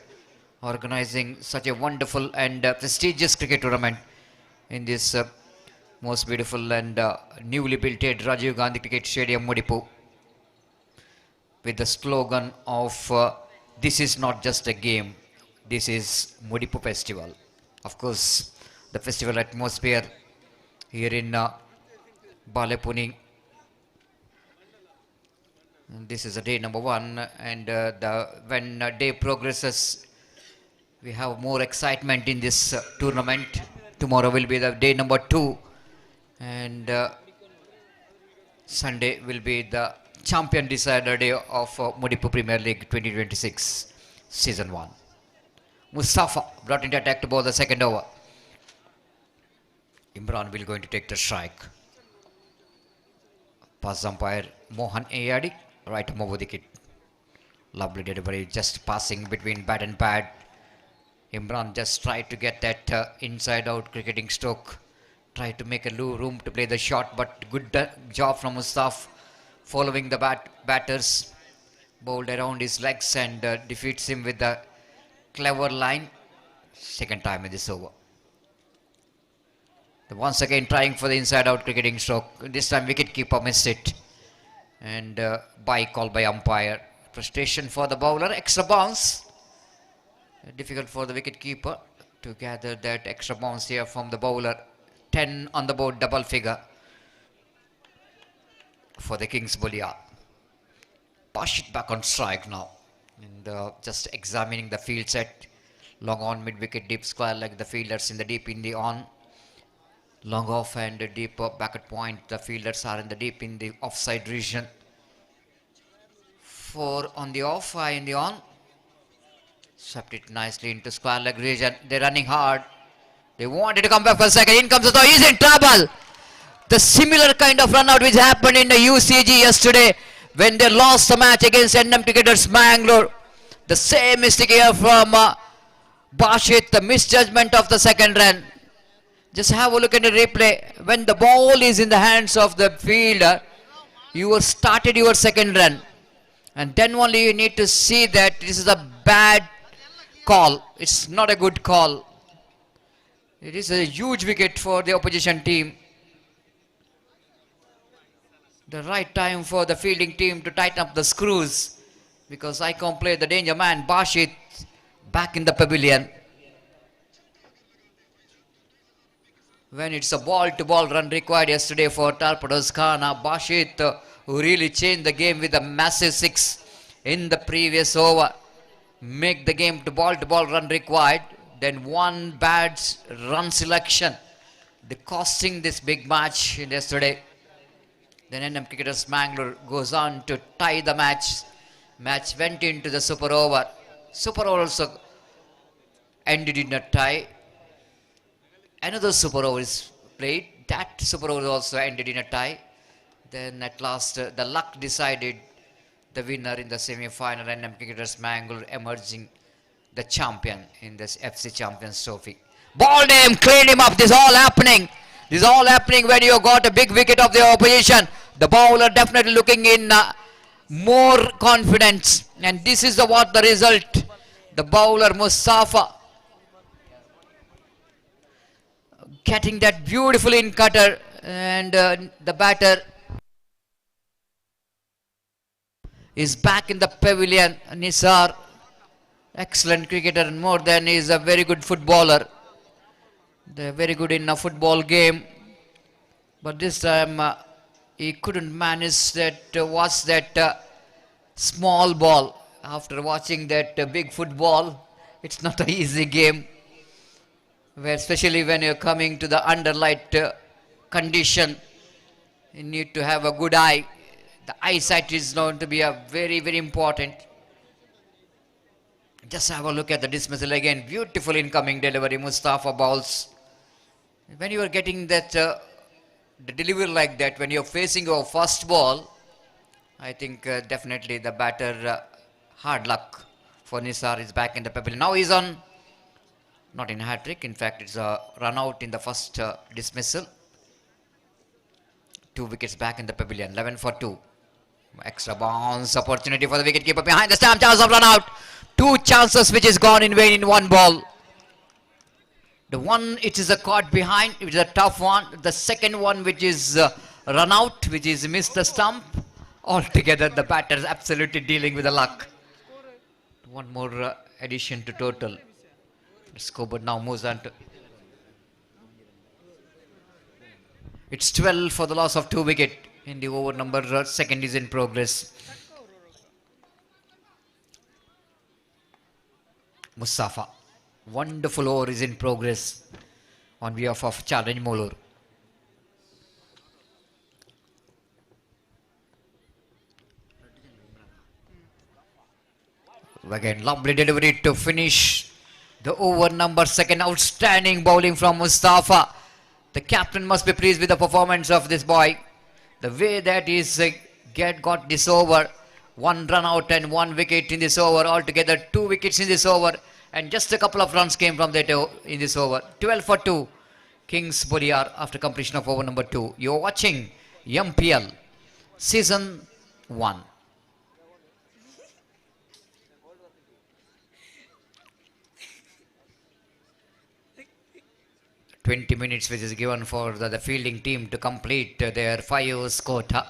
H: organizing such a wonderful and prestigious cricket tournament in this most beautiful and newly built Rajiv Gandhi Cricket Stadium, Mudipu, with the slogan of this is not just a game, This is Mudipu festival. Of course, the festival atmosphere here in Balepuni. This is day number 1, and when day progresses, we have more excitement in this tournament. Tomorrow will be the day number 2, and Sunday will be the champion decider day of Mudipu Premier League 2026 season 1. Mustafa brought into attack to bowl the second over. Imran will going to take the strike. Pass umpire Mohan Ayadi, right over the wicket. Lovely delivery, just passing between bat and pad. Imran just tried to get that inside out cricketing stroke. Tried to make a room to play the shot, but good job from Mustafa following the batters. Bowled around his legs and defeats him with the clever line. Second time in this over. Once again trying for the inside out cricketing stroke. This time wicketkeeper missed it. And by call by umpire. Frustration for the bowler. Extra bounce. Difficult for the wicketkeeper to gather that extra bounce here from the bowler. 10 on the board, double figure for the Kings bowler. Push it back on strike now. And just examining the field set. Long on, mid wicket, deep square leg. The fielders in the deep in the on. Long off and deep back at point. The fielders are in the deep in the offside region. 4 on the off, 5 in the on. Swept it nicely into square leg region. They're running hard. They wanted to come back for a second. In comes the throw. He's in trouble. The similar kind of run out which happened in the UCG yesterday when they lost the match against NM Cricketers Mangalore. The same mistake here from Bashit. The misjudgment of the second run. Just have a look at the replay. When the ball is in the hands of the fielder, you have started your second run. And then only you need to see that this is a bad call. It's not a good call. It is a huge wicket for the opposition team. The right time for the fielding team to tighten up the screws. Because Icon played the danger man, Bashit, back in the pavilion. When it's a ball-to-ball run required yesterday for Torpedoes Khana, Bashit, who really changed the game with a massive 6 in the previous over, make the game to ball run required. Then one bad run selection, the costing this big match yesterday. Then NM Cricketers Mangalore goes on to tie the match. Match went into the super over. Super over also ended in a tie. Another super over is played. That super over also ended in a tie. Then at last the luck decided the winner in the semi-final. NM Cricketers Mangalore emerging the champion in this FC Champions Trophy. Balled him, cleaned him up. This is all happening. This is all happening when you got a big wicket of the opposition. The bowler definitely looking in more confidence. And this is what the result. The bowler Mustafa getting that beautiful in cutter, and the batter is back in the pavilion. Nisar, excellent cricketer, and more than is a very good footballer. They're very good in a football game, but this time he couldn't manage that. Watch that small ball. After watching that big football, it's not an easy game. Where especially when you're coming to the underlight condition, you need to have a good eye. The eyesight is going to be a very, very important. Just have a look at the dismissal again. Beautiful incoming delivery. Mustafa bowls. When you are getting that the delivery like that, when you're facing your first ball, I think definitely the batter hard luck for Nisar is back in the pavilion. Now he's on. Not in hat-trick, in fact it's a run out in the first dismissal. 2 wickets back in the pavilion, 11 for 2. Extra bounce opportunity for the wicketkeeper behind the stump, chance of run out. 2 chances which is gone in vain in one ball. The one it is a caught behind, it is a tough one. The second one which is run out, which is missed the stump. Altogether the batter is absolutely dealing with the luck. One more addition to total. Scoreboard now moves on to. It's 12 for the loss of 2 wicket in the over number second is in progress. Mustafa. Wonderful over is in progress on behalf of Challenge Molur. Again, lovely delivery to finish the over number second. Outstanding bowling from Mustafa. The captain must be pleased with the performance of this boy. The way that he's got this over. 1 run out and 1 wicket in this over. Altogether 2 wickets in this over. And just a couple of runs came from that in this over. 12 for 2. Kings Boliar after completion of over number 2. You're watching MPL Season 1. 20 minutes which is given for the fielding team to complete their 5 overs quota.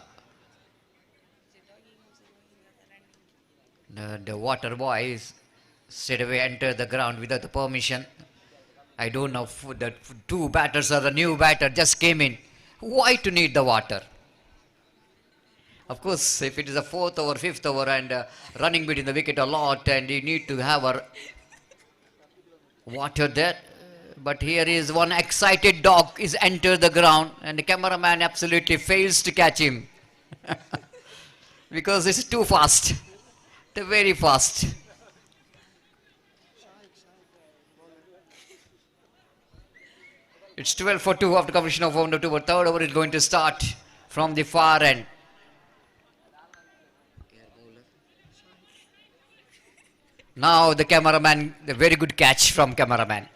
H: The water boys straight away enter the ground without the permission. I don't know if the 2 batters or the new batter just came in. Why to need the water? Of course, if it is a 4th over, 5th over and running between the wicket a lot and you need to have a water there. But here is one excited dog is entered the ground and the cameraman absolutely fails to catch him. Because it's too fast. They're very fast. It's 12 for 2 after completion of over number 2. But third over is going to start from the far end. Now the cameraman, the very good catch from cameraman.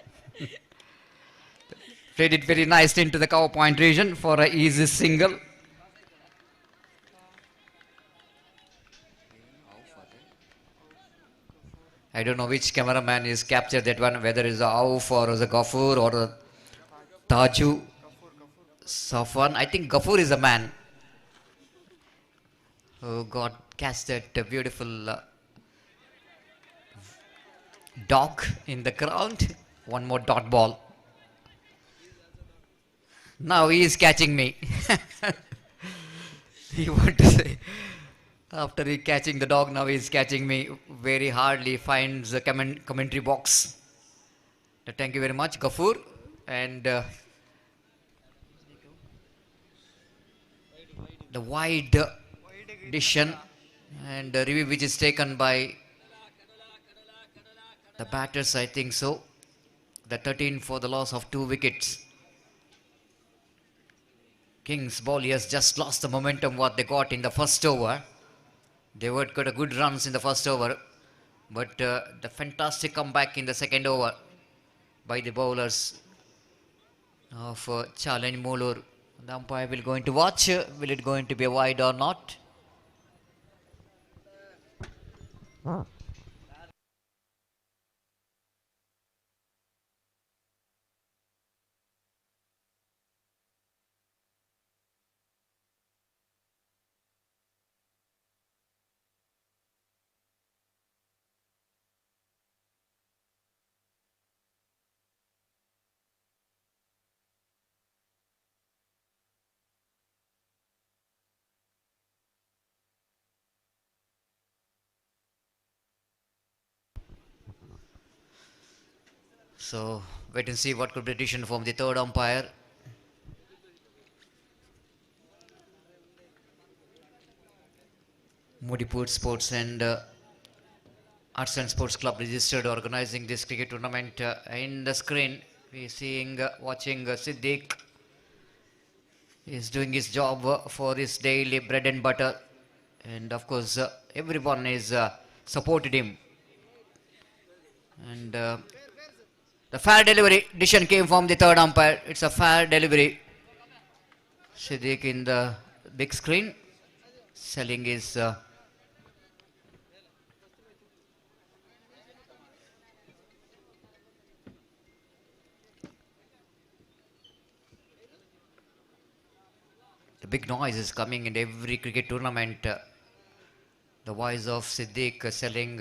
H: Played it very nicely into the cover point region for an easy single. I don't know which cameraman is captured that one, whether it's a Auf or a Gafur or a Taju Safwan. I think Gafur is a man who catch that beautiful dog in the ground. One more dot ball. Now he is catching me. He want to say, after he catching the dog, now he is catching me. Very hardly finds the commentary box. Thank you very much, Gafur. And the wide decision and review which is taken by the batters, I think so. The 13 for the loss of 2 wickets. Kings bowlers just lost the momentum what they got in the first over. They would got a good runs in the first over, but the fantastic comeback in the second over by the bowlers of Challenge Molur. The umpire will going to watch. Will it going to be a wide or not? So wait and see what could be the decision from the third umpire. Mudipu Sports and Arts and Sports Club registered organizing this cricket tournament. In the screen we seeing watching Siddiq is doing his job for his daily bread and butter, and of course everyone is supported him. And the fair delivery decision came from the third umpire. It's a fair delivery. Siddiq in the big screen selling his the big noise is coming in every cricket tournament. The voice of Siddiq selling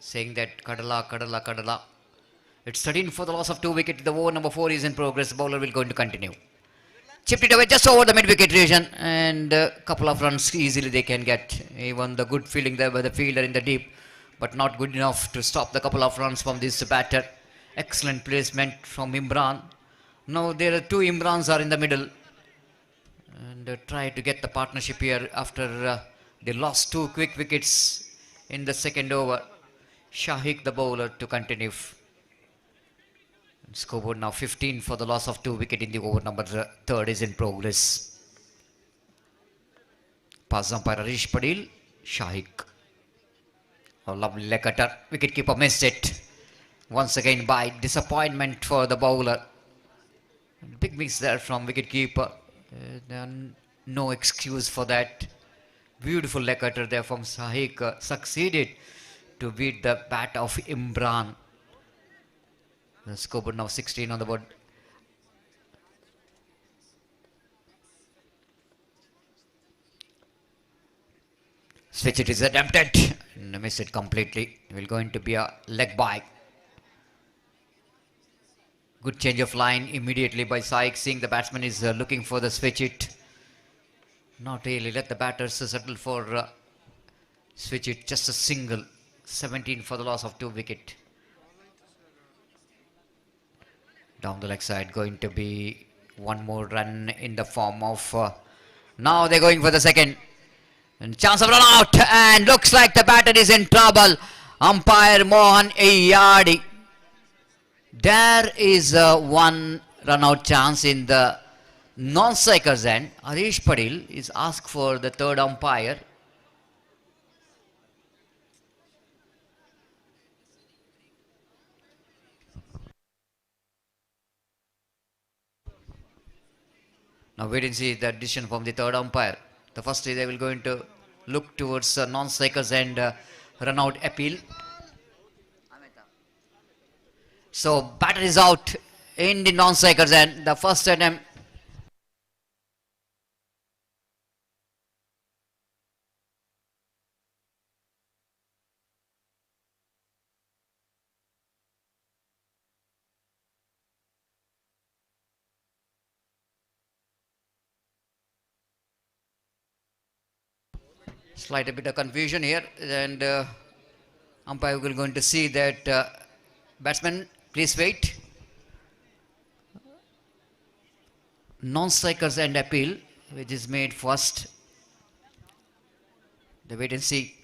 H: saying that Kadala, Kadala, Kadala. It's 13 for the loss of 2 wickets. The over number 4 is in progress. Bowler will going to continue. Chipped it away just over the mid-wicket region, and a couple of runs easily they can get. Even the good fielding there by the fielder in the deep, but not good enough to stop the couple of runs from this batter. Excellent placement from Imran. Now there are two Imrans are in the middle, and try to get the partnership here after they lost 2 quick wickets in the second over. Shahik the bowler to continue. Scoreboard now 15 for the loss of 2 wicket in the over number 3rd is in progress. Pass umpire Harish Padil, Shahik. A lovely leg cutter. Wicketkeeper missed it. Once again by disappointment for the bowler. Big miss there from wicketkeeper. No excuse for that. Beautiful leg cutter there from Shahik. Succeeded to beat the bat of Imran. The scoreboard now 16 on the board. Switch it is attempted. Miss it completely. Will going to be a leg bye. Good change of line immediately by Saik, seeing the batsman is looking for the switch it. Not really. Let the batters settle for switch it. Just a single. 17 for the loss of 2 wicket. Down the leg side going to be one more run in the form of now they're going for the second, and chance of run out, and looks like the batter is in trouble. Umpire Mohan Ayadi. There is one run out chance in the non-strikers end. Harish Padil is asked for the third umpire. Now wait and see the decision from the third umpire. The first day they will going to look towards non-strikers and run out appeal. So batter is out in the non-strikers end. The first attempt. Slight a bit of confusion here, and umpire will going to see that batsman, please wait. Non-strikers and appeal, which is made first. The wait and see.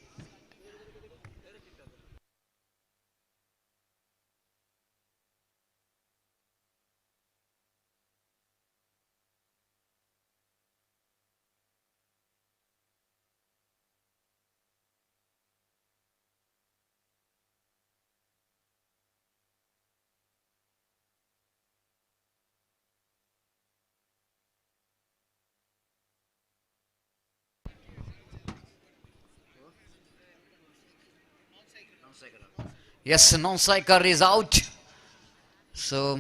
H: Yes, non-striker is out. So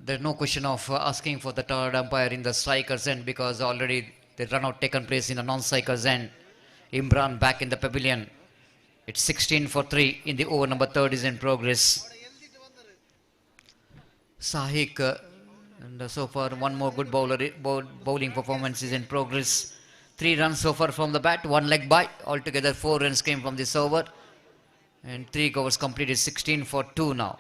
H: there's no question of asking for the third umpire in the strikers end, because already the run out taken place in the non-strikers end. Imran back in the pavilion. It's 16 for 3 in the over number 3rd is in progress. Sahik, and so far one more good bowling performance is in progress. 3 runs so far from the bat, 1 leg bye. Altogether 4 runs came from this over. And 3 overs completed, 16 for 2 now.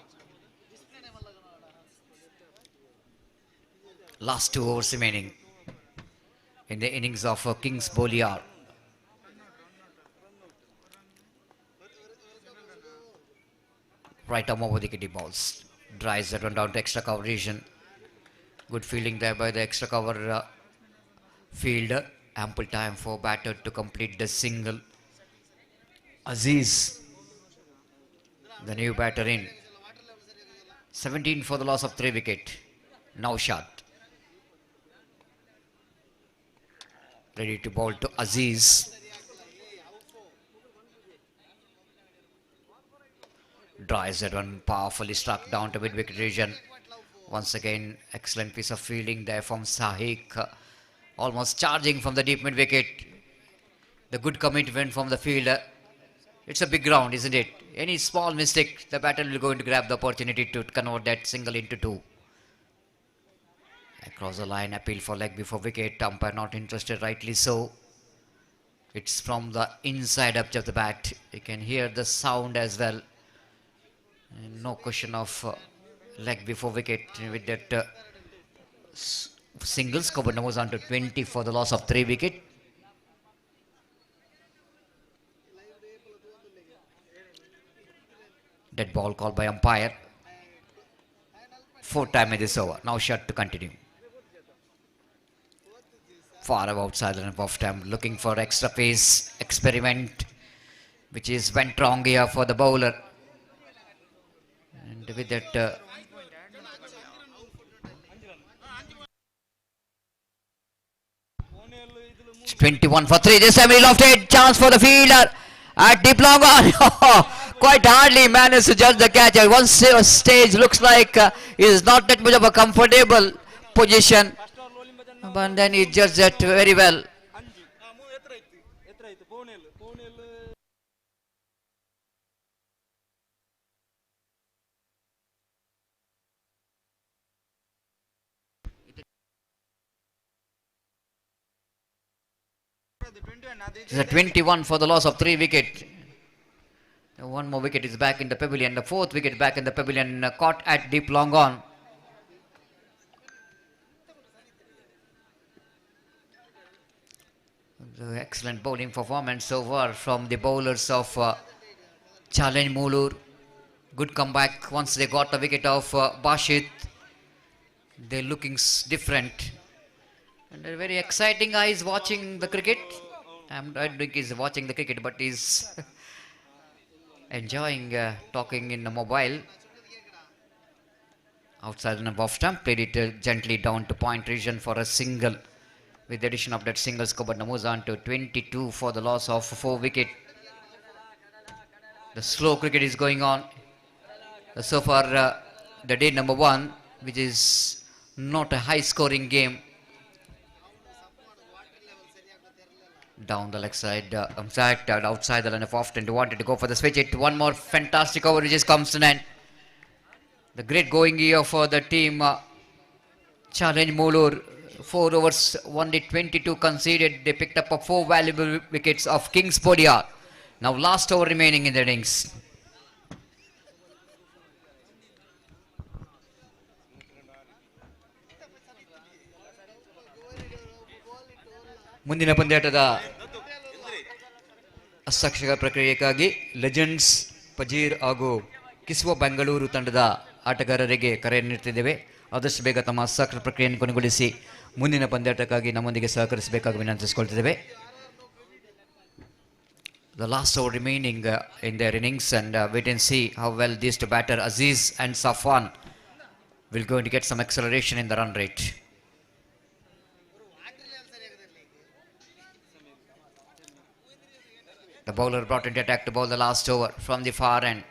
H: Last 2 overs remaining in the innings of Kings Boliar. Right arm over the kitty balls. Drives that one down to extra cover region. Good fielding there by the extra cover fielder. Ample time for batter to complete the single. Aziz, the new batter in. 17 for the loss of 3 wicket. Now shot. Ready to bowl to Aziz. Drives that one powerfully struck down to mid-wicket region. Once again, excellent piece of fielding there from Sahik. Almost charging from the deep mid-wicket. The good commitment from the fielder.
K: It's a big ground, isn't it? Any small mistake, the batter will going to grab the opportunity to convert that single into two. Across the line, appeal for leg before wicket. Umpire not interested, rightly so. It's from the inside edge of the bat. You can hear the sound as well. And no question of leg before wicket with that single. Scored numbers on to 20 for the loss of 3 wickets. Dead ball called by umpire. 4th time in this over. Now shot to continue. Far outside and off time. Looking for extra pace. Experiment. Which is went wrong here for the bowler. And with that... 21 for 3. This time he lofted. Chance for the fielder. At deep long on. Quite hardly managed to judge the catch. At one stage looks like is not that much of a comfortable position. But then he judged that very well. It's a 21 for the loss of 3 wickets. One more wicket is back in the pavilion. The 4th wicket back in the pavilion, caught at deep long on. The excellent bowling performance so far from the bowlers of Challenge Mulur. Good comeback once they got the wicket of Bashit. They're looking different. And they're very exciting eyes watching the cricket. I don't think he's watching the cricket, but he's enjoying talking in the mobile. Outside and above stump, played it gently down to point region for a single. With the addition of that single, scored moves on to 22 for the loss of 4 wickets. The slow cricket is going on. So far, the day number 1, which is not a high scoring game. Down the leg side, outside the line of off, and wanted to go for the switch hit. One more fantastic over which comes to an end. The great going here for the team Challenge Mulur. 4 overs, only 22 conceded. They picked up 4 valuable wickets of Kingsport. Now last over remaining in the innings. ಮುಂದಿನ ಪಂದ್ಯಾಟದ ಹಸ್ತಕ್ಷರ ಪ್ರಕ್ರಿಯೆಗಾಗಿ legends ಪಜೀರ್ ಹಾಗೂ ಕಿಸ್ವ ಬೆಂಗಳೂರು ತಂಡದ ಆಟಗಾರರಿಗೆ ಕರೆ ನೀಡುತ್ತಿದ್ದೇವೆ. ಆದಷ್ಟು ಬೇಗ ತಮ್ಮ ಹಸ್ತಾಕ್ಷರ ಪ್ರಕ್ರಿಯೆಯನ್ನು ಕೊನೆಗೊಳಿಸಿ ಮುಂದಿನ ಪಂದ್ಯಾಟಕ್ಕಾಗಿ ನಮ್ಮೊಂದಿಗೆ ಸಹಕರಿಸಬೇಕಾಗಿ ವಿನಂತಿಸಿಕೊಳ್ತಿದ್ದೇವೆ. The last over remaining in their innings, and wait and see how well these two batter Aziz and Safwan will going to get some acceleration in the run rate. The bowler brought into attack to bowl the last over from the far end.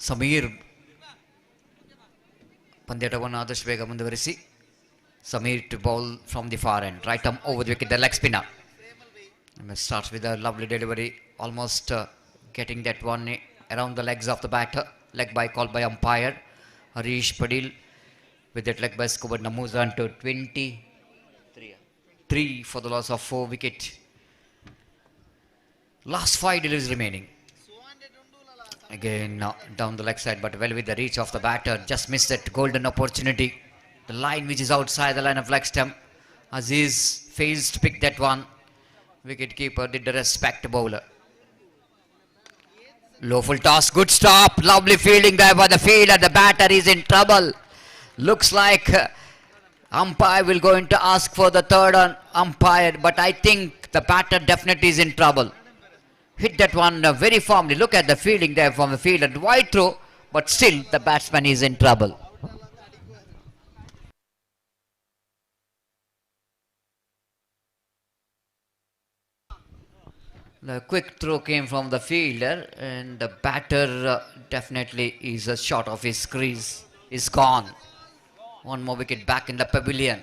K: Sameer ಪಂದ್ಯಾಟವನ್ನು ಆದಷ್ಟು ಬೇಗ ಮುಂದುವರಿಸಿ. Sameer to bowl from the far end. Right arm over the wicket, the leg spinner. Starts with a lovely delivery. Almost getting that one around the legs of the batter. Leg by called by umpire Harish Padil. With that leg by scored moves on to 23 for the loss of 4 wickets. Last 5 deliveries remaining. Again down the leg side, but well with the reach of the batter. Just missed that golden opportunity. The line which is outside the line of leg stump. Aziz fails to pick that one. Wicket keeper did the respect bowler. Low full toss, good stop. Lovely fielding there by the fielder. The batter is in trouble. Looks like umpire will going to ask for the third on umpire, but I think the batter definitely is in trouble. Hit that one very firmly. Look at the fielding there from the fielder. Wide throw, but still the batsman is in trouble. The quick throw came from the fielder, and the batter definitely is a short of his crease. Is gone. One more wicket back in the pavilion.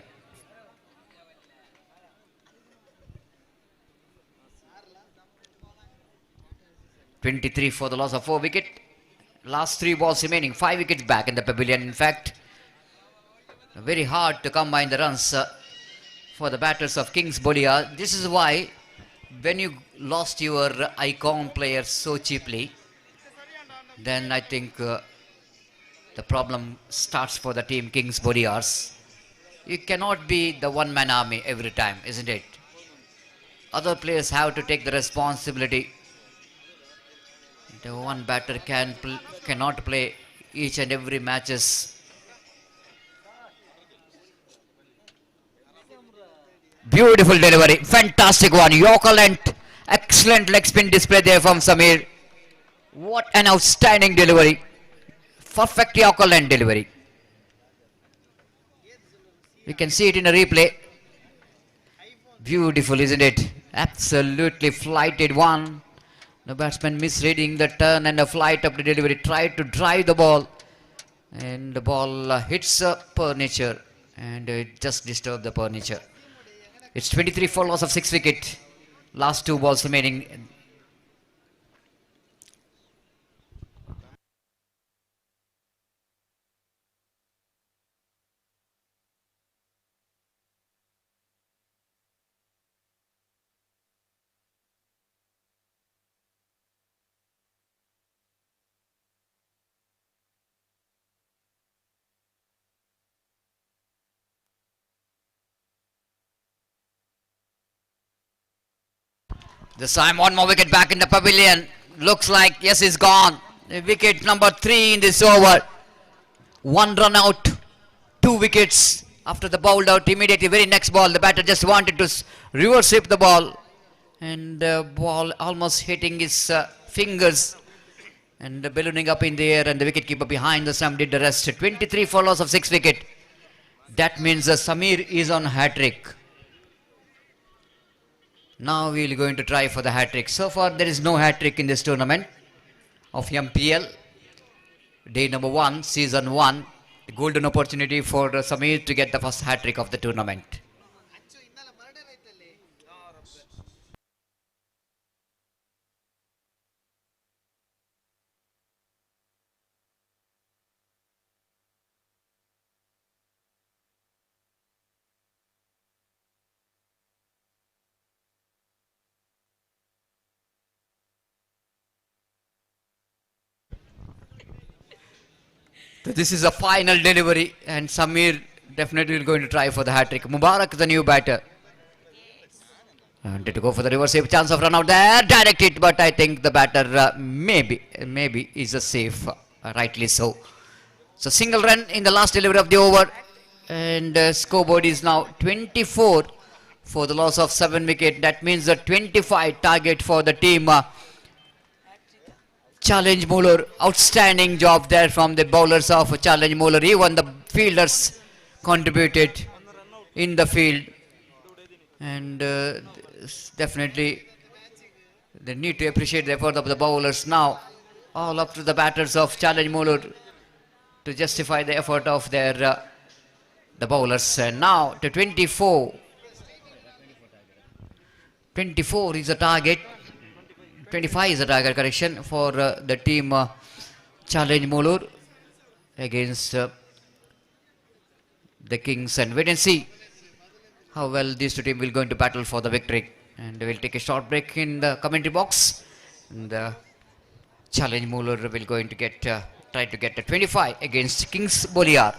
K: 23 for the loss of 4 wicket. Last 3 balls remaining, 5 wickets back in the pavilion. In fact, very hard to combine the runs for the batters of Kings Bolia. This is why when you lost your icon player so cheaply, then I think the problem starts for the team Kings Bodiars. You cannot be the one-man army every time, isn't it? Other players have to take the responsibility. The one batter cannot play each and every matches. Beautiful delivery, fantastic one. Yorker length, excellent leg spin display there from Samir. What an outstanding delivery. Perfect Yorker length delivery. We can see it in a replay. Beautiful, isn't it? Absolutely flighted one. The batsman misreading the turn and the flight of the delivery. Tried to drive the ball. And the ball hits furniture. And it just disturbed the furniture. It's 23 for loss of 6 wicket. Last 2 balls remaining. This time one more wicket back in the pavilion. Looks like, yes, he's gone. Wicket number 3 in this over. 1 run out, 2 wickets. After the bowled out immediately, very next ball, the batter just wanted to reverse hit the ball. And the ball almost hitting his fingers. And ballooning up in the air, and the wicketkeeper behind the stump did the rest. 23 for loss of 6 wicket. That means Samir is on hat-trick. Now we are going to try for the hat-trick. So far there is no hat-trick in this tournament of MPL. Day number 1, season 1. The golden opportunity for Samir to get the first hat-trick of the tournament. So this is a final delivery, and Samir definitely will going to try for the hat-trick. Mubarak, the new batter. Wanted to go for the reverse save, chance of run out there, direct hit, but I think the batter maybe is a safe, rightly so. So single run in the last delivery of the over, and scoreboard is now 24 for the loss of 7 wicket. That means a 25 target for the team. Challenge Muller, outstanding job there from the bowlers of Challenge Muller. Even the fielders contributed in the field, and definitely they need to appreciate the effort of the bowlers now. All up to the batters of Challenge Muller to justify the effort of their the bowlers. And now to 24. 24 is a target. 25 is a target, correction, for the team Challenge Muller against the Kings. And wait and see how well these two teams will going to battle for the victory. And we will take a short break in the commentary box. And Challenge Muller will going to get try to get a 25 against Kings Boliar.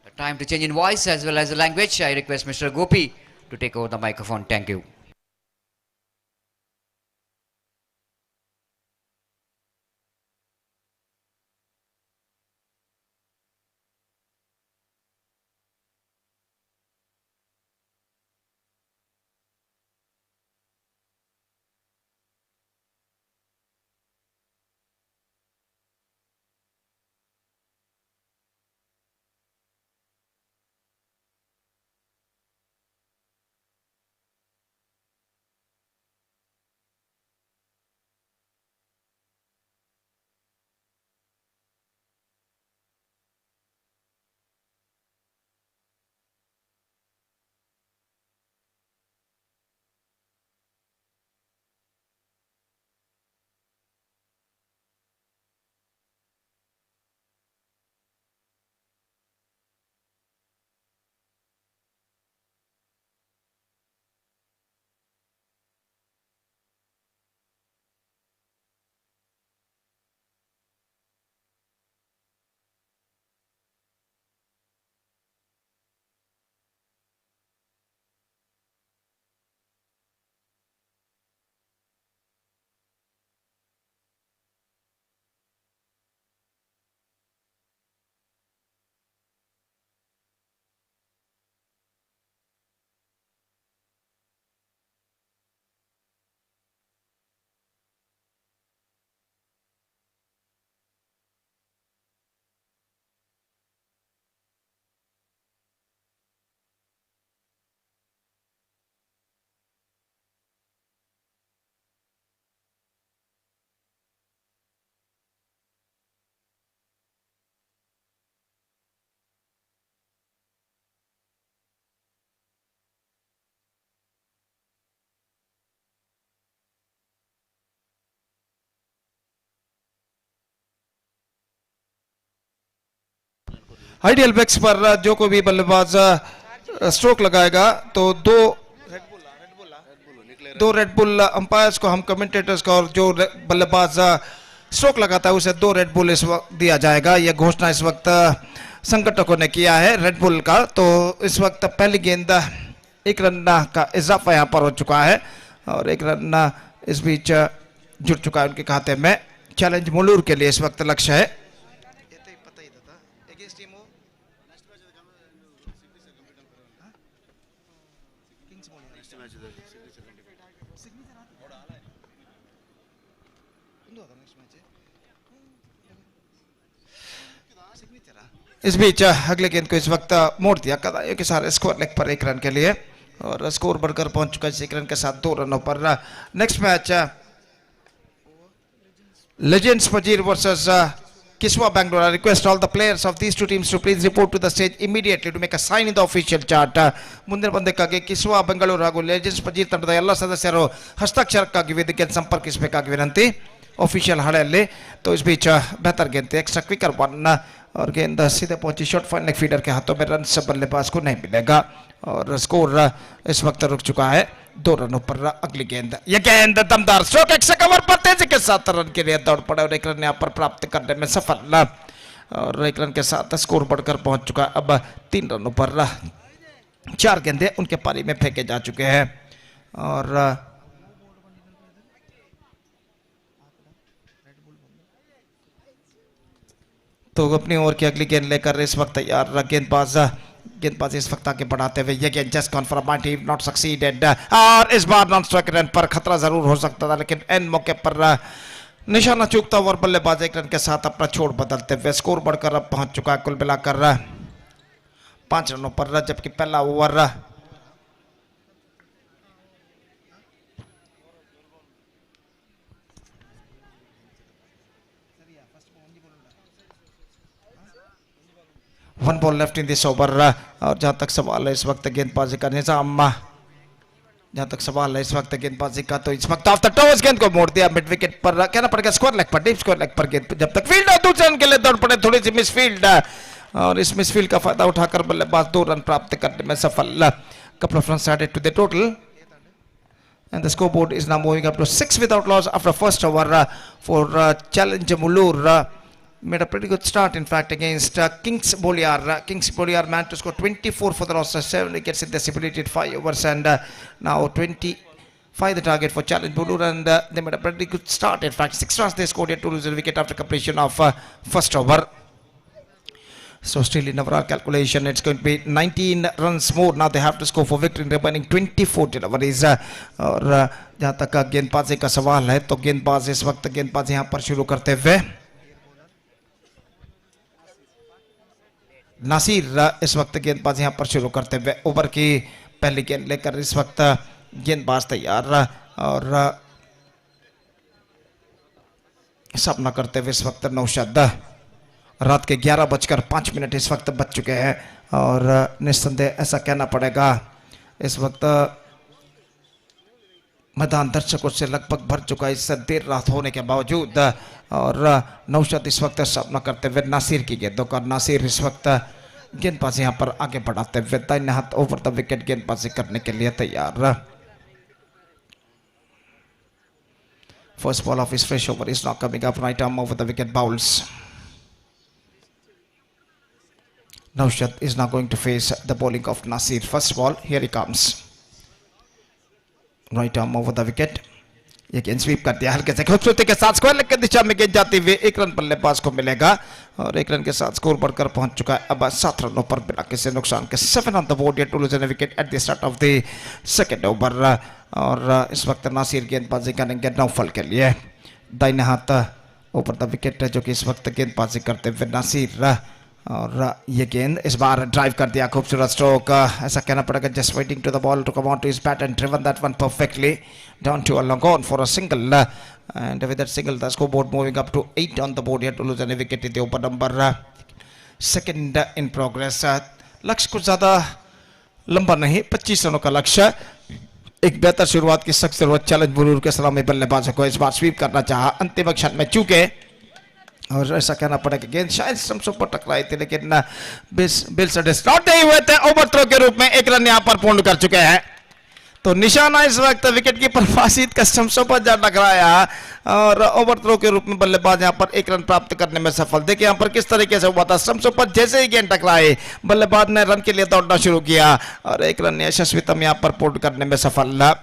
K: The time to change in voice as well as the language. I request Mr. Gopi to take over the microphone. Thank you.
I: Ideal backs पर जो कोई भी बल्लेबाज stroke लगाएगा तो दो red bull umpires को, हम कमेंटेटर्स को, और जो बल्लेबाज स्ट्रोक लगाता है उसे 2 रेड बुल इस वक्त दिया जाएगा। यह घोषणा इस वक्त संगठकों ने किया है रेड बुल का। तो इस वक्त पहली गेंद 1 रन का इजाफा यहाँ पर हो चुका है और 1 रन इस बीच जुड़ चुका है उनके खाते में। चैलेंज मुलूर के लिए इस वक्त लक्ष्य है। इस बीच अगले गेंद को इस वक्त मोड़ दिया कदाइयों के सारे स्कोर लेग पर 1 रन के लिए और स्कोर बढ़कर पहुंच चुका है 1 रन के साथ 2 रनों पर। Next match Legends Pajir versus Kiswa Bangalore. I request all the players of these two teams to please report to the stage immediately to make a sign in the official chart. ಮುಂದಿನ ಪಂದ್ಯಕ್ಕಾಗಿ ಕಿಸ್ವಾ ಬೆಂಗಳೂರು ಹಾಗೂ legends ಪಜೀರ್ ತಂಡದ ಎಲ್ಲ ಸದಸ್ಯರು ಹಸ್ತಾಕ್ಷರಕ್ಕಾಗಿ ವೇದಿಕೆಯನ್ನು ಸಂಪರ್ಕಿಸಬೇಕಾಗಿ ವಿನಂತಿ official Hadeli. तो इस बीच बेहतर गेंद थी, एक्स्ट्रा क्विकर वन और गेंद सीधे पहुंची शॉर्ट फाइन लेग फीडर के हाथों में। रन से बल्लेबाज को नहीं मिलेगा और स्कोर इस वक्त रुक चुका है 2 रनों पर। अगली गेंद, यह गेंद दमदार स्ट्रोक, 1 से कवर पर तेजी के साथ रन के लिए दौड़ पड़े और 1 रन यहाँ पर प्राप्त करने में सफल और 1 रन के साथ स्कोर बढ़कर पहुंच चुका है अब 3 रनों पर। 4 गेंदे उनके पारी में फेंके जा चुके हैं और तो अपनी ओवर की अगली गेंद लेकर इस वक्त तैयार गेंदबाज इस वक्त आगे बढ़ाते हुए ये गेंद just gone for a boundary, not succeeded और इस बार नॉन स्ट्राइक रन पर खतरा जरूर हो सकता था लेकिन एन मौके पर निशाना चूकता हुआ बल्लेबाज 1 रन के साथ अपना छोड़ बदलते हुए स्कोर बढ़कर अब पहुंच चुका है कुल मिलाकर 5 रनों पर। जबकि पहला over one ball left in this over और जहां तक सवाल है इस वक्त गेंदबाजी का निजाम, जहां तक सवाल है इस वक्त गेंदबाजी का, तो इस वक्त आफ्टर टॉस गेंद को मोड़ दिया मिड विकेट पर। कहना पड़ेगा स्क्वायर लेग पर, डीप स्क्वायर लेग पर गेंद जब तक फील्ड और दूसरे रन के लिए दौड़ पड़े, थोड़ी सी मिस फील्ड और इस मिस फील्ड का फायदा उठाकर बल्लेबाज 2 रन प्राप्त करने में सफल। Couple of runs added to the total and the scoreboard is now moving up to 6 without loss after first over for challenge Mullur. Made a pretty good start in fact against Kings Boliar. Kings Boliar managed to score 24 for the loss, 7 wickets in the stipulated 5 overs and now 25 the target for challenge Mullur, and they made a pretty good start. In fact 6 runs they scored, yet to lose a wicket after completion of first over. So still in our calculation it's going to be 19 runs more now they have to score for victory in remaining 24 deliveries. और जहाँ तक गेंदबाजी का सवाल है तो गेंदबाज इस वक्त गेंदबाजी यहाँ पर शुरू करते हुए नासिर इस वक्त गेंदबाजी यहाँ पर शुरू करते हुए ओवर की पहली गेंद लेकर इस वक्त गेंदबाज तैयार और सामना करते हुए इस वक्त नौशाद। रात के 11:05 इस वक्त बज चुके हैं और निस्संदेह ऐसा कहना पड़ेगा इस वक्त मैदान दर्शकों से लगभग भर चुका है इस देर रात होने के बावजूद। और नौशाद इस वक्त सामना करते हुए नासिर की गेंदों का, नासिर इस वक्त गेंदबाजी यहाँ पर आगे बढ़ाते हुए दाहिने हाथ ओवर द विकेट गेंदबाजी करने के लिए तैयार। First ball of his fresh over is not coming up, right arm over the wicket bowls. Naushad is now going to face the bowling of Nasir. First ball, here he comes. Right arm over the wicket. ये गेंद SVEEP कर दिया हल्के से खूबसूरती के साथ, square leg की दिशा में गेंद जाती हुई 1 रन बल्लेबाज को मिलेगा और 1 रन के साथ स्कोर बढ़कर पहुंच चुका है अब 7 रनों पर बिना किसी नुकसान के। 7 on the board, yet to lose a wicket at the start of the second over। और इस वक्त नासिर गेंदबाजी करेंगे नौफल के लिए, दाहिने हाथ ओवर द विकेट जो कि इस वक्त गेंदबाजी करते हुए नासिर। और ये गेंद इस बार ड्राइव कर दिया, खूबसूरत स्ट्रोक, ऐसा कहना पड़ेगा just waiting to the ball to come on to his bat and driven that one perfectly down to a long on for a single and with that single the scoreboard moving up to 8 on the board, here to lose any wicket in the over number second in progress. लक्ष्य कुछ ज्यादा लंबा नहीं, 25 रनों का लक्ष्य। एक बेहतर शुरुआत की सख्त जरूरत चैलेंज मुल्लूर के सलामी बल्लेबाजों को इस बार स्वीप करना चाहा अंतिम क्षण में, चूंकि और ऐसा कहना पड़ेगा गेंद शायद स्टंप्स पर टकराई थी, लेकिन बिल सटिस नॉट नहीं हुए थे। ओवर थ्रो के रूप में एक रन यहां पर पूर्ण कर चुके हैं। तो निशाना इस वक्त विकेट कीपर फासिद का स्टंप्स पर जा टकराया और ओवर थ्रो के रूप में बल्लेबाज यहां पर एक रन प्राप्त करने में सफल। देखिए यहां पर किस तरीके से हुआ था, स्टंप्स पर जैसे ही गेंद टकराए बल्लेबाज ने रन के लिए दौड़ना शुरू किया और एक रन यशस्वीतम यहां पर पूर्ण करने में सफल।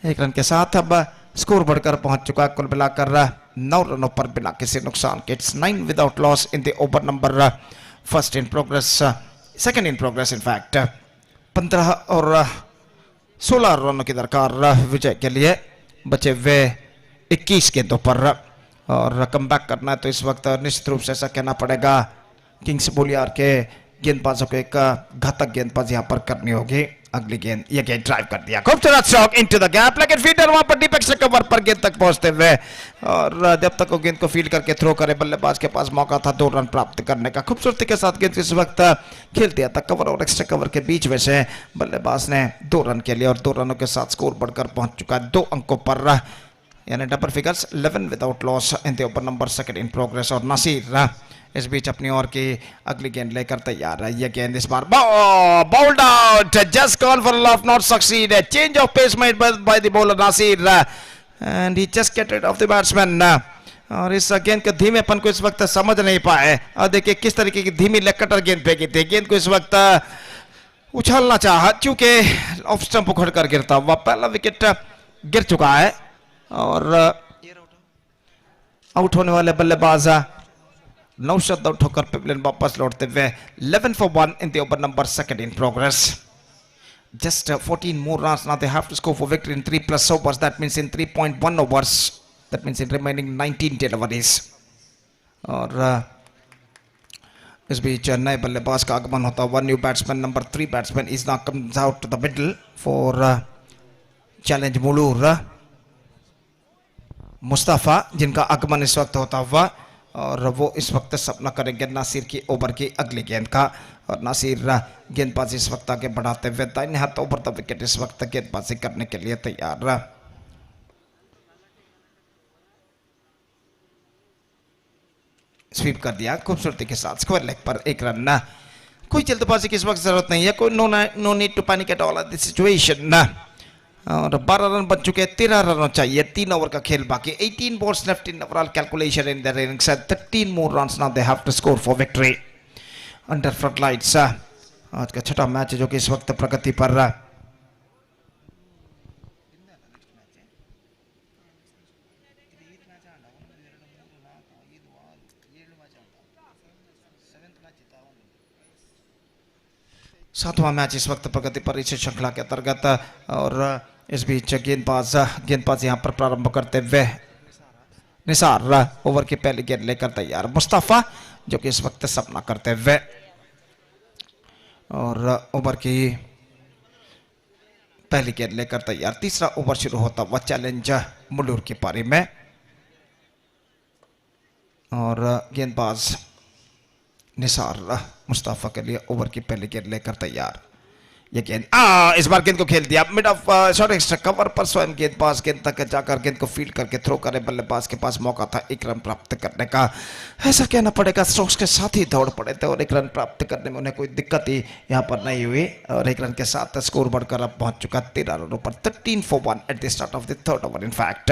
I: एक रन के साथ अब स्कोर बढ़कर पहुंच चुका कुल मिलाकर 9 रनों पर बिना किसी नुकसान के। It's 9 without loss in the over number first in progress, second in progress in fact. 15 और 16 रनों की दरकार विजय के लिए, बचे हुए 21 गेंदों पर और कम बैक करना है। तो इस वक्त निश्चित रूप से ऐसा कहना पड़ेगा किंग्स बोलियार के गेंदबाजों को एक घातक गेंदबाजी यहां पर करनी होगी। अगली गेंद, ये गेंद ड्राइव कर दिया, खूबसूरत शॉट इनटू द गैप, लेकिन फील्डर वहां पर डीप एक्स्ट्रा कवर पर गेंद तक पहुंचते हुए और जब तक वो गेंद को फील्ड करके थ्रो करे बल्लेबाज के पास मौका था 2 रन प्राप्त करने का। खूबसूरती के साथ गेंद इस वक्त खेल दिया था कवर और एक्स्ट्रा कवर के बीच में से बल्लेबाज ने 2 रन के लिए और 2 रनों के साथ स्कोर बढ़कर पहुंच चुका है 2 अंकों पर, यानी double figures 11 without loss in the over number second in progress. और नासिर इस बीच अपनी ओर की अगली गेंद लेकर तैयार है। यह गेंद इस बार bowled out, just call for loft not succeed, change of pace made by the bowler Nasir and he just get rid of the batsman. और इस गेंद के धीमेपन को इस वक्त समझ नहीं पाए और देखिए किस तरीके की धीमी लेग कटर गेंद फेंकी थी। गेंद को इस वक्त उछालना चाहा, चूंकि ऑफ स्टंप उखड़ कर गिरता हुआ पहला विकेट गिर चुका है और आउट होने वाले बल्लेबाज नौशाद आउट होकर पेवलियन वापस लौटते हुए 11 for 1 in the over number second in progress. Just 14 more runs now they have to score for victory in 3+ overs. That means in 3.1 overs. That means in remaining 19 deliveries. और इस बीच नए बल्लेबाज का आगमन होता हुआ new batsman number 3 batsman is now comes out to the middle for challenge Mulur Mustafa, जिनका आगमन इस वक्त होता हुआ और वो इस वक्त सपना करेंगे नासिर की ओवर की अगली गेंद का। और नासिर गेंदबाजी इस वक्त आगे बढ़ाते हुए दाहिने हाथ ओवर द विकेट इस वक्त गेंदबाजी करने के लिए तैयार। स्वीप कर दिया खूबसूरती के साथ, स्क्वायर लेग पर 1 रन। कोई जल्दबाजी की इस वक्त जरूरत नहीं है, कोई no need to panic at all this situation. और 12 रन बन चुके हैं, 13 रन चाहिए, 3 ओवर का खेल बाकी। 18 balls left in overall calculation in their innings and 13 more runs now they have to score for victory under floodlights। आज का छठा मैच जो कि इस वक्त प्रगति पर सातवां मैच इस वक्त प्रगति पर इस श्रृंखला के अंतर्गत। और इस बीच गेंदबाज यहां पर प्रारंभ करते हुए निसार ओवर की पहली गेंद लेकर तैयार। मुस्तफा जो कि इस वक्त सपना करते हुए और ओवर की पहली गेंद लेकर तैयार। तीसरा ओवर शुरू होता हुआ चैलेंज मुलूर की पारी में और गेंदबाज निसार मुस्तफा के लिए ओवर की पहली गेंद लेकर तैयार। ये गेंद इस बार गेंद को खेल दिया mid of short extra cover पर, स्वयं गेंदबाज गेंद तक जाकर गेंद को फील्ड करके थ्रो करे, बल्लेबाज के पास मौका था 1 रन प्राप्त करने का। ऐसा कहना पड़ेगा स्ट्रोक्स के साथ ही दौड़ पड़े थे और 1 रन प्राप्त करने में उन्हें कोई दिक्कत ही यहाँ पर नहीं हुई और 1 रन के साथ स्कोर बढ़कर अब पहुंच चुका 13 रनों पर। 13 for 1 eight the start of the third over in fact.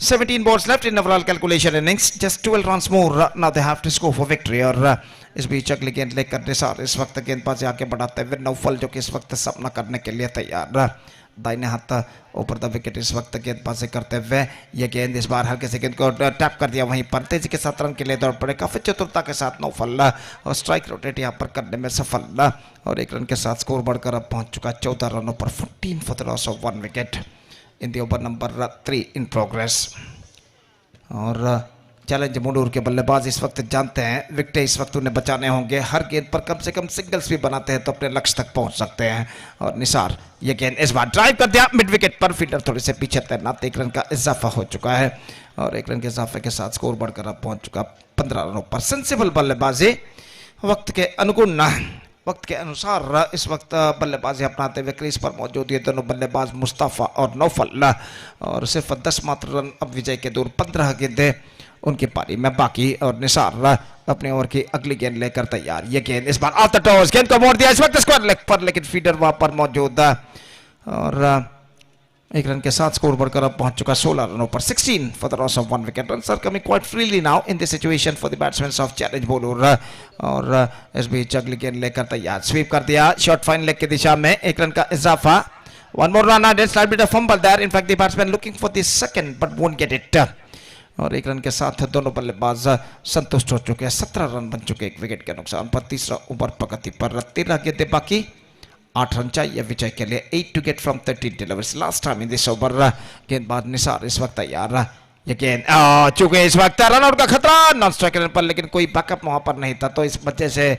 I: 17 balls left in overall calculation innings, just 12 runs more now they have to score for victory। और इस बीच अगली गेंद लेकर निसार इस वक्त गेंदबाजी आगे बढ़ाते हुए नौफल जो कि इस वक्त सामना करने के लिए तैयार। दाहिने हाथ ऊपर द विकेट इस वक्त गेंदबाजी करते हुए ये गेंद इस बार हल्के से गेंद को टैप कर दिया, वहीं पर तेजी के साथ रन के लिए दौड़ पड़े, काफी चतुरता के साथ नौफल और स्ट्राइक रोटेट यहाँ पर करने में सफल और 1 रन के साथ स्कोर बढ़कर अब पहुंच चुका 14 रनों पर। 14 for the loss of 1 wicket in the over number 3 in progress। और चैलेंज मुलूर के बल्लेबाज इस वक्त जानते हैं विकेट इस वक्त उन्हें बचाने होंगे, हर गेंद पर कम से कम सिंगल्स भी बनाते हैं तो अपने लक्ष्य तक पहुंच सकते हैं। और निसार ये गेंद इस बार ड्राइव कर दिया मिड विकेट पर, फील्डर थोड़े से पीछे तैनात, 1 रन का इजाफा हो चुका है और 1 रन के इजाफे के साथ स्कोर बढ़कर अब पहुंच चुका 15 रनों पर। सेंसिबल बल्लेबाजी, वक्त के अनुकूल वक्त के अनुसार इस वक्त बल्लेबाजी अपनाते हुए क्रीज पर मौजूद ये दोनों बल्लेबाज मुस्तफ़ा और नौफल, और सिर्फ 10 मात्र रन अब विजय के दूर। 15 गेंदें उनकी पारी में बाकी, और निसार अपने ओवर की अगली गेंद लेकर तैयार। ये गेंद इस बार ऑफ द टॉस, गेंद को मोड़ दिया इस वक्त स्क्वायर लेग पर, लेकिन फीडर वहां पर मौजूद, और 1 रन के साथ स्कोर बढ़कर अब पहुंच चुका 16 रनों पर। 16 for the loss of 1 wicket. Run are coming quite freely now in this situation for the batsman of Challenge bowler, और इस बीच अगली गेंद लेकर तैयार। स्वीप कर दिया शॉर्ट फाइन लेग की दिशा में, 1 रन का इजाफा। One more run and slight bit of fumble there. In fact, the batsman looking for the second but won't get it. और 1 रन के साथ दोनों बल्लेबाज संतुष्ट हो चुके हैं। 17 रन बन चुके 1 विकेट के नुकसान पर। तीसरा ओवर प्रगति पर, 13 गेंदें बाकी, 8 रन चाहिए विजय के लिए। 8 to get from 13 deliveries last time in this over. गेंदबाज निसार इस वक्त तैयार। ये गेंद चुके इस वक्त, रन आउट का खतरा नॉन स्ट्राइकर पर, लेकिन कोई बैकअप वहां पर नहीं था, तो इस वजह से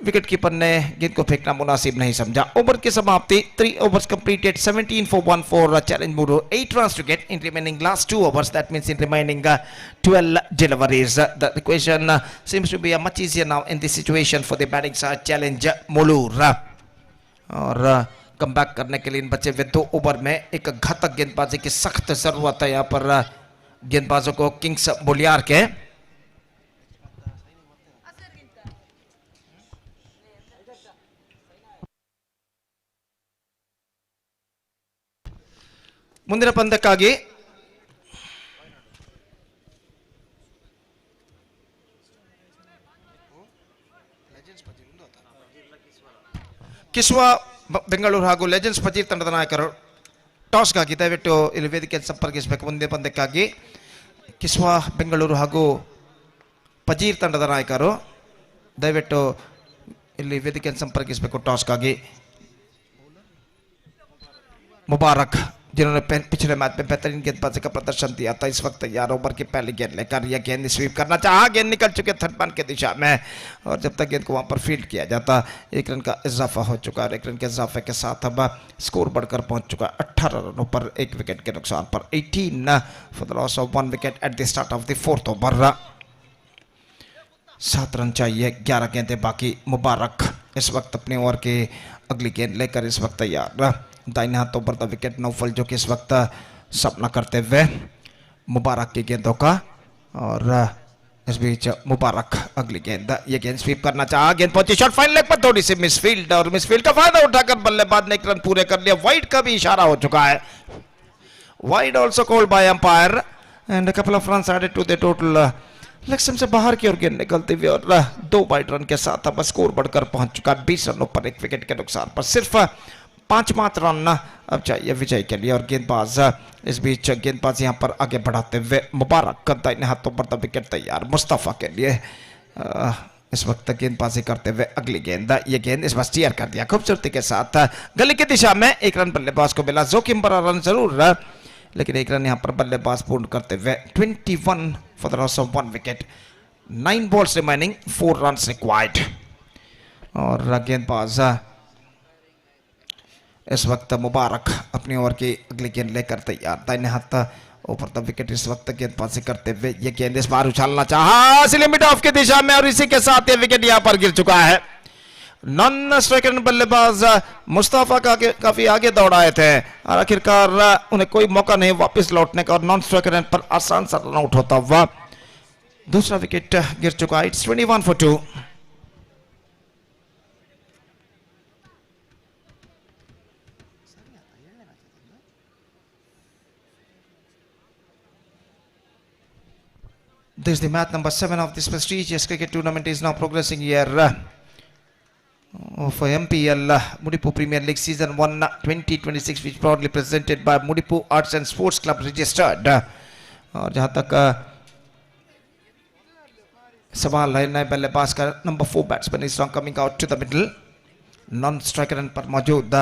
I: विकेट कीपर ने गेंद को फेंकना मुनासिब नहीं समझा। ओवर की समाप्ति, 3 overs completed, 17 for 1 for challenge Mudipu, 8 runs to get in remaining last 2 overs. That means in remaining 12 deliveries. The equation seems to be much easier now in this situation for the batting side challenge Mudipu. और come back करने के लिए इन बचे हुए 2 over में एक घातक गेंदबाजी की सख्त जरूरत है यहाँ पर गेंदबाजों को किंग्स बोलियार के। ಮುಂದಿನ ಪಂದ್ಯಕ್ಕಾಗಿ ಕಿಸ್ವಾ ಬೆಂಗಳೂರು ಹಾಗೂ ಲೆಜೆಂಡ್ಸ್ ಪಜೀರ್ ತಂಡದ ನಾಯಕರು ಟಾಸ್ಗಾಗಿ ದಯವಿಟ್ಟು ಇಲ್ಲಿ ವೇದಿಕೆಯನ್ನು ಸಂಪರ್ಕಿಸಬೇಕು. ಮುಂದಿನ ಪಂದ್ಯಕ್ಕಾಗಿ ಕಿಸ್ವಾ ಬೆಂಗಳೂರು ಹಾಗೂ ಪಜೀರ್ ತಂಡದ ನಾಯಕರು ದಯವಿಟ್ಟು ಇಲ್ಲಿ ವೇದಿಕೆಯನ್ನು ಸಂಪರ್ಕಿಸಬೇಕು ಟಾಸ್ಗಾಗಿ। मुबारक जिन्होंने पिछले मैच में बेहतरीन गेंदबाजी का प्रदर्शन दिया था, इस वक्त तैयार ओवर की पहली गेंद लेकर यह गेंद स्वीप करना चाहा। गेंद निकल चुके थर्ड मैन की दिशा में, और जब तक गेंद को वहां पर फील्ड किया जाता 1 रन का इजाफा हो चुका है। 1 रन के इजाफे के साथ अब स्कोर बढ़कर पहुंच चुका 18 रनों पर 1 विकेट के नुकसान पर। 18 for the loss of 1 wicket at the start of the 4th over. 7 run चाहिए, 11 गेंदें बाकी। मुबारक इस वक्त अपने ओवर की अगली गेंद लेकर इस वक्त तैयार। दाहिने हाथों पर द विकेट नौफल जो कि इस वक्त सामना करते हुए मुबारक की गेंदों का, और इस बीच मुबारक अगली गेंद। ये गेंद स्वीप करना चाहा, गेंद पहुंची शॉर्ट फाइन लेग पर, थोड़ी सी मिसफील्ड, और मिसफील्ड का फायदा उठाकर बल्लेबाज ने 1 रन पूरे कर लिया। वाइड का भी इशारा हो चुका है, wide also called by umpire, and a couple of runs added to the total. लक्ष्य से बाहर की ओर गेंद निकलती हुई, और 2 वाइड रन के साथ अब स्कोर बढ़कर पहुंच चुका 20 रनों पर 1 विकेट के नुकसान पर। सिर्फ 5 मात्र रन अब चाहिए विजय के लिए, और गेंदबाज इस बीच गेंदबाज यहां पर आगे बढ़ाते हुए मुबारक दाहिने हाथों पर द विकेट तैयार मुस्तफ़ा के लिए। इस वक्त गेंदबाजी करते हुए अगली गेंद। ये गेंद इस बार स्टीयर कर दिया खूबसूरती के साथ गली की दिशा में। 1 रन बल्लेबाज को मिला, जोखिम भरा रन जरूर, लेकिन 1 रन यहां पर बल्लेबाज पूर्ण करते हुए। 21 for the loss of 1 wicket, 9 balls remaining, 4 runs required, और गेंदबाज इस वक्त मुबारक अपनी ओवर की अगली गेंद लेकर तैयार। दाहिने हाथ ऊपर द विकेट इस वक्त गेंदबाजी करते हुए। ये गेंद इस बार उछालना चाहा लिमिट ऑफ की दिशा में, और इसी के साथ ये विकेट यहां पर गिर चुका है। नॉन स्ट्राइकर बल्लेबाज मुस्तफ़ा का काफी आगे दौड़ाए थे, और आखिरकार उन्हें कोई मौका नहीं वापस लौटने का, और नॉन स्ट्राइकर पर आसान सा रन आउट होता हुआ दूसरा विकेट गिर चुका है। It's 21 for 2। This is the match number 7 of this prestigious cricket tournament is now progressing here for MPL Mudipu Premier League Season 1 2026, which proudly presented by Mudipu Arts and Sports Club registered। और जहां तक सवाल है नए बल्लेबाज का, number 4 batsman is now coming out to the middle, non striker पर मौजूद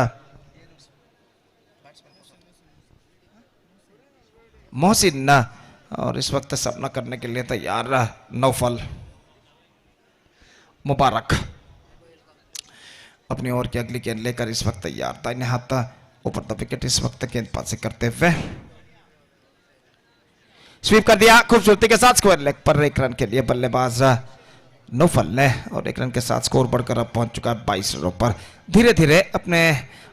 I: मोहसिन, और इस वक्त सामना करने के लिए तैयार नौफल। मुबारक अपनी ओवर की अगली गेंद लेकर इस वक्त तैयार। दाहिने हाथ ऊपर द विकेट इस वक्त गेंदबाजी करते हुए। स्वीप कर दिया खूबसूरती के साथ, स्क्वायर लेग पर 1 रन के लिए बल्लेबाज नौफल ने, और 1 रन के साथ स्कोर बढ़कर अब पहुंच चुका है 22 रनों पर। धीरे धीरे अपने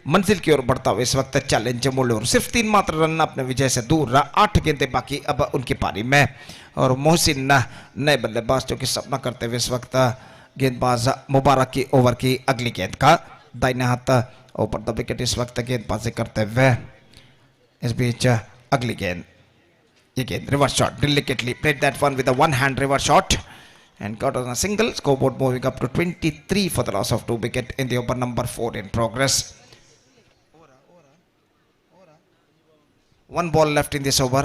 I: मंजिल की ओर बढ़ता हुआ इस वक्त चैलेंज मोलूर सिर्फ 3 मात्र रन अपने विजय से दूर रहा। 8 गेंदें बाकी अब उनकी पारी में, और मोहसिन नए बल्लेबाज जो कि सपना करते हुए इस वक्त गेंदबाज मुबारक की ओवर की अगली गेंद का दाहिने हाथ ऊपर द विकेट इस वक्त गेंदबाजी करते हुए। इस बीच अगली गेंद, ये गेंद reverse shot, delicately played that one with a one-hand reverse shot and got on a single. Scoreboard moving up to 23 for the loss of 2 wicket in the over number 4 in progress. 1 ball left in this over.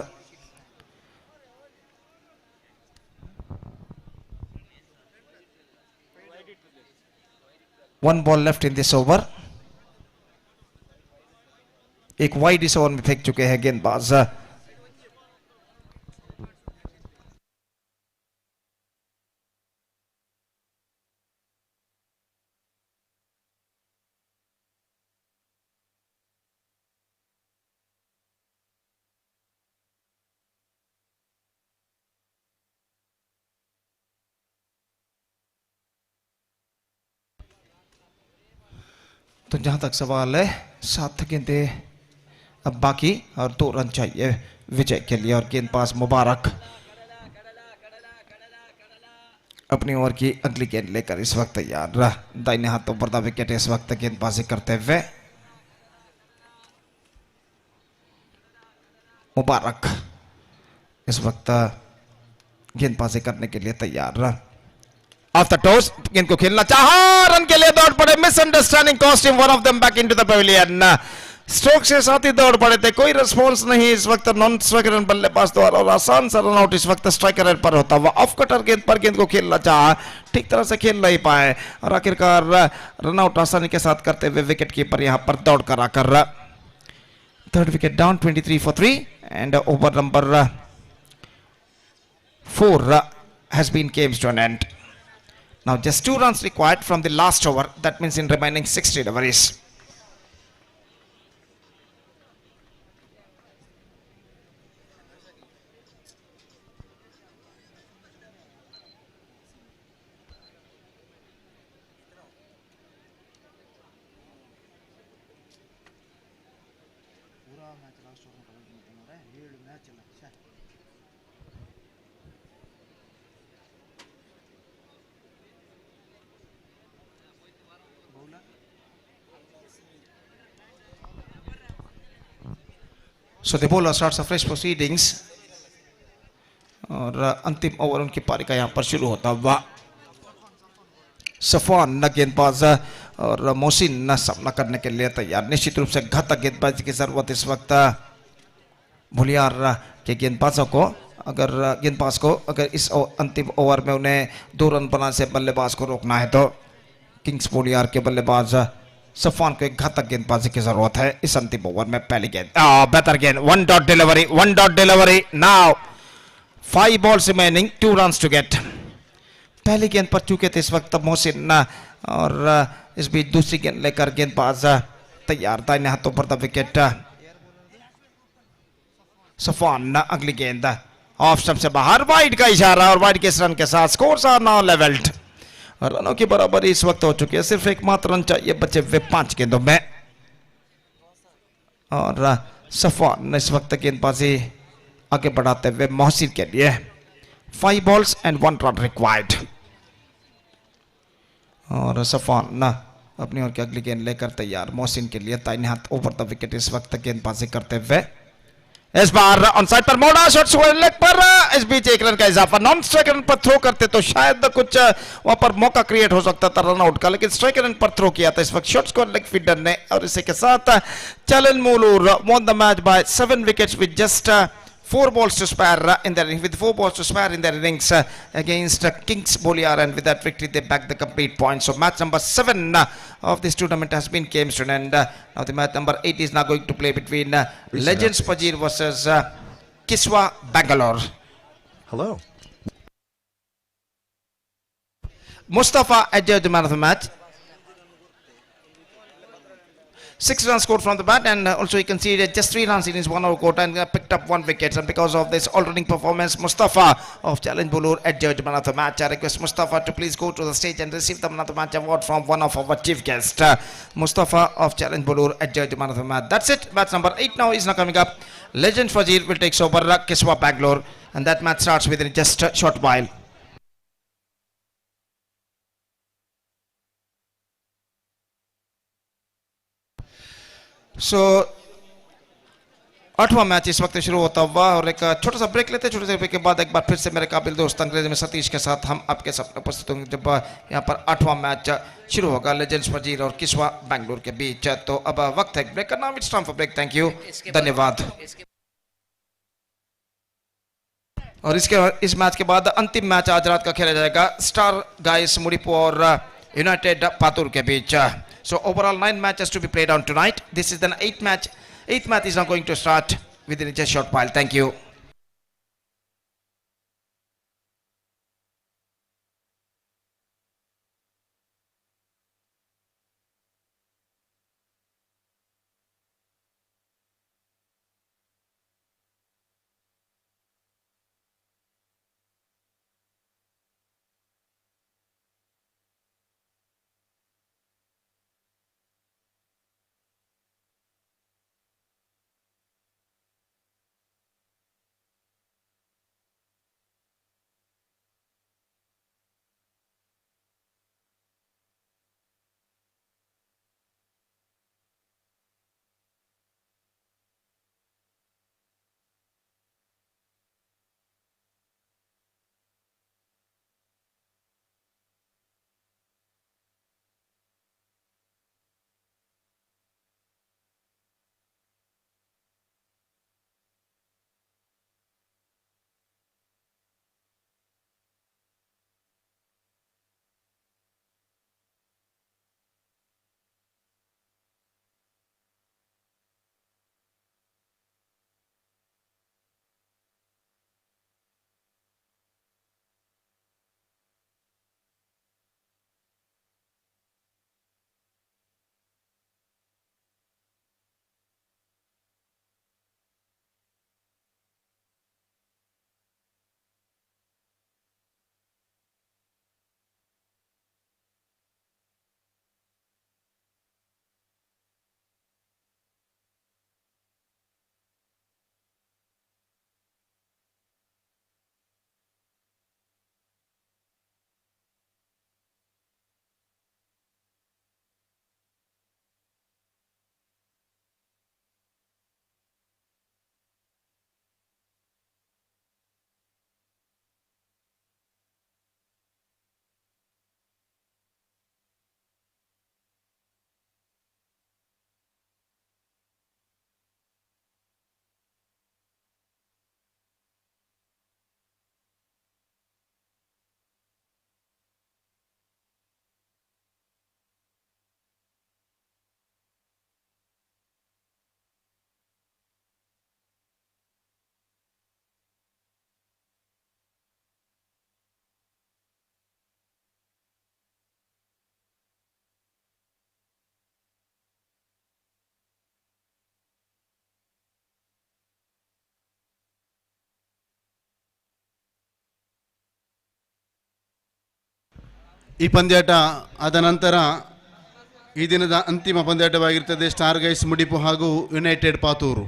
I: One ball left in this over. एक wide इस over में फेंक चुके हैं गेंदबाज। तो जहां तक सवाल है 7 गेंदें अब बाकी और 2 रन चाहिए विजय के लिए, और गेंदबाज मुबारक अपनी ओवर की अगली गेंद लेकर इस वक्त तैयार। दाहिने हाथों पर द विकेट इस वक्त गेंदबाजी करते हुए मुबारक इस वक्त गेंदबाजी करने के लिए तैयार। ऑफ द टॉस गेंद को खेलना चाहा, रन के लिए दौड़ पड़े, misunderstanding cost him one of them back into the pavilion. Stroke से साथ ही दौड़ पड़े थे, कोई रिस्पॉन्स नहीं इस वक्त नॉन स्ट्राइकर बल्लेबाज द्वारा, और आसान सा रन आउट इस वक्त स्ट्राइकर पर होता हुआ। ऑफ कटर गेंद पर गेंद को खेलना चाहा, ठीक तरह से खेल नहीं पाए, और आखिरकार रन आउट आसानी के साथ करते हुए विकेट कीपर यहां पर दौड़ कर आकर 3rd wicket down 23 for 3 and over number 4 has been came to an end. Now just 2 runs required from the last over, that means in remaining 60 deliveries. So the bowler starts a fresh proceedings, और अंतिम over उनकी पारी का यहां पर शुरू होता हुआ। सफान न गेंदबाज और मोहसिन न सामना करने के लिए तैयार। निश्चित रूप से घातक गेंदबाजी की जरूरत इस वक्त भुलियार के गेंदबाजों को, अगर इस अंतिम ओवर में उन्हें 2 रन बनाने से बल्लेबाज को रोकना है तो किंग्स भुलियार के बल्लेबाज सफान को एक घातक गेंदबाजी की जरूरत है इस अंतिम ओवर में। पहली गेंद बेहतर गेंद, 1 dot delivery now 5 balls remaining, 2 runs to get। पहली गेंद पर चुके थे इस वक्त मोहसिन, और इस बीच दूसरी गेंद लेकर गेंदबाज तैयार। दाहिने हाथों पर द विकेट सफान, अगली गेंद ऑफ स्टंप से बाहर, वाइड का इशारा, और वाइड के इस रन के साथ स्कोर्स आर नाउ लेवल्ड। रनों की बराबरी इस वक्त हो चुकी है, सिर्फ एकमात्र रन चाहिए बचे हुए 5 गेंदों में, और सफान इस वक्त गेंदबाजी आगे बढ़ाते हुए मोहसिन के लिए 5 balls and 1 run required। और सफान अपनी ओर की अगली गेंद लेकर तैयार मोहसिन के लिए। दाहिने हाथ ओवर द विकेट इस वक्त गेंदबाजी करते हुए, इस बार ऑन साइड पर मोड़ा, शॉट लेग पर, इस बीच 1 रन का इजाफा। नॉन स्ट्राइकर पर थ्रो करते तो शायद कुछ वहां पर मौका क्रिएट हो सकता था रन आउट का, लेकिन स्ट्राइकर पर थ्रो किया था इस वक्त शॉट स्कोर लेग फील्डर ने, और इसी के साथ चैलेंज मोलूर won the match by 7 wickets with just 4 balls to spare in their innings against Kings Boliar, and with that victory they back the complete points. So match number 7 of this tournament has been came to an end. Now the match number 8 is now going to play between Legends Pajir versus Kiswa Bangalore.
A: Hello.
I: Mustafa adjudged the man of the match. 6 runs scored from the bat, and also you can see that just 3 runs in his 1 over quarter, and picked up 1 wicket. And because of this all-rounding performance, Mustafa of Challenge Bulur adjudged man of the match. I request Mustafa to please go to the stage and receive the man of the match award from one of our chief guests. Mustafa of Challenge Bulur adjudged man of the match. That's it. Match number 8 now is now coming up. Legend Fajir will take over Kiswa Bangalore, and that match starts within just a short while. So 8वां match इस वक्त शुरू होता हुआ, और एक छोटा सा ब्रेक लेते हैं। छोटे से ब्रेक के बाद एक बार फिर से मेरे काबिल दोस्त अंग्रेजी में सतीश के साथ हम आपके सामने उपस्थित होंगे, जब यहाँ पर 8वां मैच शुरू होगा लेजेंड्स फजीर और किस्वा बैंगलोर के बीच। तो अब वक्त है ब्रेक करना। It's time for break. Thank you, धन्यवाद। और इस मैच के बाद अंतिम मैच आज रात का खेला जाएगा स्टार गाइस मुडिपू और यूनाइटेड पातुर के बीच। So overall 9 matches to be played on tonight. This is the 8th match. 8th match is now going to start within just a short while. Thank you.
E: ಈ ಪಂದ್ಯಾಟ ಆದ ನಂತರ ಈ ದಿನದ ಅಂತಿಮ ಪಂದ್ಯಾಟವಾಗಿರುತ್ತದೆ ಸ್ಟಾರ್ ಗೈಸ್ ಮುಡಿಪು ಹಾಗೂ United Pathuru.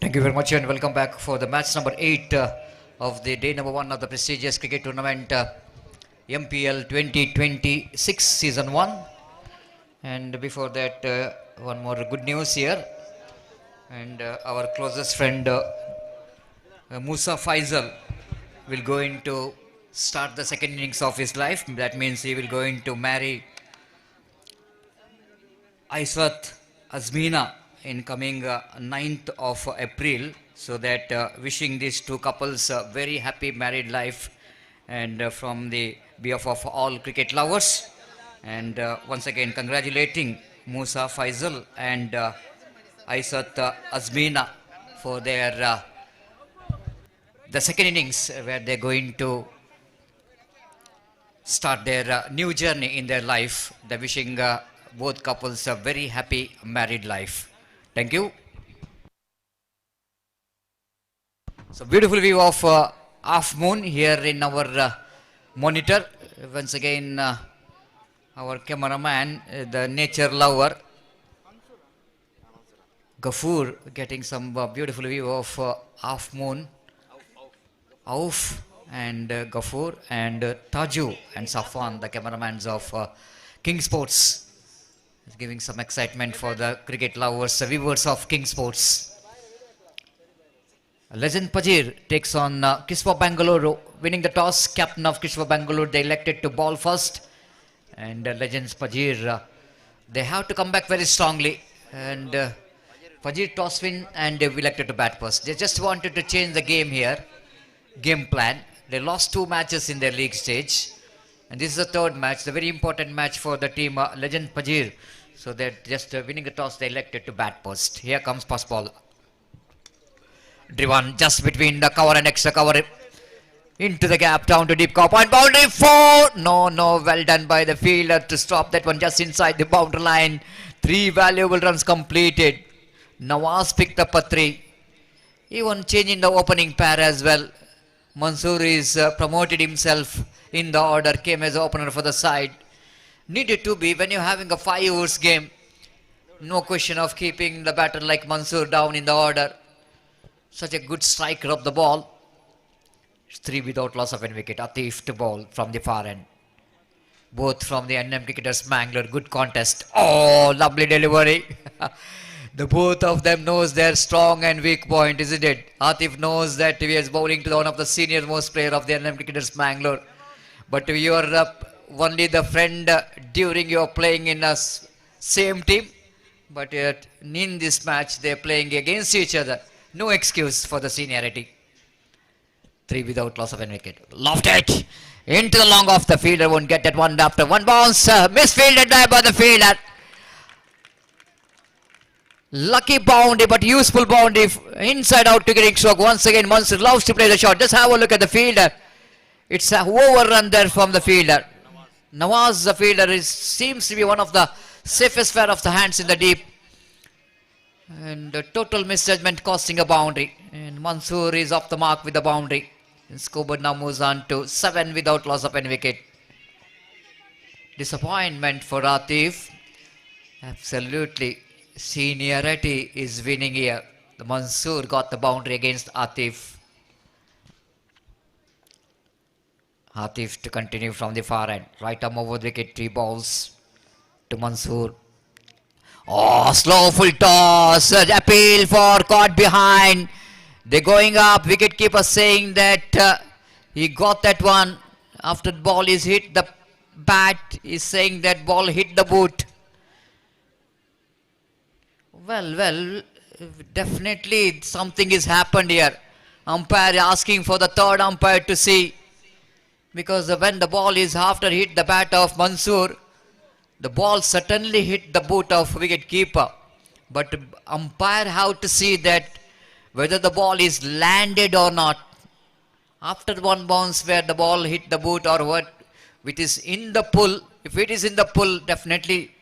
H: Thank you very much and welcome back for the match number 8 of the day number 1 of the prestigious cricket tournament MPL 2026 season 1. And before that, one more good news here. And our closest friend Musa Faisal will going to start the second innings of his life. That means he will going to marry Aiswat Azmina in coming 9th of April. So that wishing these two couples a very happy married life, and from the behalf of all cricket lovers, and once again congratulating Musa Faisal and Aisat Azmina for their the second innings where they're going to start their new journey in their life. They're wishing both couples a very happy married life. Thank you. So beautiful view of half moon here in our monitor. Once again, our cameraman, the nature lover, Ghafoor, getting some beautiful view of half moon. Auf and Ghafoor and Taju and Safwan, the cameramans of King Sports, is giving some excitement for the cricket lovers, the viewers of King Sports. Legend Pajir takes on Kiswa Bangalore, winning the toss. Captain of Kiswa Bangalore, they elected to ball first. And Legends Pajir, they have to come back very strongly. And Pajir toss win and they've elected to bat first. They just wanted to change the game here, game plan. They lost 2 matches in their league stage. And this is the 3rd match, the very important match for the team Legend Pajir. So they're just winning the toss, they elected to bat first. Here comes first ball. Driven just between the cover and extra cover, into the gap, down to deep cover point, boundary 4. No, well done by the fielder to stop that one just inside the boundary line. 3 valuable runs completed. Nawaz picked up a 3. Even changing the opening pair as well. Mansoor is promoted himself in the order, came as opener for the side. Needed to be when you're having a 5 overs game. No question of keeping the batter like Mansoor down in the order. Such a good striker of the ball. It's 3 without loss of any wicket. Atif to ball from the far end. Both from the NM cricketers Mangler. Good contest. Oh, lovely delivery. The both of them knows their strong and weak point, isn't it? Atif knows that he is bowling to one of the senior most player of the NM cricketers Mangler. But you are only the friend during your playing in a same team. But in this match, they're playing against each other. No excuse for the seniority. 3 without loss of any wicket. Lofted it into the long off. The fielder won't get that one after one bounce. Misfielded there by the fielder. Lucky boundary, but useful boundary. Inside out to getting struck. Once again, Mansur loves to play the shot. Just have a look at the fielder. It's a overrun there from the fielder. Nawaz, the fielder, seems to be one of the safest pair of the hands in the deep. And total misjudgment costing a boundary. And Mansoor is off the mark with the boundary. And Scober now moves on to 7 without loss of any wicket. Disappointment for Atif. Absolutely. Seniority is winning here. The Mansoor got the boundary against Atif. Atif to continue from the far end. Right arm over the wicket. 3 balls to Mansoor. Oh, slow full toss. Appeal for caught behind. They're going up. Wicketkeeper saying that he got that one after the ball is hit. The bat is saying that ball hit the boot. Well, definitely something has happened here. Umpire asking for the 3rd umpire to see. Because when the ball is after hit the bat of Mansoor, the ball certainly hit the boot of wicketkeeper. But umpire have to see that whether the ball is landed or not. After one bounce where the ball hit the boot or what, which is in the pull. If it is in the pull, definitely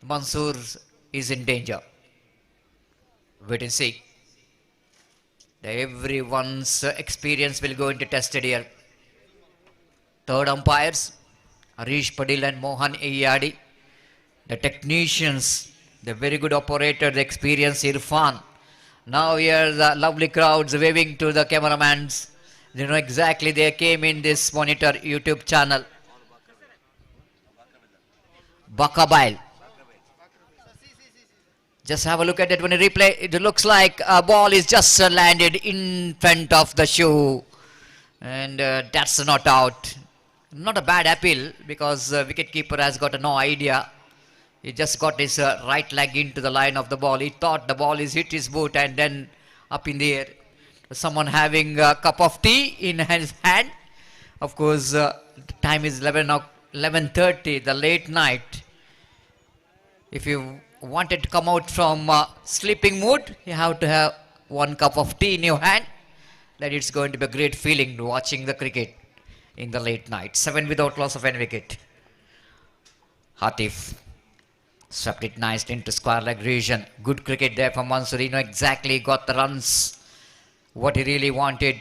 H: Mansoor is in danger. Wait and see. Everyone's experience will go into tested here. 3rd umpires, Harish Padil and Mohan Iyadi. The technicians, the very good operator, the experienced Irfan. Now here the lovely crowds waving to the cameramans. They know exactly they came in this monitor YouTube channel. Bakabail. Just have a look at it when you replay. It looks like a ball is just landed in front of the shoe. And that's not out. Not a bad appeal because wicketkeeper has got no idea He just got his right leg into the line of the ball. He thought the ball is hit his boot and then up in the air. Someone having a cup of tea in his hand. Of course, the time is 11:30, the late night. If you wanted to come out from sleeping mood, you have to have one cup of tea in your hand. Then it's going to be a great feeling watching the cricket in the late night. 7 without loss of any wicket. Hatif swept it nicely into square leg region. Good cricket there from Mansoor. He know exactly got the runs, what he really wanted,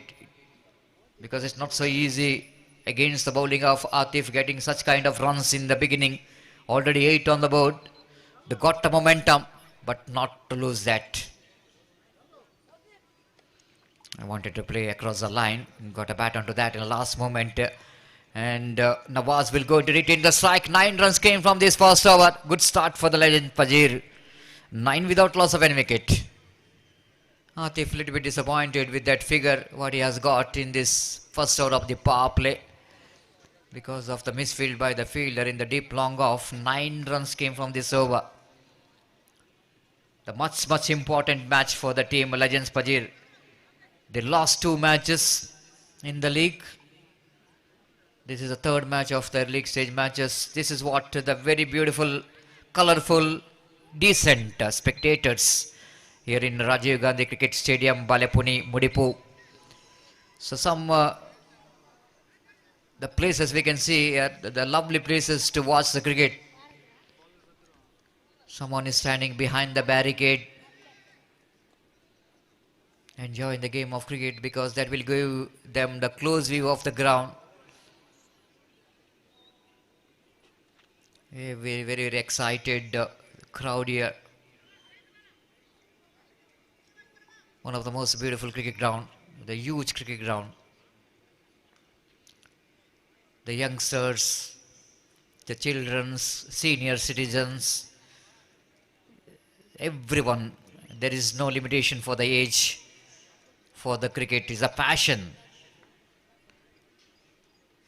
H: because it's not so easy against the bowling of Atif getting such kind of runs in the beginning. Already 8 on the board. They got the momentum, but not to lose that. I wanted to play across the line. Got a bat onto that in the last moment. And Nawaz will go to retain the strike. 9 runs came from this first over. Good start for the legend Fajir. 9 without loss of any wicket. Atif a little bit disappointed with that figure, what he has got in this first over of the power play. Because of the misfield by the fielder in the deep long off. 9 runs came from this over. The much important match for the team, Legends Fajir. They lost 2 matches in the league. This is the 3rd match of their league stage matches. This is what the very beautiful, colourful, decent spectators here in Rajiv Gandhi Cricket Stadium, Balepuni, Mudipu. So the places we can see, the lovely places to watch the cricket. Someone is standing behind the barricade, enjoying the game of cricket, because that will give them the close view of the ground. A very excited crowd here. One of the most beautiful cricket ground, the huge cricket ground. The youngsters, the children's, senior citizens, everyone. There is no limitation for the age. For the cricket, it is a passion.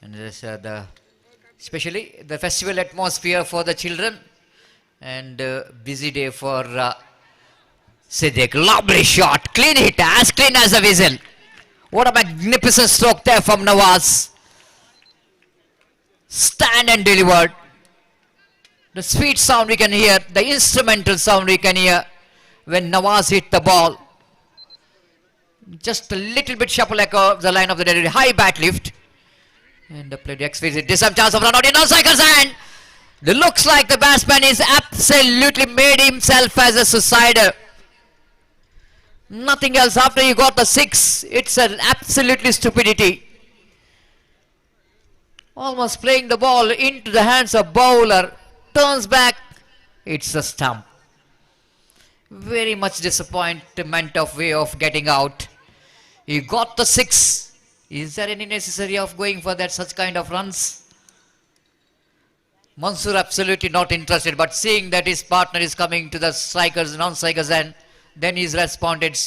H: And there's especially the festival atmosphere for the children, and busy day for Siddiq. Lovely shot, clean hit, as clean as a whistle. What a magnificent stroke there from Nawaz. Stand and delivered. The sweet sound we can hear, the instrumental sound we can hear when Nawaz hit the ball. Just a little bit shuffle echo the line of the delivery. High bat lift. And the play exquisite. There's some chance of run out in non-striker's hand. It looks like the batsman is absolutely made himself as a suicider. Nothing else after he got the 6. It's an absolutely stupidity. Almost playing the ball into the hands of bowler. Turns back. It's a stump. Very much disappointment of way of getting out. He got the 6. Is there any necessity of going for that such kind of runs? Mansoor absolutely not interested, but seeing that his partner is coming to the strikers, non-strikers end, then he's responded.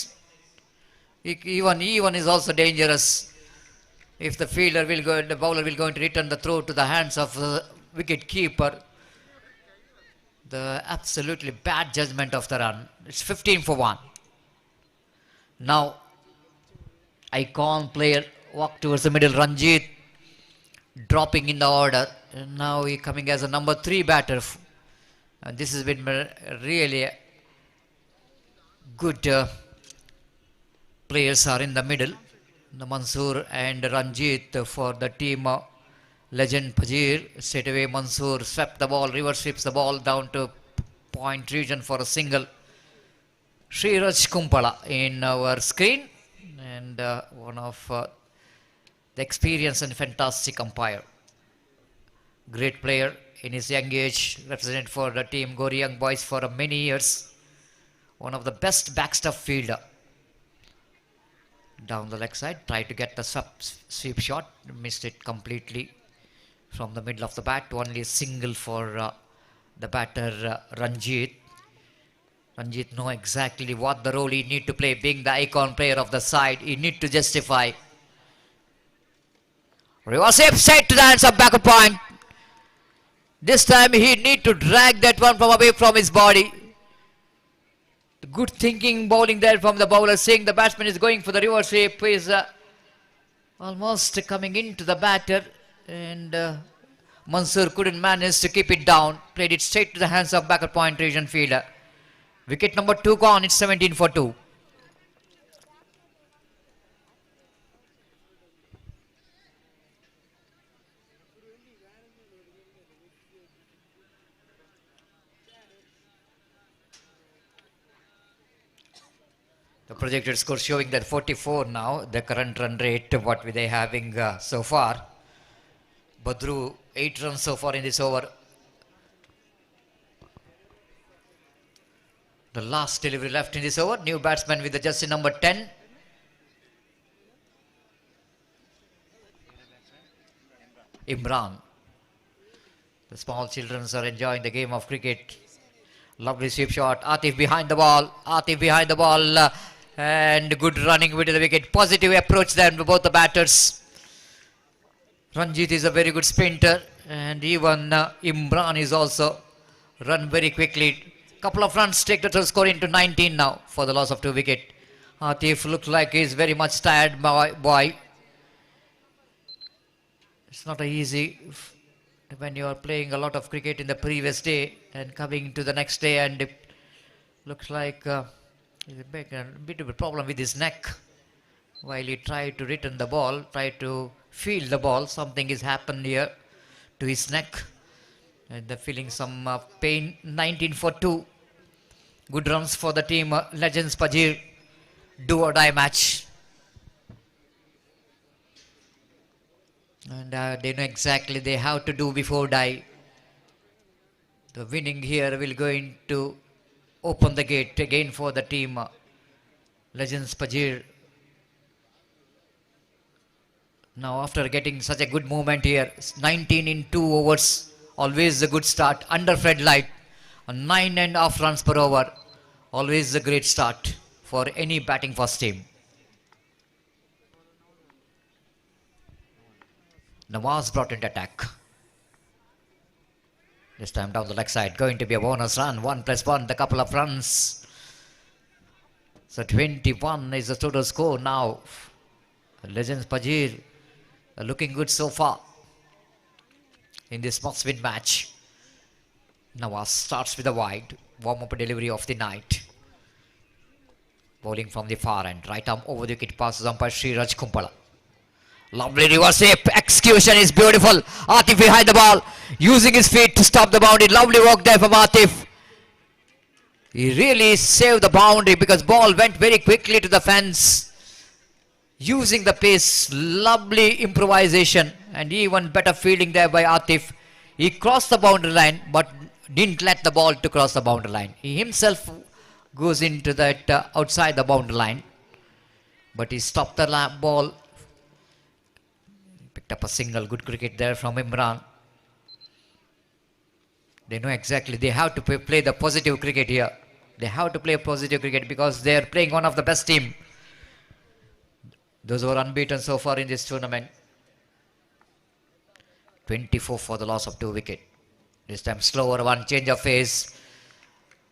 H: Even is also dangerous. If the fielder will go, the bowler will go to return the throw to the hands of the wicket keeper. The absolutely bad judgment of the run. It's 15 for 1. Now, icon player walk towards the middle. Ranjit dropping in the order. And now he coming as a number 3 batter. And this has been really good. Players are in the middle. The Mansoor and Ranjit for the team. Legend Fajir. Straight away Mansoor swept the ball, reverse sweeps the ball down to point region for a single. Sriraj Kumpala in our screen, and one of the experienced and fantastic umpire. Great player in his young age, represented for the team Gori Young Boys for many years. One of the best backstop fielder. Down the leg side, tried to get the sweep shot, missed it completely from the middle of the bat. Only a single for the batter Ranjit. Ranjit know exactly what the role he need to play, being the icon player of the side. He need to justify. Reverse hip set to the hands of backward point.
K: This time he need to drag that one from away from his body. Good thinking bowling there from the bowler, seeing the batsman is going for the reverse sweep, is almost coming into the batter, and Mansoor couldn't manage to keep it down, played it straight to the hands of backward point region fielder. Wicket number 2 gone, it's 17 for 2. The projected score showing that 44 now, the current run rate, what were they having so far. Badru, 8 runs so far in this over. The last delivery left in this over, new batsman with the jersey number 10. Imran. The small children are enjoying the game of cricket. Lovely sweep shot, Atif behind the ball, and good running with the wicket. Positive approach there for both the batters. Ranjit is a very good sprinter, and even Imran is also run very quickly. Couple of runs take the total score into 19 now for the loss of 2 wickets. Atif looks like he's very much tired boy. It's not easy when you are playing a lot of cricket in the previous day and coming to the next day, and it looks like a bit of a problem with his neck. While he tried to return the ball, tried to field the ball, something has happened here to his neck, and they're feeling some pain. 19 for 2. Good runs for the team. Legends Pajir, do or die match. And they know exactly they have to do before die. The winning here will going to open the gate again for the team. Legends Pajir. Now after getting such a good movement here, 19 in 2 overs, always a good start. Under floodlight, 9.5 runs per over, always a great start for any batting first team. Nawaz brought into attack. This time down the leg side, going to be a bonus run. 1+1, the couple of runs. So 21 is the total score now. Legends Pajir looking good so far in this must-win match. Nawaz starts with a wide. Warm-up delivery of the night. Bowling from the far end. Right arm over the wicket, passes umpire Sriraj Kumpala. Lovely reverse sweep. Execution is beautiful. Atif behind the ball, using his feet to stop the boundary. Lovely work there from Atif. He really saved the boundary because ball went very quickly to the fence. Using the pace, lovely improvisation, and even better fielding there by Atif. He crossed the boundary line but didn't let the ball to cross the boundary line. He himself goes into that outside the boundary line, but he stopped the ball. Picked up a single. Good cricket there from Imran. They know exactly they have to play the positive cricket here. They have to play positive cricket because they are playing one of the best team. Those who are unbeaten so far in this tournament. 24 for the loss of 2 wickets. This time slower one, change of pace.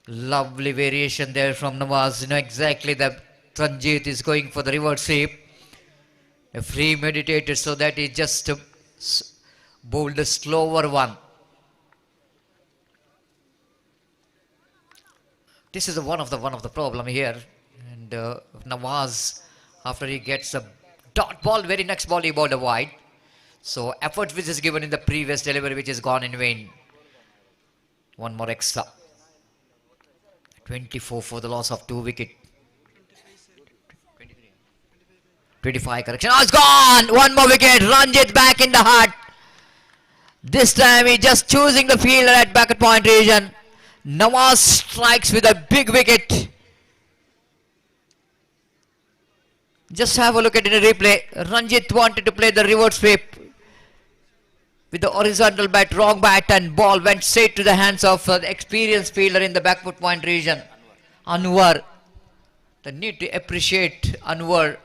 K: Lovely variation there from Nawaz. You know exactly that Ranjit is going for the reverse sweep. A free meditated, so that he just bowled a slower one. This is one of the problem here. And Nawaz, after he gets a dot ball, very next ball he bowled a wide. So effort which is given in the previous delivery, which is gone in vain. One more extra. 24 for the loss of 2 wickets. 25 correction. Oh, it's gone! One more wicket. Ranjit back in the heart. This time he just choosing the fielder at back at point region. Nawaz strikes with a big wicket. Just have a look at it in a replay. Ranjit wanted to play the reverse sweep with the horizontal bat, wrong bat, and ball went straight to the hands of the experienced fielder in the backward point region, Anwar. They need to appreciate Anwar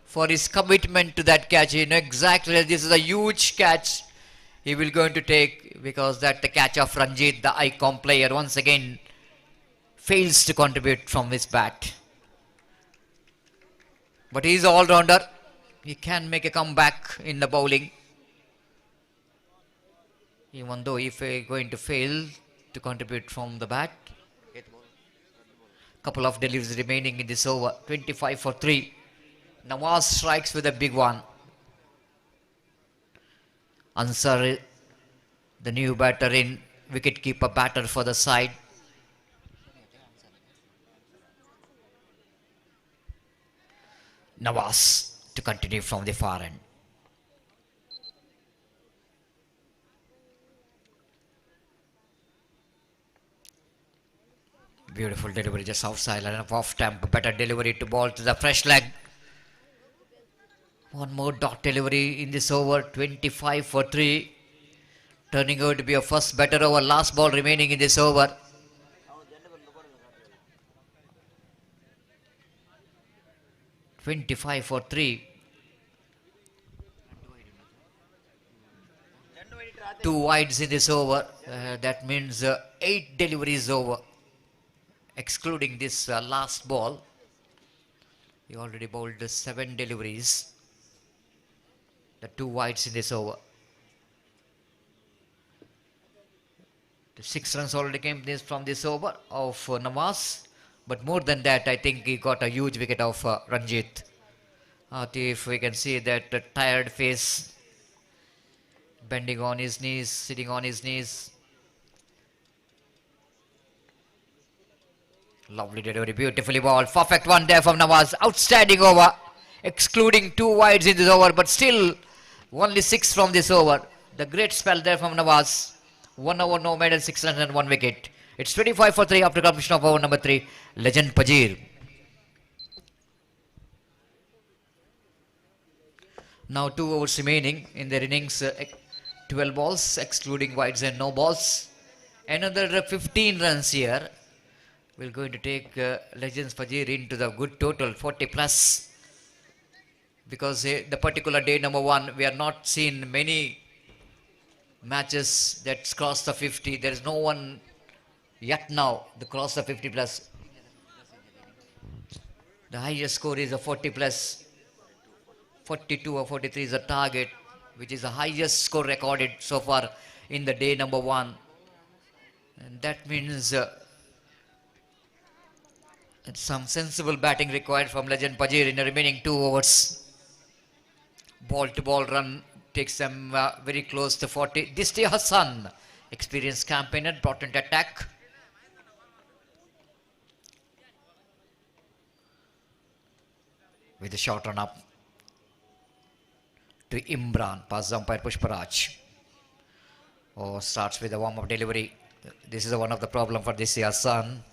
K: for his commitment to that catch. You know exactly, this is a huge catch he will going to take, because that the catch of Ranjit, the icon player, once again fails to contribute from his bat. But he is an all-rounder. He can make a comeback in the bowling. Even though if he going to fail to contribute from the bat. Couple of deliveries remaining in this over. 25 for 3. Nawaz strikes with a big one. Ansar, the new batter in, wicket-keeper batter for the side. Nawaz to continue from the far end. Beautiful delivery just outside and off temp. Better delivery to ball to the fresh leg. One more dot delivery in this over. 25 for 3. Turning out to be a first better over. Last ball remaining in this over. $25 for 3. 2 wides in this over. That means 8 deliveries over. Excluding this last ball. He already bowled 7 deliveries. The 2 wides in this over. The 6 runs already came from this over of Nawaz. But more than that, I think he got a huge wicket of Ranjit. If we can see that tired face, bending on his knees, sitting on his knees. Lovely delivery, beautifully bowled. Perfect one there from Nawaz. Outstanding over. Excluding 2 wides in this over, but still only 6 from this over. The great spell there from Nawaz. 1 over, no maiden, 6 runs and 1 wicket. It's 25 for 3 after completion of over number 3. Legend Pajir. Now 2 overs remaining in their innings. 12 balls, excluding wides and no balls. Another 15 runs here. We're going to take Legends Fajir into the good total, 40 plus. Because the particular day number 1, we are not seen many matches that cross the 50. There is no one yet now to cross the 50 plus. The highest score is a 40 plus. 42 or 43 is a target, which is the highest score recorded so far in the day number 1. And that means some sensible batting required from Legend Pajir in the remaining 2 overs. Ball to ball run takes them very close to 40. Disti Hassan, experienced campaigner, brought into attack. With a short run up to Imran, past umpire Pushparaj. Starts with a warm-up delivery. This is one of the problem for Disti Hassan.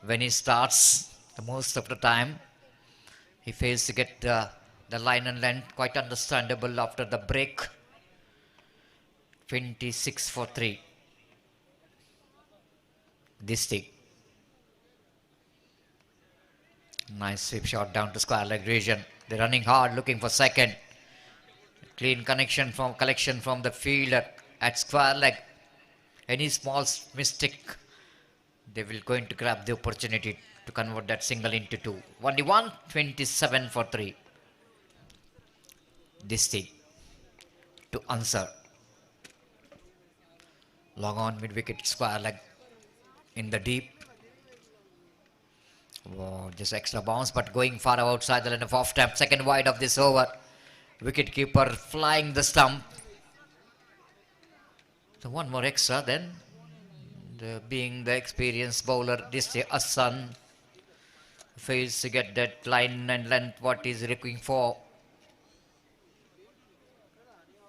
K: When he starts, most of the time, he fails to get the line and length. Quite understandable after the break. 26 for 3. Disti. Nice sweep shot down to square leg region. They're running hard, looking for second. Clean collection from the fielder at square leg. Any small mistake, they will going to grab the opportunity to convert that single into 2. 1-1, 27 for 3. Disti to answer. Long on mid-wicket, square leg in the deep. Just extra bounce, but going far outside the line of off stump. Second wide of this over. Wicket keeper flying the stump. So one more extra then. Being the experienced bowler, Disti Hassan fails to get that line and length what he's looking for.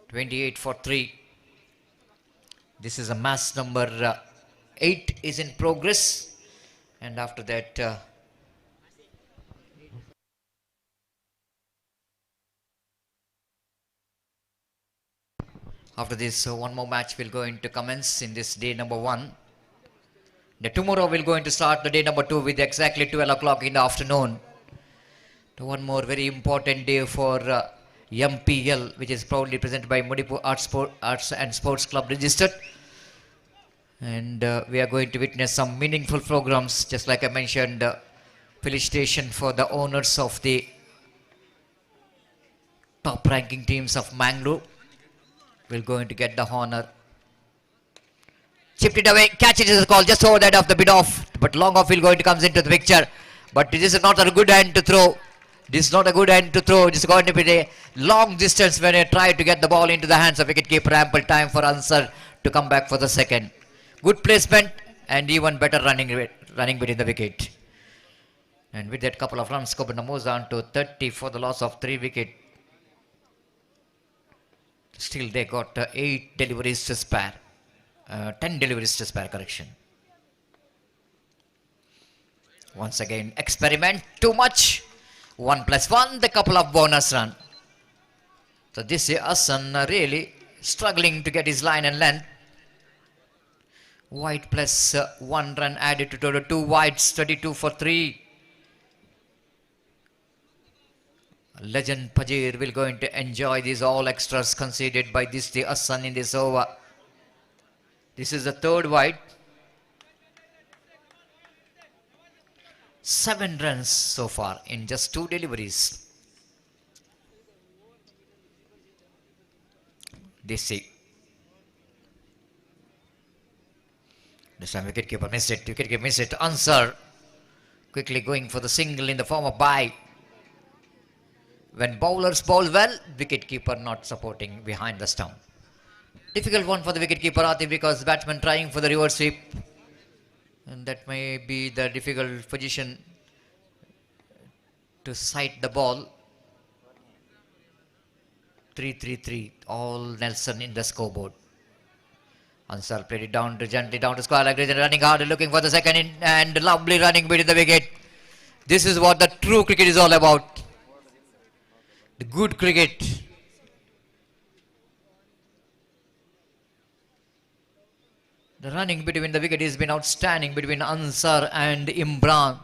K: 28 for 3. This is a match number 8 is in progress, and after that after this one more match will going to commence in this day number 1. Tomorrow we're going to start the day number 2 with exactly 12 o'clock in the afternoon. One more very important day for
H: MPL, which is proudly presented by Mudipu Arts and Sports Club registered. And we are going to witness some meaningful programs, just like I mentioned. Felicitation for the owners of the top ranking teams of Mangalore. We're going to get the honor. Chipped it away, catch it is a call, just over that of the bid off, but long off will going to comes into the picture. But this is not a good hand to throw. This is not a good hand to throw. This is going to be a long distance when I try to get the ball into the hands of wicketkeeper. Ample time for Ansar to come back for the second. Good placement and even better running between the wicket. And with that couple of runs, Kobana moves on to 30 for the loss of 3 wickets. Still they got 8 deliveries to spare. 10 deliveries to spare, correction. Once again, experiment too much. 1+1, the couple of bonus run. So this is Hassan really struggling to get his line and length. White plus 1 run added to total 2 wides, 32 for 3. Legend Pajir will going to enjoy these all extras conceded by this the Hassan in this over. This is the 3rd wide. 7 runs so far in just 2 deliveries. DC. This time wicketkeeper missed it. Wicketkeeper missed it. Answer. Quickly going for the single in the form of bye. When bowlers bowl well, wicketkeeper not supporting behind the stump. Difficult one for the wicketkeeper, Atif, because batsman trying for the reverse sweep. And that may be the difficult position to sight the ball. 3-3-3, all Nelson in the scoreboard. Ansar played it down to gently down to square like this, running hard, looking for the second in, and lovely running between the wicket. This is what the true cricket is all about. The good cricket. The running between the wicket has been outstanding between Ansar and Imran.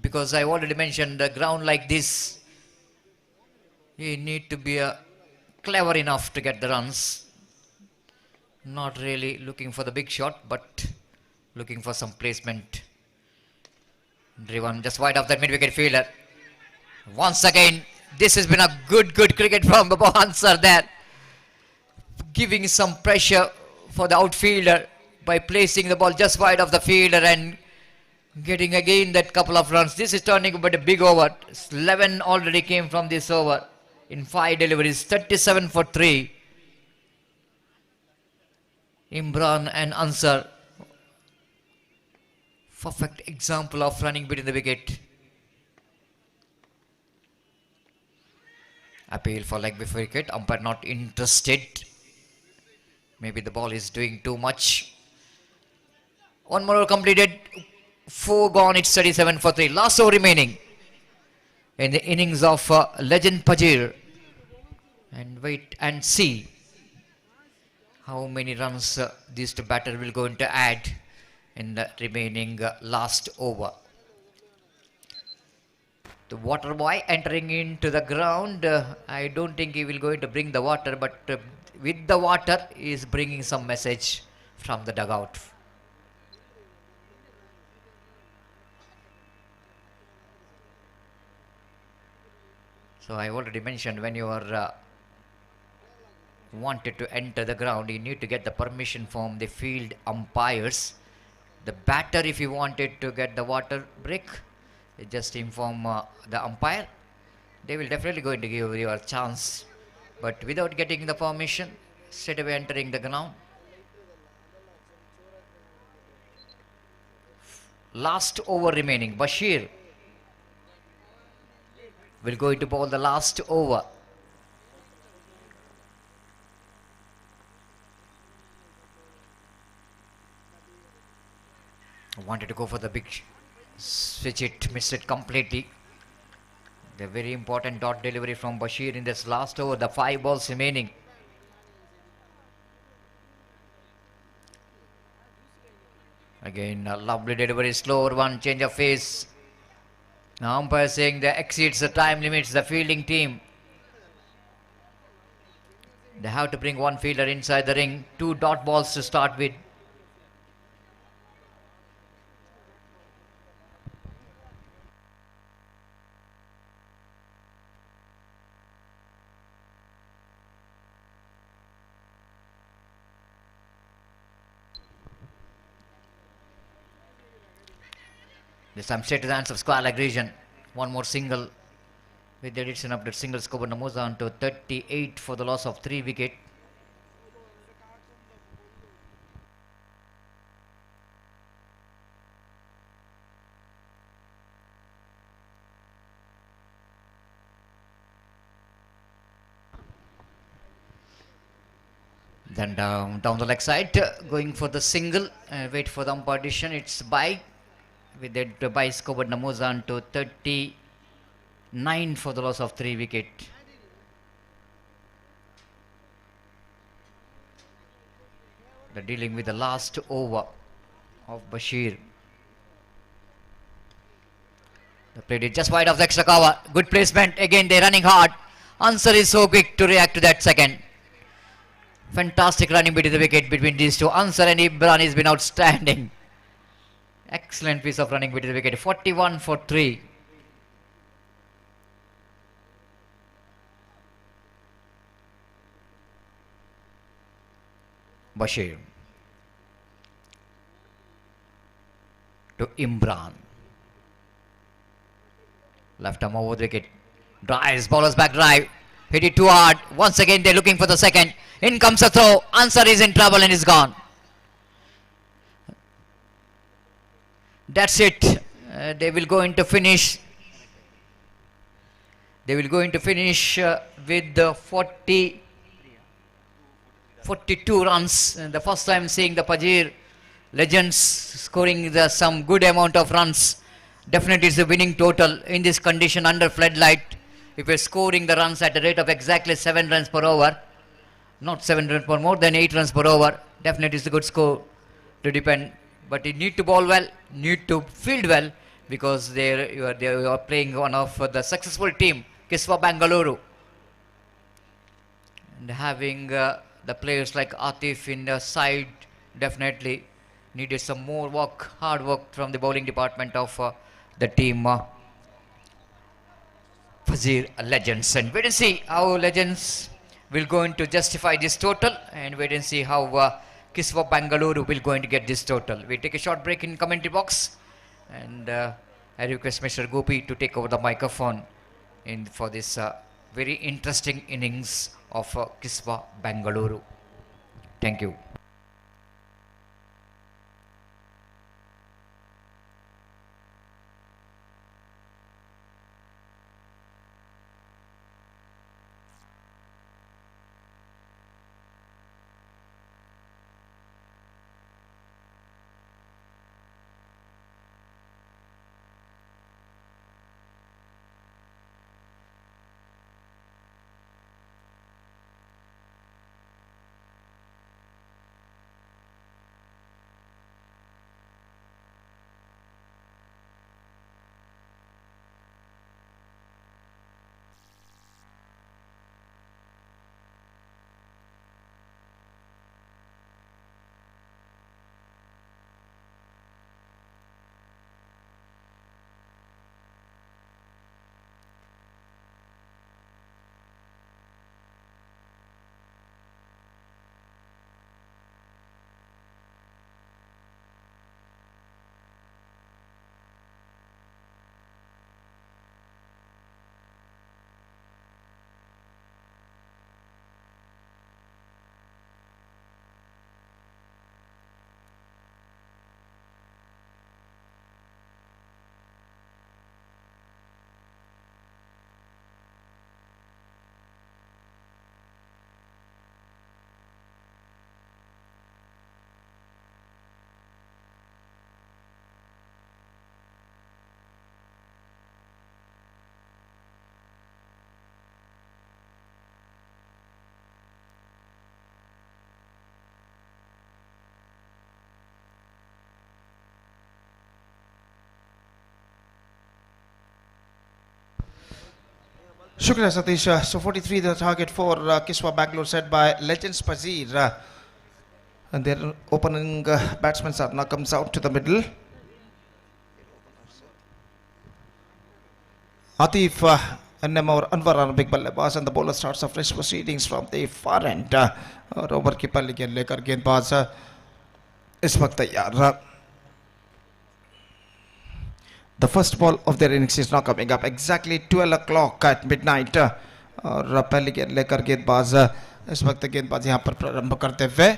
H: Because I already mentioned the ground like this, you need to be clever enough to get the runs. Not really looking for the big shot, but looking for some placement. Driven just wide of that mid-wicket fielder. Once again, this has been a good cricket from Ansar there. Giving some pressure for the outfielder by placing the ball just wide of the fielder and getting again that couple of runs. This is turning about a big over. 11 already came from this over in 5 deliveries. 37 for 3. Imran and Ansar. Perfect example of running between the wicket. Appeal for leg before wicket. Umpire not interested. Maybe the ball is doing too much. 1 more over completed. 4 gone. It's 37 for 3. Last over remaining in the innings of Legend Pajir. And wait and see how many runs these two batters will going to add in the remaining last over. The water boy entering into the ground. I don't think he will going to bring the water, but with the water he is bringing some message from the dugout. So I already mentioned, when you are wanted to enter the ground, you need to get the permission from the field umpires. The batter, if you wanted to get the water break, you just inform the umpire. They will definitely going to give you a chance, but without getting the permission, straight away entering the ground. Last over remaining. Bashir will go into bowl the last over. Wanted to go for the big switch, it missed it completely. The very important dot delivery from Bashir in this last over, the 5 balls remaining. Again, a lovely delivery, slower one, change of phase. Now umpire saying that exceeds the time limits, the fielding team They have to bring one fielder inside the ring. 2 dot balls to start with. This time straight to the hands of square leg region. One more single with the addition of the single score moves on to 38 for the loss of 3 wicket. Then down the leg side, going for the single, wait for the umpire decision. It's by, with that by scored moves on to 39 for the loss of 3 wicket. They're dealing with the last over of Bashir. They played it just wide of the extra cover. Good placement. Again, they're running hard. Answer is so quick to react to that second. Fantastic running between the wicket between these two. Answer and Imran has been outstanding. Excellent piece of running between the wicket. 41 for 3. Bashir to Imran. Left arm over the wicket. Drives, bowler's back drive. Hit it too hard. Once again they're looking for the second. In comes a throw. Answer is in trouble and is gone. That's it. They will go into finish. They will go into finish with the 42 runs. The first time seeing the Pajir legends scoring some good amount of runs. Definitely it's a winning total in this condition under floodlight. If you're scoring the runs at a rate of exactly 7 runs per over, not 7 runs per more than 8 runs per over, definitely it's a good score to depend. But you need to bowl well, need to field well, because you are playing one of the successful team, Kiswa Bangalore. And having the players like Atif in the side definitely needed some more work, hard work from the bowling department of the team. Fazir Legends, and wait and see how Legends will going to justify this total, and wait and see how Kiswa Bangalore will going to get this total. We take a short break in commentary box, and I request Mr. Gopi to take over the microphone for this very interesting innings of Kiswa Bangalore. Thank you.
I: Shukriya Satish. So 43 the target for Kiswa Bangalore set by Legends Pazir. And their opening batsmen now comes out to the middle. Atif and Anwar on a big ballebaz, and the bowler starts afresh proceedings from the far end. और over की पहली गेंद लेकर गेंदबाज इस वक्त तैयार. The first ball of their innings is now coming up exactly 12 o'clock at midnight. और पहली गेंद लेकर गेंदबाज इस वक्त गेंदबाज यहाँ पर प्रारंभ करते हुए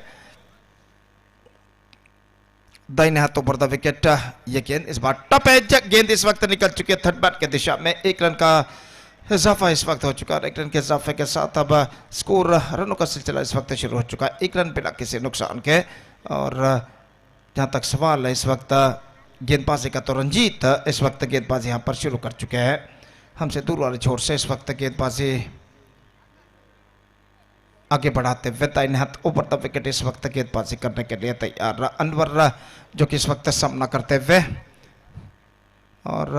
I: दाहिने हाथों पर द विकेट. ये गेंद इस बार टॉप एज गेंद इस वक्त निकल चुकी है थर्ड बैट के दिशा में. एक रन का इजाफा इस वक्त हो चुका है. एक रन के इजाफे के साथ अब स्कोर रनों का सिलसिला इस वक्त शुरू हो चुका है. एक रन बिना किसी नुकसान के. और जहां तक सवाल है इस वक्त गेंदबाजी का तो रंजीत इस वक्त गेंदबाजी यहां पर शुरू कर चुके हैं. हमसे दूर वाले छोर से इस वक्त गेंदबाजी आगे बढ़ाते हुए दाहिने हाथ ऊपर द विकेट इस वक्त गेंदबाजी करने के लिए तैयार. अनवर जो कि इस वक्त सामना करते हुए और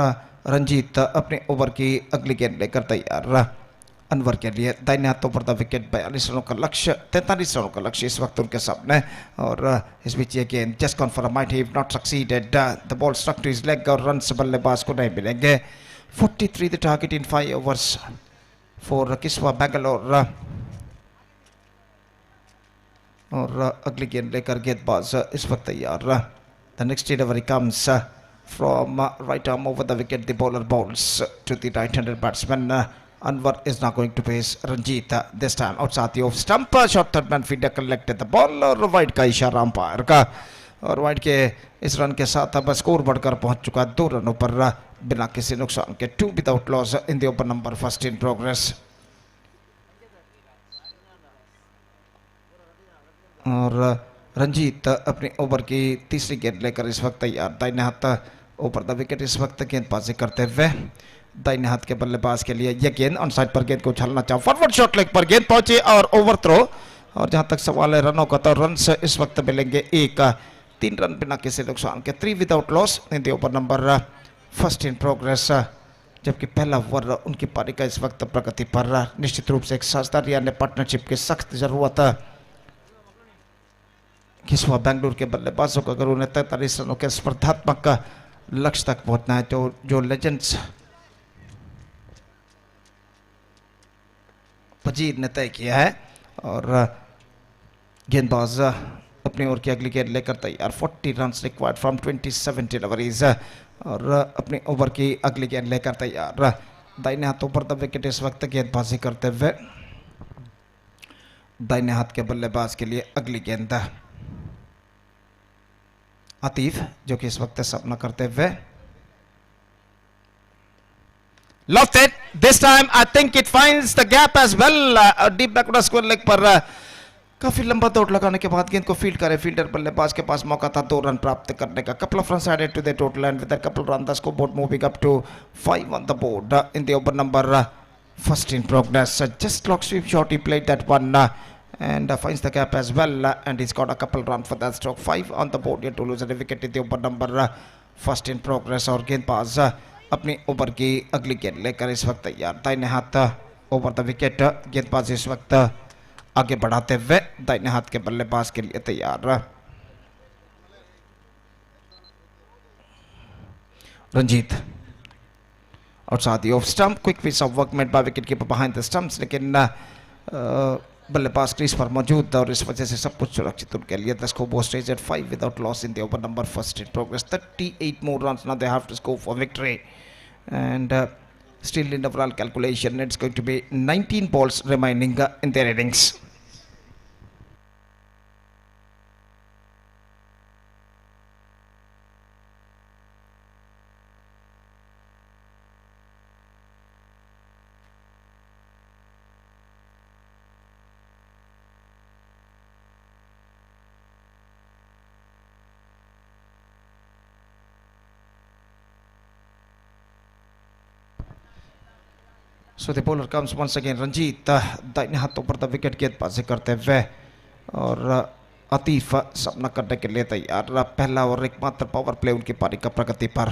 I: रंजीत अपने ओवर की अगली गेंद लेकर तैयार. अनवर के लिए दाहिने हाथों पर द विकेट 42 रनों का लक्ष्य 43 रनों का लक्ष्य इस वक्त उनके सामने. और इस बीच ये गेंद just gone for a might, he have not succeeded. The ball struck to his leg और रन बल्लेबाज को नहीं मिलेंगे. 43 the target in 5 overs for Kiswa Bangalore. और अगली गेंद लेकर गेंदबाज इस वक्त तैयार. The next delivery comes from right arm over the wicket. The bowler bowls to the right-handed batsman. Anwar is now going to face Ranjit. This time outside the off stump. Short third man fielder collected the ball और wide का इशारा umpire का. और wide के इस run के साथ अब स्कोर बढ़कर पहुंच चुका है 2 रनों पर बिना किसी नुकसान के. 2 without loss in the over number first in progress. और रंजीत अपनी ओवर की तीसरी गेंद लेकर इस वक्त तैयार. दाहिने हाथ ऊपर द विकेट इस वक्त गेंदबाजी करते हुए दाहिने हाथ के बल्लेबाज के लिए यह गेंद ऑन साइड पर गेंद को उछालना चाहा. फॉरवर्ड शॉट लेग पर गेंद पहुंची और ओवर थ्रो. और जहां तक सवाल है रनों का तो रन इस वक्त मिलेंगे 3 रन बिना किसी नुकसान के. 3 without loss in the over number first in progress. जबकि पहला ओवर उनकी पारी का इस वक्त प्रगति पर. निश्चित रूप से एक साझेदारी यानी पार्टनरशिप की सख्त जरूरत है किस्वा बैंगलोर के बल्लेबाजों को. अगर उन्हें 43 रनों के स्पर्धात्मक लक्ष्य तक पहुंचना है तो जो लेजेंड्स पजीर ने तय किया है. और गेंदबाज अपनी ओर की अगली गेंद लेकर तैयार. 40 रन रिक्वायर्ड फ्रॉम 27 डिलीवरीज. और अपनी ओवर की अगली गेंद लेकर तैयार. दाहिने हाथों पर द विकेट इस वक्त गेंदबाजी करते हुए दाहिने हाथ के बल्लेबाज के लिए अगली गेंद आतिफ जो कि इस वक्त सामना करते हुए lost it. This time I think it finds the gap as well. Deep backward square leg पर काफी लंबा दौड़ लगाने के बाद गेंद को फील्ड करे. फील्डर बल्लेबाज के पास मौका था 2 रन प्राप्त करने का. couple of runs added to the total and with a couple of runs the scoreboard moving up to 5 on the board in the over number first in progress. Just lock sweep shot, he played that one and finds the gap as well and he's got a couple runs for that stroke. 5 on the board yet to lose a wicket in the over number first in progress. और गेंदबाज अपनी over की अगली गेंद लेकर इस वक्त तैयार. दाहिने हाथ ओवर द विकेट गेंदबाज इस वक्त आगे बढ़ाते हुए दाहिने हाथ के बल्लेबाज के लिए तैयार. Ranjit outside the off stump. Quick piece of work made by wicketkeeper behind the stumps. लेकिन बल्लेबाज क्रीज पर मौजूद और इस वजह से सब कुछ सुरक्षित उनके लिए. The scoreboard stays at 5 without loss in the over number first in progress. 38 more runs now they have to score for victory. And still in the overall calculation it's going to be 19 balls remaining in their innings. So the bowler comes once again. Ranjit दाहिने हाथों पर the wicket गेंदबाजी करते हुए और आतिफ सामना करने के लिए तैयार. पहला और एकमात्र पावर प्ले उनकी पारी का प्रगति पर.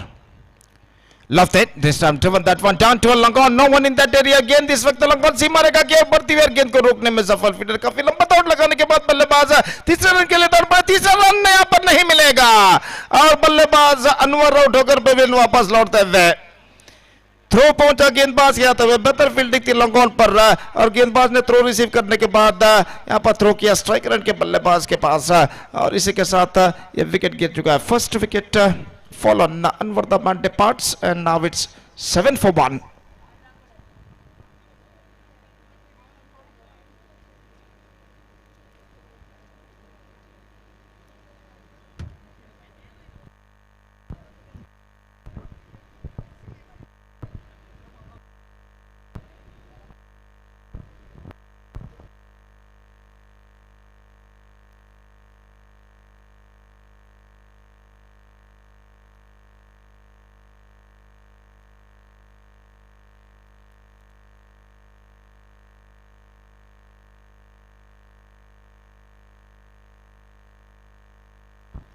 I: Left it. This time driven that one down to a long on. No one in that area again. this वक्त long on सीमा रेखा के बढ़ती हुई गेंद को रोकने में सफल. फील्डर काफी लंबा दौड़ लगाने के बाद बल्लेबाज तीसरे रन के लिए दौड़ पड़ा. तीसरा रन यहाँ पर नहीं मिलेगा और बल्लेबाज अनवर आउट होकर पवेलियन वापस लौटते हुए. थ्रो पहुंचा गेंदबाज के हाथ में. बेहतर फील्डिंग थी लॉन्ग ऑन पर और गेंदबाज ने थ्रो रिसीव करने के बाद यहां पर थ्रो किया स्ट्राइक रन के बल्लेबाज के पास और इसी के साथ ये विकेट गिर चुका है. First wicket fallen. Anwar the man departs and now it's 7 for 1.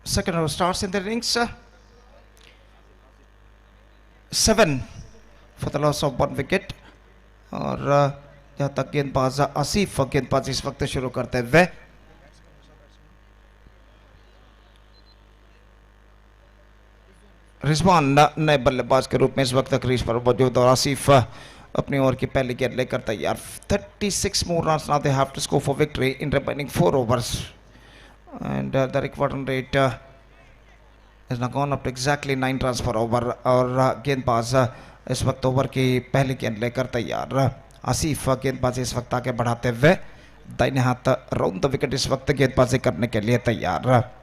I: Second over starts in the innings. 7 for the loss of 1 wicket. और यहाँ तक गेंदबाज आसिफ गेंदबाजी इस वक्त शुरू करते हुए. रिजवान नए बल्लेबाज के रूप में इस वक्त क्रीज पर मौजूद और आसिफ अपनी ओवर की पहली गेंद लेकर तैयार. 36 more runs now they have to score for victory in remaining 4 overs. And the required run rate has now gone up to exactly 9 runs per over. और गेंदबाज इस वक्त ओवर की पहली गेंद लेकर तैयार. आसिफ गेंदबाजी इस वक्त आगे बढ़ाते हुए दाहिने हाथ राउंड द विकेट इस वक्त गेंदबाजी करने के लिए तैयार.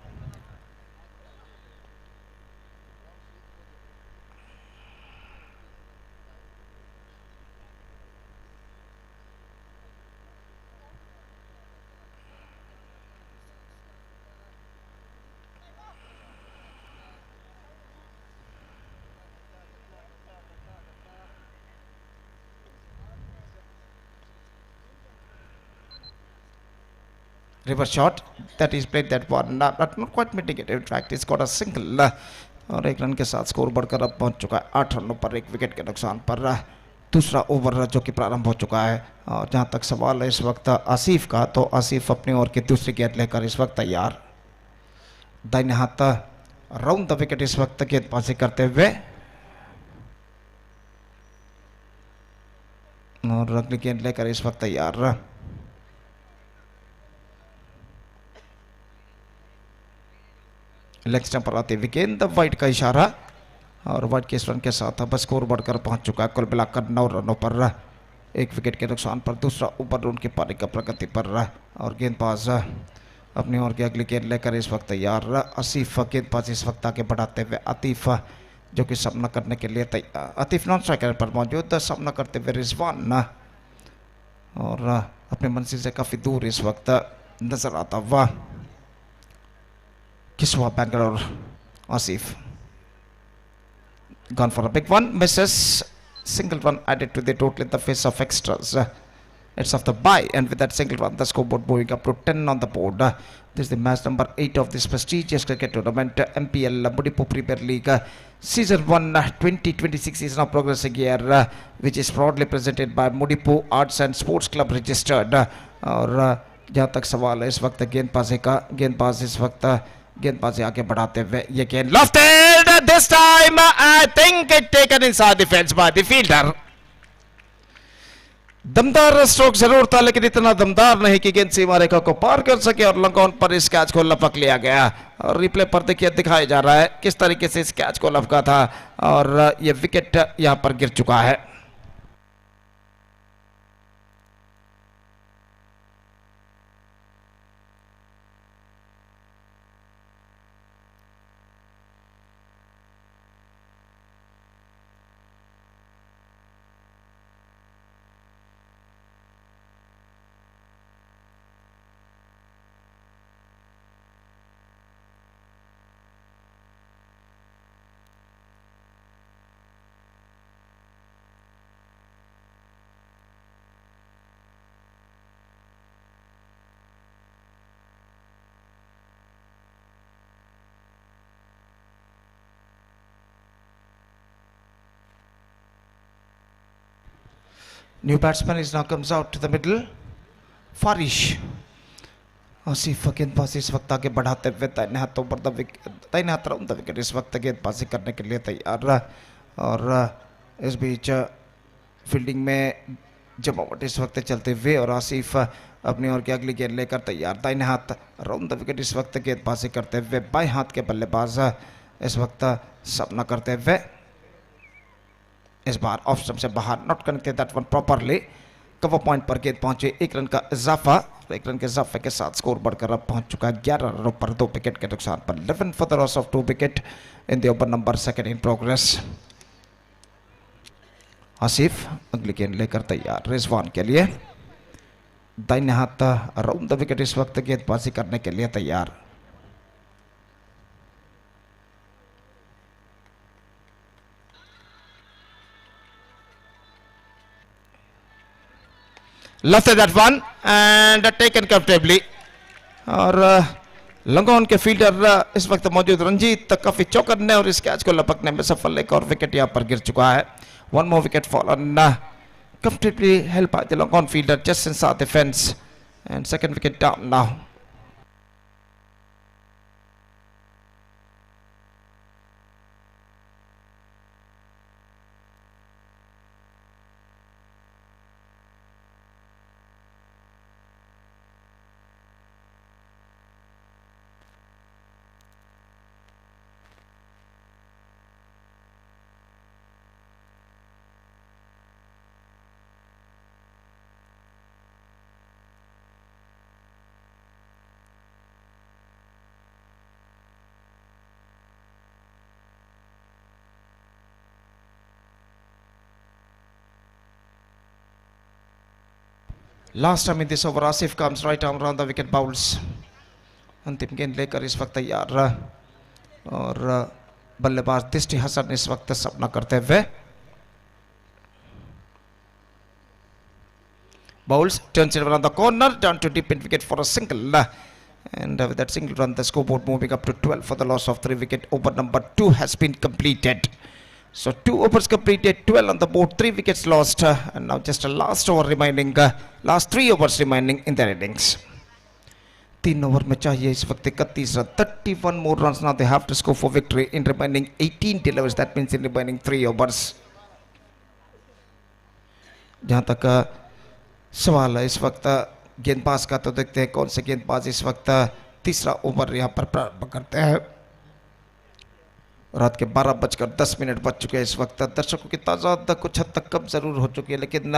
I: Reverse shot that is played that one not quite mitigated. In fact, it's got a single और 1 रन के साथ स्कोर बढ़कर अब पहुंच चुका है 8 रनों पर 1 विकेट के नुकसान पर. दूसरा ओवर जो कि प्रारंभ हो चुका है और जहां तक सवाल है इस वक्त आसिफ का तो आसिफ अपनी ओवर की दूसरी गेंद लेकर इस वक्त तैयार. दाहिने हाथ राउंड द विकेट इस वक्त गेंदबाजी करते हुए और अगली गेंद लेकर इस वक्त तैयार. लेग स्टंप पर आते हुए गेंद वाइड का इशारा और वाइड के इस रन के साथ अब स्कोर बढ़कर पहुंच चुका है कुल मिलाकर 9 रनों पर 1 विकेट के नुकसान पर. दूसरा ओवर उनकी पारी का प्रगति पर और गेंदबाज अपनी ओर की अगली गेंद लेकर इस वक्त तैयार. आसिफ गेंदबाज इस वक्त आगे बढ़ाते हुए आतिफ जो कि सामना करने के लिए तैयार. आतिफ नॉन स्ट्राइकर पर मौजूद सामना करते हुए रिजवान और अपनी मंजिल से काफ़ी दूर इस वक्त नजर आता हुआ Kiswa Bangalore. Asif gone for a big one, misses. Single run added to the total in the face of extras. It's off the bye, and with that single run, the scoreboard moving up to 10 on the board. This is the match number 8 of this prestigious cricket tournament, MPL Mudipu Premier League. Season 1 2026 is now progressing here, which is proudly presented by Mudipu Arts and Sports Club registered. और जहाँ तक सवाल है इस वक्त गेंदबाजी का, गेंदबाज इस वक्त गेंदबाजी आगे बढ़ाते हुए ये गेंद lofted. This time I think it taken inside the fence by the fielder. दमदार स्ट्रोक जरूर था लेकिन इतना दमदार नहीं कि गेंद सीमा रेखा को पार कर सके और लॉन्ग ऑन पर इस कैच को लपक लिया गया. और रिप्ले पर देखिए दिखाया जा रहा है किस तरीके से इस कैच को लपका था और ये विकेट यहां पर गिर चुका है. New batsman is now comes out to the middle. Farish. Asif गेंदबाजी इस वक्त आगे बढ़ाते हुए दाहिने हाथ ऊपर दाहिने हाथ राउंड द विकेट इस वक्त गेंदबाजी करने के लिए तैयार और इस बीच फील्डिंग में जमावट इस वक्त चलते हुए और आसिफ अपनी ओर की अगली गेंद लेकर तैयार दाहिने हाथ राउंड द विकेट इस वक्त गेंदबाजी करते हुए बाएं हाथ के बल्लेबाज इस वक्त सामना करते हुए इस बार ऑफ स्टंप से बाहर not connected that one properly cover point पर गेंद पहुंचे 1 रन का इजाफा 1 रन के इजाफे के साथ स्कोर बढ़कर अब पहुंच चुका है 11 रनों पर 2 विकेट के नुकसान पर 11 for the loss of 2 wicket in the over number 2 in progress. Asif अगली गेंद लेकर तैयार रिजवान के लिए दाहिने हाथ अराउंड द विकेट इस वक्त गेंदबाजी करने के लिए तैयार। Lofted that one and taken comfortably और लंगोन के फील्डर इस वक्त मौजूद रंजीत काफी चौकन्ने और इस कैच को लपकने में सफल एक और विकेट यहां पर गिर चुका है। One more wicket fallen comfortably held by the Langon fielder just inside the fence and second wicket down now. Last time in this over Asif comes right arm around the wicket bowls. अंतिम गेंद लेकर इस वक्त तैयार और बल्लेबाज दृष्टि हसन इस वक्त सामना करते हुए bowls turns it around the corner down to deep in wicket for a single and with that single run the scoreboard moving up to 12 for the loss of 3 wicket. Over number 2 has been completed. So 2 overs completed, 12 on the board, 3 wickets lost and now just a last over remaining, last 3 overs remaining in their innings. 3 over में चाहिए इस वक्त 31 run 31 more runs now they have to score for victory in remaining 18 deliveries, that means in remaining 3 overs. जहां तक सवाल है इस वक्त गेंदबाज का तो देखते हैं कौन से गेंदबाज इस वक्त तीसरा ओवर यहां पर प्रारंभ करते हैं। रात के 12:10 बज चुके हैं इस वक्त। दर्शकों की तादाद कुछ हद तक कम जरूर हो चुकी है लेकिन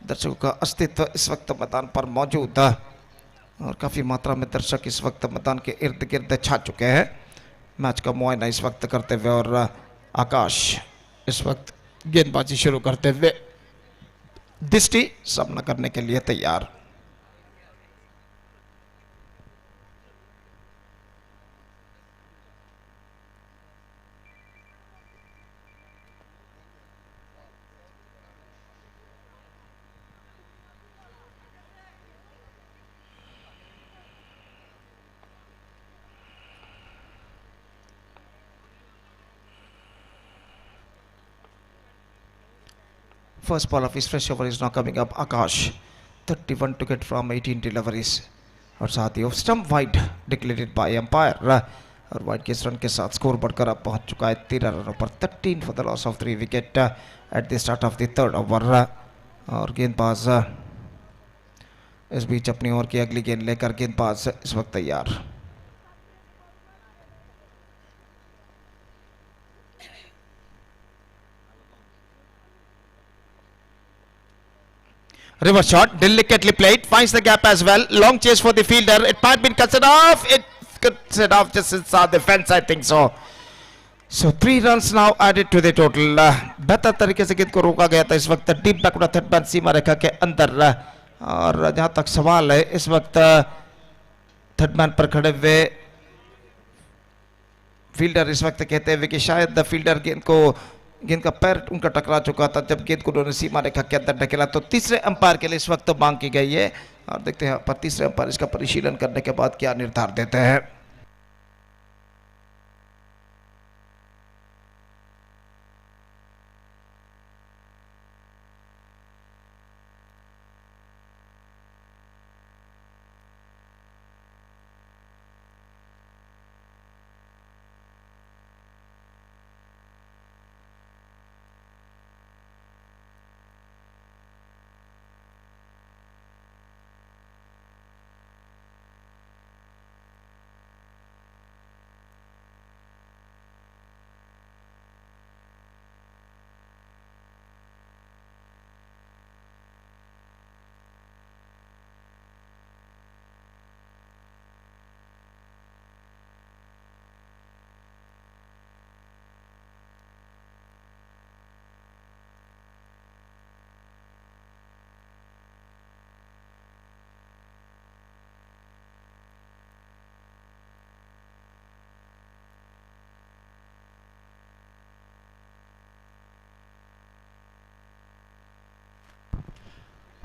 I: दर्शकों का अस्तित्व इस वक्त मैदान पर मौजूद है और काफ़ी मात्रा में दर्शक इस वक्त मैदान के इर्द गिर्द छा चुके हैं। मैच का मुआयना इस वक्त करते हुए और आकाश इस वक्त गेंदबाजी शुरू करते हुए दृष्टि सामना करने के लिए तैयार। First ball of his fresh over is now coming up. Akash 31 to get from 18 deliveries और साथ ही off stump wide declared by umpire और वाइड के इस रन के साथ स्कोर बढ़कर अब पहुंच चुका है 13 रनों पर 13 for the loss of 3 wicket at the start of the third over और गेंदबाज इस बीच अपनी ओर की अगली गेंद लेकर गेंदबाज इस वक्त तैयार। Reverse shot, delicately played, finds the gap as well. Long chase for the fielder. It might be considered off. It's considered off just inside the fence, I think so. So 3 runs now added to the total. बेहतर तरीके से गेंद को रोका गया था इस वक्त डीप बैकवर्ड थर्ड मैन सीमा रेखा के अंदर और जहां तक सवाल है इस वक्त थर्ड मैन पर खड़े हुए फील्डर इस वक्त कहते हैं कि शायद फील्डर गेंद का पैर उनका टकरा चुका था जब गेंद को उन्होंने सीमा रेखा के अंदर ढकेला। तो तीसरे अंपायर के लिए इस वक्त मांग की गई है और देखते हैं पर तीसरे अंपायर इसका परिशीलन करने के बाद क्या निर्धार देते हैं।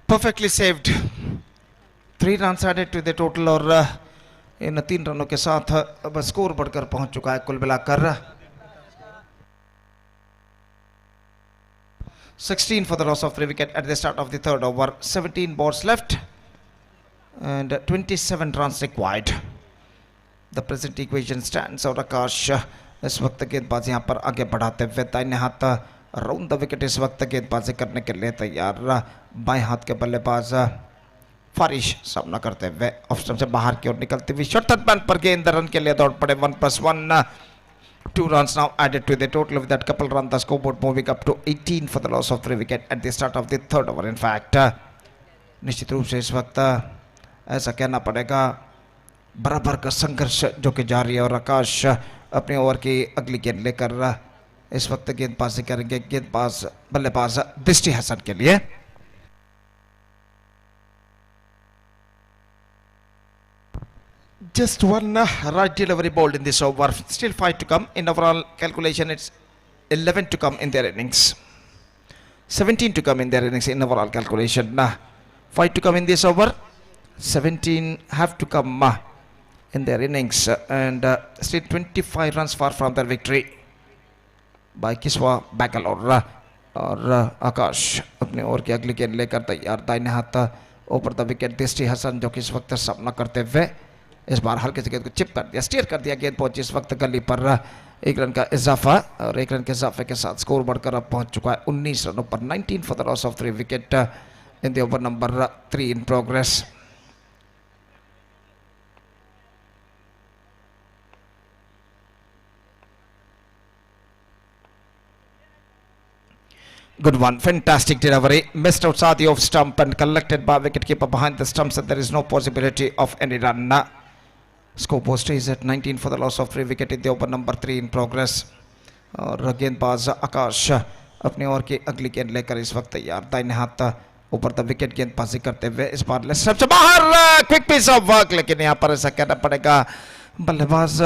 I: perfectly saved. 3 runs added to the total और इन 3 रनों के साथ अब स्कोर बढ़कर पहुंच चुका है कुल मिलाकर 16 for the loss of 3 wicket at the start of the third over. 17 balls left and 27 runs required. The present equation stands और आकाश इस वक्त गेंदबाजी यहाँ पर आगे बढ़ाते हुए दाहिने हाथ राउंड द विकेट इस वक्त गेंदबाजी करने के लिए तैयार. बाएं हाथ के बल्लेबाज फारिश सामना करते हुए ऑफ स्टंप से बाहर की ओर निकलती हुई शॉर्ट बैन पर गेंद रन के लिए दौड़ पड़े. 1+1. 2 runs now added to the total. With that couple run, the scoreboard moving up to 18 for the loss of 3 wicket at the start of the third over. In fact, निश्चित रूप से इस वक्त ऐसा कहना पड़ेगा बराबर का संघर्ष जो कि जारी है और आकाश अपने ओवर की अगली गेंद लेकर इस वक्त गेंदबाजी करेंगे. गेंदबाज बल्लेबाज दृष्टि हसन के लिए. Just one right delivery bowled in this over. Still 5 to come. In overall calculation, it's 11 to come in their innings. 17 to come in their innings in overall calculation. 5 to come in this over. 17 have to come in their innings. And still 25 runs far from their victory by Kiswa Bangalore. और आकाश अपने over की अगली गेंद लेकर तैयार. दाहिने हाथ ऊपर द विकेट दृष्टि हसन जो कि इस वक्त सामना करते हुए इस बार हल्के से गेंद को चिप कर दिया, स्टीयर कर दिया. गेंद पहुंची इस वक्त गली पर 1 रन का इजाफा और 1 रन के इजाफे के साथ स्कोर बढ़कर अब पहुंच चुका है 19 रनों पर. 19 for the loss of 3 wicket in the over number 3 in progress. Good one, fantastic delivery. Missed outside the off stump and collected by wicketkeeper behind the stumps, and there is no possibility of any run. Scoreboard stays at 19 for the loss of 3 wicket in the over number 3 in progress. और गेंदबाज आकाश अपने over की अगली गेंद लेकर इस वक्त तैयार. दाहिने हाथ ऊपर द विकेट गेंदबाजी करते हुए इस बार लेफ्ट स्टंप से बाहर. क्विक पीस ऑफ वर्क, लेकिन यहाँ पर ऐसा कहना पड़ेगा बल्लेबाज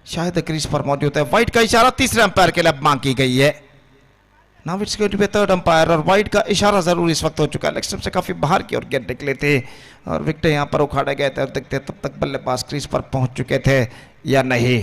I: शायद क्रीज पर मौजूद है. वाइड का इशारा तीसरे अंपायर के लिए अब मांग की गई है. Now it's going to be third umpire और वाइड का इशारा जरूर इस वक्त हो चुका है. लेग स्टंप से काफी बाहर की ओर गेंद निकले थे और विकेट यहाँ पर उखाड़े गए थे और देखते तब तक बल्लेबाज क्रीज पर पहुंच चुके थे या नहीं.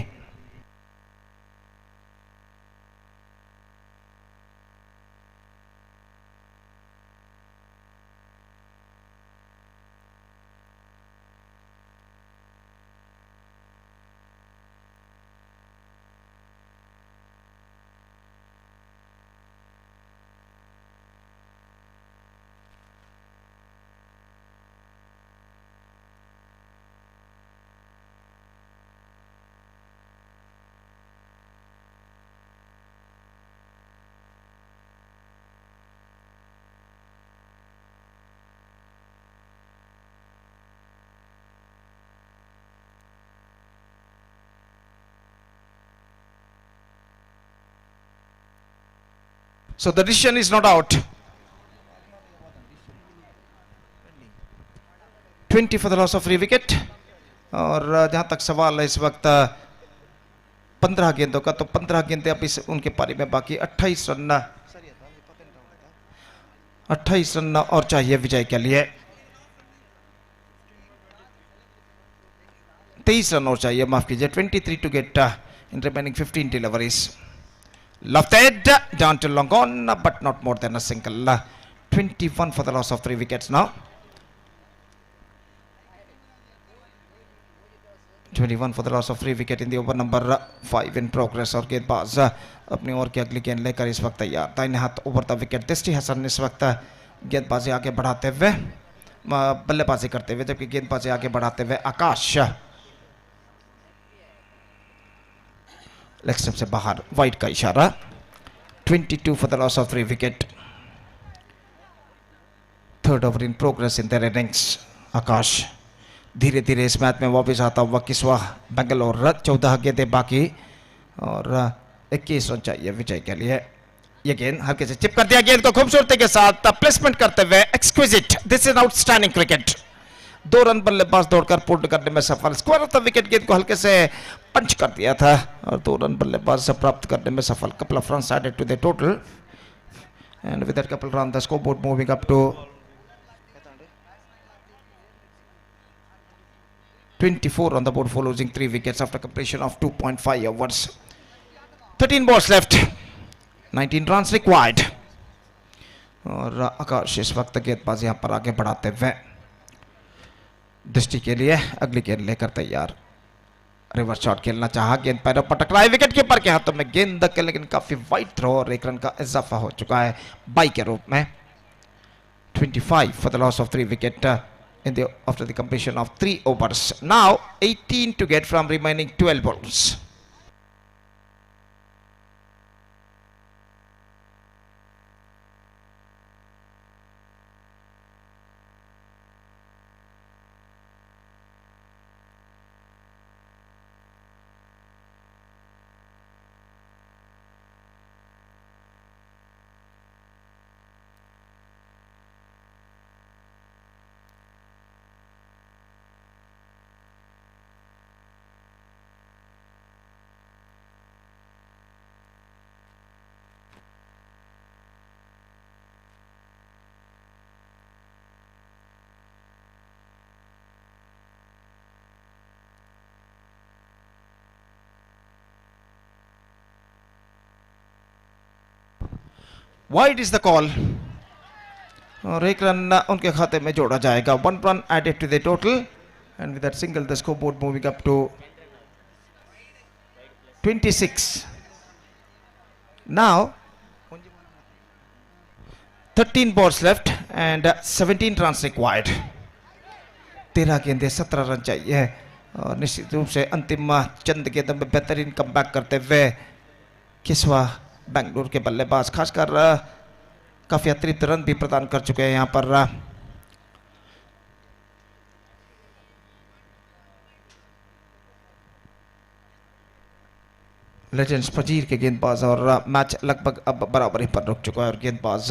I: So the decision is not out. 20 for the loss of 3 wicket. और जहां तक सवाल है इस वक्त 15 गेंदों का, तो 15 गेंदें अभी उनके पारी में बाकी. 28 रन और चाहिए विजय के लिए. 23 रन और चाहिए, माफ कीजिए. 23 to get in remaining 15 deliveries. Lofted down to long on, but not more than a single. 21 for the loss of 3 wickets now. 21 for the loss of 3 wicket in the over number 5 in progress. और गेंदबाज अपनी over की अगली गेंद लेकर इस वक्त तैयार. दाहिने हाथ ओवर द विकेट दृष्टि हसन इस वक्त गेंदबाजी आगे बढ़ाते हुए बल्लेबाजी करते हुए, जबकि गेंदबाजी आगे बढ़ाते हुए आकाश लेग स्टंप से बाहर. वाइड का इशारा. 22 for the loss of 3 wicket. Third over in progress in their innings. आकाश धीरे धीरे इस मैच में वापस आता हुआ किस्वा बेंगलोर. 14 गेंदें बाकी और 21 रन चाहिए विजय के लिए. ये गेंद हल्के से चिप कर दिया. गेंद को खूबसूरती के साथ प्लेसमेंट करते हुए exquisite. This is outstanding cricket. 2 run बल्लेबाज दौड़कर पूर्ण करने में सफल. स्क्वायर ऑफ द विकेट गेंद को हल्के से पंच कर दिया था और 2 रन बल्लेबाज से प्राप्त करने में सफल. Couple of runs added to the total and with that couple run the scoreboard moving up to 24 on the board for losing 3 wickets after completion of 2.5 overs. 13 balls left, 19 runs required. और आकाश इस वक्त गेंदबाज यहाँ पर आगे बढ़ाते हुए दृष्टि के लिए अगली गेंद लेकर तैयार. रिवर्स शॉट खेलना चाहा, गेंद पैरों पर टकराई, विकेट कीपर के हाथों में गेंद धक्के, लेकिन काफी वाइड थ्रो और 1 रन का इजाफा हो चुका है 22 के रूप में. 25 for the loss of 3 wicket after the completion of 3 overs. Now 18 to get from remaining 12 balls. Wide is the call. और 1 रन उनके खाते में जोड़ा जाएगा. 1 run added to the total, and with that single the scoreboard moving up to 26. Now 13 balls left and 17 runs required. 13 गेंदें 17 run चाहिए और निश्चित रूप से अंतिम चंद गेंदों में बेहतरीन कमबैक करते हुए किस्वा बेंगलुरु के बल्लेबाज खासकर काफी अतिरिक्त रन भी प्रदान कर चुके हैं यहाँ पर. लेजेंड्स फजीर के गेंदबाज और मैच लगभग अब बराबरी पर रुक चुका है और गेंदबाज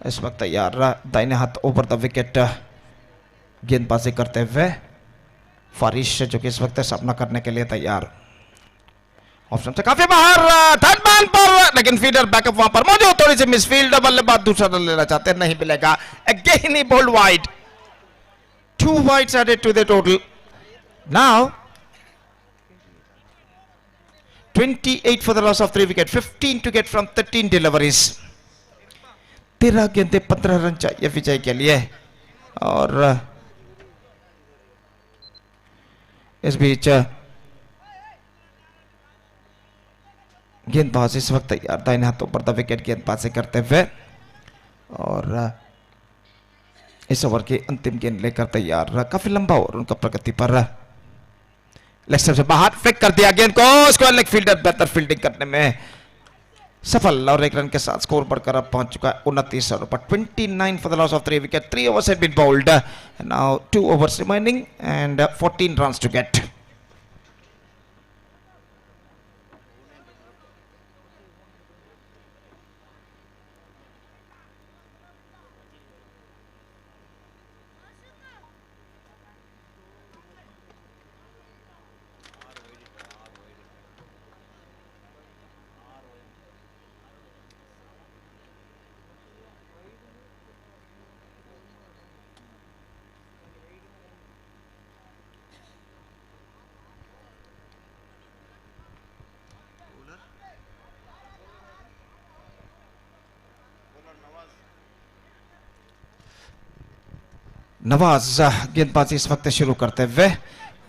I: इस वक्त तैयार दाहिने हाथ ओवर द विकेट गेंदबाजी करते हुए फारिश जो कि इस वक्त सामना करने के लिए तैयार. ऑप्शन से काफी बाहर, थर्ड मैन पर, लेकिन फीडर बैकअप वहां पर मौजूद. थोड़ी सी मिसफील्ड, बल्लेबाज दूसरा रन लेना चाहते हैं, नहीं मिलेगा. Again he bowled wide. 2 wides added to the total. Now 28 for the loss of 3 wickets, 15 to get from 13 deliveries. 13 गेंदें 15 रन चाहिए विजय के लिए और इस बीच गेंदबाज इस वक्त तैयार दाहिने हाथों पर द विकेट गेंदबाजी करते हुए और इस ओवर की अंतिम गेंद लेकर तैयार. काफी लंबा ओवर उनका प्रगति पर. लेग स्टंप से बाहर फेंक कर दिया गेंद को. स्क्वायर लेग फील्डर बेहतर फील्डिंग करने में सफल और 1 रन के साथ स्कोर बढ़कर अब पहुंच चुका है 29 रनों पर. 29 for the loss of 3 wickets. 3 overs had been bowled. Now 2 overs remaining and 14 runs to get. Nawaz गेंदबाजी इस वक्त शुरू करते हुए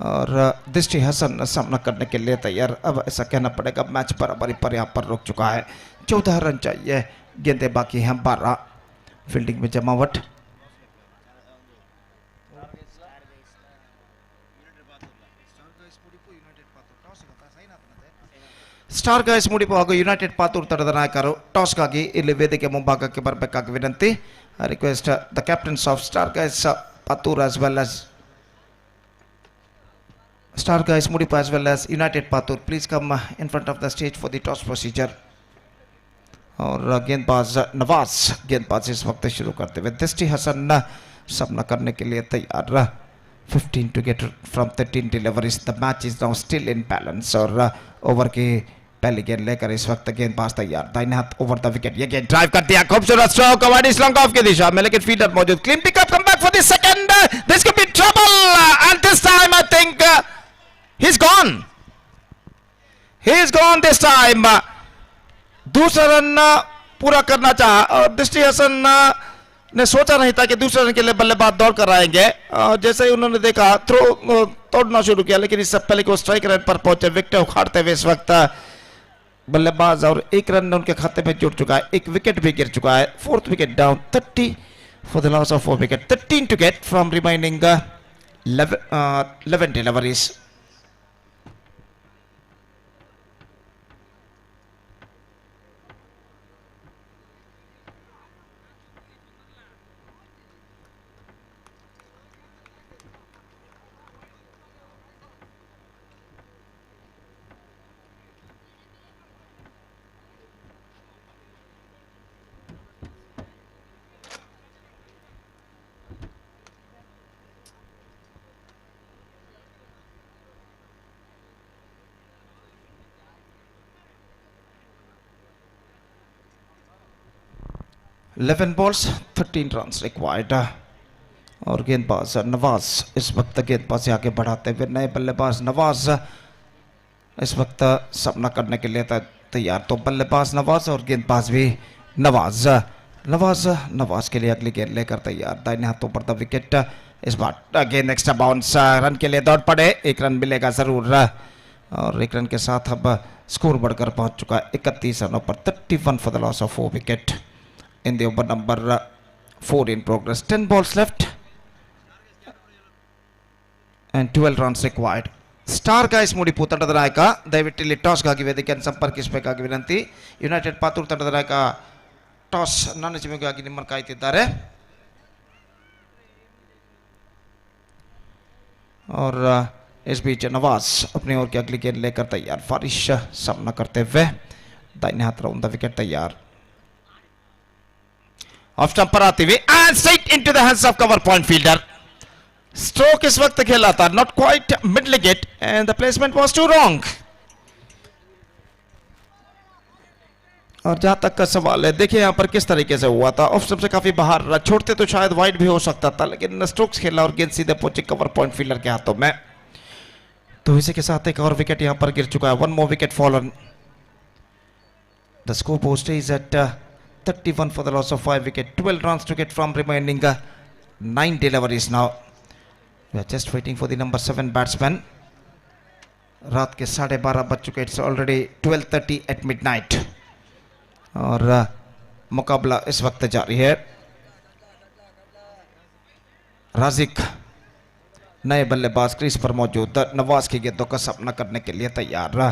I: और दृष्टि हसन सामना करने के लिए तैयार. अब ऐसा कहना पड़ेगा मैच बराबरी पर यहाँ पर रुक चुका है. 14 रन चाहिए, गेंदें बाकी हैं 12. फील्डिंग में जमावट. ಸ್ಟಾರ್ ಗೈಸ್ ಮುಡಿಪು ಹಾಗೂ ಯುನೈಟೆಡ್ ಪಾತೂರು ತಂಡದ ನಾಯಕರು ಟಾಸ್ಗಾಗಿ ಇಲ್ಲಿ ವೇದಿಕೆ ಮುಂಭಾಗಕ್ಕೆ ಬರಬೇಕಾಗಿ ವಿನಂತಿ. Request the captains of star guys Patur as well as star guys Mudipu as well as united Patur please come in front of the stage for the toss procedure. और गेंदबाज नवाज गेंदबाजी इस वक्त शुरू करते हुए दृष्टि हसन सामना करने के लिए तैयार. 15 to get from 13 deliveries. The match is now still in balance और ओवर की पहली गेंद लेकर इस वक्त गेंदबाज तैयार. दाहिने हाथ ओवर द विकेट. ये गेंद ड्राइव कर दिया, खूबसूरत स्ट्रोक वाइड स्लंग ऑफ की दिशा में, लेकिन फील्डर मौजूद. Clean pickup, come back for the second. This could be trouble and this time I think He's gone. He's gone this time. दूसरा रन पूरा करना चाहा और दृष्टि हसन ने सोचा नहीं था कि दूसरे रन के लिए बल्लेबाज दौड़ कर आएंगे। जैसे ही उन्होंने देखा थ्रो तोड़ना शुरू किया, लेकिन इससे पहले को स्ट्राइक रेट पर पहुंचे विकेट उखाड़ते हुए इस वक्त बल्लेबाज, और एक रन उनके खाते में जुड़ चुका है, एक विकेट भी गिर चुका है। Fourth wicket down, 30 for the loss of 4 wicket, 13 to get from remaining 11 deliveries. Eleven balls, 13 runs required. और गेंदबाज नवाज इस वक्त गेंदबाजी आगे बढ़ाते हुए नए बल्लेबाज नवाज इस वक्त सामना करने के लिए तैयार। तो बल्लेबाज नवाज और गेंदबाज भी नवाज नवाज के लिए अगली गेंद लेकर तैयार। दाहिने हाथों पर द विकेट। इस बार गेंद एक्स्ट्रा बाउंस, रन के लिए दौड़ पड़े, एक रन मिलेगा जरूर और एक रन के साथ अब स्कोर बढ़कर पहुंच चुका है 31 रनों पर। 31 for the loss of 4 wicket in the over number 4 in progress. 10 balls left and 12 runs required. Star guys Mudipu ತಂಡದ ನಾಯಕ ದಯವಿಟ್ಟು ಇಲ್ಲಿ ಟಾಸ್ ಗಾಗಿ ವೇದಿಕೆಯನ್ನು ಸಂಪರ್ಕಿಸಬೇಕಾಗಿ ವಿನಂತಿ. ಯುನೈಟೆಡ್ ಪಾತೂರು ತಂಡದ ನಾಯಕ ಟಾಸ್ ನನ್ನ ಜಿಮ್ಮೆಗಾಗಿ ನಿಮ್ಮನ್ನು ಕಾಯ್ತಿದ್ದಾರೆ. और इस बीच नवाज अपनी ओर की अगली गेंद लेकर तैयार। फारिश सामना करते हुए दाहिने हाथ राउंड द विकेट तैयार। ऑफ स्टंप पर आती हुई and straight into the hands of cover point fielder. Stroke इस वक्त खेला था, not quite mid wicket and the placement was too wrong. और जहां तक का सवाल है, देखिए यहां पर किस तरीके से हुआ था। ऑफ स्टंप से काफी बाहर छोड़ते तो शायद वाइड भी हो सकता था, लेकिन स्ट्रोक्स खेला और गेंद सीधे पहुंची कवर पॉइंट फील्डर के हाथों में। तो इसी के साथ एक और विकेट यहां पर गिर चुका है। One more wicket fallen. The score post is at 31 for the loss of 5 wicket. 12 runs to get from remaining 9 deliveries now. We are just waiting for the number 7 batsman. रात के 12:30 बज चुके। It's already 12:30 at midnight. और मुकाबला इस वक्त जारी है। राजिक नए बल्लेबाज क्रीज पर मौजूद, नवाज की गेंदों का सामना करने के लिए तैयार रहा।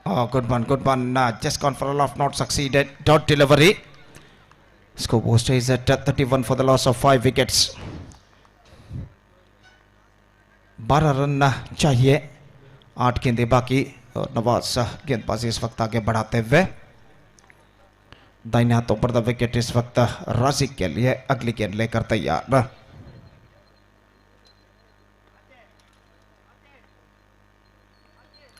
I: Oh, good one, good one. Just gone for a loft, not succeeded. Dot delivery. Scoreboard stays at 31 for the loss of 5 wickets. 12 run चाहिए, 8 गेंदें बाकी और नवाज गेंदबाजी इस वक्त आगे बढ़ाते हुए। दाहिने हाथों पर द विकेट इस वक्त राजिक के लिए अगली गेंद लेकर तैयार।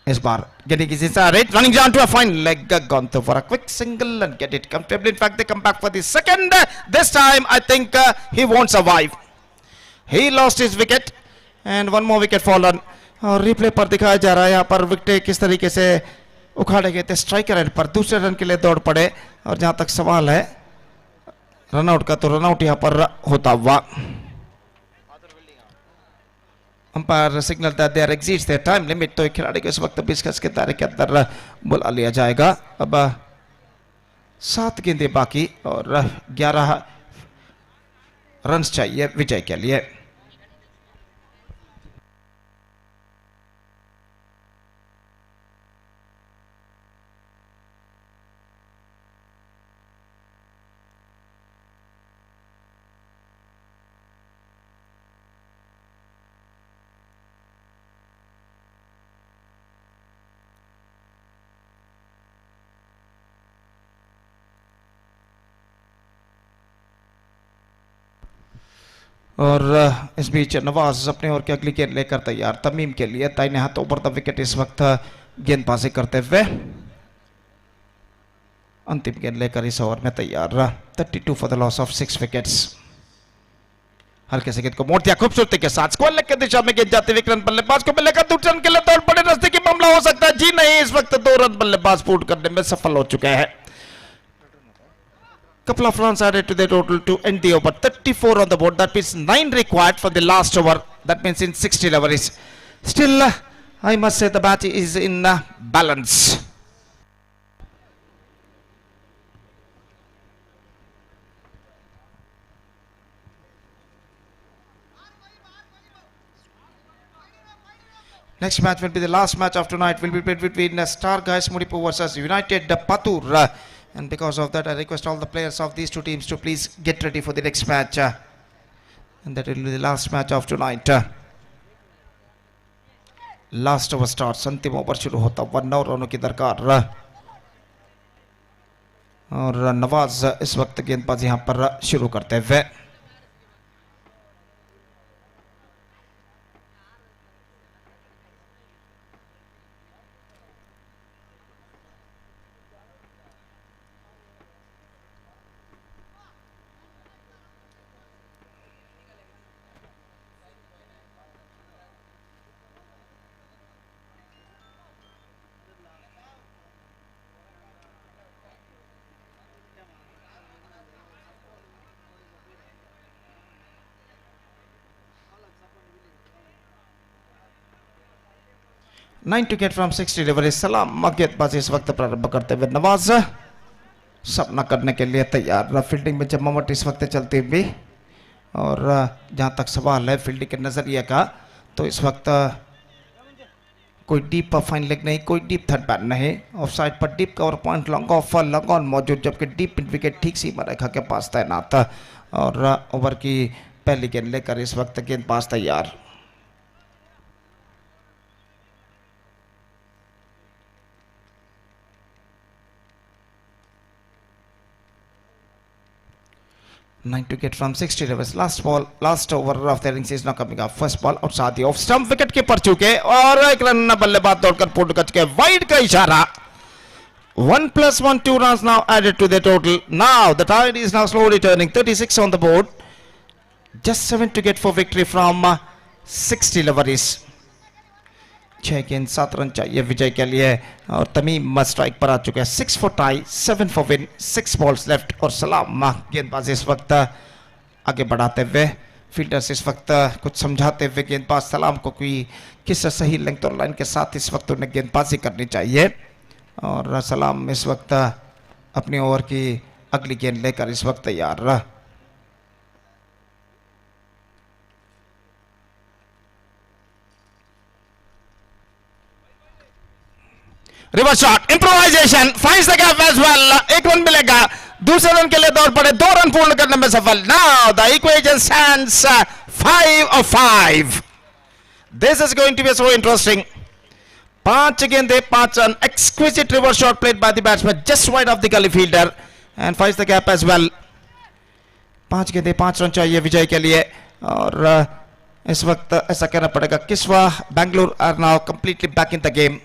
I: इस बार getting his inside it, running down to a fine leg, gone through for a quick single and get it comfortably. In fact, they come back for the second. This time, I think he won't survive. He lost his wicket and one more wicket fallen. और replay पर दिखाया जा रहा है यहाँ पर wicket किस तरीके से उखाड़े गए थे। स्ट्राइकर एंड पर दूसरे रन के लिए दौड़ पड़े और जहाँ तक सवाल है रनआउट का, तो रनआउट यहाँ पर होता हुआ। Umpire signal that they are exceeds their time limit. तो एक खिलाड़ी को इस वक्त 20 गज के दायरे के अंदर बुला लिया जाएगा। अब 7 गेंदें बाकी और 11 रन्स चाहिए विजय के लिए। और इस बीच नवाज अपने ओर की अगली गेंद लेकर तैयार तमीम के लिए दाहिने हाथ ओवर द विकेट इस वक्त गेंदबाजी करते हुए अंतिम गेंद लेकर इस ओवर में तैयार 32 for the loss of 6 wickets. हल्के से गेंद को मोड़ दिया खूबसूरती के साथ स्क्वायर लेग की दिशा में गेंद जाते हुए रन बल्लेबाज को मिलेगा 2 रन के लिए दौड़ पड़े रास्ते की मामला हो सकता है। जी नहीं, इस वक्त 2 रन बल्लेबाज पूर्ण करने में सफल हो चुके हैं। Couple of runs added to the total to end the over. 34 on the board. That means 9 required for the last over. That means in 60 overs. Still, I must say the batch is in balance. Next match will be the last match of tonight. Will be played between Star Guys Mudipu versus United Patur. And because of that, I request all the players of these two teams to please get ready for the next match. And that will be the last match of tonight. Last over starts. अंतिम over शुरू होता 1 रनों की दरकार और नवाज इस वक्त गेंदबाजी यहाँ पर शुरू करते हुए nine to get from 60 delivery सलाम गेंदबाजी इस वक्त प्रारंभ करते हुए नवाज सपना करने के लिए तैयार। फील्डिंग में जमावट इस वक्त चलती हुई और जहां तक सवाल है फील्डिंग के नजरिए का तो इस वक्त कोई डीप फाइन लेग नहीं, कोई डीप थर्ड बैट नहीं। ऑफ साइड पर deep cover point long off long on मौजूद, जबकि डीप विकेट ठीक सीमा रेखा के पास तैनात और ओवर की पहली गेंद लेकर इस वक्त गेंदबाज तैयार। Nine to get from 60 overs. Last over of the innings is now coming up. First ball outside the off stump, wicket के पर चुके और एक रन बल्लेबाज दौड़कर पूर्ण कर चुके। वाइड का इशारा। 1+1 2 runs now added to the total. Now the tide is now slowly turning. 36 on the board. Just 7 to get for victory from 60 overs. 6 गेंद 7 रन चाहिए विजय के लिए और तमीम स्ट्राइक पर आ चुके हैं। 6 for tie, 7 for win, 6 balls left और सलाम गेंदबाज इस वक्त आगे बढ़ाते हुए फील्डर्स इस वक्त कुछ समझाते हुए गेंदबाज सलाम को कोई किस सही लेंथ और लाइन के साथ इस वक्त उन्हें गेंदबाजी करनी चाहिए और सलाम इस वक्त अपनी ओवर की अगली गेंद लेकर इस वक्त तैयार। Reverse shot improvisation finds the gap as well. एक रन मिलेगा, दूसरे रन के लिए दौड़ पड़े, 2 रन पूर्ण करने में सफल। Now the equation stands 5 of 5. This is going to be so interesting. 5 गेंदे 5 run. Exquisite reverse shot played by the batsman just wide of the gully fielder and finds the gap as well. 5 गेंदे 5 run चाहिए विजय के लिए और इस वक्त ऐसा कहना पड़ेगा Kiswa Bangalore are now completely back in the game.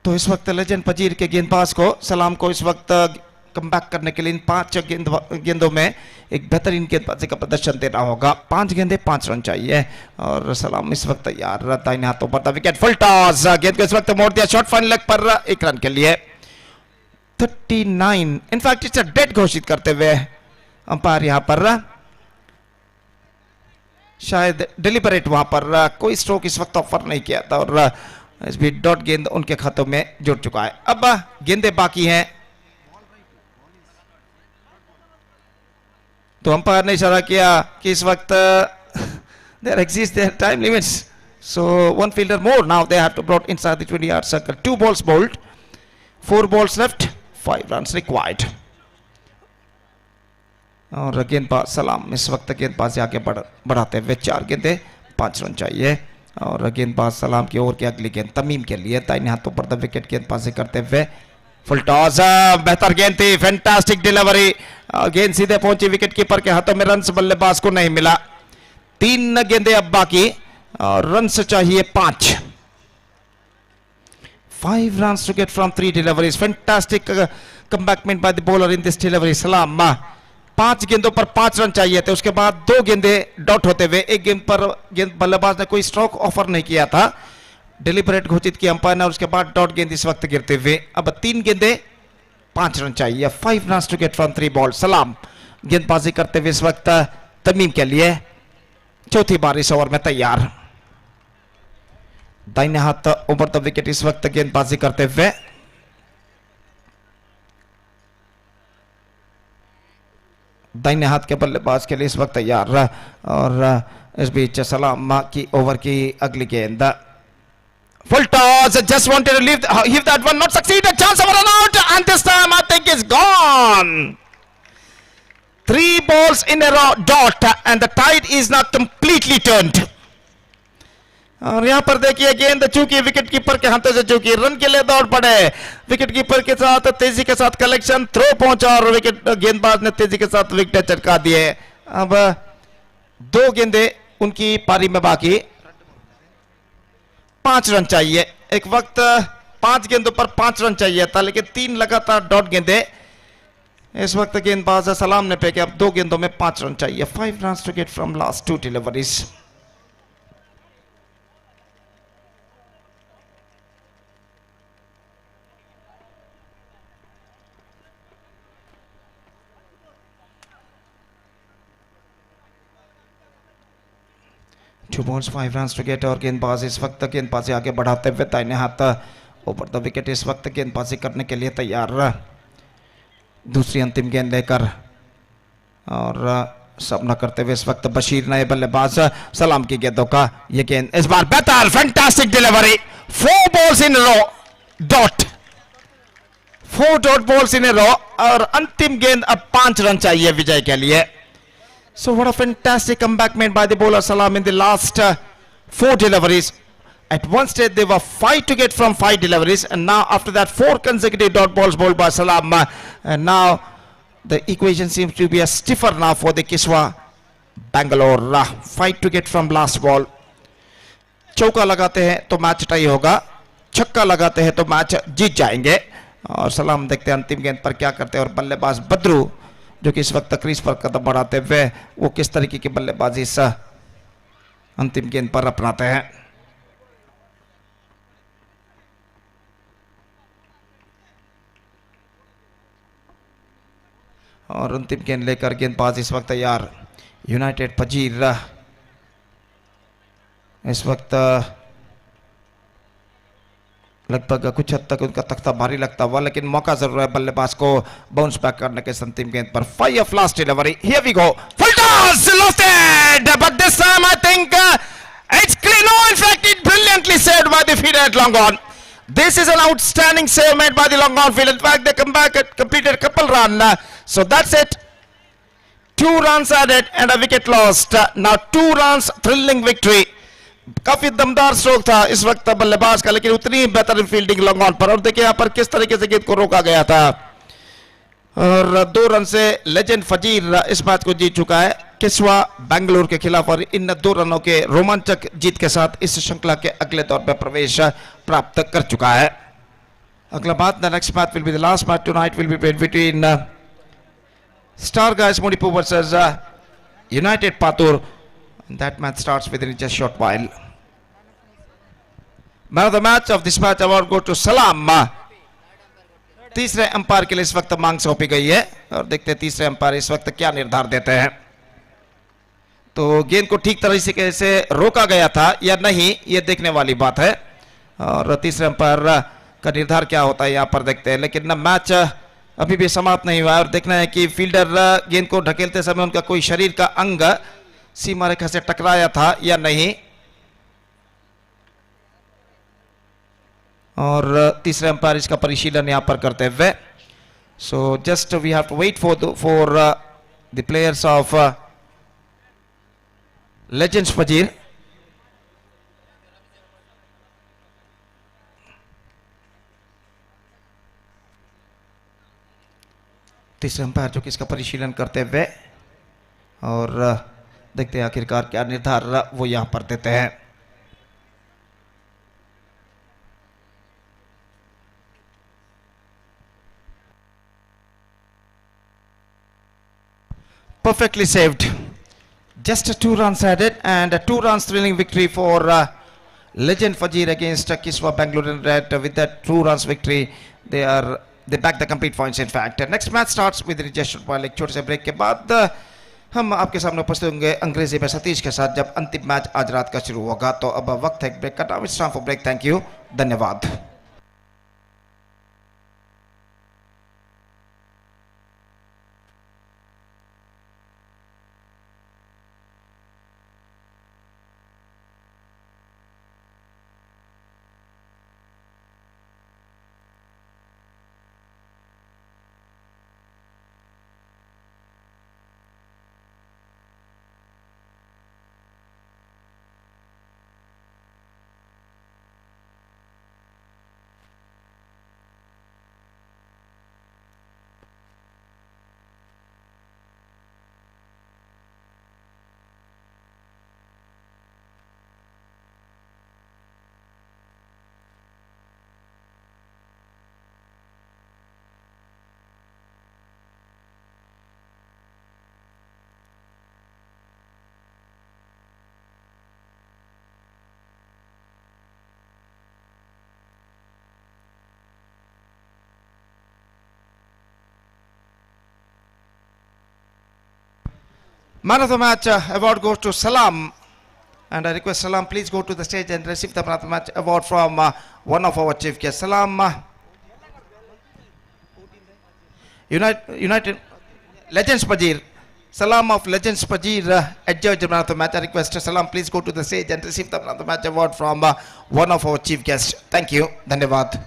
I: तो इस वक्त लेजेंड पजीर के गेंदबाज को सलाम को इस वक्त कमबैक करने के लिए इन 5 गेंदों में एक बेहतरीन गेंदबाजी का प्रदर्शन देना होगा। 5 गेंदे 5 रन चाहिए और सलाम इस वक्त तैयार। दाहिने हाथों पर विकेट फुल टॉस, गेंद को इस वक्त मोड़ दिया शॉर्ट फाइन लेग पर 1 रन के लिए। 39 इनफैक्ट इट्स अ डेड घोषित करते हुए अंपायर यहां पर शायद डिलिबरेट वहां पर कोई स्ट्रोक इस वक्त ऑफर नहीं किया था और इस भी डॉट गेंद उनके खातों में जुड़ चुका है। अब गेंदे बाकी हैं तो अंपायर ने इशारा किया कि इस वक्त there exist their time limits so 1 fielder more now they have to brought inside the 20-yard circle. 2 balls bowled, 4 balls left, 5 runs required और गेंदबाज सलाम इस वक्त गेंदबाजी आगे बढ़ाते हुए 4 गेंदे 5 रन चाहिए और गेंदबाज सलाम की ओवर की अगली गेंद तमीम के लिए दाहिने हाथों पर द विकेट गेंदबाजी करते हुए फुल टॉस, बेहतर गेंद थी, फैंटास्टिक डिलीवरी, गेंद सीधे पहुंची विकेट कीपर के हाथों में, रन्स बल्लेबाज को नहीं मिला। 3 गेंदें अब बाकी और रन्स चाहिए 5। 5 runs to get from 3 deliveries. Fantastic comebackment by the bowler in this delivery. सलाम, 5 गेंदों पर 5 रन चाहिए थे, उसके बाद 2 गेंदें डॉट होते हुए, एक गेंद पर गेंद बल्लेबाज ने कोई स्ट्रोक ऑफर नहीं किया था, डिलिबरेट घोषित किया अंपायर ने, और उसके बाद डॉट गेंद इस वक्त गिरते हुए। अब 3 गेंदें 5 रन चाहिए। 5 runs to get from 3 balls. सलाम गेंदबाजी करते हुए इस वक्त तमीम के लिए चौथी बार इस ओवर में तैयार। दाहिने हाथ ओवर द विकेट इस वक्त गेंदबाजी करते हुए, दाहिने हाथ के बल्लेबाज के लिए इस वक्त तैयार। और इस बीच सलाम की ओवर की अगली गेंद, full toss, just wanted to leave that one, not succeeded, chance of a run out, and this time I think it's gone. 3 balls in a row dot, and the tide is now completely turned. और यहां पर देखिए गेंद चूकी wicket keeper के हाथों से चूकी, रन के लिए दौड़ पड़े, विकेट कीपर के साथ तेजी के साथ कलेक्शन, थ्रो पहुंचा और विकेट गेंदबाज ने तेजी के साथ विकेट चटका दिए। अब 2 गेंदें उनकी पारी में बाकी, 5 रन चाहिए। एक वक्त 5 गेंदों पर 5 रन चाहिए था, लेकिन 3 लगातार डॉट गेंदें इस वक्त गेंदबाज सलाम ने फेंके। अब 2 गेंदों में 5 रन चाहिए। 5 runs to get from last 2 deliveries. Two balls, 5 runs to get, और गेंदबाज इस वक्त गेंदबाजी आगे बढ़ाते हुए दाहिने हाथ ओवर द विकेट इस वक्त गेंदबाजी करने के लिए तैयार। दूसरी अंतिम गेंद लेकर और सामना करते हुए इस वक्त बशीर नए बल्लेबाज। सलाम की गेंदों का ये गेंद इस बार बेहतर, fantastic delivery, 4 balls in a row dot, 4 dot balls in a row, और अंतिम गेंद अब 5 रन चाहिए विजय के लिए। So what a fantastic comebackment by the bowler Salam in the last 4 deliveries. At one stage they were 5 to get from 5 deliveries, and now after that 4 consecutive dot balls bowled by Salam, and now the equation seems to be a stiffer now for the Kiswa Bangalore. 5 to get from last ball. चौका लगाते हैं तो match tie होगा, छक्का लगाते हैं तो match जीत जाएंगे। और सलाम देखते हैं अंतिम गेंद पर क्या करते हैं, और बल्लेबाज बद्रू जो कि इस वक्त क्रीज पर कदम बढ़ाते हुए वो किस तरीके की बल्लेबाजी इस अंतिम गेंद पर अपनाते हैं। और अंतिम गेंद लेकर गेंदबाज इस वक्त तैयार। यूनाइटेड फजीर इस वक्त लगभग कुछ हद तक उनका तख्ता भारी लगता हुआ, लेकिन मौका जरूर है बल्लेबाज को बाउंस बैक करने के अंतिम गेंद पर। 5 of last delivery, here we go, full toss, lofted, but this time I think it's clean. No, in fact it brilliantly saved by the fielder at long on. This is an outstanding save made by the long on field. In fact they come back and completed a couple run, so that's it. 2 runs added and a wicket lost. Now 2 runs, thrilling victory. काफी दमदार stroke था इस वक्त बल्लेबाज का, लेकिन उतनी बेहतर फील्डिंग लॉन्ग ऑन पर। और देखिए यहाँ पर किस तरीके से गेंद को रोका गया था, और 2 रन से लेजेंड फजीर इस मैच को जीत चुका है किस्वा बेंगलुरु के खिलाफ, और इन 2 रनों के रोमांचक जीत के साथ इस श्रृंखला के अगले दौर में प्रवेश प्राप्त कर चुका है। अगला बात, the next match will be the last match tonight, will be played between star guys Mudipu versus united Patur. That match starts within just short while. Man of the match of this match award go to Salam. तीसरे umpire के लिए इस वक्त मांग सौंपी गई है, और देखते हैं तीसरे अंपायर इस वक्त क्या निर्धार देते हैं। तो गेंद को ठीक तरीके से रोका गया था या नहीं, ये देखने वाली बात है, और तीसरे अंपायर का निर्धार क्या होता है यहाँ पर देखते हैं। लेकिन ना मैच अभी भी समाप्त नहीं हुआ है, और देखना है कि फील्डर गेंद को ढकेलते समय उनका कोई शरीर का अंग सीमा रेखा से टकराया था या नहीं। और तीसरे अंपायर इसका परिशीलन यहां पर करते हुए, so just we have to wait for the players of legends Pajeer. तीसरे अंपायर जो कि इसका परिशीलन करते हुए और देखते हैं आखिरकार क्या निर्धार वो यहाँ पर देते हैं। Perfectly saved. Just 2 runs added and a 2 runs thrilling victory for Legend Fajir against Kiswa Bangalore in red. With that 2 runs victory, they back the complete points in fact. Next match starts with registered by एक छोटे से break के बाद हम आपके सामने उपस्थित होंगे अंग्रेजी में सतीश के साथ जब अंतिम मैच आज रात का शुरू होगा। तो अब वक्त है एक ब्रेक का। Now it's time for break. Thank you, धन्यवाद। Man of the match award goes to Salam, and I request Salam please go to the stage and receive the man of the match award from one of our chief guests. Salam, United Legends Pajir, Salam of Legends Pajir adjudged the man of the match. I request Salam please go to the stage and receive the man of the match award from one of our chief guests. Thank you, धन्यवाद।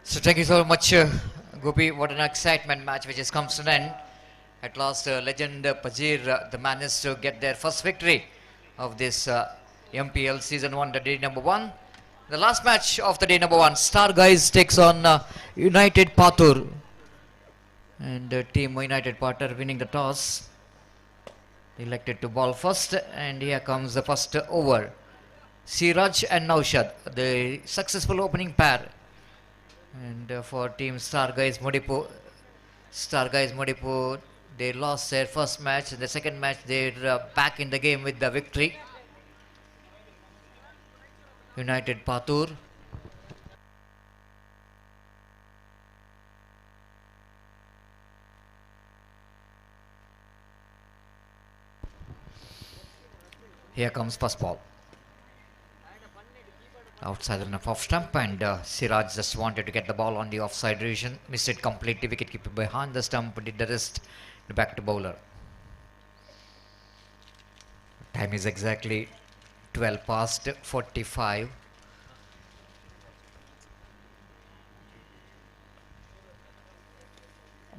H: So thank you so much, Gopi. What an excitement match which has come to an end. At last, legend Pajir, the managed to get their first victory of this MPL Season 1, the day number 1. The last match of the day number 1, Star Guys takes on United Patur. And team United Patur winning the toss. Elected to ball first, and here comes the first over. Siraj and Naushad, the successful opening pair. And for team Star Guys Mudipu, they lost their first match. The second match, they're back in the game with the victory. United Patur. Here comes first ball. Outside the off stump, and Siraj just wanted to get the ball on the offside region. Missed it completely. Wicketkeeper behind the stump did the rest. Back to bowler. Time is exactly 12 past 45.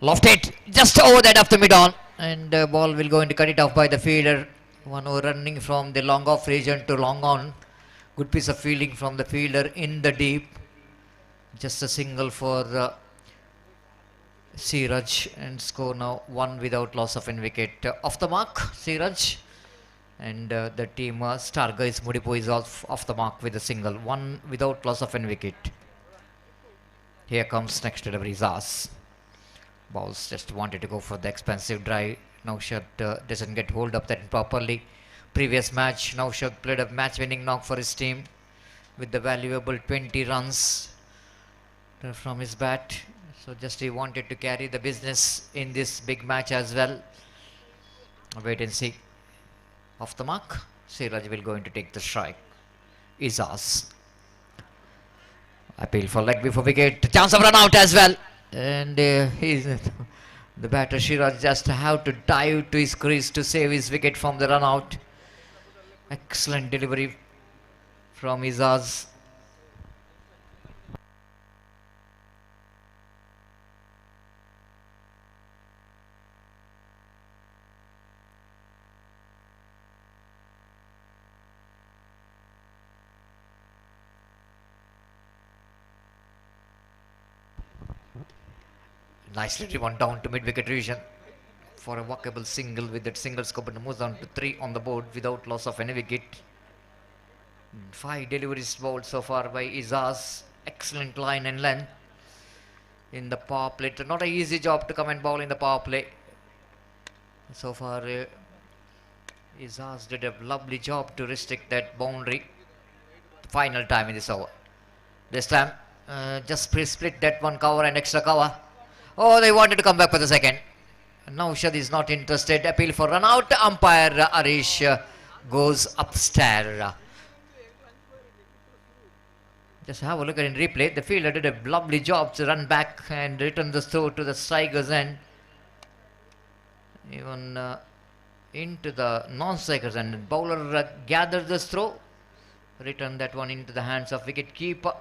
H: Lofted just over that after mid-on, and ball will go into cut it off by the fielder. One over running from the long off region to long on. Good piece of fielding from the fielder in the deep. Just a single for Siraj, and score now 1 without loss of an wicket. Off the mark, Siraj, and the team Starguys Mudipu is off the mark with a single. 1 without loss of an wicket. Here comes next delivery, Zaz. Balls just wanted to go for the expensive drive. Naushad doesn't get hold of that properly. Previous match, Naushad played a match-winning knock for his team with the valuable 20 runs from his bat. So just he wanted to carry the business in this big match as well. Wait and see. Off the mark, Siraj will going to take the strike. Izaz. Appeal for leg before wicket. Chance of run out as well. And he's the batter Siraj just have to dive to his crease to save his wicket from the run out. Excellent delivery from Izaz. Nicely driven down to mid-wicket region for a walkable single with that single scope, and moves down to 3 on the board without loss of any wicket. 5 deliveries bowled so far by Izaz. Excellent line and length in the power play. Not an easy job to come and bowl in the power play. So far, Izaz did a lovely job to restrict that boundary. Final time in this over. This time, just split that one cover and extra cover. Oh, they wanted to come back for the second. Naushad is not interested. Appeal for run out. Umpire Arish goes upstairs. Just have a look at it in replay. The fielder did a lovely job to run back and return the throw to the striker's end. Even into the non-striker's end. The bowler gathered this throw. Returned that one into the hands of wicket keeper.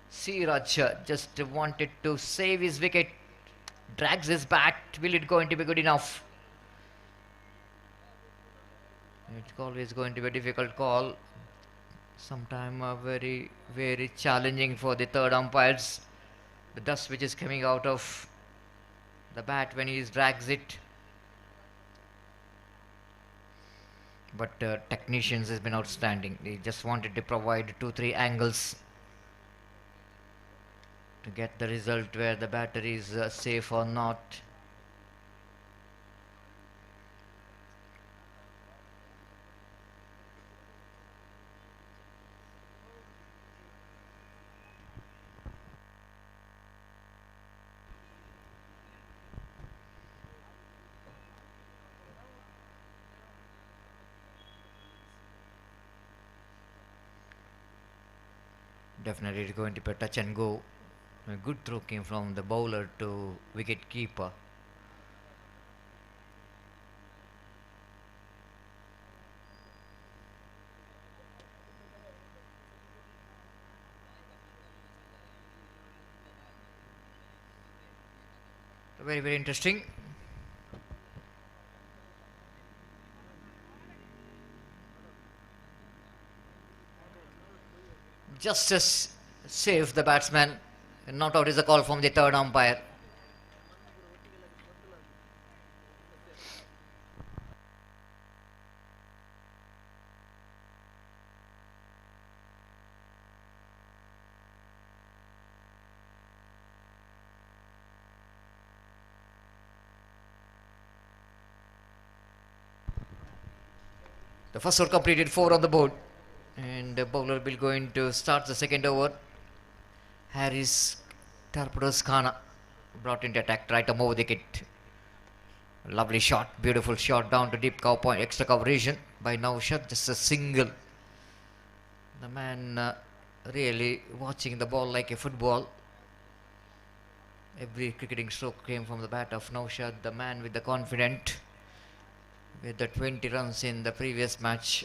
H: Siraj just wanted to save his wicket. Drags his bat. Will it going to be good enough? It's always going to be a difficult call. Sometimes very, very challenging for the third umpires. The dust which is coming out of the bat when he drags it. But technicians has been outstanding. They just wanted to provide 2-3 angles to get the result where the batter is safe or not. Definitely it's going to be a touch and go. A good throw came from the bowler to wicket keeper. Very, very interesting. Just as save the batsman. Not out is a call from the third umpire. The first over completed, 4 on the board. And the bowler will going to start the second over. Harris Torpedoes Khana brought into attack, right over the wicket. Lovely shot, beautiful shot down to deep cover point, extra cover region by Naushad, just a single. The man really watching the ball like a football. Every cricketing stroke came from the bat of Naushad, the man with the confidence, with the 20 runs in the previous match.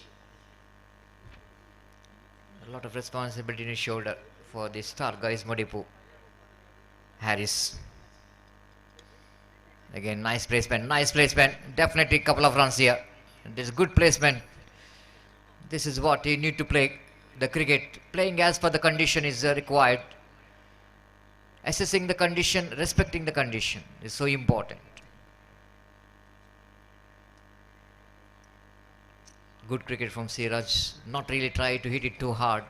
H: A lot of responsibility in his shoulder for the Starguys Mudipu. Harris. Again, nice placement, definitely a couple of runs here. This is good placement. This is what you need to play the cricket. Playing as per the condition is required.
K: Assessing the condition, respecting the condition is so important. Good cricket from Siraj. Not really try to hit it too hard,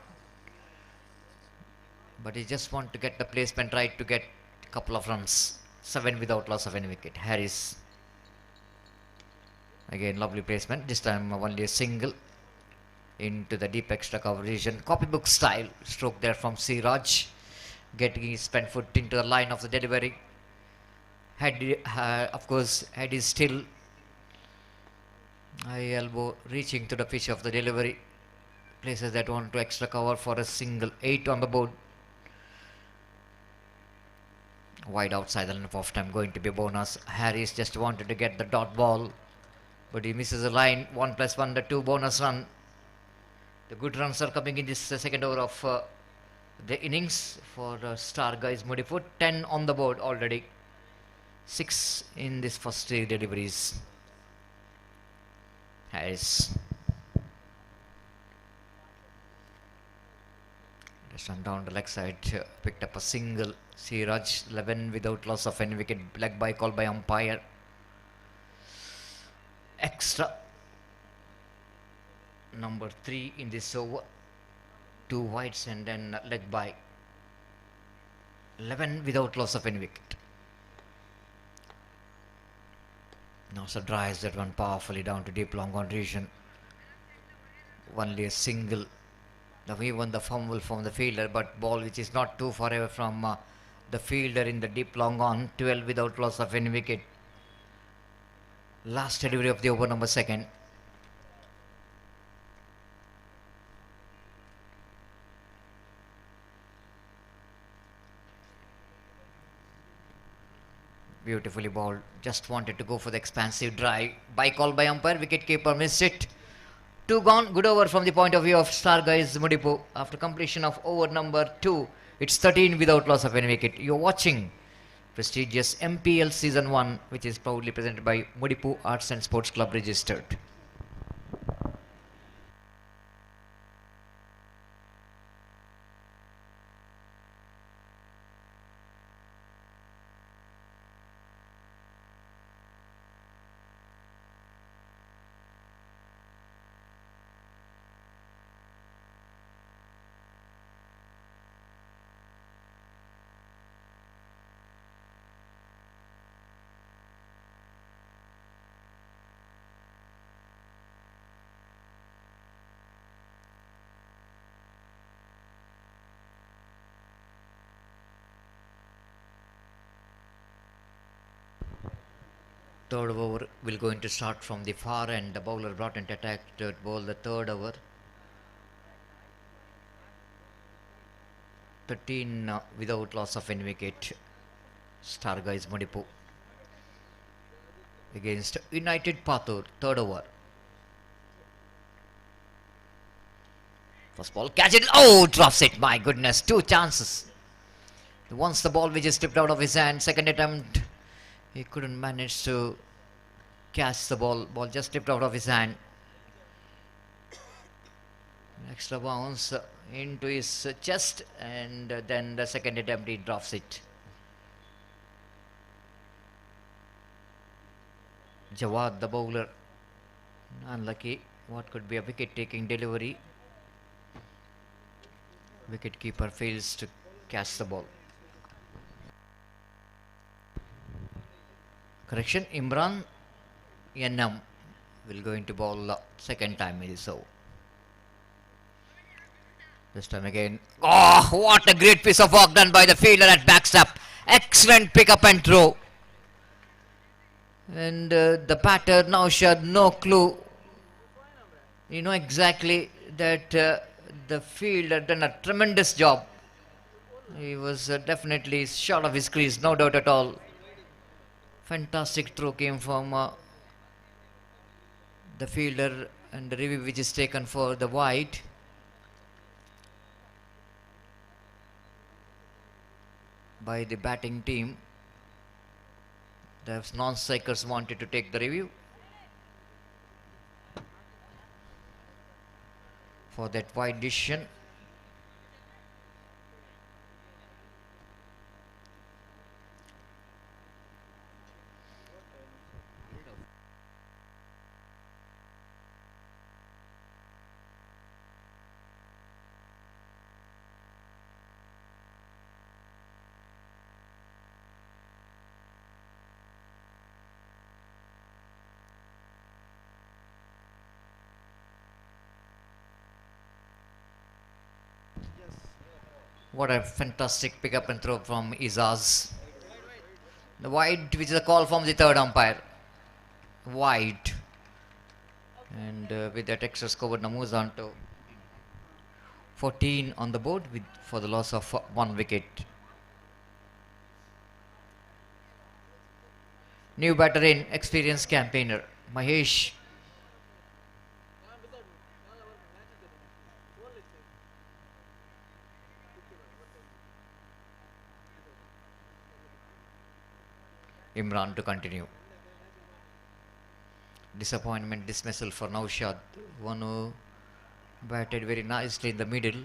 K: but he just want to get the placement right to get a couple of runs. 7 without loss of any wicket. Harris. Again, lovely placement. This time only a single into the deep extra cover region. Copybook style stroke there from Siraj. Getting his pen foot into the line of the delivery. Of course, head is still. High elbow reaching to the pitch of the delivery. Places that one to extra cover for a single. 8 on the board. Wide outside the line of off time, going to be a bonus. Harris just wanted to get the dot ball, but he misses the line. 1+1, the 2 bonus run. The good runs are coming in this second over of the innings for star guys Mudipu. 10 on the board already. 6 in this first 3 deliveries. Harris. Just run down the leg side, picked up a single. Siraj 11 without loss of any wicket. Leg by call by umpire. Extra number 3 in this over. 2 wides and then leg by. 11 without loss of any wicket. Now so drives that one powerfully down to deep long on region. Only a single. Even the fumble from the fielder, but ball which is not too far away from the fielder in the deep long on. 12 without loss of any wicket. Last delivery of the over number 2. Beautifully balled. Just wanted to go for the expansive drive. By call by umpire. Wicket keeper missed it. 2 gone. Good over from the point of view of star guys Mudipu. After completion of over number 2, it's 13 without loss of any wicket. You're watching prestigious MPL Season 1, which is proudly presented by Mudipu Arts and Sports Club registered. Third over will going to start from the far end. The bowler brought into attack to bowl the third over. 13 without loss of any wicket. Star guys Mudipu against United Pathur. Third over. First ball, catch it. Oh, drops it. My goodness, 2 chances. Once the ball which is tipped out of his hand. Second attempt, he couldn't manage to catch the ball. Ball just tipped out of his hand. Extra bounce into his chest, and then the second attempt he drops it. Jawad, the bowler, unlucky. What could be a wicket-taking delivery? Wicket keeper fails to catch the ball. Correction, Imran Yanam will go into ball second time in this over. This time again. Oh, what a great piece of work done by the fielder at backstop. Excellent pick up and throw. And the batter now showed no clue. You know exactly that the fielder done a tremendous job. He was definitely short of his crease, no doubt at all. Fantastic throw came from the fielder, and the review which is taken for the wide. By the batting team. The non-strikers wanted to take the review for that wide decision.
H: What a fantastic pickup and throw from Izaz. The wide, which is a call from the third umpire. Wide. And with that extra score, now moves on to 14 on the board for the loss of 1 wicket. New batter in, experienced campaigner, Mahesh. Imran to continue. Disappointment dismissal for Naushad, one who batted very nicely in the middle.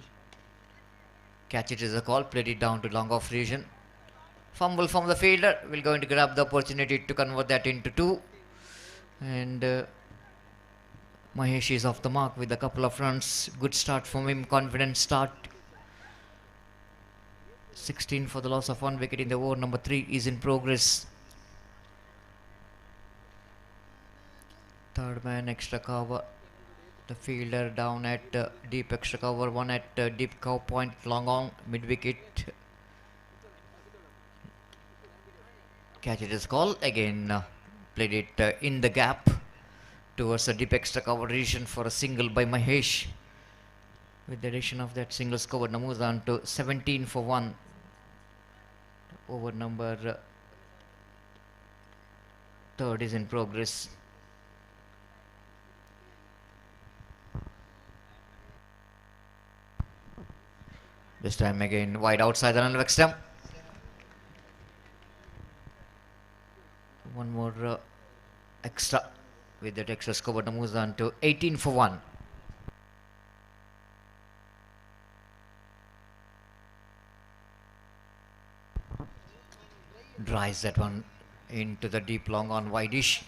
H: Catch it is a call, played it down to long off region. Fumble from the fielder, will going to grab the opportunity to convert that into 2. And Mahesh is off the mark with a couple of runs. Good start from him, confident start. 16 for the loss of 1 wicket in the over. Number 3 is in progress. Third man extra cover. The fielder down at deep extra cover. 1 at deep cow point, long on mid wicket. Catch it is called again. Played it in the gap towards the deep extra cover region for a single by Mahesh. With the addition of that single score, now moves on to 17 for 1. Over number 3rd is in progress. This time again wide outside the run stump. One more extra with that extra score, but moves on to 18 for 1. Drives that one into the deep long on wideish.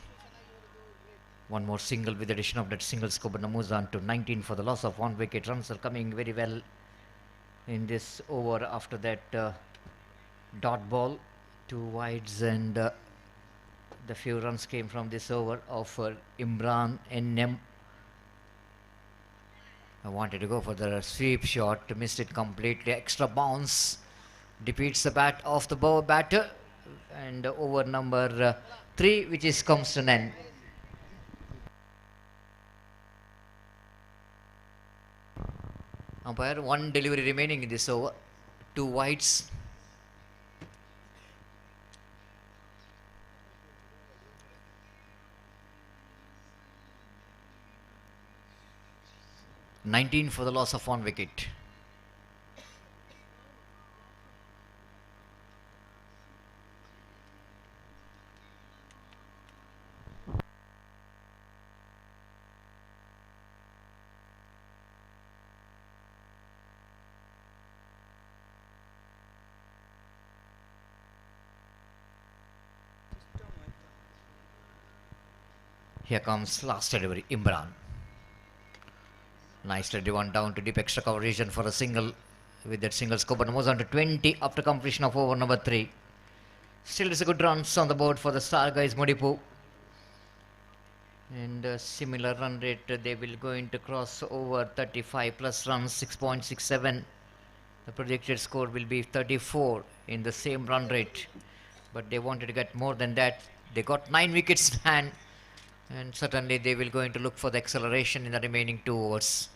H: One more single with the addition of that single score, but moves on to 19 for the loss of 1 wicket. Runs are coming very well in this over after that dot ball, 2 wides, and the few runs came from this over of Imran NM. I wanted to go for the sweep shot, missed it completely. Extra bounce defeats the bat of the batter, and over number 3, which comes to an end. Umpire, 1 delivery remaining in this over, 2 wides. $19 for the loss of 1 wicket. Here comes last delivery, Imran. Nicely driven down to deep extra cover region for a single. With that single scope, but moves on to 20 after completion of over number 3. Still is a good runs on the board for the star guys, Mudipu. And a similar run rate, they will going to cross over 35 plus runs, 6.67. The projected score will be 34 in the same run rate. But they wanted to get more than that. They got 9 wickets in hand. And certainly they will going to look for the acceleration in the remaining 2 overs.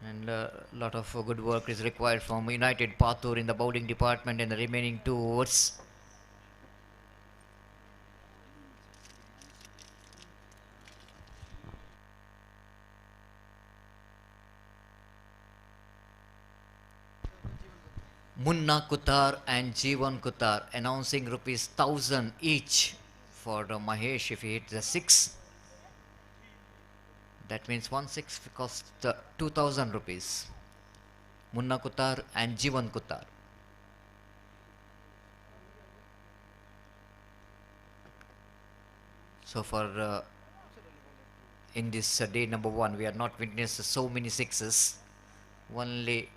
H: And a lot of good work is required from United Pathur in the bowling department in the remaining 2 overs. Munna Kutar and Jeevan Kutar announcing ₹1,000 each for Mahesh if he hits the 6. That means 1 6 cost ₹2,000. Munna Kutar and Jeevan Kutar. So far in this day number 1, we are not witnessed so many sixes. Only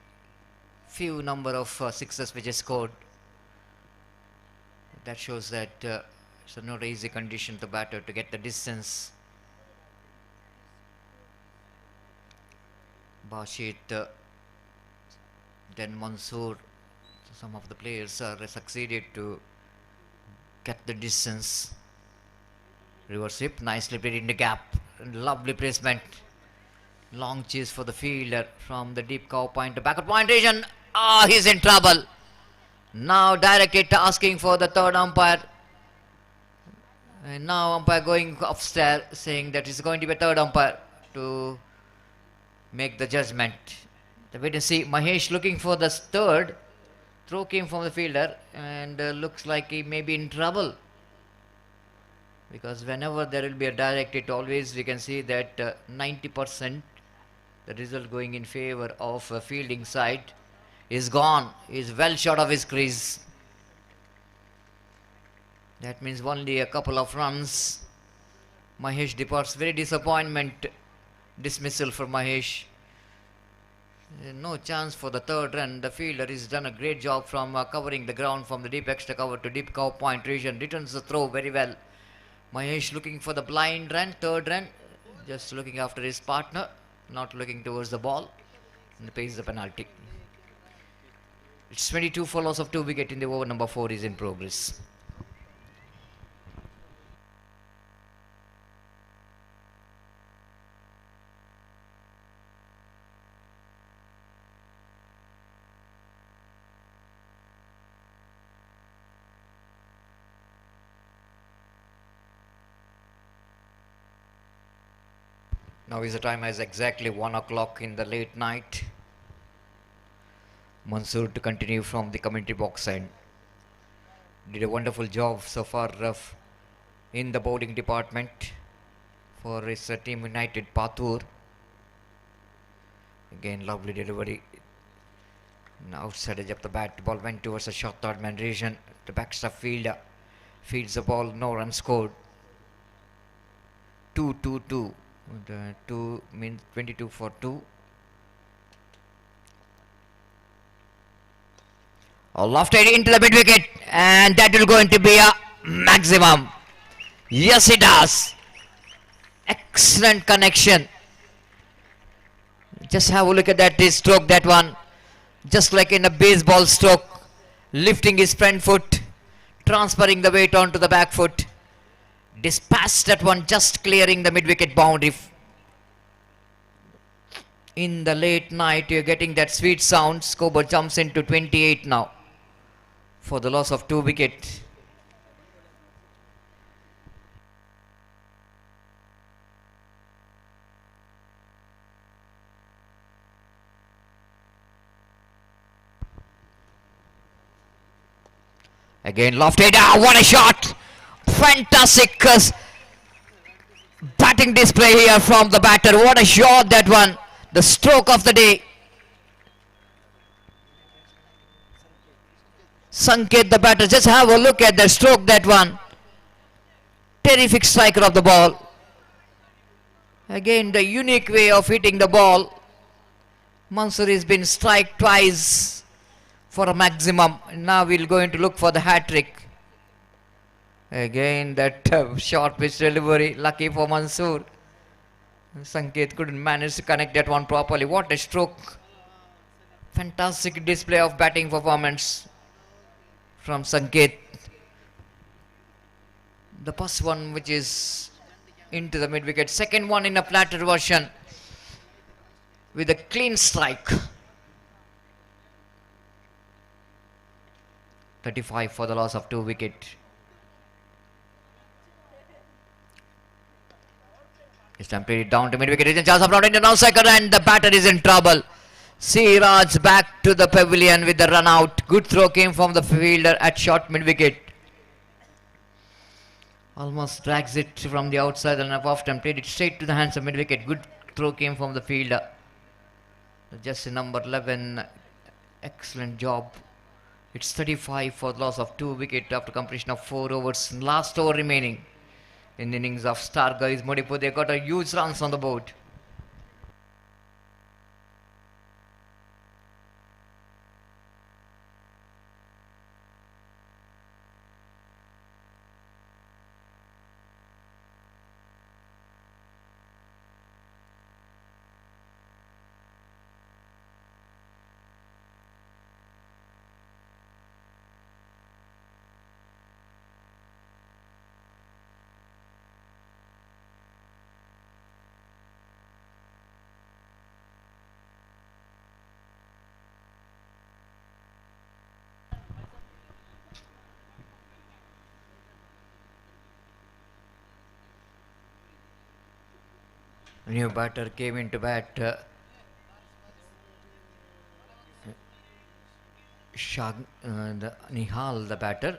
H: few number of sixes which is scored. That shows that it's not an easy condition to batter to get the distance. Bashit
K: Then Mansoor, some of the players are succeeded to get the distance. Reverse hip, nicely played in the gap. Lovely placement. Long chase for the fielder from the deep cow point to backward point region. Ah, he's in trouble. Now directed to asking for the third umpire. And now umpire going upstairs saying that it's going to be a third umpire to make the judgment. The wait and see. Mahesh looking for the third. Throw came from the fielder and looks like he may be in trouble. Because whenever there will be a direct hit, always we can see that 90% the result going in favor of a fielding side is gone. Is well short of his crease. That means only a couple of runs. Mahesh departs. Very disappointment dismissal for Mahesh. No chance for the third run. The fielder has done a great job from covering the ground from the deep extra cover to deep cow point region. Returns the throw very well. Mahesh looking for the blind run, third run. Just looking after his partner. Not looking towards the ball. And pays the penalty. It's 22 for loss of 2 wicket in the over. Number 4 is in progress. Now is the time as exactly 1 o'clock in the late night. Mansoor to continue from the commentary box side. Did a wonderful job so far in the bowling department for his team United Pathur. Again lovely delivery. Now outside edge of the bat, the ball went towards the short third man region. The backstop fielder feeds the ball, no run scored. 2-2-2. 2 means 22 for 2. Lofted into the mid wicket, and that will going to be a maximum. Yes, it does. Excellent connection. Just have a look at that stroke, that one. Just like in a baseball stroke, lifting his front foot, transferring the weight onto the back foot. Dispatched that one, just clearing the mid-wicket boundary. In the late night, you're getting that sweet sound. Scoreboard jumps into 28 now for the loss of 2 wickets. Again lofted. What a shot! Fantastic batting display here from the batter. What a shot that one. The stroke of the day. Sanket the batter. Just have a look at the stroke, that one. Terrific striker of the ball. Again the unique way of hitting the ball. Mansoor has been struck twice for a maximum. Now we're going to look for the hat-trick. Again that short pitch delivery, lucky for Mansoor. Sanket couldn't manage to connect that one properly. What a stroke. Fantastic display of batting performance from Sanket. The first one which is into the mid-wicket. Second one in a flatter version with a clean strike. 35 for the loss of 2 wickets. This time played it down to mid-wicket region. Chance of not into now second, and the batter is in trouble. Siraj back to the pavilion with the run out. Good throw came from the fielder at short mid-wicket. Almost drags it from the outside and off time. Played it straight to the hands of mid-wicket. Good throw came from the fielder. Just number 11. Excellent job. It's 35 for the loss of 2 wickets after completion of 4 overs. Last over remaining in the innings of star guys Mudipu. They got a huge runs on the board.
H: New batter came into bat. Nihal, the batter.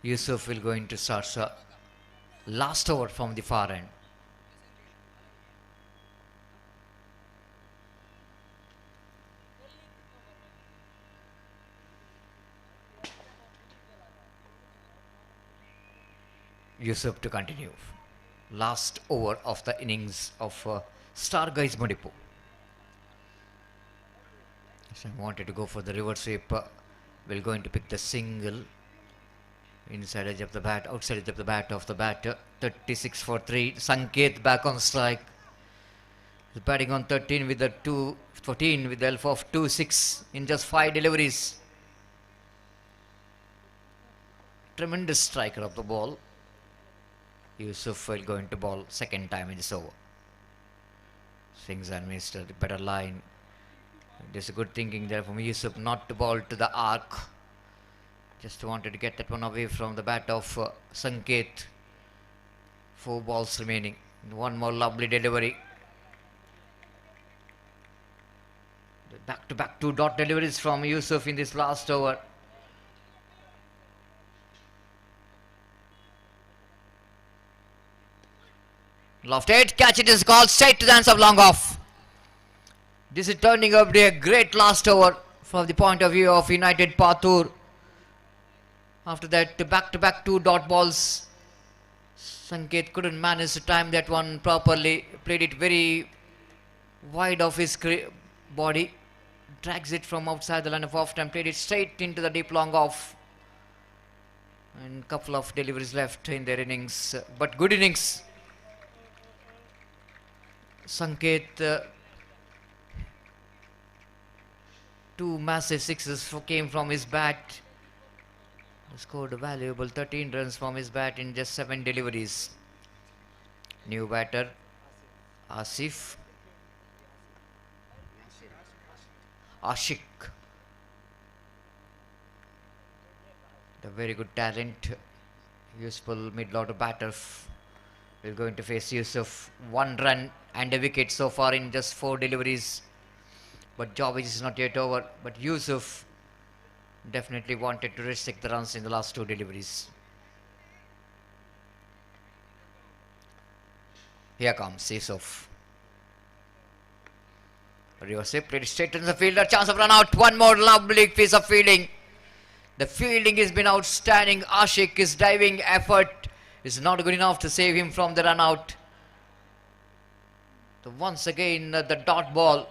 H: Yusuf will go into start. So last over from the far end. Yusuf to continue. Last over of the innings of Star Guys Mudipu. So wanted to go for the reverse sweep. Will going to pick the single. Inside edge of the bat, outside edge of the bat of the batter. 36 for 3. Sanket back on strike. He's batting on 13 with the 14 with the help of 2-6 in just 5 deliveries. Tremendous striker of the ball. Yusuf will go into ball second time in this over. Swings and missed a better line. There's a good thinking there from Yusuf not to ball to the arc. Just wanted to get that one away from the bat of Sanket. 4 balls remaining. One more lovely delivery. Back-to-back 2 dot deliveries from Yusuf in this last over. Lofted, catch it is called straight to the hands of long off. This is turning up to be a great last over from the point of view of United Patur. After that, back-to-back 2 dot balls. Sanket couldn't manage to time that one properly. Played it very wide of his body. Drags it from outside the line of off and played it straight into the deep long off. And a couple of deliveries left in their innings. But good innings. Sanket, 2 massive sixes came from his bat. He scored a valuable 13 runs from his bat in just 7 deliveries. New batter, Ashik. The very good talent, useful mid-order batter. Will going to face Yusuf. 1 run and a wicket so far in just 4 deliveries. But job is not yet over. But Yusuf definitely wanted to restrict the runs in the last 2 deliveries. Here comes Yusuf. Reverse played straight into the fielder. Chance of run out. One more lovely piece of fielding. The fielding has been outstanding. Ashik, his diving effort is not good enough to save him from the run out. So once again the dot ball.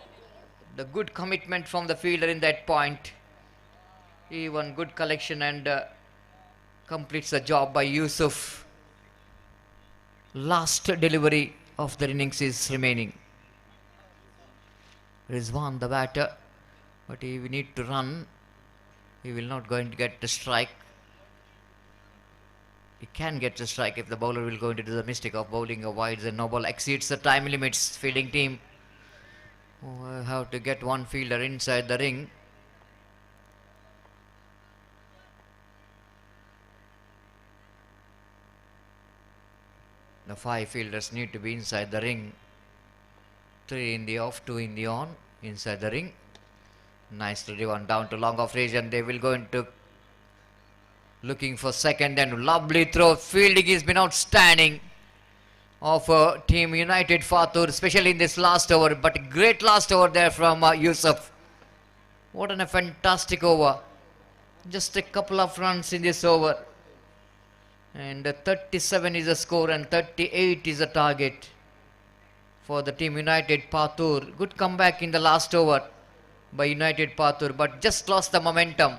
H: The good commitment from the fielder in that point. Even good collection and completes the job by Yusuf. Last delivery of the innings is remaining. Rizwan the batter, but he will need to run. He will not going to get the strike. He can get the strike if the bowler will go into the mistake of bowling a wide and no ball exceeds the time limits. Fielding team have to get one fielder inside the ring. The 5 fielders need to be inside the ring. 3 in the off, 2 in the on, inside the ring. Nicely driven down to long off region. They will go into looking for second and lovely throw. Fielding has been outstanding of Team United Fatur, especially in this last over. But great last over there from Yusuf. What a fantastic over. Just a couple of runs in this over. And 37 is the score and 38 is the target for the Team United Patur. Good comeback in the last over by United Patur, but just lost the momentum.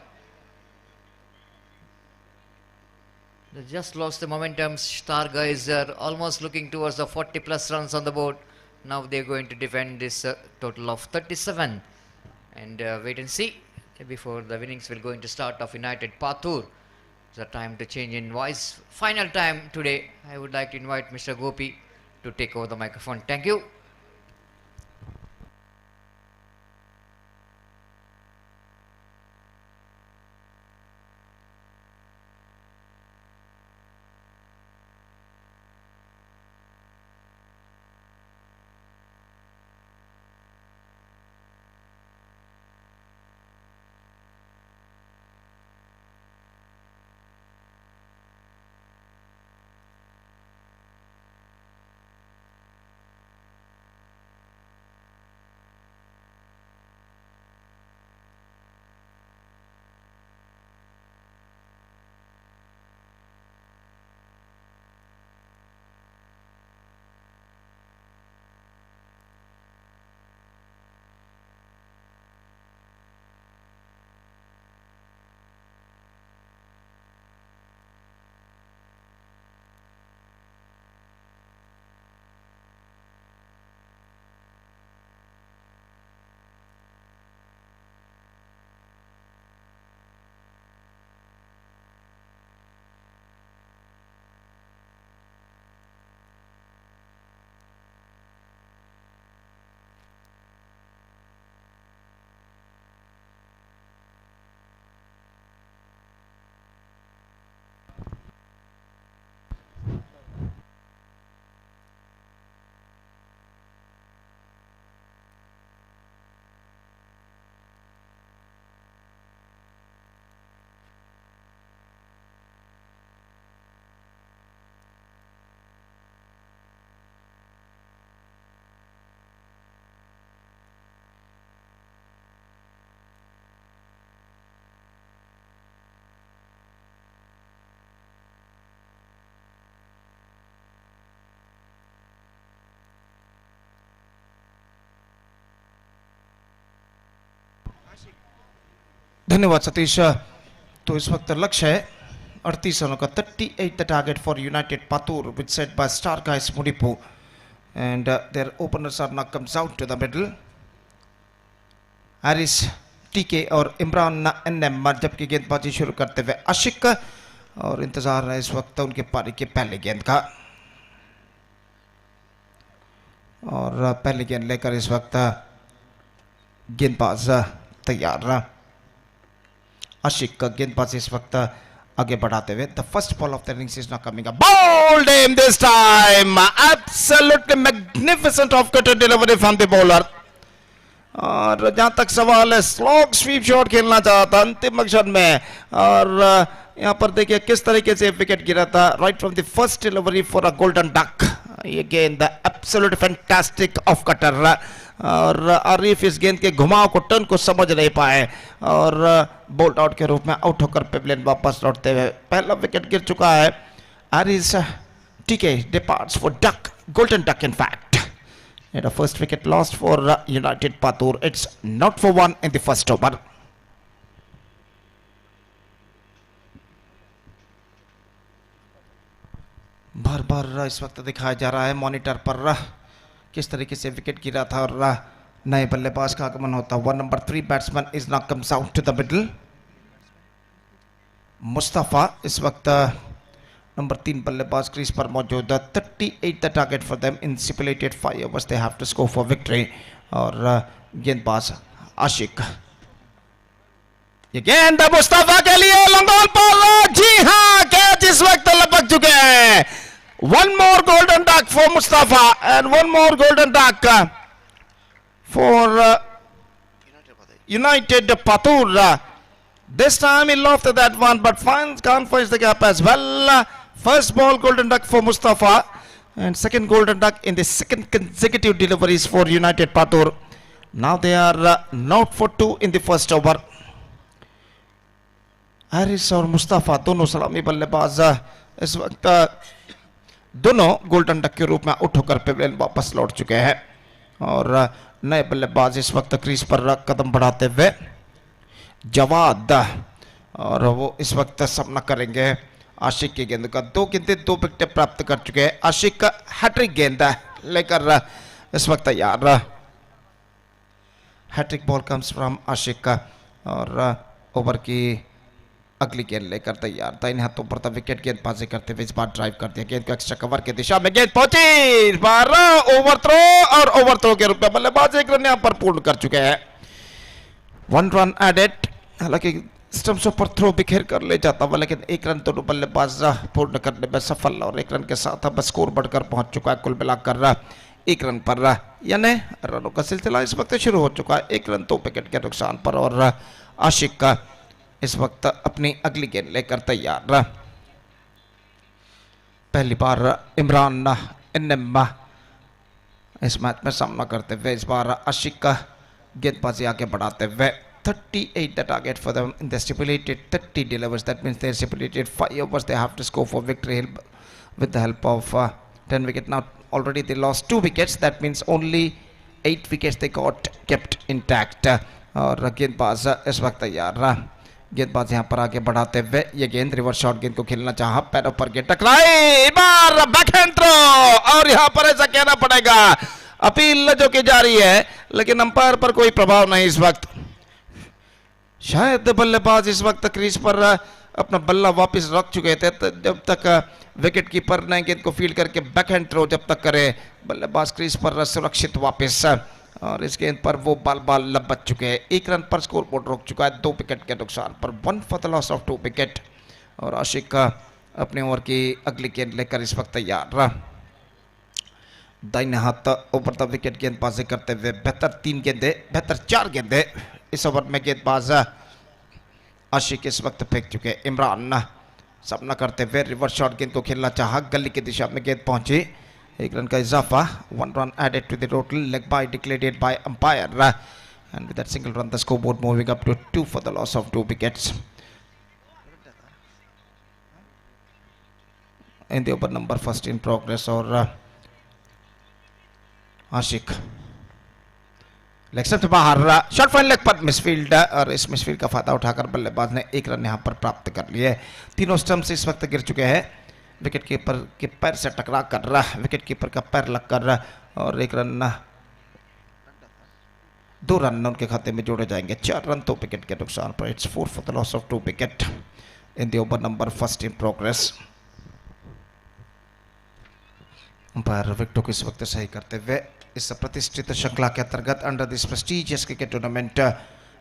H: They just lost the momentum. Star Guys are almost looking towards the 40 plus runs on the board. Now they're going to defend this total of 37. And wait and see before the innings will going to start of United Patur. It's a time to change in voice. Final time today. I would like to invite Mr. Gopi to take over the microphone. Thank you.
I: धन्यवाद सतीश। तो इस वक्त लक्ष्य है 38 रनों का, 38 the target for united Patur which set by star guys Mudipu and their openers are now comes out to the middle. Haris TK और Imran NM, जबकि गेंदबाजी शुरू करते हुए आशिक, और इंतजार है इस वक्त उनके पारी के पहले गेंद का। और पहली गेंद लेकर इस वक्त गेंदबाज तैयार। आशिक का गेंदबाज इस वक्त आगे बढ़ाते हुए, the first ball of the innings is not coming up, bowled him this time, absolutely magnificent off cutter delivery from the bowler. और जहां तक सवाल है, स्लॉग स्वीप शॉट खेलना चाहता अंतिम क्षण में, और यहां पर देखिए किस तरीके से विकेट गिरा था, right from the first delivery for a golden duck. ये गेंद एब्सोल्यूट फैंटास्टिक ऑफ कटर, और आरिफ इस गेंद के घुमाव को, टर्न को समझ नहीं पाए, और बोल्ट आउट के रूप में आउट होकर पेवलियन वापस लौटते हुए पहला विकेट गिर चुका है। आरिस टीके departs for duck, golden duck in fact. And a first wicket lost for United Patur. It's not for one in the first over. बार बार इस वक्त दिखाया जा रहा है मॉनिटर पर किस तरीके से विकेट गिरा था और नए बल्लेबाज का आगमन होता हुआ। Number 3 batsman is now comes out to the middle. Mustafa इस वक्त नंबर 3 बल्लेबाज क्रीज पर मौजूद है। 38 the target for them in stipulated 5 overs they have to score for victory. और गेंदबाज आशिक, ये गेंद मुस्तफा के लिए लॉन्ग ऑन पर, जी हां कैच इस वक्त लपक चुके हैं। One more golden duck for Mustafa and one more golden duck for United Patur. This time he lofted that one, but can't find the gap as well. First ball golden duck for Mustafa, and second golden duck in the second consecutive deliveries for United Patur. Now they are not for 2 in the first over. Haris और मुस्तफा दोनों सलामी बल्लेबाज इस वक्त दोनों golden duck के रूप में आउट होकर पेवलियन वापस लौट चुके हैं। और नए बल्लेबाज इस वक्त क्रीज पर कदम बढ़ाते हुए जवाद, और वो इस वक्त सामना करेंगे आशिक की गेंद का। 2 गेंदें 2 विकेट प्राप्त कर चुके हैं। आशिक का हैट्रिक गेंद लेकर इस वक्त तैयार। हैट्रिक बॉल कम्स फ्रॉम आशिक का, और ओवर की अगली गेंद लेकर तैयार। दाहिने हाथों पर था विकेट, गेंदबाजी करते हुए इस बार ड्राइव कर दिया। गेंद को एक्स्ट्रा कवर की दिशा में गेंद पहुंची, इस बार ओवर थ्रो, और ओवर थ्रो के रूप में बल्लेबाज 1 रन यहां पर पूर्ण कर चुके हैं। 1 रन एडेड। हालांकि स्टंप्स पर थ्रो बिखेर कर ले जाता हुआ, लेकिन 1 रन दोनों बल्लेबाज पूर्ण करने में सफल, और 1 रन के साथ अब स्कोर बढ़कर पहुंच चुका है कुल मिलाकर 1 रन पर, यानी रनों का सिलसिला इस वक्त शुरू हो चुका है 1 रन 2 विकेट के नुकसान पर। और आशिक का इस वक्त अपनी अगली गेंद लेकर तैयार। पहली बार इमरान एनएम इस मैच में सामना करते हुए, इस बार आशिक का गेंदबाजी आगे बढ़ाते हुए। 38 the target for them in the stipulated 30 delivers. That means they stipulated 5 overs. They have to score for victory with the help of 10 wickets. Now already they lost 2 wickets. That means only 8 wickets they got kept intact. और गेंदबाज इस वक्त तैयार। गेंदबाज यहाँ पर आगे बढ़ाते हुए, ये गेंद रिवर्स शॉट गेंद को खेलना चाहा, पैरों पर गेंद टकराई, बार बैकहैंड थ्रो, और यहाँ पर ऐसा कहना पड़ेगा अपील जो की जा रही है, लेकिन अंपायर पर कोई प्रभाव नहीं इस वक्त। शायद बल्लेबाज इस वक्त क्रीज पर अपना बल्ला वापस रख चुके थे, तो जब तक विकेट कीपर ने गेंद को फील्ड करके बैकहैंड थ्रो जब तक करे, बल्लेबाज क्रीज पर सुरक्षित वापस, और इस गेंद पर वो बाल लपक चुके हैं। 1 रन पर स्कोर बोर्ड रोक चुका है 2 विकेट के नुकसान पर। 1 for the loss of 2 wicket. और आशिक अपने ओवर की अगली गेंद लेकर इस वक्त तैयार। दाहिने हाथ ऊपर तक विकेट गेंदबाजी करते हुए बेहतर 4 गेंदे इस ओवर में गेंदबाज आशिक इस वक्त फेंक चुके। इमरान सामना करते हुए रिवर्स शॉट गेंद को खेलना चाहा, गली की दिशा में गेंद पहुंची, 1 रन का इजाफा। 1 run added to the total, leg by declared by umpire, and with that single run the scoreboard moving up to 2 for the loss of 2 wickets in the over number first in progress। और आशिक leg stump से बाहर, shot fine leg पर misfield, और इस misfield का फायदा उठाकर बल्लेबाज ने 1 रन यहां पर प्राप्त कर लिए। तीनों स्टंप्स इस वक्त गिर चुके हैं, विकेट कीपर के पैर से टकरा कर विकेट कीपर का पैर लगकर, और 1 रन 2 रन उनके खाते में जोड़े जाएंगे। 4 रन 2 विकेट के नुकसान पर। It's 4 for the loss of 2 wicket in the over number first in progress. Umpire विकेटों को इस वक्त सही करते हुए इस प्रतिष्ठित श्रृंखला के अंतर्गत under this prestigious cricket tournament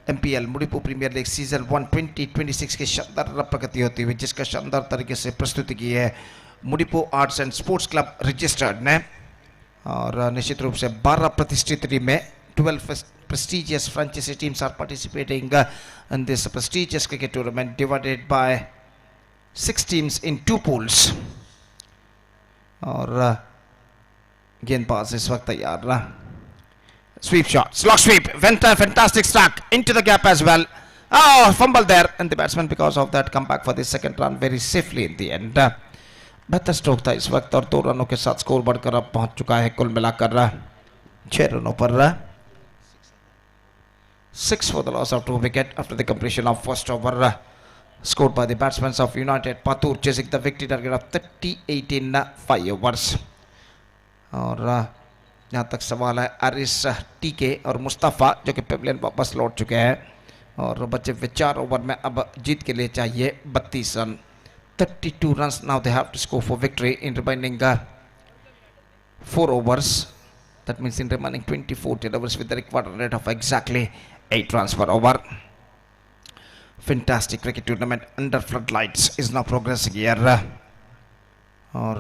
I: MPL Mudipu premier league season 1 2026 की शानदार प्रगति होती हुई, जिसका शानदार तरीके से प्रस्तुति की है Mudipu arts and sports club registered ने। और निश्चित रूप से 12 प्रतिष्ठित टीमें, 12 prestigious franchise teams are participating in this prestigious cricket tournament, divided by 6 teams in 2 pools. और गेंदबाज इस वक्त तैयार, sweep shot, slog sweep, fantastic struck into the gap as well. Oh, fumble there, and the batsman because of that come back for the second run very safely in the end. बेहतर stroke था इस वक्त, और 2 रनों के साथ score बढ़कर अब पहुंच चुका है कुल मिलाकर 6 रनों पर। 6 for the loss of 2 wicket after the completion of first over, scored by the batsmen of United Patur, chasing the victory target of 38 in 5 overs. और यहाँ तक सवाल है आरिस टीके और मुस्तफ़ा जो कि पेवलियन वापस लौट चुके हैं, और बचे हुए 4 ओवर में अब जीत के लिए चाहिए 32 run. 32 runs now they have to score for victory in remaining 4 overs. That means in remaining 24 overs with the required rate of exactly 8 runs per over. Fantastic cricket tournament under floodlights is now progressing here. और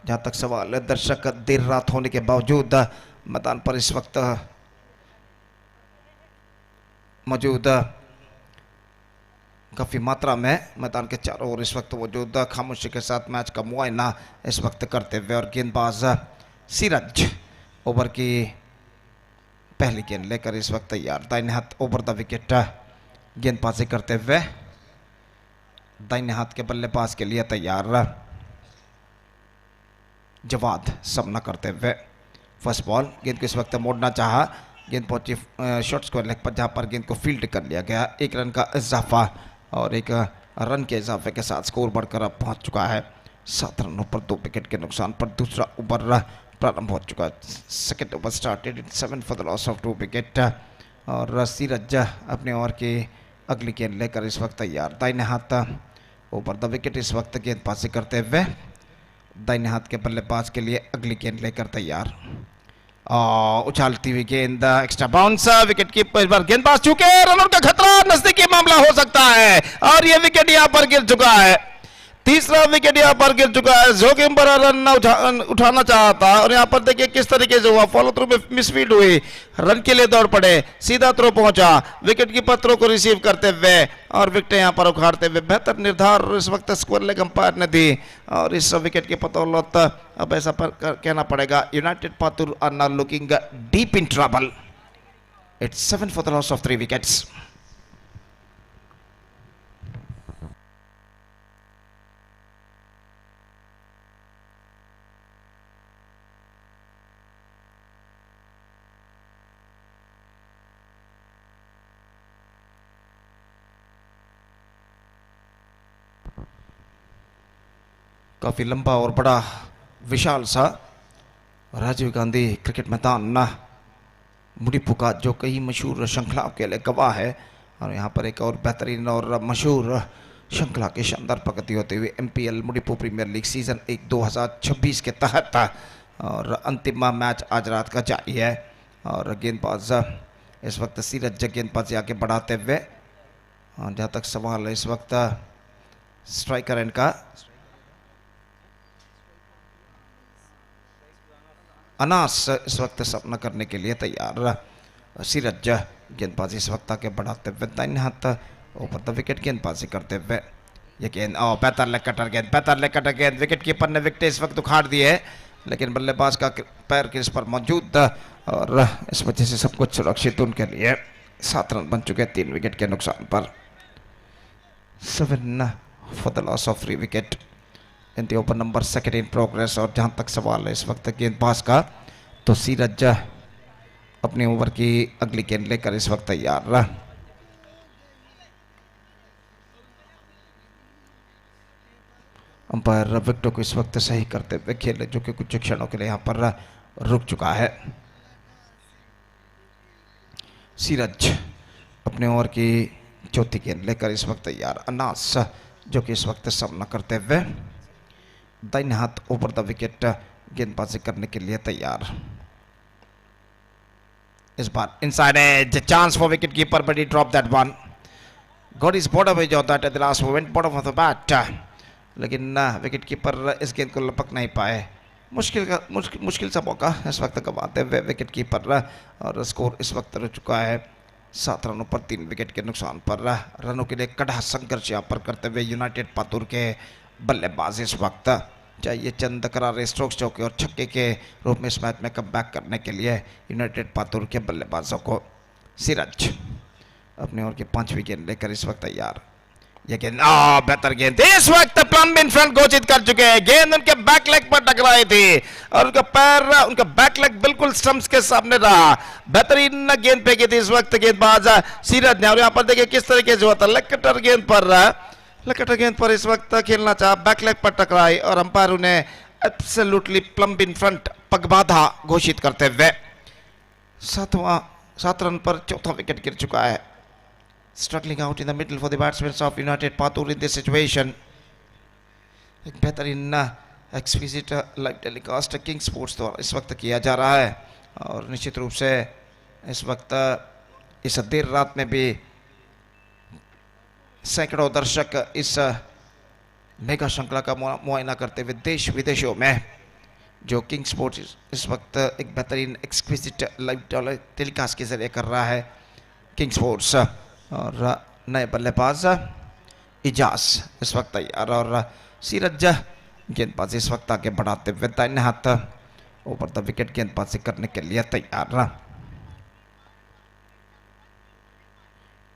I: जहाँ तक सवाल है, दर्शक देर रात होने के बावजूद मैदान पर इस वक्त मौजूद काफ़ी मात्रा में मैदान के चारों ओर इस वक्त मौजूद खामोशी के साथ मैच का मुआयना इस वक्त करते हुए, और गेंदबाज सीरज ओवर की पहली गेंद लेकर इस वक्त तैयार, दाहिने हाथ ओवर द विकेट गेंदबाजी करते हुए, दाहिने हाथ के बल्लेबाज के लिए तैयार जवाद सामना करते हुए। फर्स्ट बॉल, गेंद को इस वक्त मोड़ना चाहा, गेंद पहुंची शॉर्ट स्क्वायर लेग पर, जहां पर गेंद को फील्ड कर लिया गया। 1 रन का इजाफा, और 1 रन के इजाफे के साथ स्कोर बढ़कर अब पहुंच चुका है 7 रनों पर 2 विकेट के नुकसान पर। दूसरा ओवर प्रारंभ हो चुका है। Second over started in 7 for the loss of 2 wicket, और सीरज अपने ओवर की अगली गेंद लेकर इस वक्त तैयार, दाहिने हाथ ओवर द विकेट इस वक्त गेंदबाजी करते हुए, दाहिने हाथ के बल्लेबाज के लिए अगली गेंद लेकर तैयार। उछालती हुई गेंद, एक्स्ट्रा बाउंस, विकेट कीपर पर गेंदबाज चूके, रनर का खतरा, नजदीकी मामला हो सकता है, और यह विकेट यहां पर गिर चुका है। तीसरा विकेट यहां पर गिर चुका है। जोखिम भरा रन उठाना चाहा था, और यहां पर देखिए किस तरीके से हुआ, फॉलो थ्रू में मिसफील्ड हुई, रन के लिए दौड़ पड़े, सीधा थ्रो पहुंचा, विकेट कीपर थ्रो को रिसीव करते हुए और विकेट यहां पर उखाड़ते हुए बेहतर निर्धार इस वक्त स्क्वायर लेग अंपायर ने दी, और इस विकेट की बदौलत अब ऐसा कहना पड़ेगा United Patur are now looking deep in trouble. It's 7 for the loss of 3 wickets. काफ़ी लंबा और बड़ा विशाल सा राजीव गांधी क्रिकेट मैदान मुडिपू का, जो कई मशहूर श्रृंखलाओं के लिए गवाह है, और यहाँ पर एक और बेहतरीन और मशहूर श्रृंखला की शानदार प्रगति होते हुए MPL Mudipu premier league season 1 2026 के तहत, और अंतिम मैच आज रात का जारी है। और गेंदबाज इस वक्त सीरज गेंदबाजी आगे बढ़ाते हुए, और जहाँ तक सवाल है इस वक्त स्ट्राइकर एंड का अनास इस वक्त सामना करने के लिए तैयार। सीरज गेंदबाजी इस वक्त आगे बढ़ाते हुए, दाहिने हाथ ऊपर द विकेट गेंदबाजी करते हुए, ये गेंद बेहतर लेग कटर गेंद, बेहतर लेग कटर गेंद, विकेट कीपर ने विकेट इस वक्त उखाड़ दी है, लेकिन बल्लेबाज का पैर क्रीज पर मौजूद, और इस वजह से सब कुछ सुरक्षित उनके लिए। 7 रन बन चुके 3 विकेट के नुकसान पर। 7 for the loss of 3 wicket in the over number second in progress. और जहाँ तक सवाल है इस वक्त गेंदबाज का, तो सीरज अपने ओवर की अगली गेंद लेकर इस वक्त तैयार। अंपायर विकेटों को इस वक्त सही करते हुए खेल जो कि कुछ क्षणों के लिए यहाँ पर रुक चुका है। सीरज अपने ओवर की चौथी गेंद लेकर इस वक्त तैयार। अनास जो कि इस वक्त सामना करते हुए दाहिने हाथ ओवर द विकेट गेंदबाजी करने के लिए तैयार। इस बार inside edge chance for wicket keeper but he drop that one. Got is bottom edge of that at the last moment bottom of the bat, लेकिन विकेट कीपर इस गेंद को लपक नहीं पाए। मुश्किल सा मौका इस वक्त गंवाते हुए विकेट कीपर, और स्कोर इस वक्त रह चुका है 7 रनों पर 3 विकेट के नुकसान पर। रनों के लिए कड़ा संघर्ष यहाँ पर करते हुए यूनाइटेड पातुर के बल्लेबाज इस वक्त चाहिए चंद करारे स्ट्रोक्स चौके और छक्के के रूप में इस मैच में कमबैक करने के लिए यूनाइटेड पातुर के बल्लेबाजों को। सीरज अपने ओवर की 5वीं गेंद लेकर इस वक्त तैयार। ये गेंद बेहतर गेंद इस वक्त प्लम इन फ्रंट घोषित कर चुके हैं। गेंद उनके बैक लेग पर टकराई थी और उनका पैर, उनका बैक लेग बिल्कुल स्टंप्स के सामने रहा। बेहतरीन गेंद फेंकी थी इस वक्त गेंदबाज सीरज ने, और यहाँ पर देखिए किस तरीके से हुआ था। लकटर गेंद पर इस वक्त खेलना चाहा, बैक लेग पर टकराई और अंपायर उन्हें एब्सोल्युटली प्लम इन फ्रंट पगबाधा घोषित करते हुए 7 रन पर चौथा विकेट गिर चुका है। Struggling out in the middle for the batsmen of United Patur in this situation. एक बेहतरीन exclusive live telecast king sports द्वारा इस वक्त किया जा रहा है, और निश्चित रूप से इस वक्त इस देर रात में भी सैकड़ों दर्शक इस मेगा श्रृंखला का मुआयना करते हुए देश विदेशों में जो किंग स्पोर्ट्स इस वक्त एक बेहतरीन एक्सक्लूसिव लाइव टेलीकास्ट के जरिए कर रहा है। किंग स्पोर्ट्स और नए बल्लेबाज इजाज इस वक्त तैयार, और सीरज गेंदबाजी इस वक्त आगे बढ़ाते हुए दाहिने हाथ ओवर द विकेट गेंदबाजी करने के लिए तैयार।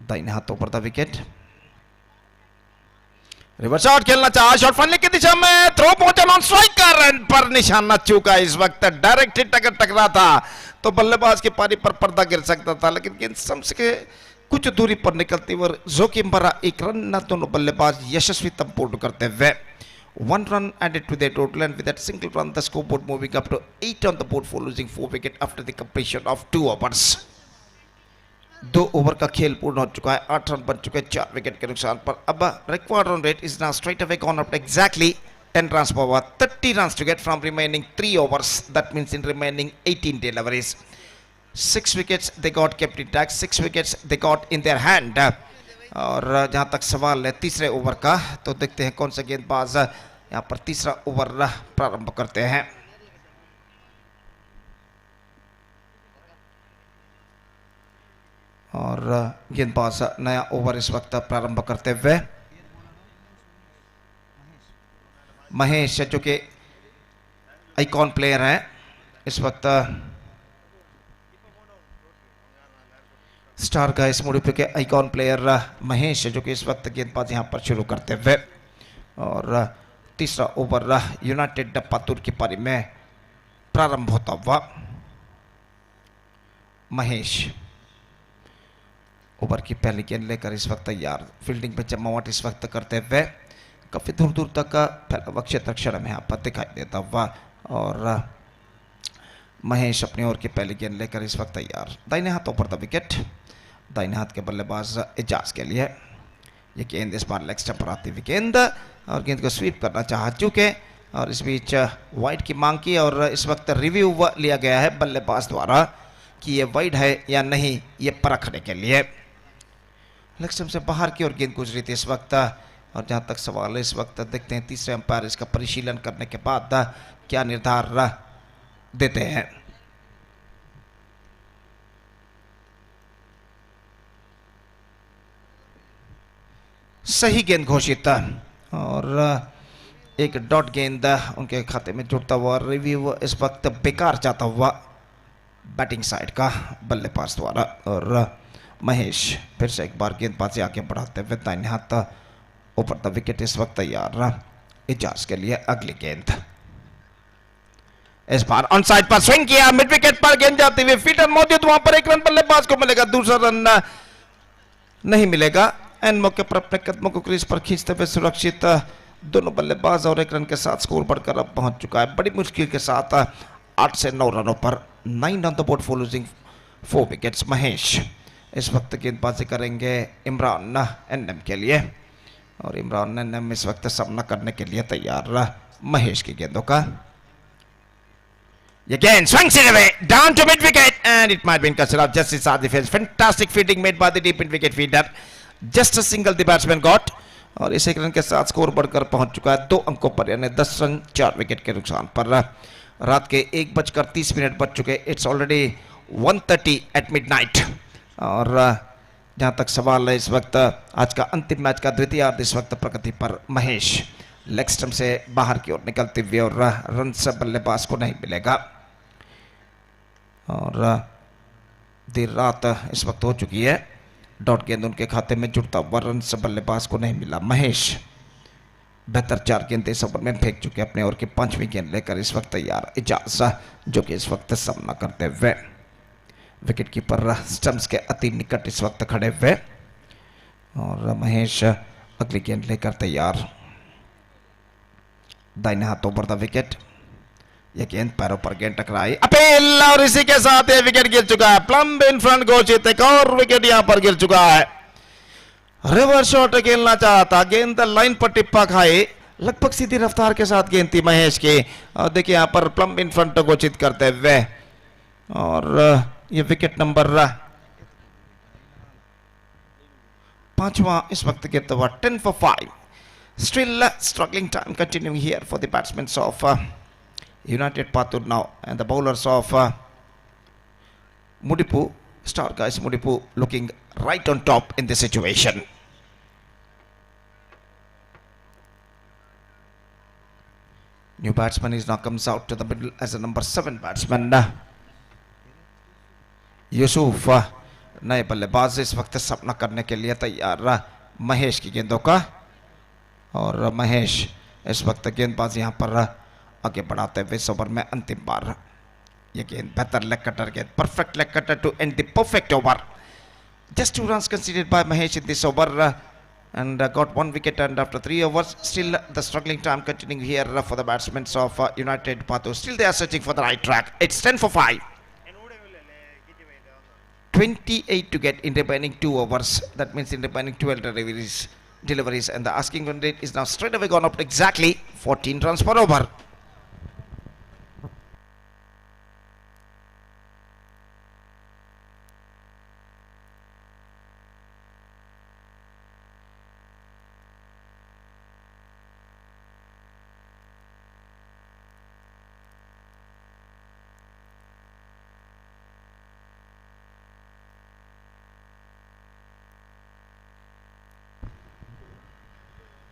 I: दाहिने हाथ over the wicket, reverse shot खेलना चाहा, शॉट फाइनल की दिशा में थ्रो पहुंचा नॉन स्ट्राइकर, रन पर निशाना चूका। इस वक्त डायरेक्ट हिट अगर टकरा था तो बल्लेबाज की पारी पर पर्दा गिर सकता था, लेकिन गेंद स्टंप्स के कुछ दूरी पर निकलती हुए जोखिम भरा एक रन न दोनों बल्लेबाज यशस्वी तब पूर्ण करते हुए 1 run added to their total, and with that single run the scoreboard moving up to 8 on the board for losing 4 wickets after the completion of 2 overs. 2 over का खेल पूर्ण हो चुका है, 8 रन बन चुके हैं 4 विकेट के नुकसान पर। अब required run rate is now straight away gone up exactly 10 runs per over, 30 runs to get from remaining 3 overs. That means in remaining 18 deliveries. 6 wickets they got kept intact, 6 wickets they got in their hand. और जहां तक सवाल है तीसरे over का, तो देखते हैं कौन सा गेंदबाज यहां पर तीसरा ओवर प्रारंभ करते हैं। और गेंदबाज नया ओवर इस वक्त प्रारंभ करते हुए महेश जो कि आइकॉन प्लेयर हैं इस वक्त, स्टार का इस मुड़िपु के आइकॉन प्लेयर महेश जो कि इस वक्त गेंदबाज यहां पर शुरू करते हुए, और तीसरा ओवर यूनाइटेड पातुर की पारी में प्रारंभ होता हुआ। महेश ओवर की पहली गेंद लेकर इस वक्त तैयार, फील्डिंग पे जमावट इस वक्त करते हुए काफी दूर दूर तक का फैला हुआ क्षेत्र अक्षर में यहाँ पर दिखाई देता हुआ, और महेश अपनी ओर की पहली गेंद लेकर इस वक्त तैयार। दाहिने हाथ ऊपर द विकेट, दाहिने हाथ के बल्लेबाज एजाज के लिए ये गेंद इस बार लेग स्टंप पर आती हुई गेंद, और गेंद को स्वीप करना चाह चुके, और इस बीच वाइड की मांग की, और इस वक्त रिव्यू लिया गया है बल्लेबाज द्वारा कि ये वाइड है या नहीं, ये परखने के लिए। लेग स्टंप से बाहर की ओर गेंद गुजरी थी इस वक्त, और जहां तक सवाल है इस वक्त देखते हैं तीसरे अंपायर इसका परिशीलन करने के बाद क्या निर्धार देते हैं। सही गेंद घोषित, और एक डॉट गेंद उनके खाते में जुड़ता हुआ। रिव्यू इस वक्त बेकार जाता हुआ बैटिंग साइड का बल्लेबाज द्वारा, और महेश फिर से एक बार गेंदबाजी आगे बढ़ाते हुए दाहिने हाथ ऊपर द विकेट इस वक्त तैयार इजाज के लिए अगली गेंद। इस बार ऑन साइड पर स्विंग किया, मिड विकेट पर गेंद जाती हुई, फील्डर मौजूद, वहां पर एक रन बल्लेबाज को मिलेगा, दूसरा रन नहीं मिलेगा। एंड मौके पर अपने कदमों को क्रीज पर खींचते हुए सुरक्षित दोनों बल्लेबाज और एक रन के साथ स्कोर बढ़कर अब पहुंच चुका है बड़ी मुश्किल के साथ 8 से 9 रनों पर, 9 on the board for losing 4 wickets. Mahesh इस वक्त गेंदबाजी करेंगे इमरान एनएम के लिए, और इमरान एनएम इस वक्त सामना करने के लिए तैयार महेश की गेंदों का। Again, swings it away, down to mid-wicket, and it might be considered just inside the fence. Fantastic fielding made by the deep mid-wicket fielder. Just a single the batsman got. और इस एक रन के साथ score बढ़कर पहुंच चुका है 2 अंकों पर, यानी 10 रन 4 विकेट के नुकसान पर। रात के 1:30 बज चुके, इट्स ऑलरेडी 1:30 एट मिडनाइट। और जहां तक सवाल है इस वक्त आज का अंतिम मैच का द्वितीयार्ध इस वक्त प्रगति पर। महेश लेग स्टंप से बाहर की ओर निकलते हुए, और रन से बल्लेबाज को नहीं मिलेगा। और देर रात इस वक्त हो चुकी है, डॉट गेंद उनके खाते में जुड़ता हुआ, रन से बल्लेबाज को नहीं मिला। महेश बेहतर 4 गेंद इस ओवर में फेंक चुके, अपने ओवर की 5वीं गेंद लेकर इस वक्त तैयार इजाज, जो कि इस वक्त सामना करते हुए विकेट कीपर स्टंप्स के अति निकट इस वक्त खड़े हुए। और महेश अगली गेंद लेकर तैयार, दाहिने हाथ ओवर द विकेट। यह गेंद पैरों पर गेंद टकराई, अपील, और इसी के साथ ये विकेट गिर चुका है। प्लम्ब इन फ्रंट घोषित, एक और विकेट यहां पर गिर चुका है। रिवर्स शॉट खेलना चाहा था, गेंद लाइन पर टिप्पा खाई, लगभग सीधी रफ्तार के साथ गेंद थी महेश की, और देखिए यहां पर प्लम्ब इन फ्रंट घोषित करते हुए, और ये विकेट नंबर 5वां इस वक्त गिरता हुआ। 10 for 5. Still struggling time continuing here for the batsmen of United Patur now, and the bowlers of Mudipu, star guys Mudipu, looking right on top in this situation. New batsman is now comes out to the middle as a number 7 batsman. Yusuf नए बल्लेबाज इस वक्त सामना करने के लिए तैयार महेश की गेंदों का, और महेश इस वक्त गेंदबाज यहां पर आगे बढ़ाते हुए इस ओवर में अंतिम बार। ये गेंद बेहतर लेग कटर गेंद, perfect leg cutter to end the perfect over. Just 2 runs conceded by Mahesh in this over, and got 1 wicket, and after 3 overs, still the struggling time continuing here for the batsmen of United Patur. Still they are searching for the right track. It's 10 for 5. 28 to get in remaining 2 overs. That means in remaining 12 deliveries, and the asking run rate is now straight away gone up to exactly 14 runs per over.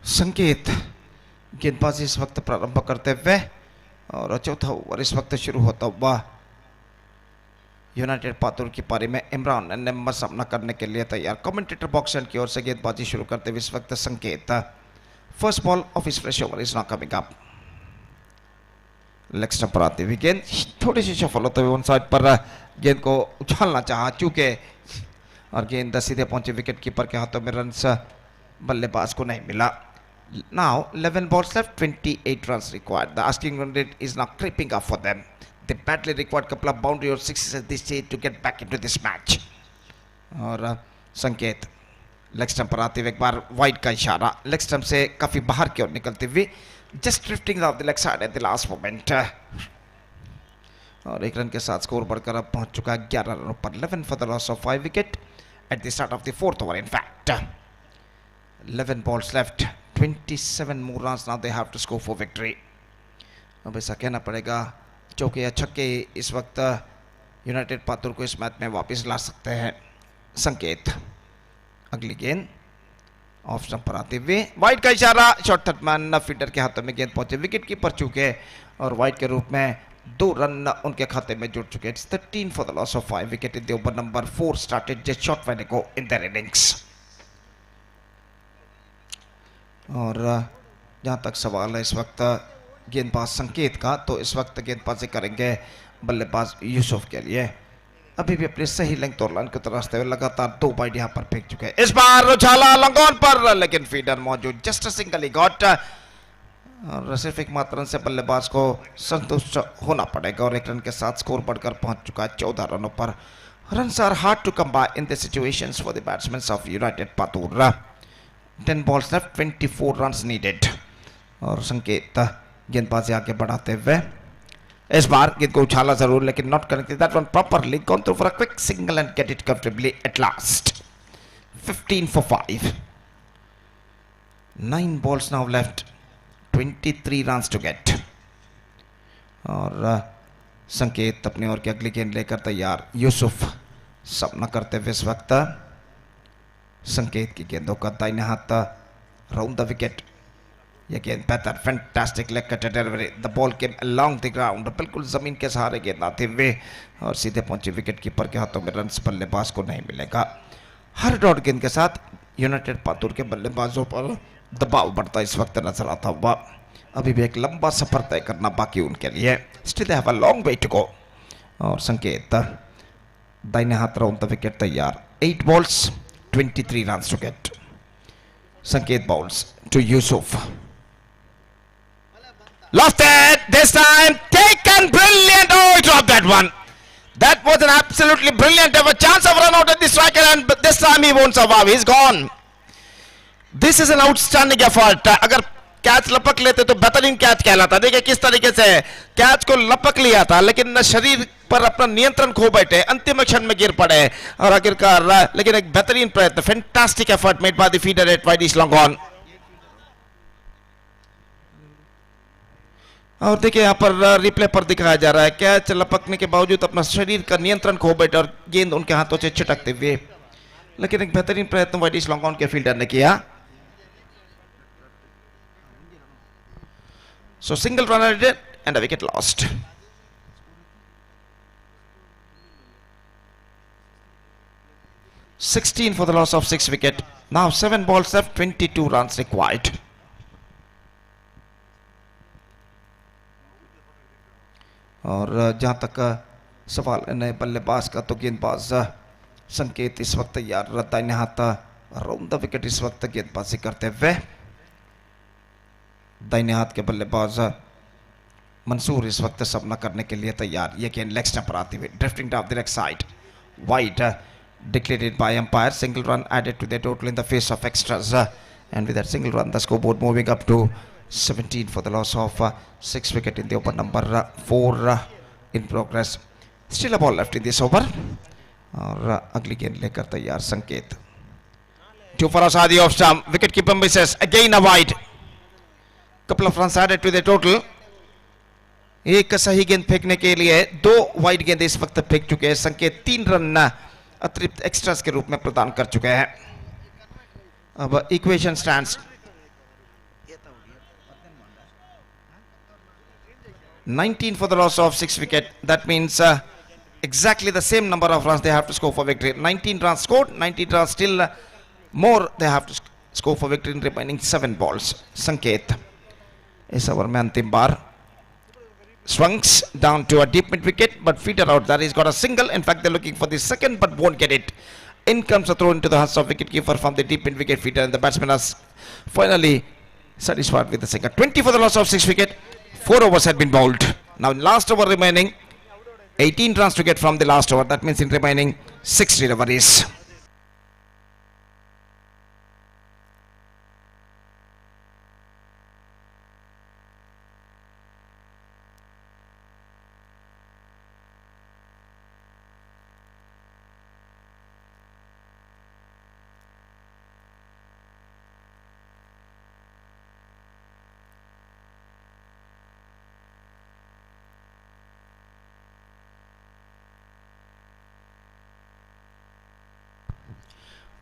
I: संकेत गेंदबाजी इस वक्त प्रारंभ करते हुए, और चौथा over इस वक्त शुरू होता हुआ। यूनाइटेड पातुर की पारी में इमरान ने सामना करने के लिए तैयार। कमेंटेटर बॉक्स की ओर से गेंदबाजी शुरू करते हुए इस वक्त संकेत। फर्स्ट बॉल ऑफ इस fresh over is not coming up. Leg stump पर आती हुई गेंद थोड़ी सी सफल होते हुए ऑन साइड पर गेंद को उछालना चाहा चूके, और गेंद सीधे पहुंचे विकेट कीपर के हाथों में। रन बल्लेबाज को नहीं मिला। Now 11 balls left, 28 runs required. The asking run rate is now creeping up for them. They badly required couple of boundary or sixes at this stage to get back into this match. और संकेत leg stump पर आते हुए एक बार wide का इशारा, leg stump से काफी बाहर की ओर निकलते हुए, just drifting of the leg side eight the last moment. और 1 रन के साथ स्कोर बढ़कर अब पहुंच चुका है 11 रनों पर। 11 for the loss of 5 wicket at the start of the 4th over. In fact, 11 balls left, 27 more runs now they have to score for victory. अब ऐसा कहना पड़ेगा चौके या छक्के इस वक्त यूनाइटेड पातुर को इस मैच में वापस ला सकते हैं। संकेत अगली गेंद ऑफ स्टंप पर आते हुए, वाइड का इशारा, शॉर्ट थर्ड मैन फील्डर के हाथों में गेंद पहुंचे, विकेट कीपर चूके, और वाइड के रूप में 2 रन उनके खाते में जुड़ चुके। It's 13 for the loss of 5 wicket in the over number 4 started just short while ago in their innings. और जहाँ तक सवाल है इस वक्त गेंदबाज संकेत का, तो इस वक्त गेंदबाजी करेंगे बल्लेबाज यूसुफ के लिए। अभी भी अपनी सही लेंथ और लाइन की तरफ से लगातार 2 वाइड यहां पर फेंक चुके हैं। इस बार उछाला लंगोन पर, लेकिन फीडर मौजूद, जस्ट सिंगल ही गॉट, और सिर्फ एक मात्र रन से बल्लेबाज को संतुष्ट होना पड़ेगा और 1 रन के साथ स्कोर बढ़कर पहुंच चुका है 14 रनों पर। Runs are hard to come by in the situations for the batsmen of United Patur. 10 balls left, 24 runs needed. और संकेत गेंदबाजी आगे बढ़ाते हुए इस बार गेंद को उछाला जरूर, लेकिन not connected that one properly, gone through for a quick single and get it comfortably at last. 15 for 5. 9 balls now left, 23 runs to get. और संकेत अपनी ओर की अगली गेंद लेकर तैयार। यूसुफ सामना करते हुए इस वक्त संकेत की गेंदों का दाहिने हाथ राउंड द विकेट। यह गेंद बेहतर, fantastic leg cut delivery, the ball came along the ground, बिल्कुल जमीन के सहारे गेंद आते हुए और सीधे पहुंचे विकेट कीपर के हाथों में। रन्स बल्लेबाज को नहीं मिलेगा। हर डॉट गेंद के साथ यूनाइटेड पातुर के बल्लेबाजों पर दबाव बढ़ता इस वक्त नजर आता हुआ। अभी भी एक लंबा सफर तय करना बाकी उनके लिए। Still they have a long way to go. और संकेत दाहिने हाथ राउंड द विकेट तैयार। 8 balls, 23 runs to get. संकेत bowls to Yusuf. Lost it this time. Taken, brilliant. Oh, he dropped that one. That was an absolutely brilliant. Have a chance of run out at the striker, and this time he won't survive. He's gone. This is an outstanding effort. अगर catch लपक लेते तो बेहतरीन catch कहलाता। देखिए किस तरीके से कैच को लपक लिया था, लेकिन शरीर पर अपना नियंत्रण खो बैठे, अंतिम क्षण में गिर पड़े और आखिरकार, लेकिन एक बेहतरीन प्रयत्न, fantastic effort made by the fielder at wide is long on. और देखिए यहां पर रिप्ले पर दिखाया जा रहा है कैच लपकने के बावजूद अपना शरीर का नियंत्रण खो बैठे और गेंद उनके हाथों से छिटकते हुए, लेकिन एक बेहतरीन प्रयत्न वाइड इज लॉन्ग ऑन के फील्डर ने किया। So single run added and a wicket lost. (16 for the loss of 6 wicket. Now 7 balls left, 22 runs required. और जहां तक सवाल नए बल्लेबाज का, तो गेंदबाज संकेत इस वक्त तैयार, दाहिने हाथ राउंड द विकेट इस वक्त गेंदबाजी करते हुए। दाहिने हाथ के बल्लेबाज मंसूर इस वक्त सामना करने के लिए तैयार। ये गेंद लेग स्टंप पर आती हुई, drifting down the leg side, wide, declared by umpire. Single run added to the total in the face of extras, and with that single run the scoreboard moving up to 17 for the loss of 6 wicket in the over number 4 in progress. Still a ball left in this over. और अगली गेंद लेकर तैयार संकेत। 2 for Asadi off stump, wicket keeper misses, again a wide. Couple of runs added to the total. एक सही गेंद फेंकने के लिए 2 वाइड गेंद इस वक्त फेंक चुके हैं संकेत। 3 रन अतिरिक्त एक्स्ट्रास के रूप में प्रदान कर चुके हैं। अब equation stands 19 for the loss of 6 wicket. That means exactly the same number of runs they have to score for victory. 19 runs scored, 19 runs still more they have to score for victory in remaining 7 balls. संकेत इस over में अंतिम बार swings down to a deep mid wicket, but feeder out that he's got a single. In fact, they're looking for the second but won't get it. In comes a throw into the hands of wicketkeeper from the deep mid wicket feeder, and the batsman has finally satisfied with the single. 20 for the loss of 6 wicket. 4 overs had been bowled. Now in last over remaining 18 runs to get from the last over. That means in remaining 6 deliveries.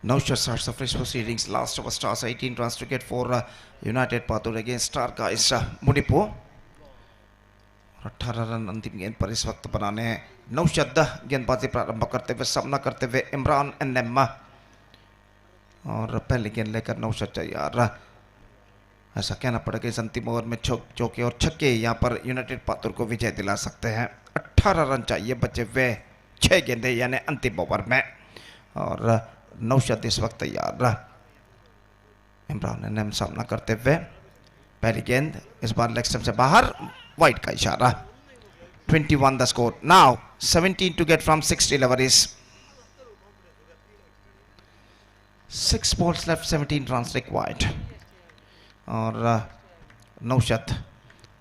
I: Now starts the fresh proceedings. Last over stars 18 runs to get for United Patur against star guys Mudipu. 18 run अंतिम गेंद पर इस वक्त बनाने हैं। नौशद गेंदबाजी प्रारंभ करते हुए सामना करते हुए इमरान एनएम, और पहली गेंद लेकर नौशद तैयार। ऐसा कहना पड़ेगा इस अंतिम ओवर में चौके और छक्के यहाँ पर यूनाइटेड पातुर को विजय दिला सकते हैं। 18 रन चाहिए बचे हुए 6 गेंदे यानी अंतिम ओवर में। और नौशाद इस वक्त तैयार। इमरान ने सामना करते हुए पहली गेंद इस बार लेग स्टंप से बाहर, वाइड का इशारा। 21 the score. Now 17 to get from 6 deliveries. 6 balls left, 17 runs required. और नौशाद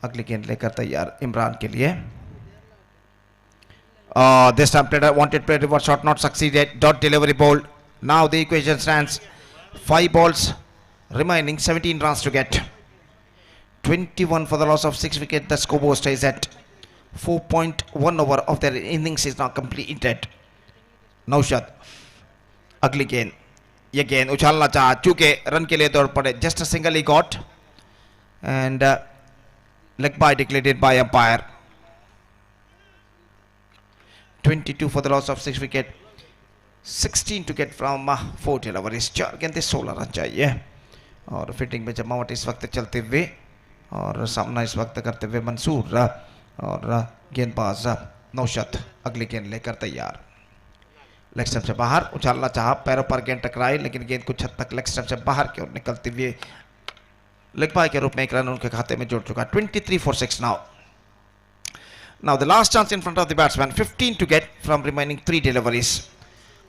I: अगली गेंद लेकर तैयार इमरान के लिए। This time player wanted play reverse shot, not succeeded. Dot delivery bowled. Now the equation stands 5 balls remaining, 17 runs to get. 21 for the loss of 6 wickets. The scoreboard stays at 4.1 over of their innings is now completed. Naushad अगली गेंद, ये गेंद उछालना चाहा, चूंकि run के लिए दौड़ पड़े। Just a single he got and leg bye declared by umpire. 22 for the loss of 6 wicket, 16 to get from 4 deliveries. 4 गेंदे 16 रन चाहिए। और फिटिंग में जमावट इस वक्त चलते हुए और सामना इस वक्त करते हुए मंसूर और गेंदबाज नौशाद अगली गेंद लेकर तैयार। लेग स्टंप से बाहर उछालना चाहा, पैरों पर गेंद टकराई लेकिन गेंद कुछ हद तक लेग स्टंप से बाहर की ओर निकलते हुए लेग बाय के रूप में एक रन उनके खाते में जुड़ चुका। 23 for 6 now. Now the last chance in front of the batsman, 15 to get from remaining 3 deliveries.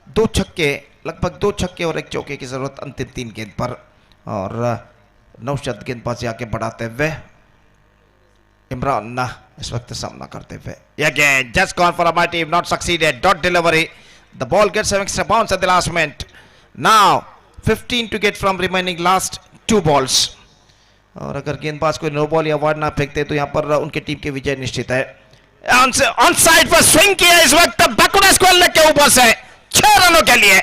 I: 2 छक्के, लगभग 2 छक्के और 1 चौके की जरूरत अंतिम 3 गेंद पर। और नौशाद गेंदबाजी आगे बढ़ाते हुए इमरान इस वक्त सामना करते हुए। Again just gone for a mighty, not succeeded. Dot delivery. The ball gets an extra bounce at the last minute. Now 15 to get from remaining last 2 balls. और अगर गेंदबाज कोई नो बॉल या वाइड ना फेंकते तो यहाँ पर उनके टीम की विजय निश्चित है। ऑन साइड पर स्विंग किया इस वक्त बैकवर्ड स्क्वायर लेग के ऊपर से 6 रनों के लिए,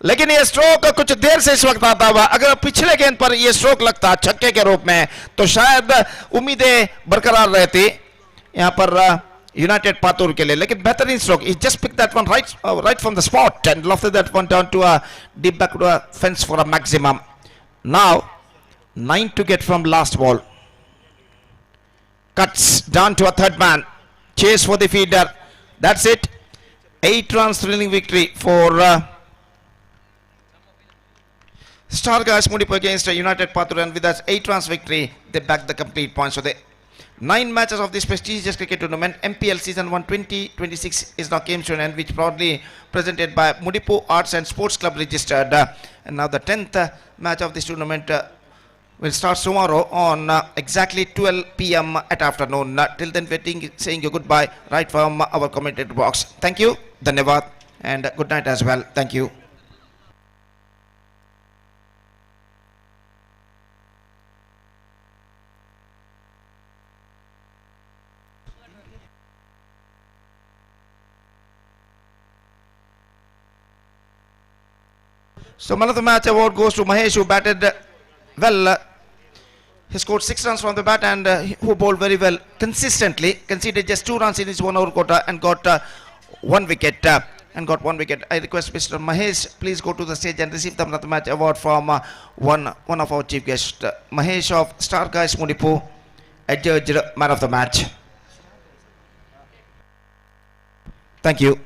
I: लेकिन ये स्ट्रोक कुछ देर से इस वक्त आता हुआ। अगर पिछले गेंद पर ये स्ट्रोक लगता छक्के के रूप में तो शायद उम्मीदें बरकरार रहती यहाँ पर यूनाइटेड पातुर के लिए, लेकिन बेहतरीन stroke. He just picked that one right from the spot and lofted that one down to a deep back to a fence for a maximum. Now 9 to get from last ball. Cuts down to a third man. Chase for the fielder. That's it. 8 runs thrilling victory for Star Guys Mudipu against United Pathur, and with that 8 runs victory, they back the complete points. So the 9 matches of this prestigious cricket tournament, MPL Season 1 2026 is now came to an end, which proudly presented by Mudipu Arts and Sports Club registered. And now the 10th match of this tournament will start tomorrow on exactly 12 p.m. at afternoon. Till then, we're saying you goodbye right from our commentator box. Thank you, Dhanyavad, and good night as well. Thank you. So man of the match award goes to Mahesh, who batted well. He scored 6 runs from the bat and who bowled very well consistently. Conceded just 2 runs in his 1 over quota and got 1 wicket. I request Mr. Mahesh, please go to the stage and receive the man of the match award from one of our chief guests, Mahesh of Star Guys Mudipu, adjudged man of the match. Thank you.